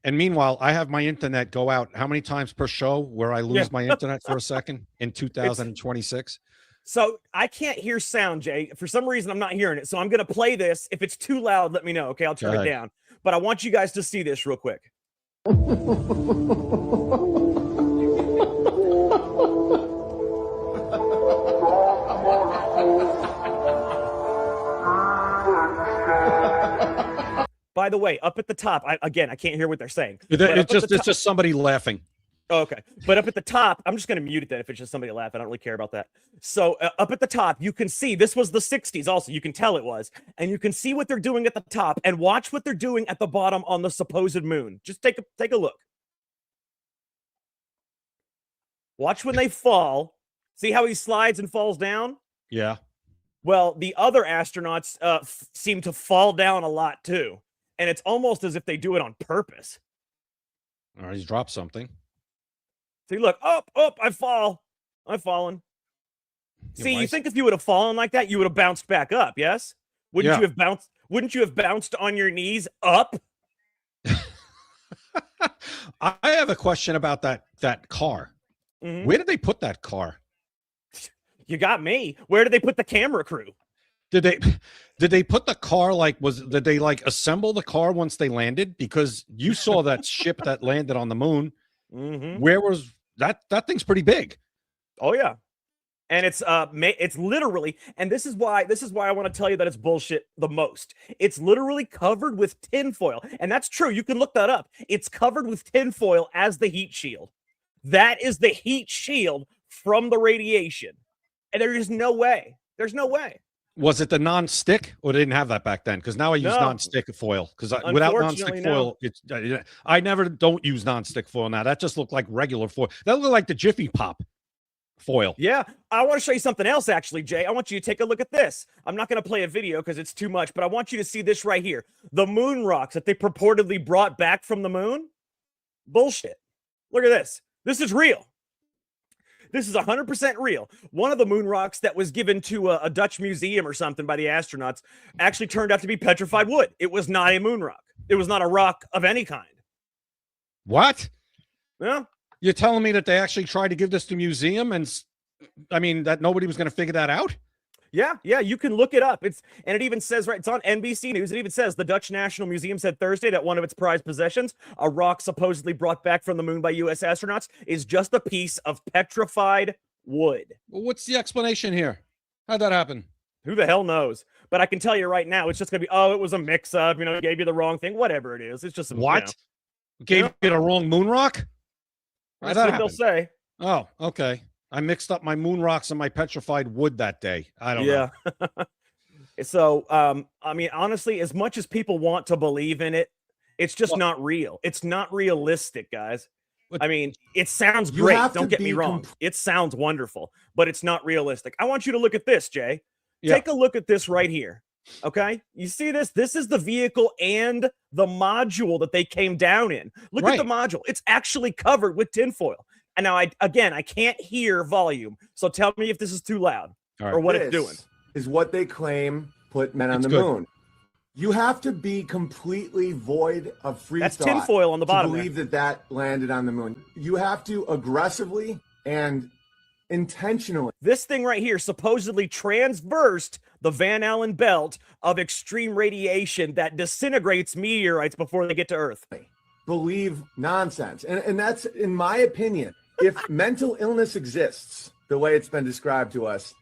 And meanwhile, I have my internet go out how many times per show where I lose my internet for a second in 2026? So I can't hear sound, Jay. For some reason, I'm not hearing it. So I'm going to play this. If it's too loud, let me know. Okay, I'll turn it down. But I want you guys to see this real quick. By the way, up at the top, I can't hear what they're saying. It's just somebody laughing. Oh, okay. But up at the top, I'm just going to mute it then if it's just somebody laughing. I don't really care about that. So up at the top, you can see this was the 60s also. You can tell it was. And you can see what they're doing at the top and watch what they're doing at the bottom on the supposed moon. Just take a look. Watch when they fall. See how he slides and falls down? Yeah. Well, the other astronauts seem to fall down a lot too. And it's almost as if they do it on purpose. All right, he's dropped something. See, look, up, I fall. I've fallen. See, you think if you would have fallen like that, you would have bounced back up, yes? Wouldn't you have bounced? Wouldn't you have bounced on your knees up? I have a question about that car. Where did they put that car? You got me. Where did they put the camera crew? Did they put the car did they assemble the car once they landed? Because you saw that ship that landed on the moon. Where was that thing's pretty big. Oh yeah. And it's literally, and this is why I want to tell you that it's bullshit the most. It's literally covered with tinfoil. And that's true. You can look that up. It's covered with tinfoil as the heat shield. That is the heat shield from the radiation. And there is no way. There's no way. Was it the non-stick, or they didn't have that back then? Because now I use non-stick foil. Because without non-stick foil, I don't use non-stick foil now. That just looked like regular foil. That looked like the Jiffy Pop foil. Yeah, I want to show you something else, actually, Jay. I want you to take a look at this. I'm not going to play a video because it's too much, but I want you to see this right here. The moon rocks that they purportedly brought back from the moon. Bullshit. Look at this. This is real. This is 100% real. One of the moon rocks that was given to a Dutch museum or something by the astronauts actually turned out to be petrified wood. It was not a moon rock. It was not a rock of any kind. What? Yeah. You're telling me that they actually tried to give this to a museum and, that nobody was going to figure that out? Yeah, you can look it up. It even says, right, it's on NBC News. It even says the Dutch National Museum said Thursday that one of its prized possessions, a rock supposedly brought back from the moon by U.S. astronauts, is just a piece of petrified wood. Well, what's the explanation here? How'd that happen? Who the hell knows? But I can tell you right now, it's just going to be, it was a mix-up, gave you the wrong thing, whatever it is. It's just what? Gave you the wrong moon rock? That's what they'll say. Oh, okay. I mixed up my moon rocks and my petrified wood that day. I don't know. So, honestly, as much as people want to believe in it, it's just not real. It's not realistic, guys. It sounds great. Don't get me wrong. It sounds wonderful, but it's not realistic. I want you to look at this, Jay. Yeah. Take a look at this right here. Okay. You see this? This is the vehicle and the module that they came down in. Look at the module. It's actually covered with tinfoil. And now, I can't hear volume. So tell me if this is too loud or what it's doing. Is what they claim put men on the moon. You have to be completely void of free thought. That's tinfoil on the bottom. To believe that landed on the moon. You have to aggressively and intentionally. This thing right here supposedly transversed the Van Allen belt of extreme radiation that disintegrates meteorites before they get to Earth. Believe nonsense. And that's, in my opinion, if mental illness exists the way it's been described to us,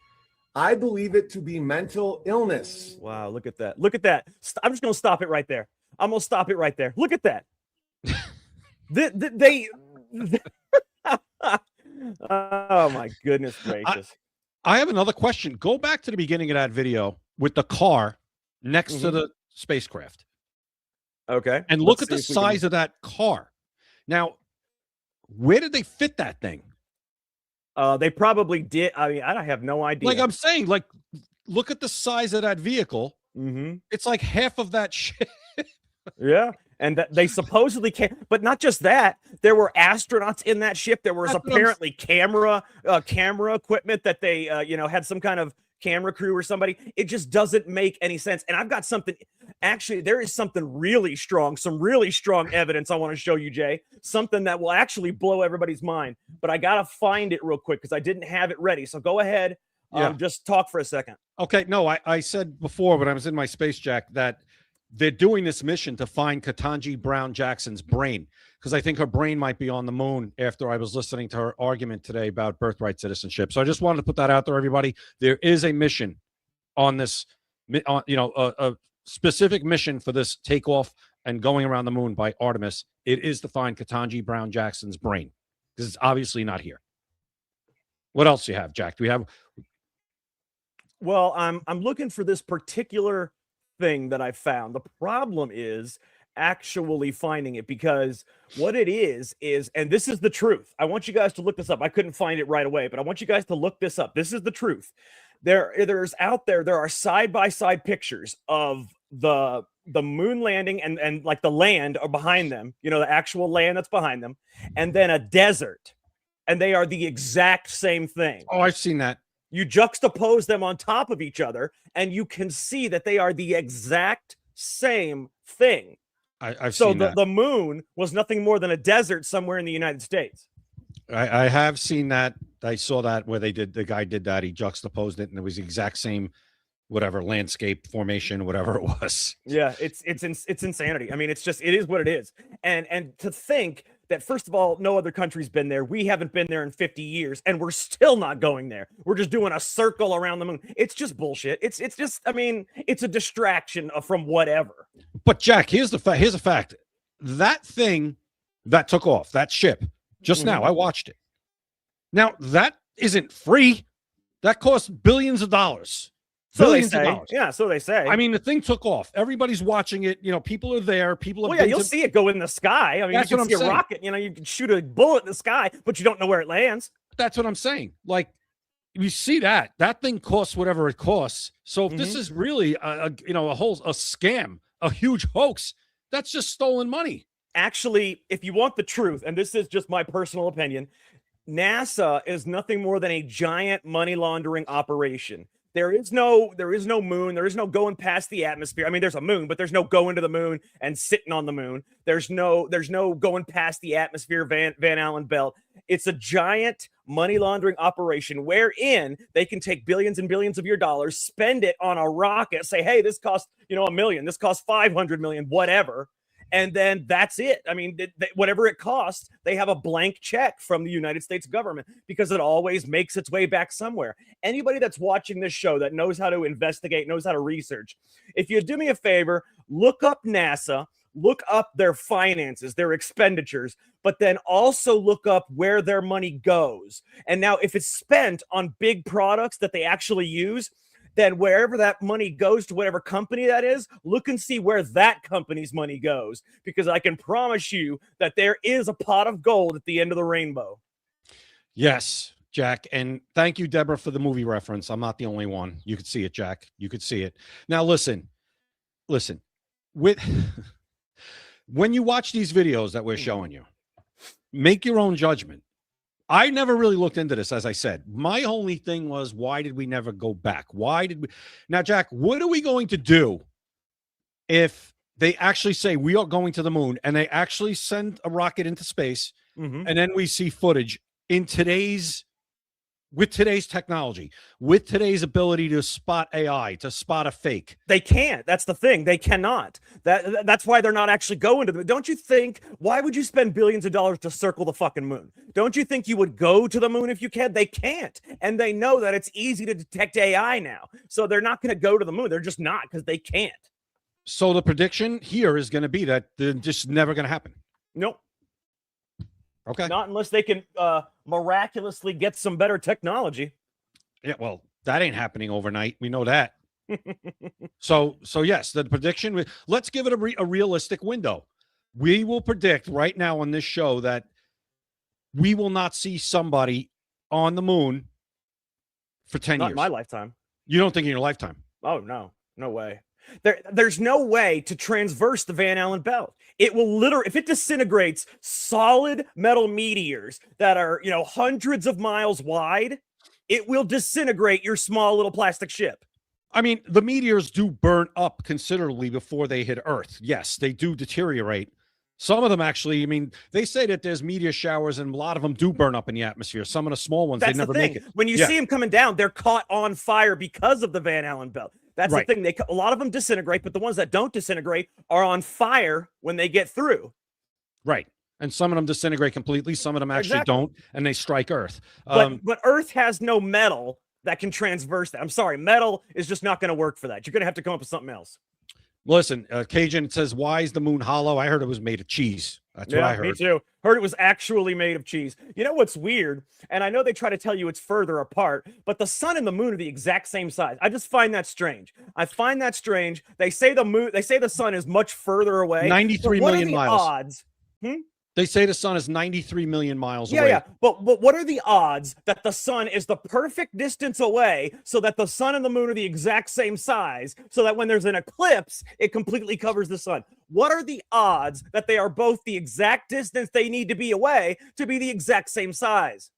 I believe it to be mental illness. Wow, look at that. Look at that. I'm just going to stop it right there. I'm going to stop it right there. Look at that. Oh, my goodness gracious. I have another question. Go back to the beginning of that video with the car next to the spacecraft. Okay. And look at the size of that car. Now, where did they fit that thing? They probably did. I have no idea. Like I'm saying, look at the size of that vehicle. It's like half of that shit. Yeah. And they supposedly can, but not just that. There were astronauts in that ship. There was apparently camera equipment that they, had some kind of camera crew or somebody. It just doesn't make any sense. And I've got something. Actually, there is something really strong, some really strong evidence I want to show you, Jay. Something that will actually blow everybody's mind. But I gotta find it real quick because I didn't have it ready. So go ahead. Just talk for a second. Okay. No, I said before when I was in my Space Jack that they're doing this mission to find Ketanji Brown Jackson's brain, because I think her brain might be on the moon after I was listening to her argument today about birthright citizenship. So I just wanted to put that out there, everybody. There is a mission on this, a specific mission for this takeoff and going around the moon by Artemis. It is to find Ketanji Brown Jackson's brain, because it's obviously not here. What else do you have, Jack? Do we have? Well, I'm looking for this particular thing that I found. The problem is actually finding it, because what it is, and this is the truth. I want you guys to look this up. I couldn't find it right away, but I want you guys to look this up. This is the truth. There are side-by-side pictures of the moon landing and like the land are behind them, the actual land that's behind them, and then a desert. And they are the exact same thing. Oh, I've seen that. You juxtapose them on top of each other, and you can see that they are the exact same thing. I've so seen that. the moon was nothing more than a desert somewhere in the United States. I have seen that. I saw that where the guy did that. He juxtaposed it, and it was the exact same, whatever landscape formation, whatever it was. Yeah, it's insanity. I mean, it is what it is. And to think that, first of all, no other country's been there. We haven't been there in 50 years, and we're still not going there. We're just doing a circle around the moon. It's just bullshit. It's just, I mean, it's a distraction from whatever. But Jack, here's a fact. That thing that took off, that ship, just now, I watched it. Now, that isn't free. That costs billions of dollars. So they Billions of say. dollars. Yeah, so they say. I mean, the thing took off. Everybody's watching it. You know, people are there. People have Well, yeah, been you'll to- see it go in the sky. I mean, That's you what can see I'm a saying. rocket. You know, you can shoot a bullet in the sky, but you don't know where it lands. That's what I'm saying. Like, you see that thing costs whatever it costs. So if this is really a scam, a huge hoax, that's just stolen money. Actually, if you want the truth, and this is just my personal opinion, NASA is nothing more than a giant money laundering operation. There is no moon. There is no going past the atmosphere. I mean, there's a moon, but there's no going to the moon and sitting on the moon. There's no going past the atmosphere Van Allen belt. It's a giant money laundering operation wherein they can take billions and billions of your dollars, spend it on a rocket, say, hey, this costs, $1 million, this costs 500 million, whatever. And then that's it. I mean, whatever it costs, they have a blank check from the United States government because it always makes its way back somewhere. Anybody that's watching this show that knows how to investigate, knows how to research, if you do me a favor, look up NASA, look up their finances, their expenditures, but then also look up where their money goes. And now if it's spent on big products that they actually use, then wherever that money goes to whatever company that is, look and see where that company's money goes. Because I can promise you that there is a pot of gold at the end of the rainbow. Yes, Jack. And thank you, Deborah, for the movie reference. I'm not the only one. You could see it, Jack. You could see it. Now, listen. When you watch these videos that we're showing you, make your own judgment. I never really looked into this, as I said. My only thing was, why did we never go back? Now, Jack, what are we going to do if they actually say we are going to the moon and they actually send a rocket into space and then we see footage with today's technology, with today's ability to spot AI, to spot a fake? They can't. That's the thing. They cannot. That's why they're not actually going to the moon. Don't you think, why would you spend billions of dollars to circle the fucking moon? Don't you think you would go to the moon if you can? They can't. And they know that it's easy to detect AI now. So they're not going to go to the moon. They're just not, because they can't. So the prediction here is going to be that they're just never going to happen. Nope. Okay. Not unless they can miraculously get some better technology. Yeah, well, that ain't happening overnight. We know that. So yes, the prediction, let's give it a realistic window. We will predict right now on this show that we will not see somebody on the moon for 10 years. Not in my lifetime. You don't think in your lifetime? Oh, no. No way. There's no way to transverse the Van Allen belt. It will literally, if it disintegrates solid metal meteors that are, hundreds of miles wide, it will disintegrate your small little plastic ship. I mean, the meteors do burn up considerably before they hit Earth. Yes, they do deteriorate. Some of them actually, they say that there's meteor showers and a lot of them do burn up in the atmosphere. Some of the small ones, That's they never the thing. make it. When you see them coming down, they're caught on fire because of the Van Allen belt. That's Right. the thing. A lot of them disintegrate, but the ones that don't disintegrate are on fire when they get through. Right. And some of them disintegrate completely. Some of them actually Exactly. don't, and they strike Earth. But Earth has no metal that can transverse that. I'm sorry. Metal is just not going to work for that. You're going to have to come up with something else. Listen, Cajun says, why is the moon hollow? I heard it was made of cheese. That's what I heard. Me too. Heard it was actually made of cheese. You know what's weird? And I know they try to tell you it's further apart, but the sun and the moon are the exact same size. I just find that strange. They say the sun is much further away. 93 What are million the miles. odds? They say the sun is 93 million miles away. Yeah. But what are the odds that the sun is the perfect distance away so that the sun and the moon are the exact same size so that when there's an eclipse, it completely covers the sun? What are the odds that they are both the exact distance they need to be away to be the exact same size?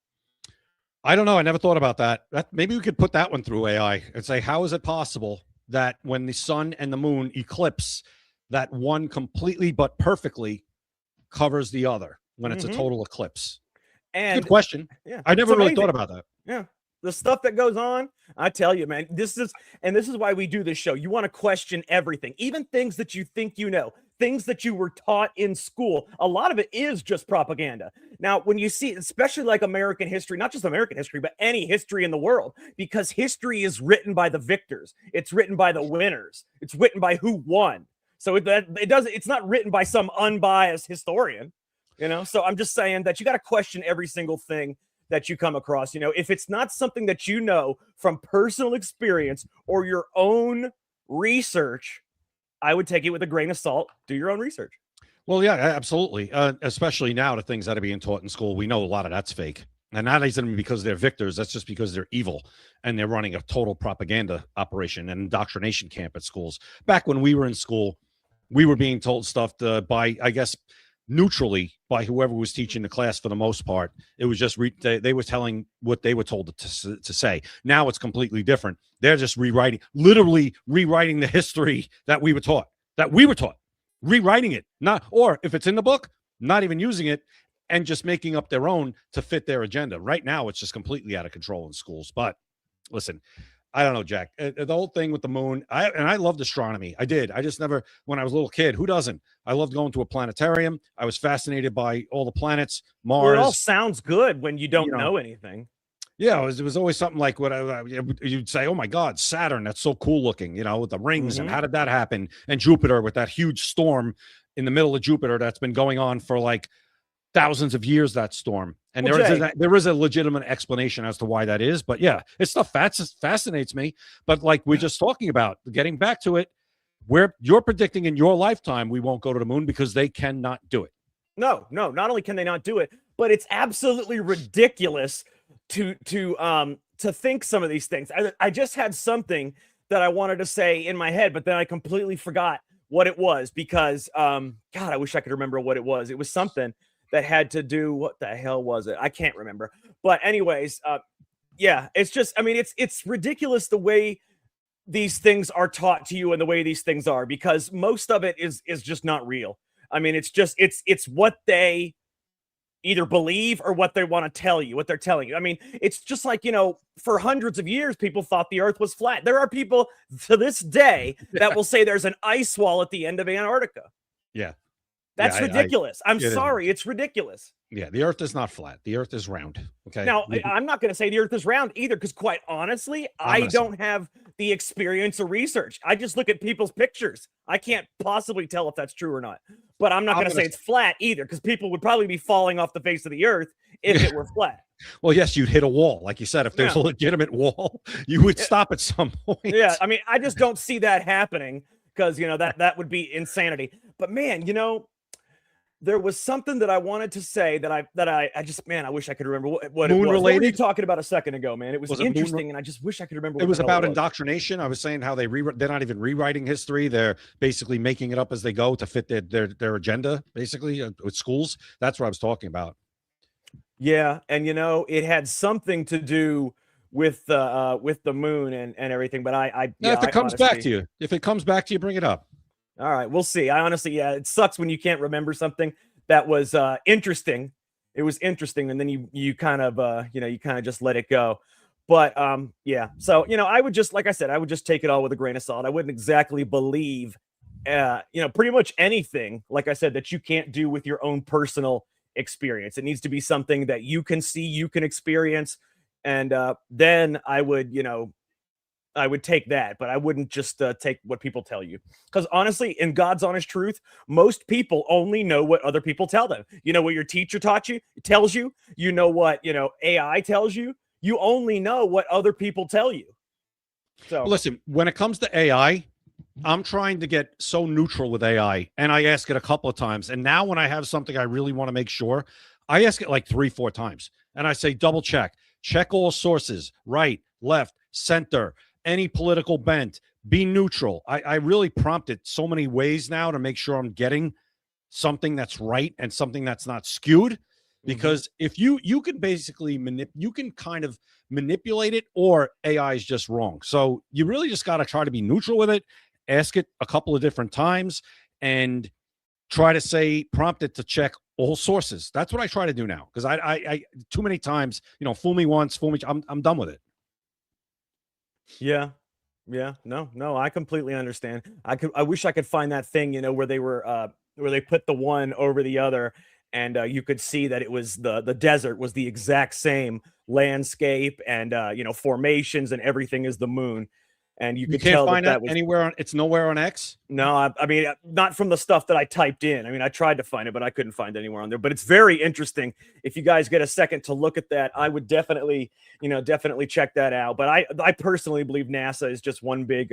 I don't know. I never thought about that. Maybe we could put that one through AI and say, how is it possible that when the sun and the moon eclipse, that one completely but perfectly covers the other when it's a total eclipse? And good question. Yeah, I never it's really amazing. thought about that. Yeah. The stuff that goes on, I tell you, man, this is why we do this show. You want to question everything, even things that you think you know, things that you were taught in school. A lot of it is just propaganda. Now, when you see, especially like American history, not just American history, but any history in the world, because history is written by the victors. It's written by the winners. It's written by who won. So it's not written by some unbiased historian, you know? So I'm just saying that you got to question every single thing that you come across. You know, if it's not something that you know from personal experience or your own research, I would take it with a grain of salt. Do your own research. Well, yeah, absolutely. Especially now, the things that are being taught in school, we know a lot of that's fake. And that isn't because they're victors. That's just because they're evil and they're running a total propaganda operation and indoctrination camp at schools. Back when we were in school, we were being told stuff by, I guess, neutrally by whoever was teaching the class for the most part. It was just they were telling what they were told to say. Now it's completely different. They're just literally rewriting the history that we were taught, rewriting it. Or if it's in the book, not even using it and just making up their own to fit their agenda. Right now, it's just completely out of control in schools. But listen, I don't know, Jack. The whole thing with the moon, I loved astronomy. I did. I just never, when I was a little kid, who doesn't? I loved going to a planetarium. I was fascinated by all the planets, Mars. Well, it all sounds good when you don't know anything. Yeah, it was always something like what you'd say, oh my God, Saturn, that's so cool looking, you know, with the rings and how did that happen? And Jupiter with that huge storm in the middle of Jupiter that's been going on for like thousands of years, that storm. And there is a legitimate explanation as to why that is. But yeah, it's stuff fascinates me. But like we're just talking about, getting back to it, where you're predicting in your lifetime we won't go to the moon because they cannot do it. No, not only can they not do it, but it's absolutely ridiculous to think some of these things. I just had something that I wanted to say in my head, but then I completely forgot what it was because God, I wish I could remember what it was. It was something that had to do, what the hell was it? I can't remember. But anyways, yeah, it's just, I mean, it's ridiculous the way these things are taught to you and the way these things are, because most of it is just not real. I mean, it's just, it's what they either believe or what they want to tell you, what they're telling you. I mean, it's just like, you know, for hundreds of years, people thought the earth was flat. There are people to this day that will say there's an ice wall at the end of Antarctica. Yeah. That's ridiculous. I'm sorry. It's ridiculous. Yeah. The earth is not flat. The earth is round. Okay. Now, I'm not going to say the earth is round either, because quite honestly, I don't have the experience or research. I just look at people's pictures. I can't possibly tell if that's true or not. But I'm not going to say it's flat either, because people would probably be falling off the face of the earth if it were flat. Well, yes, you'd hit a wall. Like you said, if there's a legitimate wall, you would stop at some point. Yeah. I mean, I just don't see that happening because, you know, that would be insanity. But man, you know, there was something that I wanted to say that I just, man, I wish I could remember what it was. Moon related? What were you talking about a second ago, man? It was interesting, and I just wish I could remember. It was about indoctrination. I was saying how they're not even rewriting history. They're basically making it up as they go to fit their agenda, basically, with schools. That's what I was talking about. Yeah, and you know, it had something to do with the moon and everything. But if it comes back to you, bring it up. All right, we'll see. I honestly, yeah, it sucks when you can't remember something that was interesting. It was interesting, and then you kind of you kind of just let it go. But yeah, so you know, I would just, like I said, I would just take it all with a grain of salt. I wouldn't exactly believe, pretty much anything, like I said, that you can't do with your own personal experience. It needs to be something that you can see, you can experience, and then I would, I would take that, but I wouldn't just take what people tell you. Because honestly, in God's honest truth, most people only know what other people tell them. You know what your teacher tells you. You know what, AI tells you. You only know what other people tell you. So listen, when it comes to AI, I'm trying to get so neutral with AI, and I ask it a couple of times. And now when I have something I really want to make sure, I ask it like 3-4 times. And I say, double check all sources, right, left, center, any political bent, be neutral. I really prompt it so many ways now to make sure I'm getting something that's right and something that's not skewed. because if you can basically you can kind of manipulate it, or AI is just wrong. So you really just got to try to be neutral with it, ask it a couple of different times, and try to prompt it to check all sources. That's what I try to do now, because I too many times, fool me once, fool me. I'm done with it. Yeah. No, I completely understand. I wish I could find that thing, where they put the one over the other, and you could see that it was the desert was the exact same landscape and formations and everything as the moon. And you could can't tell find that was anywhere it's nowhere on X. No, I mean, not from the stuff that I typed in. I mean, I tried to find it, but I couldn't find anywhere on there. But it's very interesting. If you guys get a second to look at that, I would definitely check that out. But I personally believe NASA is just one big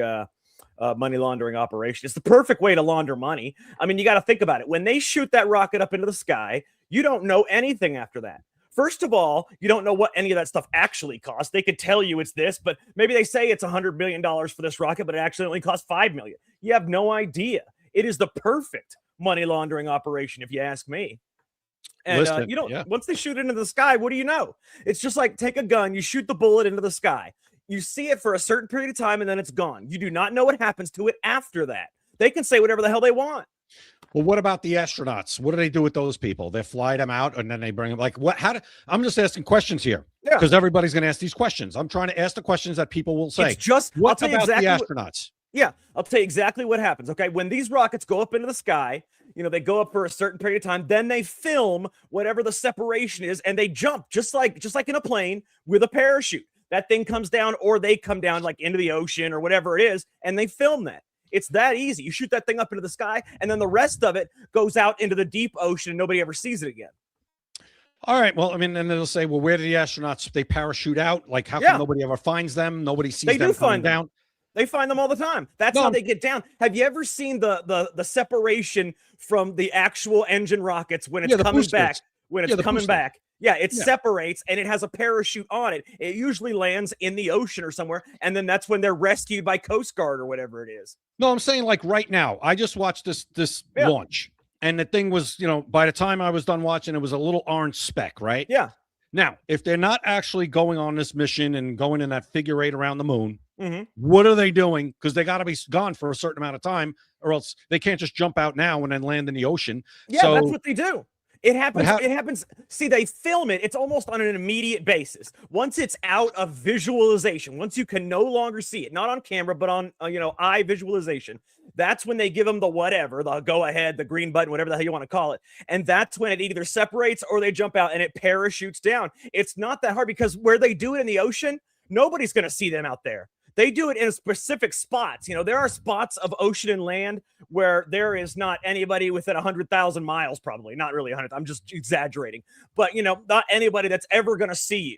money laundering operation. It's the perfect way to launder money. I mean, you got to think about it. When they shoot that rocket up into the sky, you don't know anything after that. First of all, you don't know what any of that stuff actually costs. They could tell you it's this, but maybe they say it's $100 million for this rocket, but it actually only costs $5 million. You have no idea. It is the perfect money laundering operation, if you ask me. And once they shoot it into the sky, what do you know? It's just like take a gun, you shoot the bullet into the sky. You see it for a certain period of time, and then it's gone. You do not know what happens to it after that. They can say whatever the hell they want. Well, what about the astronauts? What do they do with those people? They fly them out, and then they bring them. Like what? I'm just asking questions here, because everybody's going to ask these questions. I'm trying to ask the questions that people will say. It's just what about the astronauts? I'll tell you exactly what happens. Okay, when these rockets go up into the sky, they go up for a certain period of time. Then they film whatever the separation is, and they jump just like in a plane with a parachute. That thing comes down, or they come down like into the ocean or whatever it is, and they film that. It's that easy. You shoot that thing up into the sky, and then the rest of it goes out into the deep ocean, and nobody ever sees it again. All right. Well, I mean, and they'll say, well, where do the astronauts, they parachute out? Like, how come nobody ever finds them? Nobody sees them coming down? They find them all the time. That's how they get down. Have you ever seen the separation from the actual engine rockets when it's coming back? When it's coming back. Yeah, it separates, and it has a parachute on it. It usually lands in the ocean or somewhere, and then that's when they're rescued by Coast Guard or whatever it is. No, I'm saying like right now. I just watched this launch, and the thing was, by the time I was done watching, it was a little orange speck, right? Yeah. Now, if they're not actually going on this mission and going in that figure eight around the moon, what are they doing? Because they got to be gone for a certain amount of time, or else they can't just jump out now and then land in the ocean. Yeah, that's what they do. It happens. It happens. See, they film it. It's almost on an immediate basis. Once it's out of visualization, once you can no longer see it, not on camera, but on, eye visualization, that's when they give them the whatever, the go ahead, the green button, whatever the hell you want to call it. And that's when it either separates or they jump out and it parachutes down. It's not that hard, because where they do it in the ocean, nobody's going to see them out there. They do it in specific spots. There are spots of ocean and land where there is not anybody within 100,000 miles, probably. Not really 100. I'm just exaggerating. But, not anybody that's ever going to see you.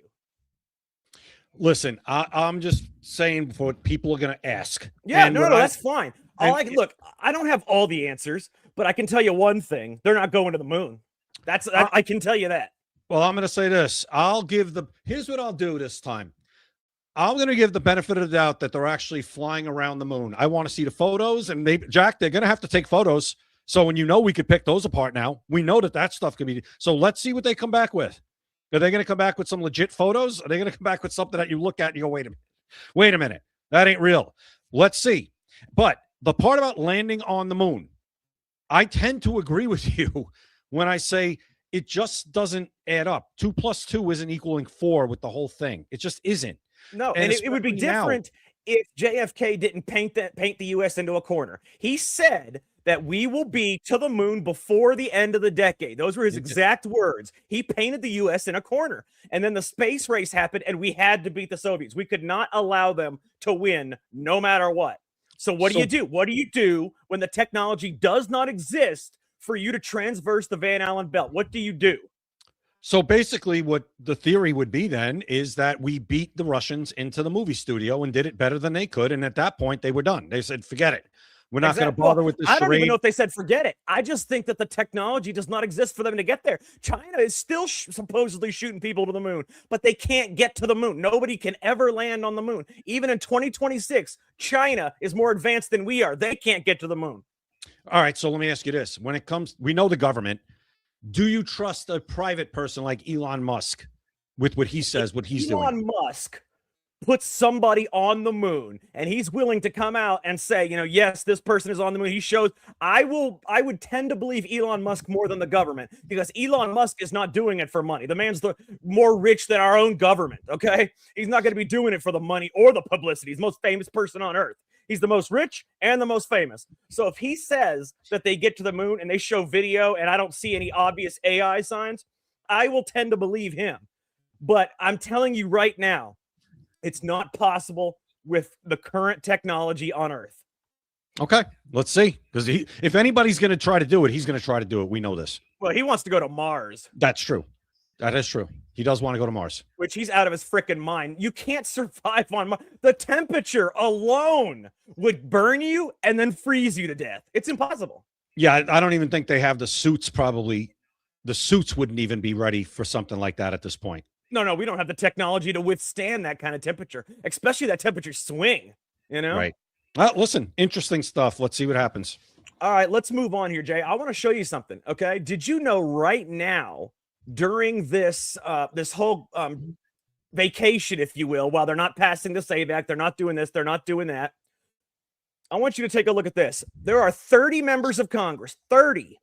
Listen, I'm just saying what people are going to ask. Yeah, no, that's fine. Look, I don't have all the answers, but I can tell you one thing. They're not going to the moon. I can tell you that. Well, I'm going to say this. Here's what I'll do this time. I'm going to give the benefit of the doubt that they're actually flying around the moon. I want to see the photos, and Jack, they're going to have to take photos. So when we could pick those apart now. We know that stuff can be. So let's see what they come back with. Are they going to come back with some legit photos? Are they going to come back with something that you look at and you go, wait a minute, that ain't real. Let's see. But the part about landing on the moon, I tend to agree with you when I say it just doesn't add up. 2 + 2 isn't equaling 4 with the whole thing. It just isn't. No, and it would be different if JFK didn't paint the U.S. into a corner. He said that we will be to the moon before the end of the decade. Those were his exact words. He painted the U.S. in a corner. And then the space race happened, and we had to beat the Soviets. We could not allow them to win no matter what. So what do you do? What do you do when the technology does not exist for you to transverse the Van Allen belt? What do you do? So basically what the theory would be then is that we beat the Russians into the movie studio and did it better than they could. And at that point, they were done. They said, forget it. We're not going to bother with this. I don't even know if they said forget it. I just think that the technology does not exist for them to get there. China is still supposedly shooting people to the moon, but they can't get to the moon. Nobody can ever land on the moon. Even in 2026, China is more advanced than we are. They can't get to the moon. All right. So let me ask you this. When it comes, we know the government, Do you trust a private person like Elon Musk with what he says, what he's doing? Elon Musk puts somebody on the moon and he's willing to come out and say, yes, this person is on the moon. He shows, I would tend to believe Elon Musk more than the government, because Elon Musk is not doing it for money. The man's more rich than our own government. Okay. He's not going to be doing it for the money or the publicity. He's the most famous person on earth. He's the most rich and the most famous. So if he says that they get to the moon and they show video and I don't see any obvious AI signs, I will tend to believe him. But I'm telling you right now, it's not possible with the current technology on Earth. Okay, let's see. Because if anybody's going to try to do it, he's going to try to do it. We know this. Well, he wants to go to Mars. That's true. That is true. He does want to go to Mars. Which he's out of his freaking mind. You can't survive on Mars. The temperature alone would burn you and then freeze you to death. It's impossible. Yeah, I don't even think they have the suits. Probably the suits wouldn't even be ready for something like that at this point. No, we don't have the technology to withstand that kind of temperature, especially that temperature swing, Right. Well, listen, interesting stuff. Let's see what happens. All right, let's move on here, Jay. I want to show you something, okay? Did you know right now, during this this whole vacation, if you will, while they're not passing the SAVE Act, they're not doing this, they're not doing that, I want you to take a look at this. There are 30 members of Congress, 30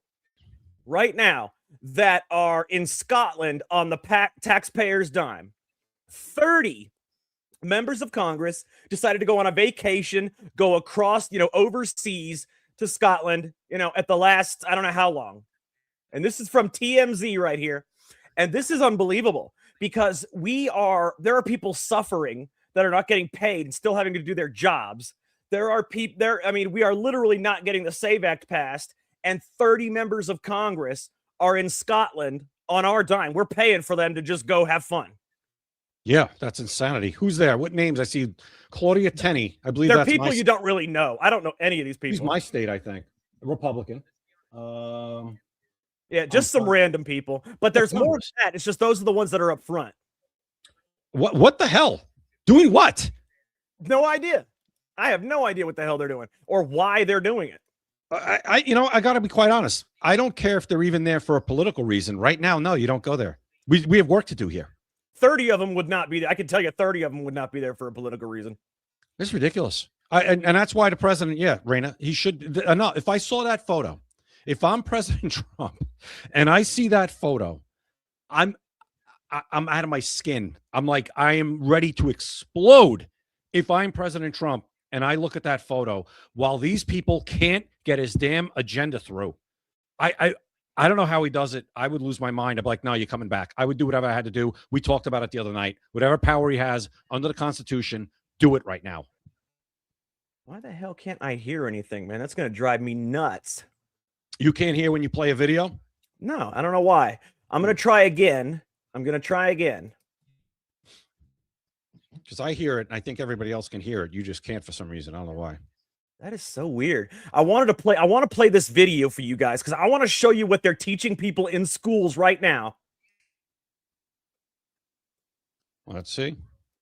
right now, that are in Scotland on the taxpayers' dime. 30 members of Congress decided to go on a vacation, go across, overseas to Scotland, at the last, I don't know how long. And this is from TMZ right here. And this is unbelievable, because there are people suffering that are not getting paid and still having to do their jobs. There are people we are literally not getting the SAVE Act passed, and 30 members of Congress are in Scotland on our dime. We're paying for them to just go have fun. Yeah, that's insanity. Who's there? What names? I see Claudia Tenney. I believe they're that's people you don't really know. I don't know any of these people. He's my state, I think. Republican. Yeah, just some random people. But there's more than that. It's just those are the ones that are up front. What the hell? Doing what? No idea. I have no idea what the hell they're doing or why they're doing it. I got to be quite honest. I don't care if they're even there for a political reason. Right now, no, you don't go there. We have work to do here. 30 of them would not be there. I can tell you 30 of them would not be there for a political reason. It's ridiculous. And that's why the president, Raina, he should. No, if I saw that photo, if I'm President Trump and I see that photo, I'm out of my skin. I'm like, I am ready to explode if I'm President Trump and I look at that photo while these people can't get his damn agenda through. I don't know how he does it. I would lose my mind. I'm like, no, you're coming back. I would do whatever I had to do. We talked about it the other night. Whatever power he has under the Constitution, do it right now. Why the hell can't I hear anything, man? That's going to drive me nuts. You can't hear when you play a video? No, I don't know why. I'm going to try again. Because I hear it, and I think everybody else can hear it. You just can't for some reason. I don't know why. That is so weird. I want to play this video for you guys because I want to show you what they're teaching people in schools right now. Let's see.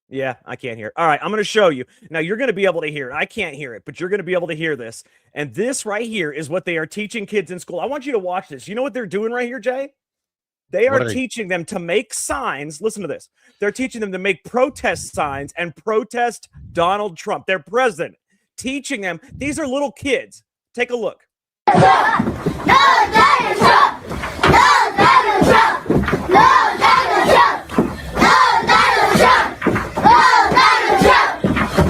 Yeah, I can't hear it. All right, I'm going to show you. Now, you're going to be able to hear it. I can't hear it, but you're going to be able to hear this. And this right here is what they are teaching kids in school. I want you to watch this. You know what they're doing right here, Jay? They are teaching them to make signs. Listen to this. They're teaching them to make protest signs and protest Donald Trump, their president. Teaching them. These are little kids. Take a look. No Donald Trump! No Donald Trump! No Donald Trump! No Donald Trump! No Donald Trump! No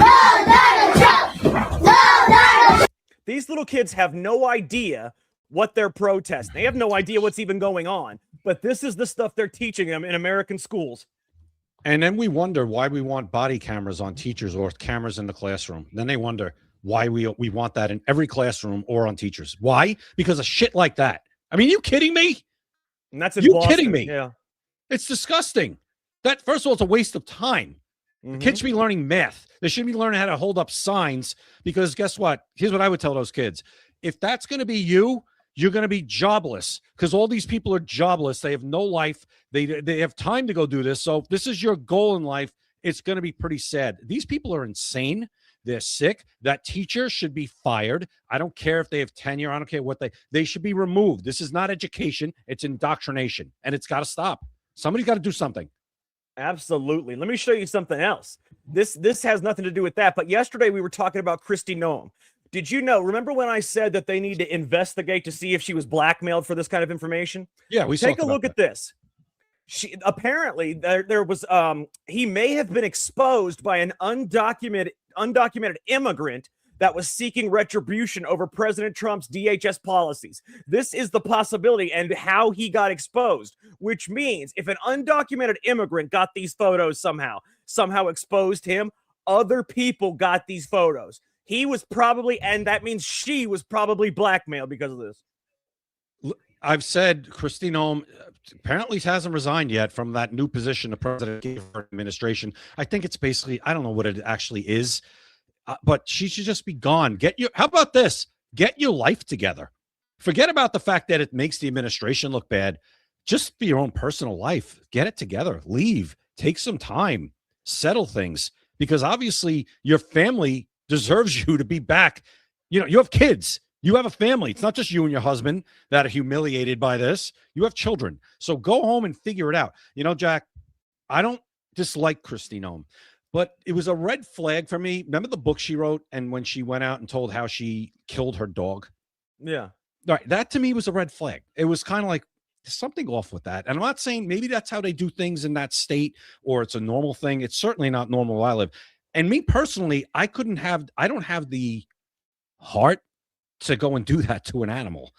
Donald Trump! No Donald Trump! These little kids have no idea what they're protesting. They have no idea what's even going on. But this is the stuff they're teaching them in American schools. And then we wonder why we want body cameras on teachers or cameras in the classroom. Then they wonder why we want that in every classroom or on teachers. Why? Because of shit like that. I mean, you kidding me? And that's in you Boston. Kidding me? Yeah. It's disgusting. That, first of all, it's a waste of time. Kids should be learning math. They should be learning how to hold up signs because guess what? Here's what I would tell those kids. If that's going to be you, you're going to be jobless because all these people are jobless. They have no life. They have time to go do this. So if this is your goal in life, it's going to be pretty sad. These people are insane. They're sick. That teacher should be fired. I don't care if they have tenure. I don't care what they should be removed. This is not education. It's indoctrination, and it's got to stop. Somebody's got to do something. Absolutely. Let me show you something else. This has nothing to do with that, but yesterday we were talking about Kristi Noem. Did you know, remember when I said that they need to investigate to see if she was blackmailed for this kind of information? Yeah, we take a look at this. She apparently there was he may have been exposed by an undocumented immigrant that was seeking retribution over President Trump's DHS policies. This is the possibility and how he got exposed, which means if an undocumented immigrant got these photos somehow exposed him, other people got these photos. He was probably, and that means she was probably blackmailed because of this. I've said Kristi Noem apparently hasn't resigned yet from that new position the president gave her administration. I think it's basically, I don't know what it actually is, but she should just be gone. How about this? Get your life together. Forget about the fact that it makes the administration look bad. Just for your own personal life, get it together. Leave. Take some time. Settle things. Because obviously your family deserves you to be back. You know, you have kids. You have a family. It's not just you and your husband that are humiliated by this. You have children. So go home and figure it out. You know, Jack, I don't dislike Kristi Noem, but it was a red flag for me. Remember the book she wrote and when she went out and told how she killed her dog? Yeah. All right. That to me was a red flag. It was kind of like, there's something off with that. And I'm not saying maybe that's how they do things in that state or it's a normal thing. It's certainly not normal where I live. And me personally, I don't have the heart to go and do that to an animal.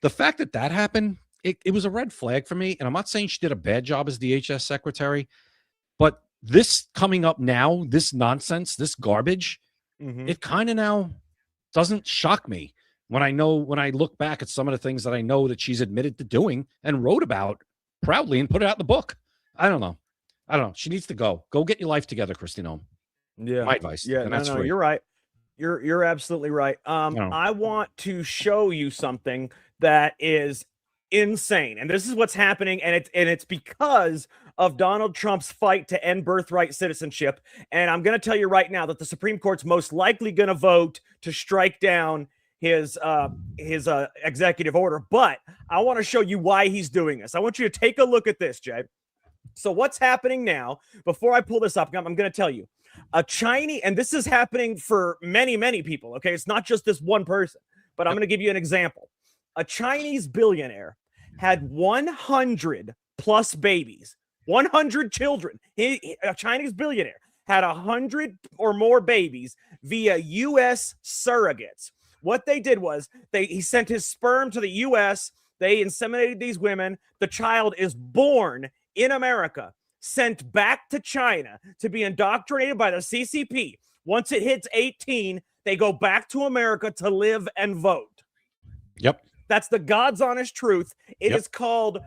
The fact that that happened, it was a red flag for me. And I'm not saying she did a bad job as DHS secretary, but this coming up now, this nonsense, this garbage, it kind of now doesn't shock me when I look back at some of the things that I know that she's admitted to doing and wrote about proudly and put it out in the book. I don't know. She needs to go. Go get your life together, Kristi Noem. Yeah. My advice. Yeah, and that's free. you're right. You're absolutely right. I want to show you something that is insane, and this is what's happening, and it's because of Donald Trump's fight to end birthright citizenship. And I'm going to tell you right now that the Supreme Court's most likely going to vote to strike down his executive order. But I want to show you why he's doing this. I want you to take a look at this, Jay. So what's happening now? Before I pull this up, I'm going to tell you. A Chinese, and this is happening for many, many people, okay? It's not just this one person, but I'm going to give you an example. A Chinese billionaire had 100 plus babies, 100 children. A Chinese billionaire had 100 or more babies via U.S. surrogates. What they did was he sent his sperm to the U.S., they inseminated these women, the child is born in America, sent back to China to be indoctrinated by the CCP. Once it hits 18, they go back to America to live and vote. Yep. That's the God's honest truth. It is called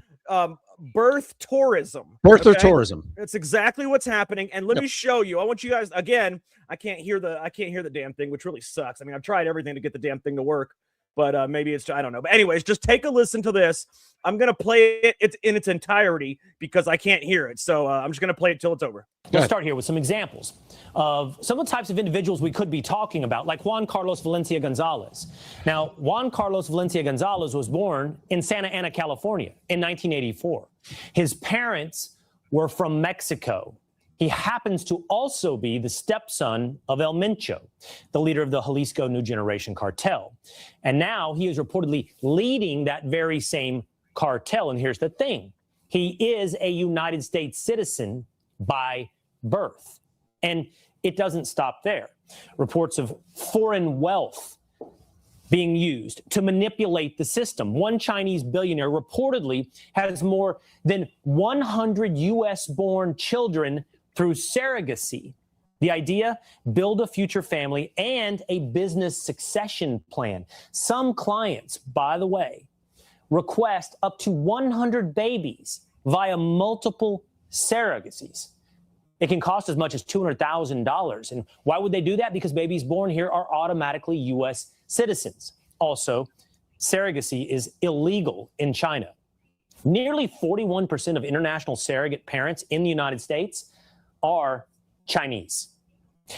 birth tourism. Birther tourism. That's exactly what's happening. And let me show you. I want you guys, again, I can't hear the damn thing, which really sucks. I mean, I've tried everything to get the damn thing to work, but maybe it's, I don't know. But anyways, just take a listen to this. I'm going to play it in its entirety because I can't hear it. So I'm just going to play it till it's over. Let's start here with some examples of some of the types of individuals we could be talking about, like Juan Carlos Valencia Gonzalez. Now, Juan Carlos Valencia Gonzalez was born in Santa Ana, California in 1984. His parents were from Mexico. He happens to also be the stepson of El Mencho, the leader of the Jalisco New Generation cartel. And now he is reportedly leading that very same cartel. And here's the thing. He is a United States citizen by birth. And it doesn't stop there. Reports of foreign wealth being used to manipulate the system. One Chinese billionaire reportedly has more than 100 U.S.-born children through surrogacy. The idea, build a future family and a business succession plan. Some clients, by the way, request up to 100 babies via multiple surrogacies. It can cost as much as $200,000. And why would they do that? Because babies born here are automatically U.S. citizens. Also, surrogacy is illegal in China. Nearly 41% of international surrogate parents in the United States are Chinese.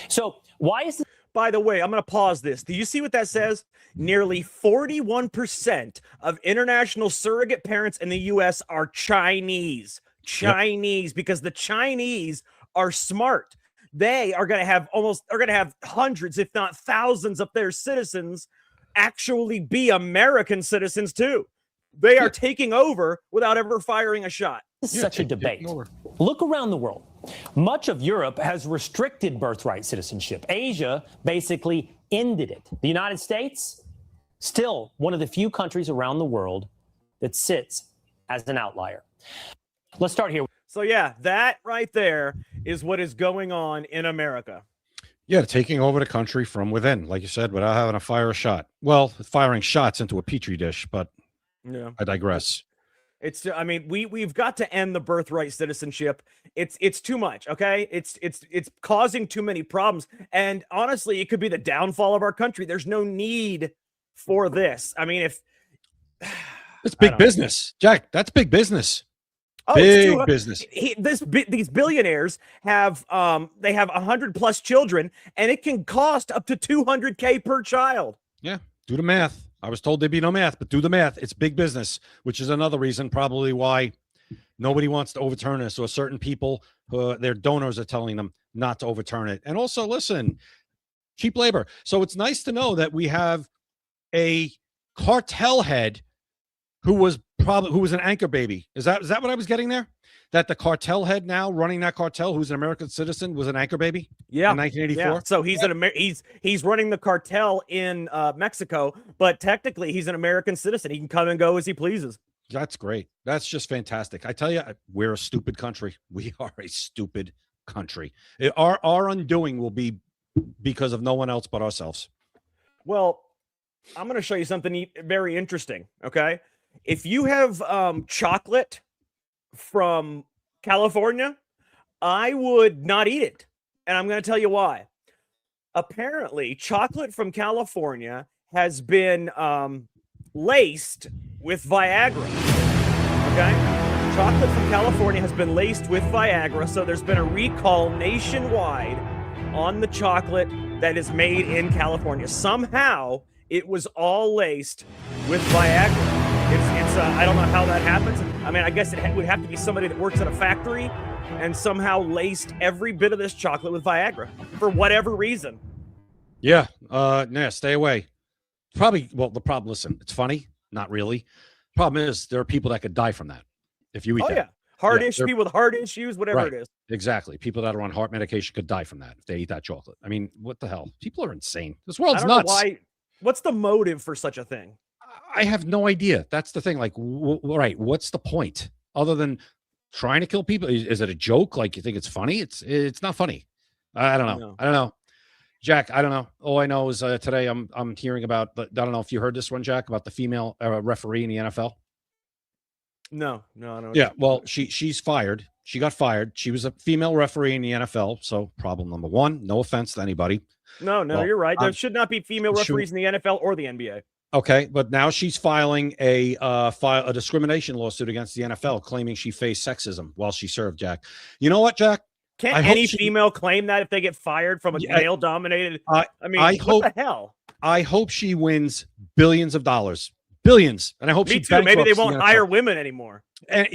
So why is this? By the way, I'm going to pause this. Do you see what that says? Nearly 41% of international surrogate parents in the U.S. are Chinese. Chinese, because the Chinese are smart. They are going to have hundreds, if not thousands, of their citizens actually be American citizens too. They are taking over without ever firing a shot. This is such a debate. Look around the world. Much of Europe has restricted birthright citizenship. Asia basically ended it. The United States, still one of the few countries around the world that sits as an outlier. Let's start here. So yeah, that right there is what is going on in America. Yeah, taking over the country from within, like you said, without having to fire a shot. Well, firing shots into a petri dish, but yeah, I digress. It's, I mean, we've got to end the birthright citizenship. It's too much. Okay. It's causing too many problems. And honestly, it could be the downfall of our country. There's no need for this. I mean, if it's big business, Jack, that's big business. Oh, big business. These billionaires have they have 100+ children, and it can cost up to $200K per child. Yeah, do the math. I was told there'd be no math, but do the math. It's big business, which is another reason probably why nobody wants to overturn this, or certain people, their donors are telling them not to overturn it. And also, listen, cheap labor. So it's nice to know that we have a cartel head who was an anchor baby. Is that what I was getting there? That the cartel head now running that cartel, who's an American citizen, was an anchor baby? Yeah, in 1984. Yeah. So he's running the cartel in Mexico, but technically he's an American citizen. He can come and go as he pleases. That's great. That's just fantastic. I tell you, we're a stupid country. We are a stupid country. Our undoing will be because of no one else but ourselves. Well, I'm going to show you something very interesting. Okay. If you have chocolate from California, I would not eat it. And I'm going to tell you why. Apparently, chocolate from California has been laced with Viagra. Okay? Chocolate from California has been laced with Viagra, so there's been a recall nationwide on the chocolate that is made in California. Somehow, it was all laced with Viagra. I don't know how that happens. I mean, I guess it would have to be somebody that works at a factory and somehow laced every bit of this chocolate with Viagra for whatever reason. Yeah. Stay away. Probably. Well, the problem, listen, it's funny. Not really. Problem is there are people that could die from that if you eat that. Oh, yeah. People with heart issues, whatever it is. Exactly. People that are on heart medication could die from that if they eat that chocolate. I mean, what the hell? People are insane. This world's nuts. Why? What's the motive for such a thing? I have no idea. That's the thing. Like, right. What's the point other than trying to kill people? Is it a joke? Like, you think it's funny? It's not funny. I don't know. No. I don't know. Jack, I don't know. All I know is today I'm hearing about, I don't know if you heard this one, Jack, about the female referee in the NFL. No. Yeah. Well, she's fired. She got fired. She was a female referee in the NFL. So problem number one, no offense to anybody. No, you're right. There should not be female referees in the NFL or the NBA. Okay, but now she's filing a discrimination lawsuit against the NFL, claiming she faced sexism while she served. Jack, you know what, Jack? Can't any female claim that if they get fired from a male-dominated? I mean, what the hell? I hope she wins billions of dollars, billions, and I hope Me too. Maybe they won't hire women anymore. And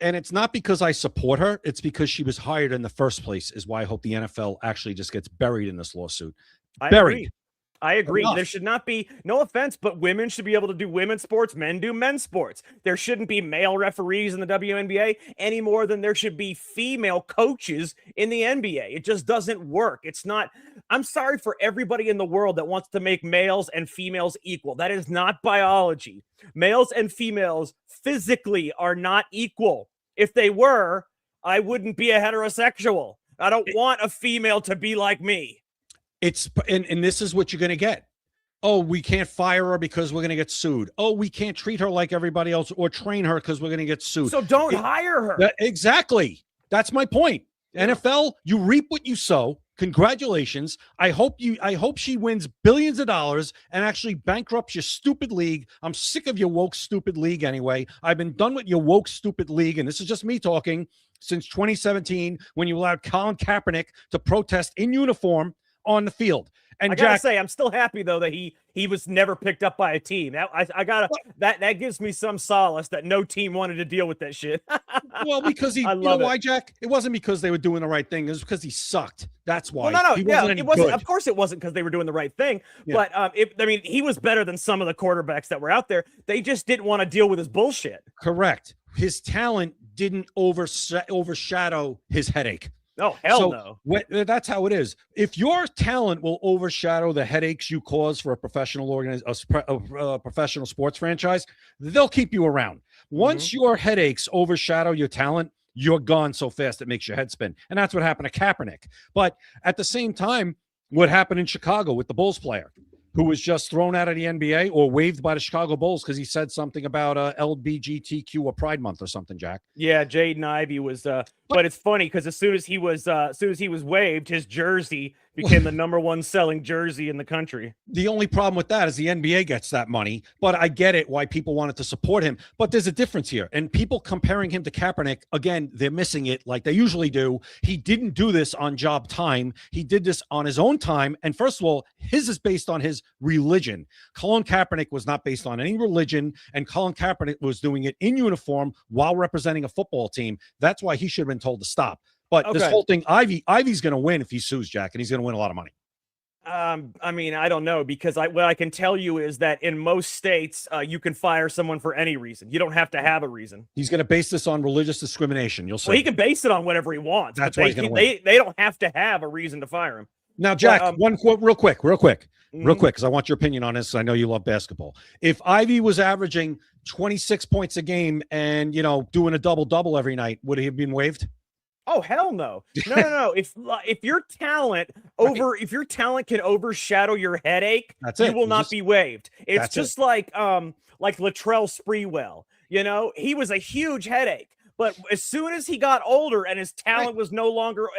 it's not because I support her. It's because she was hired in the first place. Is why I hope the NFL actually just gets buried in this lawsuit. I agree. There should not be, no offense, but women should be able to do women's sports. Men do men's sports. There shouldn't be male referees in the WNBA any more than there should be female coaches in the NBA. It just doesn't work. It's not, I'm sorry for everybody in the world that wants to make males and females equal. That is not biology. Males and females physically are not equal. If they were, I wouldn't be a heterosexual. I don't want a female to be like me. And this is what you're going to get. Oh, we can't fire her because we're going to get sued. Oh, we can't treat her like everybody else or train her because we're going to get sued. So don't hire her. Exactly. That's my point. NFL, you reap what you sow. Congratulations. I hope she wins billions of dollars and actually bankrupts your stupid league. I'm sick of your woke stupid league anyway. I've been done with your woke stupid league, and this is just me talking, since 2017 when you allowed Colin Kaepernick to protest in uniform on the field. And I gotta Jack, say, I'm still happy though that he was never picked up by a team. That gives me some solace that no team wanted to deal with that shit. well, because I you know love it. why, Jack? It wasn't because they were doing the right thing. It was because he sucked. That's why. Well, no, He yeah, wasn't any it wasn't. good. Of course, it wasn't because they were doing the right thing. Yeah. But he was better than some of the quarterbacks that were out there. They just didn't want to deal with his bullshit. Correct. His talent didn't overshadow his headache. Oh, hell no. That's how it is. If your talent will overshadow the headaches you cause for a professional professional sports franchise, they'll keep you around. Once your headaches overshadow your talent, you're gone so fast it makes your head spin. And that's what happened to Kaepernick. But at the same time, what happened in Chicago with the Bulls player who was just thrown out of the NBA or waived by the Chicago Bulls because he said something about LBGTQ or Pride Month or something, Jack. Yeah, Jaden Ivey was but it's funny because as soon as he was waived, his jersey became the #1 selling jersey in the country. The only problem with that is the NBA gets that money, but I get it why people wanted to support him. But there's a difference here. And people comparing him to Kaepernick, again, they're missing it like they usually do. He didn't do this on job time. He did this on his own time. And first of all, his is based on his religion. Colin Kaepernick was not based on any religion, and Colin Kaepernick was doing it in uniform while representing a football team. That's why he should have been told to stop. But this whole thing, Ivey's going to win if he sues, Jack, and he's going to win a lot of money. I don't know, because what I can tell you is that in most states, you can fire someone for any reason. You don't have to have a reason. He's going to base this on religious discrimination. You'll see. Well, he can base it on whatever he wants. That's but why he's going to win. They don't have to have a reason to fire him. Now, Jack, one quote, real quick, because I want your opinion on this. I know you love basketball. If Ivey was averaging 26 points a game and, doing a double-double every night, would he have been waived? Oh, hell no. No. If your talent can overshadow your headache, you will not be waived. It's just like Latrell Sprewell. He was a huge headache. But as soon as he got older and his talent was no longer,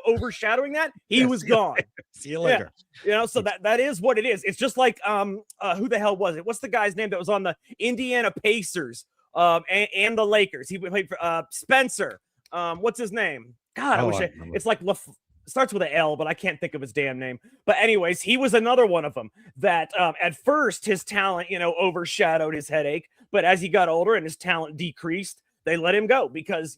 overshadowing that, he was gone. See you later. Yeah. So that is what it is. It's just like, who the hell was it? What's the guy's name that was on the Indiana Pacers and the Lakers? He played for Spencer. What's his name? God, I wish it's like starts with an L, but I can't think of his damn name. But anyways, he was another one of them that at first his talent, overshadowed his headache. But as he got older and his talent decreased, they let him go because,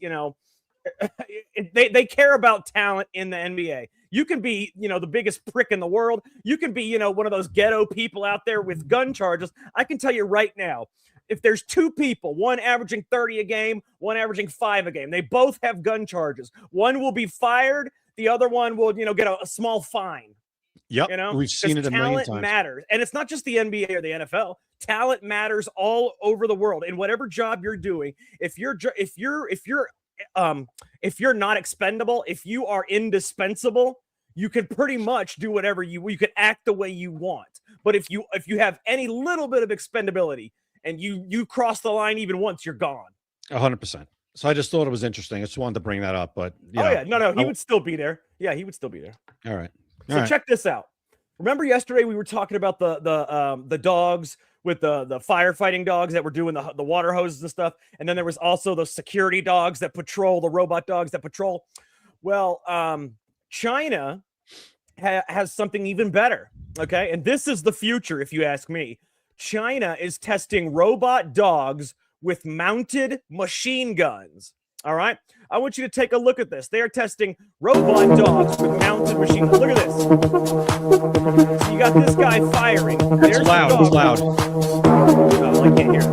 they care about talent in the NBA. You can be, the biggest prick in the world. You can be, one of those ghetto people out there with gun charges. I can tell you right now, if there's two people, one averaging 30 a game, one averaging 5 a game, they both have gun charges. One will be fired. The other one will, get a small fine. Yep. We've seen it a million times. Talent matters. And it's not just the NBA or the NFL. Talent matters all over the world. In whatever job you're doing, if you're not expendable, if you are indispensable, you can pretty much do whatever you could act the way you want. But if you have any little bit of expendability and you cross the line even once, you're gone. 100%. So I just thought it was interesting. I just wanted to bring that up, but he would still be there. Yeah, he would still be there. All right. So check this out. Remember yesterday we were talking about the dogs with the firefighting dogs that were doing the water hoses and stuff, and then there was also the security dogs that patrol, the robot dogs that patrol. Well, China has something even better. Okay, and this is the future, if you ask me. China is testing robot dogs with mounted machine guns. All right. I want you to take a look at this. They are testing robot dogs with mounted machine guns. Look at this. So you got this guy firing. It's loud. It's loud. Oh, I can't hear it.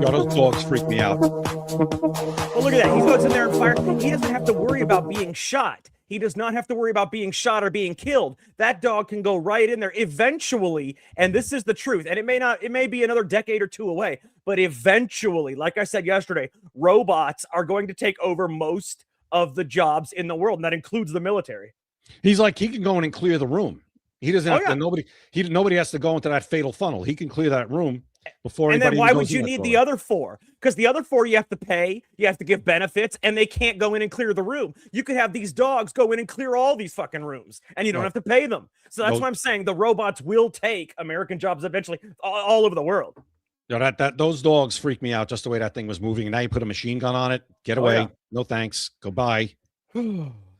God, those dogs freak me out. Well, look at that. He goes in there and fires. He doesn't have to worry about being shot. He does not have to worry about being shot or being killed. That dog can go right in there eventually. And this is the truth. And it may be another decade or two away, but eventually, like I said yesterday, robots are going to take over most of the jobs in the world. And that includes the military. He's like, he can go in and clear the room. He doesn't have to, nobody has to go into that fatal funnel. He can clear that room before. And then why would you need the other 4? Because the other 4 you have to pay, you have to give benefits, and they can't go in and clear the room. You could have these dogs go in and clear all these fucking rooms, and you don't have to pay them. So that's why I'm saying the robots will take American jobs eventually all over the world. Those dogs freak me out just the way that thing was moving. And now you put a machine gun on it. Get away. No thanks. Goodbye.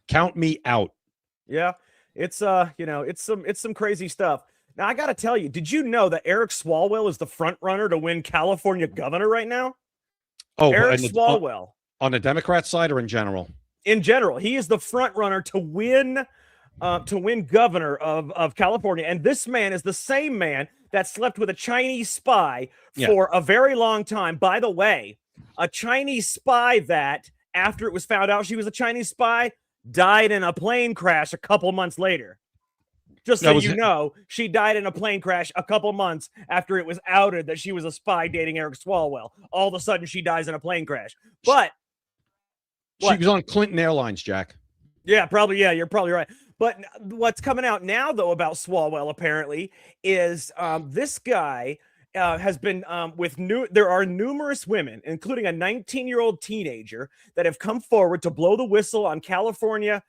Count me out. Yeah, it's it's some crazy stuff. Now I got to tell you, did you know that Eric Swalwell is the front runner to win California governor right now? Oh, Eric and Swalwell. On the Democrat side or in general? In general, he is the front runner to win governor of California. And this man is the same man that slept with a Chinese spy for a very long time. By the way, a Chinese spy that, after it was found out she was a Chinese spy, died in a plane crash a couple months later. Just so you know, she died in a plane crash a couple months after it was outed that she was a spy dating Eric Swalwell. All of a sudden, she dies in a plane crash. But she was on Clinton Airlines, Jack. Yeah, probably. Yeah, you're probably right. But what's coming out now, though, about Swalwell apparently is this guy has been there are numerous women, including a 19-year-old teenager, that have come forward to blow the whistle on California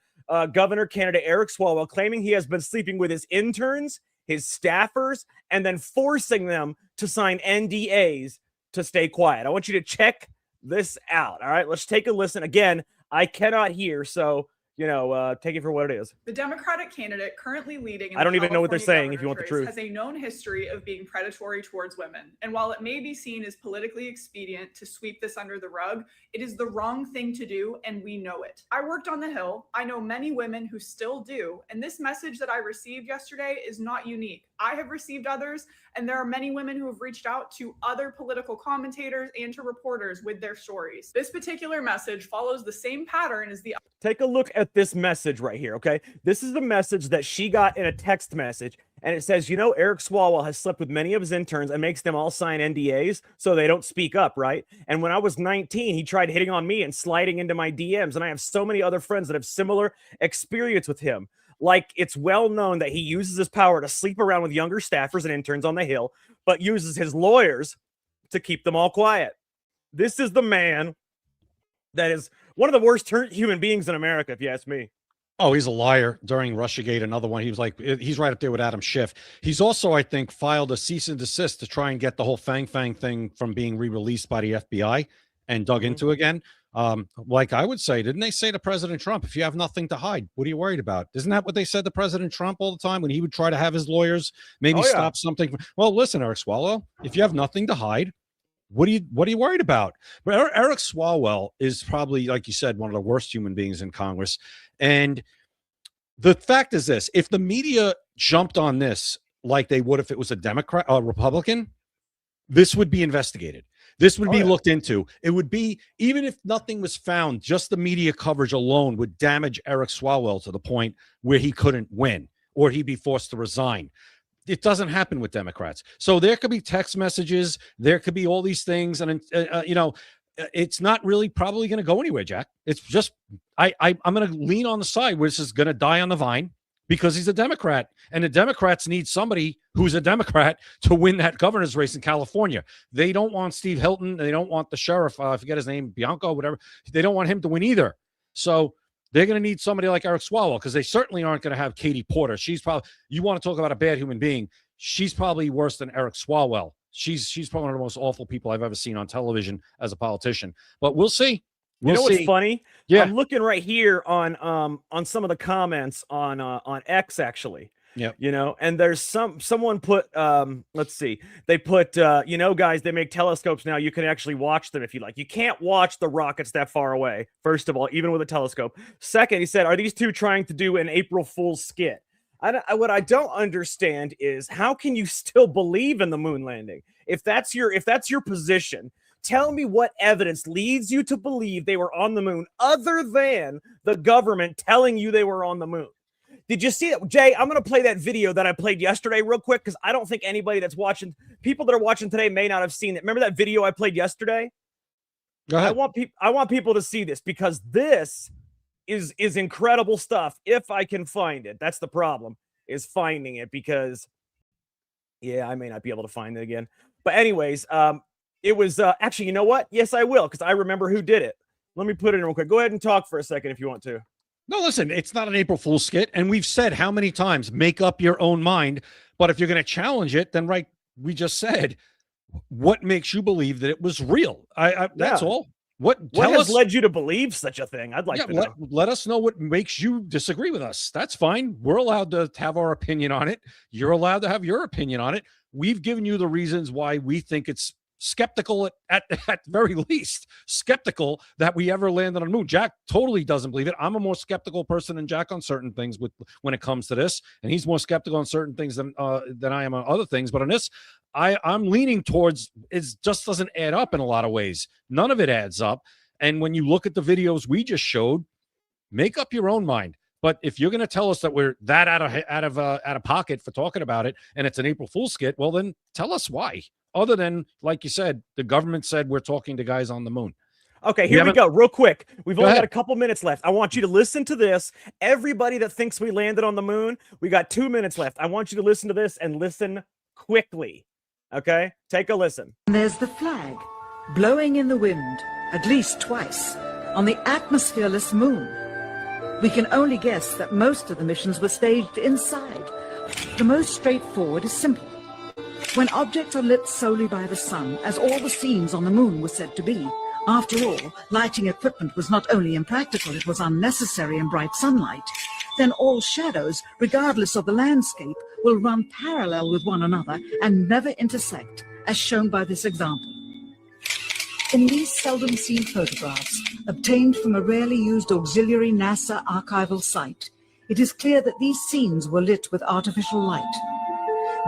governor candidate Eric Swalwell, claiming he has been sleeping with his interns, his staffers, and then forcing them to sign NDAs to stay quiet. I want you to check this out. All right, let's take a listen. Again, I cannot hear, so take it for what it is. The Democratic candidate currently leading in I don't even know what they're California saying, if you want the governor truth. race has a known history of being predatory towards women. And while it may be seen as politically expedient to sweep this under the rug, it is the wrong thing to do, and we know it. I worked on the Hill. I know many women who still do, and this message that I received yesterday is not unique. I have received others, and there are many women who have reached out to other political commentators and to reporters with their stories. This particular message follows the same pattern as the... Take a look at this message right here, okay? This is the message that she got in a text message, and it says, Eric Swalwell has slept with many of his interns and makes them all sign NDAs so they don't speak up, right? And when I was 19, he tried hitting on me and sliding into my DMs, and I have so many other friends that have similar experience with him. Like, it's well known that he uses his power to sleep around with younger staffers and interns on the Hill, but uses his lawyers to keep them all quiet. This is the man that is one of the worst human beings in America, if you ask me. Oh, he's a liar. During Russiagate, another one, he's right up there with Adam Schiff. He's also, I think, filed a cease and desist to try and get the whole Fang thing from being re-released by the FBI and dug into again. Like I would say, didn't they say to President Trump, if you have nothing to hide, what are you worried about? Isn't that what they said to President Trump all the time when he would try to have his lawyers maybe stop something? Well, listen, Eric Swalwell, if you have nothing to hide, what are you worried about? But Eric Swalwell is probably, like you said, one of the worst human beings in Congress. And the fact is this: if the media jumped on this like they would if it was a Democrat or Republican, this would be investigated. This would be looked into. It would be, even if nothing was found, just the media coverage alone would damage Eric Swalwell to the point where he couldn't win or he'd be forced to resign. It doesn't happen with Democrats. So there could be text messages. There could be all these things. And, it's not really probably going to go anywhere, Jack. It's just, I'm going to lean on the side where this is going to die on the vine because he's a Democrat. And the Democrats need somebody who's a Democrat to win that governor's race in California. They don't want Steve Hilton. They don't want the sheriff. I forget his name, Bianco, whatever. They don't want him to win either. So they're going to need somebody like Eric Swalwell because they certainly aren't going to have Katie Porter. She's probably, you want to talk about a bad human being, she's probably worse than Eric Swalwell. She's probably one of the most awful people I've ever seen on television as a politician. But we'll see. You know what's funny? Yeah. I'm looking right here on some of the comments on X, actually. Yeah. And there's someone put let's see. They put guys, they make telescopes now. You can actually watch them if you like. You can't watch the rockets that far away, first of all, even with a telescope. Second, he said, are these two trying to do an April Fool's skit? What I don't understand is, how can you still believe in the moon landing? If that's your position, tell me what evidence leads you to believe they were on the moon other than the government telling you they were on the moon. Did you see it? Jay, I'm going to play that video that I played yesterday real quick because I don't think anybody that's watching, people that are watching today may not have seen it. Remember that video I played yesterday? Go ahead. I want people to see this because this is incredible stuff. If I can find it, that's the problem, is finding it, because I may not be able to find it again. But anyways, it was actually, you know what? Yes, I will, because I remember who did it. Let me put it in real quick. Go ahead and talk for a second if you want to. No, listen, it's not an April Fool's skit. And we've said how many times, make up your own mind. But if you're going to challenge it, then we just said, what makes you believe that it was real? That's all. What Tell has us- led you to believe such a thing? I'd like to know. Let us know what makes you disagree with us. That's fine. We're allowed to have our opinion on it. You're allowed to have your opinion on it. We've given you the reasons why we think it's skeptical at the very least, skeptical that we ever landed on the moon. Jack totally doesn't believe it. I'm a more skeptical person than Jack on certain things when it comes to this, and he's more skeptical on certain things than I am on other things. But on this, I'm leaning towards it just doesn't add up in a lot of ways. None of it adds up. And when you look at the videos we just showed, make up your own mind. But if you're going to tell us that we're that out of pocket for talking about it, and it's an April Fool's skit, well, then tell us why. Other than, like you said, the government said we're talking to guys on the moon. Okay, here we go. Real quick. We've only ahead. got a couple minutes left. I want you to listen to this. Everybody that thinks we landed on the moon, we got 2 minutes left. I want you to listen to this and listen quickly. Okay? Take a listen. There's the flag blowing in the wind at least twice on the atmosphereless moon. We can only guess that most of the missions were staged inside. The most straightforward is simple. When objects are lit solely by the sun, as all the scenes on the moon were said to be, after all, lighting equipment was not only impractical, it was unnecessary in bright sunlight, then all shadows, regardless of the landscape, will run parallel with one another and never intersect, as shown by this example. In these seldom seen photographs, obtained from a rarely used auxiliary NASA archival site, it is clear that these scenes were lit with artificial light.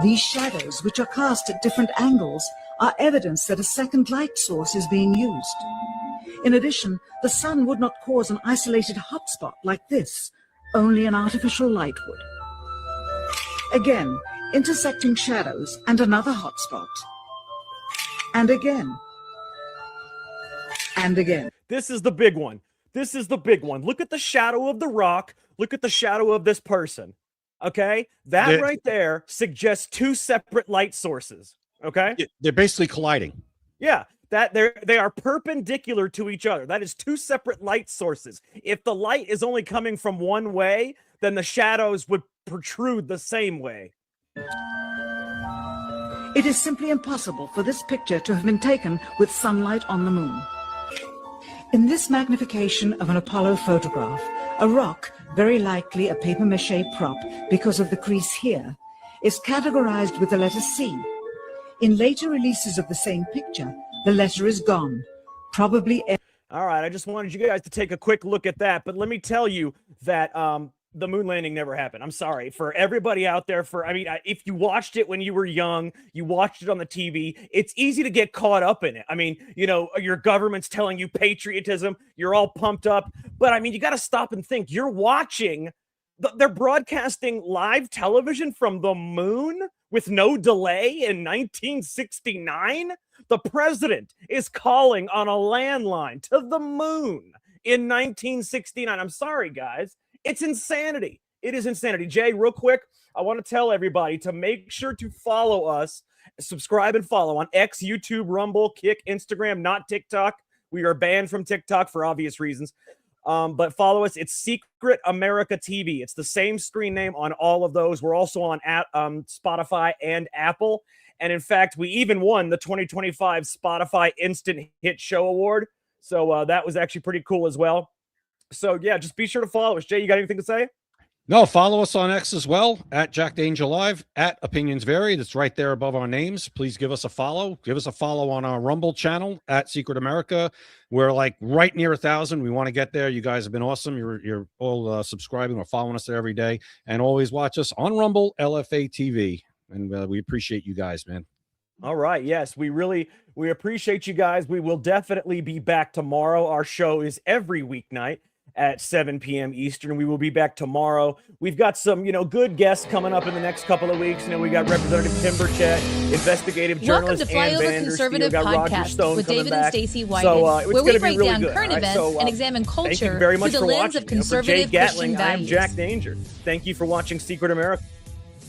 These shadows, which are cast at different angles, are evidence that a second light source is being used. In addition, the sun would not cause an isolated hotspot like this, only an artificial light would. Again, intersecting shadows and another hotspot. And again. And again. This is the big one. This is the big one. Look at the shadow of the rock. Look at the shadow of this person. Okay? That right there suggests two separate light sources. Okay? They're basically colliding. Yeah. That they are perpendicular to each other. That is two separate light sources. If the light is only coming from one way, then the shadows would protrude the same way. It is simply impossible for this picture to have been taken with sunlight on the moon. In this magnification of an Apollo photograph, a rock, very likely a papier-mâché prop because of the crease here, is categorized with the letter C. In later releases of the same picture, the letter is gone, probably... All right, I just wanted you guys to take a quick look at that, but let me tell you that the moon landing never happened. I'm sorry. For everybody out there, if you watched it when you were young, you watched it on the TV, it's easy to get caught up in it. I mean, you know, your government's telling you patriotism, you're all pumped up, but I mean, you got to stop and think. You're watching, they're broadcasting live television from the moon with no delay in 1969? The president is calling on a landline to the moon in 1969. I'm sorry, guys. It's insanity. It is insanity. Jay, real quick, I want to tell everybody to make sure to follow us, subscribe and follow on X, YouTube, Rumble, Kick, Instagram, not TikTok. We are banned from TikTok for obvious reasons. But follow us. It's Secret America TV. It's the same screen name on all of those. We're also on Spotify and Apple. And in fact, we even won the 2025 Spotify Instant Hit Show Award. So that was actually pretty cool as well. So yeah, just be sure to follow us. Jay, you got anything to say? No, follow us on X as well, at Jack Danger Live, at Opinions Vary. That's right there above our names. Please give us a follow. Give us a follow on our Rumble channel, at Secret America. We're like right near 1,000. We want to get there. You guys have been awesome. You're all subscribing or following us there every day. And always watch us on Rumble, LFA TV. And we appreciate you guys, man. All right. Yes, we appreciate you guys. We will definitely be back tomorrow. Our show is every weeknight at 7 p.m. Eastern. We will be back tomorrow. We've got some, good guests coming up in the next couple of weeks. We got Representative Timberchet, investigative journalist Welcome to Flyover Conservative Podcast with David and Stacey Whiting, where we break down current events and examine culture through the lens of conservative Christian values. I am Jack Danger. Thank you for watching Secret America.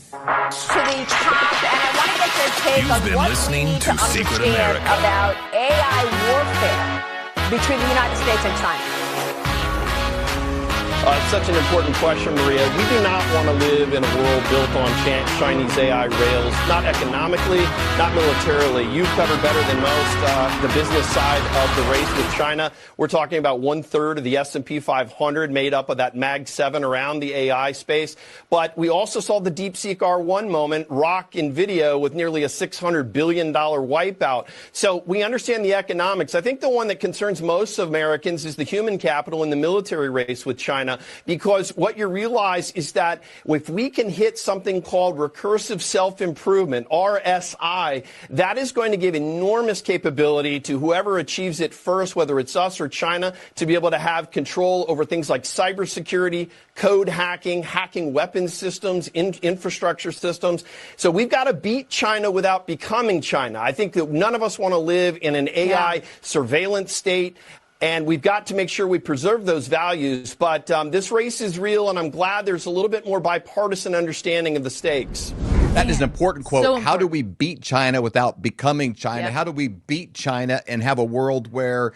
To the top, and I want to get your take on what we need to understand about AI warfare between the United States and China. Such an important question, Maria. We do not want to live in a world built on Chinese AI rails, not economically, not militarily. You've covered better than most the business side of the race with China. We're talking about 1/3 of the S&P 500 made up of that Mag 7 around the AI space. But we also saw the DeepSeek R1 moment rock NVIDIA with nearly a $600 billion wipeout. So we understand the economics. I think the one that concerns most Americans is the human capital in the military race with China, because what you realize is that if we can hit something called recursive self-improvement, RSI, that is going to give enormous capability to whoever achieves it first, whether it's us or China, to be able to have control over things like cybersecurity, code hacking, hacking weapons systems, infrastructure systems. So we've got to beat China without becoming China. I think that none of us want to live in an AI surveillance state. And we've got to make sure we preserve those values. But this race is real, and I'm glad there's a little bit more bipartisan understanding of the stakes. That is an important quote. So How do we beat China without becoming China? Yep. How do we beat China and have a world where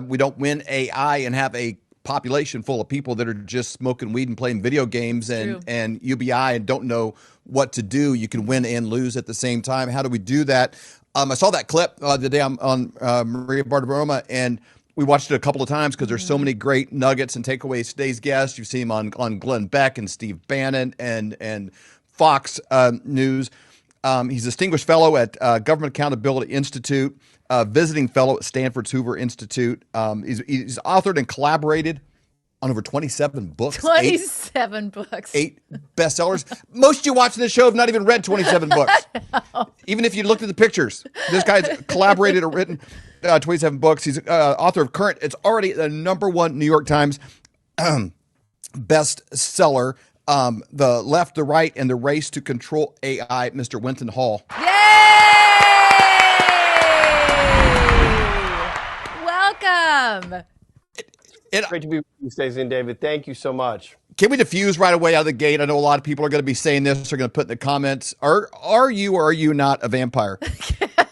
we don't win AI and have a population full of people that are just smoking weed and playing video games and UBI and don't know what to do? You can win and lose at the same time. How do we do that? I saw that clip the day I'm on Maria Bartiromo, and we watched it a couple of times because there's so many great nuggets and takeaways. Today's guest, you've seen him on Glenn Beck and Steve Bannon and Fox News. He's a distinguished fellow at Government Accountability Institute, visiting fellow at Stanford's Hoover Institute. He's authored and collaborated on over 27 books. 27 books. 8 bestsellers. Most of you watching this show have not even read 27 books. Even if you looked at the pictures. This guy's collaborated or written 27 books. He's author of current. It's already the #1 New York Times bestseller. The Left, the Right, and the Race to Control AI, Mr. Winton Hall. Yay! Welcome. Great to be with you, Stacey and David. Thank you so much. Can we diffuse right away out of the gate? I know a lot of people are going to be saying this. They're going to put in the comments. Are you or are you not a vampire?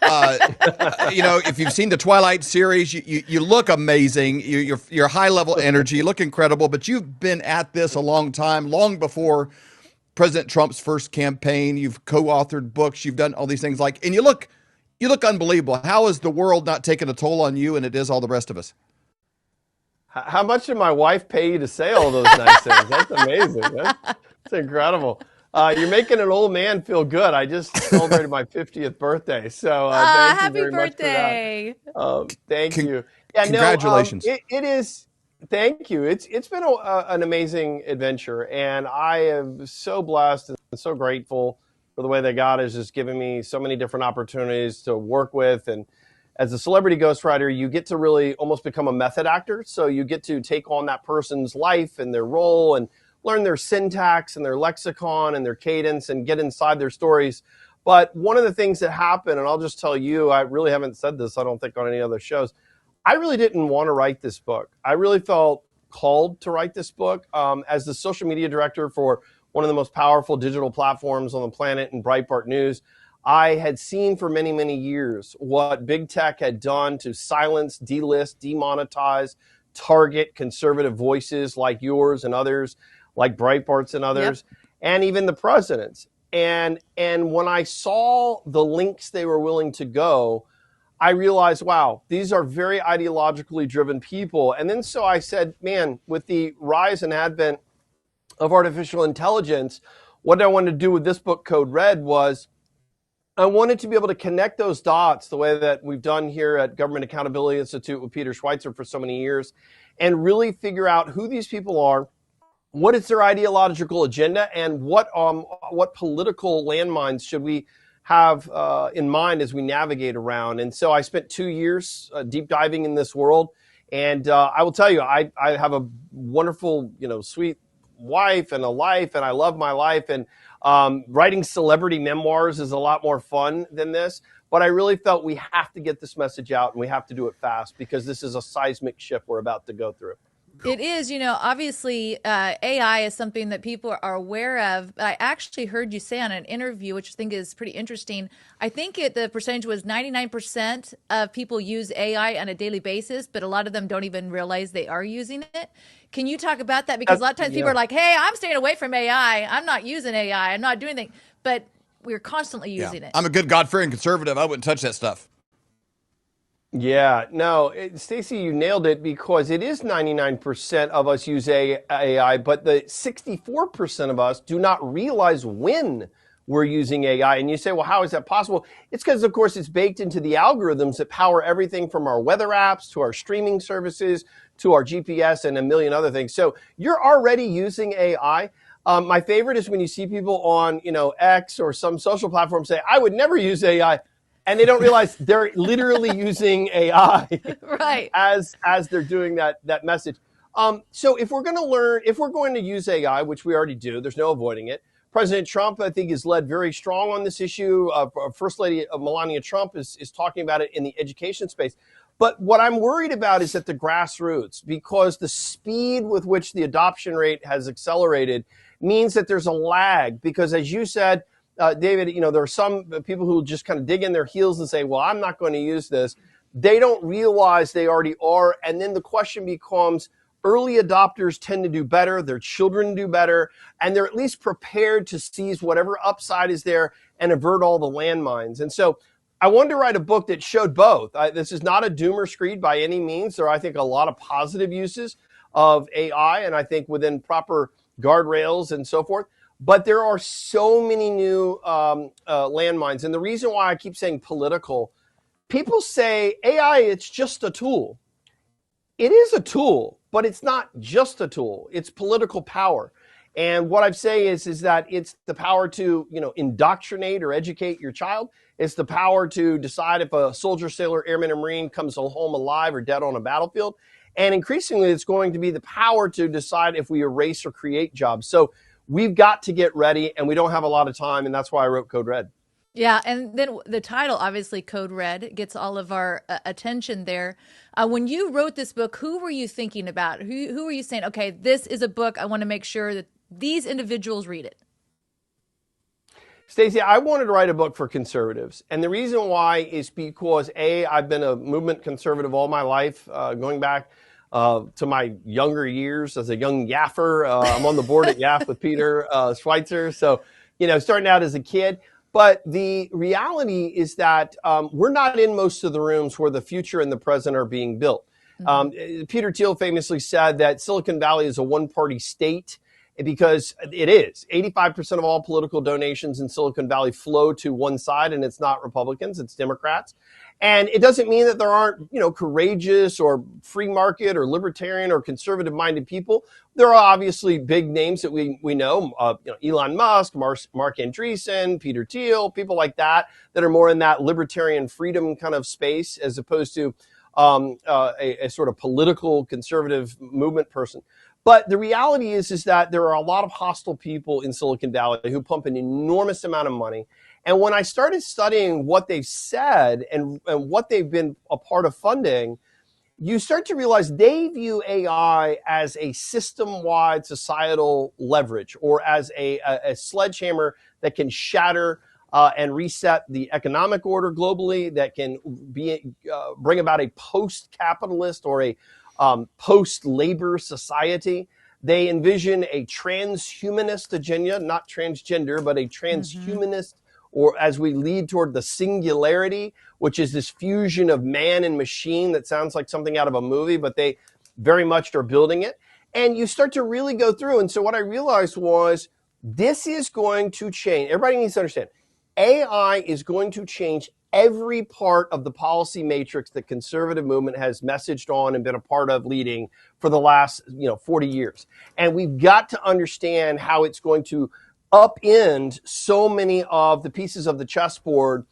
If you've seen the Twilight series, you look amazing. You're high level energy. You look incredible. But you've been at this a long time, long before President Trump's first campaign. You've co-authored books. You've done all these things and you look unbelievable. How is the world not taking a toll on you, and it is all the rest of us? How much did my wife pay you to say all those nice things? That's amazing. That's incredible. You're making an old man feel good. I just celebrated my 50th birthday. So thank you very much for that. Thank you. Yeah, congratulations. It is. Thank you. It's been an amazing adventure, and I am so blessed and so grateful for the way that God has just given me so many different opportunities to work with. And as a celebrity ghostwriter, you get to really almost become a method actor. So you get to take on that person's life and their role and learn their syntax and their lexicon and their cadence and get inside their stories. But one of the things that happened, and I'll just tell you, I really haven't said this, I don't think, on any other shows, I really didn't want to write this book. I really felt called to write this book. As the social media director for one of the most powerful digital platforms on the planet in Breitbart News, I had seen for many, many years what big tech had done to silence, delist, demonetize, target conservative voices like yours and others, like Breitbart's and others, and even the president's. And when I saw the links they were willing to go, I realized, wow, these are very ideologically driven people. And then so I said, man, with the rise and advent of artificial intelligence, what I wanted to do with this book, Code Red, was I wanted to be able to connect those dots the way that we've done here at Government Accountability Institute with Peter Schweitzer for so many years, and really figure out who these people are, what is their ideological agenda, and what political landmines should we have in mind as we navigate around. And so I spent 2 years deep diving in this world, and I will tell you, I have a wonderful, sweet wife and a life, and I love my life, and writing celebrity memoirs is a lot more fun than this, but I really felt we have to get this message out, and we have to do it fast, because this is a seismic shift we're about to go through. It is, obviously AI is something that people are aware of. But I actually heard you say on an interview, which I think is pretty interesting. I think the percentage was 99% of people use AI on a daily basis, but a lot of them don't even realize they are using it. Can you talk about that? Because a lot of times people are like, hey, I'm staying away from AI. I'm not using AI. I'm not doing anything. But we're constantly using it. I'm a good God-fearing conservative. I wouldn't touch that stuff. Yeah, no, Stacey, you nailed it, because it is 99% of us use AI, but the 64% of us do not realize when we're using AI. And you say, well, how is that possible? It's because, of course, it's baked into the algorithms that power everything from our weather apps to our streaming services to our GPS and a million other things. So you're already using AI. My favorite is when you see people on, X or some social platform say, I would never use AI. And they don't realize they're literally using AI right as they're doing that message. So if we're going to use AI, which we already do, there's no avoiding it. President Trump, I think, is led very strong on this issue. First Lady Melania Trump is talking about it in the education space. But what I'm worried about is at the grassroots, because the speed with which the adoption rate has accelerated means that there's a lag. Because as you said, David, there are some people who just kind of dig in their heels and say, well, I'm not going to use this. They don't realize they already are. And then the question becomes, early adopters tend to do better. Their children do better. And they're at least prepared to seize whatever upside is there and avert all the landmines. And so I wanted to write a book that showed both. This is not a doomer screed by any means. There are, I think, a lot of positive uses of AI, and I think within proper guardrails and so forth. But there are so many new landmines. And the reason why I keep saying political, people say AI, it's just a tool. It is a tool, but it's not just a tool. It's political power. And what I say is that it's the power to, indoctrinate or educate your child. It's the power to decide if a soldier, sailor, airman, or Marine comes home alive or dead on a battlefield. And increasingly, it's going to be the power to decide if we erase or create jobs. So we've got to get ready, and we don't have a lot of time, and that's why I wrote Code Red. Yeah, and then the title, obviously, Code Red, gets all of our attention there. When you wrote this book, who were you thinking about? Who were you saying, okay, this is a book, I want to make sure that these individuals read it? Stacey, I wanted to write a book for conservatives. And the reason why is because, I've been a movement conservative all my life, going back to my younger years as a young Yaffer. I'm on the board at YAF with Peter Schweitzer. So, starting out as a kid. But the reality is that we're not in most of the rooms where the future and the present are being built. Peter Thiel famously said that Silicon Valley is a one-party state, because it is. 85% of all political donations in Silicon Valley flow to one side, and it's not Republicans, it's Democrats. And it doesn't mean that there aren't, courageous or free market or libertarian or conservative-minded people. There are obviously big names that we know, Elon Musk, Mark Andreessen, Peter Thiel, people like that are more in that libertarian freedom kind of space, as opposed to a sort of political conservative movement person. But the reality is that there are a lot of hostile people in Silicon Valley who pump an enormous amount of money. And when I started studying what they've said and what they've been a part of funding, you start to realize they view AI as a system-wide societal leverage, or as a sledgehammer that can shatter and reset the economic order globally, that can bring about a post-capitalist or a post-labor society. They envision a transhumanist agenda, not transgender, but a transhumanist, or as we lead toward the singularity, which is this fusion of man and machine that sounds like something out of a movie, but they very much are building it. And you start to really go through. And so what I realized was, this is going to change. Everybody needs to understand, AI is going to change every part of the policy matrix that conservative movement has messaged on and been a part of leading for the last 40 years. And we've got to understand how it's going to upend so many of the pieces of the chessboard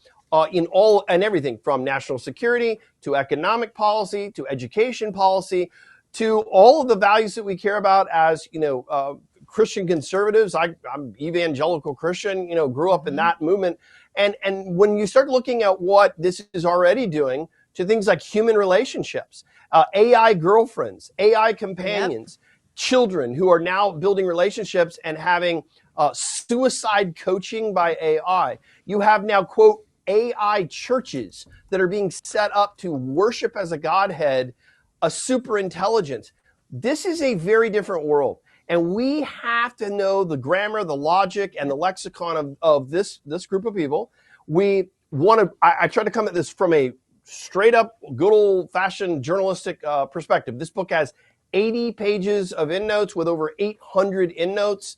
in all and everything from national security to economic policy to education policy to all of the values that we care about as Christian conservatives. I'm evangelical Christian, grew up in that movement. And when you start looking at what this is already doing to things like human relationships, AI girlfriends, AI companions, children who are now building relationships and having suicide coaching by AI. You have now, quote, AI churches that are being set up to worship as a godhead, a super intelligence. This is a very different world. And we have to know the grammar, the logic, and the lexicon of this group of people. We want to, I try to come at this from a straight up, good old fashioned journalistic perspective. This book has 80 pages of endnotes with over 800 endnotes.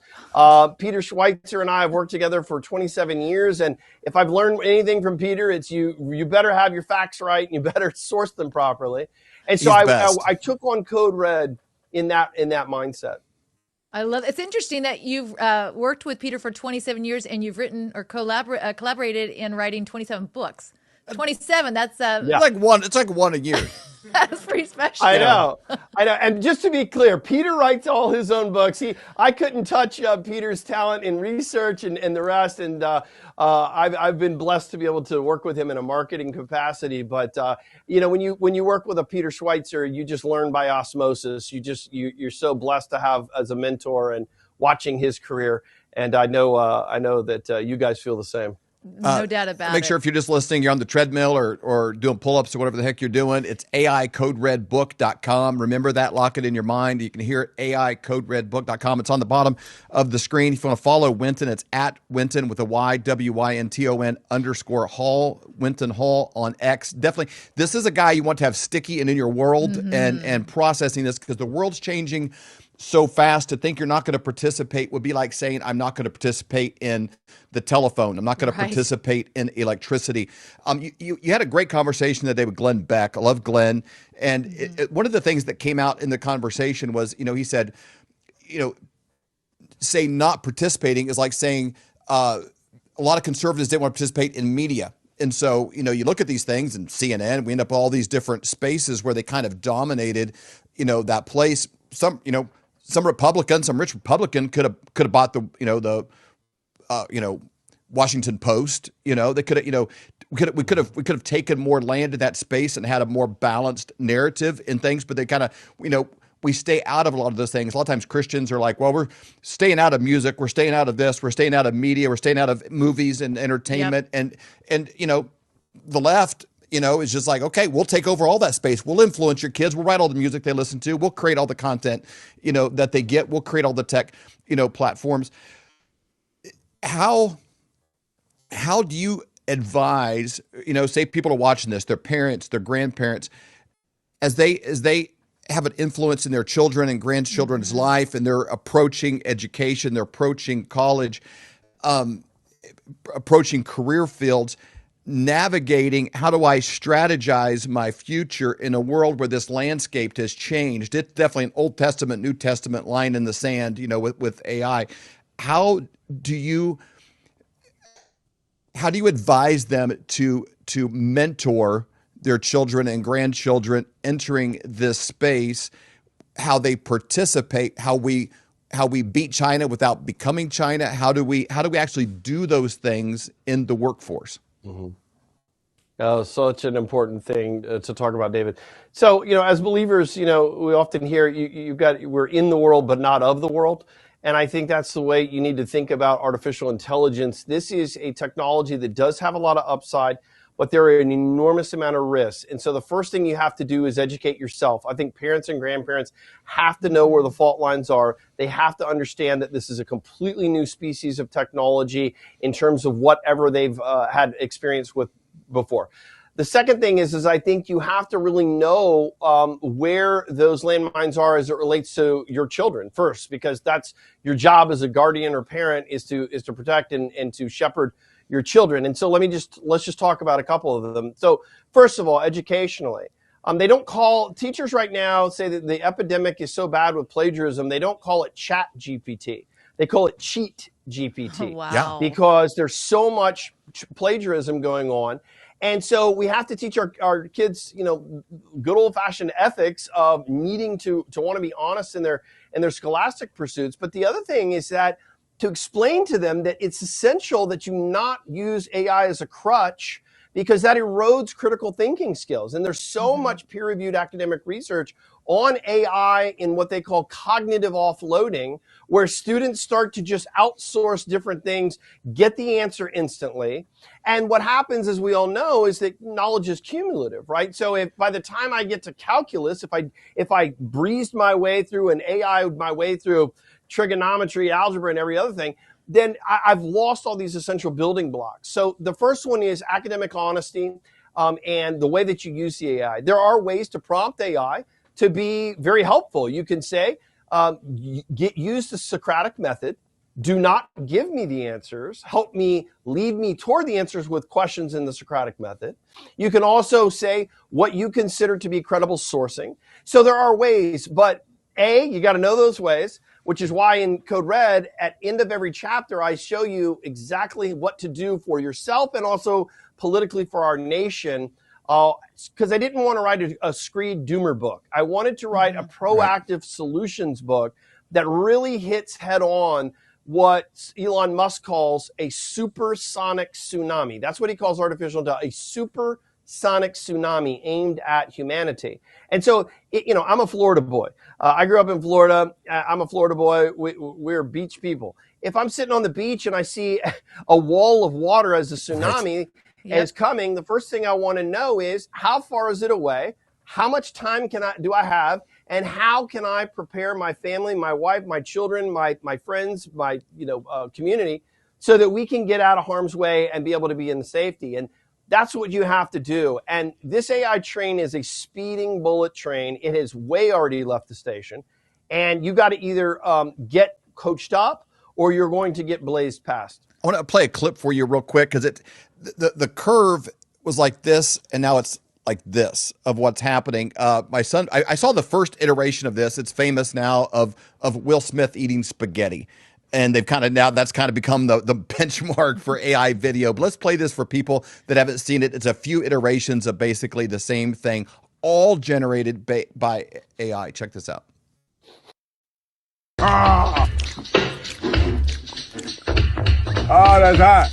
Peter Schweitzer and I have worked together for 27 years. And if I've learned anything from Peter, it's you better have your facts right and you better source them properly. And so I took on Code Red in that mindset. I love it's interesting that you've worked with Peter for 27 years and you've written or collaborated in writing 27 books. 27, that's it's like one a year. That's pretty special. I know. And just to be clear, Peter writes all his own books. I couldn't touch Peter's talent in research and the rest. And I've been blessed to be able to work with him in a marketing capacity. But when you work with a Peter Schweitzer, you just learn by osmosis. You're so blessed to have as a mentor and watching his career. And I know that you guys feel the same. No doubt about it. Make sure if you're just listening, you're on the treadmill or doing pull-ups or whatever the heck you're doing. It's AICodeRedBook.com. Remember that. Lock it in your mind. You can hear it, AICodeRedBook.com. It's on the bottom of the screen. If you want to follow Winton, it's at Winton with a Y, WYNTON_Hall, Winton Hall on X. Definitely. This is a guy you want to have sticky and in your world and processing this because the world's changing so fast. To think you're not going to participate would be like saying I'm not going to participate in the telephone. I'm not going to participate in electricity. You had a great conversation that day with Glenn Beck. I love Glenn. And one of the things that came out in the conversation was, he said, say not participating is like saying a lot of conservatives didn't want to participate in media. And so, you look at these things and CNN, we end up all these different spaces where they kind of dominated, that place. Some Republican, some rich Republican could have bought the Washington Post. They could have, we could have taken more land in that space and had a more balanced narrative in things. But they kind of, we stay out of a lot of those things. A lot of times Christians are like, well, we're staying out of music, we're staying out of this, we're staying out of media, we're staying out of movies and entertainment, and the left. It's just like, okay, we'll take over all that space. We'll influence your kids. We'll write all the music they listen to. We'll create all the content, that they get. We'll create all the tech, platforms. How do you advise, say people are watching this, their parents, their grandparents, as they have an influence in their children and grandchildren's life, and they're approaching education, they're approaching college, approaching career fields, navigating how do I strategize my future in a world where this landscape has changed? It's definitely an Old Testament, New Testament line in the sand, with AI. How do you advise them to mentor their children and grandchildren entering this space, how they participate, how we beat China without becoming China? How do we actually do those things in the workforce? Oh, such an important thing to talk about, David. So, as believers, we often hear we're in the world, but not of the world. And I think that's the way you need to think about artificial intelligence. This is a technology that does have a lot of upside, but there are an enormous amount of risks. And so the first thing you have to do is educate yourself. I think parents and grandparents have to know where the fault lines are. They have to understand that this is a completely new species of technology in terms of whatever they've had experience with before. The second thing is I think you have to really know where those landmines are as it relates to your children first, because that's your job as a guardian or parent is to protect and to shepherd your children. And so let's just talk about a couple of them. So first of all, educationally, they don't call teachers right now say that the epidemic is so bad with plagiarism. They don't call it Chat GPT. They call it Cheat GPT. Oh, wow. Because there's so much plagiarism going on. And so we have to teach our kids, good old fashioned ethics of needing to want to be honest in their scholastic pursuits. But the other thing is that to explain to them that it's essential that you not use AI as a crutch, because that erodes critical thinking skills. And there's so much peer-reviewed academic research on AI in what they call cognitive offloading, where students start to just outsource different things, get the answer instantly. And what happens, as we all know, is that knowledge is cumulative, right? So if by the time I get to calculus, if I breezed my way through an AI, my way through trigonometry, algebra, and every other thing, then I've lost all these essential building blocks. So the first one is academic honesty and the way that you use the AI. There are ways to prompt AI to be very helpful. You can say, use the Socratic method. Do not give me the answers. Help me, lead me toward the answers with questions in the Socratic method. You can also say what you consider to be credible sourcing. So there are ways, but you got to know those ways, which is why in Code Red, at end of every chapter, I show you exactly what to do for yourself and also politically for our nation. Because I didn't want to write a screed doomer book. I wanted to write a proactive solutions book that really hits head on what Elon Musk calls a supersonic tsunami. That's what he calls artificial intelligence, a supersonic tsunami aimed at humanity. And so, I'm a Florida boy. I grew up in Florida. I'm a Florida boy. We're beach people. If I'm sitting on the beach and I see a wall of water as a tsunami is coming, the first thing I want to know is how far is it away? How much time do I have? And how can I prepare my family, my wife, my children, my friends, my community, so that we can get out of harm's way and be able to be in safety? And that's what you have to do. And this AI train is a speeding bullet train. It has way already left the station. And you got to either get coached up or you're going to get blazed past. I want to play a clip for you real quick because the curve was like this, and now it's like this of what's happening. My son, I saw the first iteration of this. It's famous now of Will Smith eating spaghetti. And they've that's become the benchmark for AI video. But let's play this for people that haven't seen it. It's a few iterations of basically the same thing, all generated by AI. Check this out. Oh, that's hot.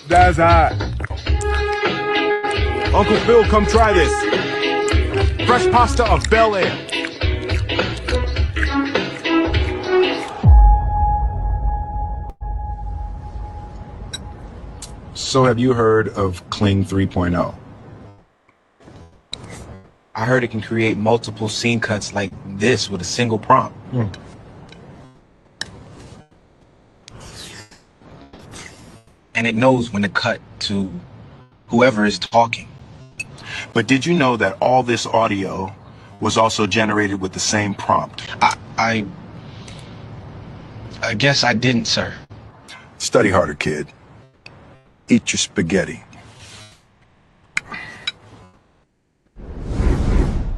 That's hot. Uncle Phil, come try this. Fresh pasta of Bel Air. So have you heard of Kling 3.0? I heard it can create multiple scene cuts like this with a single prompt. And it knows when to cut to whoever is talking. But did you know that all this audio was also generated with the same prompt? I guess I didn't, sir. Study harder, kid. Eat your spaghetti.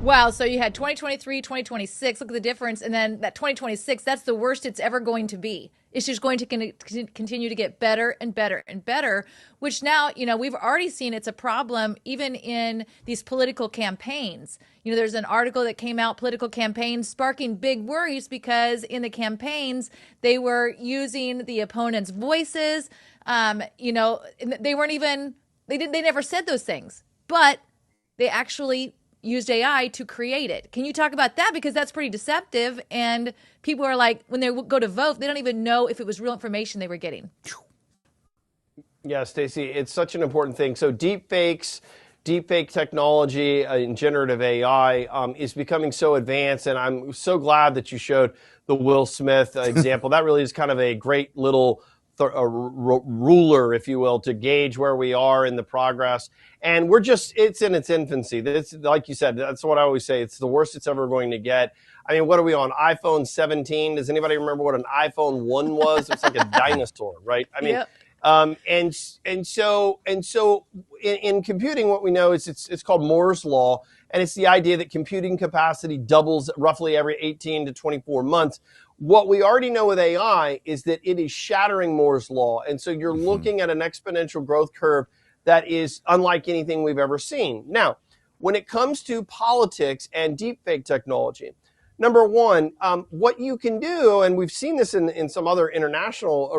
Wow, so you had 2023, 2026, look at the difference, and then that 2026, that's the worst it's ever going to be. It's just going to continue to get better and better and better, which now, we've already seen it's a problem even in these political campaigns. There's an article that came out, political campaigns sparking big worries because in the campaigns, they were using the opponent's voices. They weren't even, they never said those things, but they actually used AI to create it. Can you talk about that? Because that's pretty deceptive. And people are like, when they go to vote, they don't even know if it was real information they were getting. Yeah, Stacey, it's such an important thing. So deep fake technology and generative AI is becoming so advanced. And I'm so glad that you showed the Will Smith example. That really is kind of a great little ruler, if you will, to gauge where we are in the progress. And it's in its infancy. It's, like you said, that's what I always say. It's the worst it's ever going to get. I mean, what are we on? iPhone 17? Does anybody remember what an iPhone 1 was? It's like a dinosaur, right? I mean, and so in computing, what we know is it's called Moore's Law. And it's the idea that computing capacity doubles roughly every 18 to 24 months. What we already know with AI is that it is shattering Moore's Law. And so you're looking at an exponential growth curve that is unlike anything we've ever seen. Now, when it comes to politics and deepfake technology, number one, what you can do, and we've seen this in some other international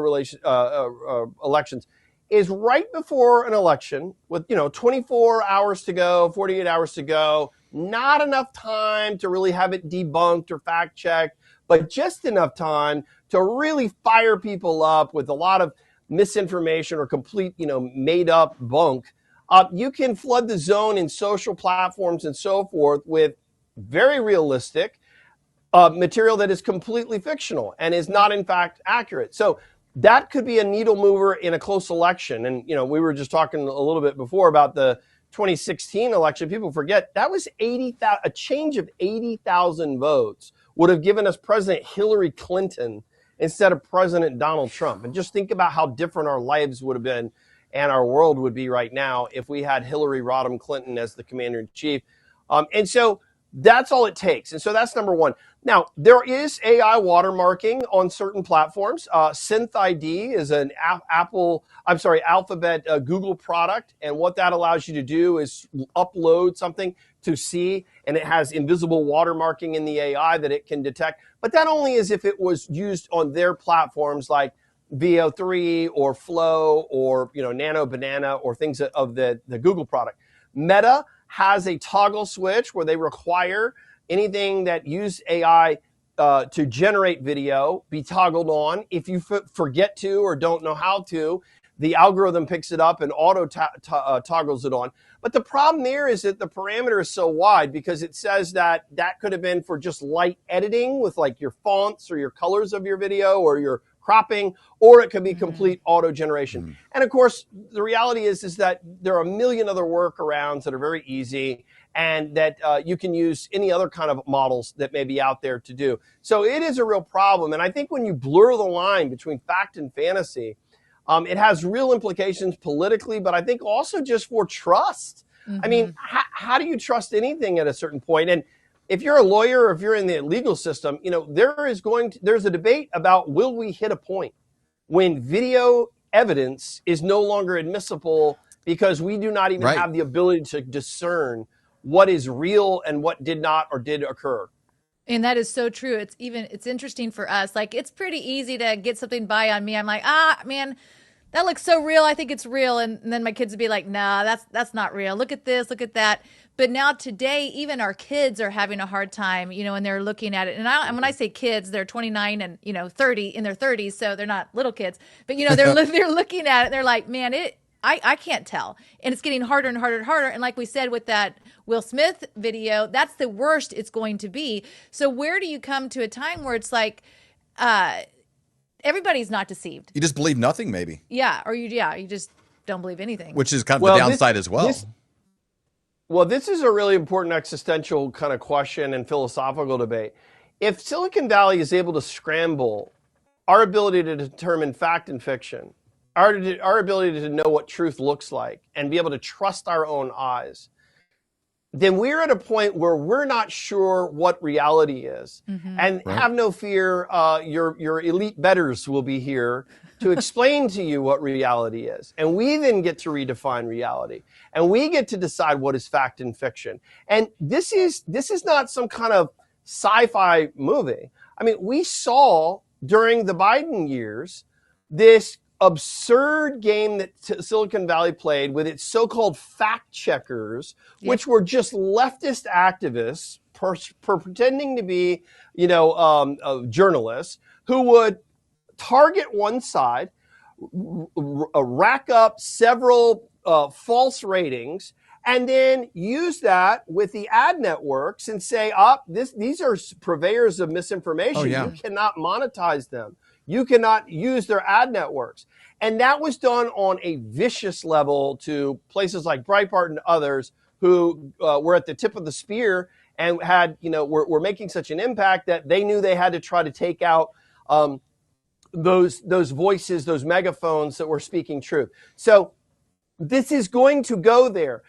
elections, is right before an election with, 24 hours to go, 48 hours to go, not enough time to really have it debunked or fact checked, but just enough time to really fire people up with a lot of misinformation or complete, made up bunk. You can flood the zone in social platforms and so forth with very realistic material that is completely fictional and is not in fact accurate. So that could be a needle mover in a close election. And, we were just talking a little bit before about the 2016 election. People forget that was a change of 80,000 votes would have given us President Hillary Clinton instead of President Donald Trump. And just think about how different our lives would have been and our world would be right now if we had Hillary Rodham Clinton as the commander-in-chief. And so that's all it takes. And so that's number one. Now, there is AI watermarking on certain platforms. SynthID is an Alphabet Google product. And what that allows you to do is upload something to see, and it has invisible watermarking in the AI that it can detect. But that only is if it was used on their platforms like VO3 or Flow or, Nano Banana or things of the Google product. Meta has a toggle switch where they require anything that use AI to generate video be toggled on. If you forget to or don't know how to, the algorithm picks it up and auto toggles it on. But the problem there is that the parameter is so wide because it says that could have been for just light editing with like your fonts or your colors of your video or your cropping, or it could be complete auto generation. And of course, the reality is that there are a million other workarounds that are very easy and that you can use any other kind of models that may be out there to do. So it is a real problem. And I think when you blur the line between fact and fantasy, it has real implications politically, but I think also just for trust. I mean, how do you trust anything at a certain point? And if you're a lawyer or if you're in the legal system, there's a debate about will we hit a point when video evidence is no longer admissible because we do not even have the ability to discern what is real and what did not or did occur. And that is so true. It's interesting for us. Like, it's pretty easy to get something by on me. I'm like, man, that looks so real. I think it's real. And then my kids would be like, nah, that's not real. Look at this, look at that. But now today, even our kids are having a hard time, and they're looking at it. And when I say kids, they're 29 and, 30 in their 30s. So they're not little kids, but they're looking at it. And they're like, man, I can't tell. And it's getting harder and harder and harder. And like we said, with that Will Smith video, that's the worst it's going to be. So where do you come to a time where it's like, everybody's not deceived? You just believe nothing, maybe. Yeah. Or you just don't believe anything. Which is kind of the downside as well. This is a really important existential kind of question and philosophical debate. If Silicon Valley is able to scramble our ability to determine fact and fiction, our ability to know what truth looks like and be able to trust our own eyes, then we're at a point where we're not sure what reality is. And have no fear, your elite betters will be here to explain to you what reality is. And we then get to redefine reality. And we get to decide what is fact and fiction. And this is not some kind of sci-fi movie. I mean, we saw during the Biden years this absurd game that Silicon Valley played with its so-called fact checkers, which were just leftist activists pretending to be, journalists who would target one side, rack up several false ratings, and then use that with the ad networks and say, these are purveyors of misinformation. You cannot monetize them. You cannot use their ad networks. And that was done on a vicious level to places like Breitbart and others who were at the tip of the spear and had, were making such an impact that they knew they had to try to take out those voices, those megaphones that were speaking truth. So this is going to go there.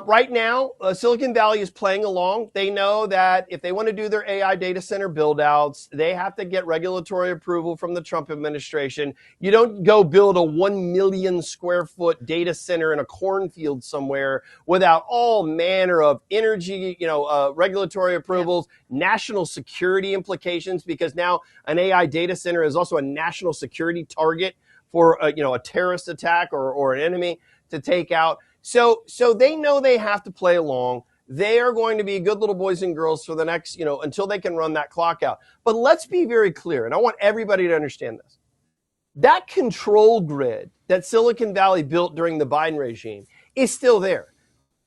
Right now, Silicon Valley is playing along. They know that if they want to do their AI data center build-outs, they have to get regulatory approval from the Trump administration. You don't go build a 1 million square foot data center in a cornfield somewhere without all manner of energy, regulatory approvals, national security implications, because now an AI data center is also a national security target for a terrorist attack or an enemy to take out. So they know they have to play along. They are going to be good little boys and girls for the next, until they can run that clock out. But let's be very clear, and I want everybody to understand this. That control grid that Silicon Valley built during the Biden regime is still there.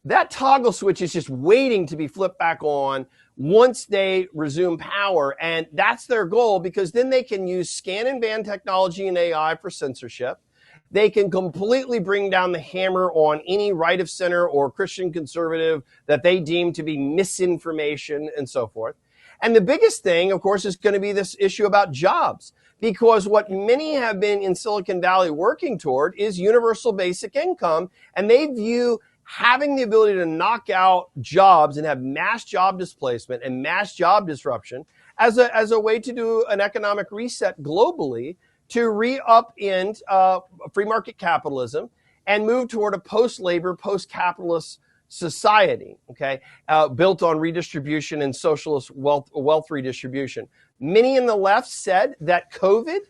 That toggle switch is just waiting to be flipped back on once they resume power. And that's their goal, because then they can use scan and ban technology and AI for censorship. They can completely bring down the hammer on any right of center or Christian conservative that they deem to be misinformation and so forth. And the biggest thing, of course, is going to be this issue about jobs, because what many have been in Silicon Valley working toward is universal basic income. And they view having the ability to knock out jobs and have mass job displacement and mass job disruption as a way to do an economic reset globally, to re-upend free market capitalism and move toward a post-labor, post-capitalist society, okay, built on redistribution and socialist wealth redistribution. Many in the left said that COVID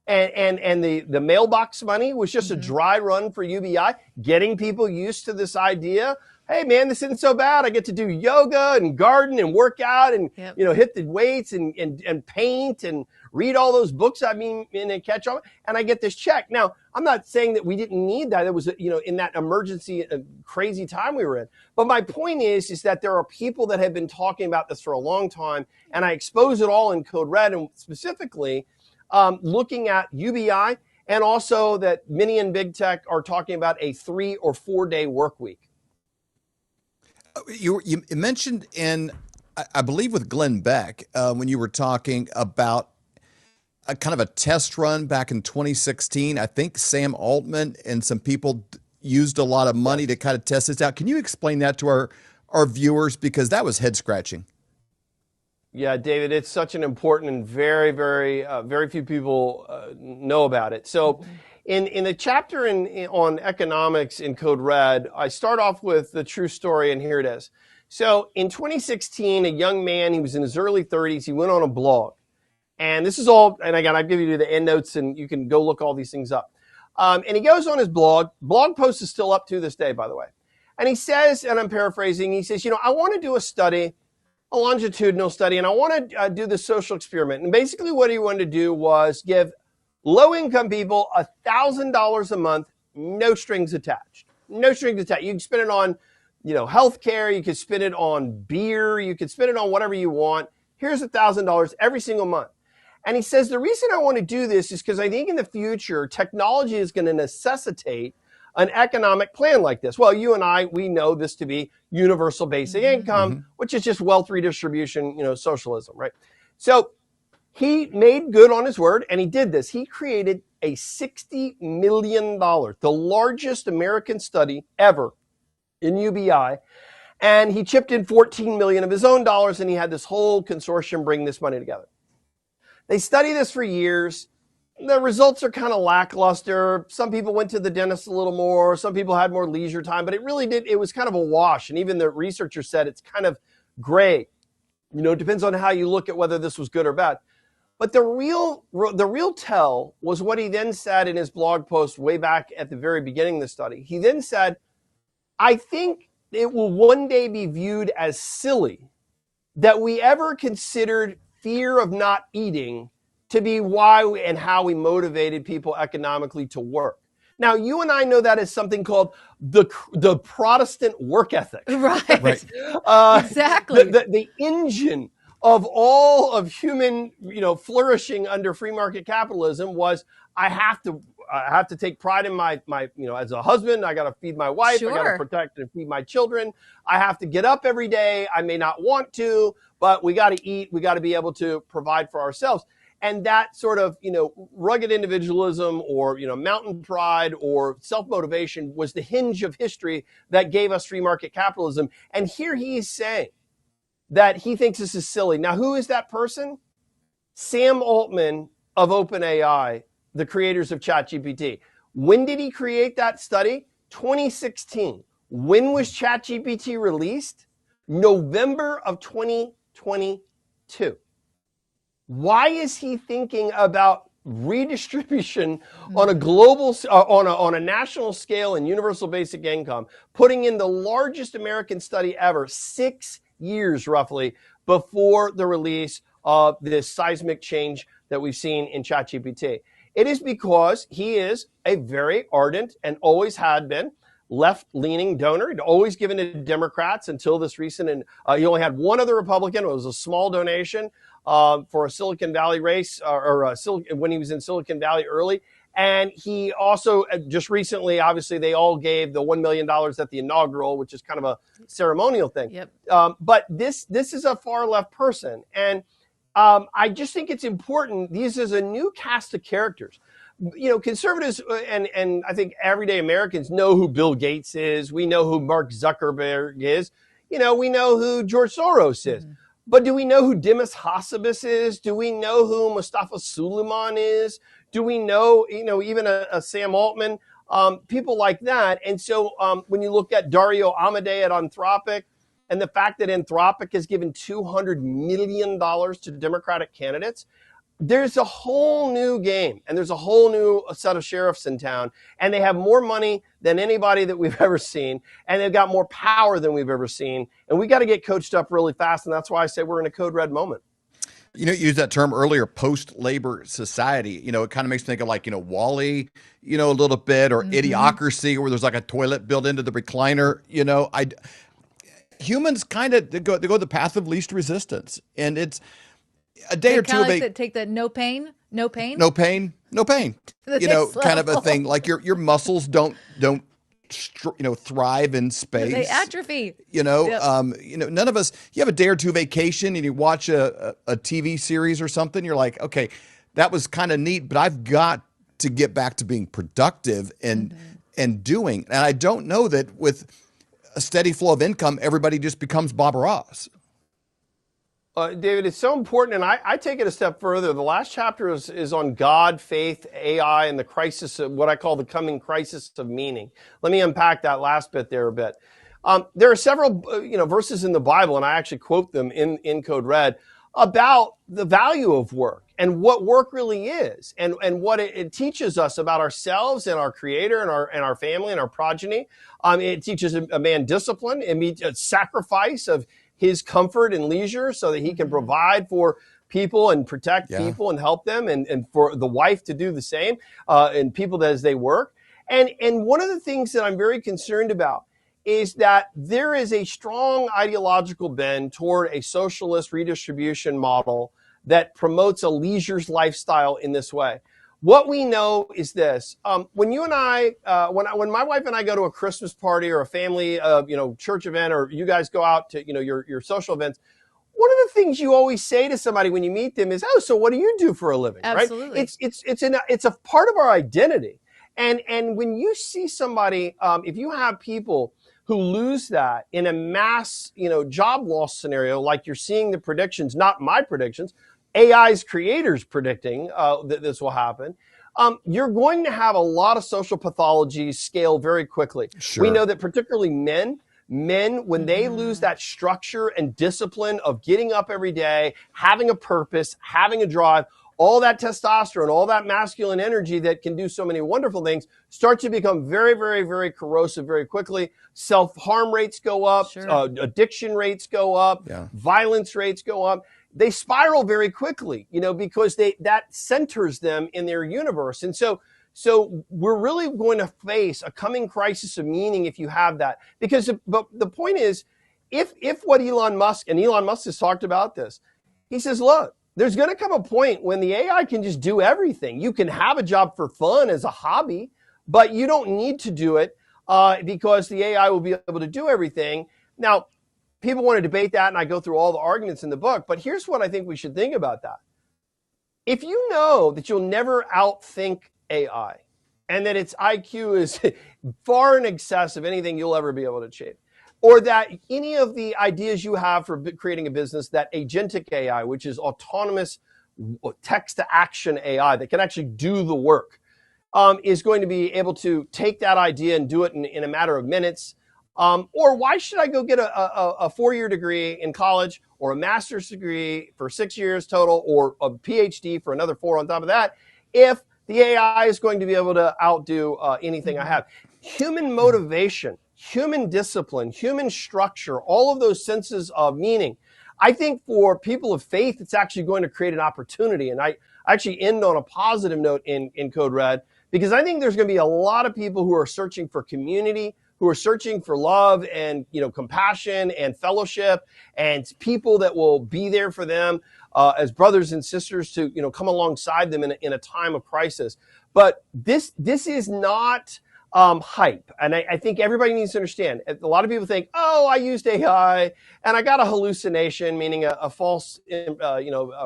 and the mailbox money was just a dry run for UBI, getting people used to this idea. Hey man, this isn't so bad. I get to do yoga and garden and work out and hit the weights and paint and read all those books and catch on, and I get this check. Now, I'm not saying that we didn't need that. It was in that emergency crazy time we were in. But my point is that there are people that have been talking about this for a long time, and I expose it all in Code Red, and specifically looking at UBI, and also that many in big tech are talking about a 3 or 4 day work week. You mentioned I believe with Glenn Beck, when you were talking about a kind of a test run back in 2016, I think Sam Altman and some people used a lot of money to kind of test this out. Can you explain that to our viewers? Because that was head scratching. Yeah, David, it's such an important and very, very, very few people know about it. So in the chapter on economics in Code Red, I start off with the true story, and here it is. So in 2016, a young man, he was in his early 30s, he went on a blog. And this is all, and again, I'll give you the end notes and you can go look all these things up. And he goes on his blog post is still up to this day, by the way. And he says, and I'm paraphrasing, he says, I want to do a study, a longitudinal study, and I want to do the social experiment. And basically what he wanted to do was give low-income people $1,000 a month, no strings attached. No strings attached. You can spend it on, healthcare, you could spend it on beer, you could spend it on whatever you want. Here's $1,000 every single month. And he says, the reason I want to do this is because I think in the future, technology is going to necessitate an economic plan like this. Well, you and I, we know this to be universal basic income, which is just wealth redistribution, socialism, right? So he made good on his word, and he did this. He created a $60 million, the largest American study ever in UBI. And he chipped in 14 million of his own dollars, and he had this whole consortium bring this money together. They study this for years. The results are kind of lackluster. Some people went to the dentist a little more. Some people had more leisure time, but it was kind of a wash. And even the researcher said it's kind of gray. It depends on how you look at whether this was good or bad. But the real tell was what he then said in his blog post way back at the very beginning of the study. He then said, I think it will one day be viewed as silly that we ever considered fear of not eating to be why and how we motivated people economically to work. Now, you and I know that as something called the Protestant work ethic. Right. Exactly. The engine of all of human, flourishing under free market capitalism was I have to take pride in my as a husband, I got to feed my wife, I got to protect and feed my children. I have to get up every day. I may not want to, but we got to eat. We got to be able to provide for ourselves. And that sort of, rugged individualism or, mountain pride or self-motivation was the hinge of history that gave us free market capitalism. And here he is saying that he thinks this is silly. Now, who is that person? Sam Altman of OpenAI, the creators of ChatGPT. When did he create that study? 2016. When was ChatGPT released? November of 2022. Why is he thinking about redistribution on a global, on a national scale and universal basic income, putting in the largest American study ever, 6 years roughly before the release of this seismic change that we've seen in ChatGPT. It is because he is a very ardent and always had been left-leaning donor. He'd always given to Democrats until this recent, and he only had one other Republican. It was a small donation for a Silicon Valley race, when he was in Silicon Valley early. And he also just recently, obviously, they all gave the $1 million at the inaugural, which is kind of a ceremonial thing. Yep. But this is a far left person. And I just think it's important. This is a new cast of characters. You know, conservatives and I think everyday Americans know who Bill Gates is. We know who Mark Zuckerberg is. You know, we know who George Soros is. But do we know who Dimas Hassabis is? Do we know who Mustafa Suleiman is? Do we know, even a Sam Altman, people like that? And so when you look at Dario Amodei at Anthropic, and the fact that Anthropic has given $200 million to Democratic candidates, there's a whole new game, and there's a whole new set of sheriffs in town, and they have more money than anybody that we've ever seen, and they've got more power than we've ever seen, and we got to get coached up really fast, and that's why I say we're in a code red moment. You used that term earlier, post-labor society. It kind of makes me think of like, Wall-E, a little bit, or Idiocracy, where there's like a toilet built into the recliner. Humans kind of go the path of least resistance, and it's a day or two of take the no pain. No pain. Kind of a thing. Like your muscles don't thrive in space. They atrophy. None of us. You have a day or two vacation and you watch a TV series or something. You're like, okay, that was kind of neat, but I've got to get back to being productive and doing. And I don't know that with a steady flow of income, everybody just becomes Bob Ross. David, it's so important, and I take it a step further. The last chapter is on God, faith, AI, and the crisis of what I call the coming crisis of meaning. Let me unpack that last bit there a bit. There are several verses in the Bible, and I actually quote them in Code Red, about the value of work and what work really is, and what it teaches us about ourselves and our Creator and our family and our progeny. It teaches a man discipline, and sacrifice of his comfort and leisure so that he can provide for people and protect people and help them, and for the wife to do the same, and people as they work. And one of the things that I'm very concerned about is that there is a strong ideological bend toward a socialist redistribution model that promotes a leisure lifestyle in this way. What we know is this: when you and I, when my wife and I go to a Christmas party or a family, church event, or you guys go out to, your social events, one of the things you always say to somebody when you meet them is, "Oh, so what do you do for a living?" Absolutely. Right? It's a part of our identity. And when you see somebody, if you have people who lose that in a mass, job loss scenario, like you're seeing the predictions, not my predictions, AI's creators predicting that this will happen, you're going to have a lot of social pathologies scale very quickly. Sure. We know that particularly men, when they lose that structure and discipline of getting up every day, having a purpose, having a drive, all that testosterone, all that masculine energy that can do so many wonderful things starts to become very, very, very corrosive very quickly. Self-harm rates go up, addiction rates go up, violence rates go up. They spiral very quickly, because that centers them in their universe. And so we're really going to face a coming crisis of meaning if you have that. But the point is, if what Elon Musk has talked about this, he says, look, there's going to come a point when the AI can just do everything. You can have a job for fun as a hobby, but you don't need to do it because the AI will be able to do everything. Now, people want to debate that, and I go through all the arguments in the book, but here's what I think we should think about that. If you know that you'll never outthink AI and that its IQ is far in excess of anything you'll ever be able to achieve, or that any of the ideas you have for creating a business, that agentic AI, which is autonomous text-to-action AI that can actually do the work, is going to be able to take that idea and do it in a matter of minutes. Or why should I go get a 4-year degree in college, or a master's degree for 6 years total, or a PhD for another 4 on top of that, if the AI is going to be able to outdo anything I have. Human motivation, human discipline, human structure, all of those senses of meaning. I think for people of faith, it's actually going to create an opportunity. And I actually end on a positive note in Code Red, because I think there's going to be a lot of people who are searching for community, who are searching for love and, compassion and fellowship, and people that will be there for them as brothers and sisters to, come alongside them in a time of crisis. But this is not hype. And I think everybody needs to understand. A lot of people think, oh, I used AI and I got a hallucination, meaning a false,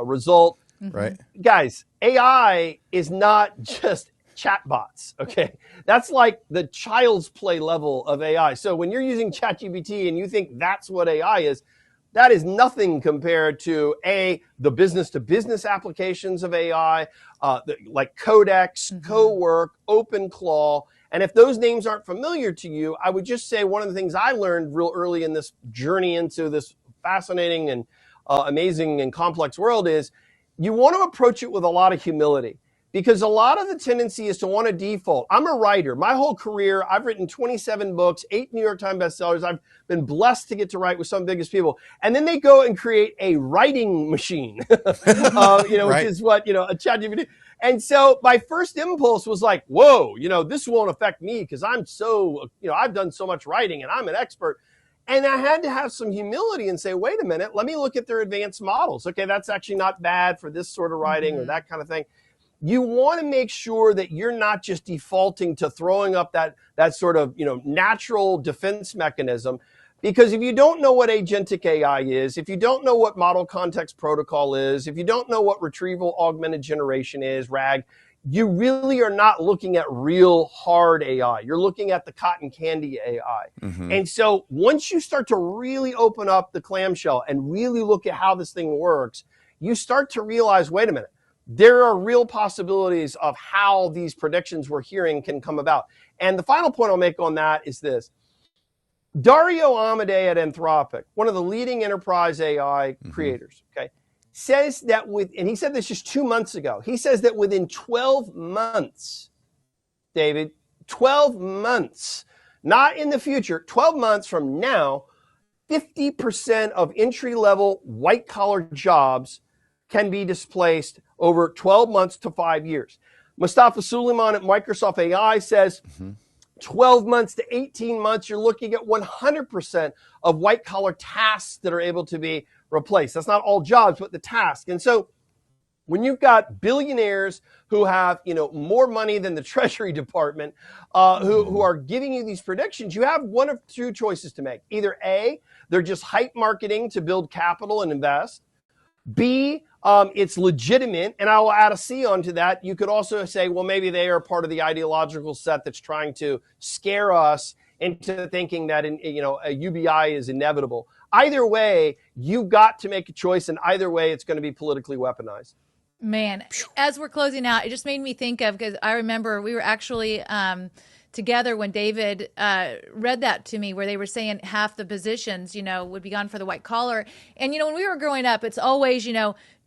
result. Right. Guys, AI is not just chatbots. Okay. That's like the child's play level of AI. So when you're using ChatGPT and you think that's what AI is, that is nothing compared to the business to business applications of AI, like Codex, CoWork, OpenClaw. And if those names aren't familiar to you, I would just say one of the things I learned real early in this journey into this fascinating and amazing and complex world is you want to approach it with a lot of humility, because a lot of the tendency is to want to default. I'm a writer. My whole career, I've written 27 books, 8 New York Times bestsellers. I've been blessed to get to write with some of the biggest people. And then they go and create a writing machine, which is what, a ChatGPT. And so my first impulse was like, whoa, this won't affect me because I'm so, I've done so much writing and I'm an expert. And I had to have some humility and say, wait a minute, let me look at their advanced models. Okay, that's actually not bad for this sort of writing or that kind of thing. You want to make sure that you're not just defaulting to throwing up that sort of, natural defense mechanism. Because if you don't know what agentic AI is, if you don't know what model context protocol is, if you don't know what retrieval augmented generation is, RAG, you really are not looking at real hard AI. You're looking at the cotton candy AI. And so once you start to really open up the clamshell and really look at how this thing works, you start to realize, wait a minute, there are real possibilities of how these predictions we're hearing can come about. And the final point I'll make on that is this. Dario Amodei at Anthropic, one of the leading enterprise AI creators, okay, says that and he said this just 2 months ago, he says that within 12 months, David, 12 months, not in the future, 12 months from now, 50% of entry-level white-collar jobs can be displaced over 12 months to 5 years. Mustafa Suleiman at Microsoft AI says 12 months to 18 months, you're looking at 100% of white-collar tasks that are able to be replaced. That's not all jobs, but the task. And so when you've got billionaires who have, more money than the Treasury Department, who are giving you these predictions, you have one of two choices to make. Either A, they're just hype marketing to build capital and invest. B, it's legitimate, and I will add a C onto that. You could also say, well, maybe they are part of the ideological set that's trying to scare us into thinking that a UBI is inevitable. Either way, you've got to make a choice, and either way, it's going to be politically weaponized. Man, as we're closing out, it just made me think of, because I remember we were actually together when David read that to me, where they were saying half the positions, would be gone for the white collar. And, when we were growing up, it's always,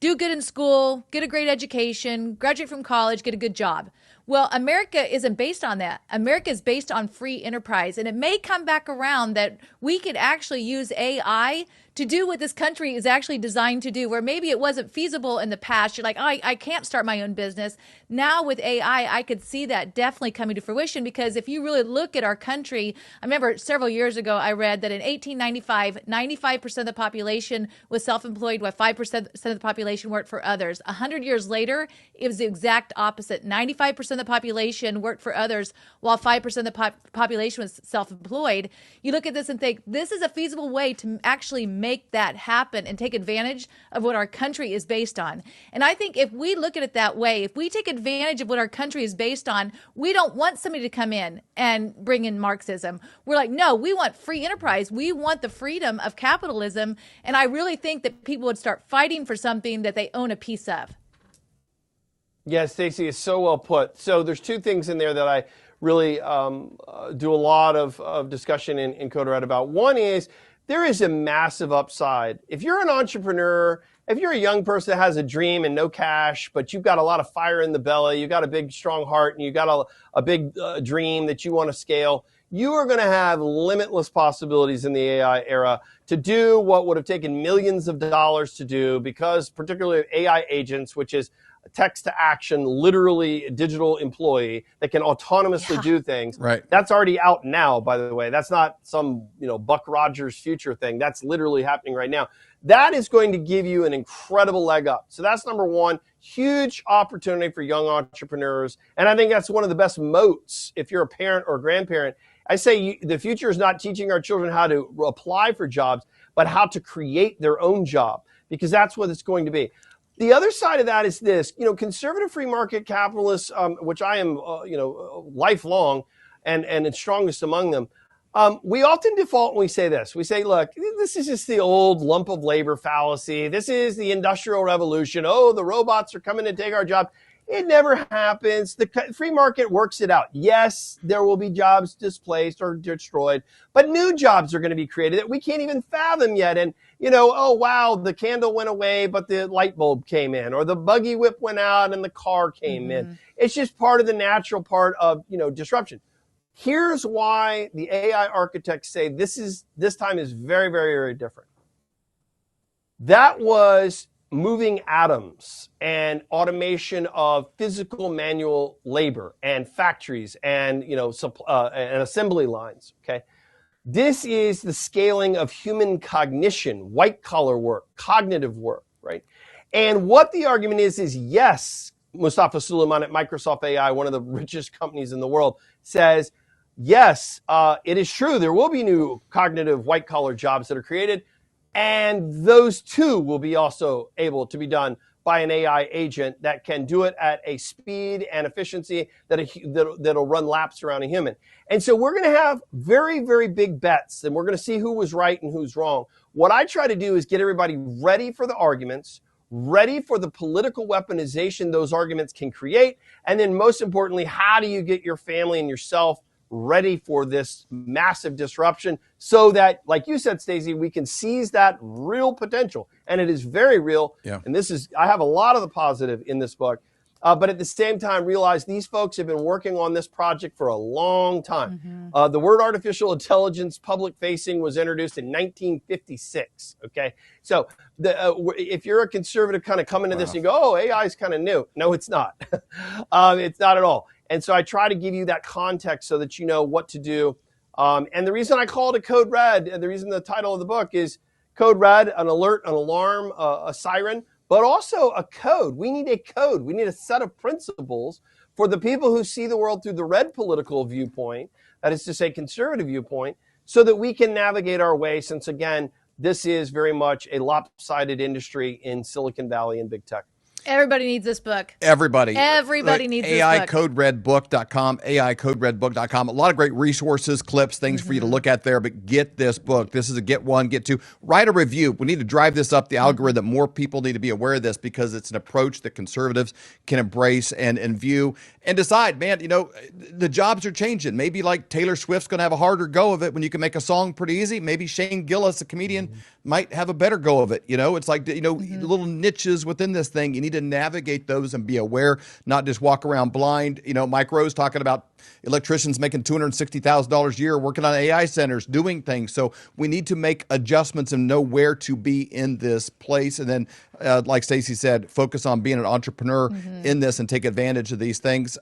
do good in school, get a great education, graduate from college, get a good job. Well, America isn't based on that. America is based on free enterprise. And it may come back around that we could actually use AI to do what this country is actually designed to do, where maybe it wasn't feasible in the past. You're like, oh, I can't start my own business. Now with AI, I could see that definitely coming to fruition, because if you really look at our country, I remember several years ago, I read that in 1895, 95% of the population was self-employed, while 5% of the population worked for others. 100 years later, it was the exact opposite. 95% of the population worked for others, while 5% of the population was self-employed. You look at this and think, this is a feasible way to actually make that happen and take advantage of what our country is based on. And I think if we look at it that way, if we take advantage of what our country is based on, we don't want somebody to come in and bring in Marxism. We're like, no, we want free enterprise. We want the freedom of capitalism. And I really think that people would start fighting for something that they own a piece of. Yeah, Stacey, is so well put. So there's two things in there that I really do a lot of discussion in Code Red about. One is, there is a massive upside. If you're an entrepreneur if you're a young person that has a dream and no cash, but you've got a lot of fire in the belly, you got a big, strong heart, and you got a big dream that you want to scale, you are going to have limitless possibilities in the AI era to do what would have taken millions of dollars to do, because particularly AI agents, which is text to action, literally digital employee that can autonomously do things. Right. That's already out now, by the way. That's not some, Buck Rogers future thing. That's literally happening right now. That is going to give you an incredible leg up. So that's number one, huge opportunity for young entrepreneurs. And I think that's one of the best moats if you're a parent or a grandparent. I say the future is not teaching our children how to apply for jobs, but how to create their own job, because that's what it's going to be. The other side of that is this, conservative free market capitalists, which I am, lifelong and strongest among them. We often default when we say this. We say, look, this is just the old lump of labor fallacy. This is the industrial revolution. Oh, the robots are coming to take our jobs. It never happens. The free market works it out. Yes, there will be jobs displaced or destroyed, but new jobs are going to be created that we can't even fathom yet. And, oh, wow, the candle went away, but the light bulb came in, or the buggy whip went out and the car came in. It's just part of the natural part of, disruption. Here's why the AI architects say this time is very, very, very different. That was moving atoms and automation of physical manual labor and factories and and assembly lines. Okay, this is the scaling of human cognition, white collar work, cognitive work, right? And what the argument is yes, Mustafa Suleyman at Microsoft AI, one of the richest companies in the world, says yes, it is true there will be new cognitive white collar jobs that are created. And those too will be also able to be done by an AI agent that can do it at a speed and efficiency that'll run laps around a human. And so we're going to have very, very big bets, and we're going to see who was right and who's wrong. What I try to do is get everybody ready for the arguments, ready for the political weaponization those arguments can create, and then most importantly, how do you get your family and yourself ready for this massive disruption so that, like you said, Stacey, we can seize that real potential. And it is very real. Yeah. And I have a lot of the positive in this book, but at the same time, realize these folks have been working on this project for a long time. The word artificial intelligence public facing was introduced in 1956. Okay. So if you're a conservative kind of coming to this and you go, oh, AI is kind of new. No, it's not. It's not at all. And so I try to give you that context so that you know what to do. And the reason I call it a code red, and the reason the title of the book is Code Red, an alert, an alarm, a siren, but also a code. We need a code. We need a set of principles for the people who see the world through the red political viewpoint, that is to say conservative viewpoint, so that we can navigate our way, since, again, this is very much a lopsided industry in Silicon Valley and big tech. Everybody needs this book. Everybody needs this book. AICodeRedBook.com, AICodeRedBook.com. A lot of great resources, clips, things for you to look at there, but get this book. This is a get one, get two. Write a review. We need to drive this up the algorithm. More people need to be aware of this because it's an approach that conservatives can embrace and view and decide, man, the jobs are changing. Maybe like Taylor Swift's going to have a harder go of it when you can make a song pretty easy. Maybe Shane Gillis, a comedian, might have a better go of it. It's like, little niches within this thing. You need to navigate those and be aware, not just walk around blind. Mike Rose talking about electricians making $260,000 a year working on AI centers, doing things. So we need to make adjustments and know where to be in this place. And then, like Stacey said, focus on being an entrepreneur in this and take advantage of these things.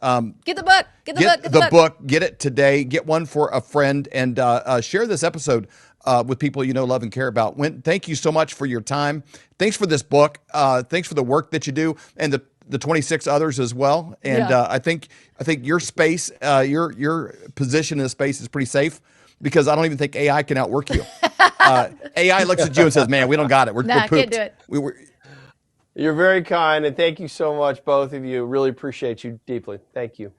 Get the book. Get the book. Get it today. Get one for a friend, and share this episode with people you know, love, and care about. Thank you so much for your time. Thanks for this book. Thanks for the work that you do, and the 26 others as well. And I think your space, your position in the space is pretty safe, because I don't even think AI can outwork you. AI looks at you and says, "Man, we don't got it. We're pooped." Can't do it. You're very kind, and thank you so much, both of you. Really appreciate you deeply. Thank you.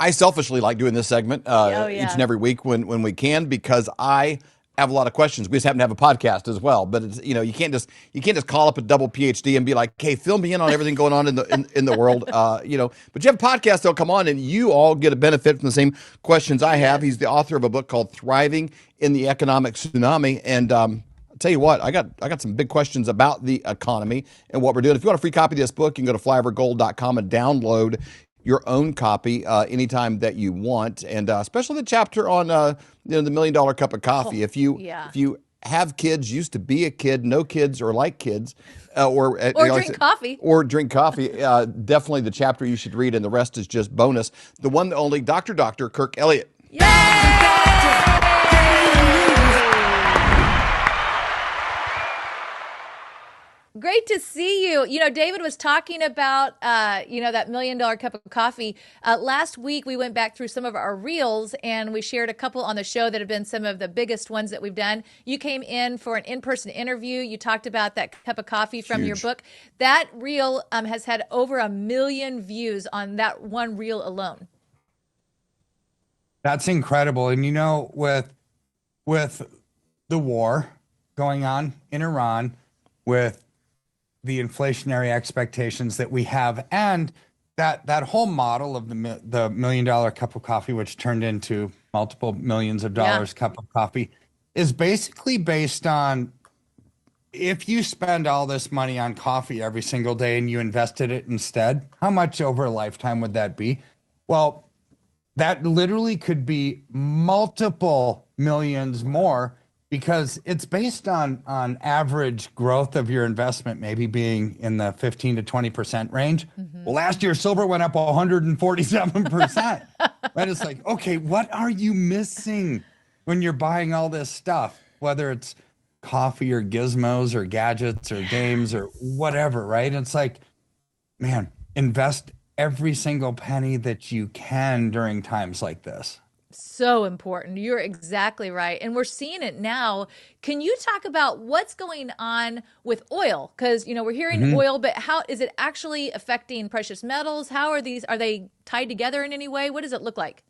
I selfishly like doing this segment each and every week when we can, because I have a lot of questions. We just happen to have a podcast as well. But it's, you can't just call up a double PhD and be like, "Hey, fill me in on everything going on in the world." But you have a podcast that'll come on, and you all get a benefit from the same questions I have. He's the author of a book called "Thriving in the Economic Tsunami," and I'll tell you what, I got some big questions about the economy and what we're doing. If you want a free copy of this book, you can go to flyovergold.com and download your own copy anytime that you want, and especially the chapter on the $1 Million Cup of Coffee. If you have kids, used to be a kid, no kids, or like kids, or drink coffee, definitely the chapter you should read, and the rest is just bonus. The one, the only Dr. Kirk Elliott. Great to see you. David was talking about, that $1 Million Cup of Coffee. Last week, we went back through some of our reels, and we shared a couple on the show that have been some of the biggest ones that we've done. You came in for an in-person interview. You talked about that cup of coffee from your book. That reel has had over 1 million views on that one reel alone. That's incredible. And, with the war going on in Iran, with the inflationary expectations that we have, and that whole model of the $1 million cup of coffee, which turned into multiple millions of dollars cup of coffee, is basically based on, if you spend all this money on coffee every single day and you invested it instead, how much over a lifetime would that be? Well, that literally could be multiple millions more, because it's based on average growth of your investment maybe being in the 15 to 20% range. Well, last year, silver went up 147%. Right? It's like, okay, what are you missing when you're buying all this stuff, whether it's coffee or gizmos or gadgets or games or whatever, right? It's like, man, invest every single penny that you can during times like this. So important. You're exactly right. And we're seeing it now. Can you talk about what's going on with oil? Because, we're hearing oil, but how is it actually affecting precious metals? How are they tied together in any way? What does it look like?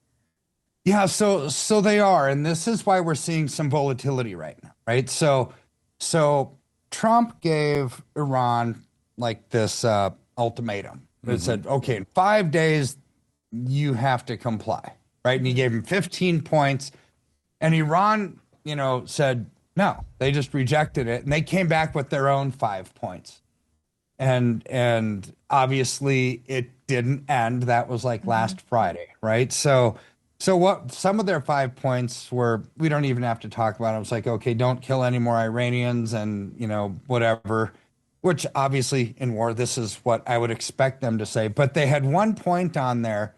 Yeah, so they are. And this is why we're seeing some volatility right now, right? So Trump gave Iran like this ultimatum. It said, okay, in 5 days, you have to comply. Right. And he gave him 15 points, and Iran, said no, they just rejected it, and they came back with their own 5 points. And obviously it didn't end. That was like last Friday. Right. So what some of their 5 points were, we don't even have to talk about it. It was like, okay, don't kill any more Iranians and, whatever, which obviously in war, this is what I would expect them to say. But they had 1 point on there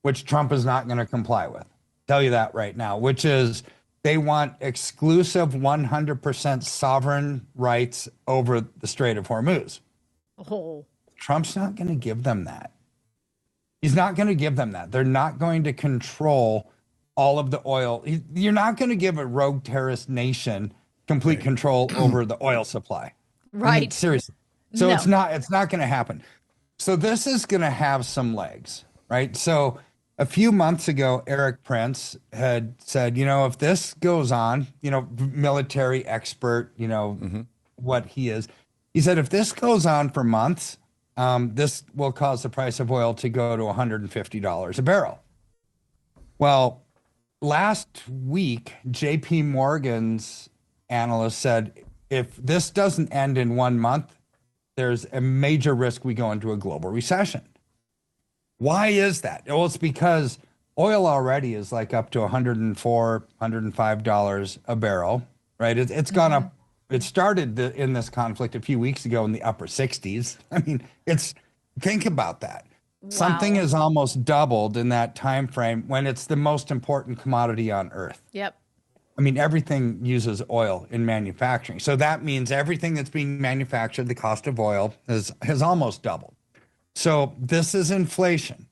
which Trump is not going to comply with. Tell you that right now, which is they want exclusive 100% sovereign rights over the Strait of Hormuz. Oh. Trump's not going to give them that. He's not going to give them that. They're not going to control all of the oil. You're not going to give a rogue terrorist nation complete control over the oil supply. Right. I mean, seriously. So No. it's not going to happen. So this is going to have some legs, right? So a few months ago, Eric Prince had said, if this goes on, military expert, what he is, he said, if this goes on for months, this will cause the price of oil to go to $150 a barrel. Well, last week, JP Morgan's analyst said, if this doesn't end in 1 month, there's a major risk we go into a global recession. Why is that? Well, it's because oil already is like up to $104, $105 a barrel, right? It's gone up. It started in this conflict a few weeks ago in the upper 60s. I mean, think about that. Wow. Something has almost doubled in that time frame when it's the most important commodity on earth. Yep. I mean, everything uses oil in manufacturing. So that means everything that's being manufactured, the cost of oil has almost doubled. So this is inflation,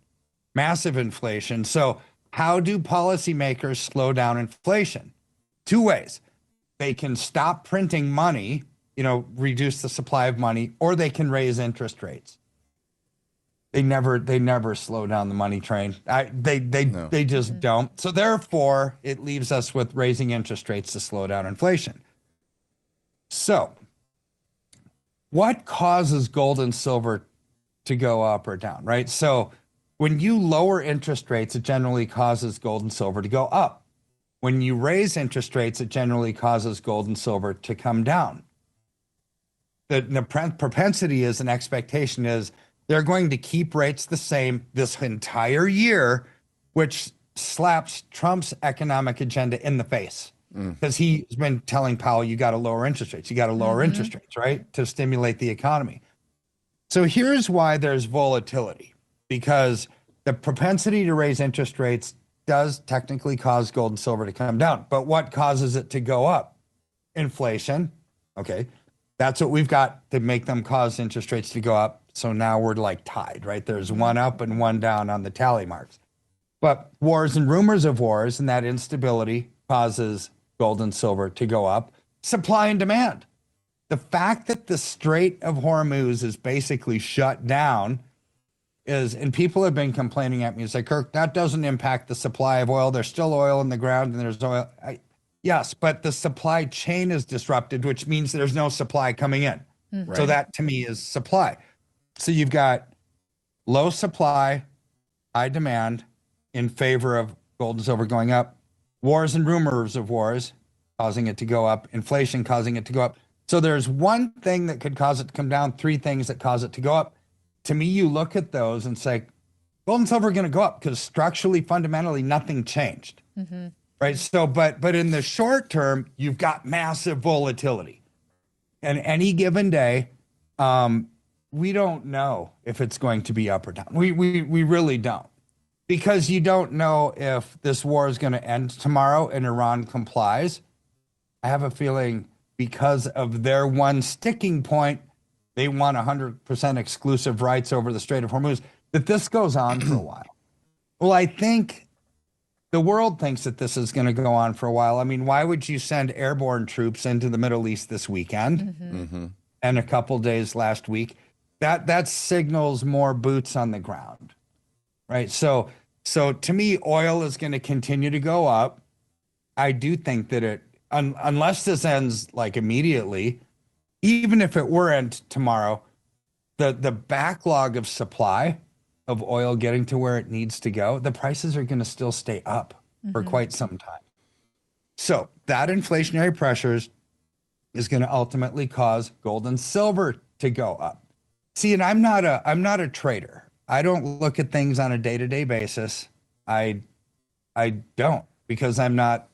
massive inflation. So how do policymakers slow down inflation? 2 ways. They can stop printing money, reduce the supply of money, or they can raise interest rates. They never slow down the money train. They just don't. So therefore, it leaves us with raising interest rates to slow down inflation. So, what causes gold and silver to go up or down, right? So, when you lower interest rates, it generally causes gold and silver to go up. When you raise interest rates, it generally causes gold and silver to come down. The propensity is, an expectation is, they're going to keep rates the same this entire year, which slaps Trump's economic agenda in the face. Because he's been telling Powell, you got to lower interest rates. You got to lower interest rates, right? To stimulate the economy. So here's why there's volatility. Because the propensity to raise interest rates does technically cause gold and silver to come down. But what causes it to go up? Inflation. Okay. That's what we've got to make them cause interest rates to go up. So now we're like tied, right? There's one up and one down on the tally marks. But wars and rumors of wars and that instability causes gold and silver to go up. Supply and demand. The fact that the Strait of Hormuz is basically shut down is, and people have been complaining at me, it's like, Kirk, that doesn't impact the supply of oil. There's still oil in the ground and there's oil. Yes, but the supply chain is disrupted, which means there's no supply coming in. So that to me is supply. So you've got low supply, high demand in favor of gold and silver going up, wars and rumors of wars causing it to go up, inflation causing it to go up. So there's one thing that could cause it to come down, three things that cause it to go up. To me, you look at those and say, gold and silver are going to go up because structurally, fundamentally, nothing changed. Right. So, but in the short term, you've got massive volatility. And any given day, we don't know if it's going to be up or down. We really don't. Because you don't know if this war is going to end tomorrow and Iran complies. I have a feeling because of their one sticking point, they want 100% exclusive rights over the Strait of Hormuz, that this goes on for a while. Well, I think the world thinks that this is going to go on for a while. I mean, why would you send airborne troops into the Middle East this weekend and a couple days last week? That signals more boots on the ground, right? So to me, oil is going to continue to go up. I do think that unless this ends like immediately, even if it were end tomorrow, the backlog of supply of oil getting to where it needs to go, the prices are going to still stay up for quite some time. So that inflationary pressures is going to ultimately cause gold and silver to go up. See, and I'm not a trader. I don't look at things on a day-to-day basis. I don't, because I'm not.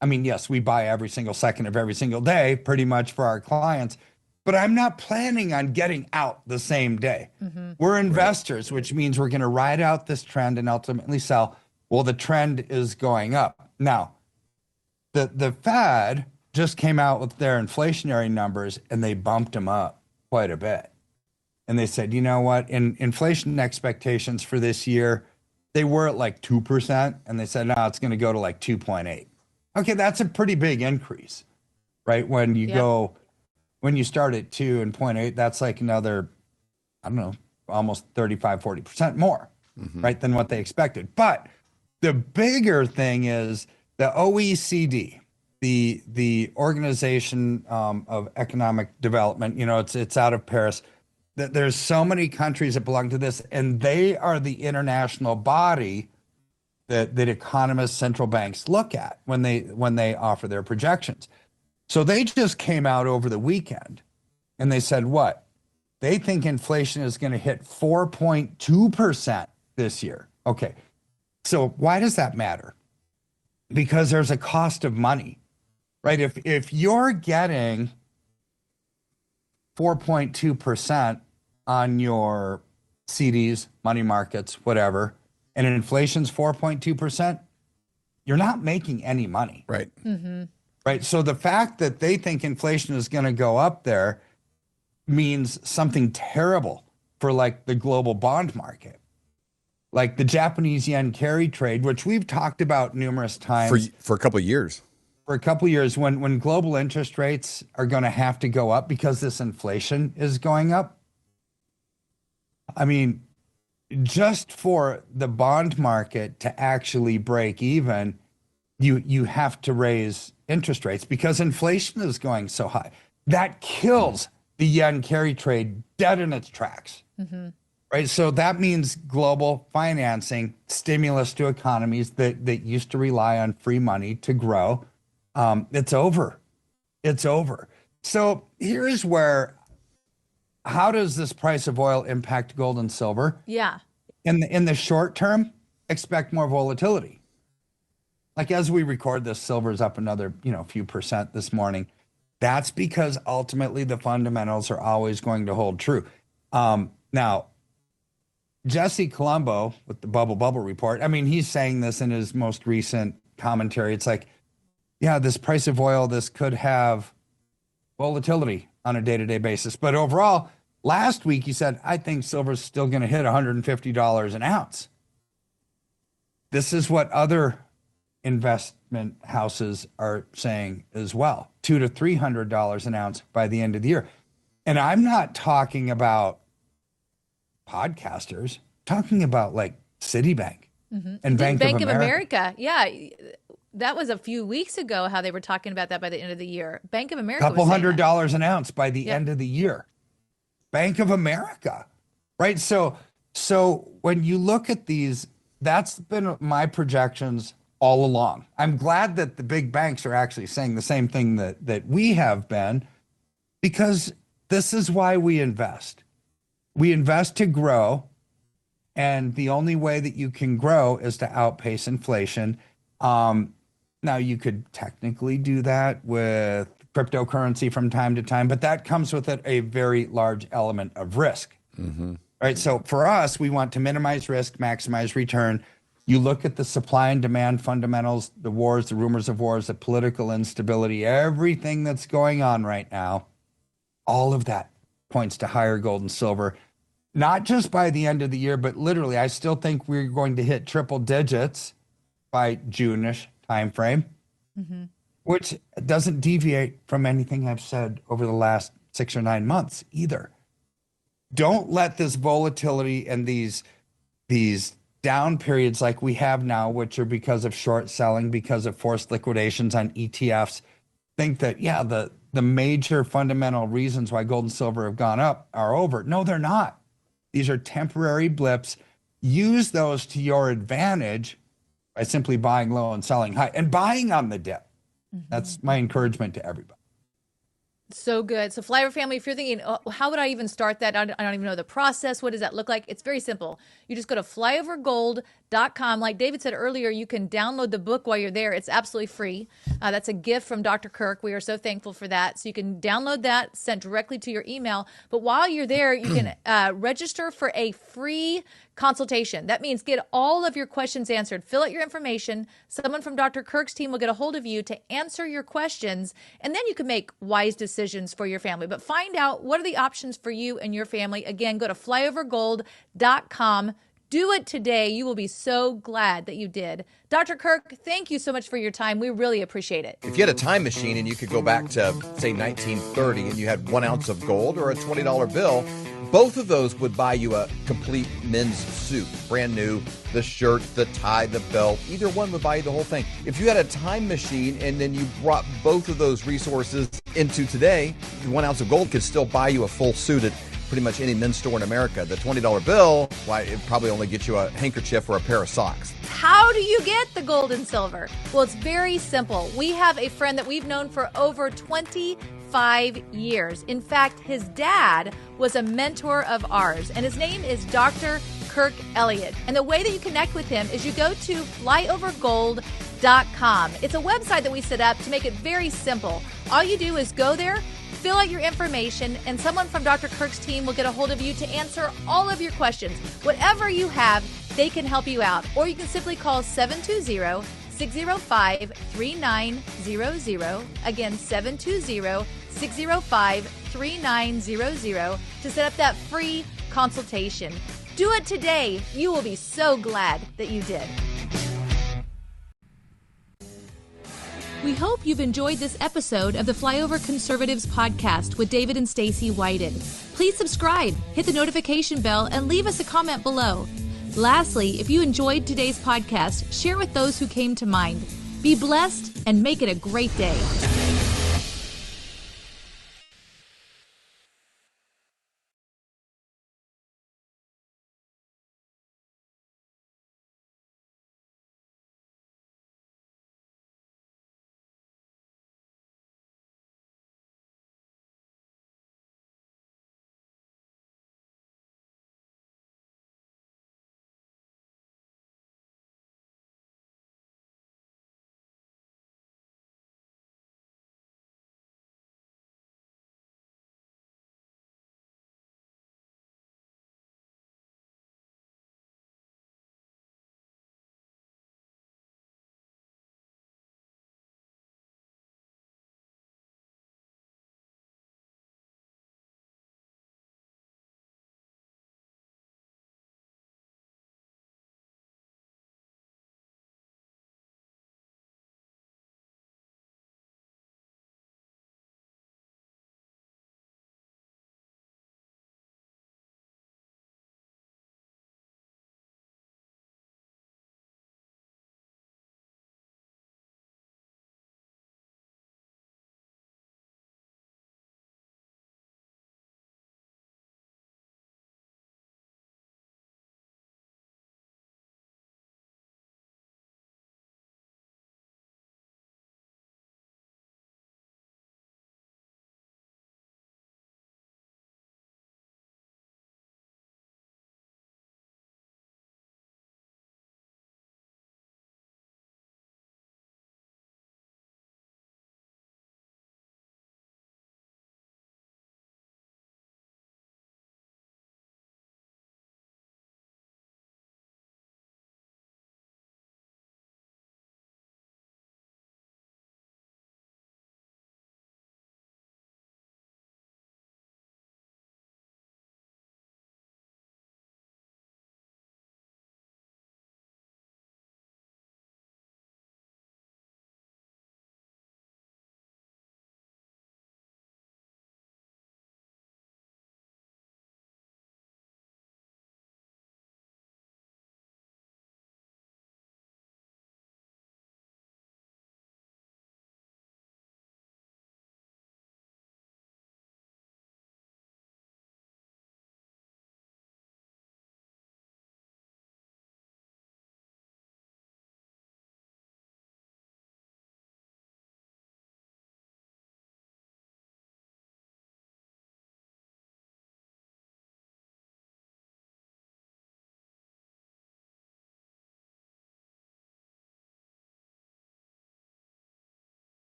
I mean, yes, we buy every single second of every single day pretty much for our clients, but I'm not planning on getting out the same day. We're investors, which means we're going to ride out this trend and ultimately sell. Well, the trend is going up. Now, the Fed just came out with their inflationary numbers and they bumped them up quite a bit. And they said, you know what, in inflation expectations for this year, they were at like 2%, and they said, no, it's going to go to like 2.8. Okay, that's a pretty big increase, right? When you when you start at 2 and 0.8, that's like another, I don't know, almost 35, 40% more, right, than what they expected. But the bigger thing is the OECD, the Organization of Economic Development, you know, it's out of Paris. There's so many countries that belong to this, and they are the international body that economists, central banks look at when they offer their projections. So they just came out over the weekend and they said what? They think inflation is going to hit 4.2% this year. Okay. So why does that matter? Because there's a cost of money, right? If you're getting 4.2% on your CDs, money markets, whatever, and inflation's 4.2%, you're not making any money. Right. Right. So the fact that they think inflation is going to go up there means something terrible for like the global bond market. Like the Japanese yen carry trade, which we've talked about numerous times. For a couple of years. For a couple of years, when global interest rates are going to have to go up because this inflation is going up, I mean, just for the bond market to actually break even, you have to raise interest rates because inflation is going so high. That kills the yen carry trade dead in its tracks. Right. So that means global financing, stimulus to economies that used to rely on free money to grow. It's over. It's over. So here's where, how does this price of oil impact gold and silver? Yeah. In the short term, expect more volatility. Like as we record this, silver's up another, few percent this morning. That's because ultimately the fundamentals are always going to hold true. Now, Jesse Colombo with the Bubble report, I mean, he's saying this in his most recent commentary. It's like, yeah, this price of oil, this could have volatility on a day-to-day basis. But overall, last week he said, I think silver's still going to hit $150 an ounce. This is what other investment houses are saying as well, $200 to $300 an ounce by the end of the year. And I'm not talking about podcasters, talking about like Citibank and Bank of America. Yeah. That was a few weeks ago how they were talking about that by the end of the year. Bank of America. Couple $100 an ounce by the end of the year. Bank of America. Right. So when you look at these, that's been my projections all along. I'm glad that the big banks are actually saying the same thing that we have been, because this is why we invest. We invest to grow, and the only way that you can grow is to outpace inflation. Now, you could technically do that with cryptocurrency from time to time, but that comes with it a very large element of risk. Right? So for us, we want to minimize risk, maximize return. You look at the supply and demand fundamentals, the wars, the rumors of wars, the political instability, everything that's going on right now, all of that points to higher gold and silver, not just by the end of the year, but literally, I still think we're going to hit triple digits by June-ish timeframe, which doesn't deviate from anything I've said over the last 6 or 9 months either. Don't let this volatility and these down periods like we have now, which are because of short selling, because of forced liquidations on ETFs, think that, the major fundamental reasons why gold and silver have gone up are over. No, they're not. These are temporary blips. Use those to your advantage by simply buying low and selling high and buying on the dip. That's my encouragement to everybody. So good. So Flyover family, if you're thinking, how would I even start that? I don't even know the process. What does that look like? It's very simple. You just go to flyovergold.com. Like David said earlier, you can download the book while you're there. It's absolutely free. That's a gift from Dr. Kirk. We are so thankful for that. So you can download that, sent directly to your email. But while you're there, you can register for a free consultation. That means get all of your questions answered. Fill out your information. Someone from Dr. Kirk's team will get a hold of you to answer your questions, and then you can make wise decisions for your family. But find out what are the options for you and your family. Again, go to flyovergold.com. Do it today. You will be so glad that you did. Dr. Kirk, thank you so much for your time. We really appreciate it. If you had a time machine and you could go back to, say, 1930 and you had 1 ounce of gold or a $20 bill, both of those would buy you a complete men's suit, brand new, the shirt, the tie, the belt. Either one would buy you the whole thing. If you had a time machine and then you brought both of those resources into today, 1 ounce of gold could still buy you a full suit at pretty much any men's store in America. The $20 bill, it probably only gets you a handkerchief or a pair of socks. How do you get the gold and silver? Well, it's very simple. We have a friend that we've known for over 25 years. In fact, his dad was a mentor of ours, and his name is Dr. Kirk Elliott. And the way that you connect with him is you go to flyovergold.com. It's a website that we set up to make it very simple. All you do is go there, fill out your information, and someone from Dr. Kirk's team will get a hold of you to answer all of your questions. Whatever you have, they can help you out. Or you can simply call 720-605-3900. Again, 720-605-3900 to set up that free consultation. Do it today. You will be so glad that you did. We hope you've enjoyed this episode of the Flyover Conservatives podcast with David and Stacey Whited. Please subscribe, hit the notification bell, and leave us a comment below. Lastly, if you enjoyed today's podcast, share with those who came to mind. Be blessed and make it a great day.